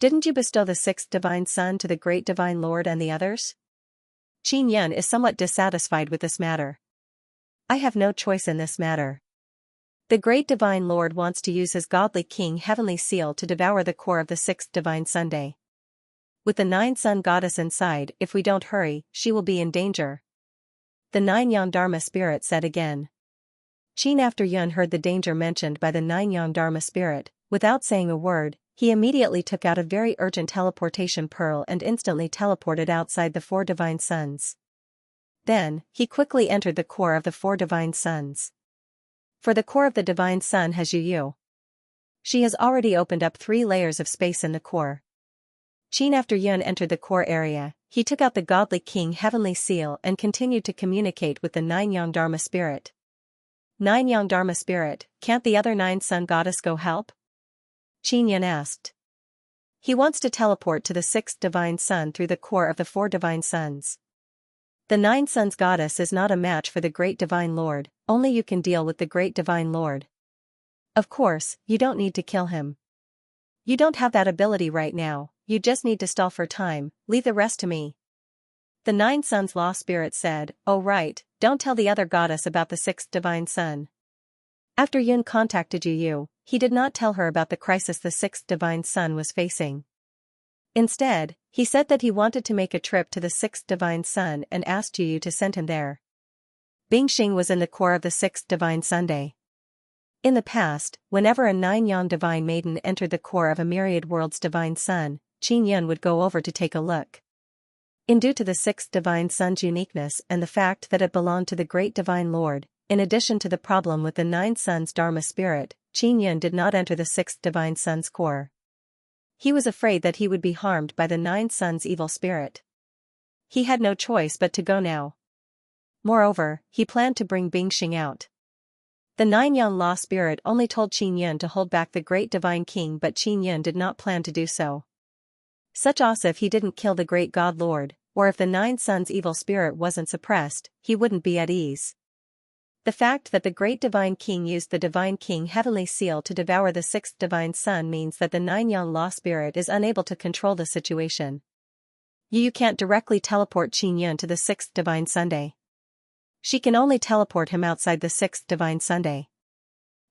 Didn't you bestow the sixth divine sun to the great divine lord and the others?" Qin Yun is somewhat dissatisfied with this matter. "I have no choice in this matter. The great divine lord wants to use his godly king heavenly seal to devour the core of the sixth divine Sunday. With the nine-sun goddess inside, if we don't hurry, she will be in danger," the Nine-Yang Dharma spirit said again. Qin after Yun heard the danger mentioned by the Nine-Yang Dharma spirit. Without saying a word, he immediately took out a very urgent teleportation pearl and instantly teleported outside the four divine suns. Then, he quickly entered the core of the four divine suns. For the core of the divine sun has Yu. She has already opened up 3 layers of space in the core. Qin after Yun entered the core area, he took out the godly king heavenly seal and continued to communicate with the Nine-Yang Dharma spirit. "Nine-Yang Dharma spirit, can't the other 9-sun goddess go help?" Qin Yun asked. "He wants to teleport to the 6th divine sun through the core of the 4 divine suns. The 9 suns goddess is not a match for the great divine lord, only you can deal with the great divine lord. Of course, you don't need to kill him. You don't have that ability right now, you just need to stall for time, leave the rest to me." The 9 suns law spirit said, "Oh right, don't tell the other goddess about the 6th divine sun." After Yun contacted Yu, he did not tell her about the crisis the 6th divine sun was facing. Instead, he said that he wanted to make a trip to the 6th divine sun and asked Yu to send him there. Bingxing was in the core of the 6th divine Sunday. In the past, whenever a 9-yang divine maiden entered the core of a myriad world's divine sun, Qin Yun would go over to take a look. Due to the 6th divine sun's uniqueness and the fact that it belonged to the great divine lord, in addition to the problem with the 9 suns Dharma spirit, Qin Yun did not enter the 6th divine sun's core. He was afraid that he would be harmed by the 9 suns evil spirit. He had no choice but to go now. Moreover, he planned to bring Bingxing out. The 9-yang law spirit only told Qin Yun to hold back the great divine king, but Qin Yun did not plan to do so. Such as if he didn't kill the great god lord, or if the 9 suns evil spirit wasn't suppressed, he wouldn't be at ease. The fact that the great divine king used the divine king heavenly seal to devour the 6th divine sun means that the 9-yang law spirit is unable to control the situation. Yu can't directly teleport Qin Yun to the 6th divine Sunday. She can only teleport him outside the 6th divine Sunday.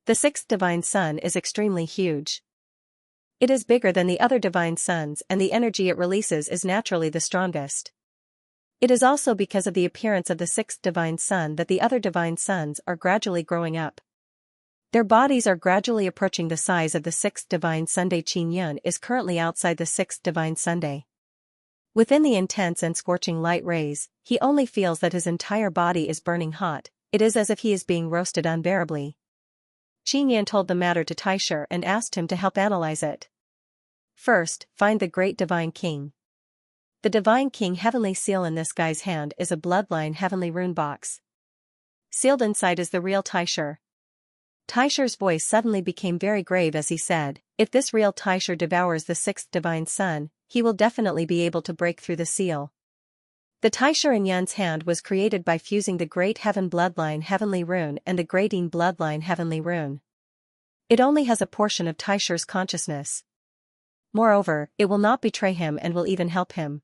The 6th divine sun is extremely huge. It is bigger than the other divine suns and the energy it releases is naturally the strongest. It is also because of the appearance of the 6th divine sun that the other divine suns are gradually growing up. Their bodies are gradually approaching the size of the 6th divine Sunday. Qin Yun is currently outside the 6th divine Sunday. Within the intense and scorching light rays, he only feels that his entire body is burning hot. It is as if he is being roasted unbearably. Qin Yun told the matter to Taisher and asked him to help analyze it. First, find the great divine king. The divine king heavenly seal in this guy's hand is a bloodline heavenly rune box. Sealed inside is the real Taisher. Taisher's voice suddenly became very grave as he said, "If this real Taisher devours the 6th divine sun, he will definitely be able to break through the seal." The Taisher in Yun's hand was created by fusing the Great Heaven Bloodline Heavenly Rune and the Great Yin Bloodline Heavenly Rune. It only has a portion of Taisher's consciousness. Moreover, it will not betray him and will even help him.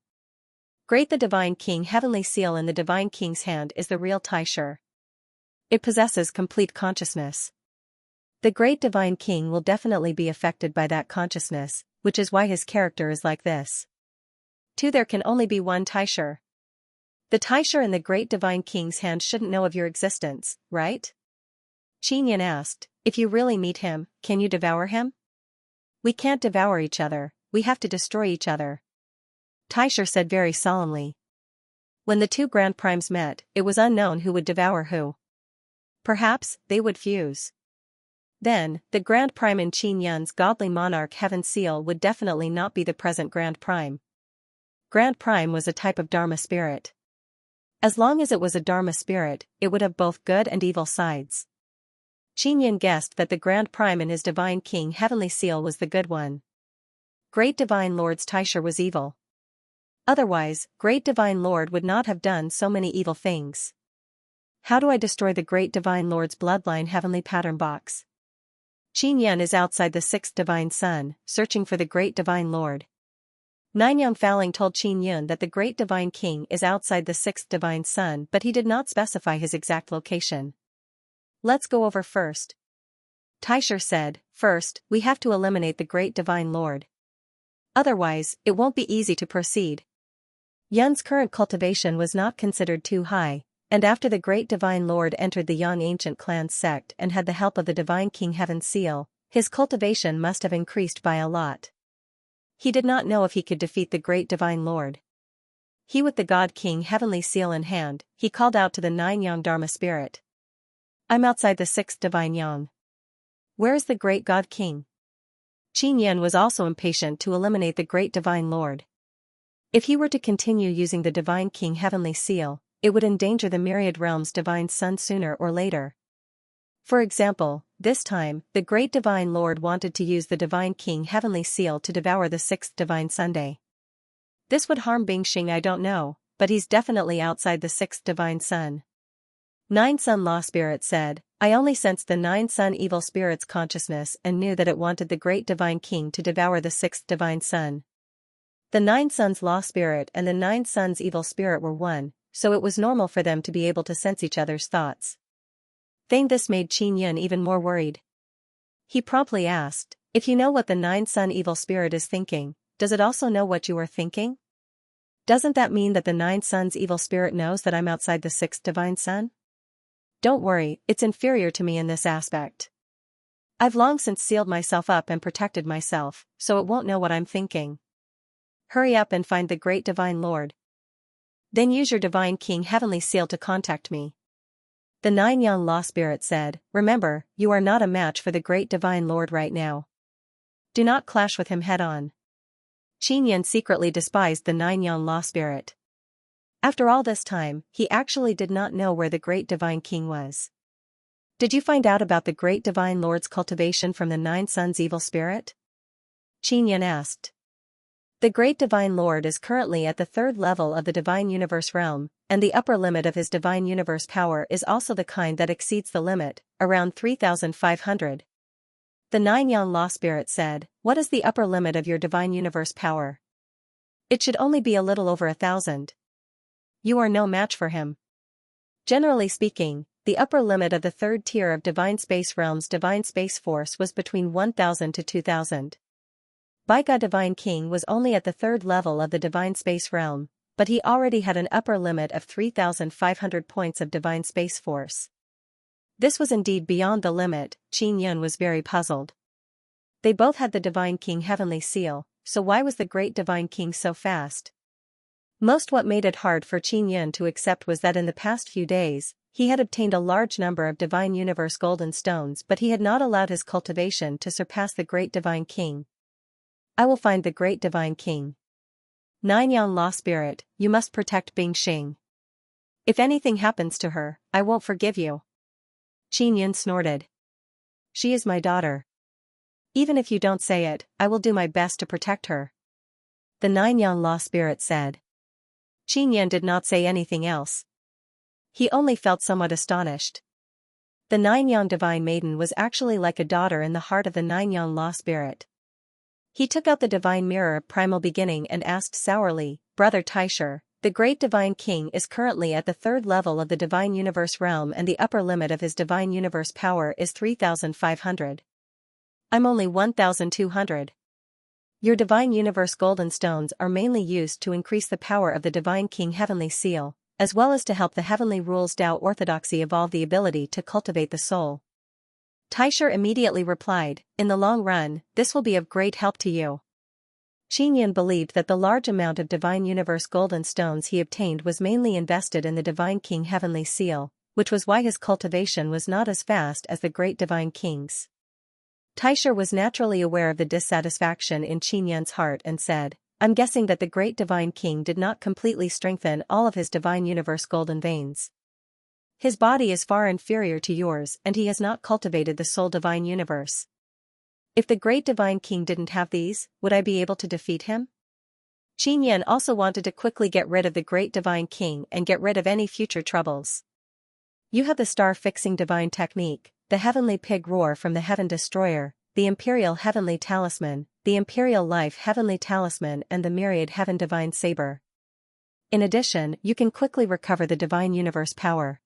Great the Divine King Heavenly Seal in the Divine King's hand is the real Taisher. It possesses complete consciousness. The great divine king will definitely be affected by that consciousness, which is why his character is like this. 2. There can only be one Taisher. The Taisher in the great divine king's hand shouldn't know of your existence, right? Qinyan asked, if you really meet him, can you devour him? We can't devour each other, we have to destroy each other. Taisher said very solemnly. When the two Grand Primes met, it was unknown who would devour who. Perhaps, they would fuse. Then, the Grand Prime in Qinyan's godly monarch Heaven Seal would definitely not be the present Grand Prime. Grand Prime was a type of Dharma spirit. As long as it was a Dharma spirit, it would have both good and evil sides. Qinyan guessed that the Grand Prime in his Divine King Heavenly Seal was the good one. Great Divine Lord's Taisher was evil. Otherwise, Great Divine Lord would not have done so many evil things. How do I destroy the Great Divine Lord's bloodline Heavenly Pattern Box? Qinyan is outside the sixth Divine Sun, searching for the Great Divine Lord. Ninyang Faling told Qinyan that the Great Divine King is outside the sixth Divine Sun, but he did not specify his exact location. Let's go over first. Taisher said, first, we have to eliminate the Great Divine Lord. Otherwise, it won't be easy to proceed. Yun's current cultivation was not considered too high, and after the Great Divine Lord entered the Yang ancient clan's sect and had the help of the Divine King Heaven Seal, his cultivation must have increased by a lot. He did not know if he could defeat the Great Divine Lord. He with the God King Heavenly Seal in hand, he called out to the 9 Yang Dharma spirit. I'm outside the sixth Divine Yang. Where is the Great God King? Qinyan was also impatient to eliminate the Great Divine Lord. If he were to continue using the Divine King Heavenly Seal, it would endanger the myriad realms' Divine Sun sooner or later. For example, this time, the Great Divine Lord wanted to use the Divine King Heavenly Seal to devour the sixth Divine Sunday. This would harm Bingxing, I don't know, but he's definitely outside the sixth Divine Sun. 9 Sun Law Spirit said, I only sensed the 9 Sun Evil Spirit's consciousness and knew that it wanted the Great Divine King to devour the sixth Divine Sun. The 9 Suns Law Spirit and the 9 Suns Evil Spirit were one, so it was normal for them to be able to sense each other's thoughts. This made Qinyan even more worried. He promptly asked, if you know what the 9 Sun Evil Spirit is thinking, does it also know what you are thinking? Doesn't that mean that the 9 Suns Evil Spirit knows that I'm outside the sixth Divine Sun? Don't worry, it's inferior to me in this aspect. I've long since sealed myself up and protected myself, so it won't know what I'm thinking. Hurry up and find the Great Divine Lord. Then use your Divine King Heavenly Seal to contact me. The 9 Yang Law Spirit said, remember, you are not a match for the Great Divine Lord right now. Do not clash with him head-on. Qinyan secretly despised the 9 Yang Law Spirit. After all this time, he actually did not know where the Great Divine King was. Did you find out about the Great Divine Lord's cultivation from the 9 Suns Evil Spirit? Qinyan asked. The Great Divine Lord is currently at the third level of the Divine Universe realm, and the upper limit of his Divine Universe power is also the kind that exceeds the limit, around 3,500. The 9 Yang Law Spirit said, what is the upper limit of your Divine Universe power? It should only be a little over 1,000. You are no match for him. Generally speaking, the upper limit of the third tier of Divine Space Realm's Divine Space Force was between 1,000 to 2,000. Baiga Divine King was only at the third level of the Divine Space Realm, but he already had an upper limit of 3,500 points of Divine Space Force. This was indeed beyond the limit. Qinyan was very puzzled. They both had the Divine King Heavenly Seal, so why was the Great Divine King so fast? What made it hard for Qinyan to accept was that in the past few days, he had obtained a large number of Divine Universe Golden Stones, but he had not allowed his cultivation to surpass the Great Divine King. I will find the Great Divine King. 9 Yang Law Spirit, you must protect Bingxing. If anything happens to her, I won't forgive you. Qinyan snorted. She is my daughter. Even if you don't say it, I will do my best to protect her. The 9 Yang Law Spirit said. Qinyan did not say anything else. He only felt somewhat astonished. The 9 Yang Divine Maiden was actually like a daughter in the heart of the 9 Yang Law Spirit. He took out the Divine Mirror of Primal Beginning and asked sourly, Brother Taisher, the The Great Divine King is currently at the third level of the Divine Universe realm, and the upper limit of his Divine Universe power is 3,500. I'm only 1,200. Your Divine Universe golden stones are mainly used to increase the power of the Divine King Heavenly Seal, as well as to help the Heavenly Rules Tao Orthodoxy evolve the ability to cultivate the soul. Taisher immediately replied, in the long run, this will be of great help to you. Xianxia believed that the large amount of Divine Universe golden stones he obtained was mainly invested in the Divine King Heavenly Seal, which was why his cultivation was not as fast as the Great Divine King's. Taisher was naturally aware of the dissatisfaction in Xianxia's heart and said, I'm guessing that the Great Divine King did not completely strengthen all of his Divine Universe golden veins. His body is far inferior to yours, and he has not cultivated the Soul Divine Universe. If the Great Divine King didn't have these, would I be able to defeat him? Xianxia also wanted to quickly get rid of the Great Divine King and get rid of any future troubles. You have the star-fixing divine technique, the Heavenly Pig Roar from the Heaven Destroyer, the Imperial Heavenly Talisman, the Imperial Life Heavenly Talisman, and the Myriad Heaven Divine Saber. In addition, you can quickly recover the Divine Universe power.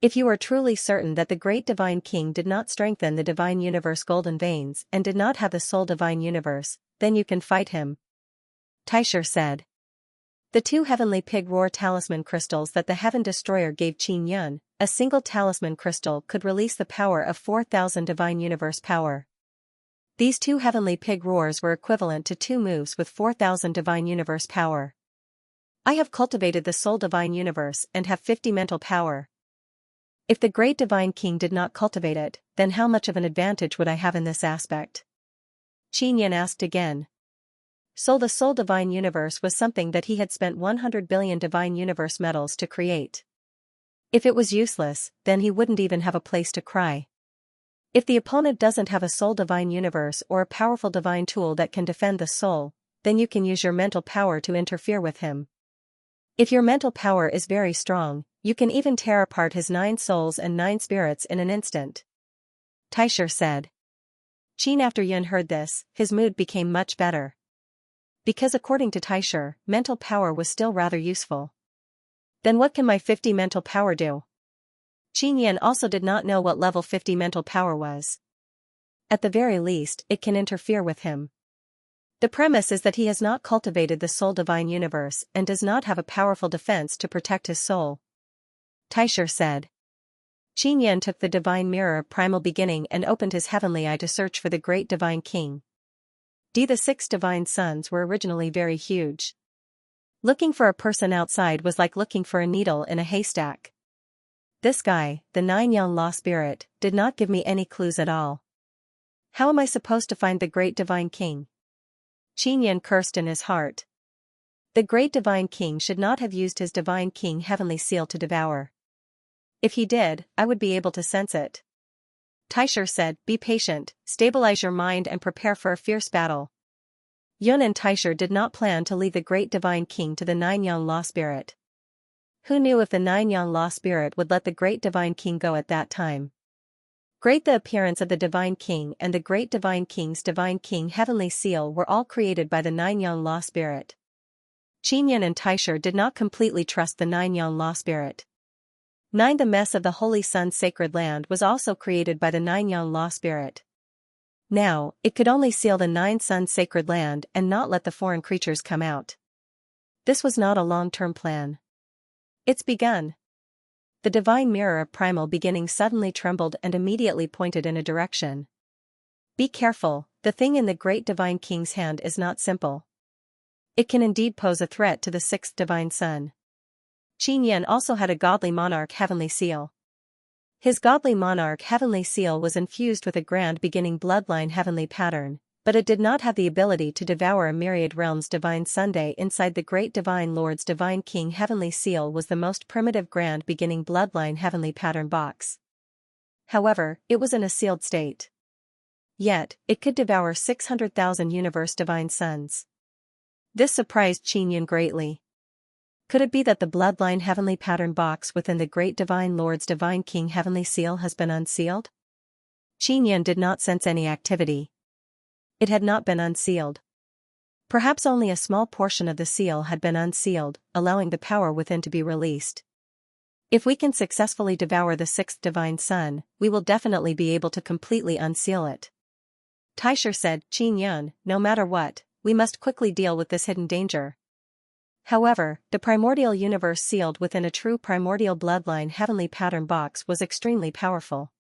If you are truly certain that the Great Divine King did not strengthen the Divine Universe golden veins and did not have the Soul Divine Universe, then you can fight him. Taisher said. The two Heavenly Pig Roar talisman crystals that the Heaven Destroyer gave Xianxia, a single talisman crystal could release the power of 4,000 Divine Universe power. These two Heavenly Pig Roars were equivalent to 2 moves with 4,000 Divine Universe power. I have cultivated the Soul Divine Universe and have 50 mental power. If the Great Divine King did not cultivate it, then how much of an advantage would I have in this aspect? Xianxia asked again. The Soul Divine Universe was something that he had spent 100 billion Divine Universe medals to create. If it was useless, then he wouldn't even have a place to cry. If the opponent doesn't have a Soul Divine Universe or a powerful divine tool that can defend the soul, then you can use your mental power to interfere with him. If your mental power is very strong, you can even tear apart his 9 souls and 9 spirits in an instant. Taisher said. After Yun heard this, his mood became much better. Because according to Taisher, mental power was still rather useful. Then what can my 50 mental power do? Xianxia also did not know what level 50 mental power was. At the very least, it can interfere with him. The premise is that he has not cultivated the Soul Divine Universe and does not have a powerful defense to protect his soul. Taisher said. Xianxia took the Divine Mirror of Primal Beginning and opened his heavenly eye to search for the Great Divine King. The 6 divine suns were originally very huge. Looking for a person outside was like looking for a needle in a haystack. This guy, the 9 Yang Law Spirit, did not give me any clues at all. How am I supposed to find the Great Divine King? Xianxia cursed in his heart. The Great Divine King should not have used his Divine King Heavenly Seal to devour. If he did, I would be able to sense it. Taisher said, be patient, stabilize your mind and prepare for a fierce battle. Yun and Taisher did not plan to leave the Great Divine King to the 9 Yang Law Spirit. Who knew if the 9 Yang Law Spirit would let the Great Divine King go at that time? Great the appearance of the Divine King and the Great Divine King's Divine King Heavenly Seal were all created by the 9 Yang Law Spirit. Xianxia and Taisher did not completely trust the 9 Yang Law Spirit. 9 The mess of the Holy Sun's sacred land was also created by the 9 Yang Law Spirit. Now, it could only seal the 9 Sun's sacred land and not let the foreign creatures come out. This was not a long-term plan. It's begun. The Divine Mirror of Primal Beginning suddenly trembled and immediately pointed in a direction. Be careful, the thing in the Great Divine King's hand is not simple. It can indeed pose a threat to the 6th Divine Sun. Xianxia also had a Godly Monarch Heavenly Seal. His Godly Monarch Heavenly Seal was infused with a Grand Beginning Bloodline Heavenly Pattern, but it did not have the ability to devour a myriad realms. Divine Sunday inside the Great Divine Lord's Divine King Heavenly Seal was the most primitive Grand Beginning Bloodline Heavenly Pattern box. However, it was in a sealed state. Yet, it could devour 600,000 universe Divine Suns. This surprised Xianxia greatly. Could it be that the Bloodline Heavenly Pattern box within the Great Divine Lord's Divine King Heavenly Seal has been unsealed? Xianxia did not sense any activity. It had not been unsealed. Perhaps only a small portion of the seal had been unsealed, allowing the power within to be released. If we can successfully devour the sixth divine sun, we will definitely be able to completely unseal it. Taisher said, Qin, no matter what, we must quickly deal with this hidden danger. However, the primordial universe sealed within a true primordial bloodline heavenly pattern box was extremely powerful.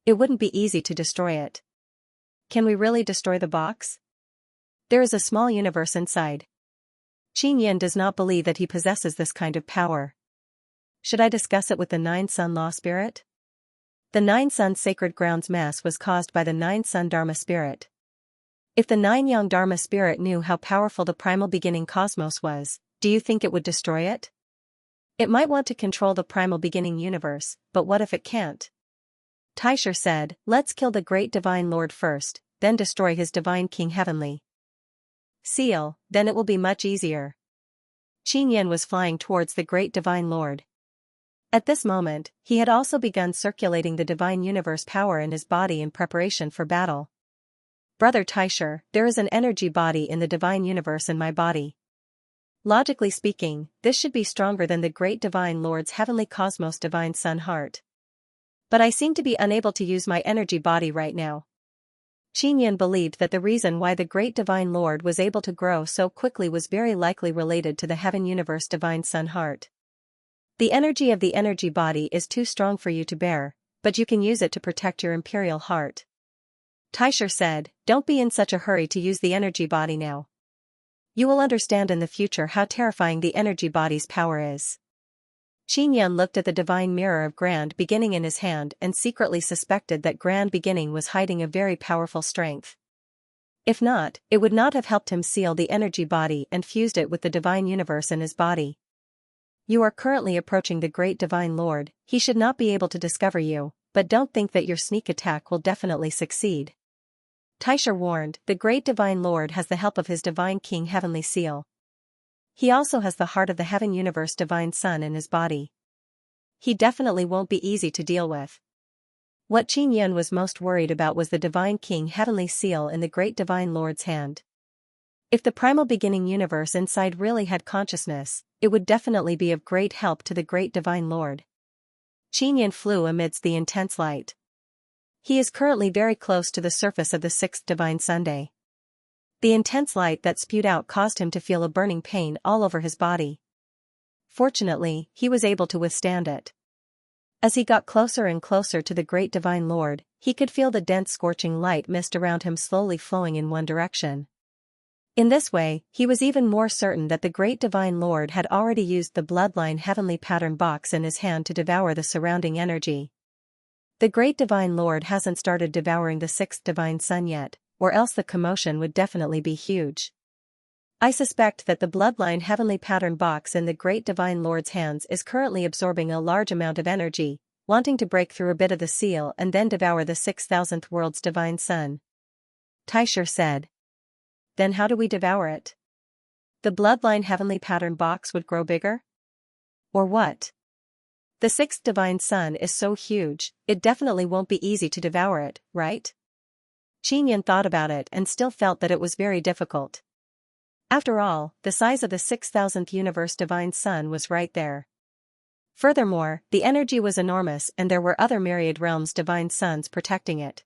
It wouldn't be easy to destroy it. Can we really destroy the box? There is a small universe inside. Qin does not believe that he possesses this kind of power. Should I discuss it with the Nine Sun Law Spirit? The Nine Sun Sacred Grounds mass was caused by the Nine Sun Dharma Spirit. If the Nine Yang Dharma Spirit knew how powerful the primal beginning cosmos was, do you think it would destroy it? It might want to control the primal beginning universe, but what if it can't? Taisher said, let's kill the great divine lord first, then destroy his divine king heavenly. Seal, then it will be much easier. Qin was flying towards the great divine lord. At this moment, he had also begun circulating the divine universe power in his body in preparation for battle. Brother Taisher, there is an energy body in the divine universe in my body. Logically speaking, this should be stronger than the great divine lord's heavenly cosmos divine sun heart. But I seem to be unable to use my energy body right now. Qin believed that the reason why the great divine lord was able to grow so quickly was very likely related to the heaven universe divine sun heart. The energy of the energy body is too strong for you to bear, but you can use it to protect your imperial heart. Taisher said, don't be in such a hurry to use the energy body now. You will understand in the future how terrifying the energy body's power is. Qin looked at the divine mirror of Grand Beginning in his hand and secretly suspected that Grand Beginning was hiding a very powerful strength. If not, it would not have helped him seal the energy body and fused it with the divine universe in his body. You are currently approaching the great divine lord, he should not be able to discover you, but don't think that your sneak attack will definitely succeed. Taisher warned, the great divine lord has the help of his divine king heavenly seal. He also has the heart of the heaven universe divine sun in his body. He definitely won't be easy to deal with. What Qin was most worried about was the divine king heavenly seal in the great divine lord's hand. If the primal beginning universe inside really had consciousness, it would definitely be of great help to the great divine lord. Qin flew amidst the intense light. He is currently very close to the surface of the sixth divine Sunday. The intense light that spewed out caused him to feel a burning pain all over his body. Fortunately, he was able to withstand it. As he got closer and closer to the great divine lord, he could feel the dense scorching light mist around him slowly flowing in one direction. In this way, he was even more certain that the great divine lord had already used the bloodline heavenly pattern box in his hand to devour the surrounding energy. The great divine lord hasn't started devouring the sixth divine sun yet, or else the commotion would definitely be huge. I suspect that the bloodline heavenly pattern box in the great divine lord's hands is currently absorbing a large amount of energy, wanting to break through a bit of the seal and then devour the 6,000th world's divine sun. Taisher said. Then how do we devour it? The bloodline heavenly pattern box would grow bigger? Or what? The sixth divine sun is so huge, it definitely won't be easy to devour it, right? Qin thought about it and still felt that it was very difficult. After all, the size of the 6,000th universe divine sun was right there. Furthermore, the energy was enormous and there were other myriad realms divine suns protecting it.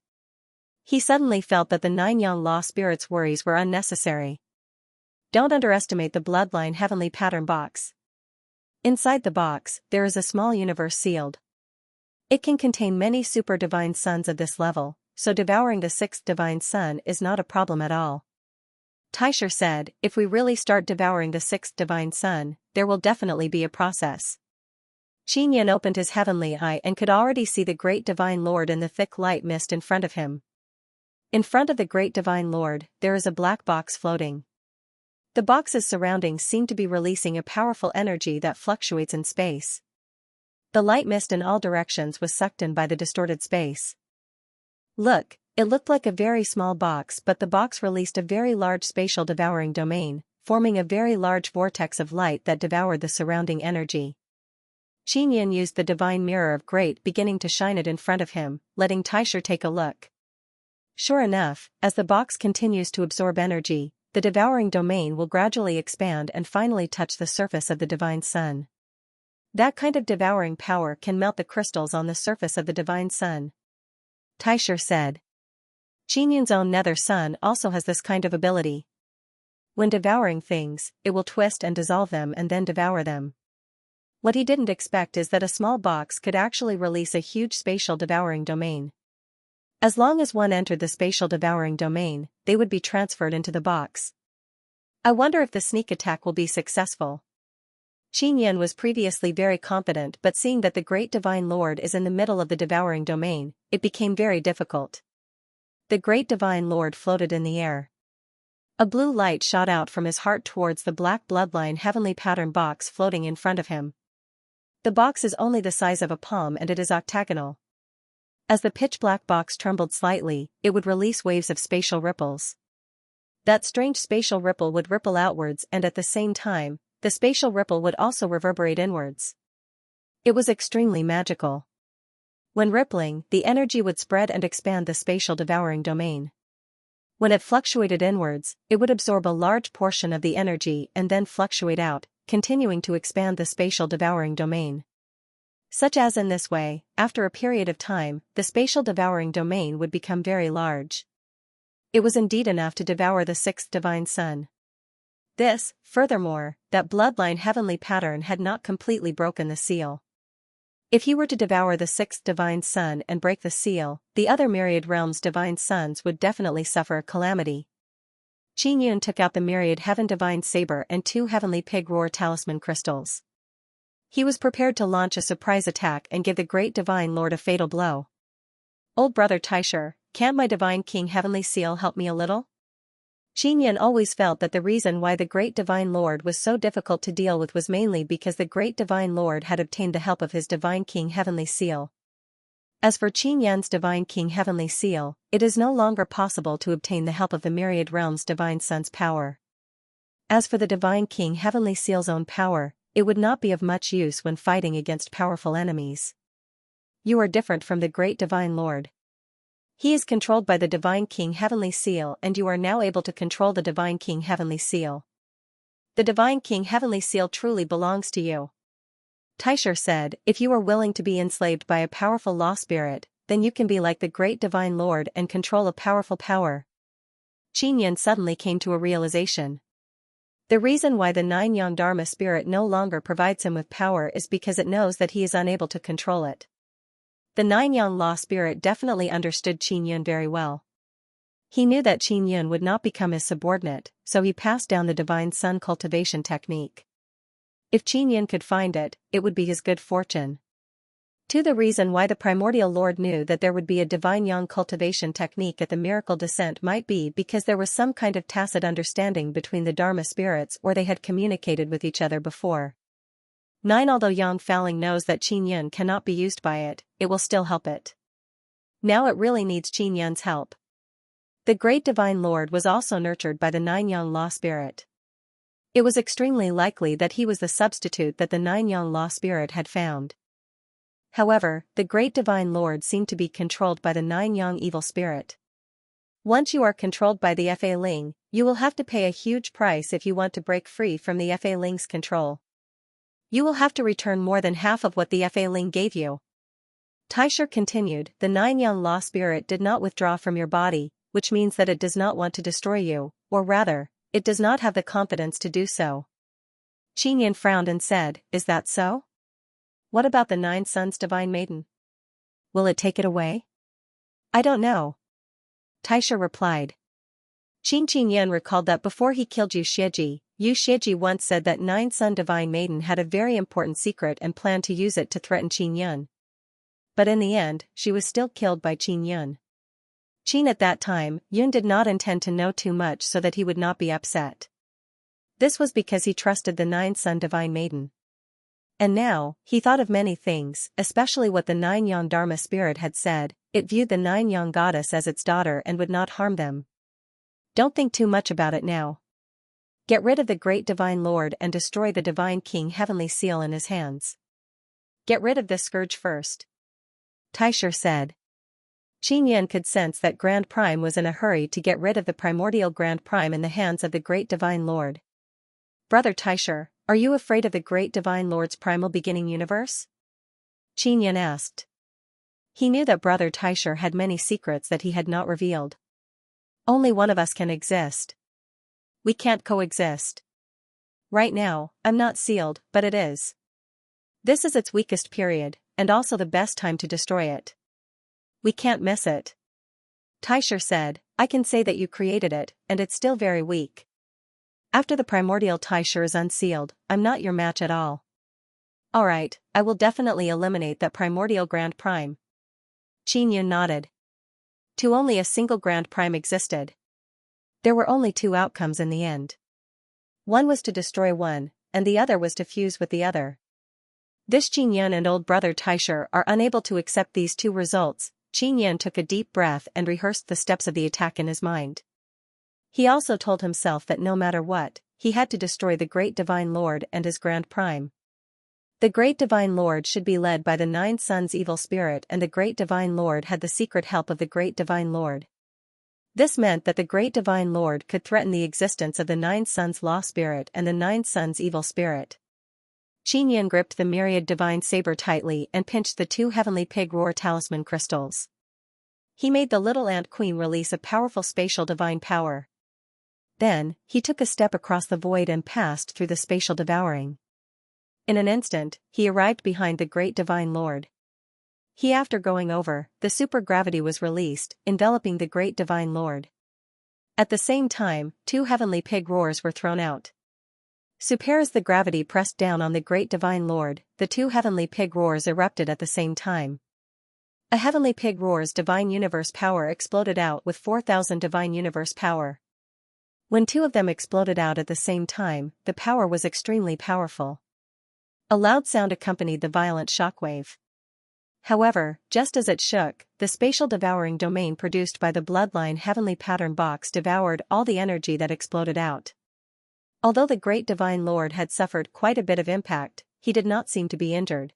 He suddenly felt that the Nine Yang Law Spirit's worries were unnecessary. Don't underestimate the bloodline heavenly pattern box. Inside the box, there is a small universe sealed. It can contain many super divine suns of this level, so devouring the sixth divine sun is not a problem at all. Taisher said, if we really start devouring the sixth divine sun, there will definitely be a process. Qin opened his heavenly eye and could already see the great divine lord in the thick light mist in front of him. In front of the great divine lord, there is a black box floating. The box's surroundings seem to be releasing a powerful energy that fluctuates in space. The light mist in all directions was sucked in by the distorted space. Look, it looked like a very small box, but the box released a very large spatial devouring domain, forming a very large vortex of light that devoured the surrounding energy. Qin used the divine mirror of great beginning to shine it in front of him, letting Taisher take a look. Sure enough, as the box continues to absorb energy, the devouring domain will gradually expand and finally touch the surface of the divine sun. That kind of devouring power can melt the crystals on the surface of the divine sun. Taisher said. Qingyun's own nether sun also has this kind of ability. When devouring things, it will twist and dissolve them and then devour them. What he didn't expect is that a small box could actually release a huge spatial devouring domain. As long as one entered the spatial devouring domain, they would be transferred into the box. I wonder if the sneak attack will be successful. Qingyun was previously very confident, but seeing that the great divine lord is in the middle of the devouring domain, it became very difficult. The great divine lord floated in the air. A blue light shot out from his heart towards the black bloodline heavenly pattern box floating in front of him. The box is only the size of a palm and it is octagonal. As the pitch-black box trembled slightly, it would release waves of spatial ripples. That strange spatial ripple would ripple outwards, and at the same time, the spatial ripple would also reverberate inwards. It was extremely magical. When rippling, the energy would spread and expand the spatial devouring domain. When it fluctuated inwards, it would absorb a large portion of the energy and then fluctuate out, continuing to expand the spatial devouring domain. Such as in this way, after a period of time, the spatial devouring domain would become very large. It was indeed enough to devour the sixth divine sun. This, furthermore, that bloodline heavenly pattern had not completely broken the seal. If he were to devour the sixth divine sun and break the seal, the other myriad realms' divine suns would definitely suffer a calamity. Qingyun took out the myriad heaven divine saber and 2 heavenly pig roar talisman crystals. He was prepared to launch a surprise attack and give the great divine lord a fatal blow. Old brother Taisher, can't my divine king heavenly seal help me a little? Qingyun always felt that the reason why the great divine lord was so difficult to deal with was mainly because the great divine lord had obtained the help of his divine king heavenly seal. As for Qingyun's divine king heavenly seal, it is no longer possible to obtain the help of the myriad realms' divine sun's power. As for the divine king heavenly seal's own power, it would not be of much use when fighting against powerful enemies. You are different from the great divine lord. He is controlled by the divine king heavenly seal, and you are now able to control the divine king heavenly seal. The divine king heavenly seal truly belongs to you. Taisher said, if you are willing to be enslaved by a powerful law spirit, then you can be like the great divine lord and control a powerful power. Qingyun suddenly came to a realization. The reason why the 9-yang Dharma spirit no longer provides him with power is because it knows that he is unable to control it. The 9-yang law spirit definitely understood Qingyun very well. He knew that Qingyun would not become his subordinate, so he passed down the divine sun cultivation technique. If Qingyun could find it, it would be his good fortune. The reason why the primordial lord knew that there would be a divine yang cultivation technique at the miracle descent might be because there was some kind of tacit understanding between the Dharma spirits, or they had communicated with each other before. 9. Although Yang Faling knows that Qingyun cannot be used by it, it will still help it. Now it really needs Qingyun's help. The great divine lord was also nurtured by the 9-yang law spirit. It was extremely likely that he was the substitute that the 9-yang law spirit had found. However, the great divine lord seemed to be controlled by the 9-yang evil spirit. Once you are controlled by the Fa Ling, you will have to pay a huge price if you want to break free from the Fa Ling's control. You will have to return more than half of what the Fa Ling gave you. Taisher continued, the 9-yang law spirit did not withdraw from your body, which means that it does not want to destroy you, or rather, it does not have the confidence to do so. Qingyun frowned and said, is that so? What about the 9 suns divine maiden? Will it take it away? I don't know. Taisher replied. Qingyun recalled that before he killed Yu Shiji once said that 9 sun divine maiden had a very important secret and planned to use it to threaten Qingyun. But in the end, she was still killed by Qingyun. At that time, Yun did not intend to know too much so that he would not be upset. This was because he trusted the 9 sun divine maiden. And now, he thought of many things, especially what the 9-yang Dharma spirit had said. It viewed the 9-yang goddess as its daughter and would not harm them. Don't think too much about it now. Get rid of the great divine lord and destroy the divine king heavenly seal in his hands. Get rid of this scourge first. Taisher said. Qin Yan could sense that Grand Prime was in a hurry to get rid of the primordial Grand Prime in the hands of the Great Divine Lord. Brother Taisher, are you afraid of the Great Divine Lord's primal beginning universe? Qin Yan asked. He knew that Brother Taisher had many secrets that he had not revealed. Only one of us can exist. We can't coexist. Right now, I'm not sealed, but it is. This is its weakest period, and also the best time to destroy it. We can't miss it. Taisher said, I can say that you created it, and it's still very weak. After the primordial Taisher is unsealed, I'm not your match at all. Alright, I will definitely eliminate that primordial Grand Prime. Qin Yan nodded. Only a single Grand Prime existed. There were only two outcomes in the end. One was to destroy one, and the other was to fuse with the other. This Qin Yan and old brother Taisher are unable to accept these two results. Qin Yan took a deep breath and rehearsed the steps of the attack in his mind. He also told himself that no matter what, he had to destroy the Great Divine Lord and his Grand Prime. The Great Divine Lord should be led by the Nine Suns evil spirit, and the Great Divine Lord had the secret help of the Great Divine Lord. This meant that the Great Divine Lord could threaten the existence of the Nine Suns law spirit and the Nine Suns evil spirit. Qin Yan gripped the myriad divine saber tightly and pinched the two heavenly pig roar talisman crystals. He made the little ant queen release a powerful spatial divine power. Then, he took a step across the void and passed through the spatial devouring. In an instant, he arrived behind the Great Divine Lord. After going over, the supergravity was released, enveloping the Great Divine Lord. At the same time, two heavenly pig roars were thrown out. As the gravity pressed down on the Great Divine Lord, the two heavenly pig roars erupted at the same time. A heavenly pig roar's divine universe power exploded out with 4,000 divine universe power. When two of them exploded out at the same time, the power was extremely powerful. A loud sound accompanied the violent shockwave. However, just as it shook, the spatial devouring domain produced by the bloodline heavenly pattern box devoured all the energy that exploded out. Although the Great Divine Lord had suffered quite a bit of impact, he did not seem to be injured.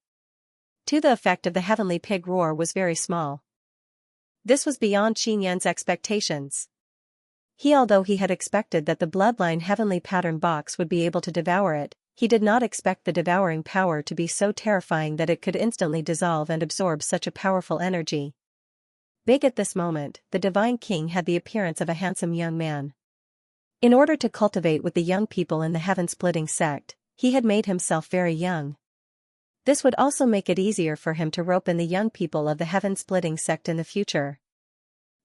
The effect of the heavenly pig roar was very small. This was beyond Qin Yan's expectations. Although he had expected that the bloodline heavenly pattern box would be able to devour it, he did not expect the devouring power to be so terrifying that it could instantly dissolve and absorb such a powerful energy. Big at this moment, the Divine King had the appearance of a handsome young man. In order to cultivate with the young people in the heaven-splitting sect, he had made himself very young. This would also make it easier for him to rope in the young people of the heaven-splitting sect in the future.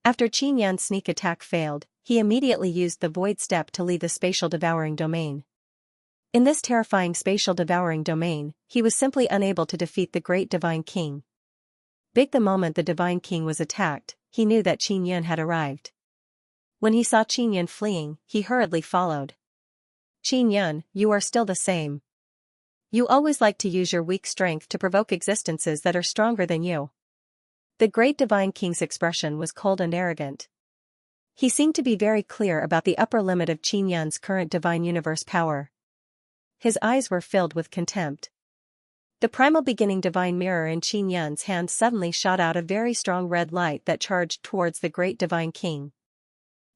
After Qin Yan's sneak attack failed, he immediately used the void step to leave the spatial devouring domain. In this terrifying spatial devouring domain, he was simply unable to defeat the Great Divine King. The moment the Divine King was attacked, he knew that Qin Yan had arrived. When he saw Qin Yan fleeing, he hurriedly followed. Qin Yan, you are still the same. You always like to use your weak strength to provoke existences that are stronger than you. The Great Divine King's expression was cold and arrogant. He seemed to be very clear about the upper limit of Qin Yan's current divine universe power. His eyes were filled with contempt. The primal beginning divine mirror in Qin Yan's hand suddenly shot out a very strong red light that charged towards the Great Divine King.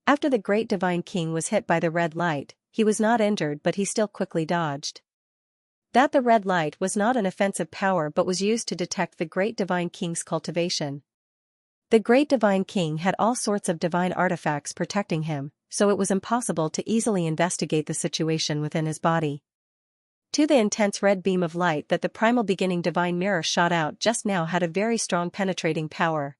After the Great Divine King was hit by the red light, he was not injured, but he still quickly dodged. The red light was not an offensive power but was used to detect the Great Divine King's cultivation. The Great Divine King had all sorts of divine artifacts protecting him, so it was impossible to easily investigate the situation within his body. The intense red beam of light that the primal beginning divine mirror shot out just now had a very strong penetrating power.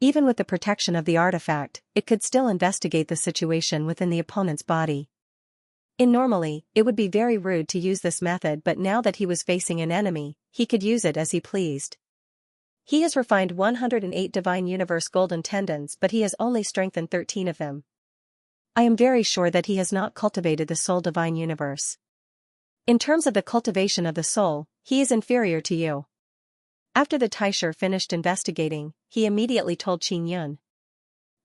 Even with the protection of the artifact, it could still investigate the situation within the opponent's body. Normally, it would be very rude to use this method, but now that he was facing an enemy, he could use it as he pleased. He has refined 108 divine universe golden tendons, but he has only strengthened 13 of them. I am very sure that he has not cultivated the soul divine universe. In terms of the cultivation of the soul, he is inferior to you. After the Taisher finished investigating, he immediately told Qin Yan.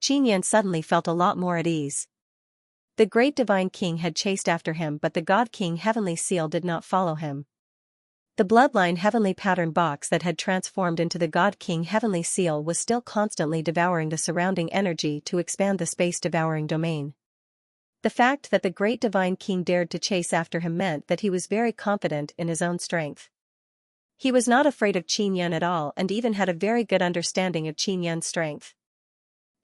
Qin Yan suddenly felt a lot more at ease. The Great Divine King had chased after him, but the God King Heavenly Seal did not follow him. The bloodline heavenly pattern box that had transformed into the God King heavenly seal was still constantly devouring the surrounding energy to expand the space-devouring domain. The fact that the great divine king dared to chase after him meant that he was very confident in his own strength. He was not afraid of Qin Yun at all and even had a very good understanding of Qin Yun's strength.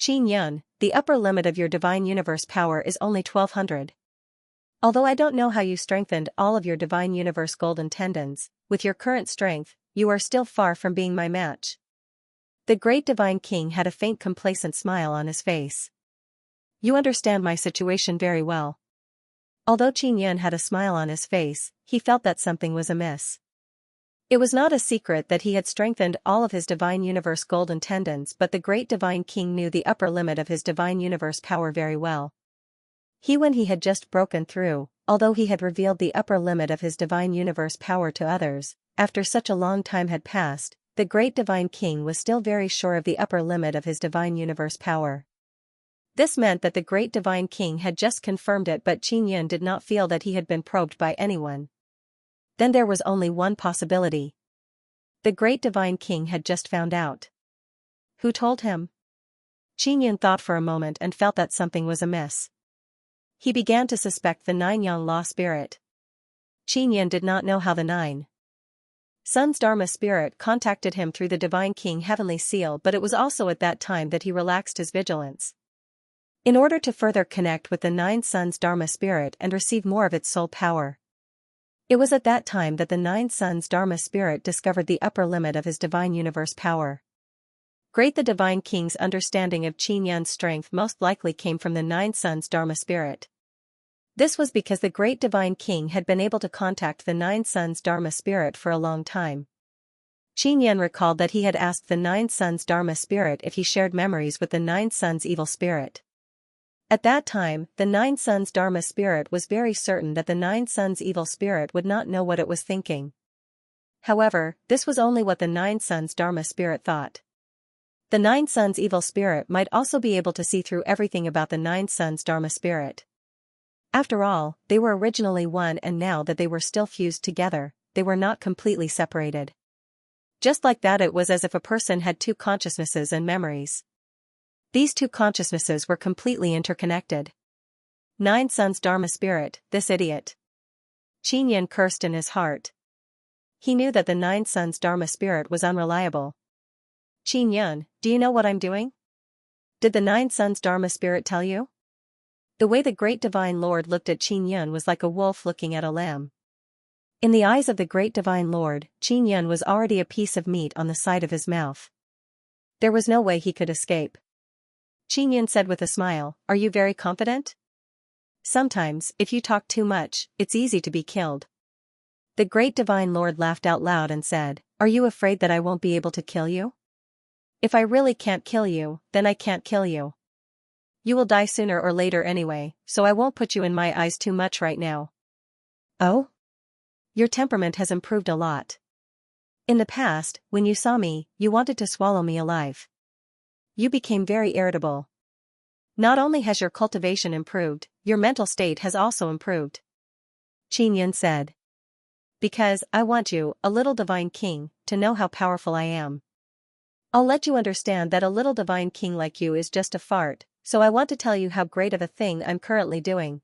Qin Yun, the upper limit of your divine universe power is only 1200. Although I don't know how you strengthened all of your divine universe golden tendons, with your current strength, you are still far from being my match. The great divine king had a faint complacent smile on his face. You understand my situation very well. Although Qin Yun had a smile on his face, he felt that something was amiss. It was not a secret that he had strengthened all of his divine universe golden tendons, but the great divine king knew the upper limit of his divine universe power very well. When he had just broken through, although he had revealed the upper limit of his divine universe power to others, after such a long time had passed, the great divine king was still very sure of the upper limit of his divine universe power. This meant that the great divine king had just confirmed it, but Qin Yun did not feel that he had been probed by anyone. Then there was only one possibility. The great divine king had just found out. Who told him? Qin Yun thought for a moment and felt that something was amiss. He began to suspect the Nine-Yang Law spirit. Qin Yun did not know how the Nine Sun's Dharma spirit contacted him through the divine king heavenly seal, but it was also at that time that he relaxed his vigilance. In order to further connect with the Nine Suns Dharma spirit and receive more of its soul power. It was at that time that the Nine Suns Dharma spirit discovered the upper limit of his divine universe power. The divine king's understanding of Qin Yun's strength most likely came from the Nine Suns Dharma spirit. This was because the great divine king had been able to contact the Nine Suns Dharma spirit for a long time. Qin Yun recalled that he had asked the Nine Suns Dharma spirit if he shared memories with the Nine Suns evil spirit. At that time, the Nine Suns Dharma spirit was very certain that the Nine Suns evil spirit would not know what it was thinking. However, this was only what the Nine Suns Dharma spirit thought. The Nine Suns evil spirit might also be able to see through everything about the Nine Suns Dharma spirit. After all, they were originally one, and now that they were still fused together, they were not completely separated. Just like that, it was as if a person had two consciousnesses and memories. These two consciousnesses were completely interconnected. Nine Suns Dharma spirit, this idiot. Qin Yun cursed in his heart. He knew that the Nine Suns Dharma spirit was unreliable. Qin Yun, do you know what I'm doing? Did the Nine Suns Dharma spirit tell you? The way the great divine lord looked at Qin Yun was like a wolf looking at a lamb. In the eyes of the great divine lord, Qin Yun was already a piece of meat on the side of his mouth. There was no way he could escape. Qin Yun said with a smile, "Are you very confident? Sometimes, if you talk too much, it's easy to be killed." The great divine lord laughed out loud and said, "Are you afraid that I won't be able to kill you? If I really can't kill you, then I can't kill you. You will die sooner or later anyway, so I won't put you in my eyes too much right now." "Oh? Your temperament has improved a lot. In the past, when you saw me, you wanted to swallow me alive. You became very irritable. Not only has your cultivation improved, your mental state has also improved." Qin Yun said. "Because I want you, a little divine king, to know how powerful I am. I'll let you understand that a little divine king like you is just a fart, so I want to tell you how great of a thing I'm currently doing."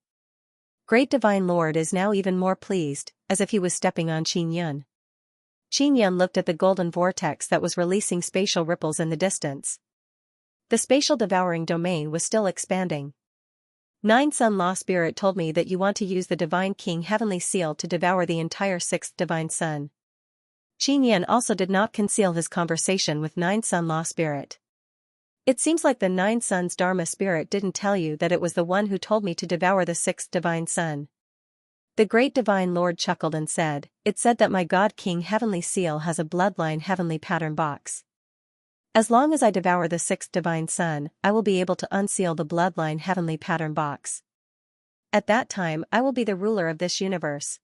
Great divine lord is now even more pleased, as if he was stepping on Qin Yun. Qin Yun looked at the golden vortex that was releasing spatial ripples in the distance. The spatial devouring domain was still expanding. Nine Sun Law Spirit told me that you want to use the Divine King Heavenly Seal to devour the entire sixth Divine Sun. Qin Yun also did not conceal his conversation with Nine Sun Law Spirit. "It seems like the Nine Suns Dharma Spirit didn't tell you that it was the one who told me to devour the sixth Divine Sun." The great Divine Lord chuckled and said, "It said that my God King Heavenly Seal has a bloodline heavenly pattern box. As long as I devour the sixth Divine Sun, I will be able to unseal the bloodline heavenly pattern box. At that time I will be the ruler of this universe."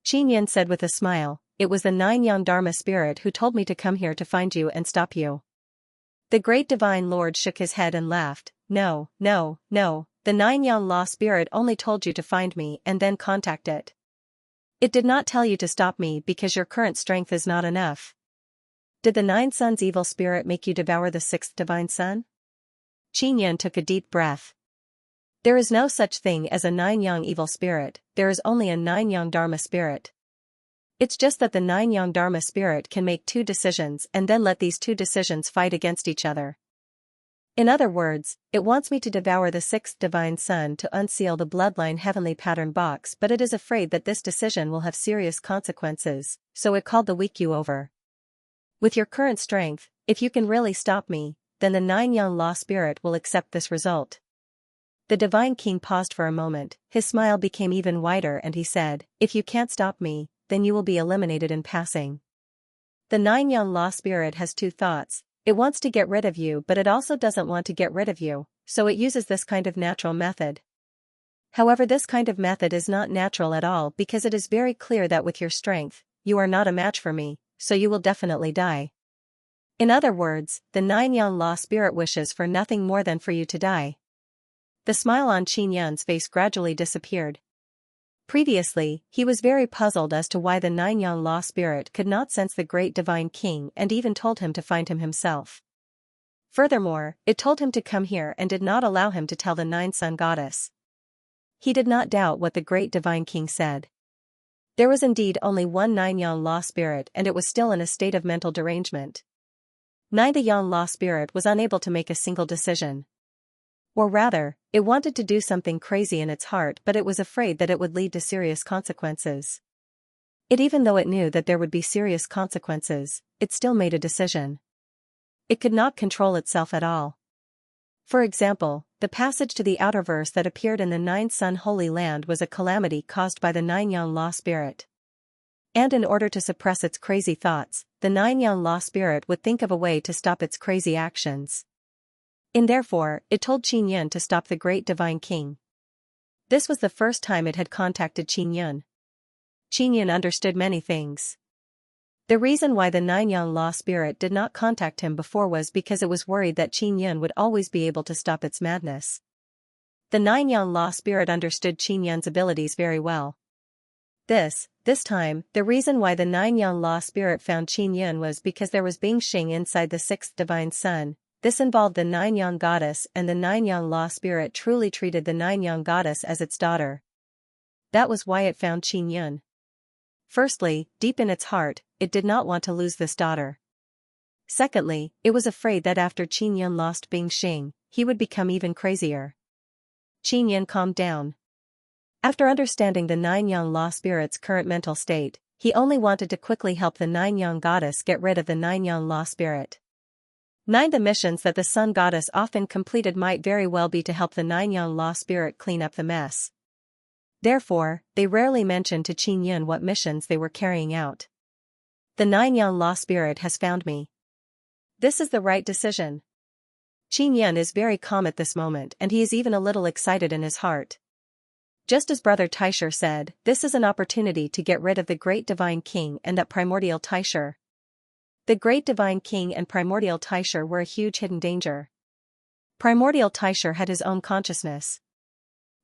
Qin Yun said with a smile, "It was the Nine Yang Dharma Spirit who told me to come here to find you and stop you." The great Divine Lord shook his head and laughed, "No, no, no, the Nine Yang Law Spirit only told you to find me and then contact it." It did not tell you to stop me because your current strength is not enough. Did the 9 suns evil spirit make you devour the 6th divine sun? Qinyan took a deep breath. There is no such thing as a 9 yang evil spirit, there is only a 9 yang dharma spirit. It's just that the 9 yang dharma spirit can make 2 decisions and then let these 2 decisions fight against each other. In other words, it wants me to devour the 6th divine sun to unseal the bloodline heavenly pattern box, but it is afraid that this decision will have serious consequences, so it called the weak you over. With your current strength, if you can really stop me, then the 9 yang law spirit will accept this result. The divine king paused for a moment, his smile became even wider and he said, if you can't stop me, then you will be eliminated in passing. The 9 yang law spirit has 2 thoughts. It wants to get rid of you, but it also doesn't want to get rid of you, so it uses this kind of natural method. However, this kind of method is not natural at all because it is very clear that with your strength, you are not a match for me, so you will definitely die. In other words, the 9 yang law spirit wishes for nothing more than for you to die. The smile on Qinyan's face gradually disappeared. Previously, he was very puzzled as to why the 9 yang law spirit could not sense the great divine king and even told him to find him himself. Furthermore, it told him to come here and did not allow him to tell the 9 sun goddess. He did not doubt what the great divine king said. There was indeed only one 9 yang law spirit and it was still in a state of mental derangement. 9 the yang law spirit was unable to make a single decision. Or rather, it wanted to do something crazy in its heart but it was afraid that it would lead to serious consequences. Even though it knew that there would be serious consequences, it still made a decision. It could not control itself at all. For example, the passage to the outer verse that appeared in the 9 sun holy land was a calamity caused by the 9 yang law spirit. And in order to suppress its crazy thoughts, the 9 yang law spirit would think of a way to stop its crazy actions. Therefore, it told Qinyan to stop the great divine king. This was the first time it had contacted Qinyan. Qinyan understood many things. The reason why the 9 yang law spirit did not contact him before was because it was worried that Qinyan would always be able to stop its madness. The 9 yang law spirit understood Qinyan's abilities very well. This time, the reason why the 9 yang law spirit found Qinyan was because there was Bingxing inside the 6th divine sun. This involved the 9 yang goddess and the 9 yang law spirit truly treated the 9 yang goddess as its daughter. That was why it found Qinyan. Firstly, deep in its heart, it did not want to lose this daughter. Secondly, it was afraid that after Qinyan lost Bingxing, he would become even crazier. Qinyan calmed down. After understanding the 9 yang law spirit's current mental state, he only wanted to quickly help the 9 yang goddess get rid of the 9 yang law spirit. 9 The missions that the sun goddess often completed might very well be to help the 9 yang law spirit clean up the mess. Therefore, they rarely mentioned to Qinyan what missions they were carrying out. The 9 yang law spirit has found me. This is the right decision. Qinyan is very calm at this moment and he is even a little excited in his heart. Just as Brother Taisher said, this is an opportunity to get rid of the great divine king and that primordial Taisher. The great divine king and primordial Taisher were a huge hidden danger. Primordial Taisher had his own consciousness.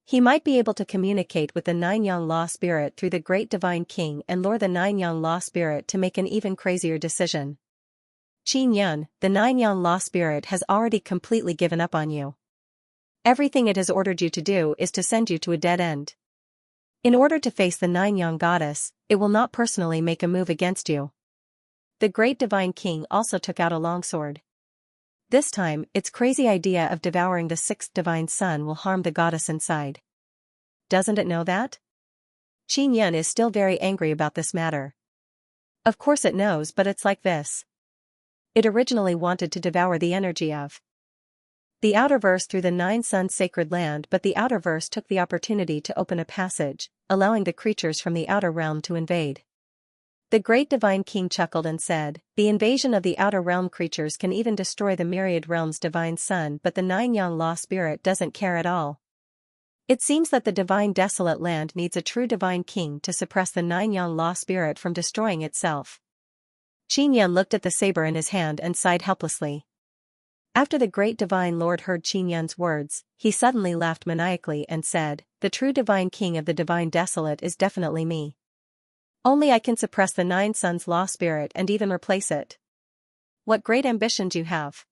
He might be able to communicate with the 9 yang law spirit through the great divine king and lure the 9 yang law spirit to make an even crazier decision. Qinyan, the 9 yang law spirit has already completely given up on you. Everything it has ordered you to do is to send you to a dead end. In order to face the 9 yang goddess, it will not personally make a move against you. The great divine king also took out a longsword. This time, its crazy idea of devouring the 6th divine sun will harm the goddess inside. Doesn't it know that? Qinyan is still very angry about this matter. Of course it knows, but it's like this. It originally wanted to devour the energy of the outer verse through the 9 sun sacred land, but the outer verse took the opportunity to open a passage, allowing the creatures from the outer realm to invade. The great divine king chuckled and said, the invasion of the outer realm creatures can even destroy the myriad realms divine sun, but the 9 yang law spirit doesn't care at all. It seems that the divine desolate land needs a true divine king to suppress the 9 yang law spirit from destroying itself. Qinyan looked at the saber in his hand and sighed helplessly. After the great divine lord heard Qinyan's words, he suddenly laughed maniacally and said, the true divine king of the divine desolate is definitely me. Only I can suppress the Nine Suns Law spirit and even replace it. What great ambitions you have.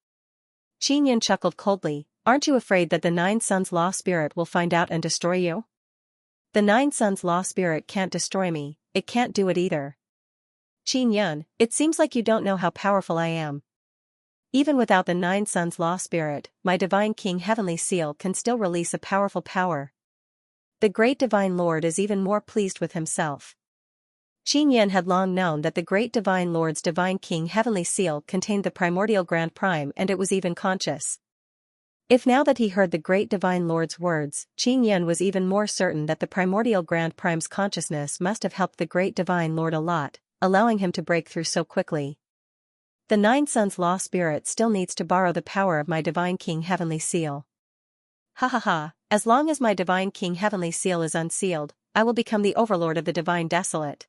Qinyan chuckled coldly. Aren't you afraid that the Nine Suns Law spirit will find out and destroy you? The Nine Suns Law spirit can't destroy me, it can't do it either. Qinyan, it seems like you don't know how powerful I am. Even without the Nine Suns Law spirit, my Divine King Heavenly Seal can still release a powerful power. The great Divine Lord is even more pleased with himself. Qinyan had long known that the great Divine Lord's Divine King Heavenly Seal contained the primordial Grand Prime, and it was even conscious. If now that he heard the great Divine Lord's words, Qinyan was even more certain that the primordial Grand Prime's consciousness must have helped the great Divine Lord a lot, allowing him to break through so quickly. The Nine Suns Law spirit still needs to borrow the power of my Divine King Heavenly Seal. Ha ha ha, as long as my Divine King Heavenly Seal is unsealed, I will become the overlord of the Divine Desolate.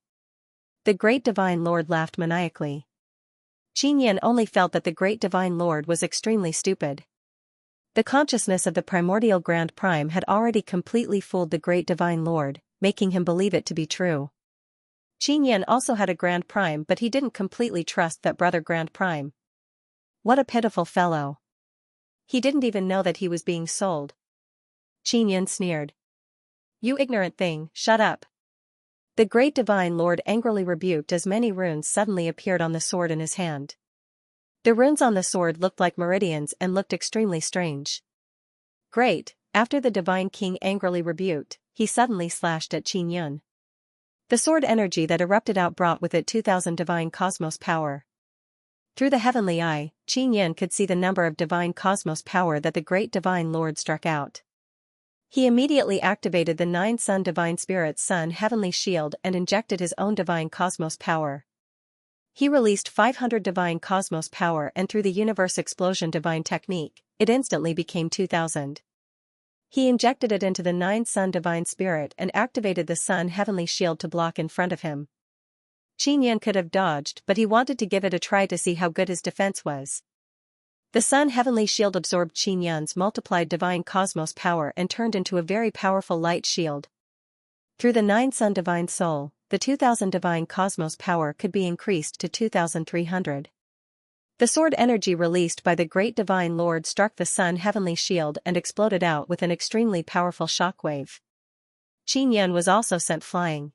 The great Divine Lord laughed maniacally. Qinyan only felt that the great Divine Lord was extremely stupid. The consciousness of the primordial Grand Prime had already completely fooled the great Divine Lord, making him believe it to be true. Qinyan also had a Grand Prime, but he didn't completely trust that brother Grand Prime. What a pitiful fellow. He didn't even know that he was being sold. Qinyan sneered. You ignorant thing, shut up. The great Divine Lord angrily rebuked as many runes suddenly appeared on the sword in his hand. The runes on the sword looked like meridians and looked extremely strange. Great, after the Divine King angrily rebuked, he suddenly slashed at Qinyan. The sword energy that erupted out brought with it 2,000 divine cosmos power. Through the heavenly eye, Qinyan could see the number of divine cosmos power that the great Divine Lord struck out. He immediately activated the Nine Sun Divine Spirit's Sun Heavenly Shield and injected his own divine cosmos power. He released 500 divine cosmos power, and through the universe explosion divine technique, it instantly became 2,000. He injected it into the Nine Sun Divine Spirit and activated the Sun Heavenly Shield to block in front of him. Qinyan could have dodged, but he wanted to give it a try to see how good his defense was. The Sun Heavenly Shield absorbed Qinyan's multiplied divine cosmos power and turned into a very powerful light shield. Through the Nine Sun Divine Soul, the 2,000 divine cosmos power could be increased to 2,300. The sword energy released by the great Divine Lord struck the Sun Heavenly Shield and exploded out with an extremely powerful shockwave. Qinyan was also sent flying.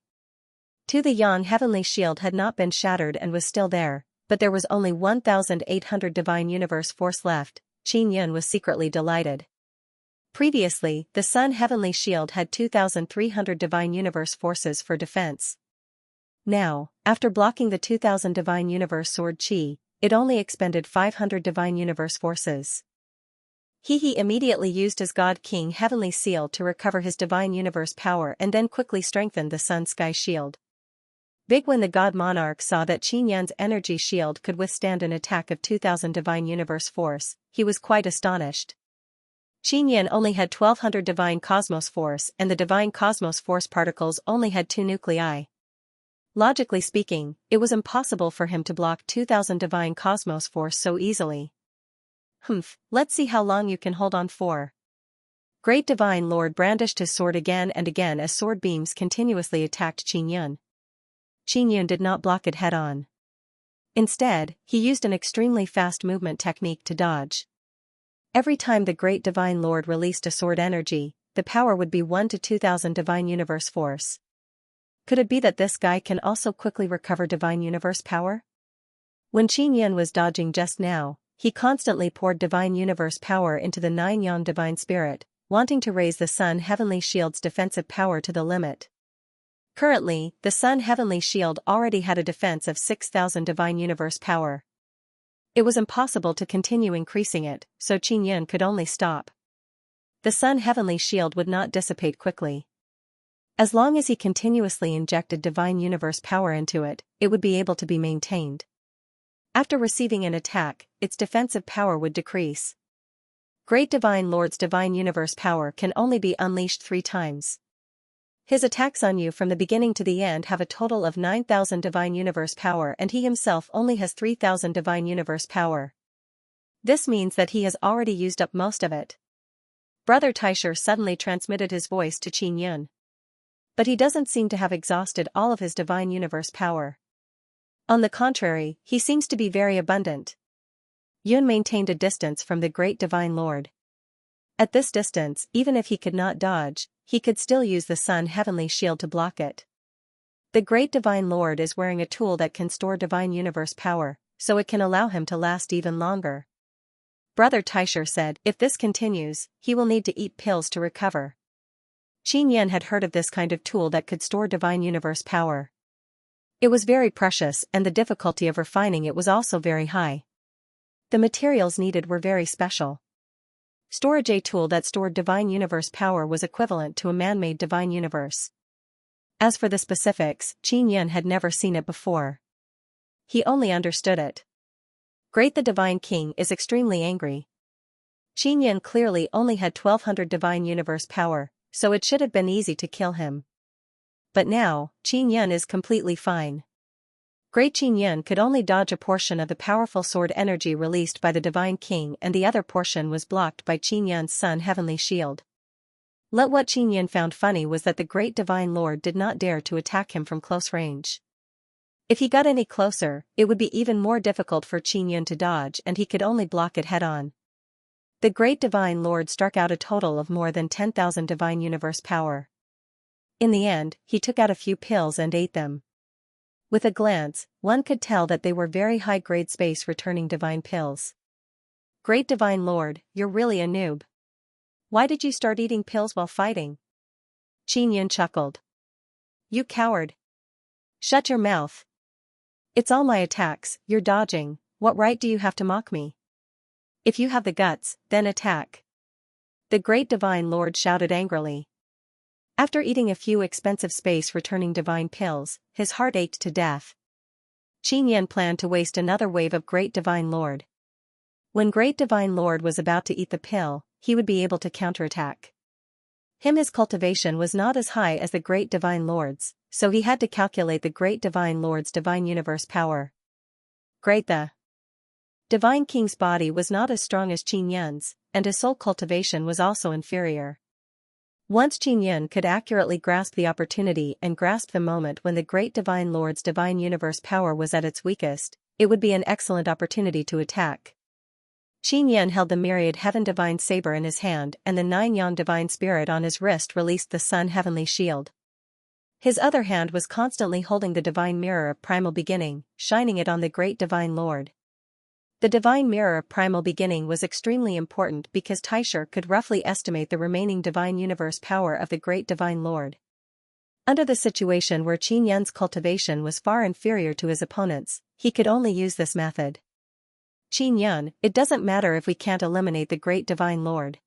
The Yang Heavenly Shield had not been shattered and was still there, but there was only 1,800 divine universe force left. Qinyan was secretly delighted. Previously, the Sun Heavenly Shield had 2,300 divine universe forces for defense. Now, after blocking the 2,000 divine universe sword chi, it only expended 500 divine universe forces. He immediately used his God King Heavenly Seal to recover his divine universe power and then quickly strengthened the Sun Sky Shield. Big when the God Monarch saw that Qinyan's energy shield could withstand an attack of 2,000 divine universe force, he was quite astonished. Qinyan only had 1,200 divine cosmos force, and the divine cosmos force particles only had 2 nuclei. Logically speaking, it was impossible for him to block 2,000 divine cosmos force so easily. Let's see how long you can hold on for. Great Divine Lord brandished his sword again and again as sword beams continuously attacked Qinyan. Qinyan did not block it head-on. Instead, he used an extremely fast movement technique to dodge. Every time the great Divine Lord released a sword energy, the power would be 1 to 2,000 divine universe force. Could it be that this guy can also quickly recover divine universe power? When Qinyan was dodging just now, he constantly poured divine universe power into the Nine Yang Divine Spirit, wanting to raise the Sun Heavenly Shield's defensive power to the limit. Currently, the Sun Heavenly Shield already had a defense of 6,000 divine universe power. It was impossible to continue increasing it, so Qinyan could only stop. The Sun Heavenly Shield would not dissipate quickly. As long as he continuously injected divine universe power into it, it would be able to be maintained. After receiving an attack, its defensive power would decrease. Great Divine Lord's divine universe power can only be unleashed 3 times. His attacks on you from the beginning to the end have a total of 9,000 divine universe power, and he himself only has 3,000 divine universe power. This means that he has already used up most of it. Brother Taisher suddenly transmitted his voice to Qinyan. But he doesn't seem to have exhausted all of his divine universe power. On the contrary, he seems to be very abundant. Yun maintained a distance from the great divine lord. At this distance, even if he could not dodge, he could still use the sun heavenly shield to block it. The great divine lord is wearing a tool that can store divine universe power, so it can allow him to last even longer. Brother Taisher said, if this continues, he will need to eat pills to recover. Qin Yan had heard of this kind of tool that could store divine universe power. It was very precious, and the difficulty of refining it was also very high. The materials needed were very special. Storage a tool that stored divine universe power was equivalent to a man-made divine universe. As for the specifics, Qin Yan had never seen it before. He only understood it. Great, the divine king is extremely angry. Qin Yan clearly only had 1200 divine universe power, so it should have been easy to kill him. But now, Qin Yan is completely fine. Great Qin Yan could only dodge a portion of the powerful sword energy released by the divine king, and the other portion was blocked by Qin Yan's sun heavenly shield. What Qin Yan found funny was that the great divine lord did not dare to attack him from close range. If he got any closer, it would be even more difficult for Qin Yan to dodge, and he could only block it head-on. The great divine lord struck out a total of more than 10,000 divine universe power. In the end, he took out a few pills and ate them. With a glance, one could tell that they were very high-grade space-returning divine pills. Great divine lord, you're really a noob. Why did you start eating pills while fighting? Qin Yan chuckled. You coward. Shut your mouth. It's all my attacks, you're dodging, what right do you have to mock me? If you have the guts, then attack. The great divine lord shouted angrily. After eating a few expensive space-returning divine pills, his heart ached to death. Qin Yan planned to waste another wave of great divine lord. When great divine lord was about to eat the pill, he would be able to counterattack. His cultivation was not as high as the great divine lord's, so he had to calculate the great divine lord's divine universe power. Great, the divine king's body was not as strong as Qin Yan's, and his soul cultivation was also inferior. Once Qin Yan could accurately grasp the opportunity and grasp the moment when the great divine lord's divine universe power was at its weakest, it would be an excellent opportunity to attack. Qin Yan held the myriad heaven divine saber in his hand, and the 9-yang divine spirit on his wrist released the sun heavenly shield. His other hand was constantly holding the divine mirror of primal beginning, shining it on the great divine lord. The divine mirror of primal beginning was extremely important because Taisher could roughly estimate the remaining divine universe power of the great divine lord. Under the situation where Qin Yan's cultivation was far inferior to his opponent's, he could only use this method. Qin Yan, it doesn't matter if we can't eliminate the great divine lord.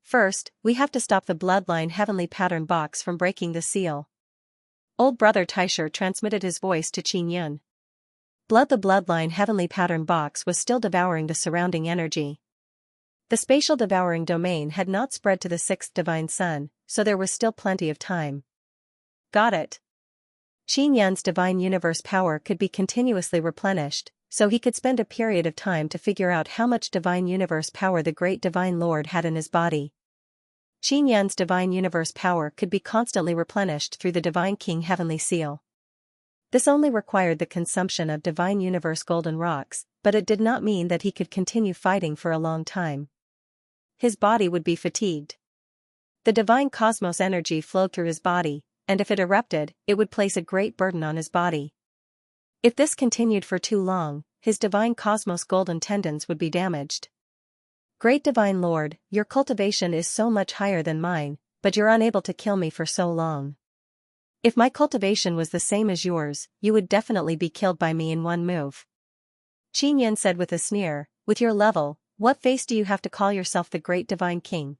First, we have to stop the bloodline heavenly pattern box from breaking the seal. Old brother Taisher transmitted his voice to Qin Yan. The bloodline heavenly pattern box was still devouring the surrounding energy. The spatial devouring domain had not spread to the 6th divine sun, so there was still plenty of time. Got it. Qin Yan's divine universe power could be continuously replenished, so he could spend a period of time to figure out how much divine universe power the great divine lord had in his body. Qin Yan's divine universe power could be constantly replenished through the divine king heavenly seal. This only required the consumption of divine universe golden rocks, but it did not mean that he could continue fighting for a long time. His body would be fatigued. The divine cosmos energy flowed through his body, and if it erupted, it would place a great burden on his body. If this continued for too long, his divine cosmos golden tendons would be damaged. Great divine lord, your cultivation is so much higher than mine, but you're unable to kill me for so long. If my cultivation was the same as yours, you would definitely be killed by me in one move. Qin Yan said with a sneer, with your level, what face do you have to call yourself the great divine king?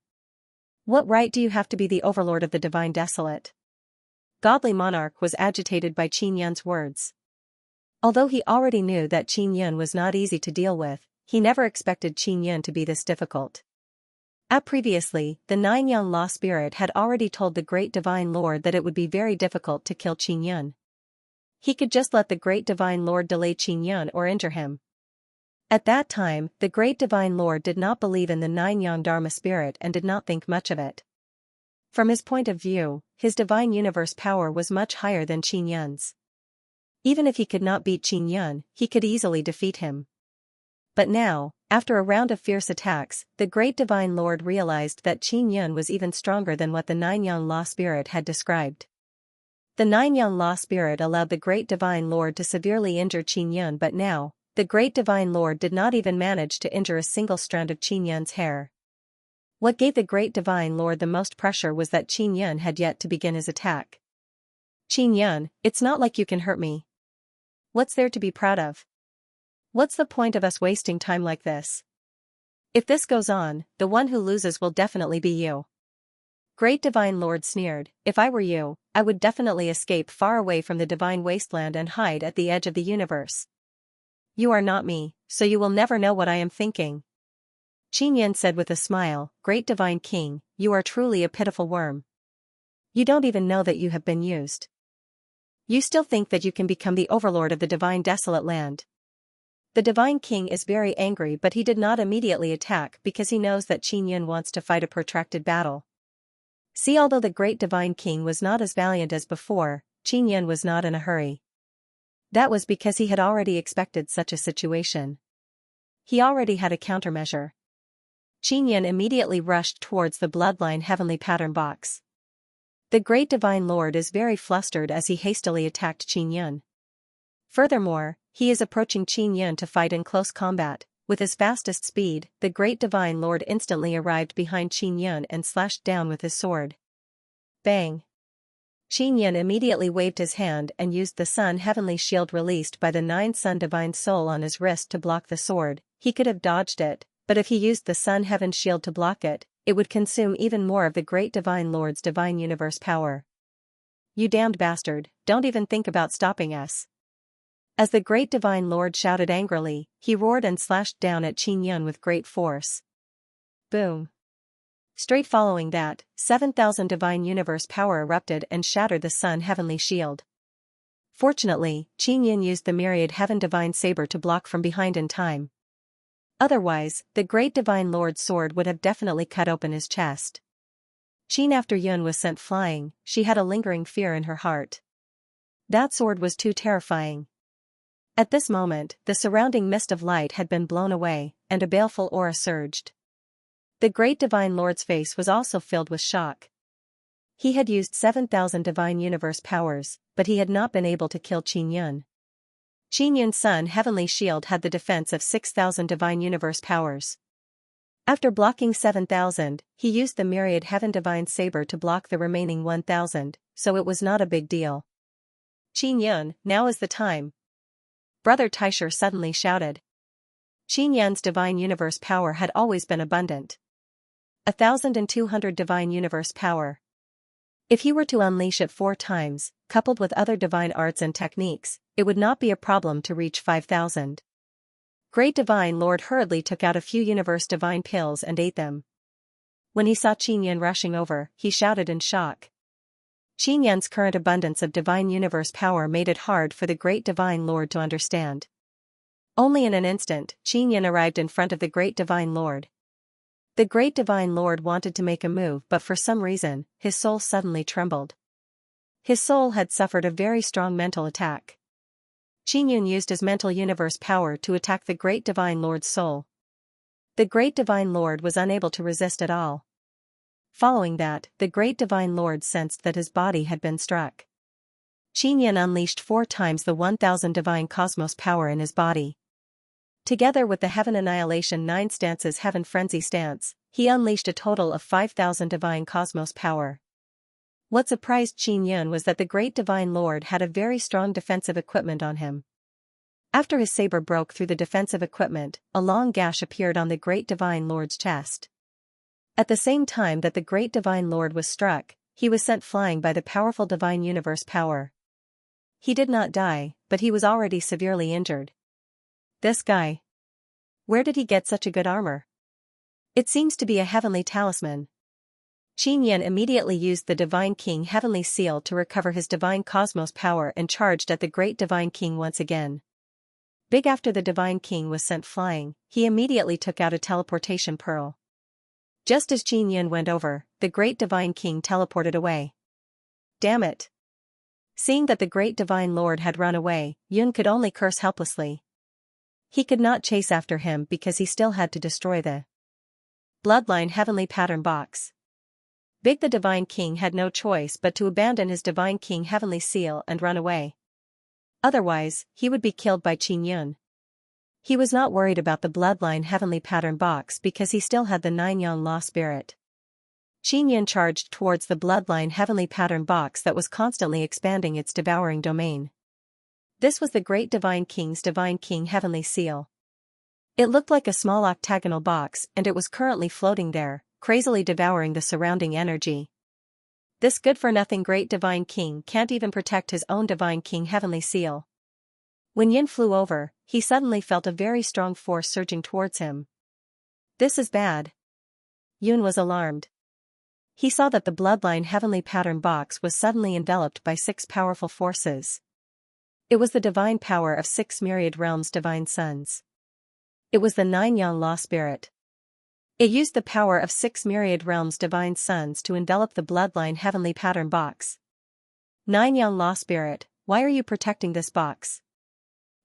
What right do you have to be the overlord of the divine desolate? Godly monarch was agitated by Qin Yan's words. Although he already knew that Qin Yan was not easy to deal with, he never expected Qin Yan to be this difficult. Previously, the 9-yang law spirit had already told the great divine lord that it would be very difficult to kill Qin Yan. He could just let the great divine lord delay Qin Yan or injure him. At that time, the great divine lord did not believe in the 9-yang dharma spirit and did not think much of it. From his point of view, his divine universe power was much higher than Qin Yun's. Even if he could not beat Qin Yun, he could easily defeat him. But now, after a round of fierce attacks, the great divine lord realized that Qin Yun was even stronger than what the Nine-Yang Law Spirit had described. The Nine-Yang Law Spirit allowed the great divine lord to severely injure Qin Yun, but now, the great divine lord did not even manage to injure a single strand of Qin Yun's hair. What gave the great divine lord the most pressure was that Qin Yun had yet to begin his attack. Qin Yun, it's not like you can hurt me. What's there to be proud of? What's the point of us wasting time like this? If this goes on, the one who loses will definitely be you. Great divine lord sneered, if I were you, I would definitely escape far away from the divine wasteland and hide at the edge of the universe. You are not me, so you will never know what I am thinking. Qin Yun said with a smile, Great divine king, you are truly a pitiful worm. You don't even know that you have been used. You still think that you can become the overlord of the divine desolate land. The divine king is very angry, but he did not immediately attack because he knows that Qin Yun wants to fight a protracted battle. See, although the great divine king was not as valiant as before, Qin Yun was not in a hurry. That was because he had already expected such a situation. He already had a countermeasure. Qin Yun immediately rushed towards the bloodline heavenly pattern box. The great divine lord is very flustered as he hastily attacked Qin Yun. Furthermore, he is approaching Qin Yun to fight in close combat. With his fastest speed, the great divine lord instantly arrived behind Qin Yun and slashed down with his sword. Bang! Qin Yun immediately waved his hand and used the sun heavenly shield released by the Nine Sun divine soul on his wrist to block the sword. He could have dodged it, but if he used the sun heaven shield to block it, it would consume even more of the great divine lord's divine universe power. You damned bastard, don't even think about stopping us. As the great divine lord shouted angrily, he roared and slashed down at Qin Yun with great force. Boom! Straight following that, 7,000 divine universe power erupted and shattered the sun heavenly shield. Fortunately, Qin Yun used the myriad heaven divine saber to block from behind in time. Otherwise, the great divine lord's sword would have definitely cut open his chest. Qin after Yun was sent flying, she had a lingering fear in her heart. That sword was too terrifying. At this moment, the surrounding mist of light had been blown away, and a baleful aura surged. The great divine lord's face was also filled with shock. He had used 7,000 divine universe powers, but he had not been able to kill Qin Yun. Qin Yun's sun heavenly shield had the defense of 6,000 divine universe powers. After blocking 7,000, he used the myriad heaven divine saber to block the remaining 1,000, so it was not a big deal. Qin Yun, now is the time. Brother Taisher suddenly shouted. Qin Yun's divine universe power had always been abundant. 1,200 divine universe power. If he were to unleash it 4 times, coupled with other divine arts and techniques, it would not be a problem to reach 5,000. Great divine lord hurriedly took out a few universe divine pills and ate them. When he saw Qin Yun rushing over, he shouted in shock. Qin Yun's current abundance of divine universe power made it hard for the great divine lord to understand. Only in an instant, Qin Yun arrived in front of the great divine lord. The great divine lord wanted to make a move, but for some reason, his soul suddenly trembled. His soul had suffered a very strong mental attack. Qin Yun used his mental universe power to attack the great divine lord's soul. The great divine lord was unable to resist at all. Following that, the great divine lord sensed that his body had been struck. Qin Yun unleashed 4 times the 1,000 divine cosmos power in his body. Together with the Heaven Annihilation 9 stances Heaven Frenzy stance, he unleashed a total of 5,000 divine cosmos power. What surprised Qin Yun was that the great divine lord had a very strong defensive equipment on him. After his saber broke through the defensive equipment, a long gash appeared on the great divine lord's chest. At the same time that the great divine lord was struck, he was sent flying by the powerful divine universe power. He did not die, but he was already severely injured. This guy. Where did he get such a good armor? It seems to be a heavenly talisman. Qin Yun immediately used the Divine King Heavenly Seal to recover his divine cosmos power and charged at the great Divine King once again. Big after the Divine King was sent flying, he immediately took out a teleportation pearl. Just as Qin Yin went over, the great divine king teleported away. Damn it! Seeing that the great divine lord had run away, Yun could only curse helplessly. He could not chase after him because he still had to destroy the bloodline heavenly pattern box. Big the divine king had no choice but to abandon his divine king heavenly seal and run away. Otherwise, he would be killed by Qin Yun. He was not worried about the bloodline heavenly pattern box because he still had the 9-yang law spirit. Qin Yun charged towards the bloodline heavenly pattern box that was constantly expanding its devouring domain. This was the great divine king's divine king heavenly seal. It looked like a small octagonal box and it was currently floating there, crazily devouring the surrounding energy. This good-for-nothing great divine king can't even protect his own divine king heavenly seal. When Yin flew over, he suddenly felt a very strong force surging towards him. This is bad. Yun was alarmed. He saw that the bloodline heavenly pattern box was suddenly enveloped by 6 powerful forces. It was the divine power of 6 myriad realms divine suns. It was the 9-yang law spirit. It used the power of 6 myriad realms divine suns to envelop the bloodline heavenly pattern box. 9-yang law spirit, why are you protecting this box?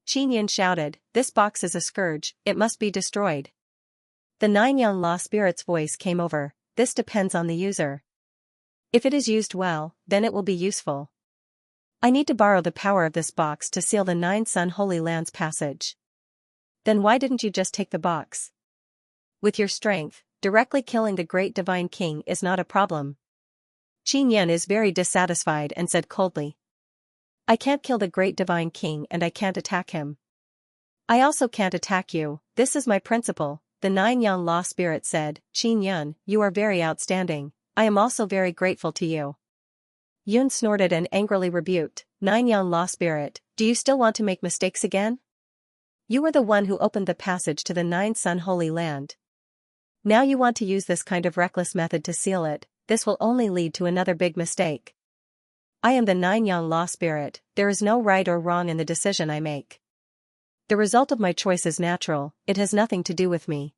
Qin Yin shouted, this box is a scourge, it must be destroyed. The 9-yang law spirit's voice came over, this depends on the user. If it is used well, then it will be useful. I need to borrow the power of this box to seal the 9 Sun Holy Lands passage. Then why didn't you just take the box? With your strength, directly killing the great divine king is not a problem. Qin Yin is very dissatisfied and said coldly. I can't kill the great divine king and I can't attack him. I also can't attack you, this is my principle, the 9-yang law spirit said. Qin Yin, you are very outstanding, I am also very grateful to you. Yun snorted and angrily rebuked, 9-yang law spirit, do you still want to make mistakes again? You were the one who opened the passage to the 9 Sun Holy Land. Now you want to use this kind of reckless method to seal it, this will only lead to another big mistake. I am the 9-yang law spirit, there is no right or wrong in the decision I make. The result of my choice is natural, it has nothing to do with me.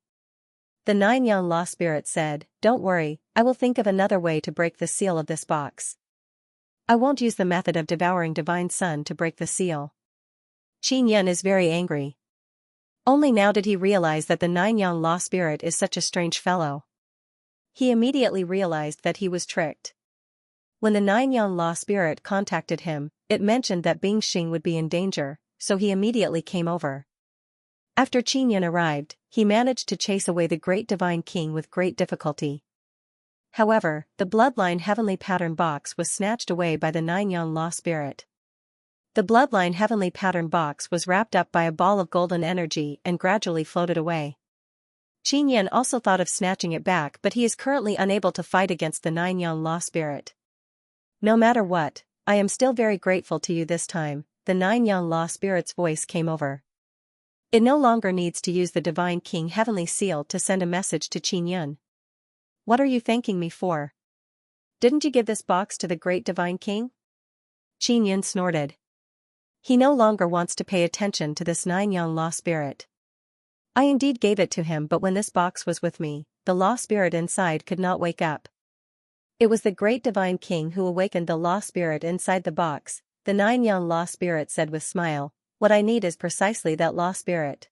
The 9-yang law spirit said, don't worry, I will think of another way to break the seal of this box. I won't use the method of devouring divine sun to break the seal. Qin Yin is very angry. Only now did he realize that the 9-yang law spirit is such a strange fellow. He immediately realized that he was tricked. When the 9-yang law spirit contacted him, it mentioned that Bing Xing would be in danger, so he immediately came over. After Qin Yin arrived, he managed to chase away the great divine king with great difficulty. However, the bloodline heavenly pattern box was snatched away by the 9-yang law spirit. The bloodline heavenly pattern box was wrapped up by a ball of golden energy and gradually floated away. Qin Yin also thought of snatching it back, but he is currently unable to fight against the 9-yang law spirit. No matter what, I am still very grateful to you this time, the 9-yang law spirit's voice came over. It no longer needs to use the divine king heavenly seal to send a message to Qin Yin. What are you thanking me for? Didn't you give this box to the great divine king? Qin Yin snorted. He no longer wants to pay attention to this 9-yang law spirit. I indeed gave it to him, but when this box was with me, the law spirit inside could not wake up. It was the great divine king who awakened the law spirit inside the box, the 9-yang law spirit said with smile, what I need is precisely that law spirit.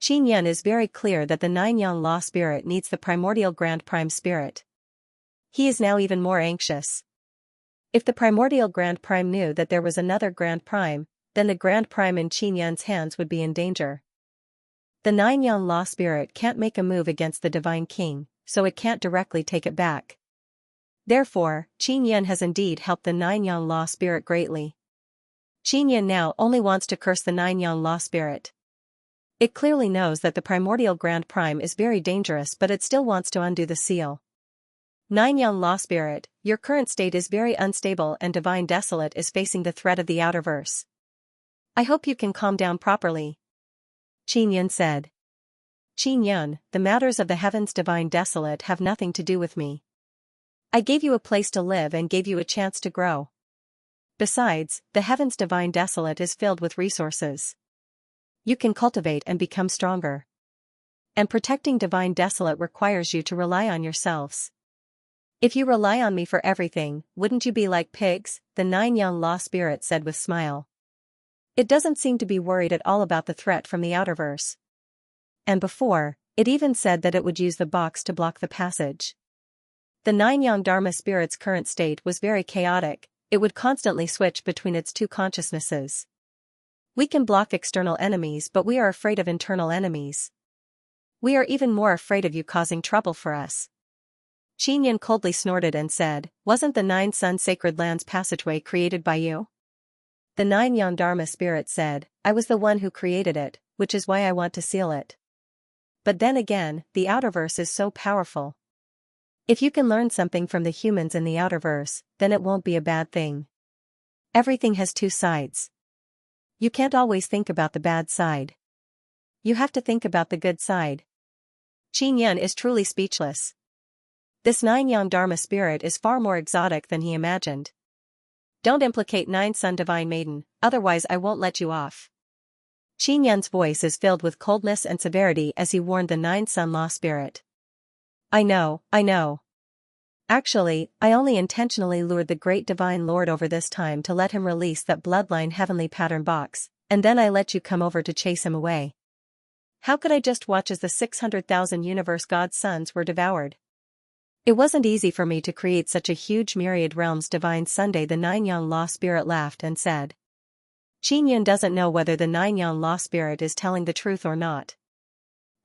Qin Yin is very clear that the 9-yang law spirit needs the primordial grand prime spirit. He is now even more anxious. If the primordial grand prime knew that there was another grand prime, then the grand prime in Qin Yin's hands would be in danger. The 9-yang law spirit can't make a move against the divine king, so it can't directly take it back. Therefore, Qin Yin has indeed helped the 9-yang law spirit greatly. Qin Yin now only wants to curse the 9-yang law spirit. It clearly knows that the primordial grand prime is very dangerous, but it still wants to undo the seal. 9-yang law spirit, your current state is very unstable and divine desolate is facing the threat of the outerverse. I hope you can calm down properly. Qin Yin said. Qin Yin, the matters of the heavens divine desolate have nothing to do with me. I gave you a place to live and gave you a chance to grow. Besides, the heavens divine desolate is filled with resources. You can cultivate and become stronger. And protecting divine desolate requires you to rely on yourselves. If you rely on me for everything, wouldn't you be like pigs? The 9 young law spirit said with smile. It doesn't seem to be worried at all about the threat from the outerverse. And before, it even said that it would use the box to block the passage. The 9 young Dharma spirit's current state was very chaotic. It would constantly switch between its two consciousnesses. We can block external enemies, but we are afraid of internal enemies. We are even more afraid of you causing trouble for us. Xianxia coldly snorted and said, wasn't the 9 sun sacred lands passageway created by you? The 9 young Dharma spirit said, I was the one who created it, which is why I want to seal it. But then again, the outerverse is so powerful. If you can learn something from the humans in the outerverse, then it won't be a bad thing. Everything has two sides. You can't always think about the bad side. You have to think about the good side. Xianxia is truly speechless. This 9 young Dharma spirit is far more exotic than he imagined. Don't implicate 9 sun divine maiden, otherwise I won't let you off. Xianxia's voice is filled with coldness and severity as he warned the 9 sun law spirit. I know. Actually, I only intentionally lured the great divine lord over this time to let him release that bloodline heavenly pattern box, and then I let you come over to chase him away. How could I just watch as the 600,000 universe god's sons were devoured? It wasn't easy for me to create such a huge myriad realms divine Sunday. The 9 young law spirit laughed and said. Xianxia doesn't know whether the 9 young law spirit is telling the truth or not.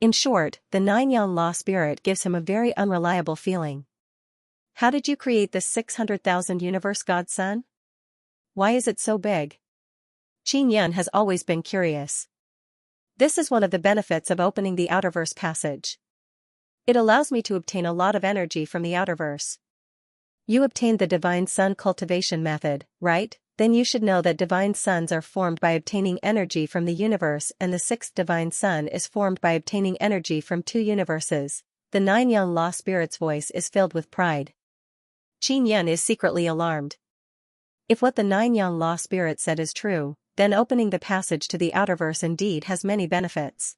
In short, the 9 young law spirit gives him a very unreliable feeling. How did you create this 600,000 universe god's son? Why is it so big? Xianxia has always been curious. This is one of the benefits of opening the outerverse passage. It allows me to obtain a lot of energy from the outerverse. You obtained the divine sun cultivation method, right? Then you should know that divine suns are formed by obtaining energy from the universe, and the 6th divine sun is formed by obtaining energy from 2 universes. The 9 young law spirit's voice is filled with pride. Xianxia is secretly alarmed. If what the 9 young law spirit said is true, then opening the passage to the outerverse indeed has many benefits.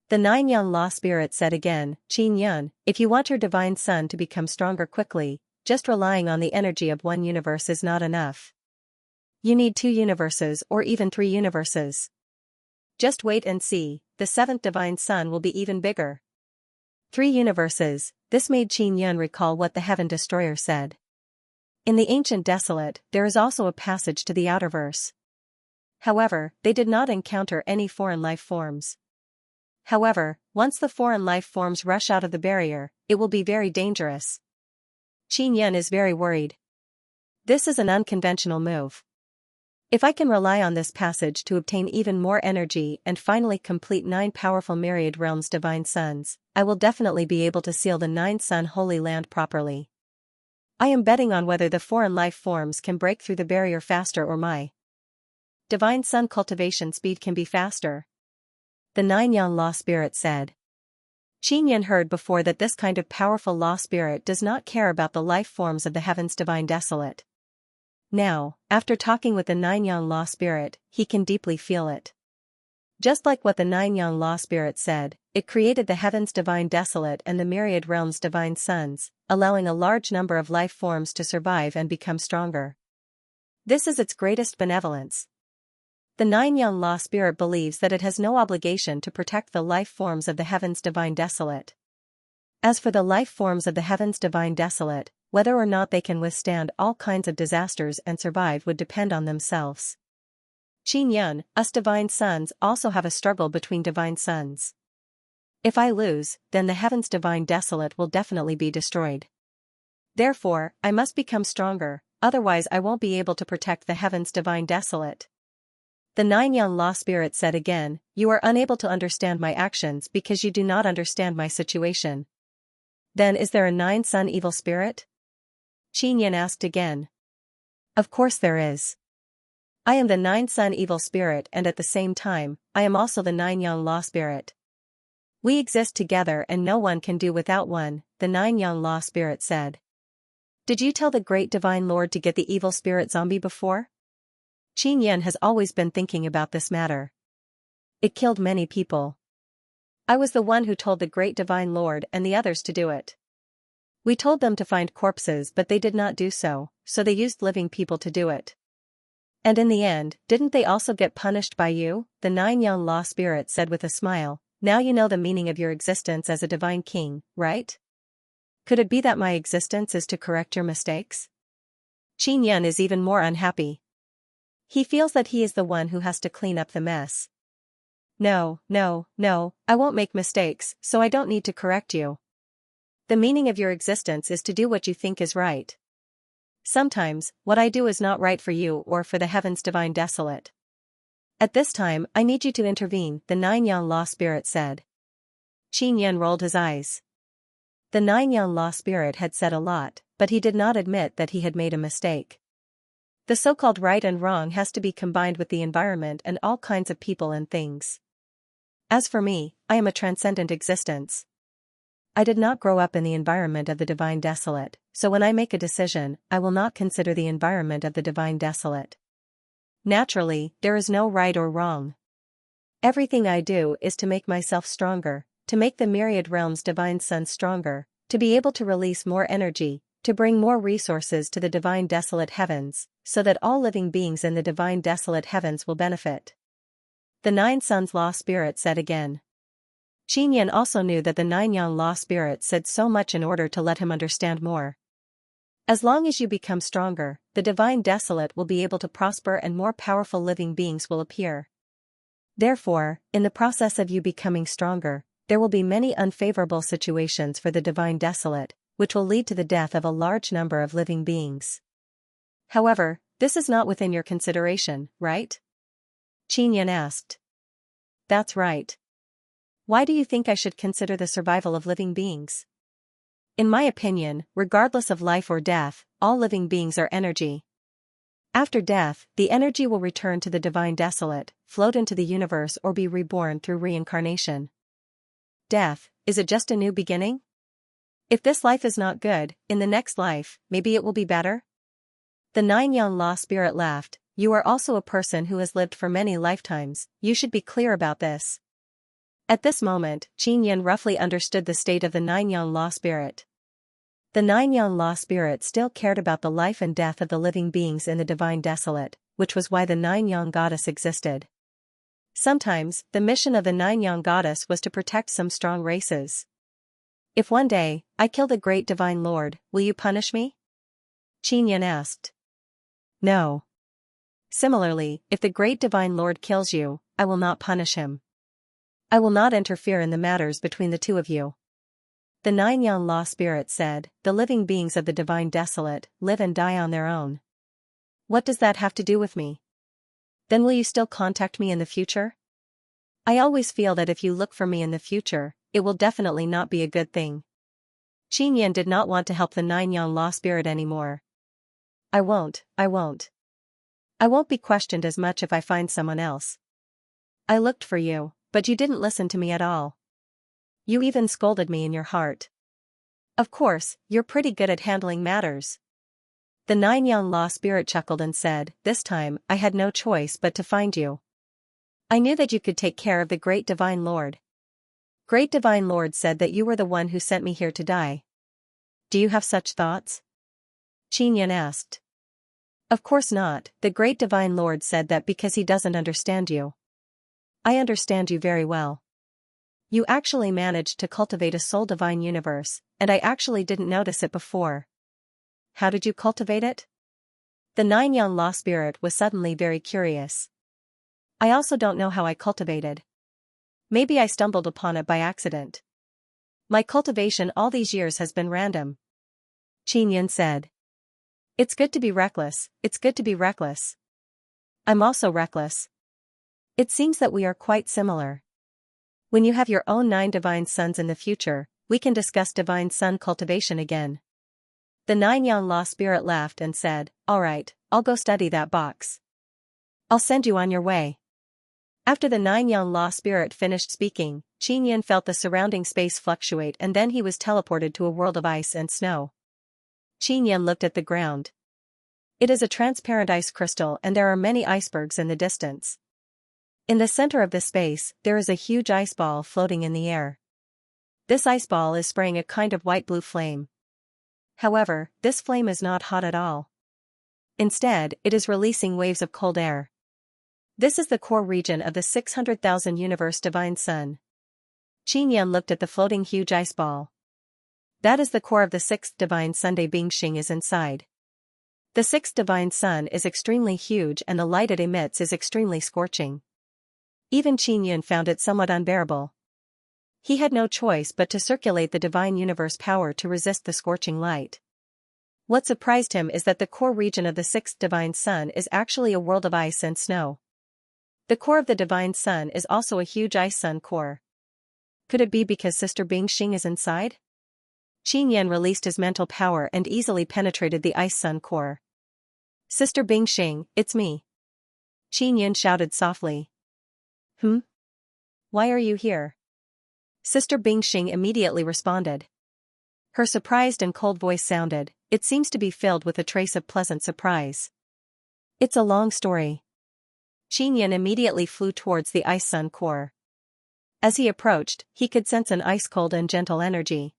The 9 young law spirit said again, Xianxia, if you want your divine sun to become stronger quickly, just relying on the energy of 1 universe is not enough. You need 2 universes or even 3 universes. Just wait and see, the 7th divine sun will be even bigger. 3 universes, this made Xianxia recall what the Heaven Destroyer said. In the ancient desolate, there is also a passage to the outerverse. However, they did not encounter any foreign life forms. However, once the foreign life forms rush out of the barrier, it will be very dangerous. Xianxia is very worried. This is an unconventional move. If I can rely on this passage to obtain even more energy and finally complete 9 powerful myriad realms divine suns, I will definitely be able to seal the 9 sun holy land properly. I am betting on whether the foreign life forms can break through the barrier faster or my divine sun cultivation speed can be faster. The 9 young law spirit said. Xianxia heard before that this kind of powerful law spirit does not care about the life forms of the heavens divine desolate. Now, after talking with the 9 young law spirit, he can deeply feel it. Just like what the 9 young law spirit said, it created the heavens divine desolate and the myriad realms divine suns, allowing a large number of life forms to survive and become stronger. This is its greatest benevolence. The 9 young law spirit believes that it has no obligation to protect the life forms of the heavens divine desolate. As for the life forms of the heavens divine desolate, whether or not they can withstand all kinds of disasters and survive would depend on themselves. Xianxia, us divine sons also have a struggle between divine suns. If I lose, then the heavens divine desolate will definitely be destroyed. Therefore, I must become stronger, otherwise I won't be able to protect the heavens divine desolate. The 9 young law spirit said again, you are unable to understand my actions because you do not understand my situation. Then is there a 9 sun evil spirit? Xianxia asked again. Of course there is. I am the 9 sun evil spirit, and at the same time, I am also the 9 young law spirit. We exist together and no one can do without one, the 9 young law spirit said. Did you tell the great divine lord to get the evil spirit zombie before? Xianxia has always been thinking about this matter. It killed many people. I was the one who told the great divine lord and the others to do it. We told them to find corpses, but they did not do so, so they used living people to do it. And in the end, didn't they also get punished by you? The 9 young law spirits said with a smile. Now you know the meaning of your existence as a divine king, right? Could it be that my existence is to correct your mistakes? Xianxia is even more unhappy. He feels that he is the one who has to clean up the mess. No, no, no, I won't make mistakes, so I don't need to correct you. The meaning of your existence is to do what you think is right. Sometimes, what I do is not right for you or for the heavens divine desolate. At this time, I need you to intervene, the 9 young law spirit said. Xianxia rolled his eyes. The 9 young law spirit had said a lot, but he did not admit that he had made a mistake. The so-called right and wrong has to be combined with the environment and all kinds of people and things. As for me, I am a transcendent existence. I did not grow up in the environment of the divine desolate, so when I make a decision, I will not consider the environment of the divine desolate. Naturally, there is no right or wrong. Everything I do is to make myself stronger, to make the myriad realms divine sun stronger, to be able to release more energy, to bring more resources to the divine desolate heavens, so that all living beings in the divine desolate heavens will benefit. The 9 sons law spirit said again. Xianxia also knew that the 9 young law spirits said so much in order to let him understand more. As long as you become stronger, the divine desolate will be able to prosper and more powerful living beings will appear. Therefore, in the process of you becoming stronger, there will be many unfavorable situations for the divine desolate, which will lead to the death of a large number of living beings. However, this is not within your consideration, right? Xianxia asked. That's right. Why do you think I should consider the survival of living beings? In my opinion, regardless of life or death, all living beings are energy. After death, the energy will return to the divine desolate, float into the universe or be reborn through reincarnation. Death, is it just a new beginning? If this life is not good, in the next life, maybe it will be better? The 9 young law spirit laughed. You are also a person who has lived for many lifetimes, you should be clear about this. At this moment, Xianxia roughly understood the state of the 9 young law spirit. The 9 young law spirit still cared about the life and death of the living beings in the divine desolate, which was why the 9 young goddess existed. Sometimes, the mission of the 9 young goddess was to protect some strong races. If one day, I kill the great divine lord, will you punish me? Xianxia asked. No. Similarly, if the great divine lord kills you, I will not punish him. I will not interfere in the matters between the two of you. The 9 young law spirits said, the living beings of the divine desolate live and die on their own. What does that have to do with me? Then will you still contact me in the future? I always feel that if you look for me in the future, it will definitely not be a good thing. Xianxia did not want to help the 9 young law spirit anymore. I won't be questioned as much if I find someone else. I looked for you, but you didn't listen to me at all. You even scolded me in your heart. Of course, you're pretty good at handling matters. The 9 young law spirit chuckled and said, this time, I had no choice but to find you. I knew that you could take care of the great divine lord. Great divine lord said that you were the one who sent me here to die. Do you have such thoughts? Xianxia asked. Of course not, the great divine lord said that because he doesn't understand you. I understand you very well. You actually managed to cultivate a soul divine universe, and I actually didn't notice it before. How did you cultivate it? The 9 young law spirit was suddenly very curious. I also don't know how I cultivated. Maybe I stumbled upon it by accident. My cultivation all these years has been random. Xianxia said. It's good to be reckless, it's good to be reckless. I'm also reckless. It seems that we are quite similar. When you have your own 9 divine sons in the future, we can discuss divine sun cultivation again. The 9 young law spirit laughed and said, all right, I'll go study that box. I'll send you on your way. After the 9 young law spirit finished speaking, Xianxia felt the surrounding space fluctuate and then he was teleported to a world of ice and snow. Xianxia looked at the ground. It is a transparent ice crystal and there are many icebergs in the distance. In the center of the space, there is a huge ice ball floating in the air. This ice ball is spraying a kind of white-blue flame. However, this flame is not hot at all. Instead, it is releasing waves of cold air. This is the core region of the 600,000 universe divine sun. Xianxia looked at the floating huge ice ball. That is the core of the sixth divine Sunday Bingxing is inside. The sixth divine sun is extremely huge and the light it emits is extremely scorching. Even Xianxia found it somewhat unbearable. He had no choice but to circulate the divine universe power to resist the scorching light. What surprised him is that the core region of the sixth divine sun is actually a world of ice and snow. The core of the divine sun is also a huge ice sun core. Could it be because Sister Bingxing is inside? Xianxia released his mental power and easily penetrated the ice sun core. Sister Bingxing, it's me. Xianxia shouted softly. Why are you here? Sister Bingxing immediately responded. Her surprised and cold voice sounded, it seems to be filled with a trace of pleasant surprise. It's a long story. Xianxia immediately flew towards the ice sun core. As he approached, he could sense an ice-cold and gentle energy.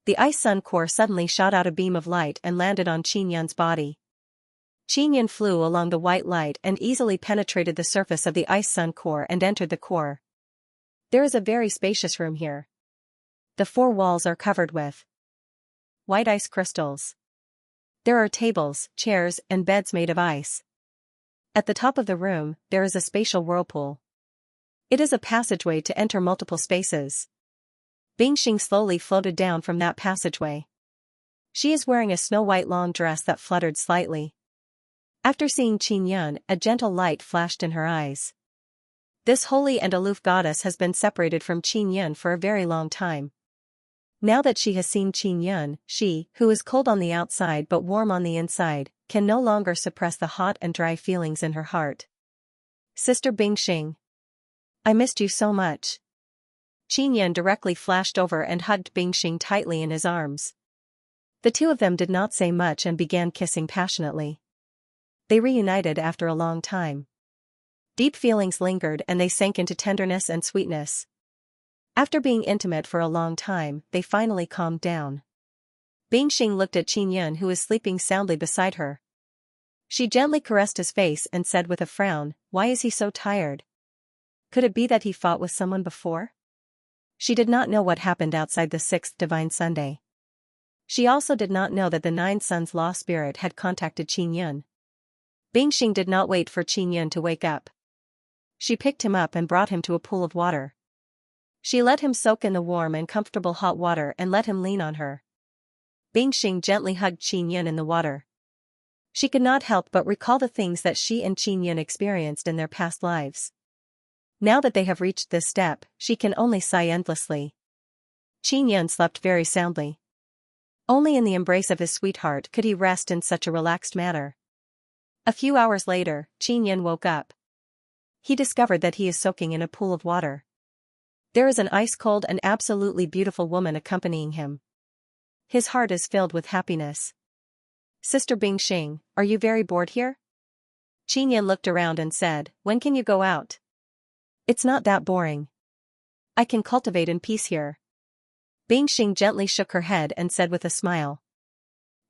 The ice sun core suddenly shot out a beam of light and landed on Xianxia's body. Xianxia flew along the white light and easily penetrated the surface of the ice sun core and entered the core. There is a very spacious room here. The four walls are covered with white ice crystals. There are tables, chairs, and beds made of ice. At the top of the room, there is a spatial whirlpool. It is a passageway to enter multiple spaces. Bingxing slowly floated down from that passageway. She is wearing a snow-white long dress that fluttered slightly. After seeing Xianxia, a gentle light flashed in her eyes. This holy and aloof goddess has been separated from Xianxia for a very long time. Now that she has seen Xianxia, she, who is cold on the outside but warm on the inside, can no longer suppress the hot and dry feelings in her heart. Sister Bingxing. I missed you so much. Xianxia directly flashed over and hugged Bingxing tightly in his arms. The two of them did not say much and began kissing passionately. They reunited after a long time. Deep feelings lingered and they sank into tenderness and sweetness. After being intimate for a long time, they finally calmed down. Bingxing looked at Xianxia who was sleeping soundly beside her. She gently caressed his face and said with a frown, "Why is he so tired? Could it be that he fought with someone before?" She did not know what happened outside the sixth divine Sunday. She also did not know that the nine suns law spirit had contacted Xianxia. Bingxing did not wait for Xianxia to wake up. She picked him up and brought him to a pool of water. She let him soak in the warm and comfortable hot water and let him lean on her. Bingxing gently hugged Xianxia in the water. She could not help but recall the things that she and Xianxia experienced in their past lives. Now that they have reached this step, she can only sigh endlessly. Xianxia slept very soundly. Only in the embrace of his sweetheart could he rest in such a relaxed manner. A few hours later, Xianxia woke up. He discovered that he is soaking in a pool of water. There is an ice-cold and absolutely beautiful woman accompanying him. His heart is filled with happiness. Sister Bingxing, are you very bored here? Xianxia looked around and said, when can you go out? It's not that boring. I can cultivate in peace here. Bingxing gently shook her head and said with a smile.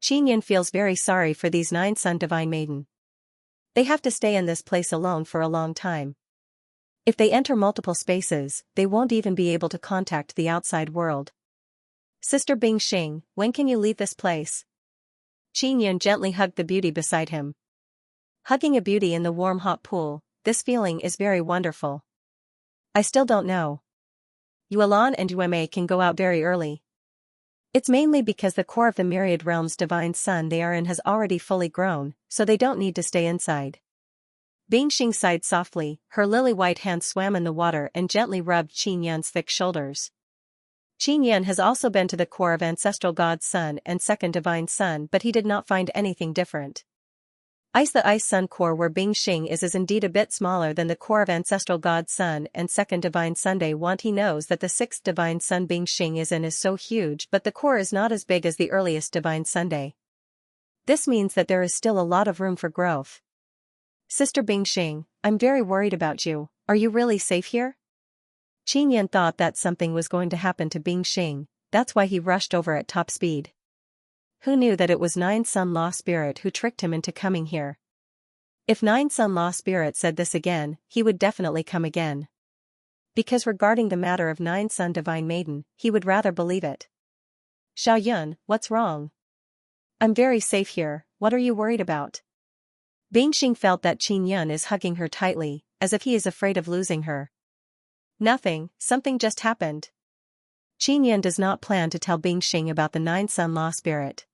Xianxia feels very sorry for these nine sun divine maiden. They have to stay in this place alone for a long time. If they enter multiple spaces, they won't even be able to contact the outside world. Sister Bingxing, when can you leave this place? Xianxia gently hugged the beauty beside him. Hugging a beauty in the warm hot pool, this feeling is very wonderful. I still don't know. Yuelan and Yueme can go out very early. It's mainly because the core of the myriad realms divine sun they are in has already fully grown, so they don't need to stay inside. Bingxing sighed softly, her lily-white hands swam in the water and gently rubbed Xianxia's thick shoulders. Xianxia has also been to the core of ancestral god sun and second divine sun, but he did not find anything different. The ice sun core where Bingxing is indeed a bit smaller than the core of ancestral god sun and second divine Sunday want. He knows that the sixth divine sun Bingxing is in is so huge, but the core is not as big as the earliest divine Sunday. This means that there is still a lot of room for growth. Sister Bingxing, I'm very worried about you. Are you really safe here? Qin Yan thought that something was going to happen to Bing Xing, that's why he rushed over at top speed. Who knew that it was Nine Sun Law Spirit who tricked him into coming here? If Nine Sun Law Spirit said this again, he would definitely come again. Because regarding the matter of Nine Sun Divine Maiden, he would rather believe it. Xiaoyun, what's wrong? I'm very safe here, what are you worried about? Bing Xing felt that Qin Yan is hugging her tightly, as if he is afraid of losing her. Nothing, something just happened. Qin Yan does not plan to tell Bing Xing about the Nine Sun Law Spirit.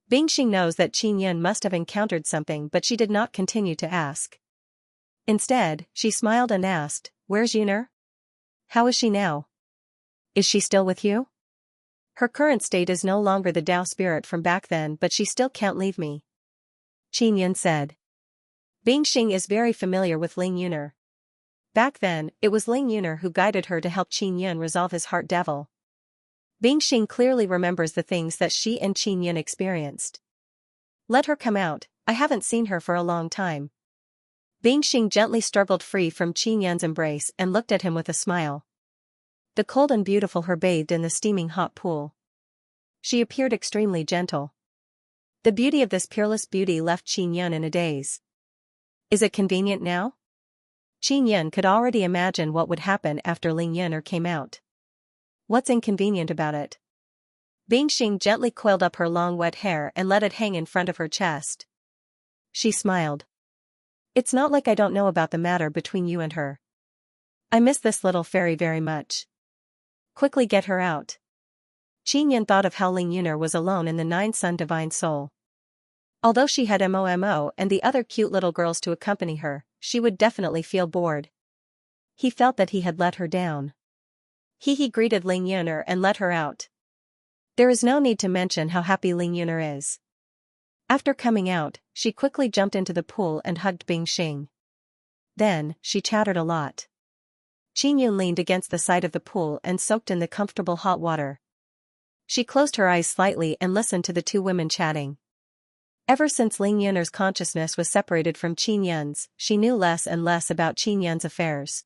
Bing Xing knows that Qin Yan must have encountered something, but she did not continue to ask. Instead, she smiled and asked, "Where's Yuner? How is she now? Is she still with you? Her current state is no longer the Tao spirit from back then, but she still can't leave me," Qin Yan said. Bing Xing is very familiar with Ling Yuner. Back then, it was Ling Yuner who guided her to help Qin Yan resolve his heart devil. Bing Xing clearly remembers the things that she and Qin Yan experienced. Let her come out, I haven't seen her for a long time. Bing Xing gently struggled free from Qin Yan's embrace and looked at him with a smile. The cold and beautiful her bathed in the steaming hot pool. She appeared extremely gentle. The beauty of this peerless beauty left Qin Yan in a daze. Is it convenient now? Qin Yan could already imagine what would happen after Ling Yuner came out. What's inconvenient about it? Bing Xing gently coiled up her long wet hair and let it hang in front of her chest. She smiled. It's not like I don't know about the matter between you and her. I miss this little fairy very much. Quickly get her out. Qin Yan thought of how Ling Yuner was alone in the Nine Sun Divine Soul. Although she had Momo and the other cute little girls to accompany her, she would definitely feel bored. He felt that he had let her down. He greeted Ling Yuner and let her out. There is no need to mention how happy Ling Yuner is. After coming out, she quickly jumped into the pool and hugged Bing Xing. Then, she chattered a lot. Qin Yun leaned against the side of the pool and soaked in the comfortable hot water. She closed her eyes slightly and listened to the two women chatting. Ever since Ling Yuner's consciousness was separated from Qin Yan's, she knew less and less about Qin Yan's affairs.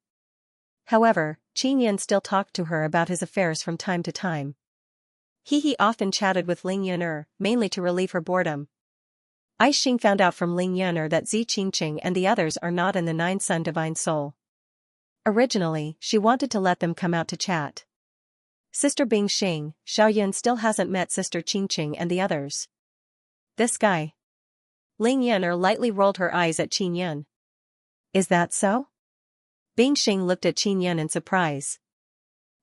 However, Qin Yan still talked to her about his affairs from time to time. He often chatted with Ling Yuner, mainly to relieve her boredom. I Xing found out from Ling Yuner that Zi Qingqing and the others are not in the Nine Sun Divine Soul. Originally, she wanted to let them come out to chat. Sister Bing Xing, Xiaoyun still hasn't met Sister Qingqing and the others. This guy. Ling Yuner lightly rolled her eyes at Qin Yan. Is that so? Bing Xing looked at Qin Yan in surprise.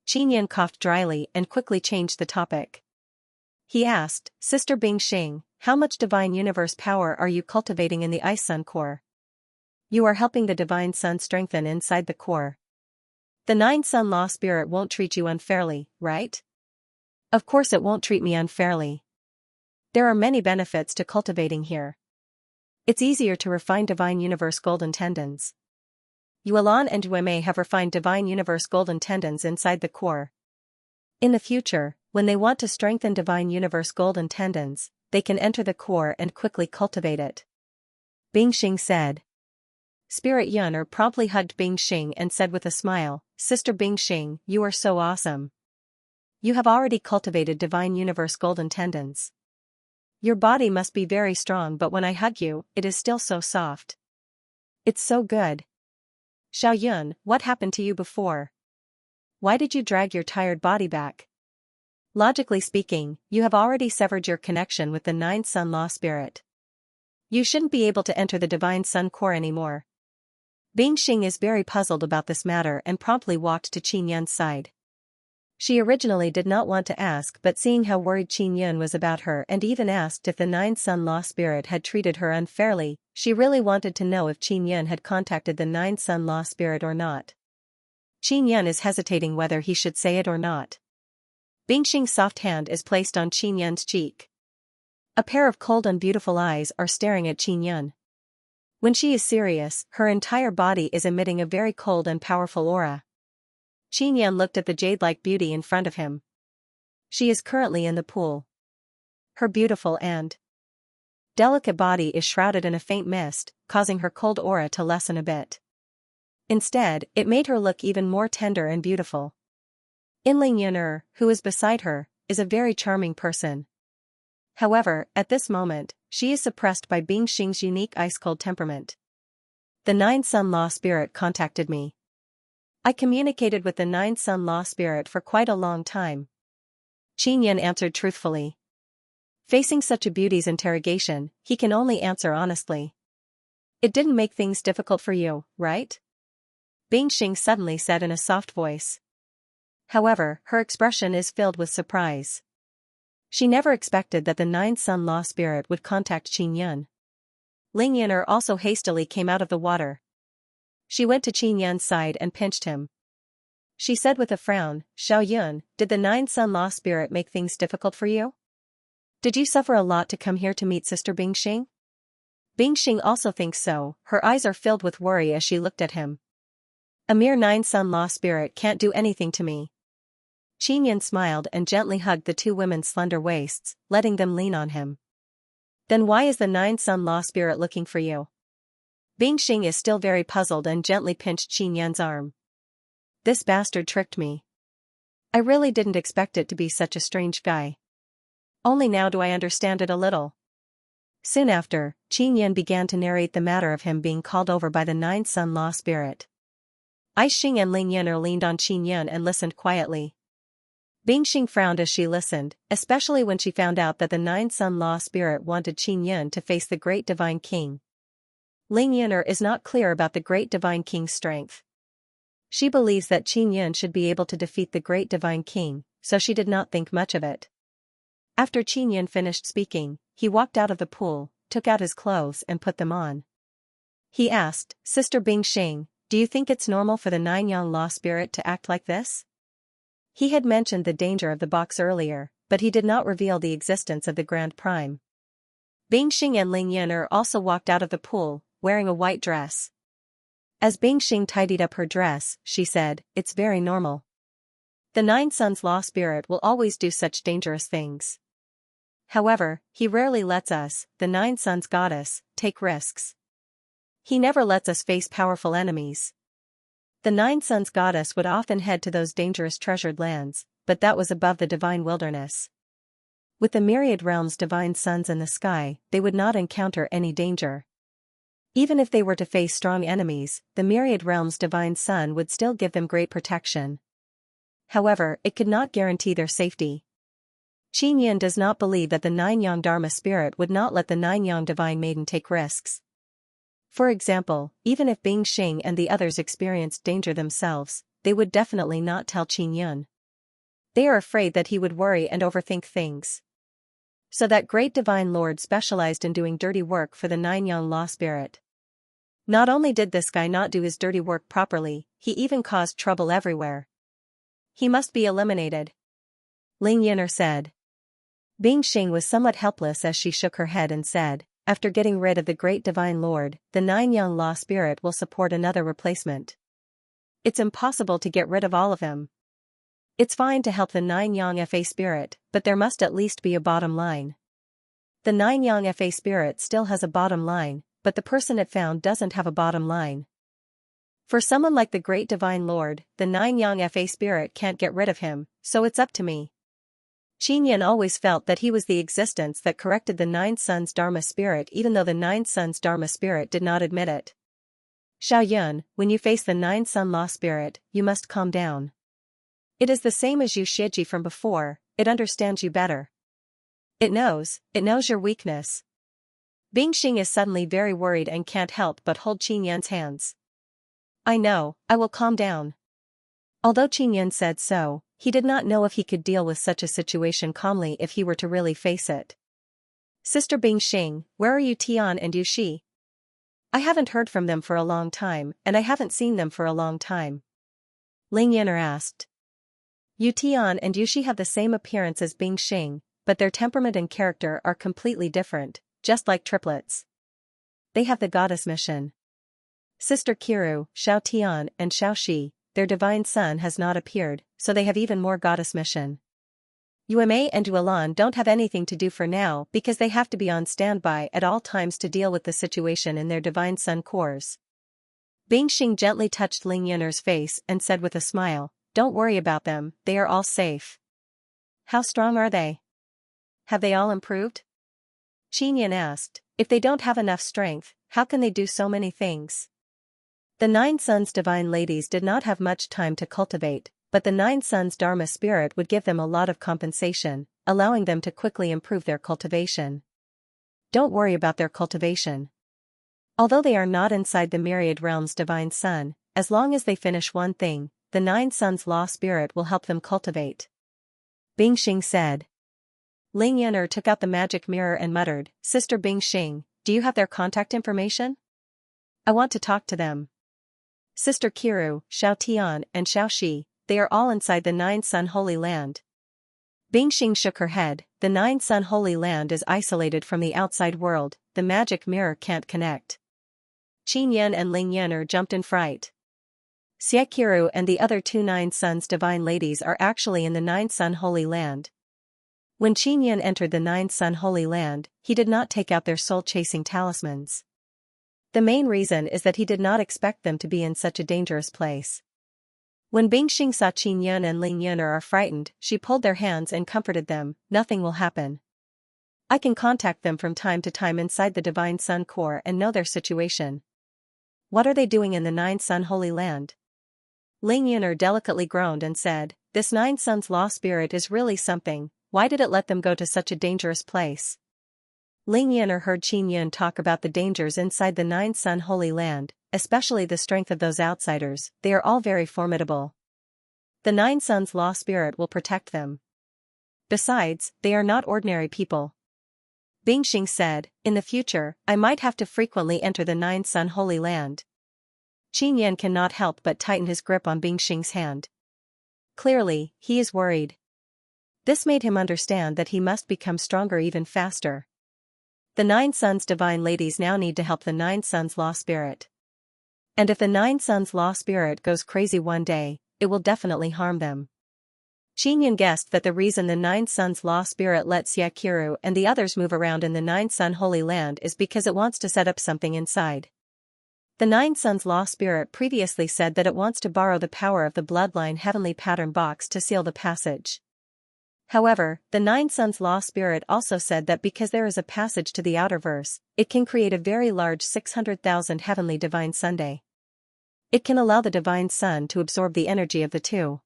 Qin Yan coughed dryly and quickly changed the topic. He asked, Sister Bing Xing, how much divine universe power are you cultivating in the Ice Sun core? You are helping the divine sun strengthen inside the core. The Nine Sun Law Spirit won't treat you unfairly, right? Of course it won't treat me unfairly. There are many benefits to cultivating here. It's easier to refine divine universe golden tendons. Yuelan and Yuemei have refined divine universe golden tendons inside the core. In the future, when they want to strengthen divine universe golden tendons, they can enter the core and quickly cultivate it. Bing Xing said. Spirit Yuner promptly hugged Bing Xing and said with a smile, Sister Bing Xing, you are so awesome. You have already cultivated divine universe golden tendons. Your body must be very strong, but when I hug you, it is still so soft. It's so good. Xiaoyun, what happened to you before? Why did you drag your tired body back? Logically speaking, you have already severed your connection with the Nine Sun Law Spirit. You shouldn't be able to enter the Divine Sun Core anymore. Bing Xing is very puzzled about this matter and promptly walked to Qin Yan's side. She originally did not want to ask, but seeing how worried Qin Yan was about her and even asked if the Nine Sun Law Spirit had treated her unfairly, she really wanted to know if Qin Yan had contacted the Nine Sun Law Spirit or not. Qin Yan is hesitating whether he should say it or not. Bing Xing's soft hand is placed on Qin Yan's cheek. A pair of cold and beautiful eyes are staring at Qin Yan. When she is serious, her entire body is emitting a very cold and powerful aura. Qin Yan looked at the jade-like beauty in front of him. She is currently in the pool. Her beautiful and delicate body is shrouded in a faint mist, causing her cold aura to lessen a bit. Instead, it made her look even more tender and beautiful. Ling Yun'er, who is beside her, is a very charming person. However, at this moment, she is suppressed by Bing Xing's unique ice-cold temperament. The Nine-Sun Law Spirit contacted me. I communicated with the Nine-Sun Law Spirit for quite a long time. Qin Yan answered truthfully. Facing such a beauty's interrogation, he can only answer honestly. It didn't make things difficult for you, right? Bing Xing suddenly said in a soft voice. However, her expression is filled with surprise. She never expected that the Nine-Sun Law Spirit would contact Qin Yan. Ling Yun'er also hastily came out of the water. She went to Qin Yan's side and pinched him. She said with a frown, Xiao Yun, did the Nine-Sun Law Spirit make things difficult for you? Did you suffer a lot to come here to meet Sister Bing Xing? Bing Xing also thinks so, her eyes are filled with worry as she looked at him. A mere Nine-Sun Law Spirit can't do anything to me. Qin Yan smiled and gently hugged the two women's slender waists, letting them lean on him. Then why is the Nine-Sun Law Spirit looking for you? Bing Xing is still very puzzled and gently pinched Qin Yan's arm. This bastard tricked me. I really didn't expect it to be such a strange guy. Only now do I understand it a little. Soon after, Qin Yan began to narrate the matter of him being called over by the Nine-Sun Law Spirit. I Xing and Ling Yun'er leaned on Qin Yan and listened quietly. Bing Xing frowned as she listened, especially when she found out that the Nine-Sun Law Spirit wanted Qin Yan to face the Great Divine King. Ling Yun'er is not clear about the Great Divine King's strength. She believes that Qin Yan should be able to defeat the Great Divine King, so she did not think much of it. After Qin Yan finished speaking, he walked out of the pool, took out his clothes and put them on. He asked, Sister Bing Xing, do you think it's normal for the Nine-Yang Law Spirit to act like this? He had mentioned the danger of the box earlier, but he did not reveal the existence of the Grand Prime. Bing Xing and Ling Yun'er also walked out of the pool, wearing a white dress. As Bing Xing tidied up her dress, she said, it's very normal. The Nine Suns Law Spirit will always do such dangerous things. However, he rarely lets us, the Nine Suns Goddess, take risks. He never lets us face powerful enemies. The Nine Suns Goddess would often head to those dangerous treasured lands, but that was above the divine wilderness. With the myriad realms' divine suns in the sky, they would not encounter any danger. Even if they were to face strong enemies, the myriad realms' divine sun would still give them great protection. However, it could not guarantee their safety. Qin Yan does not believe that the Nine-Yang Dharma spirit would not let the Nine-Yang divine maiden take risks. For example, even if Bing Xing and the others experienced danger themselves, they would definitely not tell Qin Yan. They are afraid that he would worry and overthink things. So that great divine lord specialized in doing dirty work for the Nine-Yang Law Spirit. Not only did this guy not do his dirty work properly, he even caused trouble everywhere. He must be eliminated. Ling Yun'er said. Bing Xing was somewhat helpless as she shook her head and said, after getting rid of the great divine lord, the Nine-Yang Law Spirit will support another replacement. It's impossible to get rid of all of them. It's fine to help the Nine-Yang FA spirit, but there must at least be a bottom line. The Nine-Yang FA spirit still has a bottom line, but the person it found doesn't have a bottom line. For someone like the great divine lord, the Nine-Yang FA spirit can't get rid of him, so it's up to me. Qin Yan always felt that he was the existence that corrected the Nine Suns Dharma spirit even though the Nine Suns Dharma spirit did not admit it. Xiao Yun, when you face the Nine Sun Law spirit, you must calm down. It is the same as Yu Shiji from before, it understands you better. It knows your weakness. Bing Xing is suddenly very worried and can't help but hold Qin Yan's hands. I know, I will calm down. Although Qin Yan said so, he did not know if he could deal with such a situation calmly if he were to really face it. Sister Bing Xing, where are Yu Tian and Yu Shi? I haven't heard from them for a long time, and I haven't seen them for a long time. Ling Yun'er asked. Yu Tian and Yu Shi have the same appearance as Bing Xing, but their temperament and character are completely different, just like triplets. They have the goddess mission. Sister Kiru, Xiao Tian, and Xiao Shi, their divine son has not appeared, so they have even more goddess mission. Yuemei and Yuelan don't have anything to do for now because they have to be on standby at all times to deal with the situation in their divine son cores. Bingxing gently touched Ling Yun'er's face and said with a smile, "Don't worry about them, they are all safe." "How strong are they? Have they all improved?" Qinyan asked. "If they don't have enough strength, how can they do so many things?" The Nine Sons Divine Ladies did not have much time to cultivate, but the Nine Sons Dharma spirit would give them a lot of compensation, allowing them to quickly improve their cultivation. Don't worry about their cultivation. Although they are not inside the myriad realms Divine Sun, as long as they finish one thing, the Nine Sons Law spirit will help them cultivate. Bingxing said. Ling Yun'er took out the magic mirror and muttered, "Sister Bingxing, do you have their contact information? I want to talk to them." Sister Qiru, Xiao Tian, and Xiao Shi, they are all inside the Nine Sun Holy Land. Bingxing shook her head. The Nine Sun Holy Land is isolated from the outside world, the magic mirror can't connect. Qinyan and Ling Yun'er jumped in fright. Xiaqiru and the other two Nine Sons Divine Ladies are actually in the Nine Sun Holy Land. When Qinyan entered the Nine Sun Holy Land, he did not take out their soul-chasing talismans. The main reason is that he did not expect them to be in such a dangerous place. When Bingxing saw Qinyan and Ling Yun'er are frightened, she pulled their hands and comforted them. "Nothing will happen. I can contact them from time to time inside the Divine Sun Core and know their situation." "What are they doing in the Nine Sun Holy Land?" Ling Yun'er delicately groaned and said, "This Nine Suns Law spirit is really something. Why did it let them go to such a dangerous place?" Ling Yun'er heard Qinyan talk about the dangers inside the Nine Sun Holy Land, especially the strength of those outsiders. They are all very formidable. The Nine Suns Law spirit will protect them. Besides, they are not ordinary people. Bingxing said, "In the future, I might have to frequently enter the Nine Sun Holy Land." Qinyan cannot help but tighten his grip on Bingxing's hand. Clearly, he is worried. This made him understand that he must become stronger even faster. The Nine Sons Divine Ladies now need to help the Nine Sons Law Spirit. And if the Nine Sons Law Spirit goes crazy one day, it will definitely harm them. Qinyan guessed that the reason the Nine Sons Law Spirit let Xiaqiru and the others move around in the Nine Sun Holy Land is because it wants to set up something inside. The Nine Sons Law Spirit previously said that it wants to borrow the power of the Bloodline Heavenly Pattern Box to seal the passage. However, the Nine Sons Law Spirit also said that because there is a passage to the Outerverse, it can create a very large 600,000 Heavenly Divine Sunday. It can allow the Divine Sun to absorb the energy of the two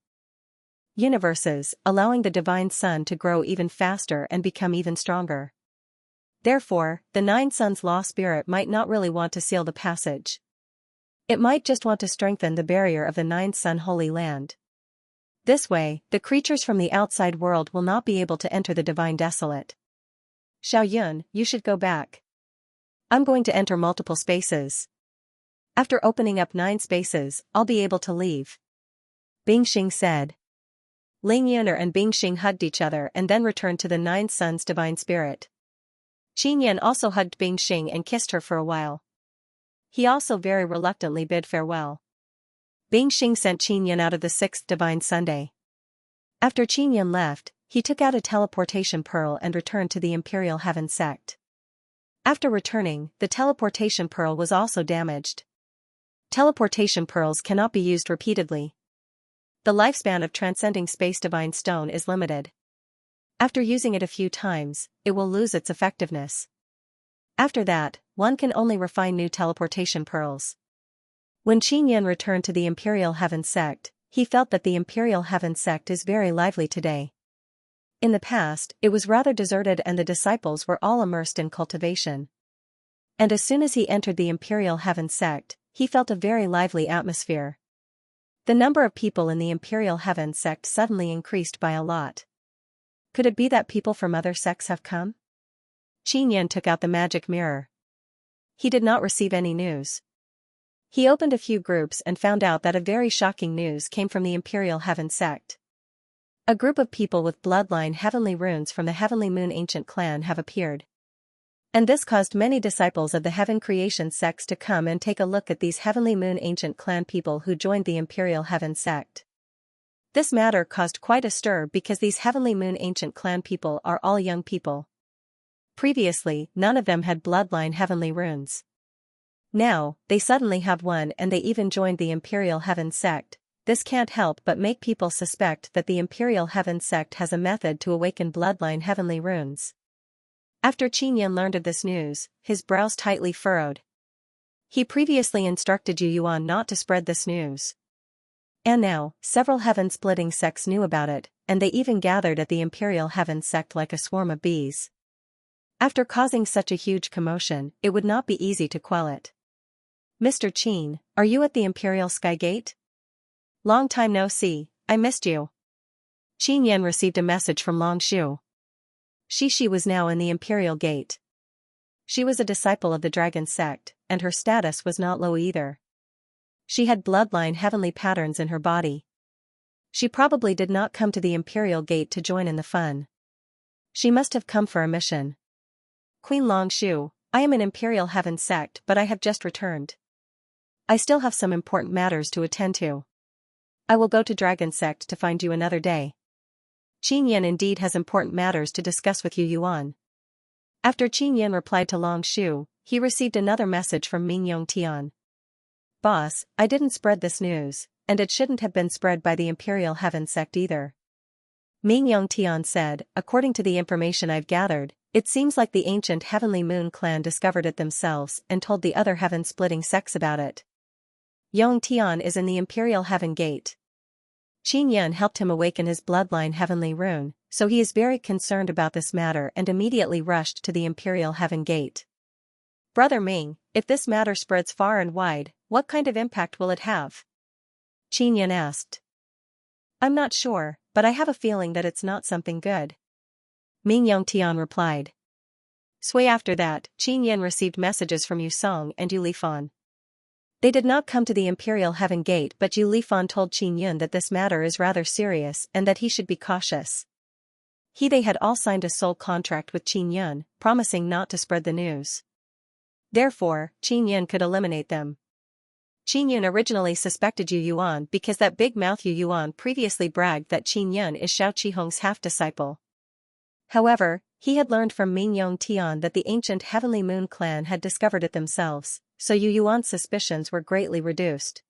universes, allowing the Divine Sun to grow even faster and become even stronger. Therefore, the Nine Sons Law Spirit might not really want to seal the passage. It might just want to strengthen the barrier of the Nine Sun Holy Land. This way, the creatures from the outside world will not be able to enter the Divine Desolate. "Xiao Yun, you should go back. I'm going to enter multiple spaces. After opening up 9 spaces, I'll be able to leave," Bingxing said. Ling Yun'er and Bingxing hugged each other and then returned to the Nine Sons Divine Spirit. Qinyan also hugged Bingxing and kissed her for a while. He also very reluctantly bid farewell. Bingxing sent Qinyan out of the 6th Divine Sunday. After Qinyan left, he took out a teleportation pearl and returned to the Imperial Heaven sect. After returning, the teleportation pearl was also damaged. Teleportation pearls cannot be used repeatedly. The lifespan of Transcending Space Divine Stone is limited. After using it a few times, it will lose its effectiveness. After that, one can only refine new teleportation pearls. When Qinyan returned to the Imperial Heaven sect, he felt that the Imperial Heaven sect is very lively today. In the past, it was rather deserted and the disciples were all immersed in cultivation. And as soon as he entered the Imperial Heaven sect, he felt a very lively atmosphere. The number of people in the Imperial Heaven sect suddenly increased by a lot. Could it be that people from other sects have come? Qinyan took out the magic mirror. He did not receive any news. He opened a few groups and found out that a very shocking news came from the Imperial Heaven sect. A group of people with bloodline heavenly runes from the Heavenly Moon Ancient Clan have appeared. And this caused many disciples of the Heaven Creation sects to come and take a look at these Heavenly Moon Ancient Clan people who joined the Imperial Heaven sect. This matter caused quite a stir because these Heavenly Moon Ancient Clan people are all young people. Previously, none of them had bloodline heavenly runes. Now, they suddenly have one and they even joined the Imperial Heaven sect. This can't help but make people suspect that the Imperial Heaven sect has a method to awaken bloodline heavenly runes. After Qin learned of this news, his brows tightly furrowed. He previously instructed Yu Yuan not to spread this news. And now, several heaven-splitting sects knew about it, and they even gathered at the Imperial Heaven sect like a swarm of bees. After causing such a huge commotion, it would not be easy to quell it. Mr. Qin, are you at the Imperial Sky Gate? Long time no see, I missed you. Qin Yan received a message from Long Shu. She was now in the Imperial Gate. She was a disciple of the Dragon sect, and her status was not low either. She had bloodline heavenly patterns in her body. She probably did not come to the Imperial Gate to join in the fun. She must have come for a mission. Queen Long Shu, I am in Imperial Heaven sect but I have just returned. I still have some important matters to attend to. I will go to Dragon sect to find you another day. Qin Yan indeed has important matters to discuss with Yu Yuan. After Qin Yan replied to Long Shu, he received another message from Ming Yongtian. Boss, I didn't spread this news, and it shouldn't have been spread by the Imperial Heaven sect either. Ming Yongtian said, according to the information I've gathered, it seems like the ancient Heavenly Moon clan discovered it themselves and told the other heaven-splitting sects about it. Yongtian is in the Imperial Heaven Gate. Qin Yan helped him awaken his bloodline heavenly rune, so he is very concerned about this matter and immediately rushed to the Imperial Heaven Gate. Brother Ming, if this matter spreads far and wide, what kind of impact will it have? Qin Yan asked. I'm not sure, but I have a feeling that it's not something good. Ming Yongtian replied. Sway after that, Qin Yan received messages from Yu Song and Yu Lifan. They did not come to the Imperial Heaven Gate but Yu Lifan told Qin Yan that this matter is rather serious and that he should be cautious. They had all signed a soul contract with Qin Yan, promising not to spread the news. Therefore, Qin Yan could eliminate them. Qin Yan originally suspected Yu Yuan because that big mouth Yu Yuan previously bragged that Qin Yan is Xiao Qihong's half-disciple. However, he had learned from Ming Yongtian that the ancient Heavenly Moon clan had discovered it themselves, so Yu Yuan's suspicions were greatly reduced.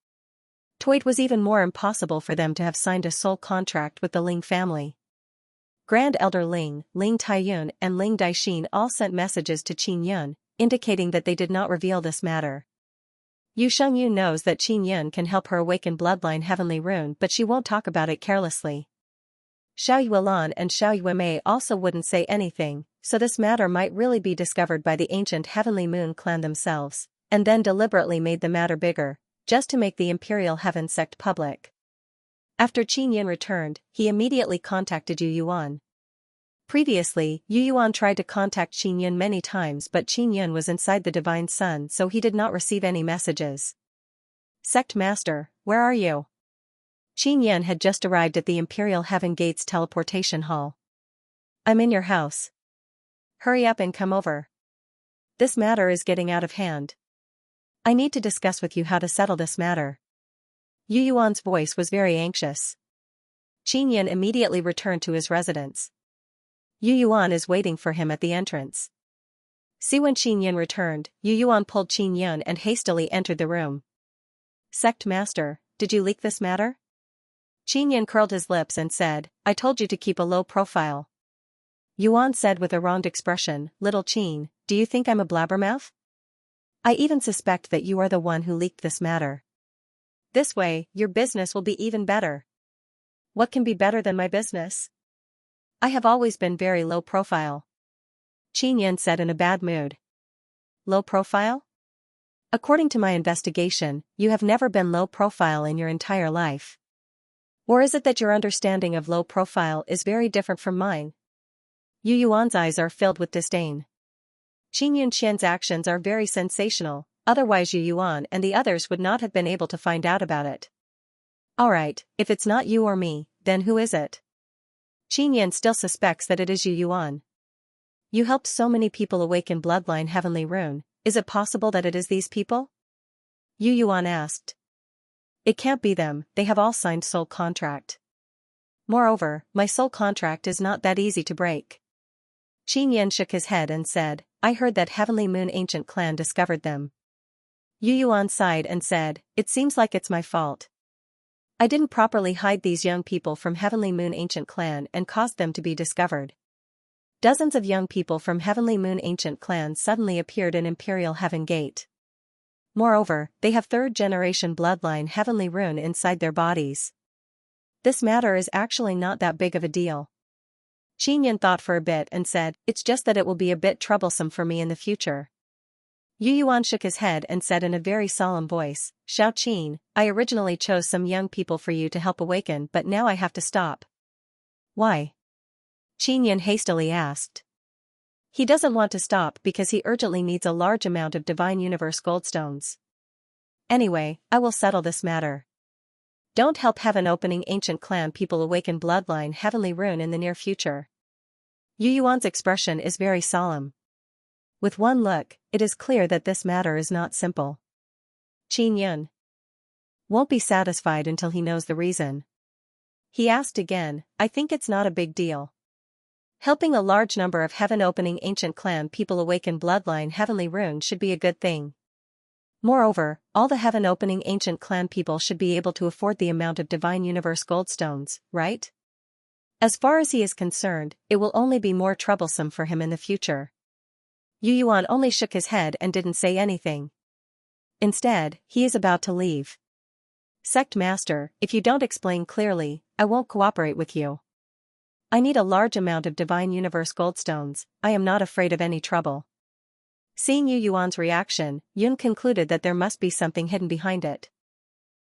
It was even more impossible for them to have signed a soul contract with the Ling family. Grand Elder Ling, Ling Taiyun and Ling Daixin all sent messages to Qin Yan, indicating that they did not reveal this matter. Yu Shengyu knows that Qin Yan can help her awaken bloodline heavenly rune but she won't talk about it carelessly. Xiao Yuelan and Xiao Yuemei also wouldn't say anything, so this matter might really be discovered by the ancient Heavenly Moon clan themselves, and then deliberately made the matter bigger, just to make the Imperial Heaven sect public. After Qin Yan returned, he immediately contacted Yu Yuan. Previously, Yu Yuan tried to contact Qin Yan many times but Qin Yan was inside the Divine Sun so he did not receive any messages. Sect Master, where are you? Qin Yan had just arrived at the Imperial Heaven Gate's teleportation hall. I'm in your house. Hurry up and come over. This matter is getting out of hand. I need to discuss with you how to settle this matter. Yu Yuan's voice was very anxious. Qin Yan immediately returned to his residence. Yu Yuan is waiting for him at the entrance. See, when Qin Yan returned, Yu Yuan pulled Qin Yan and hastily entered the room. Sect Master, did you leak this matter? Qin Yan curled his lips and said, I told you to keep a low profile. Yuan said with a wronged expression, Little Qin, do you think I'm a blabbermouth? I even suspect that you are the one who leaked this matter. This way, your business will be even better. What can be better than my business? I have always been very low profile. Qin Yan said in a bad mood. Low profile? According to my investigation, you have never been low profile in your entire life. Or is it that your understanding of low profile is very different from mine? Yu Yuan's eyes are filled with disdain. Qin Yanqian's actions are very sensational, otherwise Yu Yuan and the others would not have been able to find out about it. Alright, if it's not you or me, then who is it? Qin Yan still suspects that it is Yu Yuan. You helped so many people awaken bloodline heavenly rune, is it possible that it is these people? Yu Yuan asked. It can't be them, they have all signed soul contract. Moreover, my soul contract is not that easy to break. Qin Yan shook his head and said, I heard that Heavenly Moon ancient clan discovered them. Yu Yuan sighed and said, "It seems like it's my fault. I didn't properly hide these young people from Heavenly Moon Ancient Clan and caused them to be discovered." Dozens of young people from Heavenly Moon Ancient Clan suddenly appeared in Imperial Heaven Gate. Moreover, they have third-generation bloodline Heavenly Rune inside their bodies. This matter is actually not that big of a deal. Xianxia thought for a bit and said, "It's just that it will be a bit troublesome for me in the future." Yu Yuan shook his head and said in a very solemn voice, "Xiao Qin, I originally chose some young people for you to help awaken, but now I have to stop." "Why?" Xianxia hastily asked. "He doesn't want to stop because he urgently needs a large amount of Divine Universe Goldstones. Anyway, I will settle this matter. Don't help Heaven Opening Ancient Clan people awaken Bloodline Heavenly Rune in the near future." Yu Yuan's expression is very solemn. With one look, it is clear that this matter is not simple. Xianxia won't be satisfied until he knows the reason. He asked again, "I think it's not a big deal. Helping a large number of Heaven Opening Ancient Clan people awaken Bloodline Heavenly Rune should be a good thing. Moreover, all the Heaven Opening Ancient Clan people should be able to afford the amount of Divine Universe Goldstones, right? As far as he is concerned, it will only be more troublesome for him in the future." Yu Yuan only shook his head and didn't say anything. Instead, he is about to leave. "Sect Master, if you don't explain clearly, I won't cooperate with you. I need a large amount of Divine Universe Goldstones, I am not afraid of any trouble." Seeing Yu Yuan's reaction, Yun concluded that there must be something hidden behind it.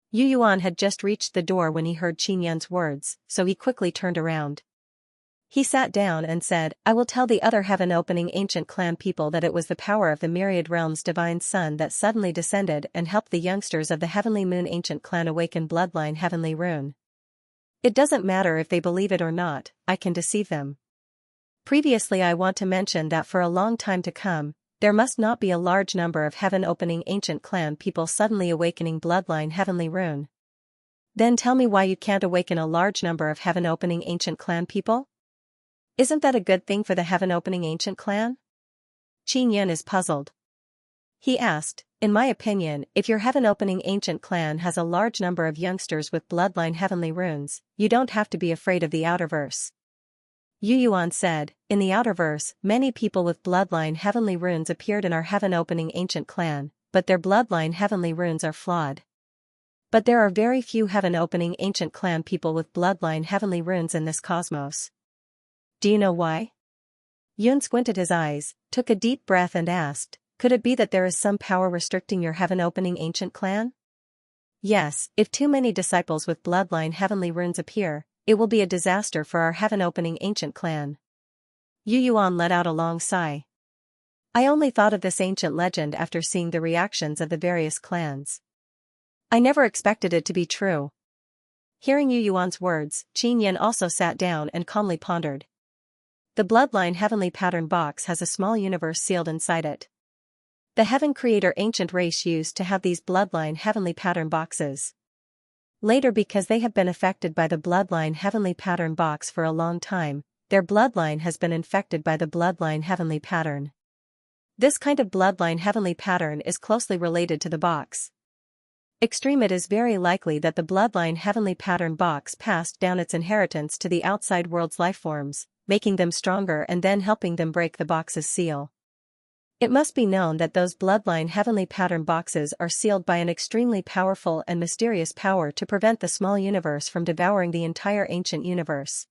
Yu Yuan had just reached the door when he heard Xianxia's words, so he quickly turned around. He sat down and said, "I will tell the other Heaven Opening Ancient Clan people that it was the power of the Myriad Realms Divine Sun that suddenly descended and helped the youngsters of the Heavenly Moon Ancient Clan awaken Bloodline Heavenly Rune. It doesn't matter if they believe it or not, I can deceive them. Previously, I want to mention that for a long time to come, there must not be a large number of Heaven Opening Ancient Clan people suddenly awakening Bloodline Heavenly Rune." "Then tell me why you can't awaken a large number of Heaven Opening Ancient Clan people? Isn't that a good thing for the Heaven Opening Ancient Clan?" Xianxia is puzzled. He asked, "In my opinion, if your Heaven Opening Ancient Clan has a large number of youngsters with Bloodline Heavenly Runes, you don't have to be afraid of the Outerverse." Yu Yuan said, "In the Outerverse, many people with Bloodline Heavenly Runes appeared in our Heaven Opening Ancient Clan, but their Bloodline Heavenly Runes are flawed. But there are very few Heaven Opening Ancient Clan people with Bloodline Heavenly Runes in this cosmos. Do you know why?" Yun squinted his eyes, took a deep breath and asked, "Could it be that there is some power restricting your Heaven Opening Ancient Clan?" "Yes, if too many disciples with Bloodline Heavenly Runes appear, it will be a disaster for our Heaven Opening Ancient Clan." Yu Yuan let out a long sigh. "I only thought of this ancient legend after seeing the reactions of the various clans. I never expected it to be true." Hearing Yu Yuan's words, Xianxia also sat down and calmly pondered. The Bloodline Heavenly Pattern box has a small universe sealed inside it. The Heaven Creator ancient race used to have these Bloodline Heavenly Pattern boxes. Later, because they have been affected by the Bloodline Heavenly Pattern box for a long time, their bloodline has been infected by the Bloodline Heavenly Pattern. This kind of Bloodline Heavenly Pattern is closely related to the box. Extreme, it is very likely that the Bloodline Heavenly Pattern box passed down its inheritance to the outside world's lifeforms, making them stronger and then helping them break the box's seal. It must be known that those Bloodline Heavenly Pattern boxes are sealed by an extremely powerful and mysterious power to prevent the small universe from devouring the entire ancient universe.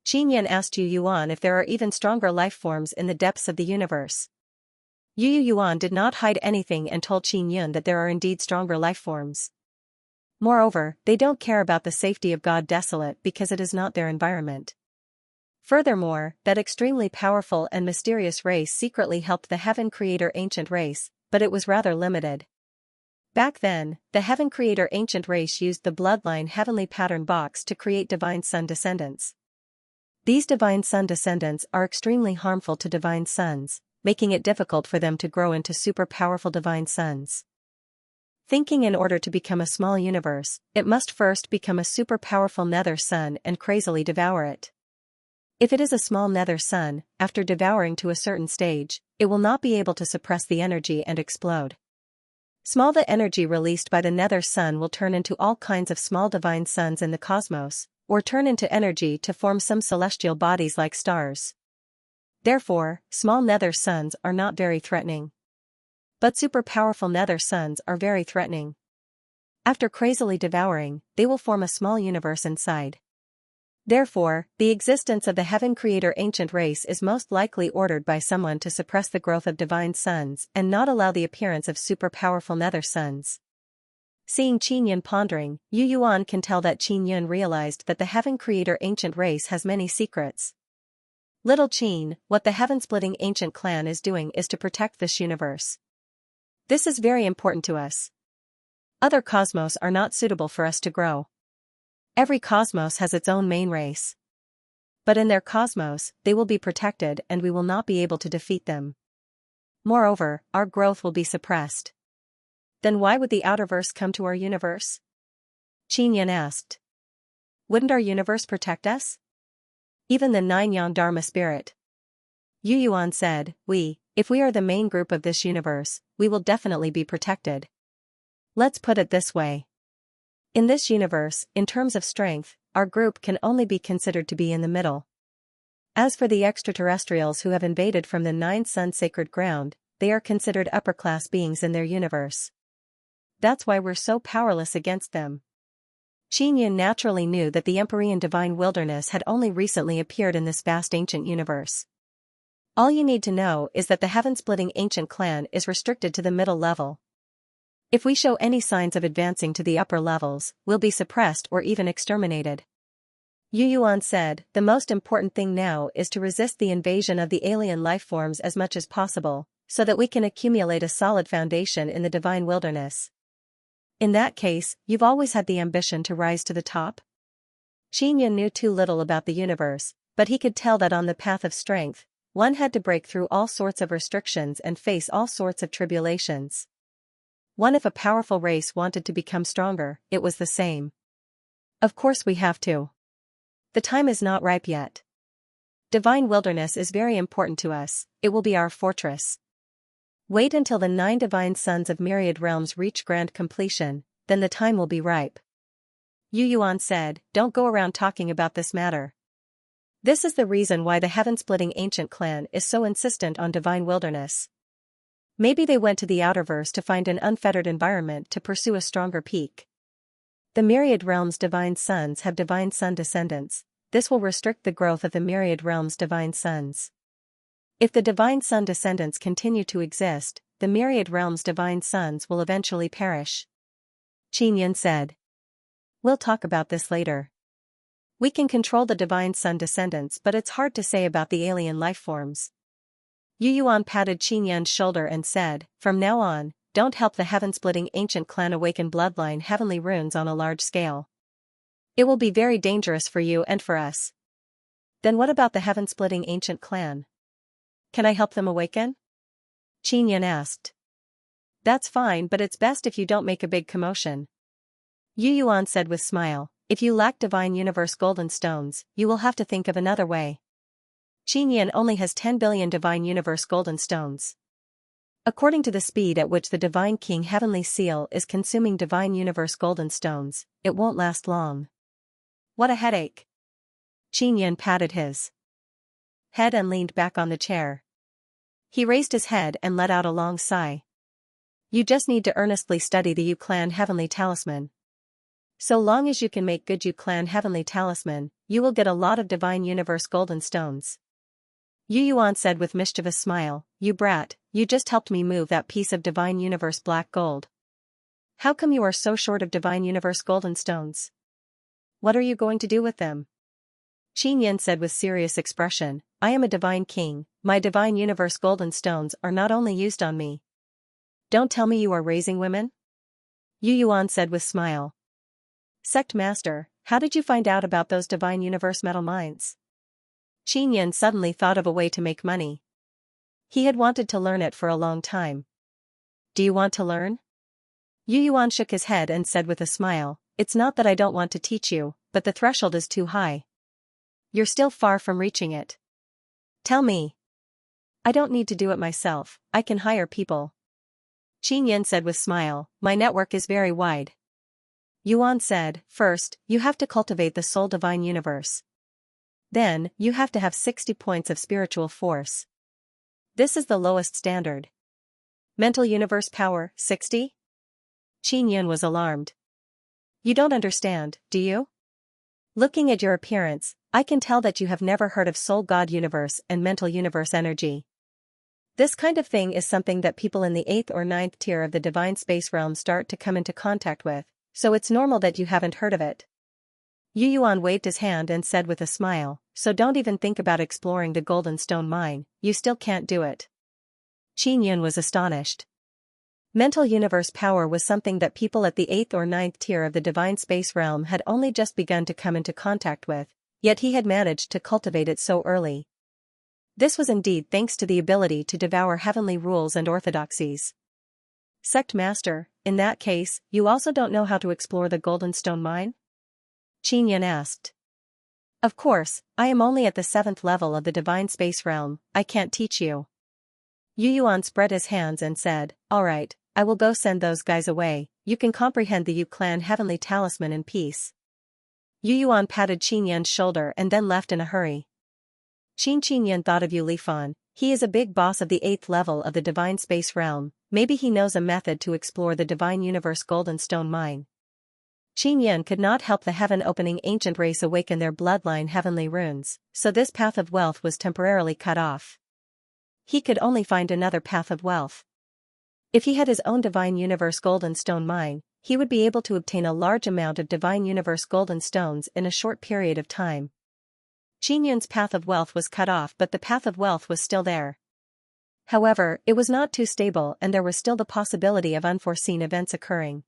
Xianxia asked Yu Yuan if there are even stronger life forms in the depths of the universe. Yu Yuan did not hide anything and told Xianxia that there are indeed stronger life forms. Moreover, they don't care about the safety of God Desolate because it is not their environment. Furthermore, that extremely powerful and mysterious race secretly helped the Heaven Creator ancient race, but it was rather limited. Back then, the Heaven Creator ancient race used the Bloodline Heavenly Pattern box to create Divine Sun descendants. These Divine Sun descendants are extremely harmful to Divine Suns, making it difficult for them to grow into super powerful Divine Suns. Thinking in order to become a small universe, it must first become a super powerful Nether Sun and crazily devour it. If it is a small Nether Sun, after devouring to a certain stage, it will not be able to suppress the energy and explode. Small, the energy released by the nether sun will turn into all kinds of small divine suns in the cosmos, or turn into energy to form some celestial bodies like stars. Therefore, small nether suns are not very threatening. But super powerful nether suns are very threatening. After crazily devouring, they will form a small universe inside. Therefore, the existence of the Heaven Creator ancient race is most likely ordered by someone to suppress the growth of divine suns and not allow the appearance of super powerful nether suns. Seeing Qin Yun pondering, Yu Yuan can tell that Qin Yun realized that the Heaven Creator ancient race has many secrets. Little Qin, what the heaven-splitting ancient clan is doing is to protect this universe. This is very important to us. Other cosmos are not suitable for us to grow. Every cosmos has its own main race. But in their cosmos, they will be protected and we will not be able to defeat them. Moreover, our growth will be suppressed. Then why would the outerverse come to our universe? Qin Yun asked. Wouldn't our universe protect us? Even the nine-yang Dharma spirit. Yu Yuan said, if we are the main group of this universe, we will definitely be protected. Let's put it this way. In this universe, in terms of strength, our group can only be considered to be in the middle. As for the extraterrestrials who have invaded from the nine-sun sacred ground, they are considered upper-class beings in their universe. That's why we're so powerless against them. Qin Yun naturally knew that the Empyrean divine wilderness had only recently appeared in this vast ancient universe. All you need to know is that the heaven-splitting ancient clan is restricted to the middle level. If we show any signs of advancing to the upper levels, we'll be suppressed or even exterminated. Yu Yuan said, the most important thing now is to resist the invasion of the alien life forms as much as possible, so that we can accumulate a solid foundation in the divine wilderness. In that case, you've always had the ambition to rise to the top? Qin Yun knew too little about the universe, but he could tell that on the path of strength, one had to break through all sorts of restrictions and face all sorts of tribulations. If a powerful race wanted to become stronger, it was the same. Of course we have to. The time is not ripe yet. Divine wilderness is very important to us, it will be our fortress. Wait until the 9 divine sons of myriad realms reach grand completion, then the time will be ripe. Yu Yuan said, don't go around talking about this matter. This is the reason why the heaven-splitting ancient clan is so insistent on divine wilderness. Maybe they went to the outerverse to find an unfettered environment to pursue a stronger peak. The myriad realms' divine sons have divine sun descendants. This will restrict the growth of the myriad realms' divine sons. If the divine sun descendants continue to exist, the myriad realms' divine sons will eventually perish. Qin Yun said. We'll talk about this later. We can control the divine sun descendants, but it's hard to say about the alien life forms. Yu Yuan patted Qin Yun's shoulder and said, from now on, don't help the heaven-splitting ancient clan awaken bloodline heavenly runes on a large scale. It will be very dangerous for you and for us. Then what about the heaven-splitting ancient clan? Can I help them awaken? Qin Yun asked. That's fine, but it's best if you don't make a big commotion. Yu Yuan said with smile, if you lack divine universe golden stones, you will have to think of another way. Qin Yun only has 10 billion divine universe golden stones. According to the speed at which the Divine King Heavenly Seal is consuming divine universe golden stones, it won't last long. What a headache. Qin Yun patted his head and leaned back on the chair. He raised his head and let out a long sigh. You just need to earnestly study the Yu Clan Heavenly Talisman. So long as you can make good Yu Clan Heavenly Talisman, you will get a lot of divine universe golden stones. Yu Yuan said with mischievous smile, you brat, you just helped me move that piece of divine universe black gold. How come you are so short of divine universe golden stones? What are you going to do with them? Qin Yun said with serious expression, I am a divine king, my divine universe golden stones are not only used on me. Don't tell me you are raising women? Yu Yuan said with smile. Sect Master, how did you find out about those divine universe metal mines? Qin Yun suddenly thought of a way to make money. He had wanted to learn it for a long time. Do you want to learn? Yu Yuan shook his head and said with a smile, it's not that I don't want to teach you, but the threshold is too high. You're still far from reaching it. Tell me. I don't need to do it myself, I can hire people. Qin Yan said with smile, my network is very wide. Yuan said, first, you have to cultivate the soul divine universe. Then, you have to have 60 points of spiritual force. This is the lowest standard. Mental universe power, 60? Qin Yan was alarmed. You don't understand, do you? Looking at your appearance, I can tell that you have never heard of soul god universe and mental universe energy. This kind of thing is something that people in the 8th or 9th tier of the divine space realm start to come into contact with, so it's normal that you haven't heard of it. Yu Yuan waved his hand and said with a smile, so don't even think about exploring the golden stone mine, you still can't do it. Qin Yan was astonished. Mental universe power was something that people at the 8th or 9th tier of the divine space realm had only just begun to come into contact with, yet he had managed to cultivate it so early. This was indeed thanks to the ability to devour heavenly rules and orthodoxies. Sect Master, in that case, you also don't know how to explore the golden stone mine? Qin Yan asked. Of course, I am only at the 7th level of the divine space realm, I can't teach you. Yu Yuan spread his hands and said, alright, I will go send those guys away, you can comprehend the Yu clan heavenly talisman in peace. Yu Yuan patted Qin Yan's shoulder and then left in a hurry. Qin Yan thought of Yu Lifan, he is a big boss of the 8th level of the divine space realm, maybe he knows a method to explore the divine universe golden stone mine. Qin Yan could not help the heaven-opening ancient race awaken their bloodline heavenly runes, so this path of wealth was temporarily cut off. He could only find another path of wealth. If he had his own divine universe golden stone mine, he would be able to obtain a large amount of divine universe golden stones in a short period of time. Qin Yan's path of wealth was cut off, but the path of wealth was still there. However, it was not too stable and there was still the possibility of unforeseen events occurring.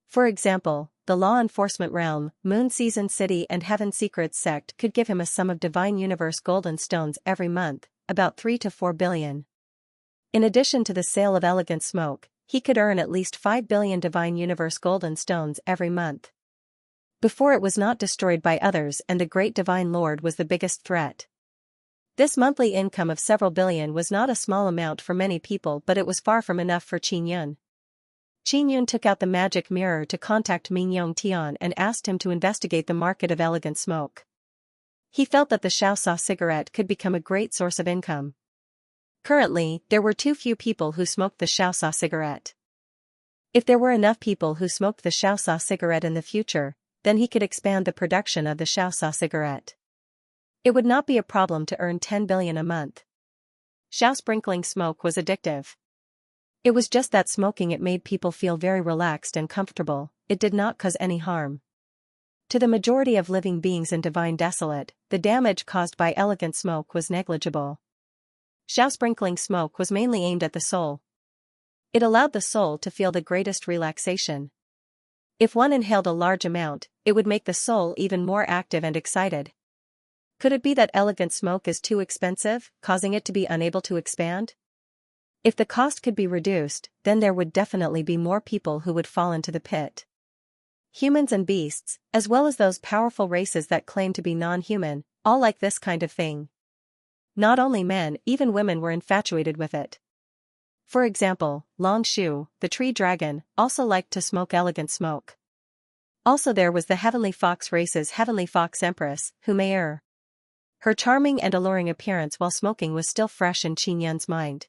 For example, the law enforcement realm, Moon Season City and Heaven Secrets sect could give him a sum of divine universe golden stones every month, about 3 to 4 billion. In addition to the sale of elegant smoke, he could earn at least 5 billion divine universe golden stones every month. Before it was not destroyed by others and the great divine lord was the biggest threat. This monthly income of several billion was not a small amount for many people, but it was far from enough for Qin Yan. Qin Yan took out the magic mirror to contact Mingyong Tian and asked him to investigate the market of elegant smoke. He felt that the Xiaosa cigarette could become a great source of income. Currently, there were too few people who smoked the Xiaosa cigarette. If there were enough people who smoked the Xiaosa cigarette in the future, then he could expand the production of the Xiaosa cigarette. It would not be a problem to earn 10 billion a month. Xiao sprinkling smoke was addictive. It was just that smoking it made people feel very relaxed and comfortable, it did not cause any harm. To the majority of living beings in Divine Desolate, the damage caused by elegant smoke was negligible. Xiao sprinkling smoke was mainly aimed at the soul. It allowed the soul to feel the greatest relaxation. If one inhaled a large amount, it would make the soul even more active and excited. Could it be that elegant smoke is too expensive, causing it to be unable to expand? If the cost could be reduced, then there would definitely be more people who would fall into the pit. Humans and beasts, as well as those powerful races that claim to be non-human, all like this kind of thing. Not only men, even women were infatuated with it. For example, Long Shu, the tree dragon, also liked to smoke elegant smoke. Also there was the Heavenly Fox race's Heavenly Fox Empress, Humair. Her charming and alluring appearance while smoking was still fresh in Qin Yan's mind.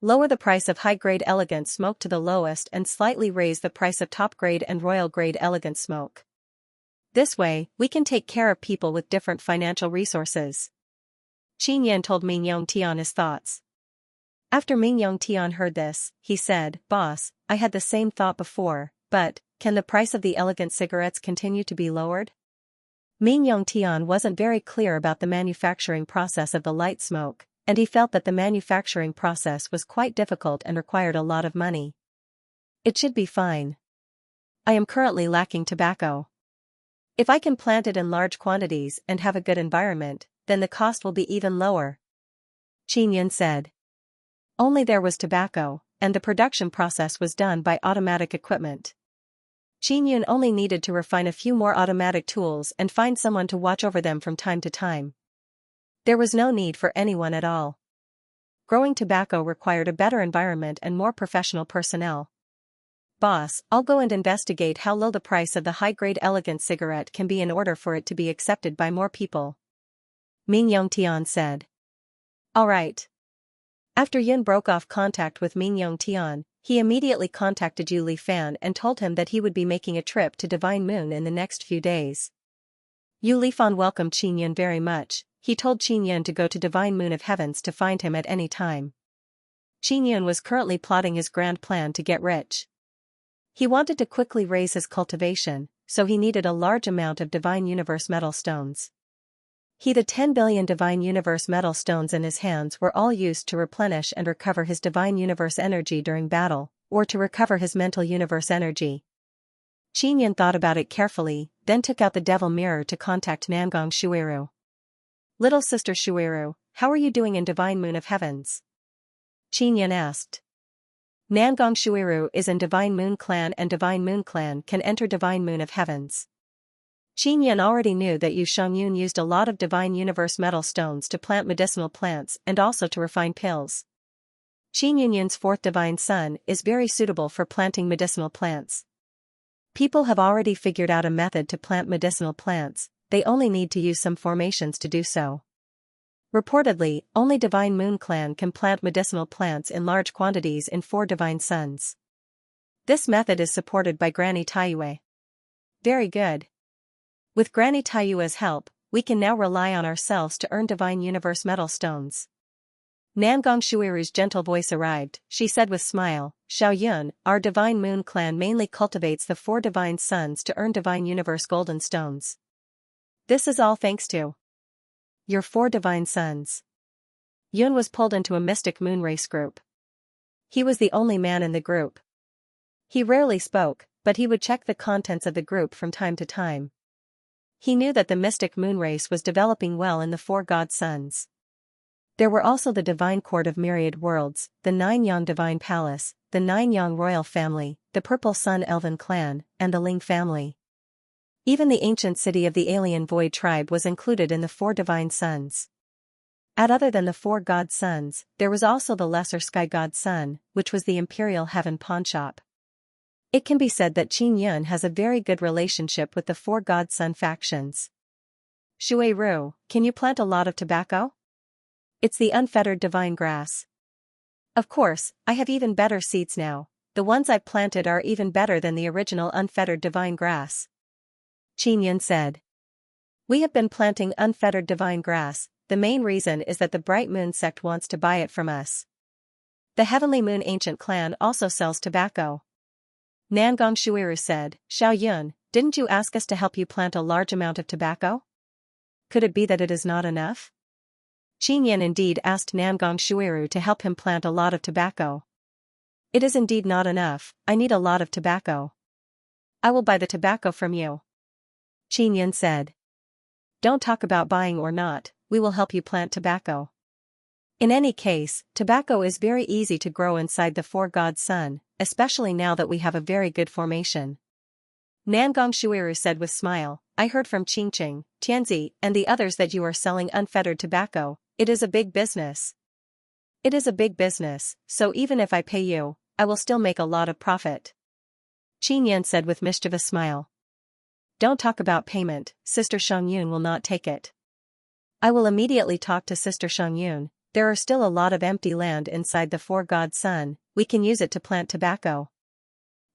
Lower the price of high-grade elegant smoke to the lowest and slightly raise the price of top-grade and royal-grade elegant smoke. This way, we can take care of people with different financial resources. Qin Yan told Mingyong Tian his thoughts. After Mingyong Tian heard this, he said, Boss, I had the same thought before, but, can the price of the elegant cigarettes continue to be lowered? Mingyong Tian wasn't very clear about the manufacturing process of the light smoke, and he felt that the manufacturing process was quite difficult and required a lot of money. It should be fine. I am currently lacking tobacco. If I can plant it in large quantities and have a good environment, then the cost will be even lower. Qin Yan said. Only there was tobacco, and the production process was done by automatic equipment. Qin Yan only needed to refine a few more automatic tools and find someone to watch over them from time to time. There was no need for anyone at all. growing tobacco required a better environment and more professional personnel. Boss, I'll go and investigate how low the price of the high-grade elegant cigarette can be in order for it to be accepted by more people. Ming Yongtian said. All right. After Yun broke off contact with Ming Yongtian, he immediately contacted Yu Li Fan and told him that he would be making a trip to Divine Moon in the next few days. Yu Li Fan welcomed Qin Yun very much. He told Qin Yun to go to Divine Moon of Heavens to find him at any time. Qin Yun was currently plotting his grand plan to get rich. He wanted to quickly raise his cultivation, so he needed a large amount of Divine Universe metal stones. The 10 billion Divine Universe metal stones in his hands were all used to replenish and recover his Divine Universe energy during battle, or to recover his mental universe energy. Qin Yun thought about it carefully, then took out the Devil Mirror to contact Nangong Shuiru. Little sister Shuiru, how are you doing in Divine Moon of Heavens? Qin Yun asked. Nangong Shuiru is in Divine Moon Clan and Divine Moon Clan can enter Divine Moon of Heavens. Qin Yun already knew that Yu Shongyun used a lot of Divine Universe metal stones to plant medicinal plants and also to refine pills. Qin Yun's fourth Divine Sun is very suitable for planting medicinal plants. People have already figured out a method to plant medicinal plants, they only need to use some formations to do so. Reportedly, only Divine Moon Clan can plant medicinal plants in large quantities in 4 Divine Suns. This method is supported by Granny Taiyue. Very good. With Granny Taiyue's help, we can now rely on ourselves to earn Divine Universe metal stones. Nangong Shuiru's gentle voice arrived. She said with smile, Xiao Yun, our Divine Moon Clan mainly cultivates the 4 Divine Suns to earn Divine Universe golden stones. This is all thanks to your 4 Divine Suns. Yun was pulled into a mystic moonrace group. He was the only man in the group. He rarely spoke, but he would check the contents of the group from time to time. He knew that the mystic moonrace was developing well in the 4 God Suns. There were also the Divine Court of Myriad Worlds, the 9 Yang Divine Palace, the 9 Yang Royal Family, the Purple Sun Elven Clan, and the Ling family. Even the ancient city of the Alien Void tribe was included in the 4 Divine Suns. Other than the 4 God Suns, there was also the Lesser Sky God Sun, which was the Imperial Heaven pawnshop. It can be said that Qin Yun has a very good relationship with the 4 God Sun factions. Shui Ru, can you plant a lot of tobacco? It's the unfettered divine grass. Of course, I have even better seeds now. The ones I've planted are even better than the original unfettered divine grass. Qin Yun said. We have been planting unfettered divine grass, the main reason is that the Bright Moon sect wants to buy it from us. The Heavenly Moon Ancient Clan also sells tobacco. Nangong Shuiru said, Xiao Yun, didn't you ask us to help you plant a large amount of tobacco? Could it be that it is not enough? Qin Yun indeed asked Nangong Shuiru to help him plant a lot of tobacco. It is indeed not enough, I need a lot of tobacco. I will buy the tobacco from you. Qin Yun said. Don't talk about buying or not, we will help you plant tobacco. In any case, tobacco is very easy to grow inside the 4 God Sun, especially now that we have a very good formation. Nangong Shuiru said with smile, I heard from Qingqing, Tianzi, and the others that you are selling unfettered tobacco, it is a big business. It is a big business, so even if I pay you, I will still make a lot of profit. Qin Yun said with mischievous smile. Don't talk about payment, Sister Shongyun will not take it. I will immediately talk to Sister Shongyun. There are still a lot of empty land inside the 4 God Sun, we can use it to plant tobacco.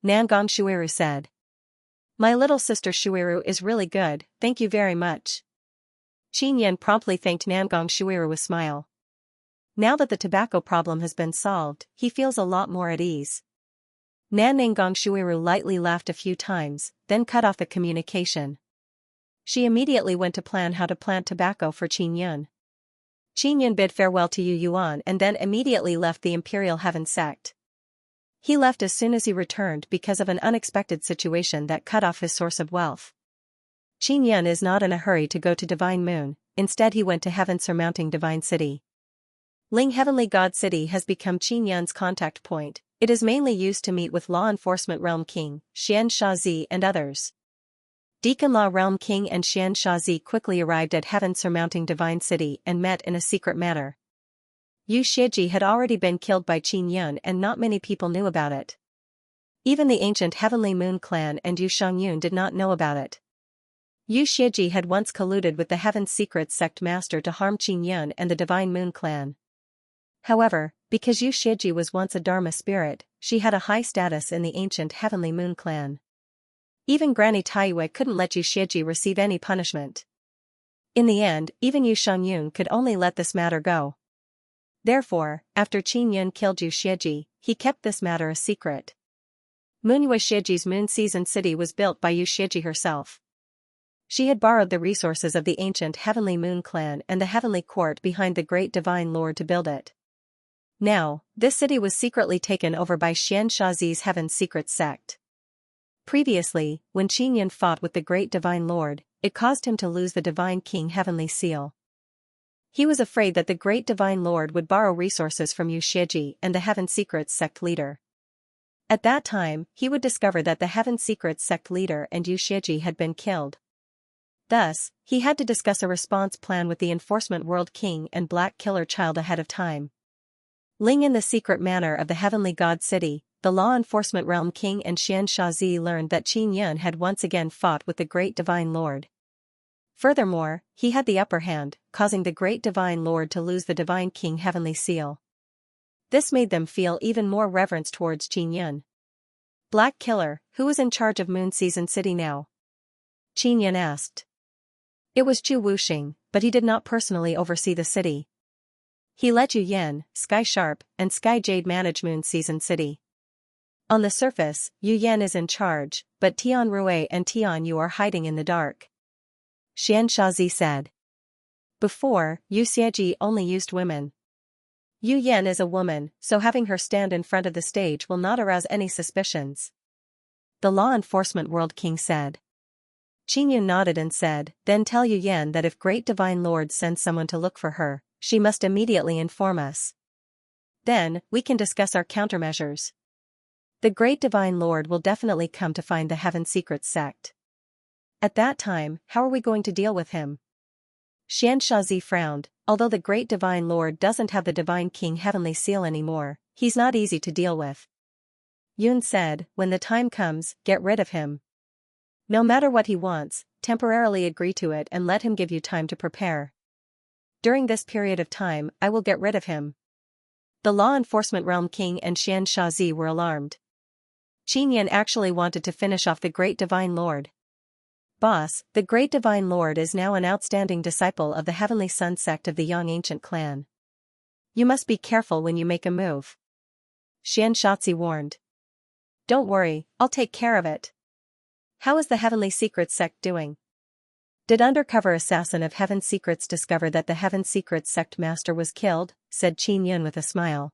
Nangong Shuiru said. My little sister Shuiru is really good, thank you very much. Qin Yun promptly thanked Nangong Shuiru with a smile. Now that the tobacco problem has been solved, he feels a lot more at ease. Nangong Shuiru lightly laughed a few times, then cut off the communication. She immediately went to plan how to plant tobacco for Qin Yun. Qin Yun bid farewell to Yu Yuan and then immediately left the Imperial Heaven sect. He left as soon as he returned because of an unexpected situation that cut off his source of wealth. Qin Yun is not in a hurry to go to Divine Moon, instead he went to heaven surmounting Divine City. Ling Heavenly God City has become Qin Yun's contact point, it is mainly used to meet with Law Enforcement Realm King, Xianxia and others. Deacon Law Realm King and Xianxia quickly arrived at heaven surmounting Divine City and met in a secret manner. Yu Shiji had already been killed by Qin Yun and not many people knew about it. Even the ancient Heavenly Moon clan and Yu Shangyun did not know about it. Yu Shiji had once colluded with the Heaven's Secret sect master to harm Qin Yun and the Divine Moon clan. However, because Yu Shiji was once a Dharma spirit, she had a high status in the ancient Heavenly Moon clan. Even Granny Taiyue couldn't let Yu Shiji receive any punishment. In the end, even Yu Shangyun could only let this matter go. Therefore, after Qin Yun killed Yu Shiji, he kept this matter a secret. Moonyue Shiji's moon-seasoned city was built by Yu Shiji herself. She had borrowed the resources of the ancient Heavenly Moon clan and the Heavenly Court behind the Great Divine Lord to build it. Now, this city was secretly taken over by Xianxia's Heaven's Secret sect. Previously, when Qin Yun fought with the Great Divine Lord, it caused him to lose the Divine King Heavenly Seal. He was afraid that the Great Divine Lord would borrow resources from Yu Shiji and the Heaven Secret sect leader. At that time, he would discover that the Heaven Secret sect leader and Yu Shiji had been killed. Thus, he had to discuss a response plan with the Enforcement World King and Black Killer Child ahead of time. Ling in the secret manor of the Heavenly God City, the Law Enforcement Realm King and Xianxia learned that Qin Yun had once again fought with the Great Divine Lord. Furthermore, he had the upper hand, causing the Great Divine Lord to lose the Divine King Heavenly Seal. This made them feel even more reverence towards Qin Yun. Black Killer, who was in charge of Moon Season City now? Qin Yun asked. It was Chu Wuxing, but he did not personally oversee the city. He let Yu Yan, Sky Sharp, and Sky Jade manage Moon Season City. On the surface, Yu Yan is in charge, but Tian Rui and Tian Yu are hiding in the dark. Xianxia said. Before, Yu Xieji only used women. Yu Yan is a woman, so having her stand in front of the stage will not arouse any suspicions. The Law Enforcement World King said. Qin Yun nodded and said, then tell Yu Yan that if Great Divine Lord sends someone to look for her, she must immediately inform us. Then, we can discuss our countermeasures. The Great Divine Lord will definitely come to find the Heaven Secret sect. At that time, how are we going to deal with him? Xianxia frowned. Although the Great Divine Lord doesn't have the Divine King Heavenly Seal anymore, he's not easy to deal with. Yun said, when the time comes, get rid of him. No matter what he wants, temporarily agree to it and let him give you time to prepare. During this period of time, I will get rid of him. The Law Enforcement Realm King and Xianxia were alarmed. Qin Yun actually wanted to finish off the Great Divine Lord. Boss, the Great Divine Lord is now an outstanding disciple of the Heavenly Sun sect of the Yang Ancient clan. You must be careful when you make a move. Xianxia warned. Don't worry, I'll take care of it. How is the Heavenly Secret sect doing? Did undercover assassin of Heaven Secrets discover that the Heaven Secrets sect master was killed? Said Qin Yun with a smile.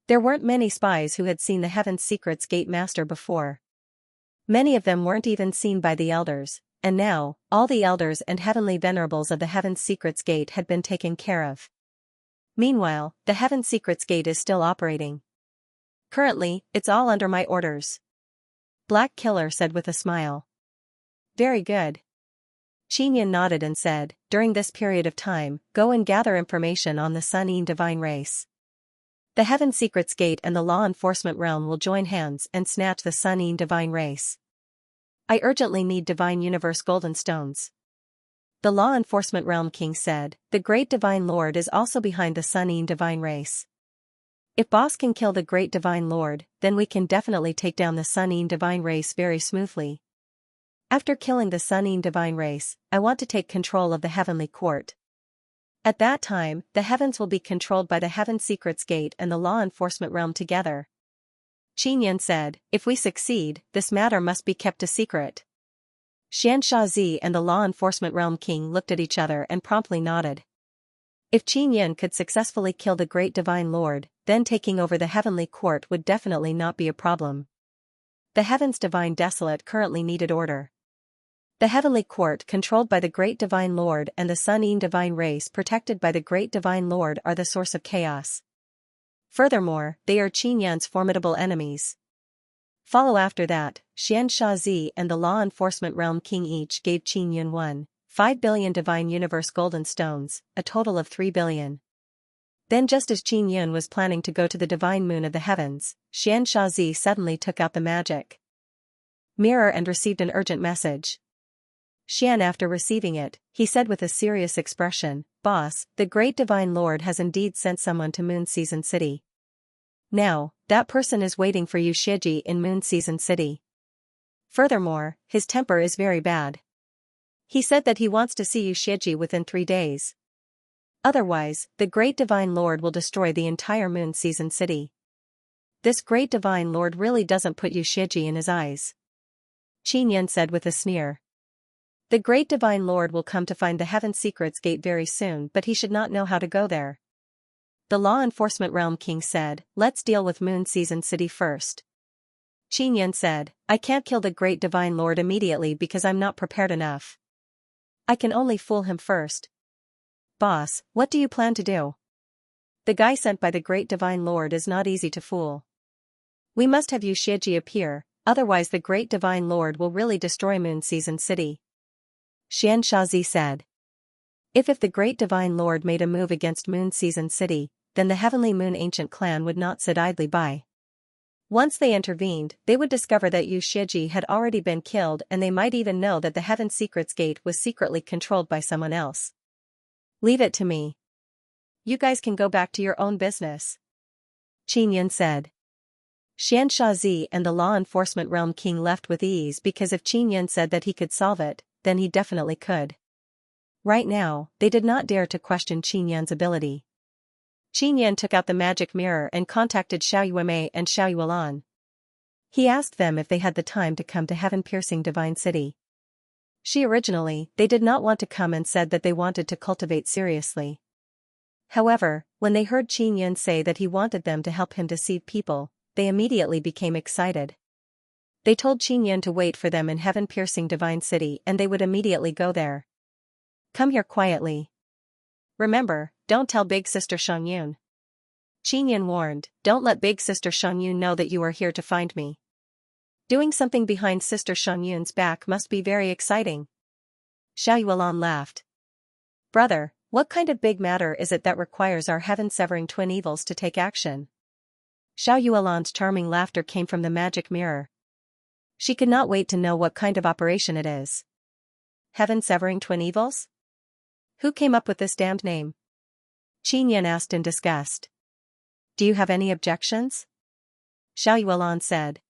There weren't many spies who had seen the Heaven Secrets gate master before. Many of them weren't even seen by the elders, and now, all the elders and heavenly venerables of the Heaven Secrets gate had been taken care of. Meanwhile, the Heaven Secrets gate is still operating. Currently, it's all under my orders. Black Killer said with a smile. Very good. Qin Yun nodded and said, during this period of time, go and gather information on the Sun Yin divine race. The Heaven Secrets Gate and the Law Enforcement Realm will join hands and snatch the Sun Yin divine race. I urgently need Divine Universe Golden Stones. The Law Enforcement Realm King said, the Great Divine Lord is also behind the Sun Yin divine race. If Boss can kill the Great Divine Lord, then we can definitely take down the Sun Yin divine race very smoothly. After killing the Sun Yin divine race, I want to take control of the Heavenly Court. At that time, the heavens will be controlled by the Heaven Secrets Gate and the Law Enforcement Realm together. Qin Yun said, if we succeed, this matter must be kept a secret. Xianxia and the Law Enforcement Realm King looked at each other and promptly nodded. If Qin Yun could successfully kill the Great Divine Lord, then taking over the Heavenly Court would definitely not be a problem. The Heavens Divine Desolate currently needed order. The Heavenly Court controlled by the Great Divine Lord and the Sun Yin divine race protected by the Great Divine Lord are the source of chaos. Furthermore, they are Qin Yun's formidable enemies. Follow after that, Xianxia and the Law Enforcement Realm King each gave Qin Yun 5 billion Divine Universe Golden Stones, a total of 3 billion. Then just as Qin Yun was planning to go to the divine moon of the heavens, Xianxia suddenly took out the magic mirror and received an urgent message. After receiving it, he said with a serious expression, "Boss, the great divine lord has indeed sent someone to Moon Season City. Now, that person is waiting for you Shiji in Moon Season City. Furthermore, his temper is very bad. He said that he wants to see you Shiji within 3 days. Otherwise, the great divine lord will destroy the entire Moon Season City. This great divine lord really doesn't put you Shiji in his eyes." Qin Yun said with a sneer. "The great divine lord will come to find the Heaven Secrets Gate very soon, but he should not know how to go there." The law enforcement realm king said, "Let's deal with Moon Season City first." Qin Yun said, "I can't kill the great divine lord immediately because I'm not prepared enough. I can only fool him first." "Boss, what do you plan to do? The guy sent by the great divine lord is not easy to fool. We must have Yu Shiji appear, otherwise the great divine lord will really destroy Moon Season City." Xianxia said. If the great divine lord made a move against Moon Season City, then the Heavenly Moon Ancient Clan would not sit idly by. Once they intervened, they would discover that Yu Shiji had already been killed, and they might even know that the Heaven Secrets Gate was secretly controlled by someone else. "Leave it to me. You guys can go back to your own business," Qin Yun said. Xianxia and the law enforcement realm king left with ease because if Qin Yun said that he could solve it, then he definitely could. Right now, they did not dare to question Qin Yun's ability. Qin Yun took out the magic mirror and contacted Xiao Yuemei and Xiao Yuelan. He asked them if they had the time to come to heaven-piercing divine city. They did not want to come and said that they wanted to cultivate seriously. However, when they heard Qin Yun say that he wanted them to help him deceive people, they immediately became excited. They told Qin Yun to wait for them in heaven-piercing divine city and they would immediately go there. "Come here quietly. Remember, don't tell Big Sister Xiangyun." Qin Yun warned, "Don't let Big Sister Xiangyun know that you are here to find me. Doing something behind Sister Xiangyun's back must be very exciting." Xiao Yuelan laughed. "Brother, what kind of big matter is it that requires our heaven-severing twin evils to take action?" Xiao Yuelan's charming laughter came from the magic mirror. She could not wait to know what kind of operation it is. Heaven-severing twin evils? Who came up with this damned name? Qin Yun asked in disgust. "Do you have any objections?" Xiao Yuelan said.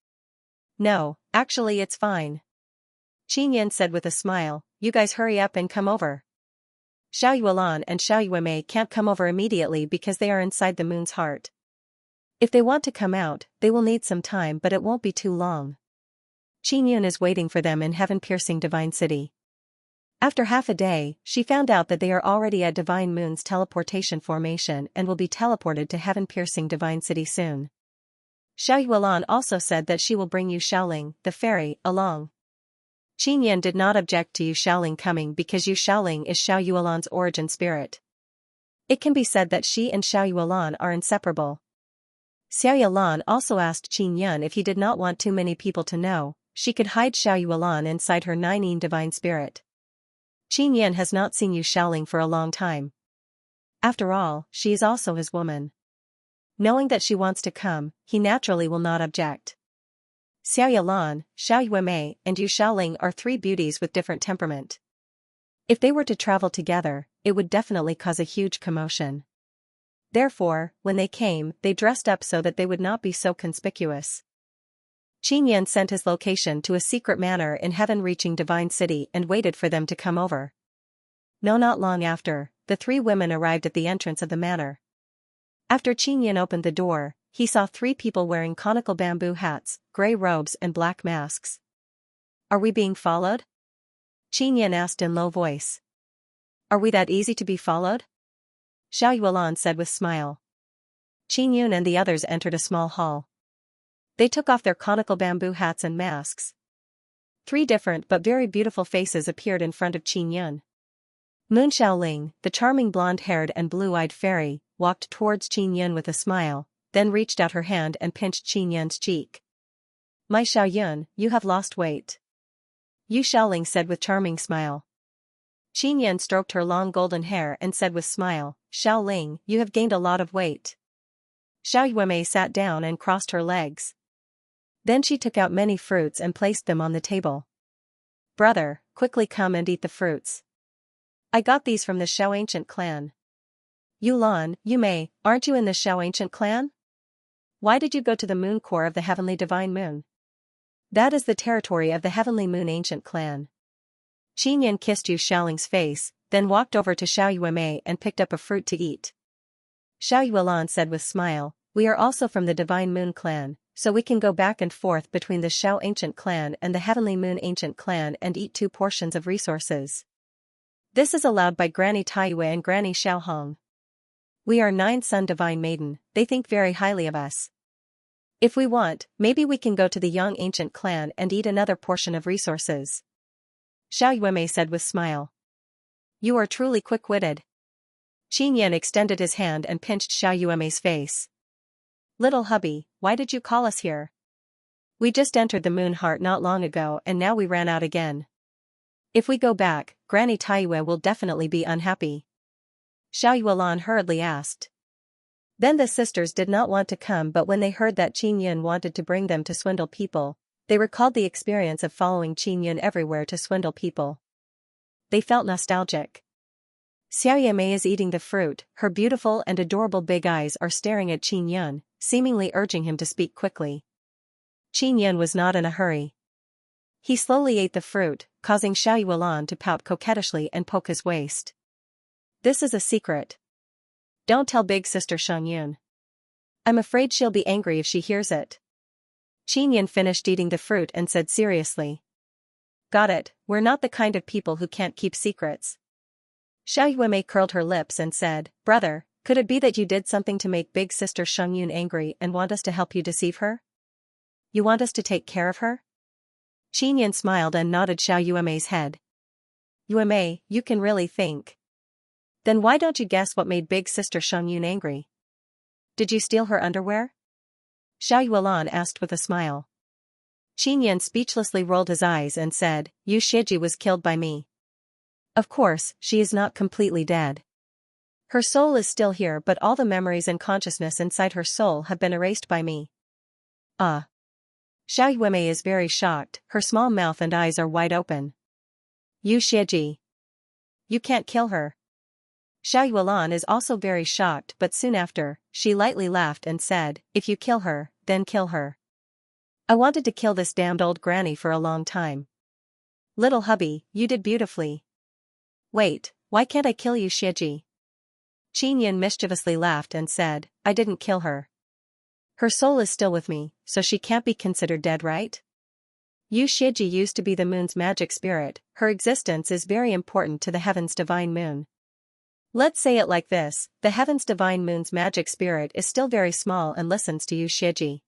"No, actually it's fine." Qin Yun said with a smile, "You guys hurry up and come over. Xiao Yuelan and Xiao Yuemei can't come over immediately because they are inside the moon's heart. If they want to come out, they will need some time, but it won't be too long. Qin Yun is waiting for them in heaven-piercing divine city." After half a day, she found out that they are already at Divine Moon's teleportation formation and will be teleported to heaven-piercing divine city soon. Xiao Yuelan also said that she will bring Yu Xiaoling, the fairy, along. Qin Yun did not object to Yu Xiaoling coming because Yu Xiaoling is Xiao Yuelan's origin spirit. It can be said that she and Xiao Yuelan are inseparable. Xiao Yuelan also asked Qin Yun if he did not want too many people to know, she could hide Xiao Yuelan inside her Nine divine spirit. Qin Yun has not seen Yu Xiaoling for a long time. After all, she is also his woman. Knowing that she wants to come, he naturally will not object. Xiao Yuelan, Xiao Yuemei, and Yu Xiaoling are 3 beauties with different temperament. If they were to travel together, it would definitely cause a huge commotion. Therefore, when they came, they dressed up so that they would not be so conspicuous. Qin Yun sent his location to a secret manor in heaven-reaching divine city and waited for them to come over. No, not long after, the 3 women arrived at the entrance of the manor. After Qin Yun opened the door, he saw 3 people wearing conical bamboo hats, gray robes and black masks. "Are we being followed?" Qin Yun asked in low voice. "Are we that easy to be followed?" Xiao Yuelan said with smile. Qin Yun and the others entered a small hall. They took off their conical bamboo hats and masks. 3 different but very beautiful faces appeared in front of Qin Yun. Moon Xiaoling, the charming blonde-haired and blue-eyed fairy, walked towards Qin Yun with a smile, then reached out her hand and pinched Qin Yun's cheek. "My Xiao Yun, you have lost weight," Yu Xiaoling said with charming smile. Qin Yan stroked her long golden hair and said with smile, Xiao Ling, you have gained a lot of weight. Xiao Yuemei sat down and crossed her legs. Then she took out many fruits and placed them on the table. Brother, quickly come and eat the fruits. I got these from the Xiao ancient clan. Yulan, Yumei, aren't you in the Xiao ancient clan? Why did you go to the moon core of the heavenly divine moon? That is the territory of the heavenly moon ancient clan. Qin Yan kissed Yu Xiaoling's face, then walked over to Xiao Yuemei and picked up a fruit to eat. Xiao Yuelan said with smile, we are also from the divine moon clan, so we can go back and forth between the Xiao ancient clan and the heavenly moon ancient clan and eat 2 portions of resources. This is allowed by Granny Taiyue and Granny Xiaohong. We are 9-son divine maiden, they think very highly of us. If we want, maybe we can go to the Yang ancient clan and eat another portion of resources. Xiao Yuemei said with smile. You are truly quick-witted. Qin Yan extended his hand and pinched Xiao Yuemei's face. Little hubby, why did you call us here? We just entered the moon heart not long ago and now we ran out again. If we go back, Granny Taiyue will definitely be unhappy. Xiao Yuelan hurriedly asked. Then the sisters did not want to come, but when they heard that Qin Yan wanted to bring them to swindle people, they recalled the experience of following Qin Yan everywhere to swindle people. They felt nostalgic. Xiao Yumei is eating the fruit, her beautiful and adorable big eyes are staring at Qin Yan, seemingly urging him to speak quickly. Qin Yan was not in a hurry. He slowly ate the fruit, causing Xiao Yuelan to pout coquettishly and poke his waist. This is a secret. Don't tell big sister Shangyun. I'm afraid she'll be angry if she hears it. Qin Yan finished eating the fruit and said seriously. Got it, we're not the kind of people who can't keep secrets. Xiao Yuemei curled her lips and said, Brother, could it be that you did something to make big sister Shangyun angry and want us to help you deceive her? You want us to take care of her? Qin Yan smiled and nodded Xiao Yuemei's head. Yuemei, you can really think. Then why don't you guess what made big sister Shangyun angry? Did you steal her underwear? Xiao Yuelan asked with a smile. Qin Yan speechlessly rolled his eyes and said, Yu Shiji was killed by me. Of course, she is not completely dead. Her soul is still here, but all the memories and consciousness inside her soul have been erased by me. Ah. Xiao Yuemei is very shocked, her small mouth and eyes are wide open. Yu Shiji. You can't kill her. Xiao Yuelan is also very shocked, but soon after, she lightly laughed and said, If you kill her, then kill her. I wanted to kill this damned old granny for a long time. Little hubby, you did beautifully. Wait, why can't I kill you, Shiji? Qin Yan mischievously laughed and said, I didn't kill her. Her soul is still with me, so she can't be considered dead, right? Yu Shiji used to be the moon's magic spirit, her existence is very important to the heaven's divine moon. Let's say it like this, the heaven's divine moon's magic spirit is still very small and listens to Yu Shiji.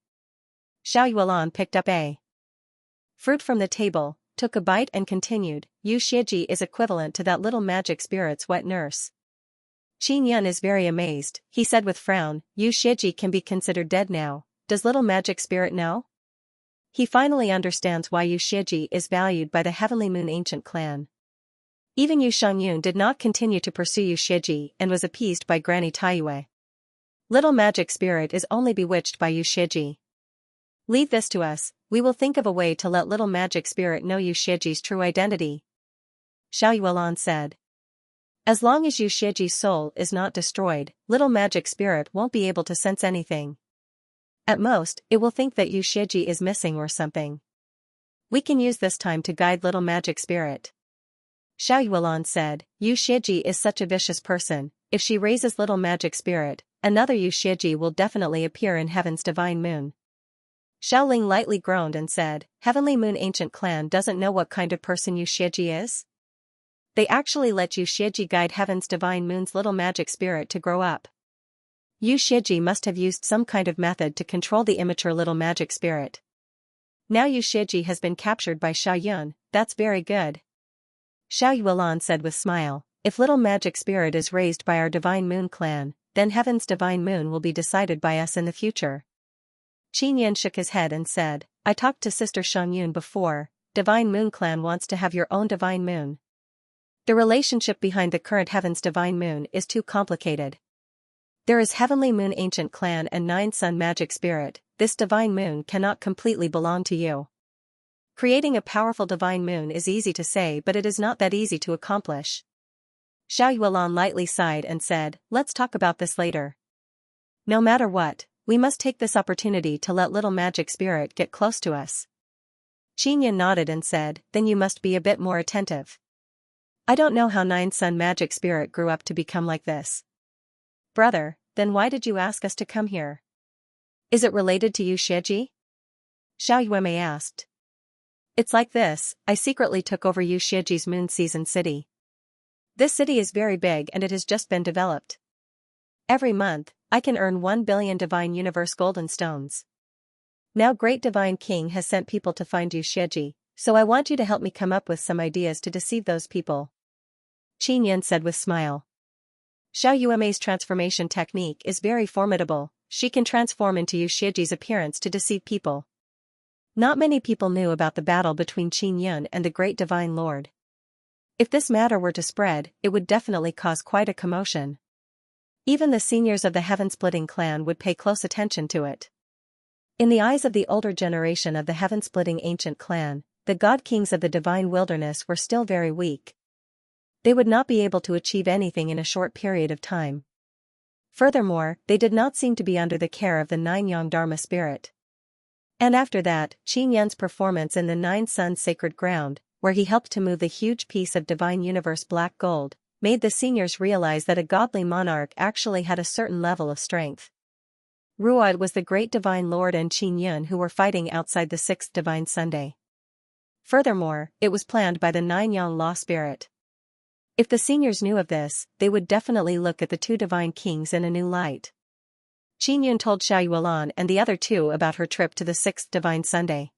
Xiao Yuelan picked up a fruit from the table, took a bite and continued, Yu Shiji is equivalent to that little magic spirit's wet nurse. Qin Yan is very amazed, he said with frown, Yu Shiji can be considered dead now, does little magic spirit know? He finally understands why Yu Shiji is valued by the heavenly moon ancient clan. Even Yu Shangyun did not continue to pursue Yu Shiji and was appeased by Granny Taiyue. Little magic spirit is only bewitched by Yu Shiji. Leave this to us, we will think of a way to let little magic spirit know Yu Shiji's true identity. Xiao Yuelan said. As long as Yu Shiji's soul is not destroyed, little magic spirit won't be able to sense anything. At most, it will think that Yu Shiji is missing or something. We can use this time to guide little magic spirit. Xiao Yuelan said, Yu Shiji is such a vicious person, if she raises little magic spirit, another Yu Shiji will definitely appear in heaven's divine moon. Xiaoling lightly groaned and said, Heavenly Moon Ancient Clan doesn't know what kind of person Yu Shiji is? They actually let Yu Shiji guide heaven's divine moon's little magic spirit to grow up. Yu Shiji must have used some kind of method to control the immature little magic spirit. Now Yu Shiji has been captured by Xiao Yun, that's very good. Xiao Yuelan said with smile, if little magic spirit is raised by our divine moon clan, then heaven's divine moon will be decided by us in the future. Qin Yan shook his head and said, I talked to Sister Shangyun before, divine moon clan wants to have your own divine moon. The relationship behind the current heaven's divine moon is too complicated. There is Heavenly Moon Ancient Clan and 9-Sun Magic Spirit. This divine moon cannot completely belong to you. Creating a powerful divine moon is easy to say, but it is not that easy to accomplish. Xiao Yuan lightly sighed and said, "Let's talk about this later. No matter what, we must take this opportunity to let little magic spirit get close to us." Xianxia nodded and said, "Then you must be a bit more attentive. I don't know how 9-Sun Magic Spirit grew up to become like this." "Brother, then why did you ask us to come here? Is it related to you, Xieji?" Xiao Yuan asked. "It's like this, I secretly took over Yu Xieji's Moon Season City. This city is very big and it has just been developed. Every month, I can earn 1 billion Divine Universe Golden Stones. Now Great Divine King has sent people to find Yu Xieji, so I want you to help me come up with some ideas to deceive those people," Qin Yan said with smile. Xiao Yuan's transformation technique is very formidable. She can transform into Yu Xieji's appearance to deceive people. Not many people knew about the battle between Qin Yan and the Great Divine Lord. If this matter were to spread, it would definitely cause quite a commotion. Even the seniors of the Heaven-Splitting clan would pay close attention to it. In the eyes of the older generation of the Heaven-Splitting ancient clan, the god kings of the divine wilderness were still very weak. They would not be able to achieve anything in a short period of time. Furthermore, they did not seem to be under the care of the 9-Yang Dharma spirit. And after that, Qin Yan's performance in the 9-Sun Sacred Ground, where he helped to move the huge piece of divine universe black gold, made the seniors realize that a godly monarch actually had a certain level of strength. Ruod was the great divine lord and Qin Yan who were fighting outside the 6th divine Sunday. Furthermore, it was planned by the 9-Yang law spirit. If the seniors knew of this, they would definitely look at the 2 divine kings in a new light. Qin Yan told Xiao Yuan and the other 2 about her trip to the 6th divine Sunday.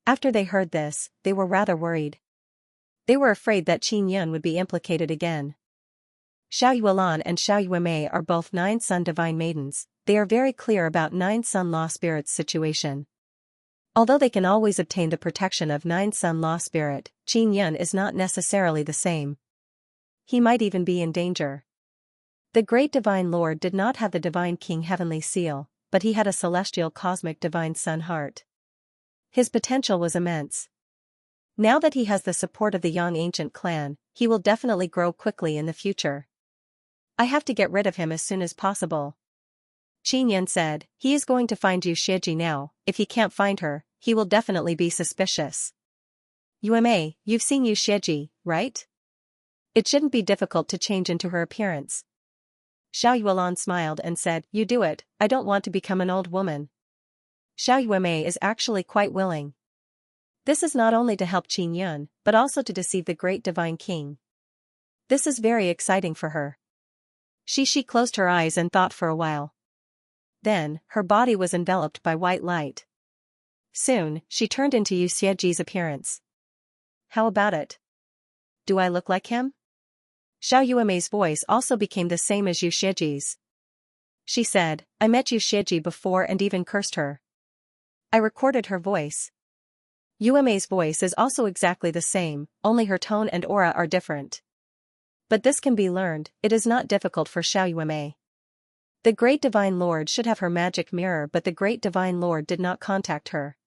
After they heard this, they were rather worried. They were afraid that Qin Yan would be implicated again. Xiao Yuan and Xiao Yuan are both 9-Sun divine maidens. They are very clear about 9-Sun law spirit's situation. Although they can always obtain the protection of 9-Sun law spirit, Qin Yan is not necessarily the same. He might even be in danger. The great divine lord did not have the divine king heavenly seal, but he had a celestial cosmic divine sun heart. His potential was immense. Now that he has the support of the Yang ancient clan, he will definitely grow quickly in the future. I have to get rid of him as soon as possible. Qin Yan said, "He is going to find Yu Xieji now. If he can't find her, he will definitely be suspicious." "Yuan, you've seen Yu Xieji, right? It shouldn't be difficult to change into her appearance." Xiao Yuan smiled and said, "You do it, I don't want to become an old woman." Xiao Yuan is actually quite willing. This is not only to help Qin Yan, but also to deceive the great divine king. This is very exciting for her. She closed her eyes and thought for a while. Then, her body was enveloped by white light. Soon, she turned into Yu Xieji's appearance. "How about it? Do I look like him?" Xiao Yuan's voice also became the same as Yu Xieji's. She said, "I met Yu Xieji before and even cursed her. I recorded her voice." Yuan's voice is also exactly the same, only her tone and aura are different. But this can be learned, it is not difficult for Xiao Yuan. The Great Divine Lord should have her magic mirror, but the Great Divine Lord did not contact her.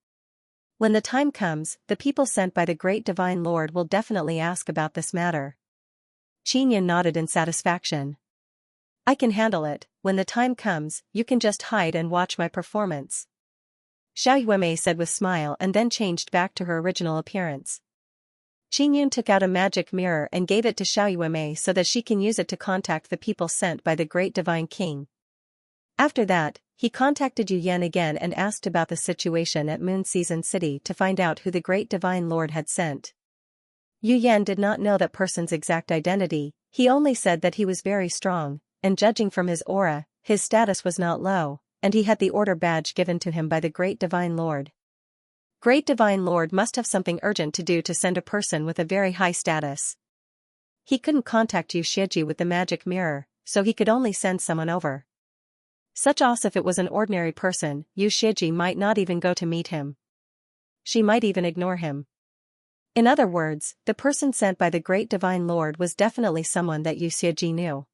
When the time comes, the people sent by the Great Divine Lord will definitely ask about this matter. Qin Yan nodded in satisfaction. "I can handle it. When the time comes, you can just hide and watch my performance." Xiao Yuan said with smile and then changed back to her original appearance. Qin Yan took out a magic mirror and gave it to Xiao Yuan so that she can use it to contact the people sent by the Great Divine King. After that, he contacted Yu Yan again and asked about the situation at Moon Season City to find out who the Great Divine Lord had sent. Yu Yan did not know that person's exact identity, he only said that he was very strong, and judging from his aura, his status was not low, and he had the order badge given to him by the Great Divine Lord. Great Divine Lord must have something urgent to do to send a person with a very high status. He couldn't contact Yu Xieji with the magic mirror, so he could only send someone over. Such as if it was an ordinary person, Yu Xieji might not even go to meet him. She might even ignore him. In other words, the person sent by the Great Divine Lord was definitely someone that Xianxia knew.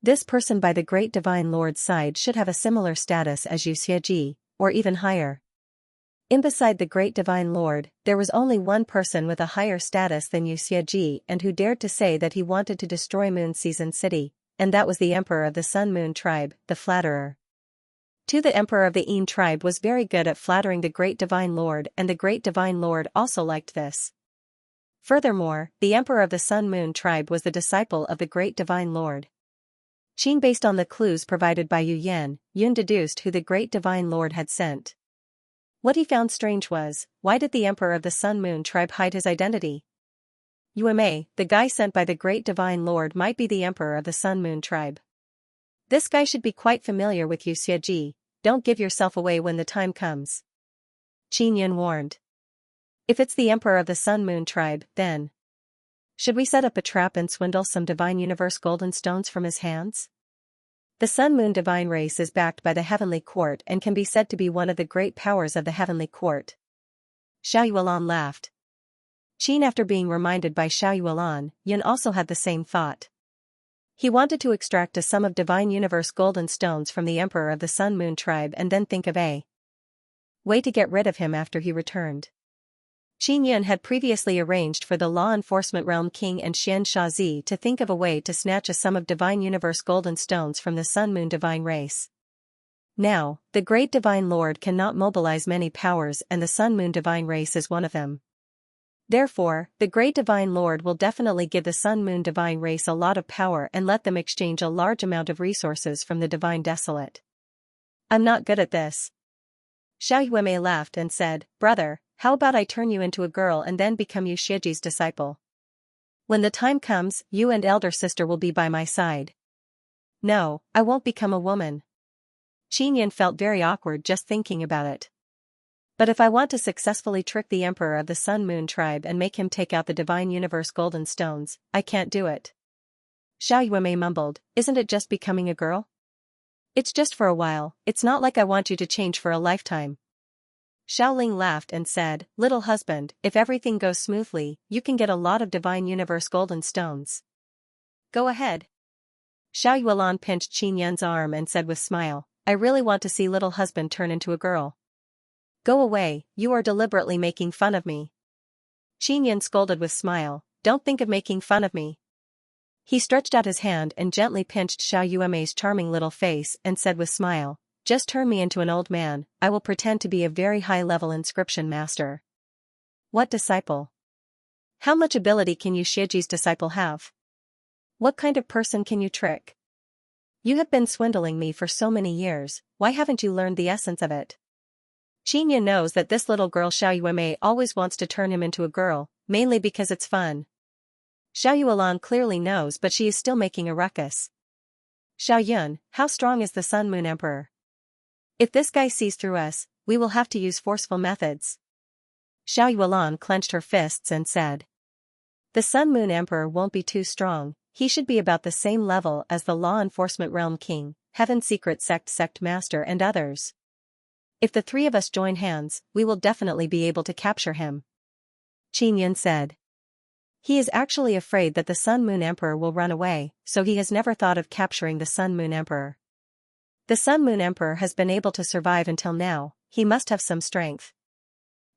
This person by the Great Divine Lord's side should have a similar status as Xianxia, or even higher. Beside the Great Divine Lord, there was only one person with a higher status than Xianxia and who dared to say that he wanted to destroy Moon Season City, and that was the Emperor of the Sun Moon tribe, the Flatterer. The Emperor of the Een tribe was very good at flattering the Great Divine Lord, and the Great Divine Lord also liked this. Furthermore, the Emperor of the Sun Moon tribe was the disciple of the Great Divine Lord. Qin, based on the clues provided by Yun deduced who the Great Divine Lord had sent. What he found strange was, why did the Emperor of the Sun Moon tribe hide his identity? Yume, the guy sent by the Great Divine Lord, might be the Emperor of the Sun Moon tribe. This guy should be quite familiar with Xianxia. Don't give yourself away when the time comes. Qin Yun warned. If it's the Emperor of the Sun Moon tribe, then should we set up a trap and swindle some Divine Universe golden stones from his hands? The Sun Moon divine race is backed by the Heavenly Court and can be said to be one of the great powers of the Heavenly Court. Xiao Yuan laughed. Qin, after being reminded by Xiao Yuan, Yun also had the same thought. He wanted to extract a sum of Divine Universe golden stones from the Emperor of the Sun Moon tribe and then think of a way to get rid of him after he returned. Qin Yun had previously arranged for the Law Enforcement Realm King and Xianxia to think of a way to snatch a sum of Divine Universe golden stones from the Sun Moon divine race. Now, the Great Divine Lord cannot mobilize many powers, and the Sun Moon divine race is one of them. Therefore, the Great Divine Lord will definitely give the Sun Moon divine race a lot of power and let them exchange a large amount of resources from the Divine Desolate. I'm not good at this. Xiao Yume laughed and said, Brother, how about I turn you into a girl and then become Xianxia's disciple? When the time comes, you and elder sister will be by my side. No, I won't become a woman. Qin Yun felt very awkward just thinking about it. But if I want to successfully trick the Emperor of the Sun Moon tribe and make him take out the Divine Universe golden stones, I can't do it. Xiao Yume mumbled, isn't it just becoming a girl? It's just for a while, it's not like I want you to change for a lifetime. Xiaoling laughed and said, Little husband, if everything goes smoothly, you can get a lot of Divine Universe golden stones. Go ahead. Xiao Yuan pinched Qin Yun's arm and said with smile, I really want to see little husband turn into a girl. Go away, you are deliberately making fun of me. Qin Yun scolded with smile, don't think of making fun of me. He stretched out his hand and gently pinched Xiao Yume's charming little face and said with smile, just turn me into an old man, I will pretend to be a very high-level inscription master. What disciple? How much ability can Xianxia's disciple have? What kind of person can you trick? You have been swindling me for so many years, why haven't you learned the essence of it? Qin Yun knows that this little girl Xiao Yume always wants to turn him into a girl, mainly because it's fun. Xiao Yuan clearly knows, but she is still making a ruckus. Xiao Yun, how strong is the Sun Moon Emperor? If this guy sees through us, we will have to use forceful methods. Xiao Yuan clenched her fists and said. The Sun Moon Emperor won't be too strong, he should be about the same level as the Law Enforcement Realm King, Heaven Secret Sect Master and others. If the three of us join hands, we will definitely be able to capture him. Qin Yun said. He is actually afraid that the Sun Moon Emperor will run away, so he has never thought of capturing the Sun Moon Emperor. The Sun Moon Emperor has been able to survive until now, he must have some strength.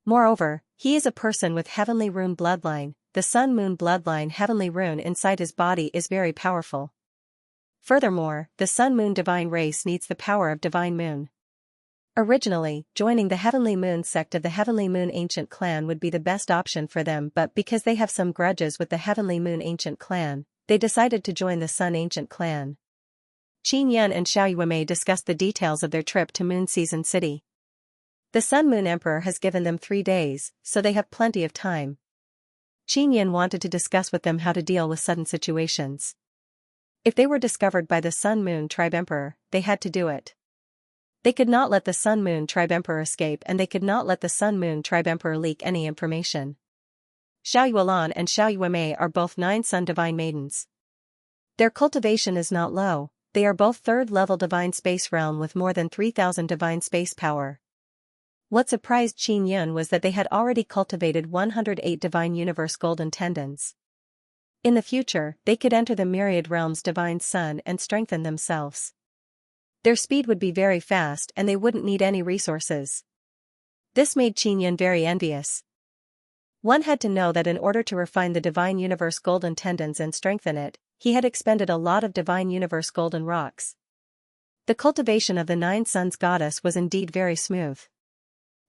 Moreover, he is a person with Heavenly Rune bloodline, the Sun Moon bloodline Heavenly Rune inside his body is very powerful. Furthermore, the Sun Moon divine race needs the power of Divine Moon. Originally, joining the Heavenly Moon sect of the Heavenly Moon Ancient Clan would be the best option for them, but because they have some grudges with the Heavenly Moon Ancient Clan, they decided to join the Sun Ancient Clan. Qin Yun and Xiao Yume discussed the details of their trip to Moon Season City. The Sun Moon Emperor has given them 3 days, so they have plenty of time. Qin Yun wanted to discuss with them how to deal with sudden situations. If they were discovered by the Sun Moon Tribe Emperor, they had to do it. They could not let the Sun Moon Tribe Emperor escape, and they could not let the Sun Moon Tribe Emperor leak any information. Xiao Yuan and Xiao Yume are both 9 Sun Divine Maidens. Their cultivation is not low, they are both 3rd level Divine Space Realm with more than 3,000 Divine Space Power. What surprised Qin Yun was that they had already cultivated 108 divine universe golden tendons. In the future, they could enter the myriad realms divine sun and strengthen themselves. Their speed would be very fast and they wouldn't need any resources. This made Qin Yun very envious. One had to know that in order to refine the divine universe golden tendons and strengthen it, he had expended a lot of divine universe golden rocks. The cultivation of the 9 suns goddess was indeed very smooth.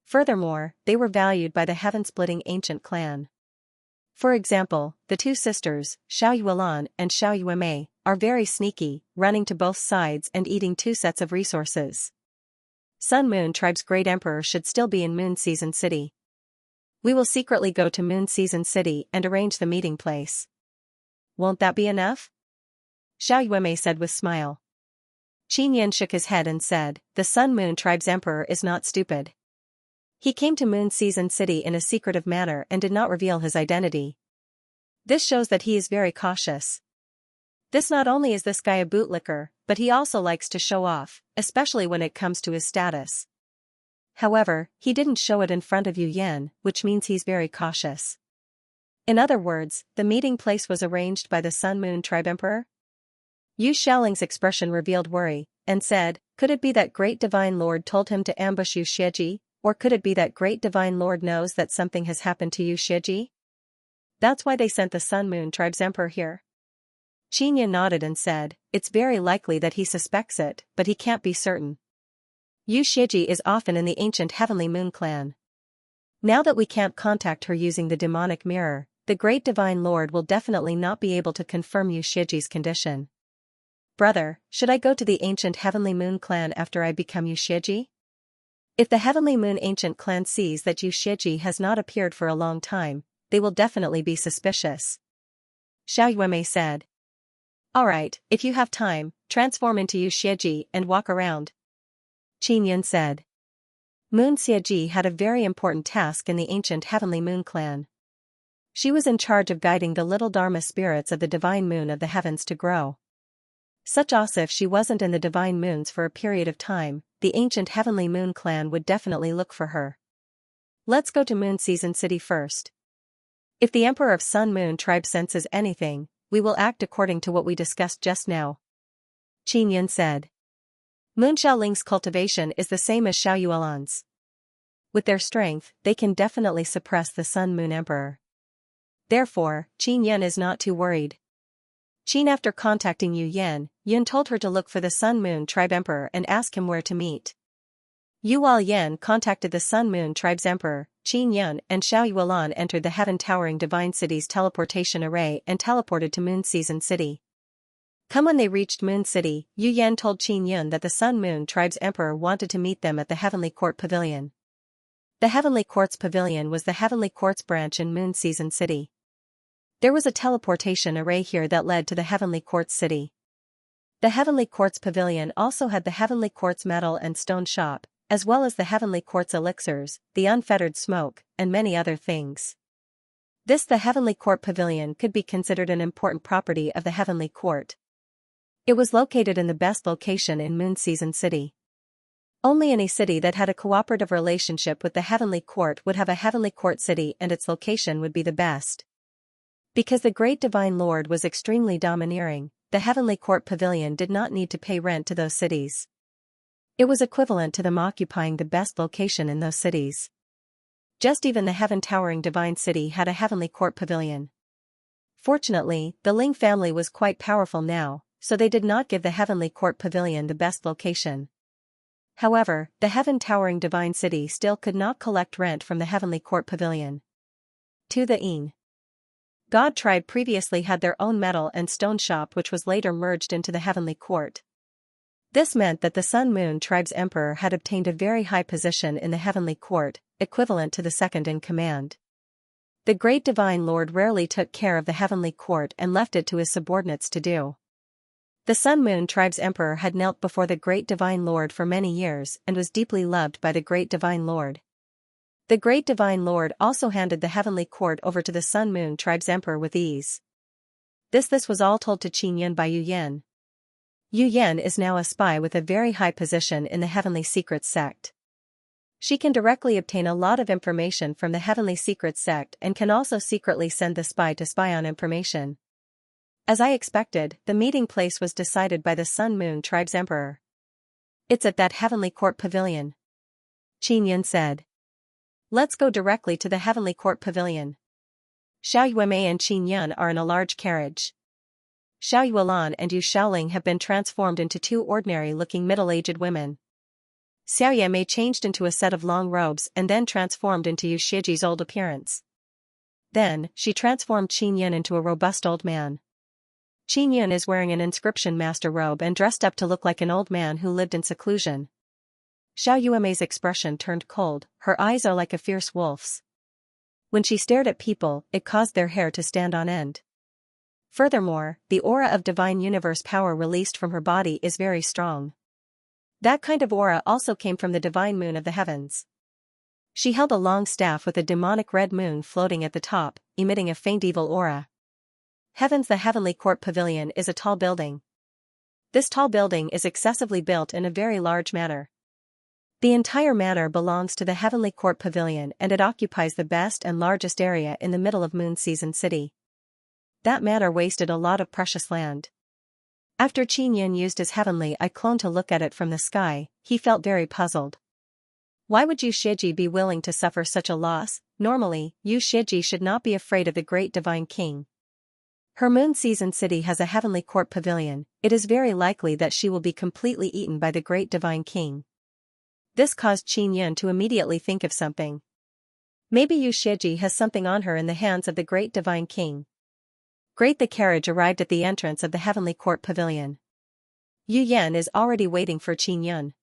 Furthermore, they were valued by the heaven-splitting ancient clan. For example, the 2 sisters, Xiao Yuelan and Xiao Yuemei, are very sneaky, running to both sides and eating 2 sets of resources. Sun Moon Tribe's great emperor should still be in Moon Season City. We will secretly go to Moon Season City and arrange the meeting place. Won't that be enough? Xiao Yuemei said with smile. Qin Yun shook his head and said, the Sun Moon Tribe's emperor is not stupid. He came to Moon Season City in a secretive manner and did not reveal his identity. This shows that he is very cautious. This not only is this guy a bootlicker, but he also likes to show off, especially when it comes to his status. However, he didn't show it in front of Yu Yan, which means he's very cautious. In other words, the meeting place was arranged by the Sun Moon Tribe Emperor? Yu Xiaoling's expression revealed worry, and said, could it be that Great Divine Lord told him to ambush Yu Xieji, or could it be that Great Divine Lord knows that something has happened to Yu Xieji? That's why they sent the Sun Moon Tribe's Emperor here. Qin Yun nodded and said, it's very likely that he suspects it, but he can't be certain. Yu Xieji is often in the ancient Heavenly Moon clan. Now that we can't contact her using the demonic mirror, the Great Divine Lord will definitely not be able to confirm Yu Xieji's condition. Brother, should I go to the ancient Heavenly Moon clan after I become Yu Xieji? If the Heavenly Moon ancient clan sees that Yu Xieji has not appeared for a long time, they will definitely be suspicious. Xiao Yuemei said. Alright, if you have time, transform into Yu Xieji and walk around. Qin Yun said. Moon Xieji had a very important task in the ancient Heavenly Moon clan. She was in charge of guiding the little Dharma spirits of the divine moon of the heavens to grow. Such as if she wasn't in the divine moons for a period of time, the ancient Heavenly Moon clan would definitely look for her. Let's go to Moon Season City first. If the Emperor of Sun Moon Tribe senses anything, we will act according to what we discussed just now. Qin Yun said. Moon Xiaoling's cultivation is the same as Xiao Yuelan's. With their strength, they can definitely suppress the Sun Moon Emperor. Therefore, Qin Yun is not too worried. Qin after contacting Yun told her to look for the Sun Moon Tribe Emperor and ask him where to meet. Yan contacted the Sun Moon Tribe's Emperor, Qin Yun and Xiao Yuelan entered the heaven-towering Divine City's teleportation array and teleported to Moon Season City. When they reached Moon City, Yan told Qin Yun that the Sun Moon Tribe's Emperor wanted to meet them at the Heavenly Court Pavilion. The Heavenly Court's Pavilion was the Heavenly Court's branch in Moon Season City. There was a teleportation array here that led to the Heavenly Quartz City. The Heavenly Quartz Pavilion also had the Heavenly Quartz Metal and Stone Shop, as well as the Heavenly Quartz Elixirs, the Unfettered Smoke, and many other things. The Heavenly Court Pavilion could be considered an important property of the Heavenly Court. It was located in the best location in Moon Season City. Only any city that had a cooperative relationship with the Heavenly Court would have a Heavenly Court City and its location would be the best. Because the Great Divine Lord was extremely domineering, the Heavenly Court Pavilion did not need to pay rent to those cities. It was equivalent to them occupying the best location in those cities. Just even the heaven-towering Divine City had a Heavenly Court Pavilion. Fortunately, the Ling family was quite powerful now, so they did not give the Heavenly Court Pavilion the best location. However, the heaven-towering Divine City still could not collect rent from the Heavenly Court Pavilion. To the Yin. God Tribe previously had their own metal and stone shop which was later merged into the Heavenly Court. This meant that the Sun Moon Tribe's Emperor had obtained a very high position in the Heavenly Court, equivalent to the second in command. The Great Divine Lord rarely took care of the Heavenly Court and left it to his subordinates to do. The Sun Moon Tribe's Emperor had knelt before the Great Divine Lord for many years and was deeply loved by the Great Divine Lord. The Great Divine Lord also handed the Heavenly Court over to the Sun Moon Tribe's Emperor with ease. This was all told to Qin Yun by Yu Yan. Yu Yan is now a spy with a very high position in the Heavenly Secrets sect. She can directly obtain a lot of information from the Heavenly Secret Sect and can also secretly send the spy to spy on information. As I expected, the meeting place was decided by the Sun Moon Tribe's Emperor. It's at that Heavenly Court Pavilion. Qin said. Let's go directly to the Heavenly Court Pavilion. Xiao Yuemei and Qin are in a large carriage. Xiao Yuelan and Yu Shaoling have been transformed into two ordinary-looking middle-aged women. Xiao Yuemei changed into a set of long robes and then transformed into Yu Shiji's old appearance. Then, she transformed Qin into a robust old man. Qin is wearing an inscription master robe and dressed up to look like an old man who lived in seclusion. Xiao Yuemei's expression turned cold, her eyes are like a fierce wolf's. When she stared at people, it caused their hair to stand on end. Furthermore, the aura of divine universe power released from her body is very strong. That kind of aura also came from the divine moon of the heavens. She held a long staff with a demonic red moon floating at the top, emitting a faint evil aura. Heavens. The Heavenly Court Pavilion is a tall building. This tall building is excessively built in a very large manner. The entire manor belongs to the Heavenly Court Pavilion and it occupies the best and largest area in the middle of Moon Season City. That manor wasted a lot of precious land. After Qin used his heavenly eye clone to look at it from the sky, he felt very puzzled. Why would Yu Shiji be willing to suffer such a loss? Normally, Yu Shiji should not be afraid of the great divine king. Her Moon Season City has a Heavenly Court Pavilion, it is very likely that she will be completely eaten by the great divine king. This caused Qin to immediately think of something. Maybe Yu Shiji has something on her in the hands of the great divine king. Great. The carriage arrived at the entrance of the Heavenly Court Pavilion. Yu Yan is already waiting for Qin.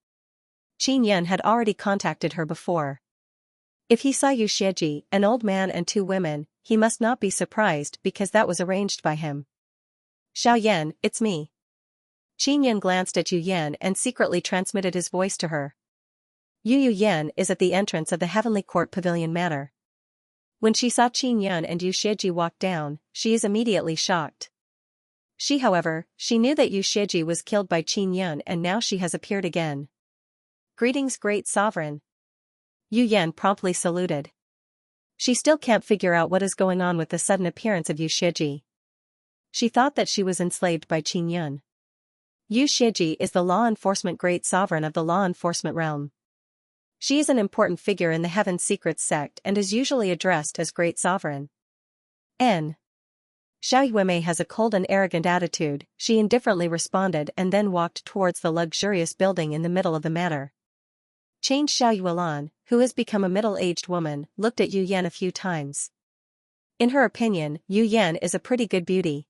Qin had already contacted her before. If he saw Yu Shiji, an old man and two women, he must not be surprised because that was arranged by him. Xiao Yan, it's me. Qin glanced at Yu Yan and secretly transmitted his voice to her. Yu Yan is at the entrance of the Heavenly Court Pavilion Manor. When she saw Qin and Yu Shiji walk down, she is immediately shocked. However, she knew that Yu Shiji was killed by Qin and now she has appeared again. Greetings, great sovereign. Yu Yan promptly saluted. She still can't figure out what is going on with the sudden appearance of Yu Shiji. She thought that she was enslaved by Qin. Yu Shiji is the law enforcement great sovereign of the law enforcement realm. She is an important figure in the Heaven Secrets sect and is usually addressed as Great Sovereign. Xiao Yuemei has a cold and arrogant attitude, she indifferently responded and then walked towards the luxurious building in the middle of the manor. Xiao Yuelan, who has become a middle-aged woman, looked at Yu Yan a few times. In her opinion, Yu Yan is a pretty good beauty.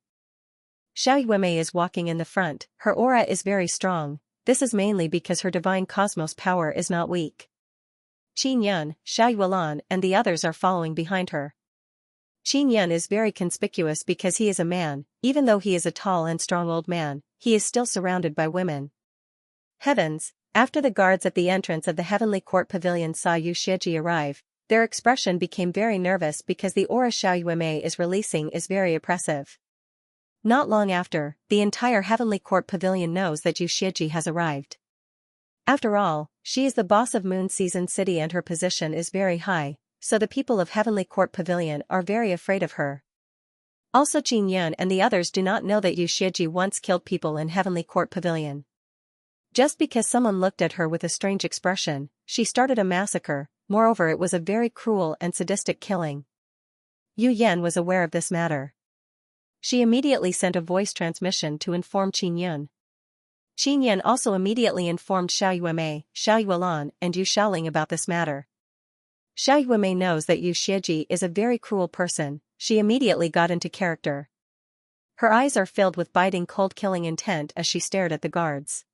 Xiao Yuemei is walking in the front, her aura is very strong, this is mainly because her divine cosmos power is not weak. Qin, Xiao Yuelan and the others are following behind her. Qin is very conspicuous because he is a man, even though he is a tall and strong old man, he is still surrounded by women. Heavens, after the guards at the entrance of the Heavenly Court Pavilion saw Yu Shiji arrive, their expression became very nervous because the aura Xiao Yuemei is releasing is very oppressive. Not long after, the entire Heavenly Court Pavilion knows that Yu Shiji has arrived. After all, she is the boss of Moon Season City and her position is very high, so the people of Heavenly Court Pavilion are very afraid of her. Also Qin and the others do not know that Yu Shiji once killed people in Heavenly Court Pavilion. Just because someone looked at her with a strange expression, she started a massacre, moreover it was a very cruel and sadistic killing. Yu Yan was aware of this matter. She immediately sent a voice transmission to inform Qin. Qin also immediately informed Xiao Yuemei, Xiao Yuelan and Yu Shaoling about this matter. Xiao Yuemei knows that Yu Shiji is a very cruel person, she immediately got into character. Her eyes are filled with biting cold killing intent as she stared at the guards.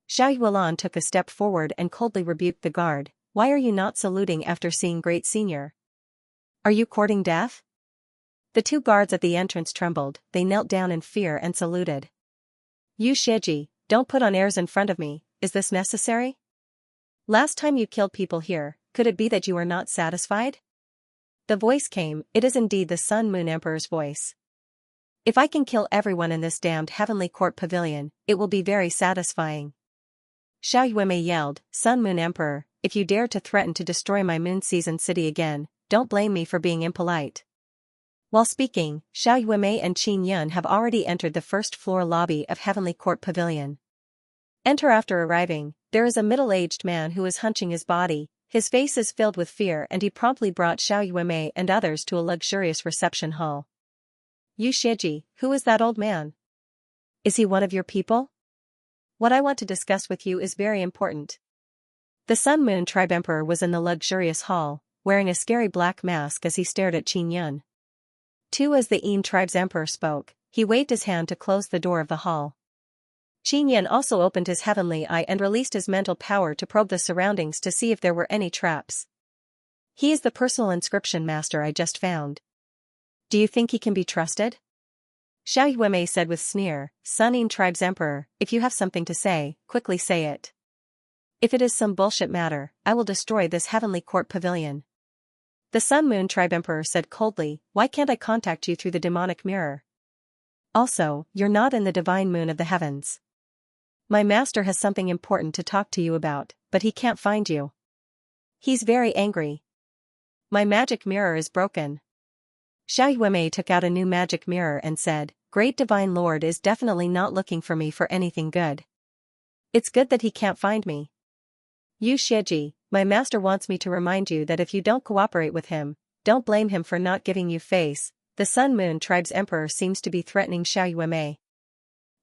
Xiao Yuelan took a step forward and coldly rebuked the guard, "Why are you not saluting after seeing Great Senior? Are you courting death?" The two guards at the entrance trembled, they knelt down in fear and saluted. "Yu Shiji, don't put on airs in front of me, is this necessary? Last time you killed people here, could it be that you are not satisfied?" The voice came, it is indeed the Sun Moon Emperor's voice. "If I can kill everyone in this damned Heavenly Court Pavilion, it will be very satisfying." Xiao Yuemei yelled, Sun Moon Emperor, if you dare to threaten to destroy my moon season city again, don't blame me for being impolite. While speaking, Xiao Yuemei and Qin Yun have already entered the first floor lobby of Heavenly Court Pavilion. Enter after arriving, there is a middle-aged man who is hunching his body, his face is filled with fear and he promptly brought Xiao Yuemei and others to a luxurious reception hall. Yu Shiji, who is that old man? Is he one of your people? What I want to discuss with you is very important. The Sun Moon Tribe Emperor was in the luxurious hall, wearing a scary black mask as he stared at Qin Yun. As the Yin tribe's emperor spoke, he waved his hand to close the door of the hall. Qin Yun also opened his heavenly eye and released his mental power to probe the surroundings to see if there were any traps. He is the personal inscription master I just found. Do you think he can be trusted? Xiao Yuemei said with sneer, Sun Yin tribe's emperor, if you have something to say, quickly say it. If it is some bullshit matter, I will destroy this heavenly court pavilion. The Sun Moon tribe emperor said coldly, why can't I contact you through the demonic mirror? Also, you're not in the divine moon of the heavens. My master has something important to talk to you about, but he can't find you. He's very angry. My magic mirror is broken. Xiao Yuemei took out a new magic mirror and said, Great Divine Lord is definitely not looking for me for anything good. It's good that he can't find me. Yu Shiji, my master wants me to remind you that if you don't cooperate with him, don't blame him for not giving you face. The Sun Moon tribe's emperor seems to be threatening Xiao Yuemei.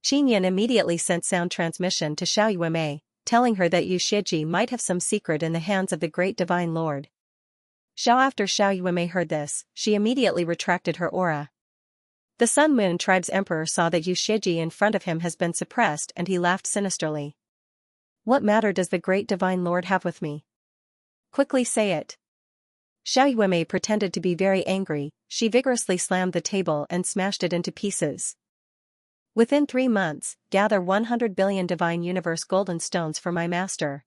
Qin Yun immediately sent sound transmission to Xiao Yuemei, telling her that Yu Shiji might have some secret in the hands of the Great Divine Lord. After Xiao Yuemei heard this, she immediately retracted her aura. The Sun Moon tribe's emperor saw that Yu Shiji in front of him has been suppressed and he laughed sinisterly. What matter does the Great Divine Lord have with me? Quickly say it. Xiao Yuemei pretended to be very angry, she vigorously slammed the table and smashed it into pieces. Within 3 months, gather 100 billion divine universe golden stones for my master.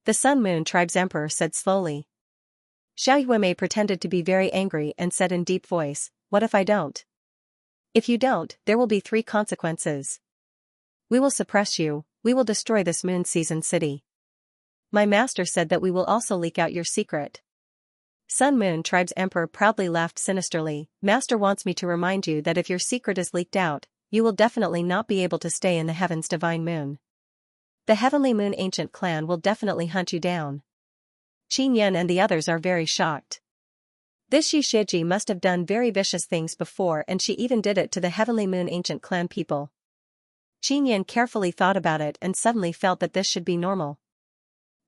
The Sun Moon tribe's emperor said slowly. Xiao Yuemei pretended to be very angry and said in deep voice, what if I don't? If you don't, there will be 3 consequences. We will suppress you, we will destroy this moon season city. My master said that we will also leak out your secret. Sun Moon tribe's emperor proudly laughed sinisterly, Master wants me to remind you that if your secret is leaked out, you will definitely not be able to stay in the heaven's divine moon. The heavenly moon ancient clan will definitely hunt you down. Qin Yun and the others are very shocked. This Yu Shiji must have done very vicious things before and she even did it to the heavenly moon ancient clan people. Qin Yun carefully thought about it and suddenly felt that this should be normal.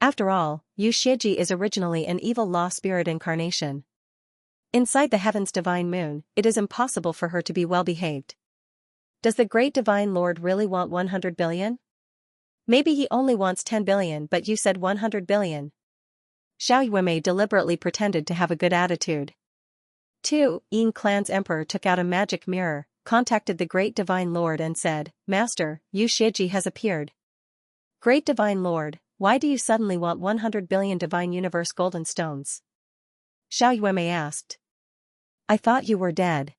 After all, Yu Shiji is originally an evil law spirit incarnation. Inside the heaven's divine moon, it is impossible for her to be well behaved. Does the Great Divine Lord really want 100 billion? Maybe he only wants 10 billion but you said 100 billion. Xiao Yuemei deliberately pretended to have a good attitude. Yin clan's emperor took out a magic mirror, contacted the Great Divine Lord and said, Master, Yu Shiji has appeared. Great Divine Lord, why do you suddenly want 100 billion divine universe golden stones? Xiao Yuemei asked. I thought you were dead.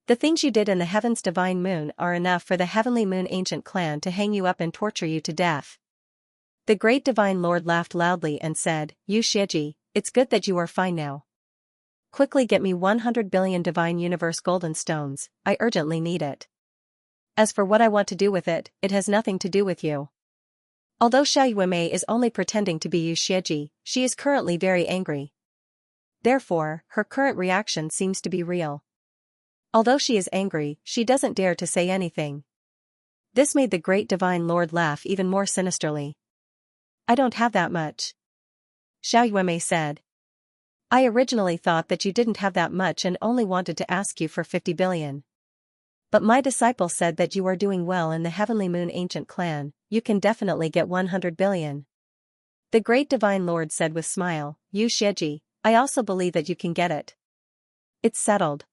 The things you did in the heaven's divine moon are enough for the heavenly moon ancient clan to hang you up and torture you to death. The Great Divine Lord laughed loudly and said, Yu Shiji, it's good that you are fine now. Quickly get me 100 billion divine universe golden stones, I urgently need it. As for what I want to do with it, it has nothing to do with you. Although Xiao Yuemei is only pretending to be Yu Shiji, she is currently very angry. Therefore, her current reaction seems to be real. Although she is angry, she doesn't dare to say anything. This made the Great Divine Lord laugh even more sinisterly. I don't have that much. Xiao Yuemei said. I originally thought that you didn't have that much and only wanted to ask you for 50 billion. But my disciple said that you are doing well in the Heavenly Moon Ancient Clan, you can definitely get 100 billion. The Great Divine Lord said with smile, Yu Shiji, I also believe that you can get it. It's settled.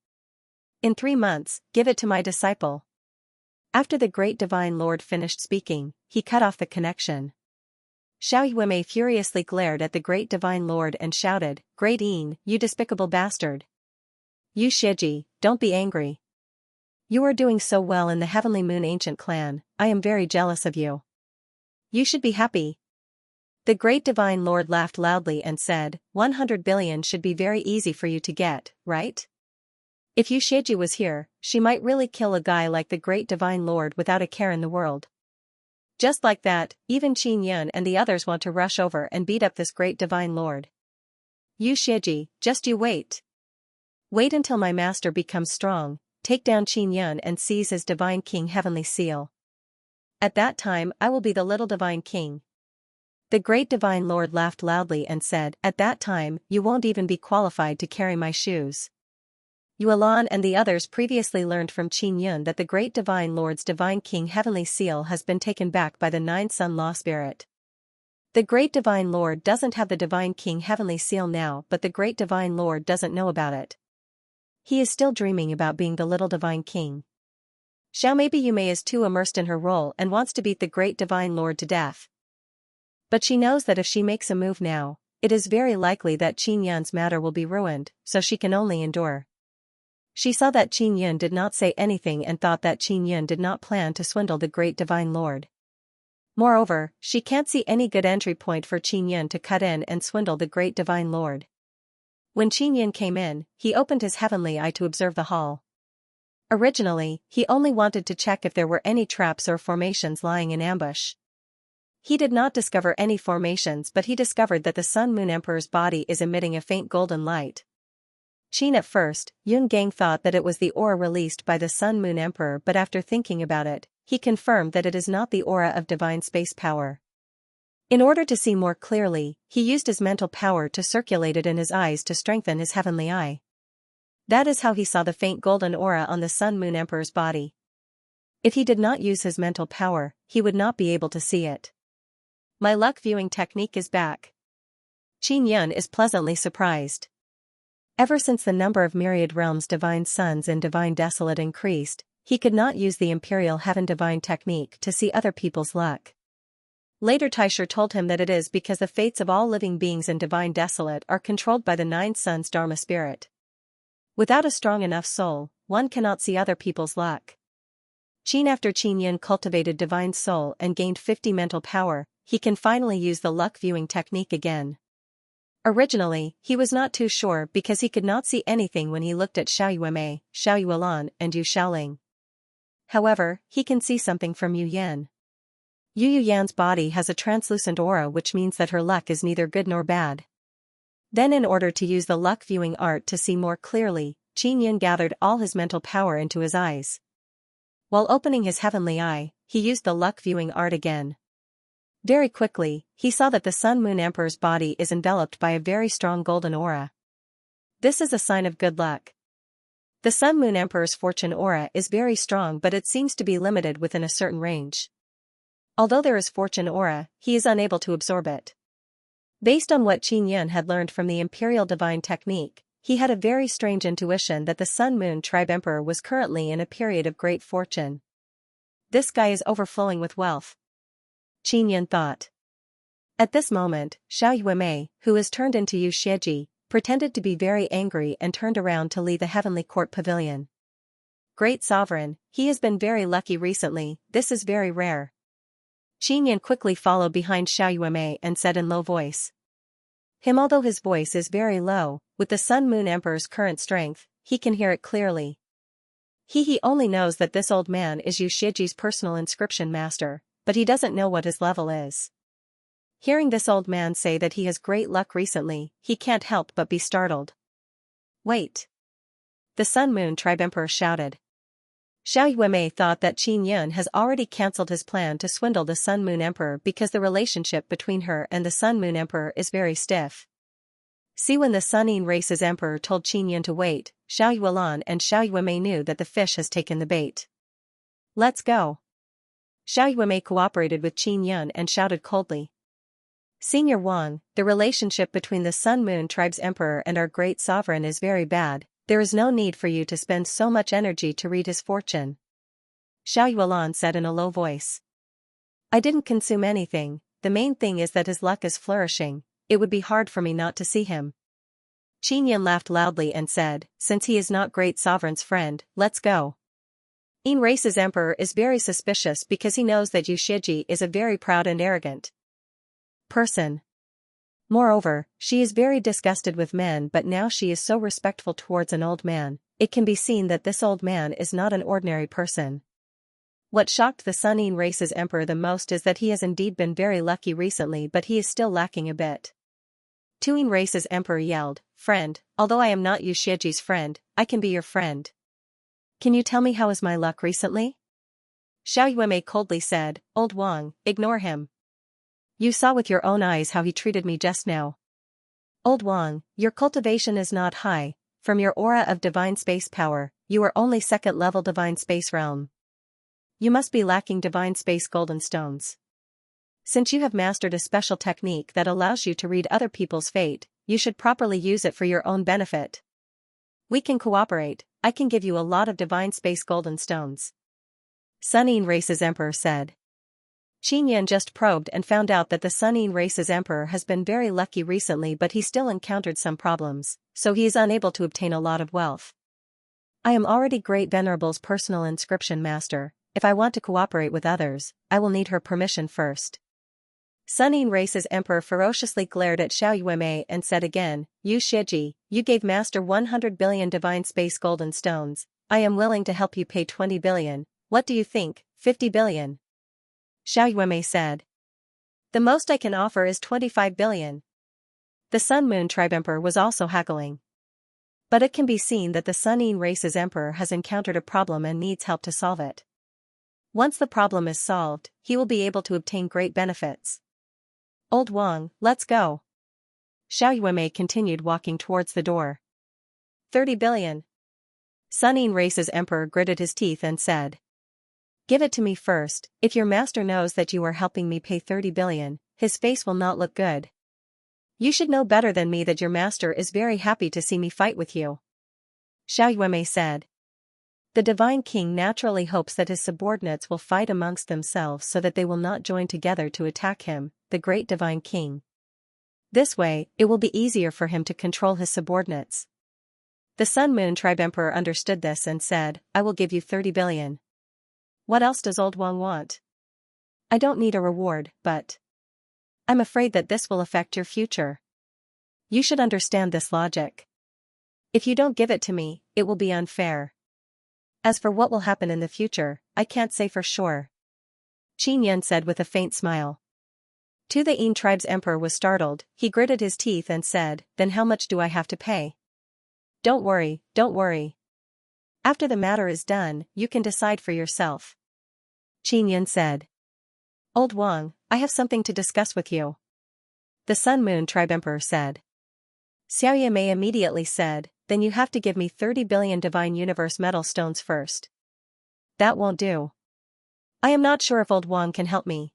In 3 months, give it to my disciple. After the Great Divine Lord finished speaking, he cut off the connection. Xiao Yuemei furiously glared at the Great Divine Lord and shouted, Great Yin, you despicable bastard. Yu Shiji, don't be angry. You are doing so well in the Heavenly Moon Ancient Clan, I am very jealous of you. You should be happy. The great divine lord laughed loudly and said, 100 billion should be very easy for you to get, right? If Xianxia was here, she might really kill a guy like the great divine lord without a care in the world. Just like that, even Qin Yun and the others want to rush over and beat up this great divine lord. Xianxia, just you wait. Wait until my master becomes strong, take down Qin Yun and seize his divine king heavenly seal. At that time I will be the little divine king. The great divine lord laughed loudly and said, at that time you won't even be qualified to carry my shoes. Yuelan and the others previously learned from Qin Yun that the great divine lord's divine king heavenly seal has been taken back by the 9 sun law spirit. The great divine lord doesn't have the divine king heavenly seal now, but the great divine lord doesn't know about it. He is still dreaming about being the little divine king. Xiao maybe Yume is too immersed in her role and wants to beat the great divine lord to death. But she knows that if she makes a move now, it is very likely that Qin Yun's matter will be ruined, so she can only endure. She saw that Qin Yun did not say anything and thought that Qin Yun did not plan to swindle the great divine lord. Moreover, she can't see any good entry point for Qin Yun to cut in and swindle the great divine lord. When Qin Yun came in, he opened his heavenly eye to observe the hall. Originally, he only wanted to check if there were any traps or formations lying in ambush. He did not discover any formations, but he discovered that the Sun Moon Emperor's body is emitting a faint golden light. At first, Yun Gang thought that it was the aura released by the Sun Moon Emperor, but after thinking about it, he confirmed that it is not the aura of divine space power. In order to see more clearly, he used his mental power to circulate it in his eyes to strengthen his heavenly eye. That is how he saw the faint golden aura on the Sun Moon Emperor's body. If he did not use his mental power, he would not be able to see it. My luck viewing technique is back. Qin Yun is pleasantly surprised. Ever since the number of myriad realms divine suns and divine desolate increased, he could not use the imperial heaven divine technique to see other people's luck. Later Taisher told him that it is because the fates of all living beings in divine desolate are controlled by the 9 suns dharma spirit. Without a strong enough soul, one cannot see other people's luck. After Qin Yun cultivated divine soul and gained 50 mental power, he can finally use the luck viewing technique again. Originally, he was not too sure because he could not see anything when he looked at Xiao Yueme, Xiao Yuelan, and Yu Xiaoling. However, he can see something from Yu Yan. Yu Yan's body has a translucent aura, which means that her luck is neither good nor bad. Then in order to use the luck viewing art to see more clearly, Qin Yun gathered all his mental power into his eyes. While opening his heavenly eye, he used the luck viewing art again. Very quickly, he saw that the Sun Moon Emperor's body is enveloped by a very strong golden aura. This is a sign of good luck. The Sun Moon Emperor's fortune aura is very strong, but it seems to be limited within a certain range. Although there is fortune aura, he is unable to absorb it. Based on what Qin Yun had learned from the Imperial Divine Technique, he had a very strange intuition that the Sun Moon Tribe Emperor was currently in a period of great fortune. This guy is overflowing with wealth, Qin Yun thought. At this moment, Xiao Yueme, who is turned into Yu Xianxia, pretended to be very angry and turned around to leave the heavenly court pavilion. Great sovereign, he has been very lucky recently, this is very rare. Qin Yun quickly followed behind Xiao Yueme and said in low voice. Although his voice is very low, with the Sun Moon Emperor's current strength, he can hear it clearly. He only knows that this old man is Yu Xianxia's personal inscription master, but he doesn't know what his level is. Hearing this old man say that he has great luck recently, he can't help but be startled. Wait! The Sun Moon Tribe Emperor shouted. Xiao Yueme thought that Qin Yun has already cancelled his plan to swindle the Sun Moon Emperor because the relationship between her and the Sun Moon Emperor is very stiff. See, when the Sunin Race's Emperor told Qin Yun to wait, Xiao Yuelan and Xiao Yueme knew that the fish has taken the bait. Let's go. Xiao Yueme cooperated with Qin Yun and shouted coldly. Senior Wang, the relationship between the Sun Moon Tribe's Emperor and our great sovereign is very bad, there is no need for you to spend so much energy to read his fortune. Xiao Yuelan said in a low voice. I didn't consume anything, the main thing is that his luck is flourishing, it would be hard for me not to see him. Qin Yun laughed loudly and said, since he is not great sovereign's friend, let's go. Yin Race's emperor is very suspicious because he knows that Yu Shiji is a very proud and arrogant person. Moreover, she is very disgusted with men, but now she is so respectful towards an old man. It can be seen that this old man is not an ordinary person. What shocked the Sun Yin Race's emperor the most is that he has indeed been very lucky recently, but he is still lacking a bit. Tu Yin Race's emperor yelled, "Friend, although I am not Yu Shiji's friend, I can be your friend. Can you tell me how is my luck recently?" Xiao Yuemei coldly said, "Old Wang, ignore him. You saw with your own eyes how he treated me just now. Old Wang, your cultivation is not high. From your aura of divine space power, you are only second-level divine space realm. You must be lacking divine space golden stones. Since you have mastered a special technique that allows you to read other people's fate, you should properly use it for your own benefit. We can cooperate. I can give you a lot of divine space golden stones." Sun Yin Race's emperor said. Qin Yan just probed and found out that the Sun Yin Race's emperor has been very lucky recently, but he still encountered some problems, so he is unable to obtain a lot of wealth. "I am already Great Venerable's personal inscription master. If I want to cooperate with others, I will need her permission first." Sun Yin Race's emperor ferociously glared at Xiao Yuemei and said again, "Yu Shiji, you gave master 100 billion divine space golden stones. I am willing to help you pay 20 billion. What do you think, 50 billion? Xiao Yuemei said. "The most I can offer is 25 billion. The Sun Moon Tribe Emperor was also haggling. But it can be seen that the Sun Yin Race's emperor has encountered a problem and needs help to solve it. Once the problem is solved, he will be able to obtain great benefits. Old Wang, let's go." Xiao Yuemei continued walking towards the door. 30 billion. Sun Yin Race's emperor gritted his teeth and said. "Give it to me first. If your master knows that you are helping me pay 30 billion, his face will not look good. You should know better than me that your master is very happy to see me fight with you." Xiao Yuemei said. The Divine King naturally hopes that his subordinates will fight amongst themselves so that they will not join together to attack him, the great Divine King. This way, it will be easier for him to control his subordinates. The Sun Moon Tribe Emperor understood this and said, "I will give you 30 billion. What else does Old Wang want? I don't need a reward, but I'm afraid that this will affect your future. You should understand this logic. If you don't give it to me, it will be unfair. As for what will happen in the future, I can't say for sure." Qin Yan said with a faint smile. Tu the Yin tribe's emperor was startled. He gritted his teeth and said, "Then how much do I have to pay?" Don't worry, don't worry. After the matter is done, you can decide for yourself." Qin Yan said. "Old Wang, I have something to discuss with you." The Sun Moon Tribe Emperor said. Xiao Yuemei immediately said, "Then you have to give me 30 billion Divine Universe Metal Stones first." "That won't do. I am not sure if Old Wang can help me."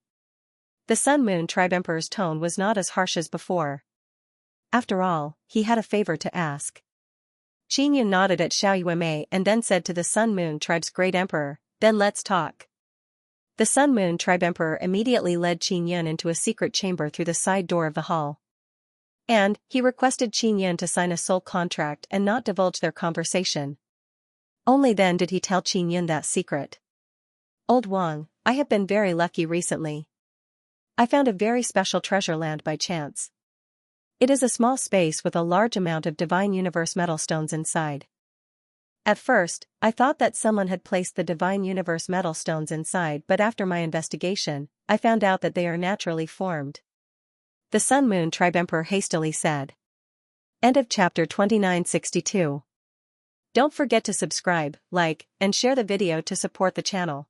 The Sun Moon Tribe Emperor's tone was not as harsh as before. After all, he had a favor to ask. Qin Yan nodded at Xiao Yuemei and then said to the Sun Moon Tribe's great emperor, "Then let's talk." The Sun Moon Tribe Emperor immediately led Qin Yan into a secret chamber through the side door of the hall. And, he requested Qin Yan to sign a soul contract and not divulge their conversation. Only then did he tell Qin Yan that secret. "Old Wang, I have been very lucky recently. I found a very special treasure land by chance. It is a small space with a large amount of Divine Universe Metal Stones inside. At first, I thought that someone had placed the Divine Universe Metal Stones inside, but after my investigation, I found out that they are naturally formed." The Sun Moon Tribe Emperor hastily said. End of chapter 2962. Don't forget to subscribe, like, and share the video to support the channel.